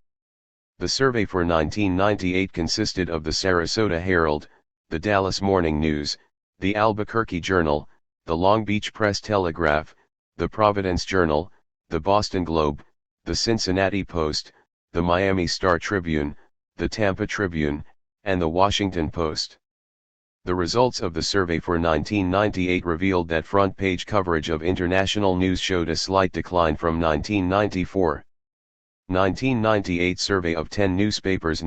The survey for 1998 consisted of the Sarasota Herald, the Dallas Morning News, the Albuquerque Journal, the Long Beach Press-Telegraph, the Providence Journal, the Boston Globe, the Cincinnati Post, the Miami Star-Tribune, the Tampa Tribune, and the Washington Post. The results of the survey for 1998 revealed that front-page coverage of international news showed a slight decline from 1994. 1998 survey of 10 newspapers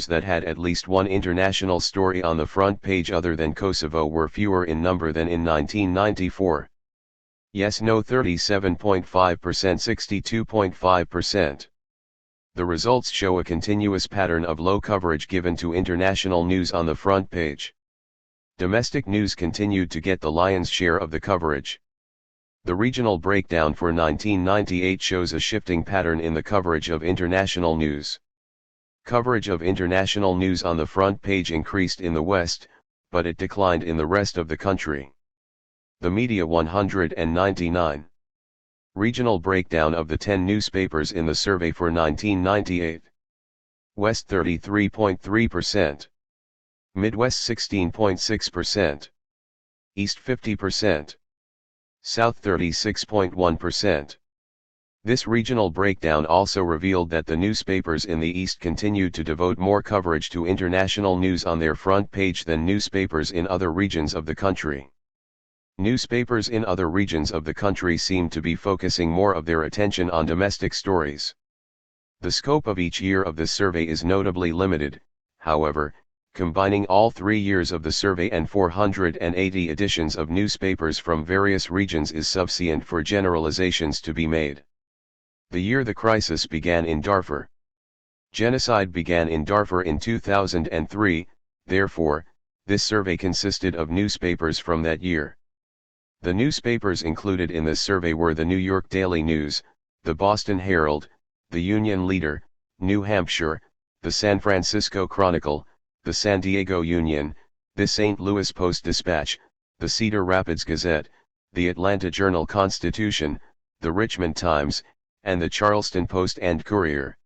that had at least one international story on the front page other than Kosovo were fewer in number than in 1994. Yes no 37.5% 62.5%. The results show a continuous pattern of low coverage given to international news on the front page. Domestic news continued to get the lion's share of the coverage. The regional breakdown for 1998 shows a shifting pattern in the coverage of international news. Coverage of international news on the front page increased in the West, but it declined in the rest of the country. The Media 199. Regional breakdown of the 10 newspapers in the survey for 1998. West 33.3%. Midwest 16.6%. East 50%. South 36.1%. This regional breakdown also revealed that the newspapers in the East continued to devote more coverage to international news on their front page than newspapers in other regions of the country. Newspapers in other regions of the country seemed to be focusing more of their attention on domestic stories. The scope of each year of this survey is notably limited, however. Combining all 3 years of the survey and 480 editions of newspapers from various regions is sufficient for generalizations to be made. The year the crisis began in Darfur. Genocide began in Darfur in 2003, therefore, this survey consisted of newspapers from that year. The newspapers included in this survey were the New York Daily News, the Boston Herald, the Union Leader, New Hampshire, the San Francisco Chronicle, the San Diego Union, the St. Louis Post-Dispatch, the Cedar Rapids Gazette, the Atlanta Journal-Constitution, the Richmond Times, and the Charleston Post and Courier.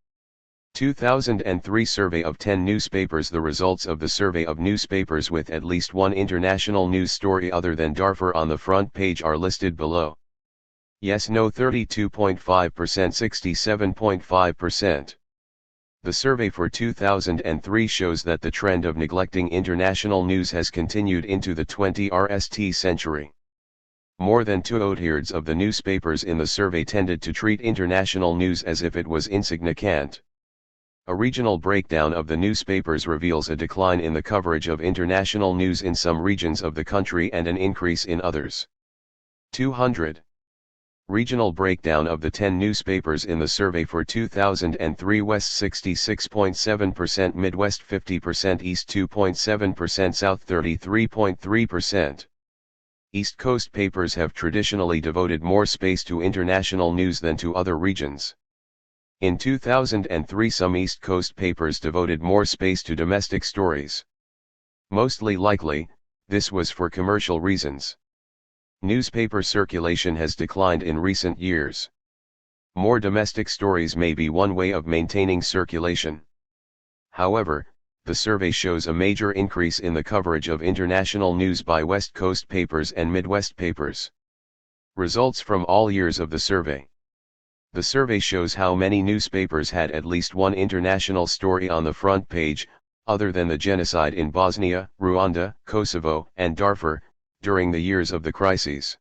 2003 survey of 10 newspapers. The results of the survey of newspapers with at least one international news story other than Darfur on the front page are listed below. Yes no 32.5% 67.5%. The survey for 2003 shows that the trend of neglecting international news has continued into the 21st century. More than 2/3 of the newspapers in the survey tended to treat international news as if it was insignificant. A regional breakdown of the newspapers reveals a decline in the coverage of international news in some regions of the country and an increase in others. 200. Regional breakdown of the 10 newspapers in the survey for 2003. West 66.7%, Midwest 50%, East 2.7%, South 33.3%. East Coast papers have traditionally devoted more space to international news than to other regions. In 2003 some East Coast papers devoted more space to domestic stories. Mostly likely, this was for commercial reasons. Newspaper circulation has declined in recent years. More domestic stories may be one way of maintaining circulation. However, the survey shows a major increase in the coverage of international news by West Coast papers and Midwest papers. Results from all years of the survey. The survey shows how many newspapers had at least one international story on the front page, other than the genocide in Bosnia, Rwanda, Kosovo, and Darfur, during the years of the crises.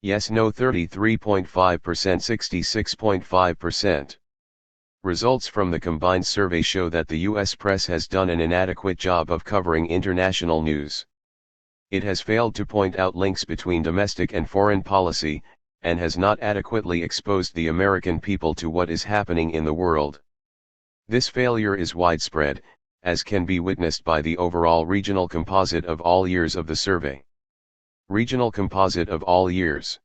Yes no 33.5% 66.5%. Results from the combined survey show that the U.S. press has done an inadequate job of covering international news. It has failed to point out links between domestic and foreign policy, and has not adequately exposed the American people to what is happening in the world. This failure is widespread, as can be witnessed by the overall regional composite of all years of the survey. Regional composite of all years.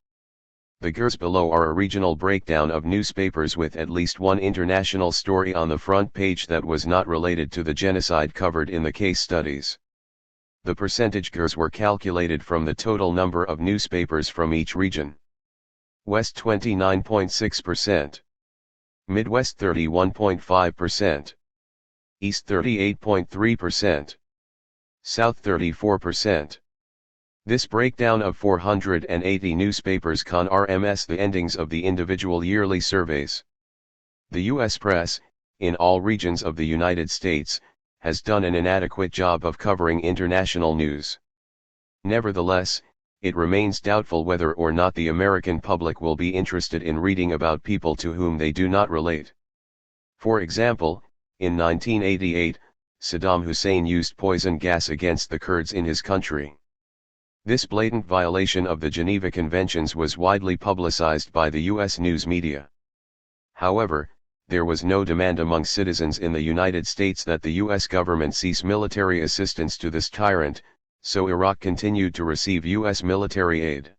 The GRs below are a regional breakdown of newspapers with at least one international story on the front page that was not related to the genocide covered in the case studies. The percentage GRs were calculated from the total number of newspapers from each region. West 29.6%. Midwest 31.5%. East 38.3%. South 34%. This breakdown of 480 newspapers RMS the endings of the individual yearly surveys. The U.S. press, in all regions of the United States, has done an inadequate job of covering international news. Nevertheless, it remains doubtful whether or not the American public will be interested in reading about people to whom they do not relate. For example, in 1988, Saddam Hussein used poison gas against the Kurds in his country. This blatant violation of the Geneva Conventions was widely publicized by the U.S. news media. However, there was no demand among citizens in the United States that the U.S. government cease military assistance to this tyrant, so Iraq continued to receive U.S. military aid.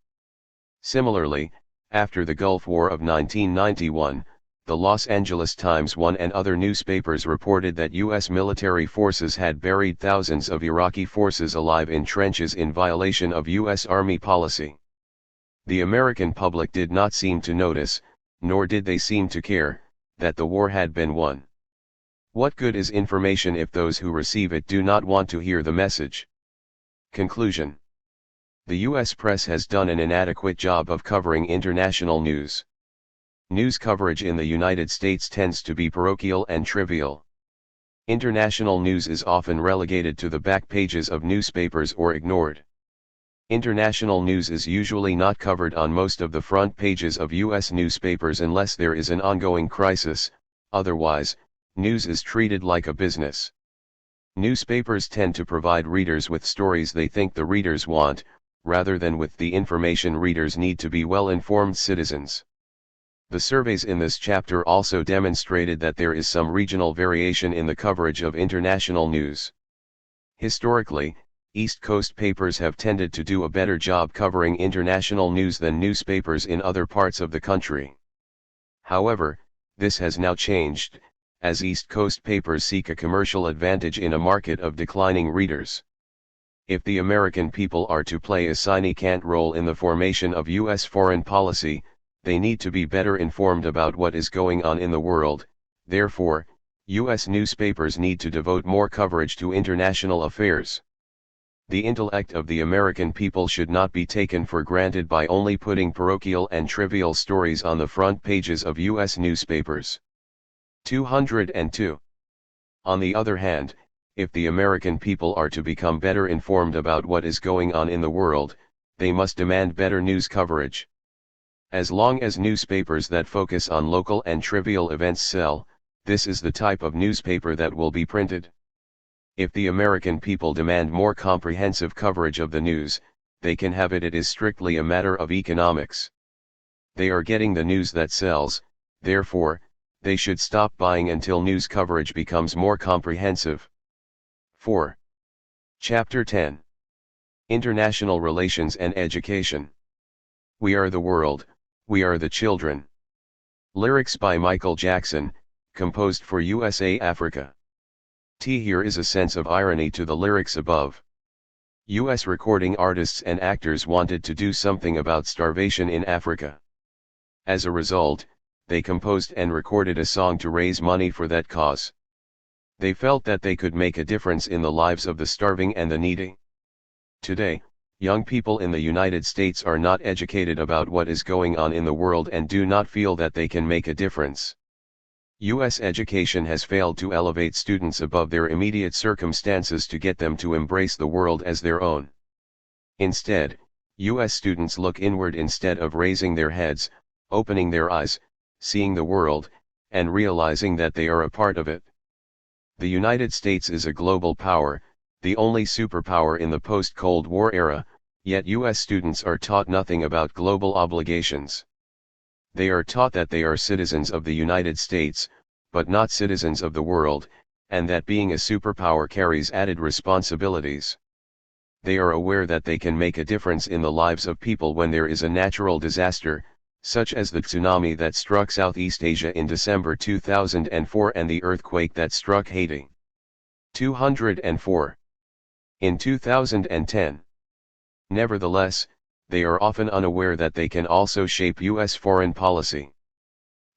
Similarly, after the Gulf War of 1991, the Los Angeles Times and other newspapers reported that U.S. military forces had buried thousands of Iraqi forces alive in trenches in violation of U.S. Army policy. The American public did not seem to notice, nor did they seem to care, that the war had been won. What good is information if those who receive it do not want to hear the message? Conclusion. The U.S. press has done an inadequate job of covering international news. News coverage in the United States tends to be parochial and trivial. International news is often relegated to the back pages of newspapers or ignored. International news is usually not covered on most of the front pages of U.S. newspapers unless there is an ongoing crisis, otherwise, news is treated like a business. Newspapers tend to provide readers with stories they think the readers want, rather than with the information readers need to be well-informed citizens. The surveys in this chapter also demonstrated that there is some regional variation in the coverage of international news. Historically, East Coast papers have tended to do a better job covering international news than newspapers in other parts of the country. However, this has now changed, as East Coast papers seek a commercial advantage in a market of declining readers. If the American people are to play a significant role in the formation of U.S. foreign policy, they need to be better informed about what is going on in the world. Therefore, U.S. newspapers need to devote more coverage to international affairs. The intellect of the American people should not be taken for granted by only putting parochial and trivial stories on the front pages of U.S. newspapers. 202. On the other hand, if the American people are to become better informed about what is going on in the world, they must demand better news coverage. As long as newspapers that focus on local and trivial events sell, this is the type of newspaper that will be printed. If the American people demand more comprehensive coverage of the news, they can have it. It is strictly a matter of economics. They are getting the news that sells, therefore, they should stop buying until news coverage becomes more comprehensive. 4. Chapter 10. International Relations and Education. We are the world, we are the children. Lyrics by Michael Jackson, composed for USA Africa. Here is a sense of irony to the lyrics above. U.S. recording artists and actors wanted to do something about starvation in Africa. As a result, they composed and recorded a song to raise money for that cause. They felt that they could make a difference in the lives of the starving and the needy. Today, young people in the United States are not educated about what is going on in the world and do not feel that they can make a difference. U.S. education has failed to elevate students above their immediate circumstances to get them to embrace the world as their own. Instead, U.S. students look inward instead of raising their heads, opening their eyes, seeing the world, and realizing that they are a part of it. The United States is a global power, the only superpower in the post-Cold War era, yet U.S. students are taught nothing about global obligations. They are taught that they are citizens of the United States, but not citizens of the world, and that being a superpower carries added responsibilities. They are aware that they can make a difference in the lives of people when there is a natural disaster, such as the tsunami that struck Southeast Asia in December 2004 and the earthquake that struck Haiti. 204. In 2010. Nevertheless, they are often unaware that they can also shape U.S. foreign policy.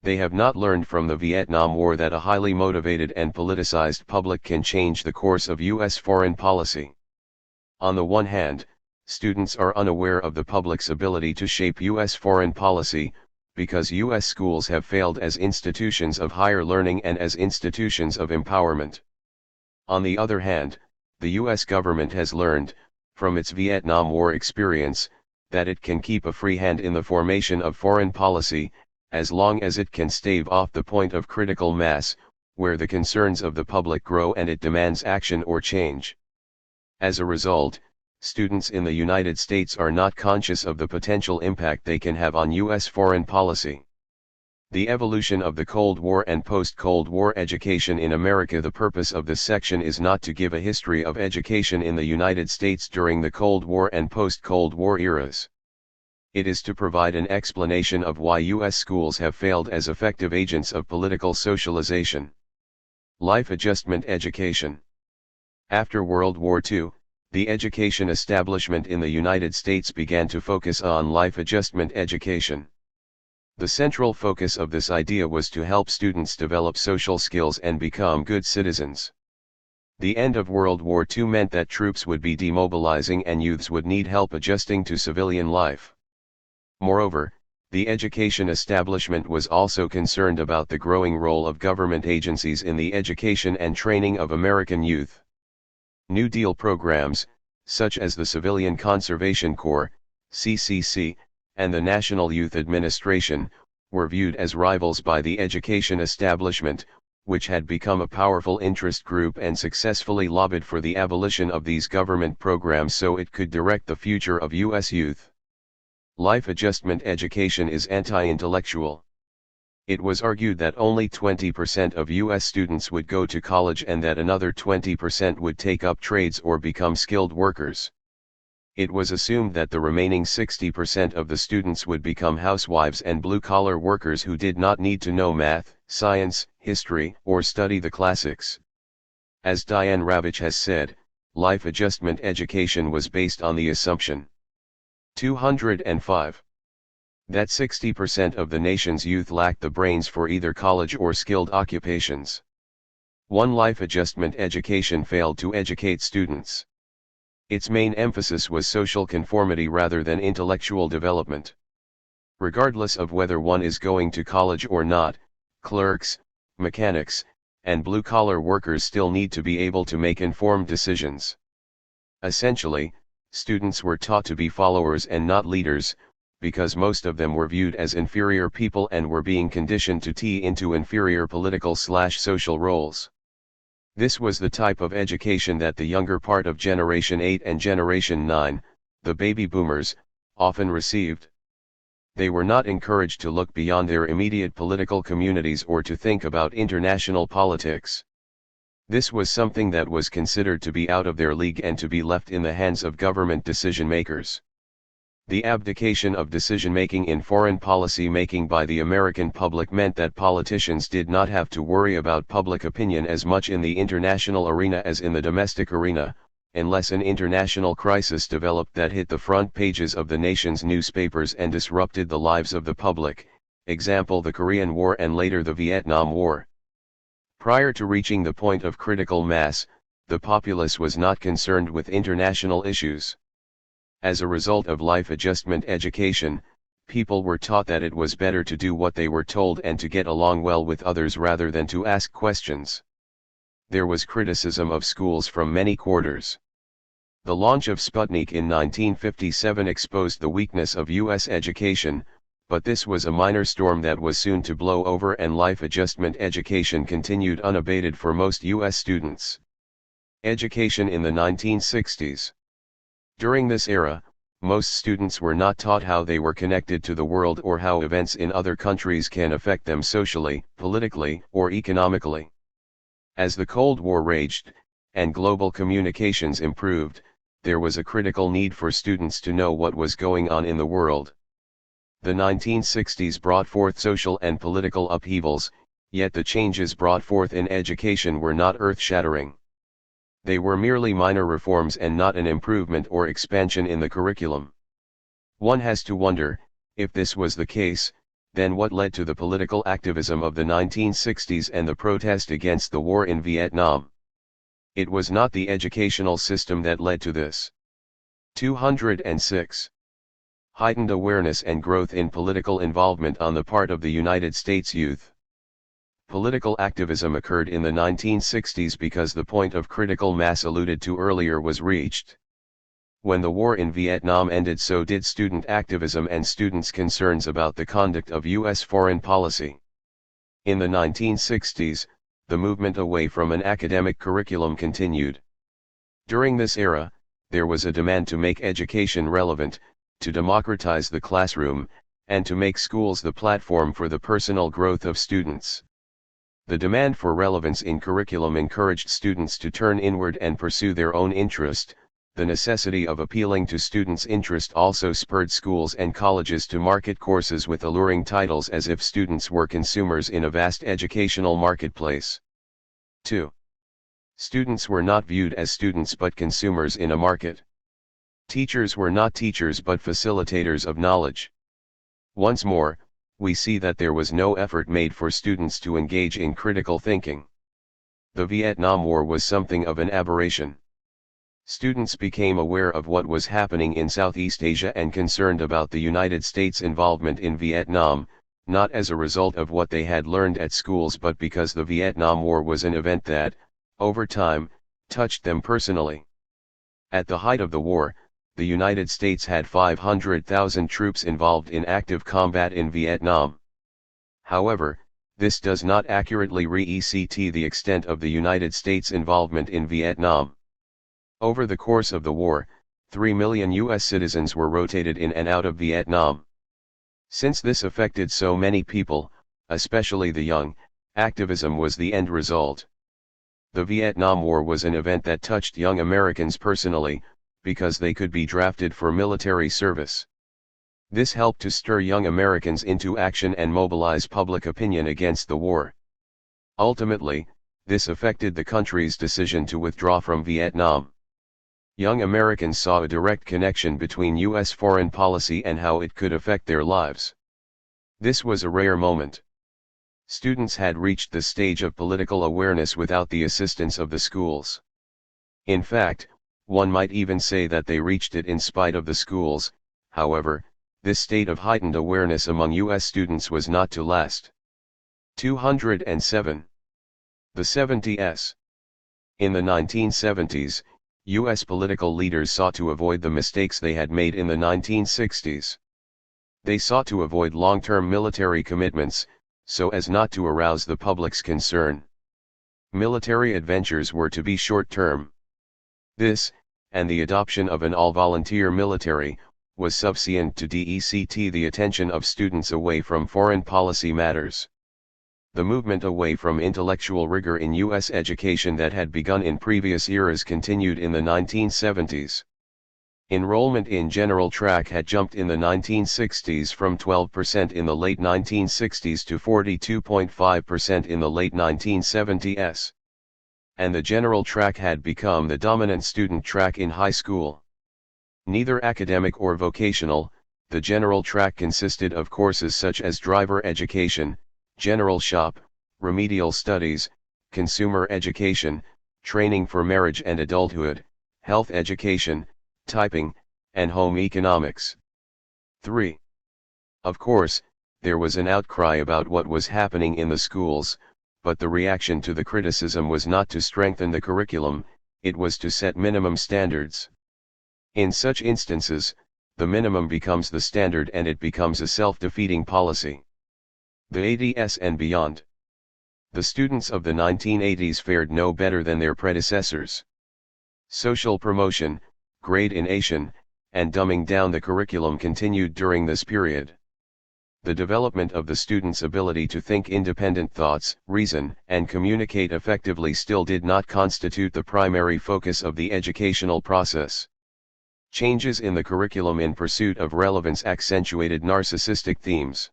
They have not learned from the Vietnam War that a highly motivated and politicized public can change the course of U.S. foreign policy. On the one hand, students are unaware of the public's ability to shape U.S. foreign policy, because U.S. schools have failed as institutions of higher learning and as institutions of empowerment. On the other hand, the U.S. government has learned, from its Vietnam War experience, that it can keep a free hand in the formation of foreign policy, as long as it can stave off the point of critical mass, where the concerns of the public grow and it demands action or change. As a result, students in the United States are not conscious of the potential impact they can have on U.S. foreign policy. The evolution of the Cold War and post-Cold War education in America. The purpose of this section is not to give a history of education in the United States during the Cold War and post-Cold War eras. It is to provide an explanation of why U.S. schools have failed as effective agents of political socialization. Life adjustment education. After World War II, the education establishment in the United States began to focus on life adjustment education. The central focus of this idea was to help students develop social skills and become good citizens. The end of World War II meant that troops would be demobilizing and youths would need help adjusting to civilian life. Moreover, the education establishment was also concerned about the growing role of government agencies in the education and training of American youth. New Deal programs, such as the Civilian Conservation Corps, CCC, and the National Youth Administration, were viewed as rivals by the education establishment, which had become a powerful interest group and successfully lobbied for the abolition of these government programs so it could direct the future of U.S. youth. Life adjustment education is anti-intellectual. It was argued that only 20% of U.S. students would go to college and that another 20% would take up trades or become skilled workers. It was assumed that the remaining 60% of the students would become housewives and blue-collar workers who did not need to know math, science, history, or study the classics. As Diane Ravitch has said, life adjustment education was based on the assumption 205. That 60% of the nation's youth lacked the brains for either college or skilled occupations. One life adjustment education failed to educate students. Its main emphasis was social conformity rather than intellectual development. Regardless of whether one is going to college or not, clerks, mechanics, and blue-collar workers still need to be able to make informed decisions. Essentially, students were taught to be followers and not leaders, because most of them were viewed as inferior people and were being conditioned to tie into inferior political/social roles. This was the type of education that the younger part of Generation 8 and Generation 9, the baby boomers, often received. They were not encouraged to look beyond their immediate political communities or to think about international politics. This was something that was considered to be out of their league and to be left in the hands of government decision-makers. The abdication of decision-making in foreign policy making by the American public meant that politicians did not have to worry about public opinion as much in the international arena as in the domestic arena, unless an international crisis developed that hit the front pages of the nation's newspapers and disrupted the lives of the public, example the Korean War and later the Vietnam War. Prior to reaching the point of critical mass, the populace was not concerned with international issues. As a result of life adjustment education, people were taught that it was better to do what they were told and to get along well with others rather than to ask questions. There was criticism of schools from many quarters. The launch of Sputnik in 1957 exposed the weakness of U.S. education, but this was a minor storm that was soon to blow over and life adjustment education continued unabated for most U.S. students. Education in the 1960s. During this era, Most students were not taught how they were connected to the world or how events in other countries can affect them socially, politically, or economically. As the Cold War raged, and global communications improved, there was a critical need for students to know what was going on in the world. The 1960s brought forth social and political upheavals, yet the changes brought forth in education were not earth-shattering. They were merely minor reforms and not an improvement or expansion in the curriculum. One has to wonder, if this was the case, then what led to the political activism of the 1960s and the protest against the war in Vietnam? It was not the educational system that led to this. 206. Heightened awareness and growth in political involvement on the part of the United States youth. Political activism occurred in the 1960s because the point of critical mass alluded to earlier was reached. When the war in Vietnam ended, so did student activism and students' concerns about the conduct of U.S. foreign policy. In the 1960s, the movement away from an academic curriculum continued. During this era, there was a demand to make education relevant, to democratize the classroom, and to make schools the platform for the personal growth of students. The demand for relevance in curriculum encouraged students to turn inward and pursue their own interest. The necessity of appealing to students' interest also spurred schools and colleges to market courses with alluring titles as if students were consumers in a vast educational marketplace. 2. Students were not viewed as students but consumers in a market. Teachers were not teachers but facilitators of knowledge. Once more, we see that there was no effort made for students to engage in critical thinking. The Vietnam War was something of an aberration. Students became aware of what was happening in Southeast Asia and concerned about the United States' involvement in Vietnam, not as a result of what they had learned at schools but because the Vietnam War was an event that, over time, touched them personally. At the height of the war, the United States had 500,000 troops involved in active combat in Vietnam. However, this does not accurately re-ECT the extent of the United States' involvement in Vietnam. Over the course of the war, 3 million U.S. citizens were rotated in and out of Vietnam. Since this affected so many people, especially the young, activism was the end result. The Vietnam War was an event that touched young Americans personally, because they could be drafted for military service. This helped to stir young Americans into action and mobilize public opinion against the war. Ultimately, this affected the country's decision to withdraw from Vietnam. Young Americans saw a direct connection between U.S. foreign policy and how it could affect their lives. This was a rare moment. Students had reached the stage of political awareness without the assistance of the schools. In fact, one might even say that they reached it in spite of the schools. However, this state of heightened awareness among U.S. students was not to last. 207. The 70s. In the 1970s, U.S. political leaders sought to avoid the mistakes they had made in the 1960s. They sought to avoid long-term military commitments, so as not to arouse the public's concern. Military adventures were to be short-term. This, and the adoption of an all-volunteer military, was sufficient to DECT the attention of students away from foreign policy matters. The movement away from intellectual rigor in U.S. education that had begun in previous eras continued in the 1970s. Enrollment in general track had jumped in the 1960s from 12% in the late 1960s to 42.5% in the late 1970s. And the general track had become the dominant student track in high school. Neither academic or vocational, the general track consisted of courses such as driver education, general shop, remedial studies, consumer education, training for marriage and adulthood, health education, typing, and home economics. 3. Of course, there was an outcry about what was happening in the schools, but the reaction to the criticism was not to strengthen the curriculum, it was to set minimum standards. In such instances, the minimum becomes the standard and it becomes a self-defeating policy. The 80s and beyond. The students of the 1980s fared no better than their predecessors. Social promotion, gradation, and dumbing down the curriculum continued during this period. The development of the student's ability to think independent thoughts, reason, and communicate effectively still did not constitute the primary focus of the educational process. Changes in the curriculum in pursuit of relevance accentuated narcissistic themes.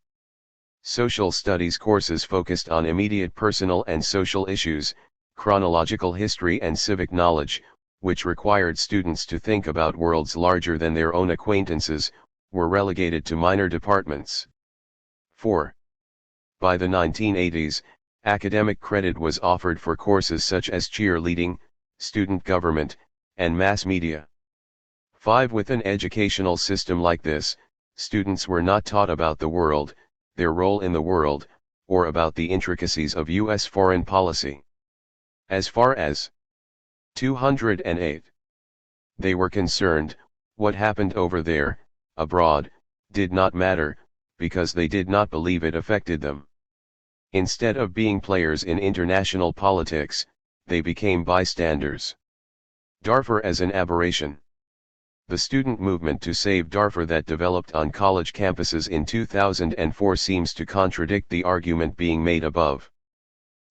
Social studies courses focused on immediate personal and social issues, chronological history and civic knowledge, which required students to think about worlds larger than their own acquaintances, were relegated to minor departments. 4. By the 1980s, academic credit was offered for courses such as cheerleading, student government, and mass media. 5. With an educational system like this, students were not taught about the world, their role in the world, or about the intricacies of U.S. foreign policy. As far as 208. They were concerned, what happened over there, abroad, did not matter, because they did not believe it affected them. Instead of being players in international politics, they became bystanders. Darfur as an aberration. The student movement to save Darfur that developed on college campuses in 2004 seems to contradict the argument being made above.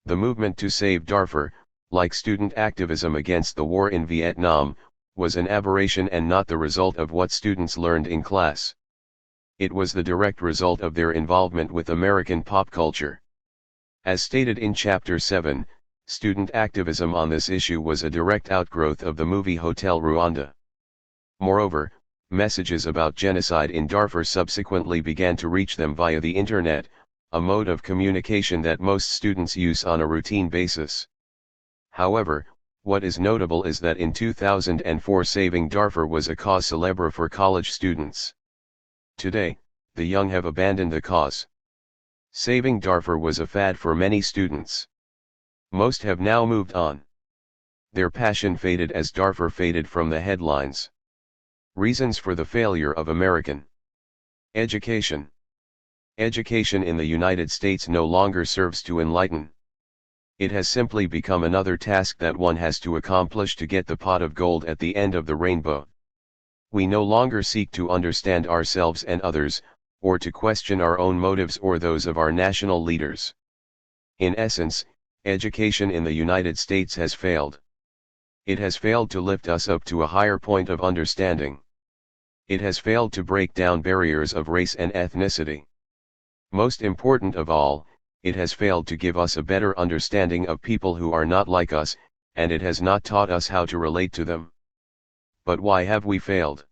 The movement to save Darfur, like student activism against the war in Vietnam, was an aberration and not the result of what students learned in class. It was the direct result of their involvement with American pop culture. As stated in Chapter 7, student activism on this issue was a direct outgrowth of the movie Hotel Rwanda. Moreover, messages about genocide in Darfur subsequently began to reach them via the internet, a mode of communication that most students use on a routine basis. However, what is notable is that in 2004 saving Darfur was a cause célèbre for college students. Today, the young have abandoned the cause. Saving Darfur was a fad for many students. Most have now moved on. Their passion faded as Darfur faded from the headlines. Reasons for the failure of American education. Education in the United States no longer serves to enlighten. It has simply become another task that one has to accomplish to get the pot of gold at the end of the rainbow. We no longer seek to understand ourselves and others, or to question our own motives or those of our national leaders. In essence, education in the United States has failed. It has failed to lift us up to a higher point of understanding. It has failed to break down barriers of race and ethnicity. Most important of all, it has failed to give us a better understanding of people who are not like us, and it has not taught us how to relate to them. But why have we failed?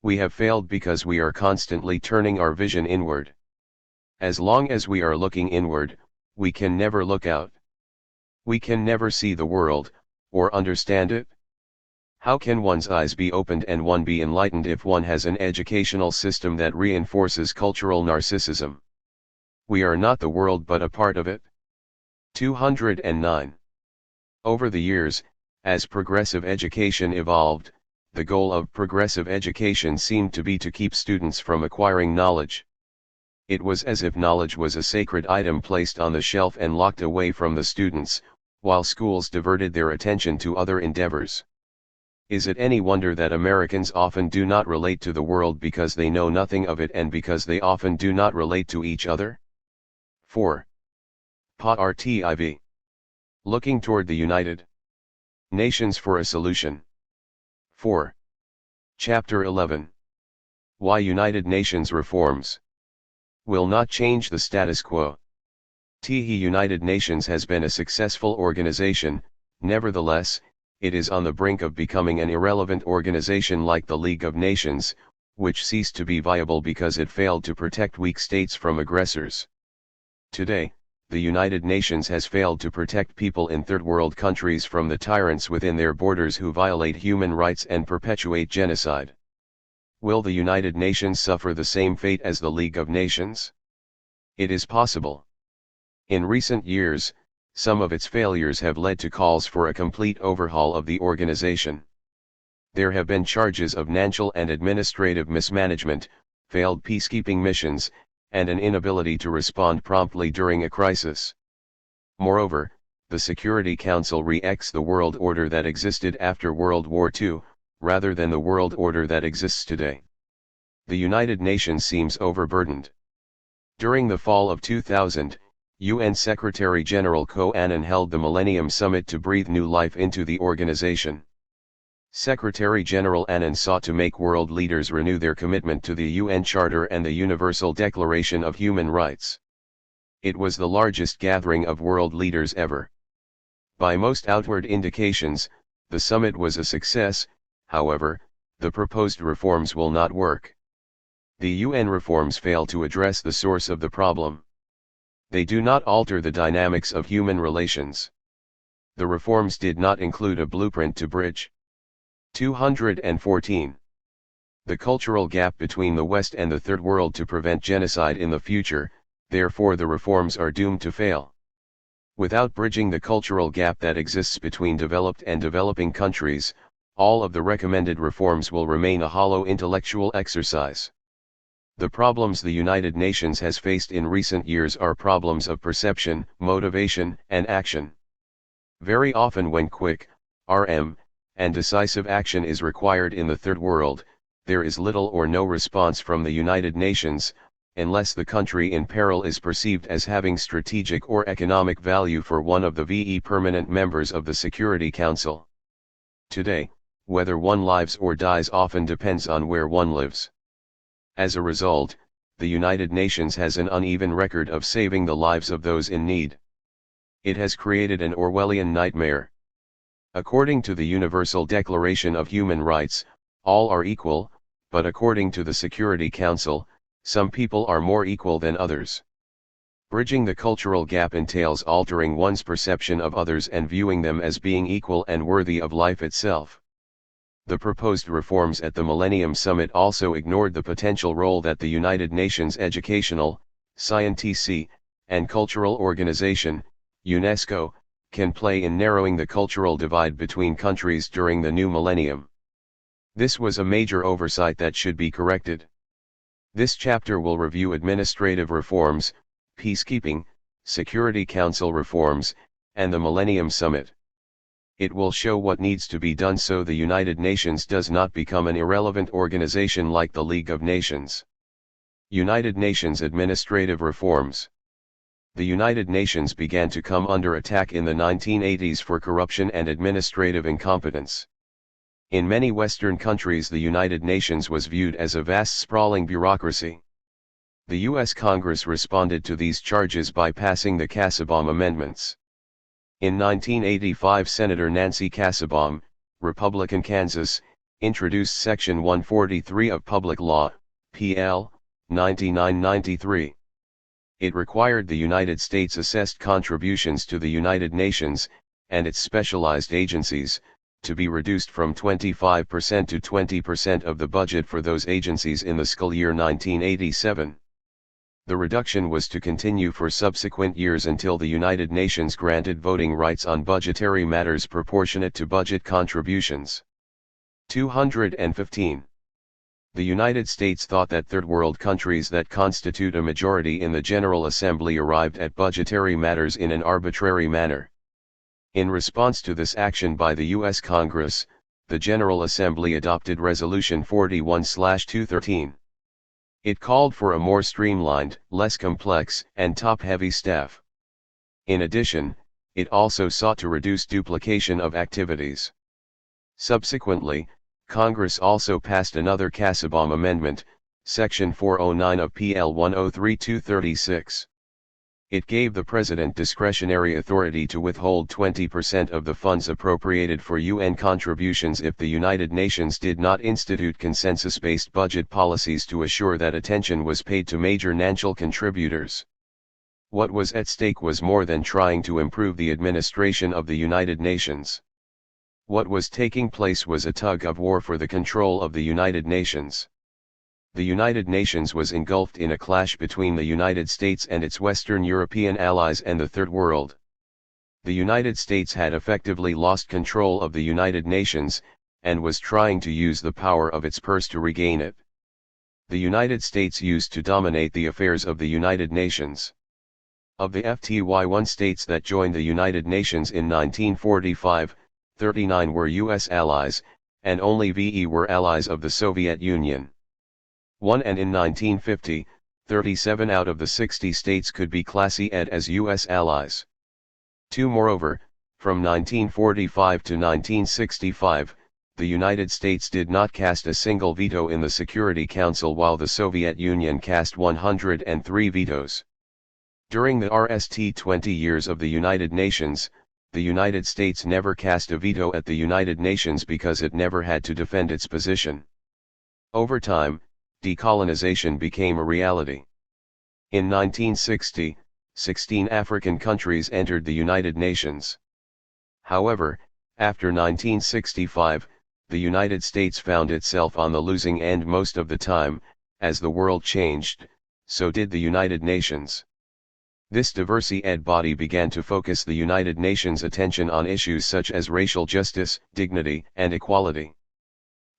We have failed because we are constantly turning our vision inward. As long as we are looking inward, we can never look out. We can never see the world, or understand it. How can one's eyes be opened and one be enlightened if one has an educational system that reinforces cultural narcissism? We are not the world but a part of it. 209. Over the years, as progressive education evolved, the goal of progressive education seemed to be to keep students from acquiring knowledge. It was as if knowledge was a sacred item placed on the shelf and locked away from the students, while schools diverted their attention to other endeavors. Is it any wonder that Americans often do not relate to the world because they know nothing of it and because they often do not relate to each other? 4. POTRTIV. Looking toward the United Nations for a solution. 4. Chapter 11. Why United Nations reforms will not change the status quo. The United Nations has been a successful organization, nevertheless, it is on the brink of becoming an irrelevant organization like the League of Nations, which ceased to be viable because it failed to protect weak states from aggressors. Today, the United Nations has failed to protect people in third world countries from the tyrants within their borders who violate human rights and perpetuate genocide. Will the United Nations suffer the same fate as the League of Nations? It is possible. In recent years, some of its failures have led to calls for a complete overhaul of the organization. There have been charges of financial and administrative mismanagement, failed peacekeeping missions, and an inability to respond promptly during a crisis. Moreover, the Security Council re-echoes the world order that existed after World War II, rather than the world order that exists today. The United Nations seems overburdened. During the fall of 2000, UN Secretary-General Kofi Annan held the Millennium Summit to breathe new life into the organization. Secretary-General Annan sought to make world leaders renew their commitment to the UN Charter and the Universal Declaration of Human Rights. It was the largest gathering of world leaders ever. By most outward indications, the summit was a success. However, the proposed reforms will not work. The UN reforms fail to address the source of the problem. They do not alter the dynamics of human relations. The reforms did not include a blueprint to bridge. 214. The cultural gap between the West and the Third World to prevent genocide in the future, therefore the reforms are doomed to fail. Without bridging the cultural gap that exists between developed and developing countries, all of the recommended reforms will remain a hollow intellectual exercise. The problems the United Nations has faced in recent years are problems of perception, motivation, and action. Very often when quick, and decisive action is required in the Third World, there is little or no response from the United Nations, unless the country in peril is perceived as having strategic or economic value for one of the VE permanent members of the Security Council. Today, whether one lives or dies often depends on where one lives. As a result, the United Nations has an uneven record of saving the lives of those in need. It has created an Orwellian nightmare. According to the Universal Declaration of Human Rights, all are equal, but according to the Security Council, some people are more equal than others. Bridging the cultural gap entails altering one's perception of others and viewing them as being equal and worthy of life itself. The proposed reforms at the Millennium Summit also ignored the potential role that the United Nations Educational, Scientific, and Cultural Organization, UNESCO, can play in narrowing the cultural divide between countries during the new millennium. This was a major oversight that should be corrected. This chapter will review administrative reforms, peacekeeping, Security Council reforms, and the Millennium Summit. It will show what needs to be done so the United Nations does not become an irrelevant organization like the League of Nations. United Nations administrative reforms. The United Nations began to come under attack in the 1980s for corruption and administrative incompetence. In many Western countries the United Nations was viewed as a vast sprawling bureaucracy. The U.S. Congress responded to these charges by passing the Kassebaum Amendments. In 1985 Senator Nancy Kassebaum, Republican Kansas, introduced Section 143 of Public Law, PL, 9993. It required the United States assessed contributions to the United Nations, and its specialized agencies, to be reduced from 25% to 20% of the budget for those agencies in the fiscal year 1987. The reduction was to continue for subsequent years until the United Nations granted voting rights on budgetary matters proportionate to budget contributions. 215. The United States thought that Third World countries that constitute a majority in the General Assembly arrived at budgetary matters in an arbitrary manner. In response to this action by the U.S. Congress, the General Assembly adopted Resolution 41/213. It called for a more streamlined, less complex, and top-heavy staff. In addition, it also sought to reduce duplication of activities. Subsequently, Congress also passed another Kassebaum Amendment, Section 409 of PL 103-236. It gave the President discretionary authority to withhold 20% of the funds appropriated for UN contributions if the United Nations did not institute consensus-based budget policies to assure that attention was paid to major financial contributors. What was at stake was more than trying to improve the administration of the United Nations. What was taking place was a tug-of-war for the control of the United Nations. The United Nations was engulfed in a clash between the United States and its Western European allies and the Third World. The United States had effectively lost control of the United Nations, and was trying to use the power of its purse to regain it. The United States used to dominate the affairs of the United Nations. Of the FTY1 states that joined the United Nations in 1945, 39 were U.S. allies, and only VE were allies of the Soviet Union. 1. And in 1950, 37 out of the 60 states could be classified as US allies. 2. Moreover, from 1945 to 1965, the United States did not cast a single veto in the Security Council while the Soviet Union cast 103 vetoes. During the RST 20 years of the United Nations, the United States never cast a veto at the United Nations because it never had to defend its position. Over time, decolonization became a reality. In 1960, 16 African countries entered the United Nations. However, after 1965, the United States found itself on the losing end most of the time. As the world changed, so did the United Nations. This diverse-ed body began to focus the United Nations' attention on issues such as racial justice, dignity, and equality.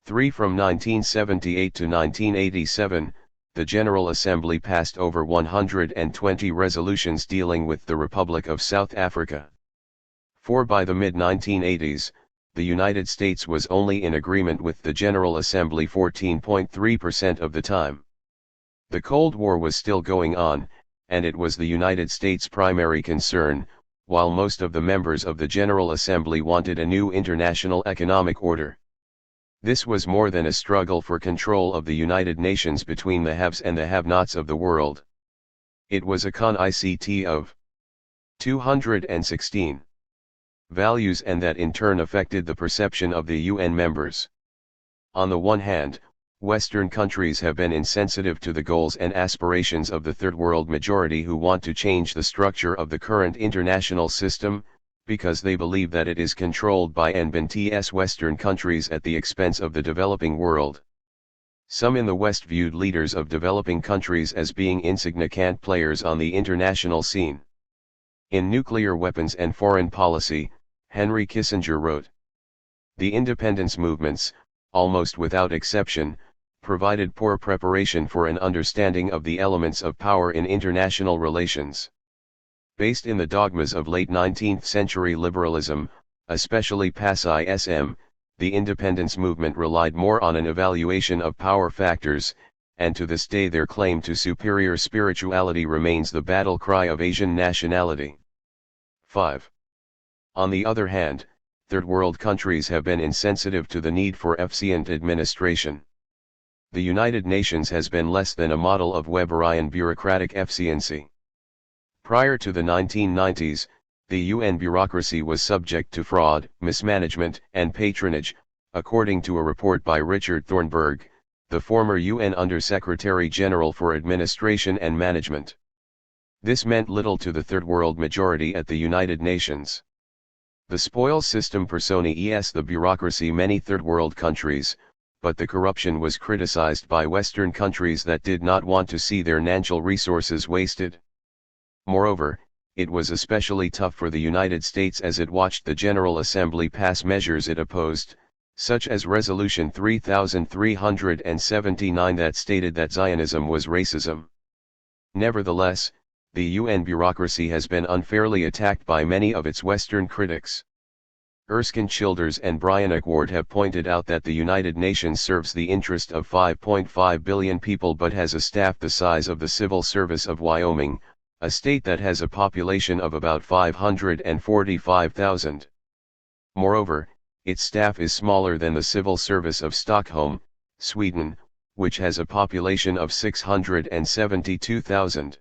3. From 1978 to 1987, the General Assembly passed over 120 resolutions dealing with the Republic of South Africa. 4. By the mid-1980s, the United States was only in agreement with the General Assembly 14.3% of the time. The Cold War was still going on, and it was the United States' primary concern, while most of the members of the General Assembly wanted a new international economic order. This was more than a struggle for control of the United Nations between the haves and the have-nots of the world. It was a concept of 216 values, and that in turn affected the perception of the UN members. On the one hand, Western countries have been insensitive to the goals and aspirations of the Third World majority who want to change the structure of the current international system, because they believe that it is controlled by NBT's Western countries at the expense of the developing world. Some in the West viewed leaders of developing countries as being insignificant players on the international scene. In Nuclear Weapons and Foreign Policy, Henry Kissinger wrote, "The independence movements, almost without exception, provided poor preparation for an understanding of the elements of power in international relations. Based in the dogmas of late 19th century liberalism, especially pacifism, the independence movement relied more on an evaluation of power factors, and to this day their claim to superior spirituality remains the battle cry of Asian nationality." 5. On the other hand, Third World countries have been insensitive to the need for efficient administration. The United Nations has been less than a model of Weberian bureaucratic efficiency. Prior to the 1990s, the UN bureaucracy was subject to fraud, mismanagement, and patronage, according to a report by Richard Thornburg, the former UN Under-Secretary General for Administration and Management. This meant little to the Third World majority at the United Nations. The spoils system personifies the bureaucracy many Third World countries, but the corruption was criticized by Western countries that did not want to see their natural resources wasted. Moreover, it was especially tough for the United States as it watched the General Assembly pass measures it opposed, such as Resolution 3379 that stated that Zionism was racism. Nevertheless, the UN bureaucracy has been unfairly attacked by many of its Western critics. Erskine Childers and Brian Ackward have pointed out that the United Nations serves the interest of 5.5 billion people but has a staff the size of the civil service of Wyoming, a state that has a population of about 545,000. Moreover, its staff is smaller than the civil service of Stockholm, Sweden, which has a population of 672,000.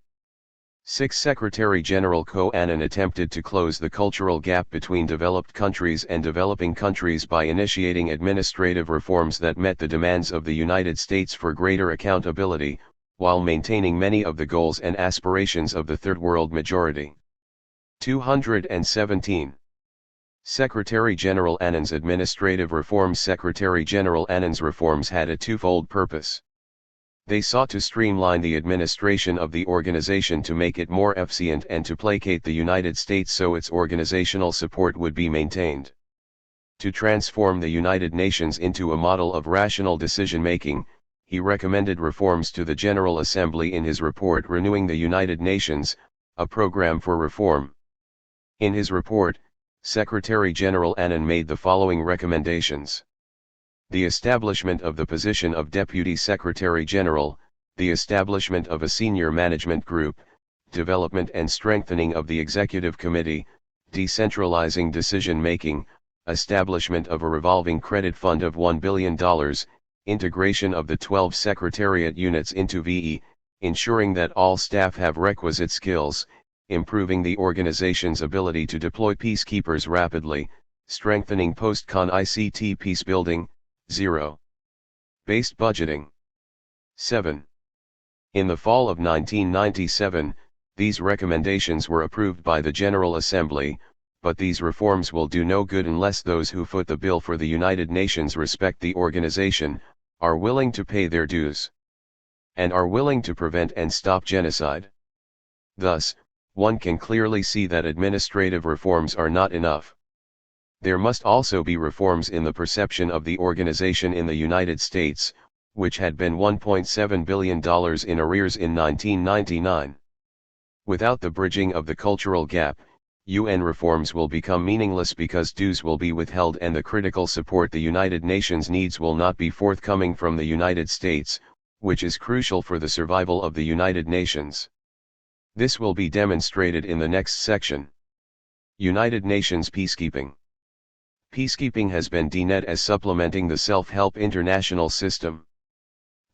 6. Secretary-General Kofi Annan attempted to close the cultural gap between developed countries and developing countries by initiating administrative reforms that met the demands of the United States for greater accountability, while maintaining many of the goals and aspirations of the Third World majority. 217. Secretary-General Annan's administrative reforms. Secretary-General Annan's reforms had a twofold purpose. They sought to streamline the administration of the organization to make it more efficient and to placate the United States so its organizational support would be maintained. To transform the United Nations into a model of rational decision-making, he recommended reforms to the General Assembly in his report Renewing the United Nations, a Program for Reform. In his report, Secretary-General Annan made the following recommendations. the establishment of the position of Deputy Secretary General, the establishment of a senior management group, development and strengthening of the Executive Committee, decentralizing decision-making, establishment of a revolving credit fund of $1 billion, integration of the 12 Secretariat units into VE, ensuring that all staff have requisite skills, improving the organization's ability to deploy peacekeepers rapidly, strengthening post-con ICT peacebuilding. 0. Based budgeting. 7. In the fall of 1997, these recommendations were approved by the General Assembly, but these reforms will do no good unless those who foot the bill for the United Nations respect the organization, are willing to pay their dues, and are willing to prevent and stop genocide. Thus, one can clearly see that administrative reforms are not enough. There must also be reforms in the perception of the organization in the United States, which had been $1.7 billion in arrears in 1999. Without the bridging of the cultural gap, UN reforms will become meaningless because dues will be withheld and the critical support the United Nations needs will not be forthcoming from the United States, which is crucial for the survival of the United Nations. This will be demonstrated in the next section. United Nations Peacekeeping. Peacekeeping has been defined as supplementing the self-help international system.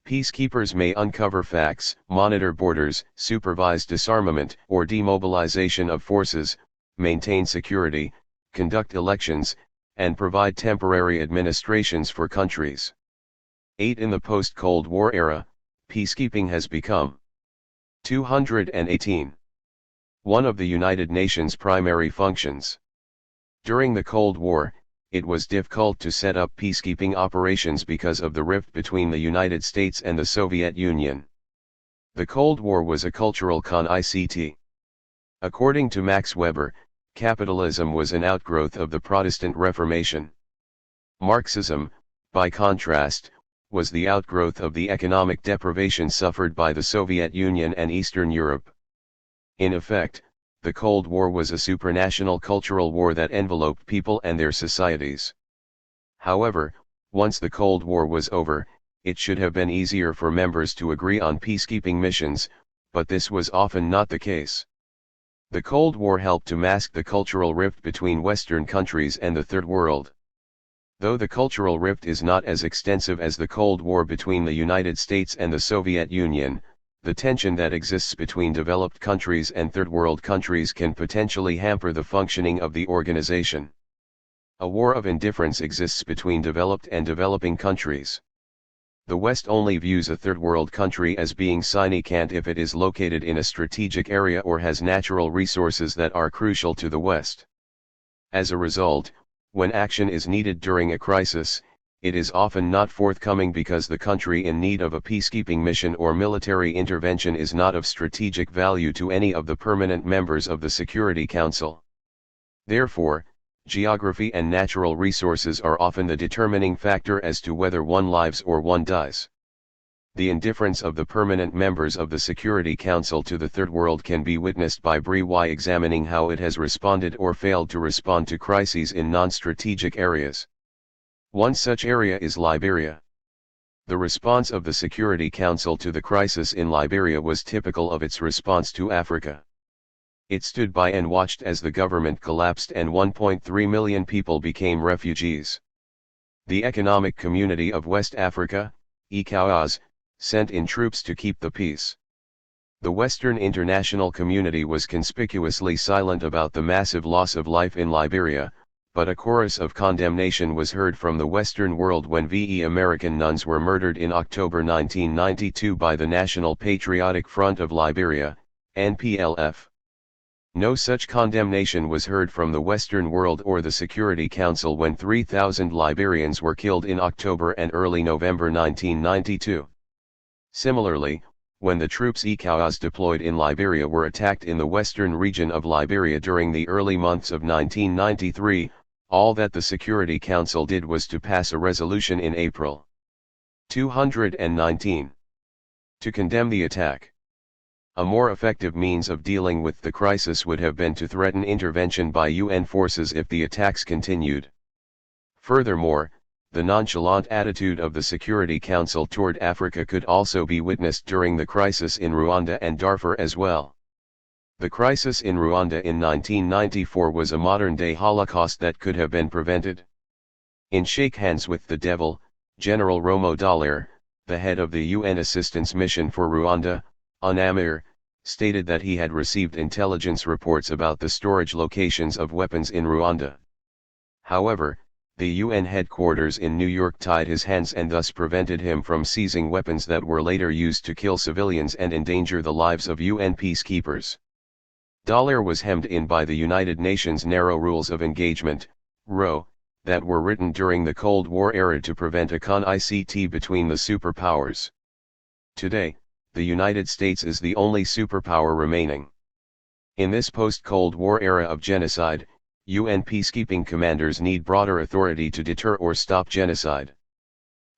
Peacekeepers may uncover facts, monitor borders, supervise disarmament or demobilization of forces, maintain security, conduct elections, and provide temporary administrations for countries. 8. In the post-Cold War era, peacekeeping has become 218. One of the United Nations' primary functions. During the Cold War, it was difficult to set up peacekeeping operations because of the rift between the United States and the Soviet Union. The Cold War was a cultural con-ICT. According to Max Weber, capitalism was an outgrowth of the Protestant Reformation. Marxism, by contrast, was the outgrowth of the economic deprivation suffered by the Soviet Union and Eastern Europe. In effect, the Cold War was a supranational cultural war that enveloped people and their societies. However, once the Cold War was over, it should have been easier for members to agree on peacekeeping missions, but this was often not the case. The Cold War helped to mask the cultural rift between Western countries and the Third World. Though the cultural rift is not as extensive as the Cold War between the United States and the Soviet Union, the tension that exists between developed countries and Third World countries can potentially hamper the functioning of the organization. A war of indifference exists between developed and developing countries. The West only views a Third World country as being significant if it is located in a strategic area or has natural resources that are crucial to the West. As a result, when action is needed during a crisis, it is often not forthcoming because the country in need of a peacekeeping mission or military intervention is not of strategic value to any of the permanent members of the Security Council. Therefore, geography and natural resources are often the determining factor as to whether one lives or one dies. The indifference of the permanent members of the Security Council to the Third World can be witnessed by BRI examining how it has responded or failed to respond to crises in non-strategic areas. One such area is Liberia. The response of the Security Council to the crisis in Liberia was typical of its response to Africa. It stood by and watched as the government collapsed and 1.3 million people became refugees. The Economic Community of West Africa, ECOWAS, sent in troops to keep the peace. The Western international community was conspicuously silent about the massive loss of life in Liberia, but a chorus of condemnation was heard from the Western world when VE American nuns were murdered in October 1992 by the National Patriotic Front of Liberia, NPLF. No such condemnation was heard from the Western world or the Security Council when 3,000 Liberians were killed in October and early November 1992. Similarly, when the troops ECOWAS deployed in Liberia were attacked in the western region of Liberia during the early months of 1993, all that the Security Council did was to pass a resolution in April 219 to condemn the attack. A more effective means of dealing with the crisis would have been to threaten intervention by UN forces if the attacks continued. Furthermore, The nonchalant attitude of the Security Council toward Africa could also be witnessed during the crisis in Rwanda and Darfur as well. The crisis in Rwanda in 1994 was a modern-day Holocaust that could have been prevented. In Shake Hands with the Devil, General Romo Dallaire, the head of the UN Assistance Mission for Rwanda, UNAMIR, stated that he had received intelligence reports about the storage locations of weapons in Rwanda. However, the UN headquarters in New York tied his hands and thus prevented him from seizing weapons that were later used to kill civilians and endanger the lives of UN peacekeepers. Dallaire was hemmed in by the United Nations Narrow Rules of Engagement, RO, that were written during the Cold War era to prevent a conflict between the superpowers. Today, the United States is the only superpower remaining. In this post-Cold War era of genocide, UN peacekeeping commanders need broader authority to deter or stop genocide.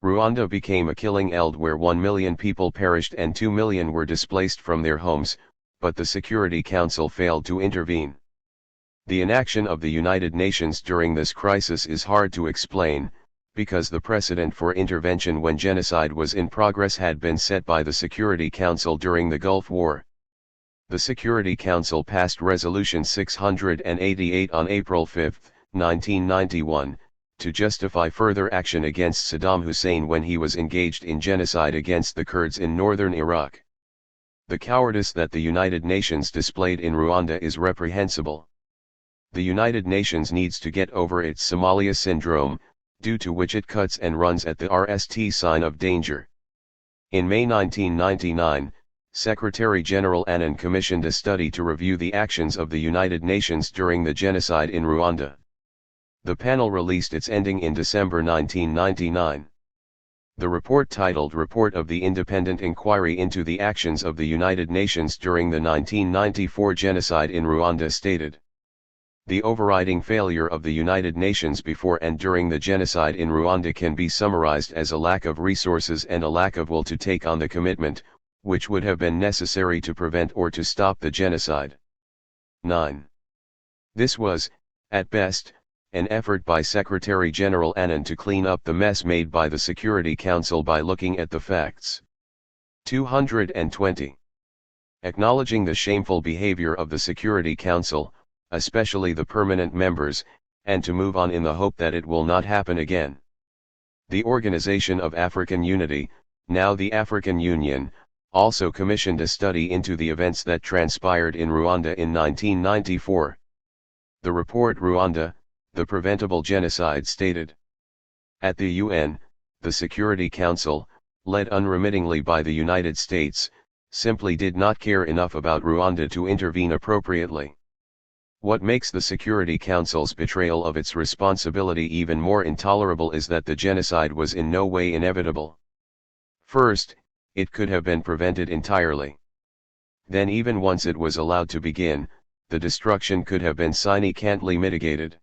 Rwanda became a killing field where 1 million people perished and 2 million were displaced from their homes, but the Security Council failed to intervene. The inaction of the United Nations during this crisis is hard to explain, because the precedent for intervention when genocide was in progress had been set by the Security Council during the Gulf War. The Security Council passed Resolution 688 on April 5, 1991, to justify further action against Saddam Hussein when he was engaged in genocide against the Kurds in northern Iraq. The cowardice that the United Nations displayed in Rwanda is reprehensible. The United Nations needs to get over its Somalia syndrome, due to which it cuts and runs at the RST sign of danger. In May 1999, Secretary-General Annan commissioned a study to review the actions of the United Nations during the genocide in Rwanda. The panel released its ending in December 1999. The report, titled Report of the Independent Inquiry into the Actions of the United Nations During the 1994 Genocide in Rwanda, stated, "The overriding failure of the United Nations before and during the genocide in Rwanda can be summarized as a lack of resources and a lack of will to take on the commitment, which would have been necessary to prevent or to stop the genocide." 9. This was, at best, an effort by Secretary-General Annan to clean up the mess made by the Security Council by looking at the facts. 220. Acknowledging the shameful behavior of the Security Council, especially the permanent members, and to move on in the hope that it will not happen again. The Organization of African Unity, now the African Union, also commissioned a study into the events that transpired in Rwanda in 1994. The report Rwanda, the Preventable Genocide, stated, "At the UN, the Security Council, led unremittingly by the United States, simply did not care enough about Rwanda to intervene appropriately. What makes the Security Council's betrayal of its responsibility even more intolerable is that the genocide was in no way inevitable. First, it could have been prevented entirely. Then, even once it was allowed to begin, the destruction could have been significantly mitigated.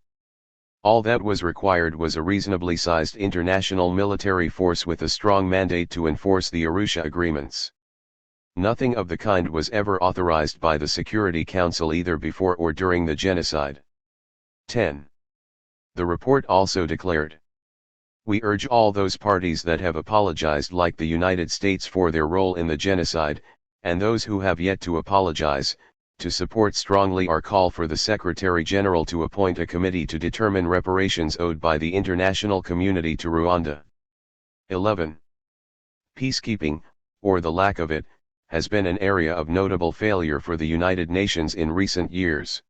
All that was required was a reasonably sized international military force with a strong mandate to enforce the Arusha agreements. Nothing of the kind was ever authorized by the Security Council either before or during the genocide." 10. The report also declared, "We urge all those parties that have apologized, like the United States, for their role in the genocide, and those who have yet to apologize, to support strongly our call for the Secretary-General to appoint a committee to determine reparations owed by the international community to Rwanda." 11. Peacekeeping, or the lack of it, has been an area of notable failure for the United Nations in recent years.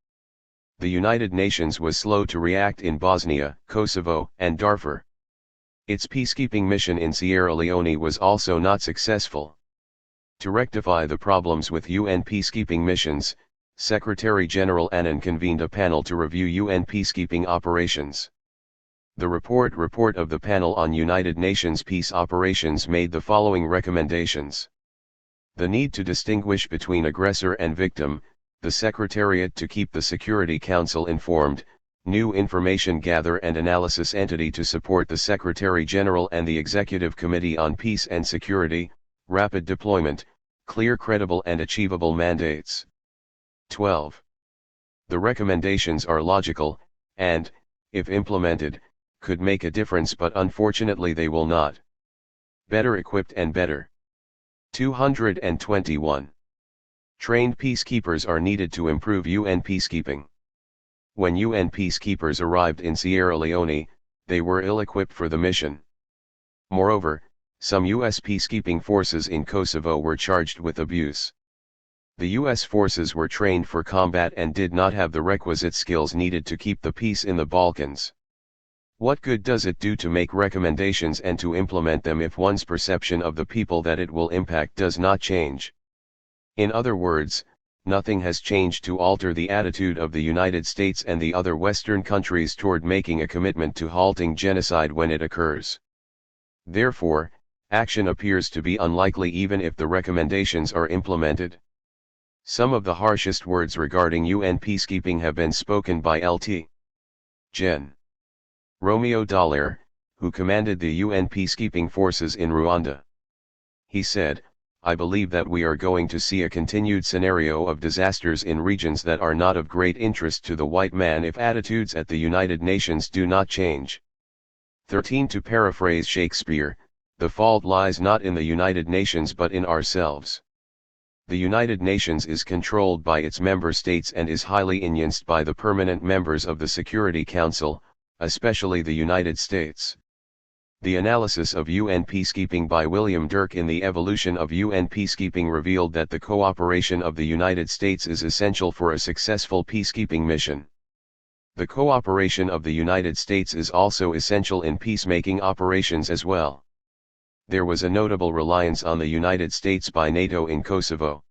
The United Nations was slow to react in Bosnia, Kosovo, and Darfur. Its peacekeeping mission in Sierra Leone was also not successful. To rectify the problems with UN peacekeeping missions, Secretary-General Annan convened a panel to review UN peacekeeping operations. The report of the panel on United Nations peace operations made the following recommendations. The need to distinguish between aggressor and victim, the Secretariat to keep the Security Council informed, new information gather and analysis entity to support the Secretary-General and the Executive Committee on Peace and Security, rapid deployment, clear, credible and achievable mandates. 12. The recommendations are logical, and, if implemented, could make a difference, but unfortunately they will not. Better equipped and better. 221. Trained peacekeepers are needed to improve UN peacekeeping. When UN peacekeepers arrived in Sierra Leone, they were ill-equipped for the mission. Moreover, some U.S. peacekeeping forces in Kosovo were charged with abuse. The U.S. forces were trained for combat and did not have the requisite skills needed to keep the peace in the Balkans. What good does it do to make recommendations and to implement them if one's perception of the people that it will impact does not change? In other words, nothing has changed to alter the attitude of the United States and the other Western countries toward making a commitment to halting genocide when it occurs. Therefore, action appears to be unlikely even if the recommendations are implemented. Some of the harshest words regarding UN peacekeeping have been spoken by Lt. Gen. Romeo Dallaire, who commanded the UN peacekeeping forces in Rwanda. He said, "I believe that we are going to see a continued scenario of disasters in regions that are not of great interest to the white man if attitudes at the United Nations do not change." 13. To paraphrase Shakespeare, the fault lies not in the United Nations but in ourselves. The United Nations is controlled by its member states and is highly influenced by the permanent members of the Security Council, especially the United States. The analysis of UN peacekeeping by William Dirk in The Evolution of UN Peacekeeping revealed that the cooperation of the United States is essential for a successful peacekeeping mission. The cooperation of the United States is also essential in peacemaking operations as well. There was a notable reliance on the United States by NATO in Kosovo.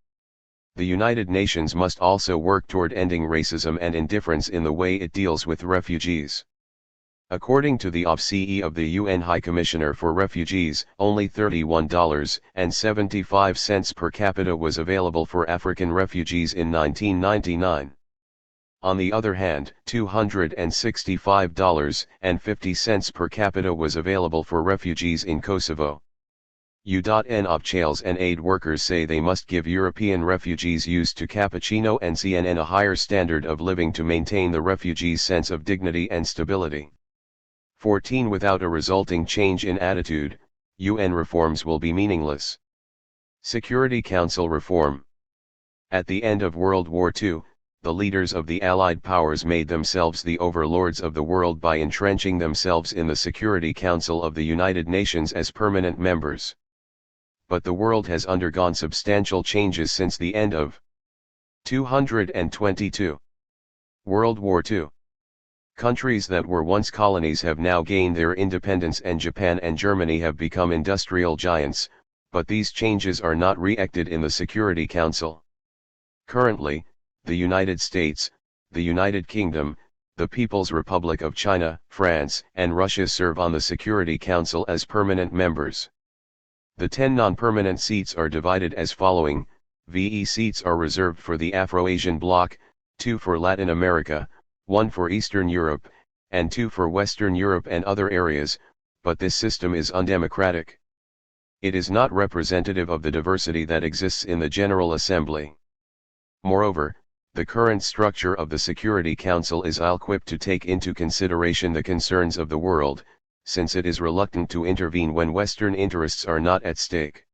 The United Nations must also work toward ending racism and indifference in the way it deals with refugees. According to the OFCE of the UN High Commissioner for Refugees, only $31.75 per capita was available for African refugees in 1999. On the other hand, $265.50 per capita was available for refugees in Kosovo. UNOPCHALs and aid workers say they must give European refugees used to cappuccino and CNN a higher standard of living to maintain the refugees' sense of dignity and stability. 14. Without a resulting change in attitude, UN reforms will be meaningless. Security Council reform. At the end of World War II, the leaders of the Allied powers made themselves the overlords of the world by entrenching themselves in the Security Council of the United Nations as permanent members. But the world has undergone substantial changes since the end of 222. World War II. Countries that were once colonies have now gained their independence, and Japan and Germany have become industrial giants, but these changes are not re-acted in the Security Council. Currently, the United States, the United Kingdom, the People's Republic of China, France, and Russia serve on the Security Council as permanent members. The 10 non-permanent seats are divided as following: VE seats are reserved for the Afro-Asian bloc, 2 for Latin America, 1 for Eastern Europe, and 2 for Western Europe and other areas, but this system is undemocratic. It is not representative of the diversity that exists in the General Assembly. Moreover, the current structure of the Security Council is ill-equipped to take into consideration the concerns of the world, since it is reluctant to intervene when Western interests are not at stake.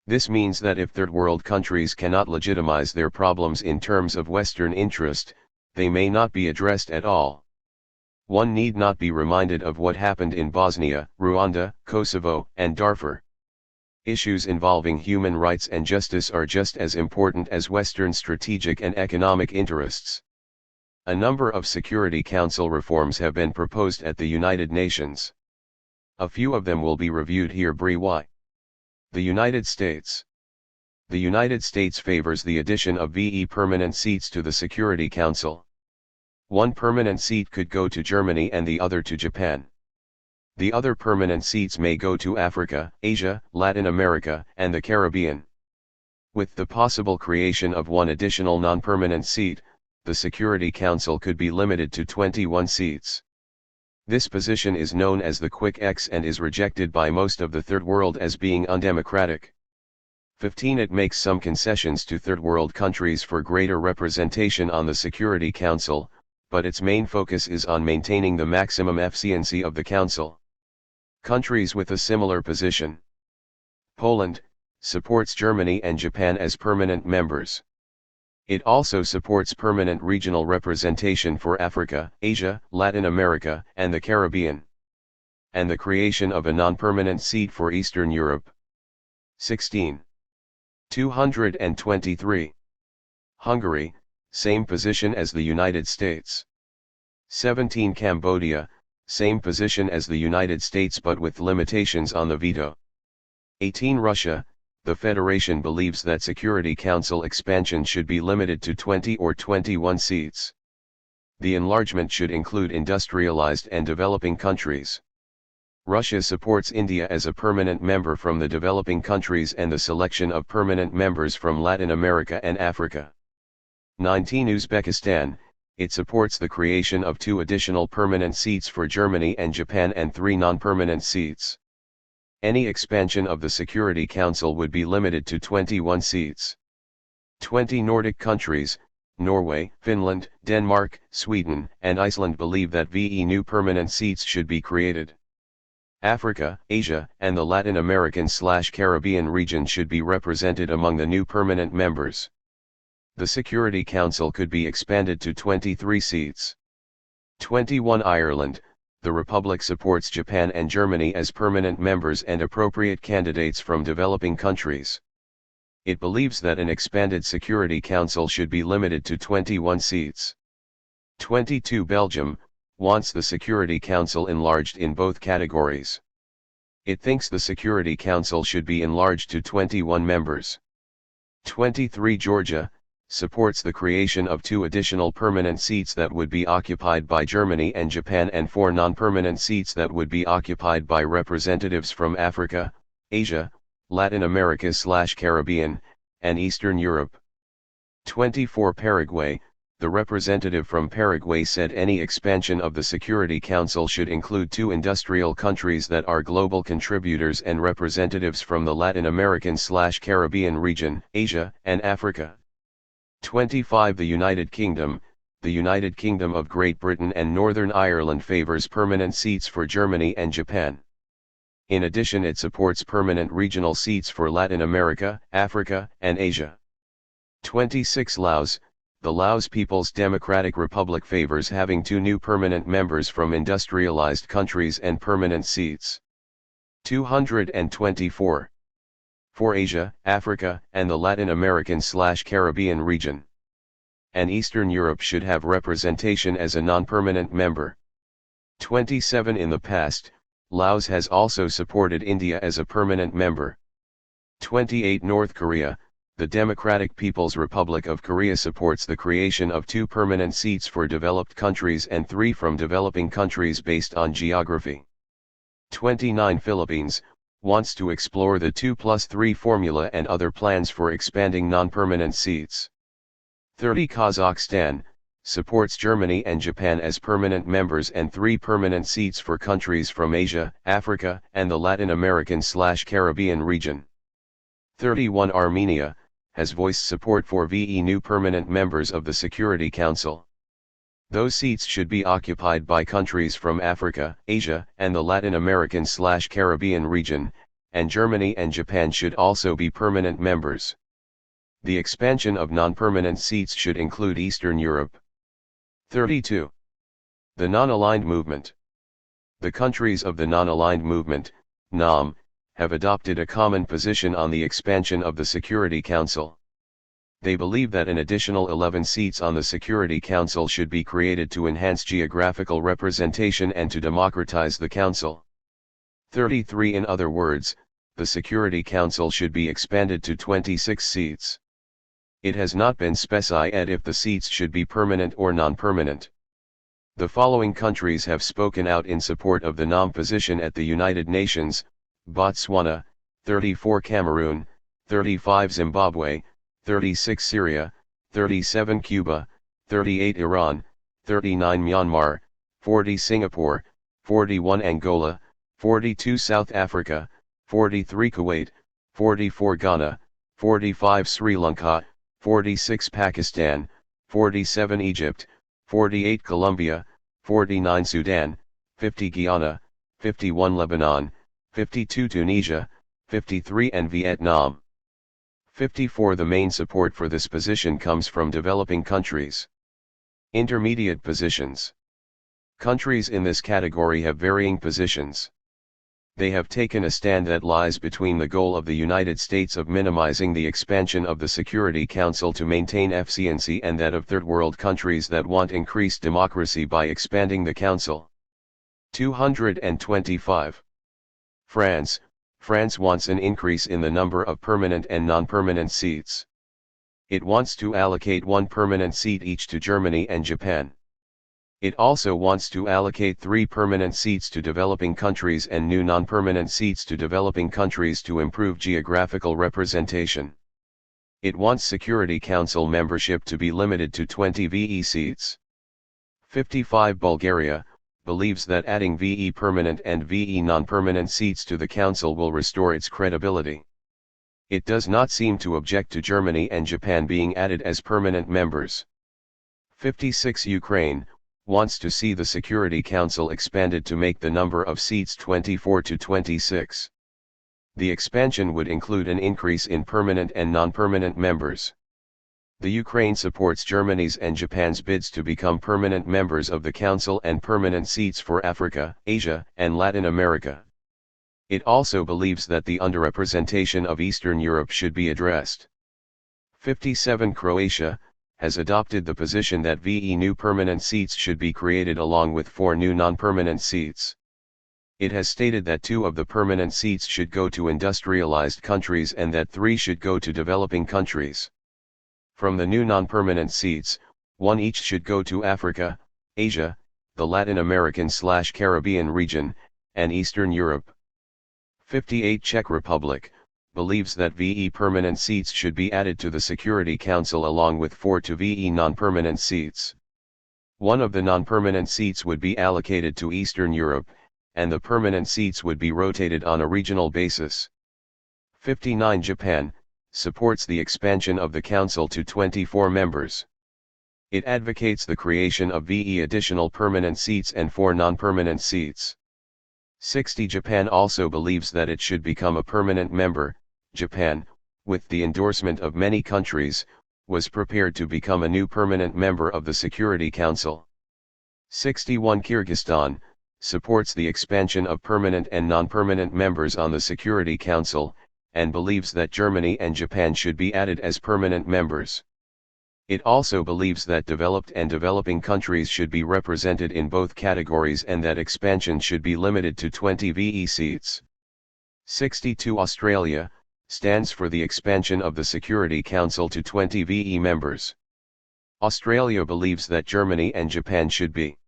This means that if third world countries cannot legitimize their problems in terms of Western interest, they may not be addressed at all. One need not be reminded of what happened in Bosnia, Rwanda, Kosovo, and Darfur. Issues involving human rights and justice are just as important as Western strategic and economic interests. A number of Security Council reforms have been proposed at the United Nations. A few of them will be reviewed here briefly. The United States. The United States favors the addition of VE permanent seats to the Security Council. One permanent seat could go to Germany and the other to Japan. The other permanent seats may go to Africa, Asia, Latin America, and the Caribbean. With the possible creation of one additional non-permanent seat, the Security Council could be limited to 21 seats. This position is known as the Quick X and is rejected by most of the Third World as being undemocratic. 15. It makes some concessions to Third World countries for greater representation on the Security Council, but its main focus is on maintaining the maximum efficiency of the Council. Countries with a similar position. Poland supports Germany and Japan as permanent members. It also supports permanent regional representation for Africa, Asia, Latin America, and the Caribbean, and the creation of a non-permanent seat for Eastern Europe. 16. 223. Hungary, same position as the United States. 17. Cambodia, same position as the United States but with limitations on the veto. 18. Russia, the Federation believes that Security Council expansion should be limited to 20 or 21 seats. The enlargement should include industrialized and developing countries. Russia supports India as a permanent member from the developing countries and the selection of permanent members from Latin America and Africa. 19. Uzbekistan, it supports the creation of 2 additional permanent seats for Germany and Japan and 3 non-permanent seats. Any expansion of the Security Council would be limited to 21 seats. 20. Nordic countries, Norway, Finland, Denmark, Sweden, and Iceland believe that new permanent seats should be created. Africa, Asia, and the Latin American/Caribbean region should be represented among the new permanent members. The Security Council could be expanded to 23 seats. 21. Ireland, the Republic supports Japan and Germany as permanent members and appropriate candidates from developing countries. It believes that an expanded Security Council should be limited to 21 seats. 22. Belgium, wants the Security Council enlarged in both categories. It thinks the Security Council should be enlarged to 21 members. 23. Georgia, supports the creation of 2 additional permanent seats that would be occupied by Germany and Japan and 4 non-permanent seats that would be occupied by representatives from Africa, Asia, Latin America/Caribbean, and Eastern Europe. 24. Paraguay, the representative from Paraguay said any expansion of the Security Council should include 2 industrial countries that are global contributors and representatives from the Latin American/Caribbean region, Asia, and Africa. 25. The United Kingdom, the United Kingdom of Great Britain and Northern Ireland favors permanent seats for Germany and Japan. In addition, it supports permanent regional seats for Latin America, Africa, and Asia. 26. Laos, the Laos People's Democratic Republic favors having 2 new permanent members from industrialized countries and permanent seats. 224. For Asia, Africa, and the Latin American/Caribbean region. And Eastern Europe should have representation as a non-permanent member. 27. In the past, Laos has also supported India as a permanent member. 28. North Korea, the Democratic People's Republic of Korea supports the creation of 2 permanent seats for developed countries and 3 from developing countries based on geography. 29. Philippines, wants to explore the 2+3 formula and other plans for expanding non-permanent seats. 30. Kazakhstan, supports Germany and Japan as permanent members and 3 permanent seats for countries from Asia, Africa, and the Latin American/Caribbean region. 31. Armenia, has voiced support for new permanent members of the Security Council. Those seats should be occupied by countries from Africa, Asia, and the Latin American/Caribbean region, and Germany and Japan should also be permanent members. The expansion of non-permanent seats should include Eastern Europe. 32. The Non-Aligned Movement. The countries of the Non-Aligned Movement, NAM, have adopted a common position on the expansion of the Security Council. They believe that an additional 11 seats on the Security Council should be created to enhance geographical representation and to democratize the Council. 33. In other words, the Security Council should be expanded to 26 seats. It has not been specified if the seats should be permanent or non-permanent. The following countries have spoken out in support of the NAM position at the United Nations: Botswana, 34 Cameroon, 35 Zimbabwe, 36 Syria, 37 Cuba, 38 Iran, 39 Myanmar, 40 Singapore, 41 Angola, 42 South Africa, 43 Kuwait, 44 Ghana, 45 Sri Lanka, 46 Pakistan, 47 Egypt, 48 Colombia, 49 Sudan, 50 Guyana, 51 Lebanon, 52 Tunisia, 53 and Vietnam. 54 The main support for this position comes from developing countries. Intermediate positions. Countries in this category have varying positions. They have taken a stand that lies between the goal of the United States of minimizing the expansion of the Security Council to maintain efficiency and that of third world countries that want increased democracy by expanding the Council. 225. France. France wants an increase in the number of permanent and non-permanent seats. It wants to allocate one permanent seat each to Germany and Japan. It also wants to allocate 3 permanent seats to developing countries and new non-permanent seats to developing countries to improve geographical representation. It wants Security Council membership to be limited to 20 VE seats. 55 Bulgaria believes that adding VE permanent and VE non-permanent seats to the Council will restore its credibility. It does not seem to object to Germany and Japan being added as permanent members. 56 Ukraine wants to see the Security Council expanded to make the number of seats 24 to 26. The expansion would include an increase in permanent and non-permanent members. The Ukraine supports Germany's and Japan's bids to become permanent members of the Council and permanent seats for Africa, Asia, and Latin America. It also believes that the underrepresentation of Eastern Europe should be addressed. 57 Croatia has adopted the position that VE new permanent seats should be created along with 4 new non-permanent seats. It has stated that 2 of the permanent seats should go to industrialized countries and that 3 should go to developing countries. From the new non-permanent seats, 1 each should go to Africa, Asia, the Latin American/Caribbean region, and Eastern Europe. 58 Czech Republic believes that VE permanent seats should be added to the Security Council along with 4 to VE non-permanent seats. 1 of the non-permanent seats would be allocated to Eastern Europe, and the permanent seats would be rotated on a regional basis. 59 Japan supports the expansion of the Council to 24 members. It advocates the creation of VE additional permanent seats and 4 non-permanent seats. 60 Japan also believes that it should become a permanent member. Japan, with the endorsement of many countries, was prepared to become a new permanent member of the Security Council. 61 Kyrgyzstan supports the expansion of permanent and non-permanent members on the Security Council, and believes that Germany and Japan should be added as permanent members. It also believes that developed and developing countries should be represented in both categories and that expansion should be limited to 20 VE seats. 62 Australia stands for the expansion of the Security Council to 20 VE members. Australia believes that Germany and Japan should be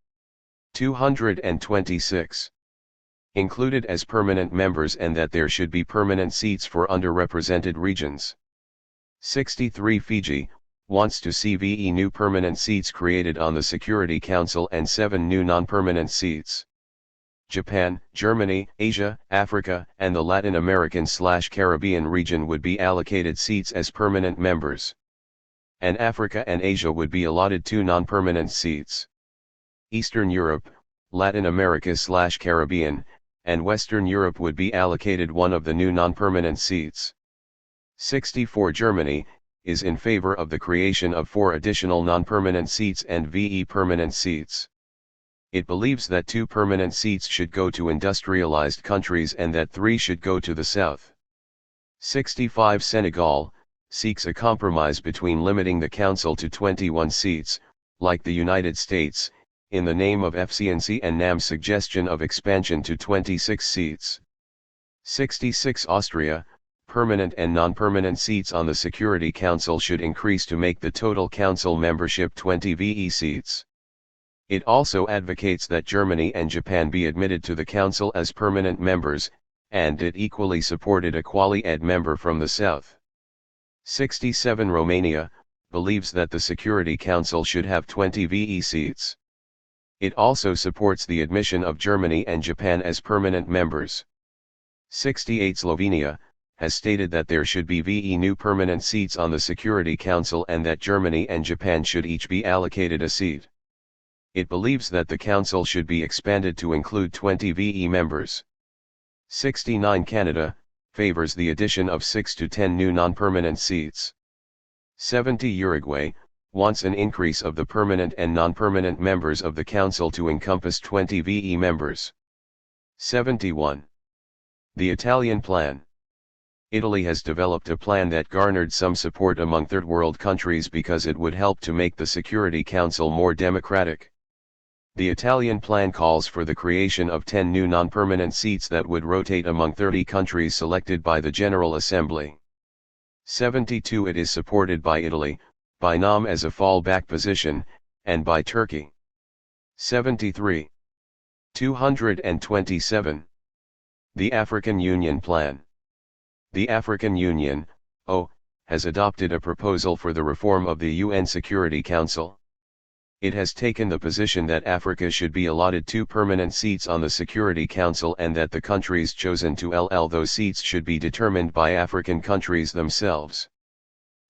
226 included as permanent members and that there should be permanent seats for underrepresented regions. 63 Fiji wants to see VE new permanent seats created on the Security Council and 7 new non-permanent seats. Japan, Germany, Asia, Africa, and the Latin American/Caribbean region would be allocated seats as permanent members. And Africa and Asia would be allotted 2 non-permanent seats. Eastern Europe, Latin America/Caribbean, and Western Europe would be allocated 1 of the new non-permanent seats. 64 Germany is in favor of the creation of 4 additional non-permanent seats and VE permanent seats. It believes that 2 permanent seats should go to industrialized countries and that 3 should go to the south. 65 Senegal seeks a compromise between limiting the Council to 21 seats, like the United States, in the name of efficiency and NAM's suggestion of expansion to 26 seats. 66 Austria, permanent and non-permanent seats on the Security Council should increase to make the total Council membership 20 VE seats. It also advocates that Germany and Japan be admitted to the Council as permanent members, and it equally supported a quali-ed member from the south. 67 Romania believes that the Security Council should have 20 VE seats. It also supports the admission of Germany and Japan as permanent members. 68 Slovenia has stated that there should be VE new permanent seats on the Security Council and that Germany and Japan should each be allocated a seat. It believes that the Council should be expanded to include 20 VE members. 69 Canada favors the addition of 6 to 10 new non-permanent seats. 70 Uruguay wants an increase of the permanent and non-permanent members of the Council to encompass 20 VE members. 71. The Italian Plan. Italy has developed a plan that garnered some support among third world countries because it would help to make the Security Council more democratic. The Italian plan calls for the creation of 10 new non-permanent seats that would rotate among 30 countries selected by the General Assembly. 72. It is supported by Italy, by NAM as a fallback position, and by Turkey. 73. 227. The African Union Plan. The African Union, (O), has adopted a proposal for the reform of the UN Security Council. It has taken the position that Africa should be allotted 2 permanent seats on the Security Council and that the countries chosen to those seats should be determined by African countries themselves.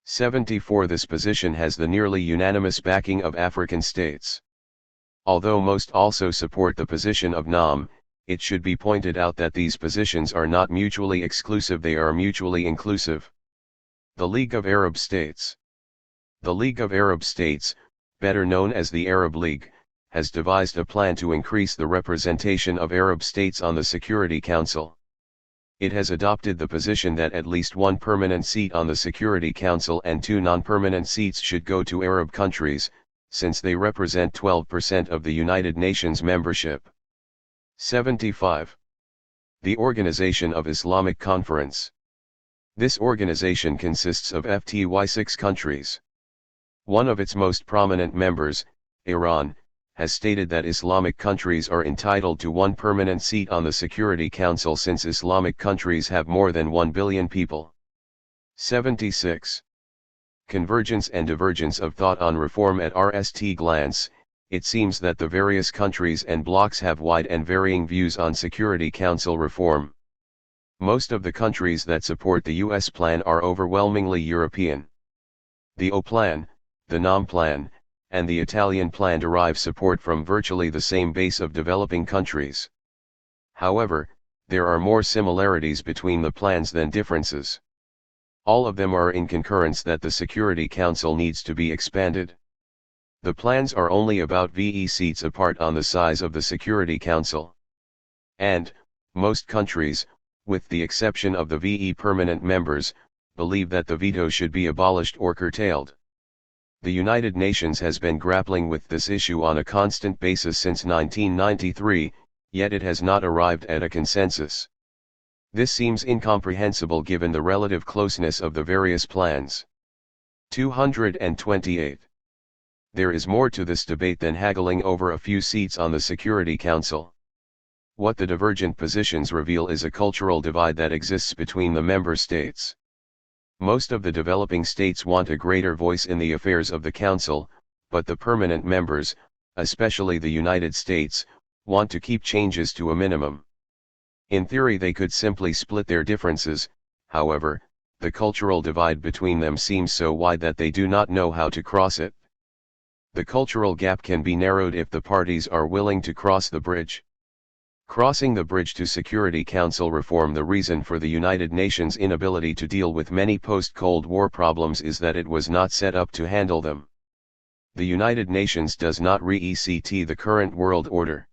74. This position has the nearly unanimous backing of African states. Although most also support the position of NAM, it should be pointed out that these positions are not mutually exclusive, they are mutually inclusive. The League of Arab States. The League of Arab States, better known as the Arab League, has devised a plan to increase the representation of Arab states on the Security Council. It has adopted the position that at least 1 permanent seat on the Security Council and 2 non-permanent seats should go to Arab countries, since they represent 12% of the United Nations membership. 75. The Organization of Islamic Conference. This organization consists of 6 countries. One of its most prominent members, Iran, has stated that Islamic countries are entitled to 1 permanent seat on the Security Council since Islamic countries have more than 1 billion people. 76. Convergence and divergence of thought on reform. At first glance, it seems that the various countries and blocs have wide and varying views on Security Council reform. Most of the countries that support the US plan are overwhelmingly European. The O plan, the NAM plan, and the Italian plan derive support from virtually the same base of developing countries. However, there are more similarities between the plans than differences. All of them are in concurrence that the Security Council needs to be expanded. The plans are only about VE seats apart on the size of the Security Council. And, most countries, with the exception of the VE permanent members, believe that the veto should be abolished or curtailed. The United Nations has been grappling with this issue on a constant basis since 1993, yet it has not arrived at a consensus. This seems incomprehensible given the relative closeness of the various plans. 228. There is more to this debate than haggling over a few seats on the Security Council. What the divergent positions reveal is a cultural divide that exists between the member states. Most of the developing states want a greater voice in the affairs of the Council, but the permanent members, especially the United States, want to keep changes to a minimum. In theory they could simply split their differences, however, the cultural divide between them seems so wide that they do not know how to cross it. The cultural gap can be narrowed if the parties are willing to cross the bridge. Crossing the bridge to Security Council reform. The reason for the United Nations' inability to deal with many post-Cold War problems is that it was not set up to handle them. The United Nations does not reset the current world order.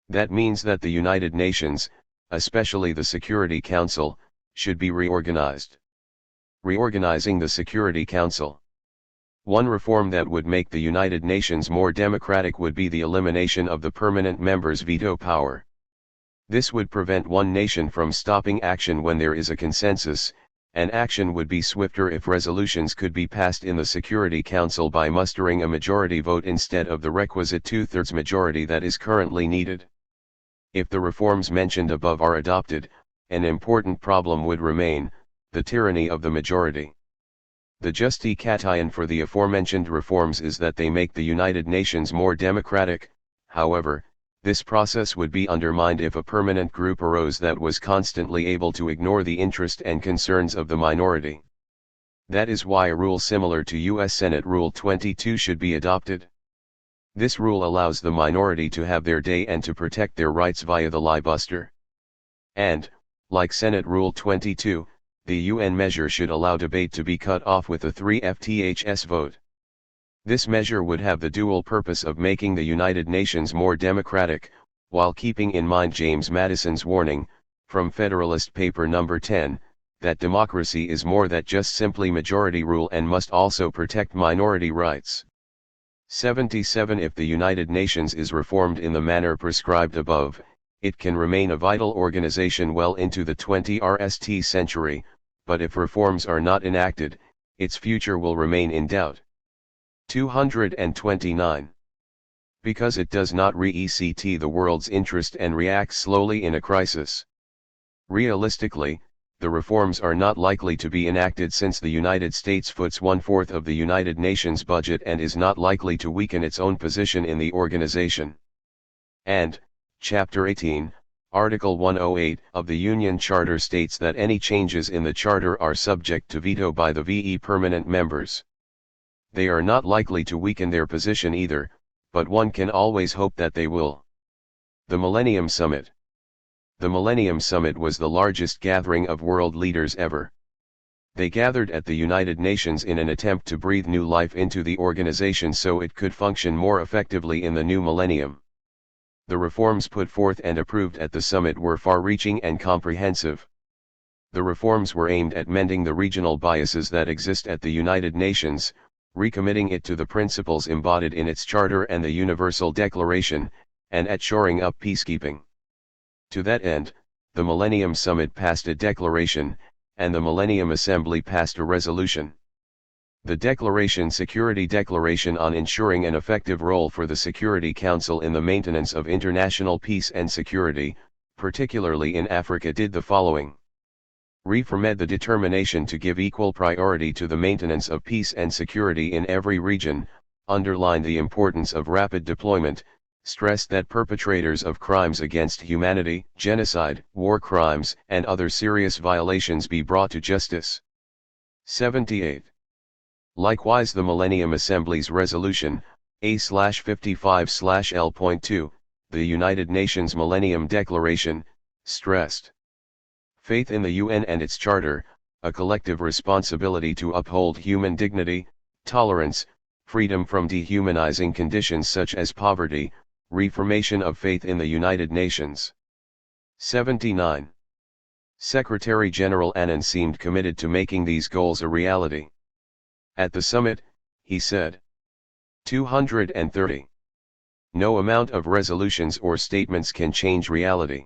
That means that the United Nations, especially the Security Council, should be reorganized. Reorganizing the Security Council. One reform that would make the United Nations more democratic would be the elimination of the permanent members' veto power. This would prevent one nation from stopping action when there is a consensus, and action would be swifter if resolutions could be passed in the Security Council by mustering a majority vote instead of the requisite 2/3 majority that is currently needed. If the reforms mentioned above are adopted, an important problem would remain: the tyranny of the majority. The justification for the aforementioned reforms is that they make the United Nations more democratic. However, this process would be undermined if a permanent group arose that was constantly able to ignore the interest and concerns of the minority. That is why a rule similar to U.S. Senate Rule 22 should be adopted. This rule allows the minority to have their day and to protect their rights via the liebuster. And, like Senate Rule 22, the UN measure should allow debate to be cut off with a 3/4 vote. This measure would have the dual purpose of making the United Nations more democratic, while keeping in mind James Madison's warning, from Federalist Paper No. 10, that democracy is more than just simply majority rule and must also protect minority rights. 77 If the United Nations is reformed in the manner prescribed above, it can remain a vital organization well into the 21st century, but if reforms are not enacted, its future will remain in doubt. 229. Because it does not respect the world's interest and reacts slowly in a crisis. Realistically, the reforms are not likely to be enacted since the United States foots 1/4 of the United Nations budget and is not likely to weaken its own position in the organization. And, Chapter 18, Article 108 of the Union Charter states that any changes in the Charter are subject to veto by the VE permanent members. They are not likely to weaken their position either, but one can always hope that they will. The Millennium Summit. The Millennium Summit was the largest gathering of world leaders ever. They gathered at the United Nations in an attempt to breathe new life into the organization so it could function more effectively in the new millennium. The reforms put forth and approved at the summit were far-reaching and comprehensive. The reforms were aimed at mending the regional biases that exist at the United Nations, recommitting it to the principles embodied in its charter and the Universal Declaration, and at shoring up peacekeeping. To that end, the Millennium Summit passed a declaration, and the Millennium Assembly passed a resolution. The Declaration Security Declaration on ensuring an effective role for the Security Council in the maintenance of international peace and security, particularly in Africa, did the following. Reaffirmed the determination to give equal priority to the maintenance of peace and security in every region, underlined the importance of rapid deployment, stressed that perpetrators of crimes against humanity, genocide, war crimes, and other serious violations be brought to justice. 78. Likewise, the Millennium Assembly's Resolution, A/55/L.2, the United Nations Millennium Declaration, stressed faith in the UN and its Charter, a collective responsibility to uphold human dignity, tolerance, freedom from dehumanizing conditions such as poverty, reaffirmation of faith in the United Nations. 79. Secretary-General Annan seemed committed to making these goals a reality. At the summit, he said. 230. No amount of resolutions or statements can change reality.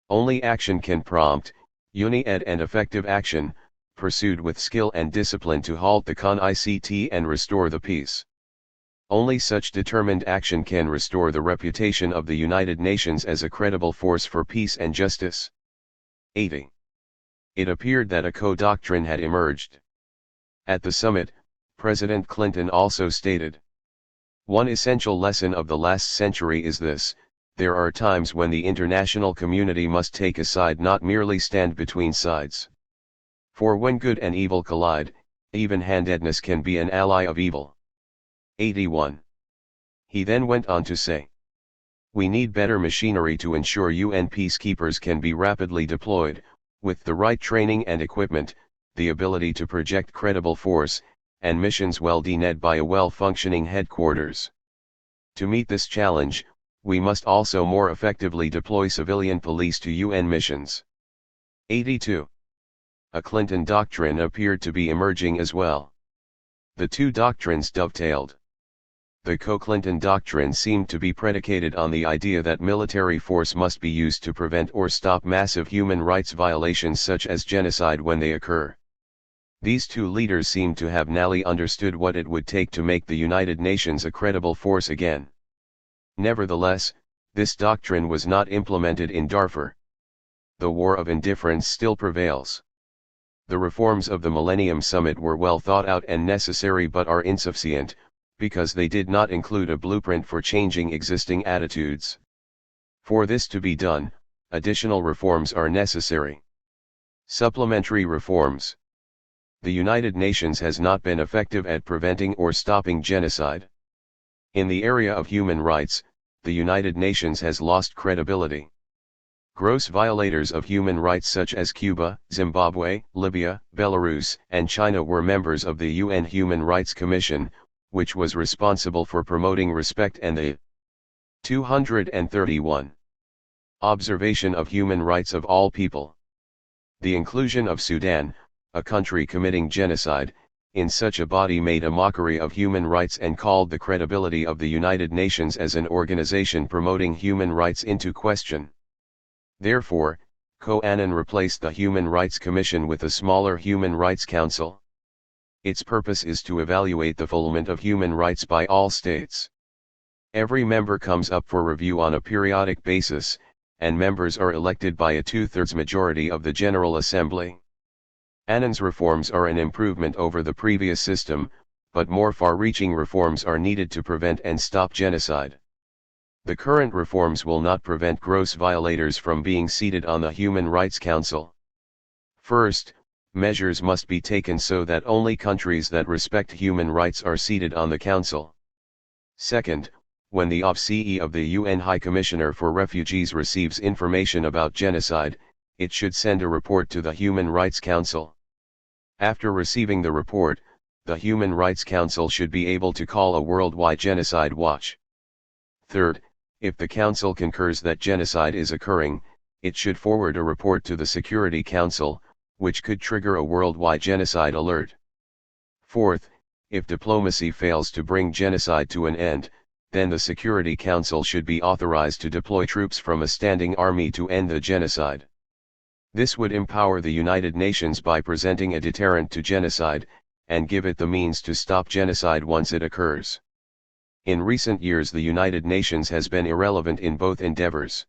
Only action can prompt, unity and effective action, pursued with skill and discipline to halt the conflict and restore the peace. Only such determined action can restore the reputation of the United Nations as a credible force for peace and justice. 80. It appeared that a co-doctrine had emerged. At the summit, President Clinton also stated, "One essential lesson of the last century is this: there are times when the international community must take a side, not merely stand between sides. For when good and evil collide, even-handedness can be an ally of evil." 81. He then went on to say, "We need better machinery to ensure UN peacekeepers can be rapidly deployed, with the right training and equipment, the ability to project credible force, and missions well led by a well-functioning headquarters. To meet this challenge, we must also more effectively deploy civilian police to UN missions." 82. A Clinton doctrine appeared to be emerging as well. The two doctrines dovetailed. The co-Clinton doctrine seemed to be predicated on the idea that military force must be used to prevent or stop massive human rights violations such as genocide when they occur. These two leaders seemed to have narrowly understood what it would take to make the United Nations a credible force again. Nevertheless, this doctrine was not implemented in Darfur. The war of indifference still prevails. The reforms of the Millennium Summit were well thought out and necessary but are insufficient, because they did not include a blueprint for changing existing attitudes. For this to be done, additional reforms are necessary. Supplementary reforms. The United Nations has not been effective at preventing or stopping genocide. In the area of human rights, the United Nations has lost credibility. Gross violators of human rights such as Cuba, Zimbabwe, Libya, Belarus, and China were members of the UN Human Rights Commission, which was responsible for promoting respect and the 231 observation of human rights of all people. The inclusion of Sudan, a country committing genocide, in such a body made a mockery of human rights and called the credibility of the United Nations as an organization promoting human rights into question. Therefore, Annan replaced the Human Rights Commission with a smaller Human Rights Council. Its purpose is to evaluate the fulfillment of human rights by all states. Every member comes up for review on a periodic basis, and members are elected by a 2/3 majority of the General Assembly. Annan's reforms are an improvement over the previous system, but more far-reaching reforms are needed to prevent and stop genocide. The current reforms will not prevent gross violators from being seated on the Human Rights Council. First, measures must be taken so that only countries that respect human rights are seated on the Council. Second, when the OBSE of the UN High Commissioner for Refugees receives information about genocide, it should send a report to the Human Rights Council. After receiving the report, the Human Rights Council should be able to call a worldwide genocide watch. Third, if the Council concurs that genocide is occurring, it should forward a report to the Security Council, which could trigger a worldwide genocide alert. Fourth, if diplomacy fails to bring genocide to an end, then the Security Council should be authorized to deploy troops from a standing army to end the genocide. This would empower the United Nations by presenting a deterrent to genocide, and give it the means to stop genocide once it occurs. In recent years the United Nations has been irrelevant in both endeavors.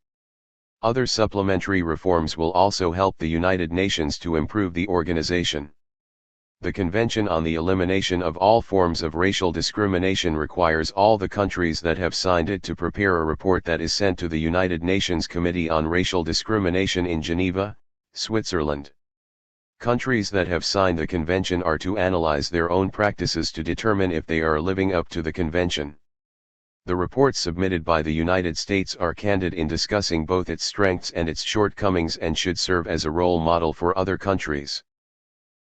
Other supplementary reforms will also help the United Nations to improve the organization. The Convention on the Elimination of All Forms of Racial Discrimination requires all the countries that have signed it to prepare a report that is sent to the United Nations Committee on Racial Discrimination in Geneva, Switzerland. Countries that have signed the convention are to analyze their own practices to determine if they are living up to the convention. The reports submitted by the United States are candid in discussing both its strengths and its shortcomings and should serve as a role model for other countries.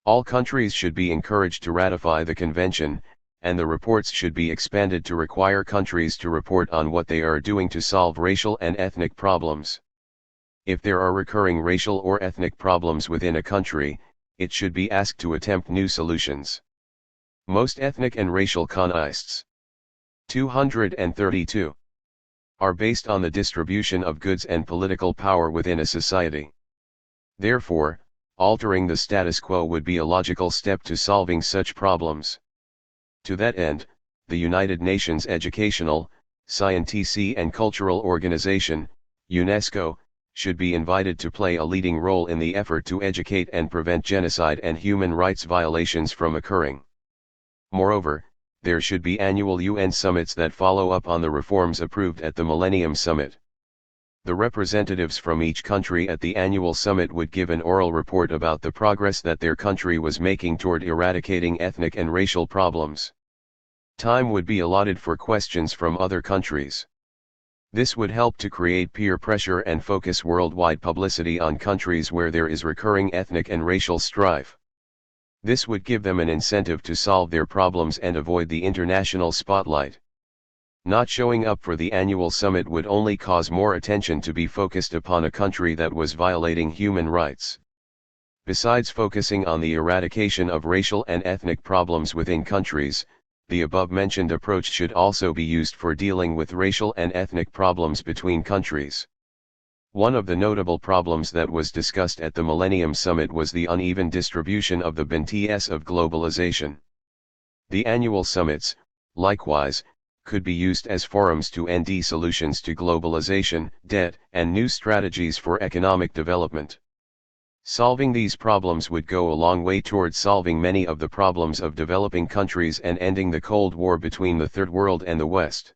All countries should be encouraged to ratify the convention, and the reports should be expanded to require countries to report on what they are doing to solve racial and ethnic problems. If there are recurring racial or ethnic problems within a country, it should be asked to attempt new solutions. Most ethnic and racial conflicts 232 are based on the distribution of goods and political power within a society. Therefore, altering the status quo would be a logical step to solving such problems. To that end, the United Nations Educational, Scientific and Cultural Organization, UNESCO, should be invited to play a leading role in the effort to educate and prevent genocide and human rights violations from occurring. Moreover, there should be annual UN summits that follow up on the reforms approved at the Millennium Summit. The representatives from each country at the annual summit would give an oral report about the progress that their country was making toward eradicating ethnic and racial problems. Time would be allotted for questions from other countries. This would help to create peer pressure and focus worldwide publicity on countries where there is recurring ethnic and racial strife. This would give them an incentive to solve their problems and avoid the international spotlight. Not showing up for the annual summit would only cause more attention to be focused upon a country that was violating human rights. Besides focusing on the eradication of racial and ethnic problems within countries, the above-mentioned approach should also be used for dealing with racial and ethnic problems between countries. One of the notable problems that was discussed at the Millennium Summit was the uneven distribution of the benefits of globalization. The annual summits, likewise, could be used as forums to end solutions to globalization, debt, and new strategies for economic development. Solving these problems would go a long way towards solving many of the problems of developing countries and ending the Cold War between the Third World and the West.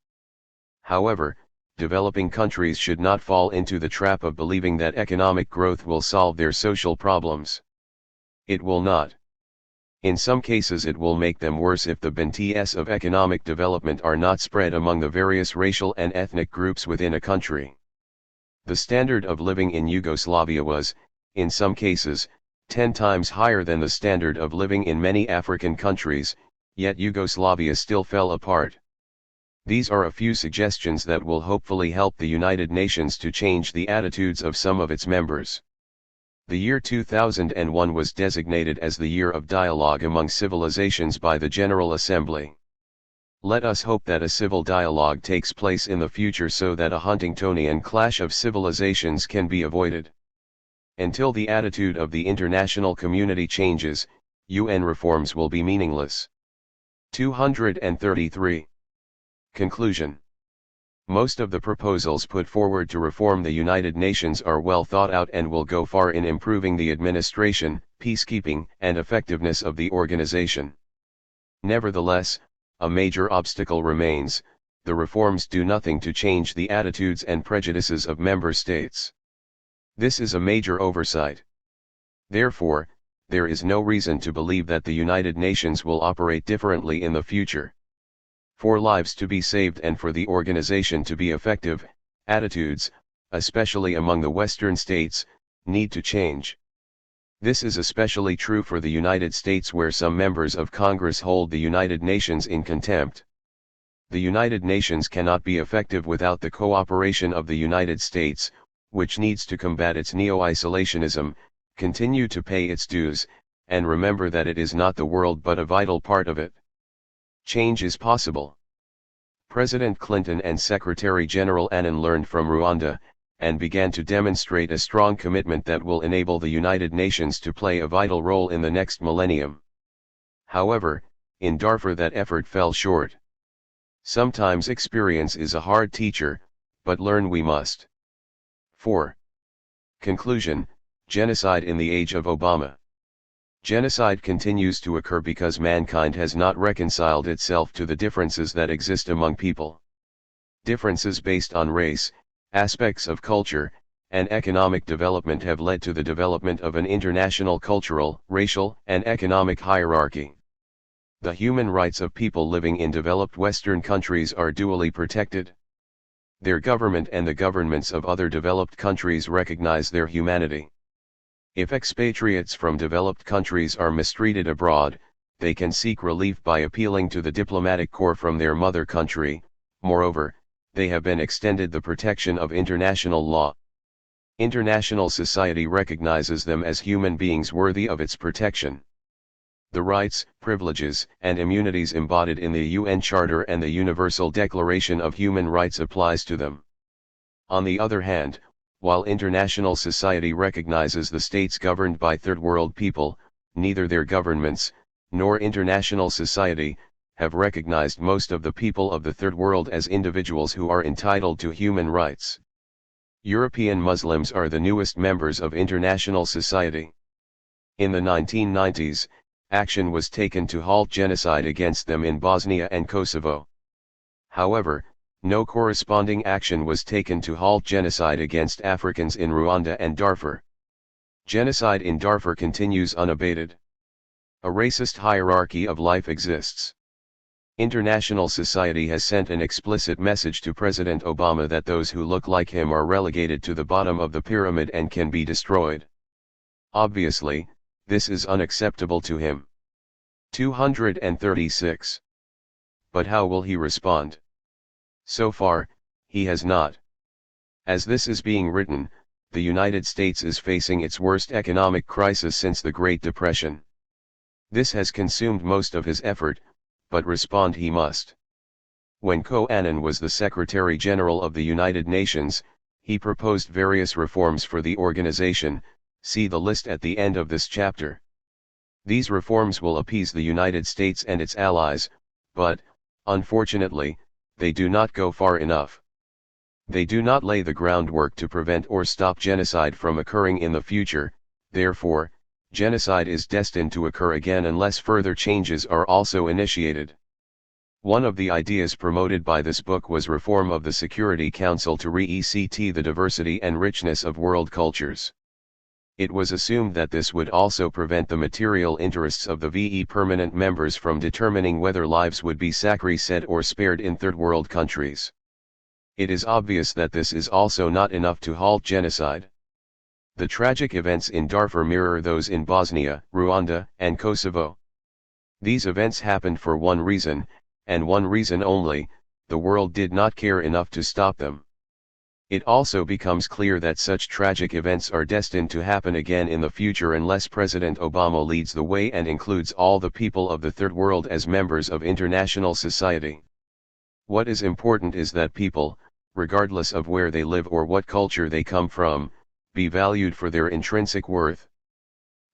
However, developing countries should not fall into the trap of believing that economic growth will solve their social problems. It will not. In some cases it will make them worse if the benefits of economic development are not spread among the various racial and ethnic groups within a country. The standard of living in Yugoslavia was, in some cases, 10 times higher than the standard of living in many African countries, yet Yugoslavia still fell apart. These are a few suggestions that will hopefully help the United Nations to change the attitudes of some of its members. The year 2001 was designated as the Year of Dialogue Among Civilizations by the General Assembly. Let us hope that a civil dialogue takes place in the future so that a Huntingtonian clash of civilizations can be avoided. Until the attitude of the international community changes, UN reforms will be meaningless. 233. Conclusion. Most of the proposals put forward to reform the United Nations are well thought out and will go far in improving the administration, peacekeeping, and effectiveness of the organization. Nevertheless, a major obstacle remains: the reforms do nothing to change the attitudes and prejudices of member states. This is a major oversight. Therefore, there is no reason to believe that the United Nations will operate differently in the future. For lives to be saved and for the organization to be effective, attitudes, especially among the Western states, need to change. This is especially true for the United States, where some members of Congress hold the United Nations in contempt. The United Nations cannot be effective without the cooperation of the United States, which needs to combat its neo-isolationism, continue to pay its dues, and remember that it is not the world but a vital part of it. Change is possible. President Clinton and Secretary General Annan learned from Rwanda, and began to demonstrate a strong commitment that will enable the United Nations to play a vital role in the next millennium. However, in Darfur that effort fell short. Sometimes experience is a hard teacher, but learn we must. 4. Conclusion. Genocide in the age of Obama. Genocide continues to occur because mankind has not reconciled itself to the differences that exist among people. Differences based on race, aspects of culture, and economic development have led to the development of an international cultural, racial, and economic hierarchy. The human rights of people living in developed Western countries are duly protected. Their government and the governments of other developed countries recognize their humanity. If expatriates from developed countries are mistreated abroad, they can seek relief by appealing to the diplomatic corps from their mother country. Moreover, they have been extended the protection of international law. International society recognizes them as human beings worthy of its protection. The rights, privileges, and immunities embodied in the UN Charter and the Universal Declaration of Human Rights applies to them. On the other hand, while international society recognizes the states governed by third world people, neither their governments, nor international society, have recognized most of the people of the third world as individuals who are entitled to human rights. European Muslims are the newest members of international society. In the 1990s, action was taken to halt genocide against them in Bosnia and Kosovo. However, no corresponding action was taken to halt genocide against Africans in Rwanda and Darfur. Genocide in Darfur continues unabated. A racist hierarchy of life exists. International society has sent an explicit message to President Obama that those who look like him are relegated to the bottom of the pyramid and can be destroyed. Obviously, this is unacceptable to him. 236. But how will he respond? So far, he has not. As this is being written, the United States is facing its worst economic crisis since the Great Depression. This has consumed most of his effort, but respond he must. When Kofi Annan was the Secretary General of the United Nations, he proposed various reforms for the organization. See the list at the end of this chapter. These reforms will appease the United States and its allies, but, unfortunately, they do not go far enough. They do not lay the groundwork to prevent or stop genocide from occurring in the future. Therefore, genocide is destined to occur again unless further changes are also initiated. One of the ideas promoted by this book was reform of the Security Council to re-ECT the diversity and richness of world cultures. It was assumed that this would also prevent the material interests of the VE permanent members from determining whether lives would be sacrificed or spared in third world countries. It is obvious that this is also not enough to halt genocide. The tragic events in Darfur mirror those in Bosnia, Rwanda, and Kosovo. These events happened for one reason, and one reason only: the world did not care enough to stop them. It also becomes clear that such tragic events are destined to happen again in the future unless President Obama leads the way and includes all the people of the Third World as members of international society. What is important is that people, regardless of where they live or what culture they come from, be valued for their intrinsic worth.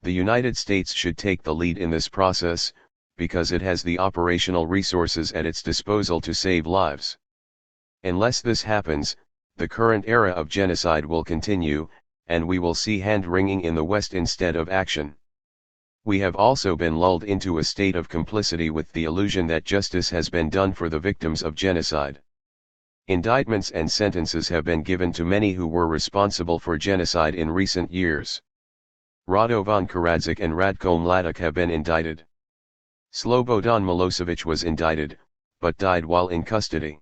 The United States should take the lead in this process, because it has the operational resources at its disposal to save lives. Unless this happens, the current era of genocide will continue, and we will see hand-wringing in the West instead of action. We have also been lulled into a state of complicity with the illusion that justice has been done for the victims of genocide. Indictments and sentences have been given to many who were responsible for genocide in recent years. Radovan Karadzic and Ratko Mladic have been indicted. Slobodan Milosevic was indicted, but died while in custody.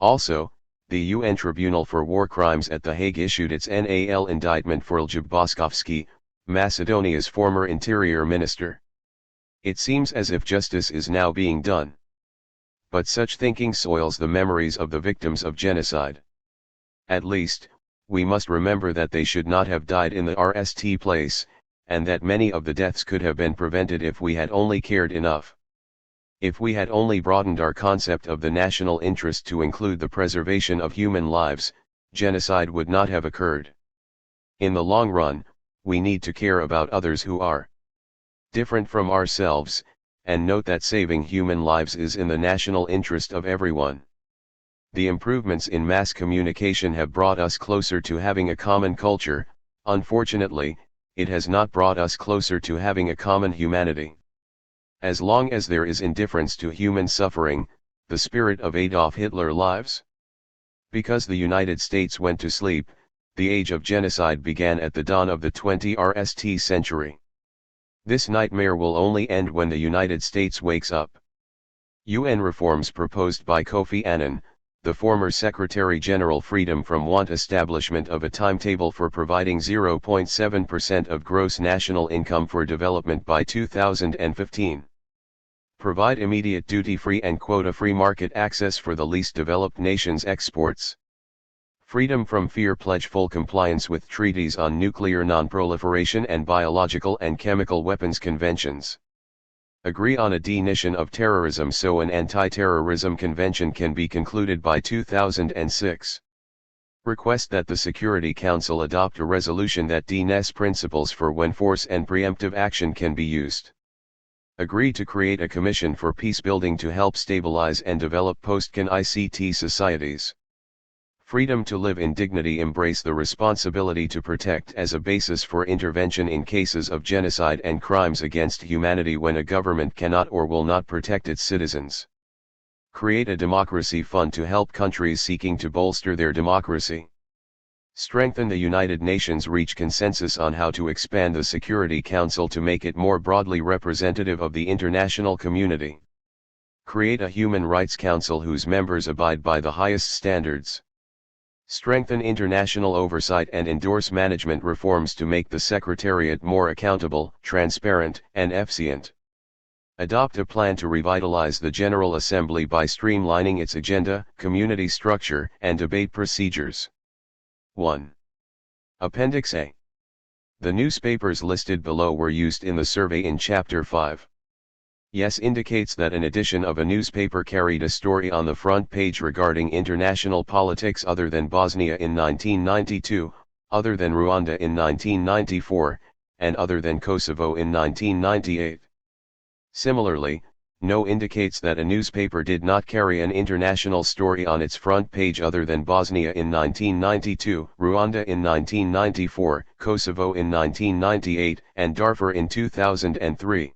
Also, the UN Tribunal for War Crimes at The Hague issued its NAL indictment for Ljub Boskovski, Macedonia's former interior minister. It seems as if justice is now being done. But such thinking soils the memories of the victims of genocide. At least, we must remember that they should not have died in the RST place, and that many of the deaths could have been prevented if we had only cared enough. If we had only broadened our concept of the national interest to include the preservation of human lives, genocide would not have occurred. In the long run, we need to care about others who are different from ourselves, and note that saving human lives is in the national interest of everyone. The improvements in mass communication have brought us closer to having a common culture. Unfortunately, it has not brought us closer to having a common humanity. As long as there is indifference to human suffering, the spirit of Adolf Hitler lives. Because the United States went to sleep, the age of genocide began at the dawn of the 20th century. This nightmare will only end when the United States wakes up. UN reforms proposed by Kofi Annan, the former Secretary General, freedom from want establishment of a timetable for providing 0.7% of gross national income for development by 2015. Provide immediate duty-free and quota-free market access for the least developed nations' exports. Freedom from fear, pledge full compliance with treaties on nuclear non-proliferation and biological and chemical weapons conventions. Agree on a definition of terrorism so an anti-terrorism convention can be concluded by 2006. Request that the Security Council adopt a resolution that defines principles for when force and preemptive action can be used. Agree to create a commission for peacebuilding to help stabilize and develop post-Can ICT societies. Freedom to live in dignity, embrace the responsibility to protect as a basis for intervention in cases of genocide and crimes against humanity when a government cannot or will not protect its citizens. Create a democracy fund to help countries seeking to bolster their democracy. Strengthen the United Nations, reach consensus on how to expand the Security Council to make it more broadly representative of the international community. Create a Human Rights Council whose members abide by the highest standards. Strengthen international oversight and endorse management reforms to make the Secretariat more accountable, transparent, and efficient. Adopt a plan to revitalize the General Assembly by streamlining its agenda, community structure, and debate procedures. 1. Appendix A. The newspapers listed below were used in the survey in Chapter 5. Yes indicates that an edition of a newspaper carried a story on the front page regarding international politics other than Bosnia in 1992, other than Rwanda in 1994, and other than Kosovo in 1998. Similarly, no indicates that a newspaper did not carry an international story on its front page other than Bosnia in 1992, Rwanda in 1994, Kosovo in 1998, and Darfur in 2003.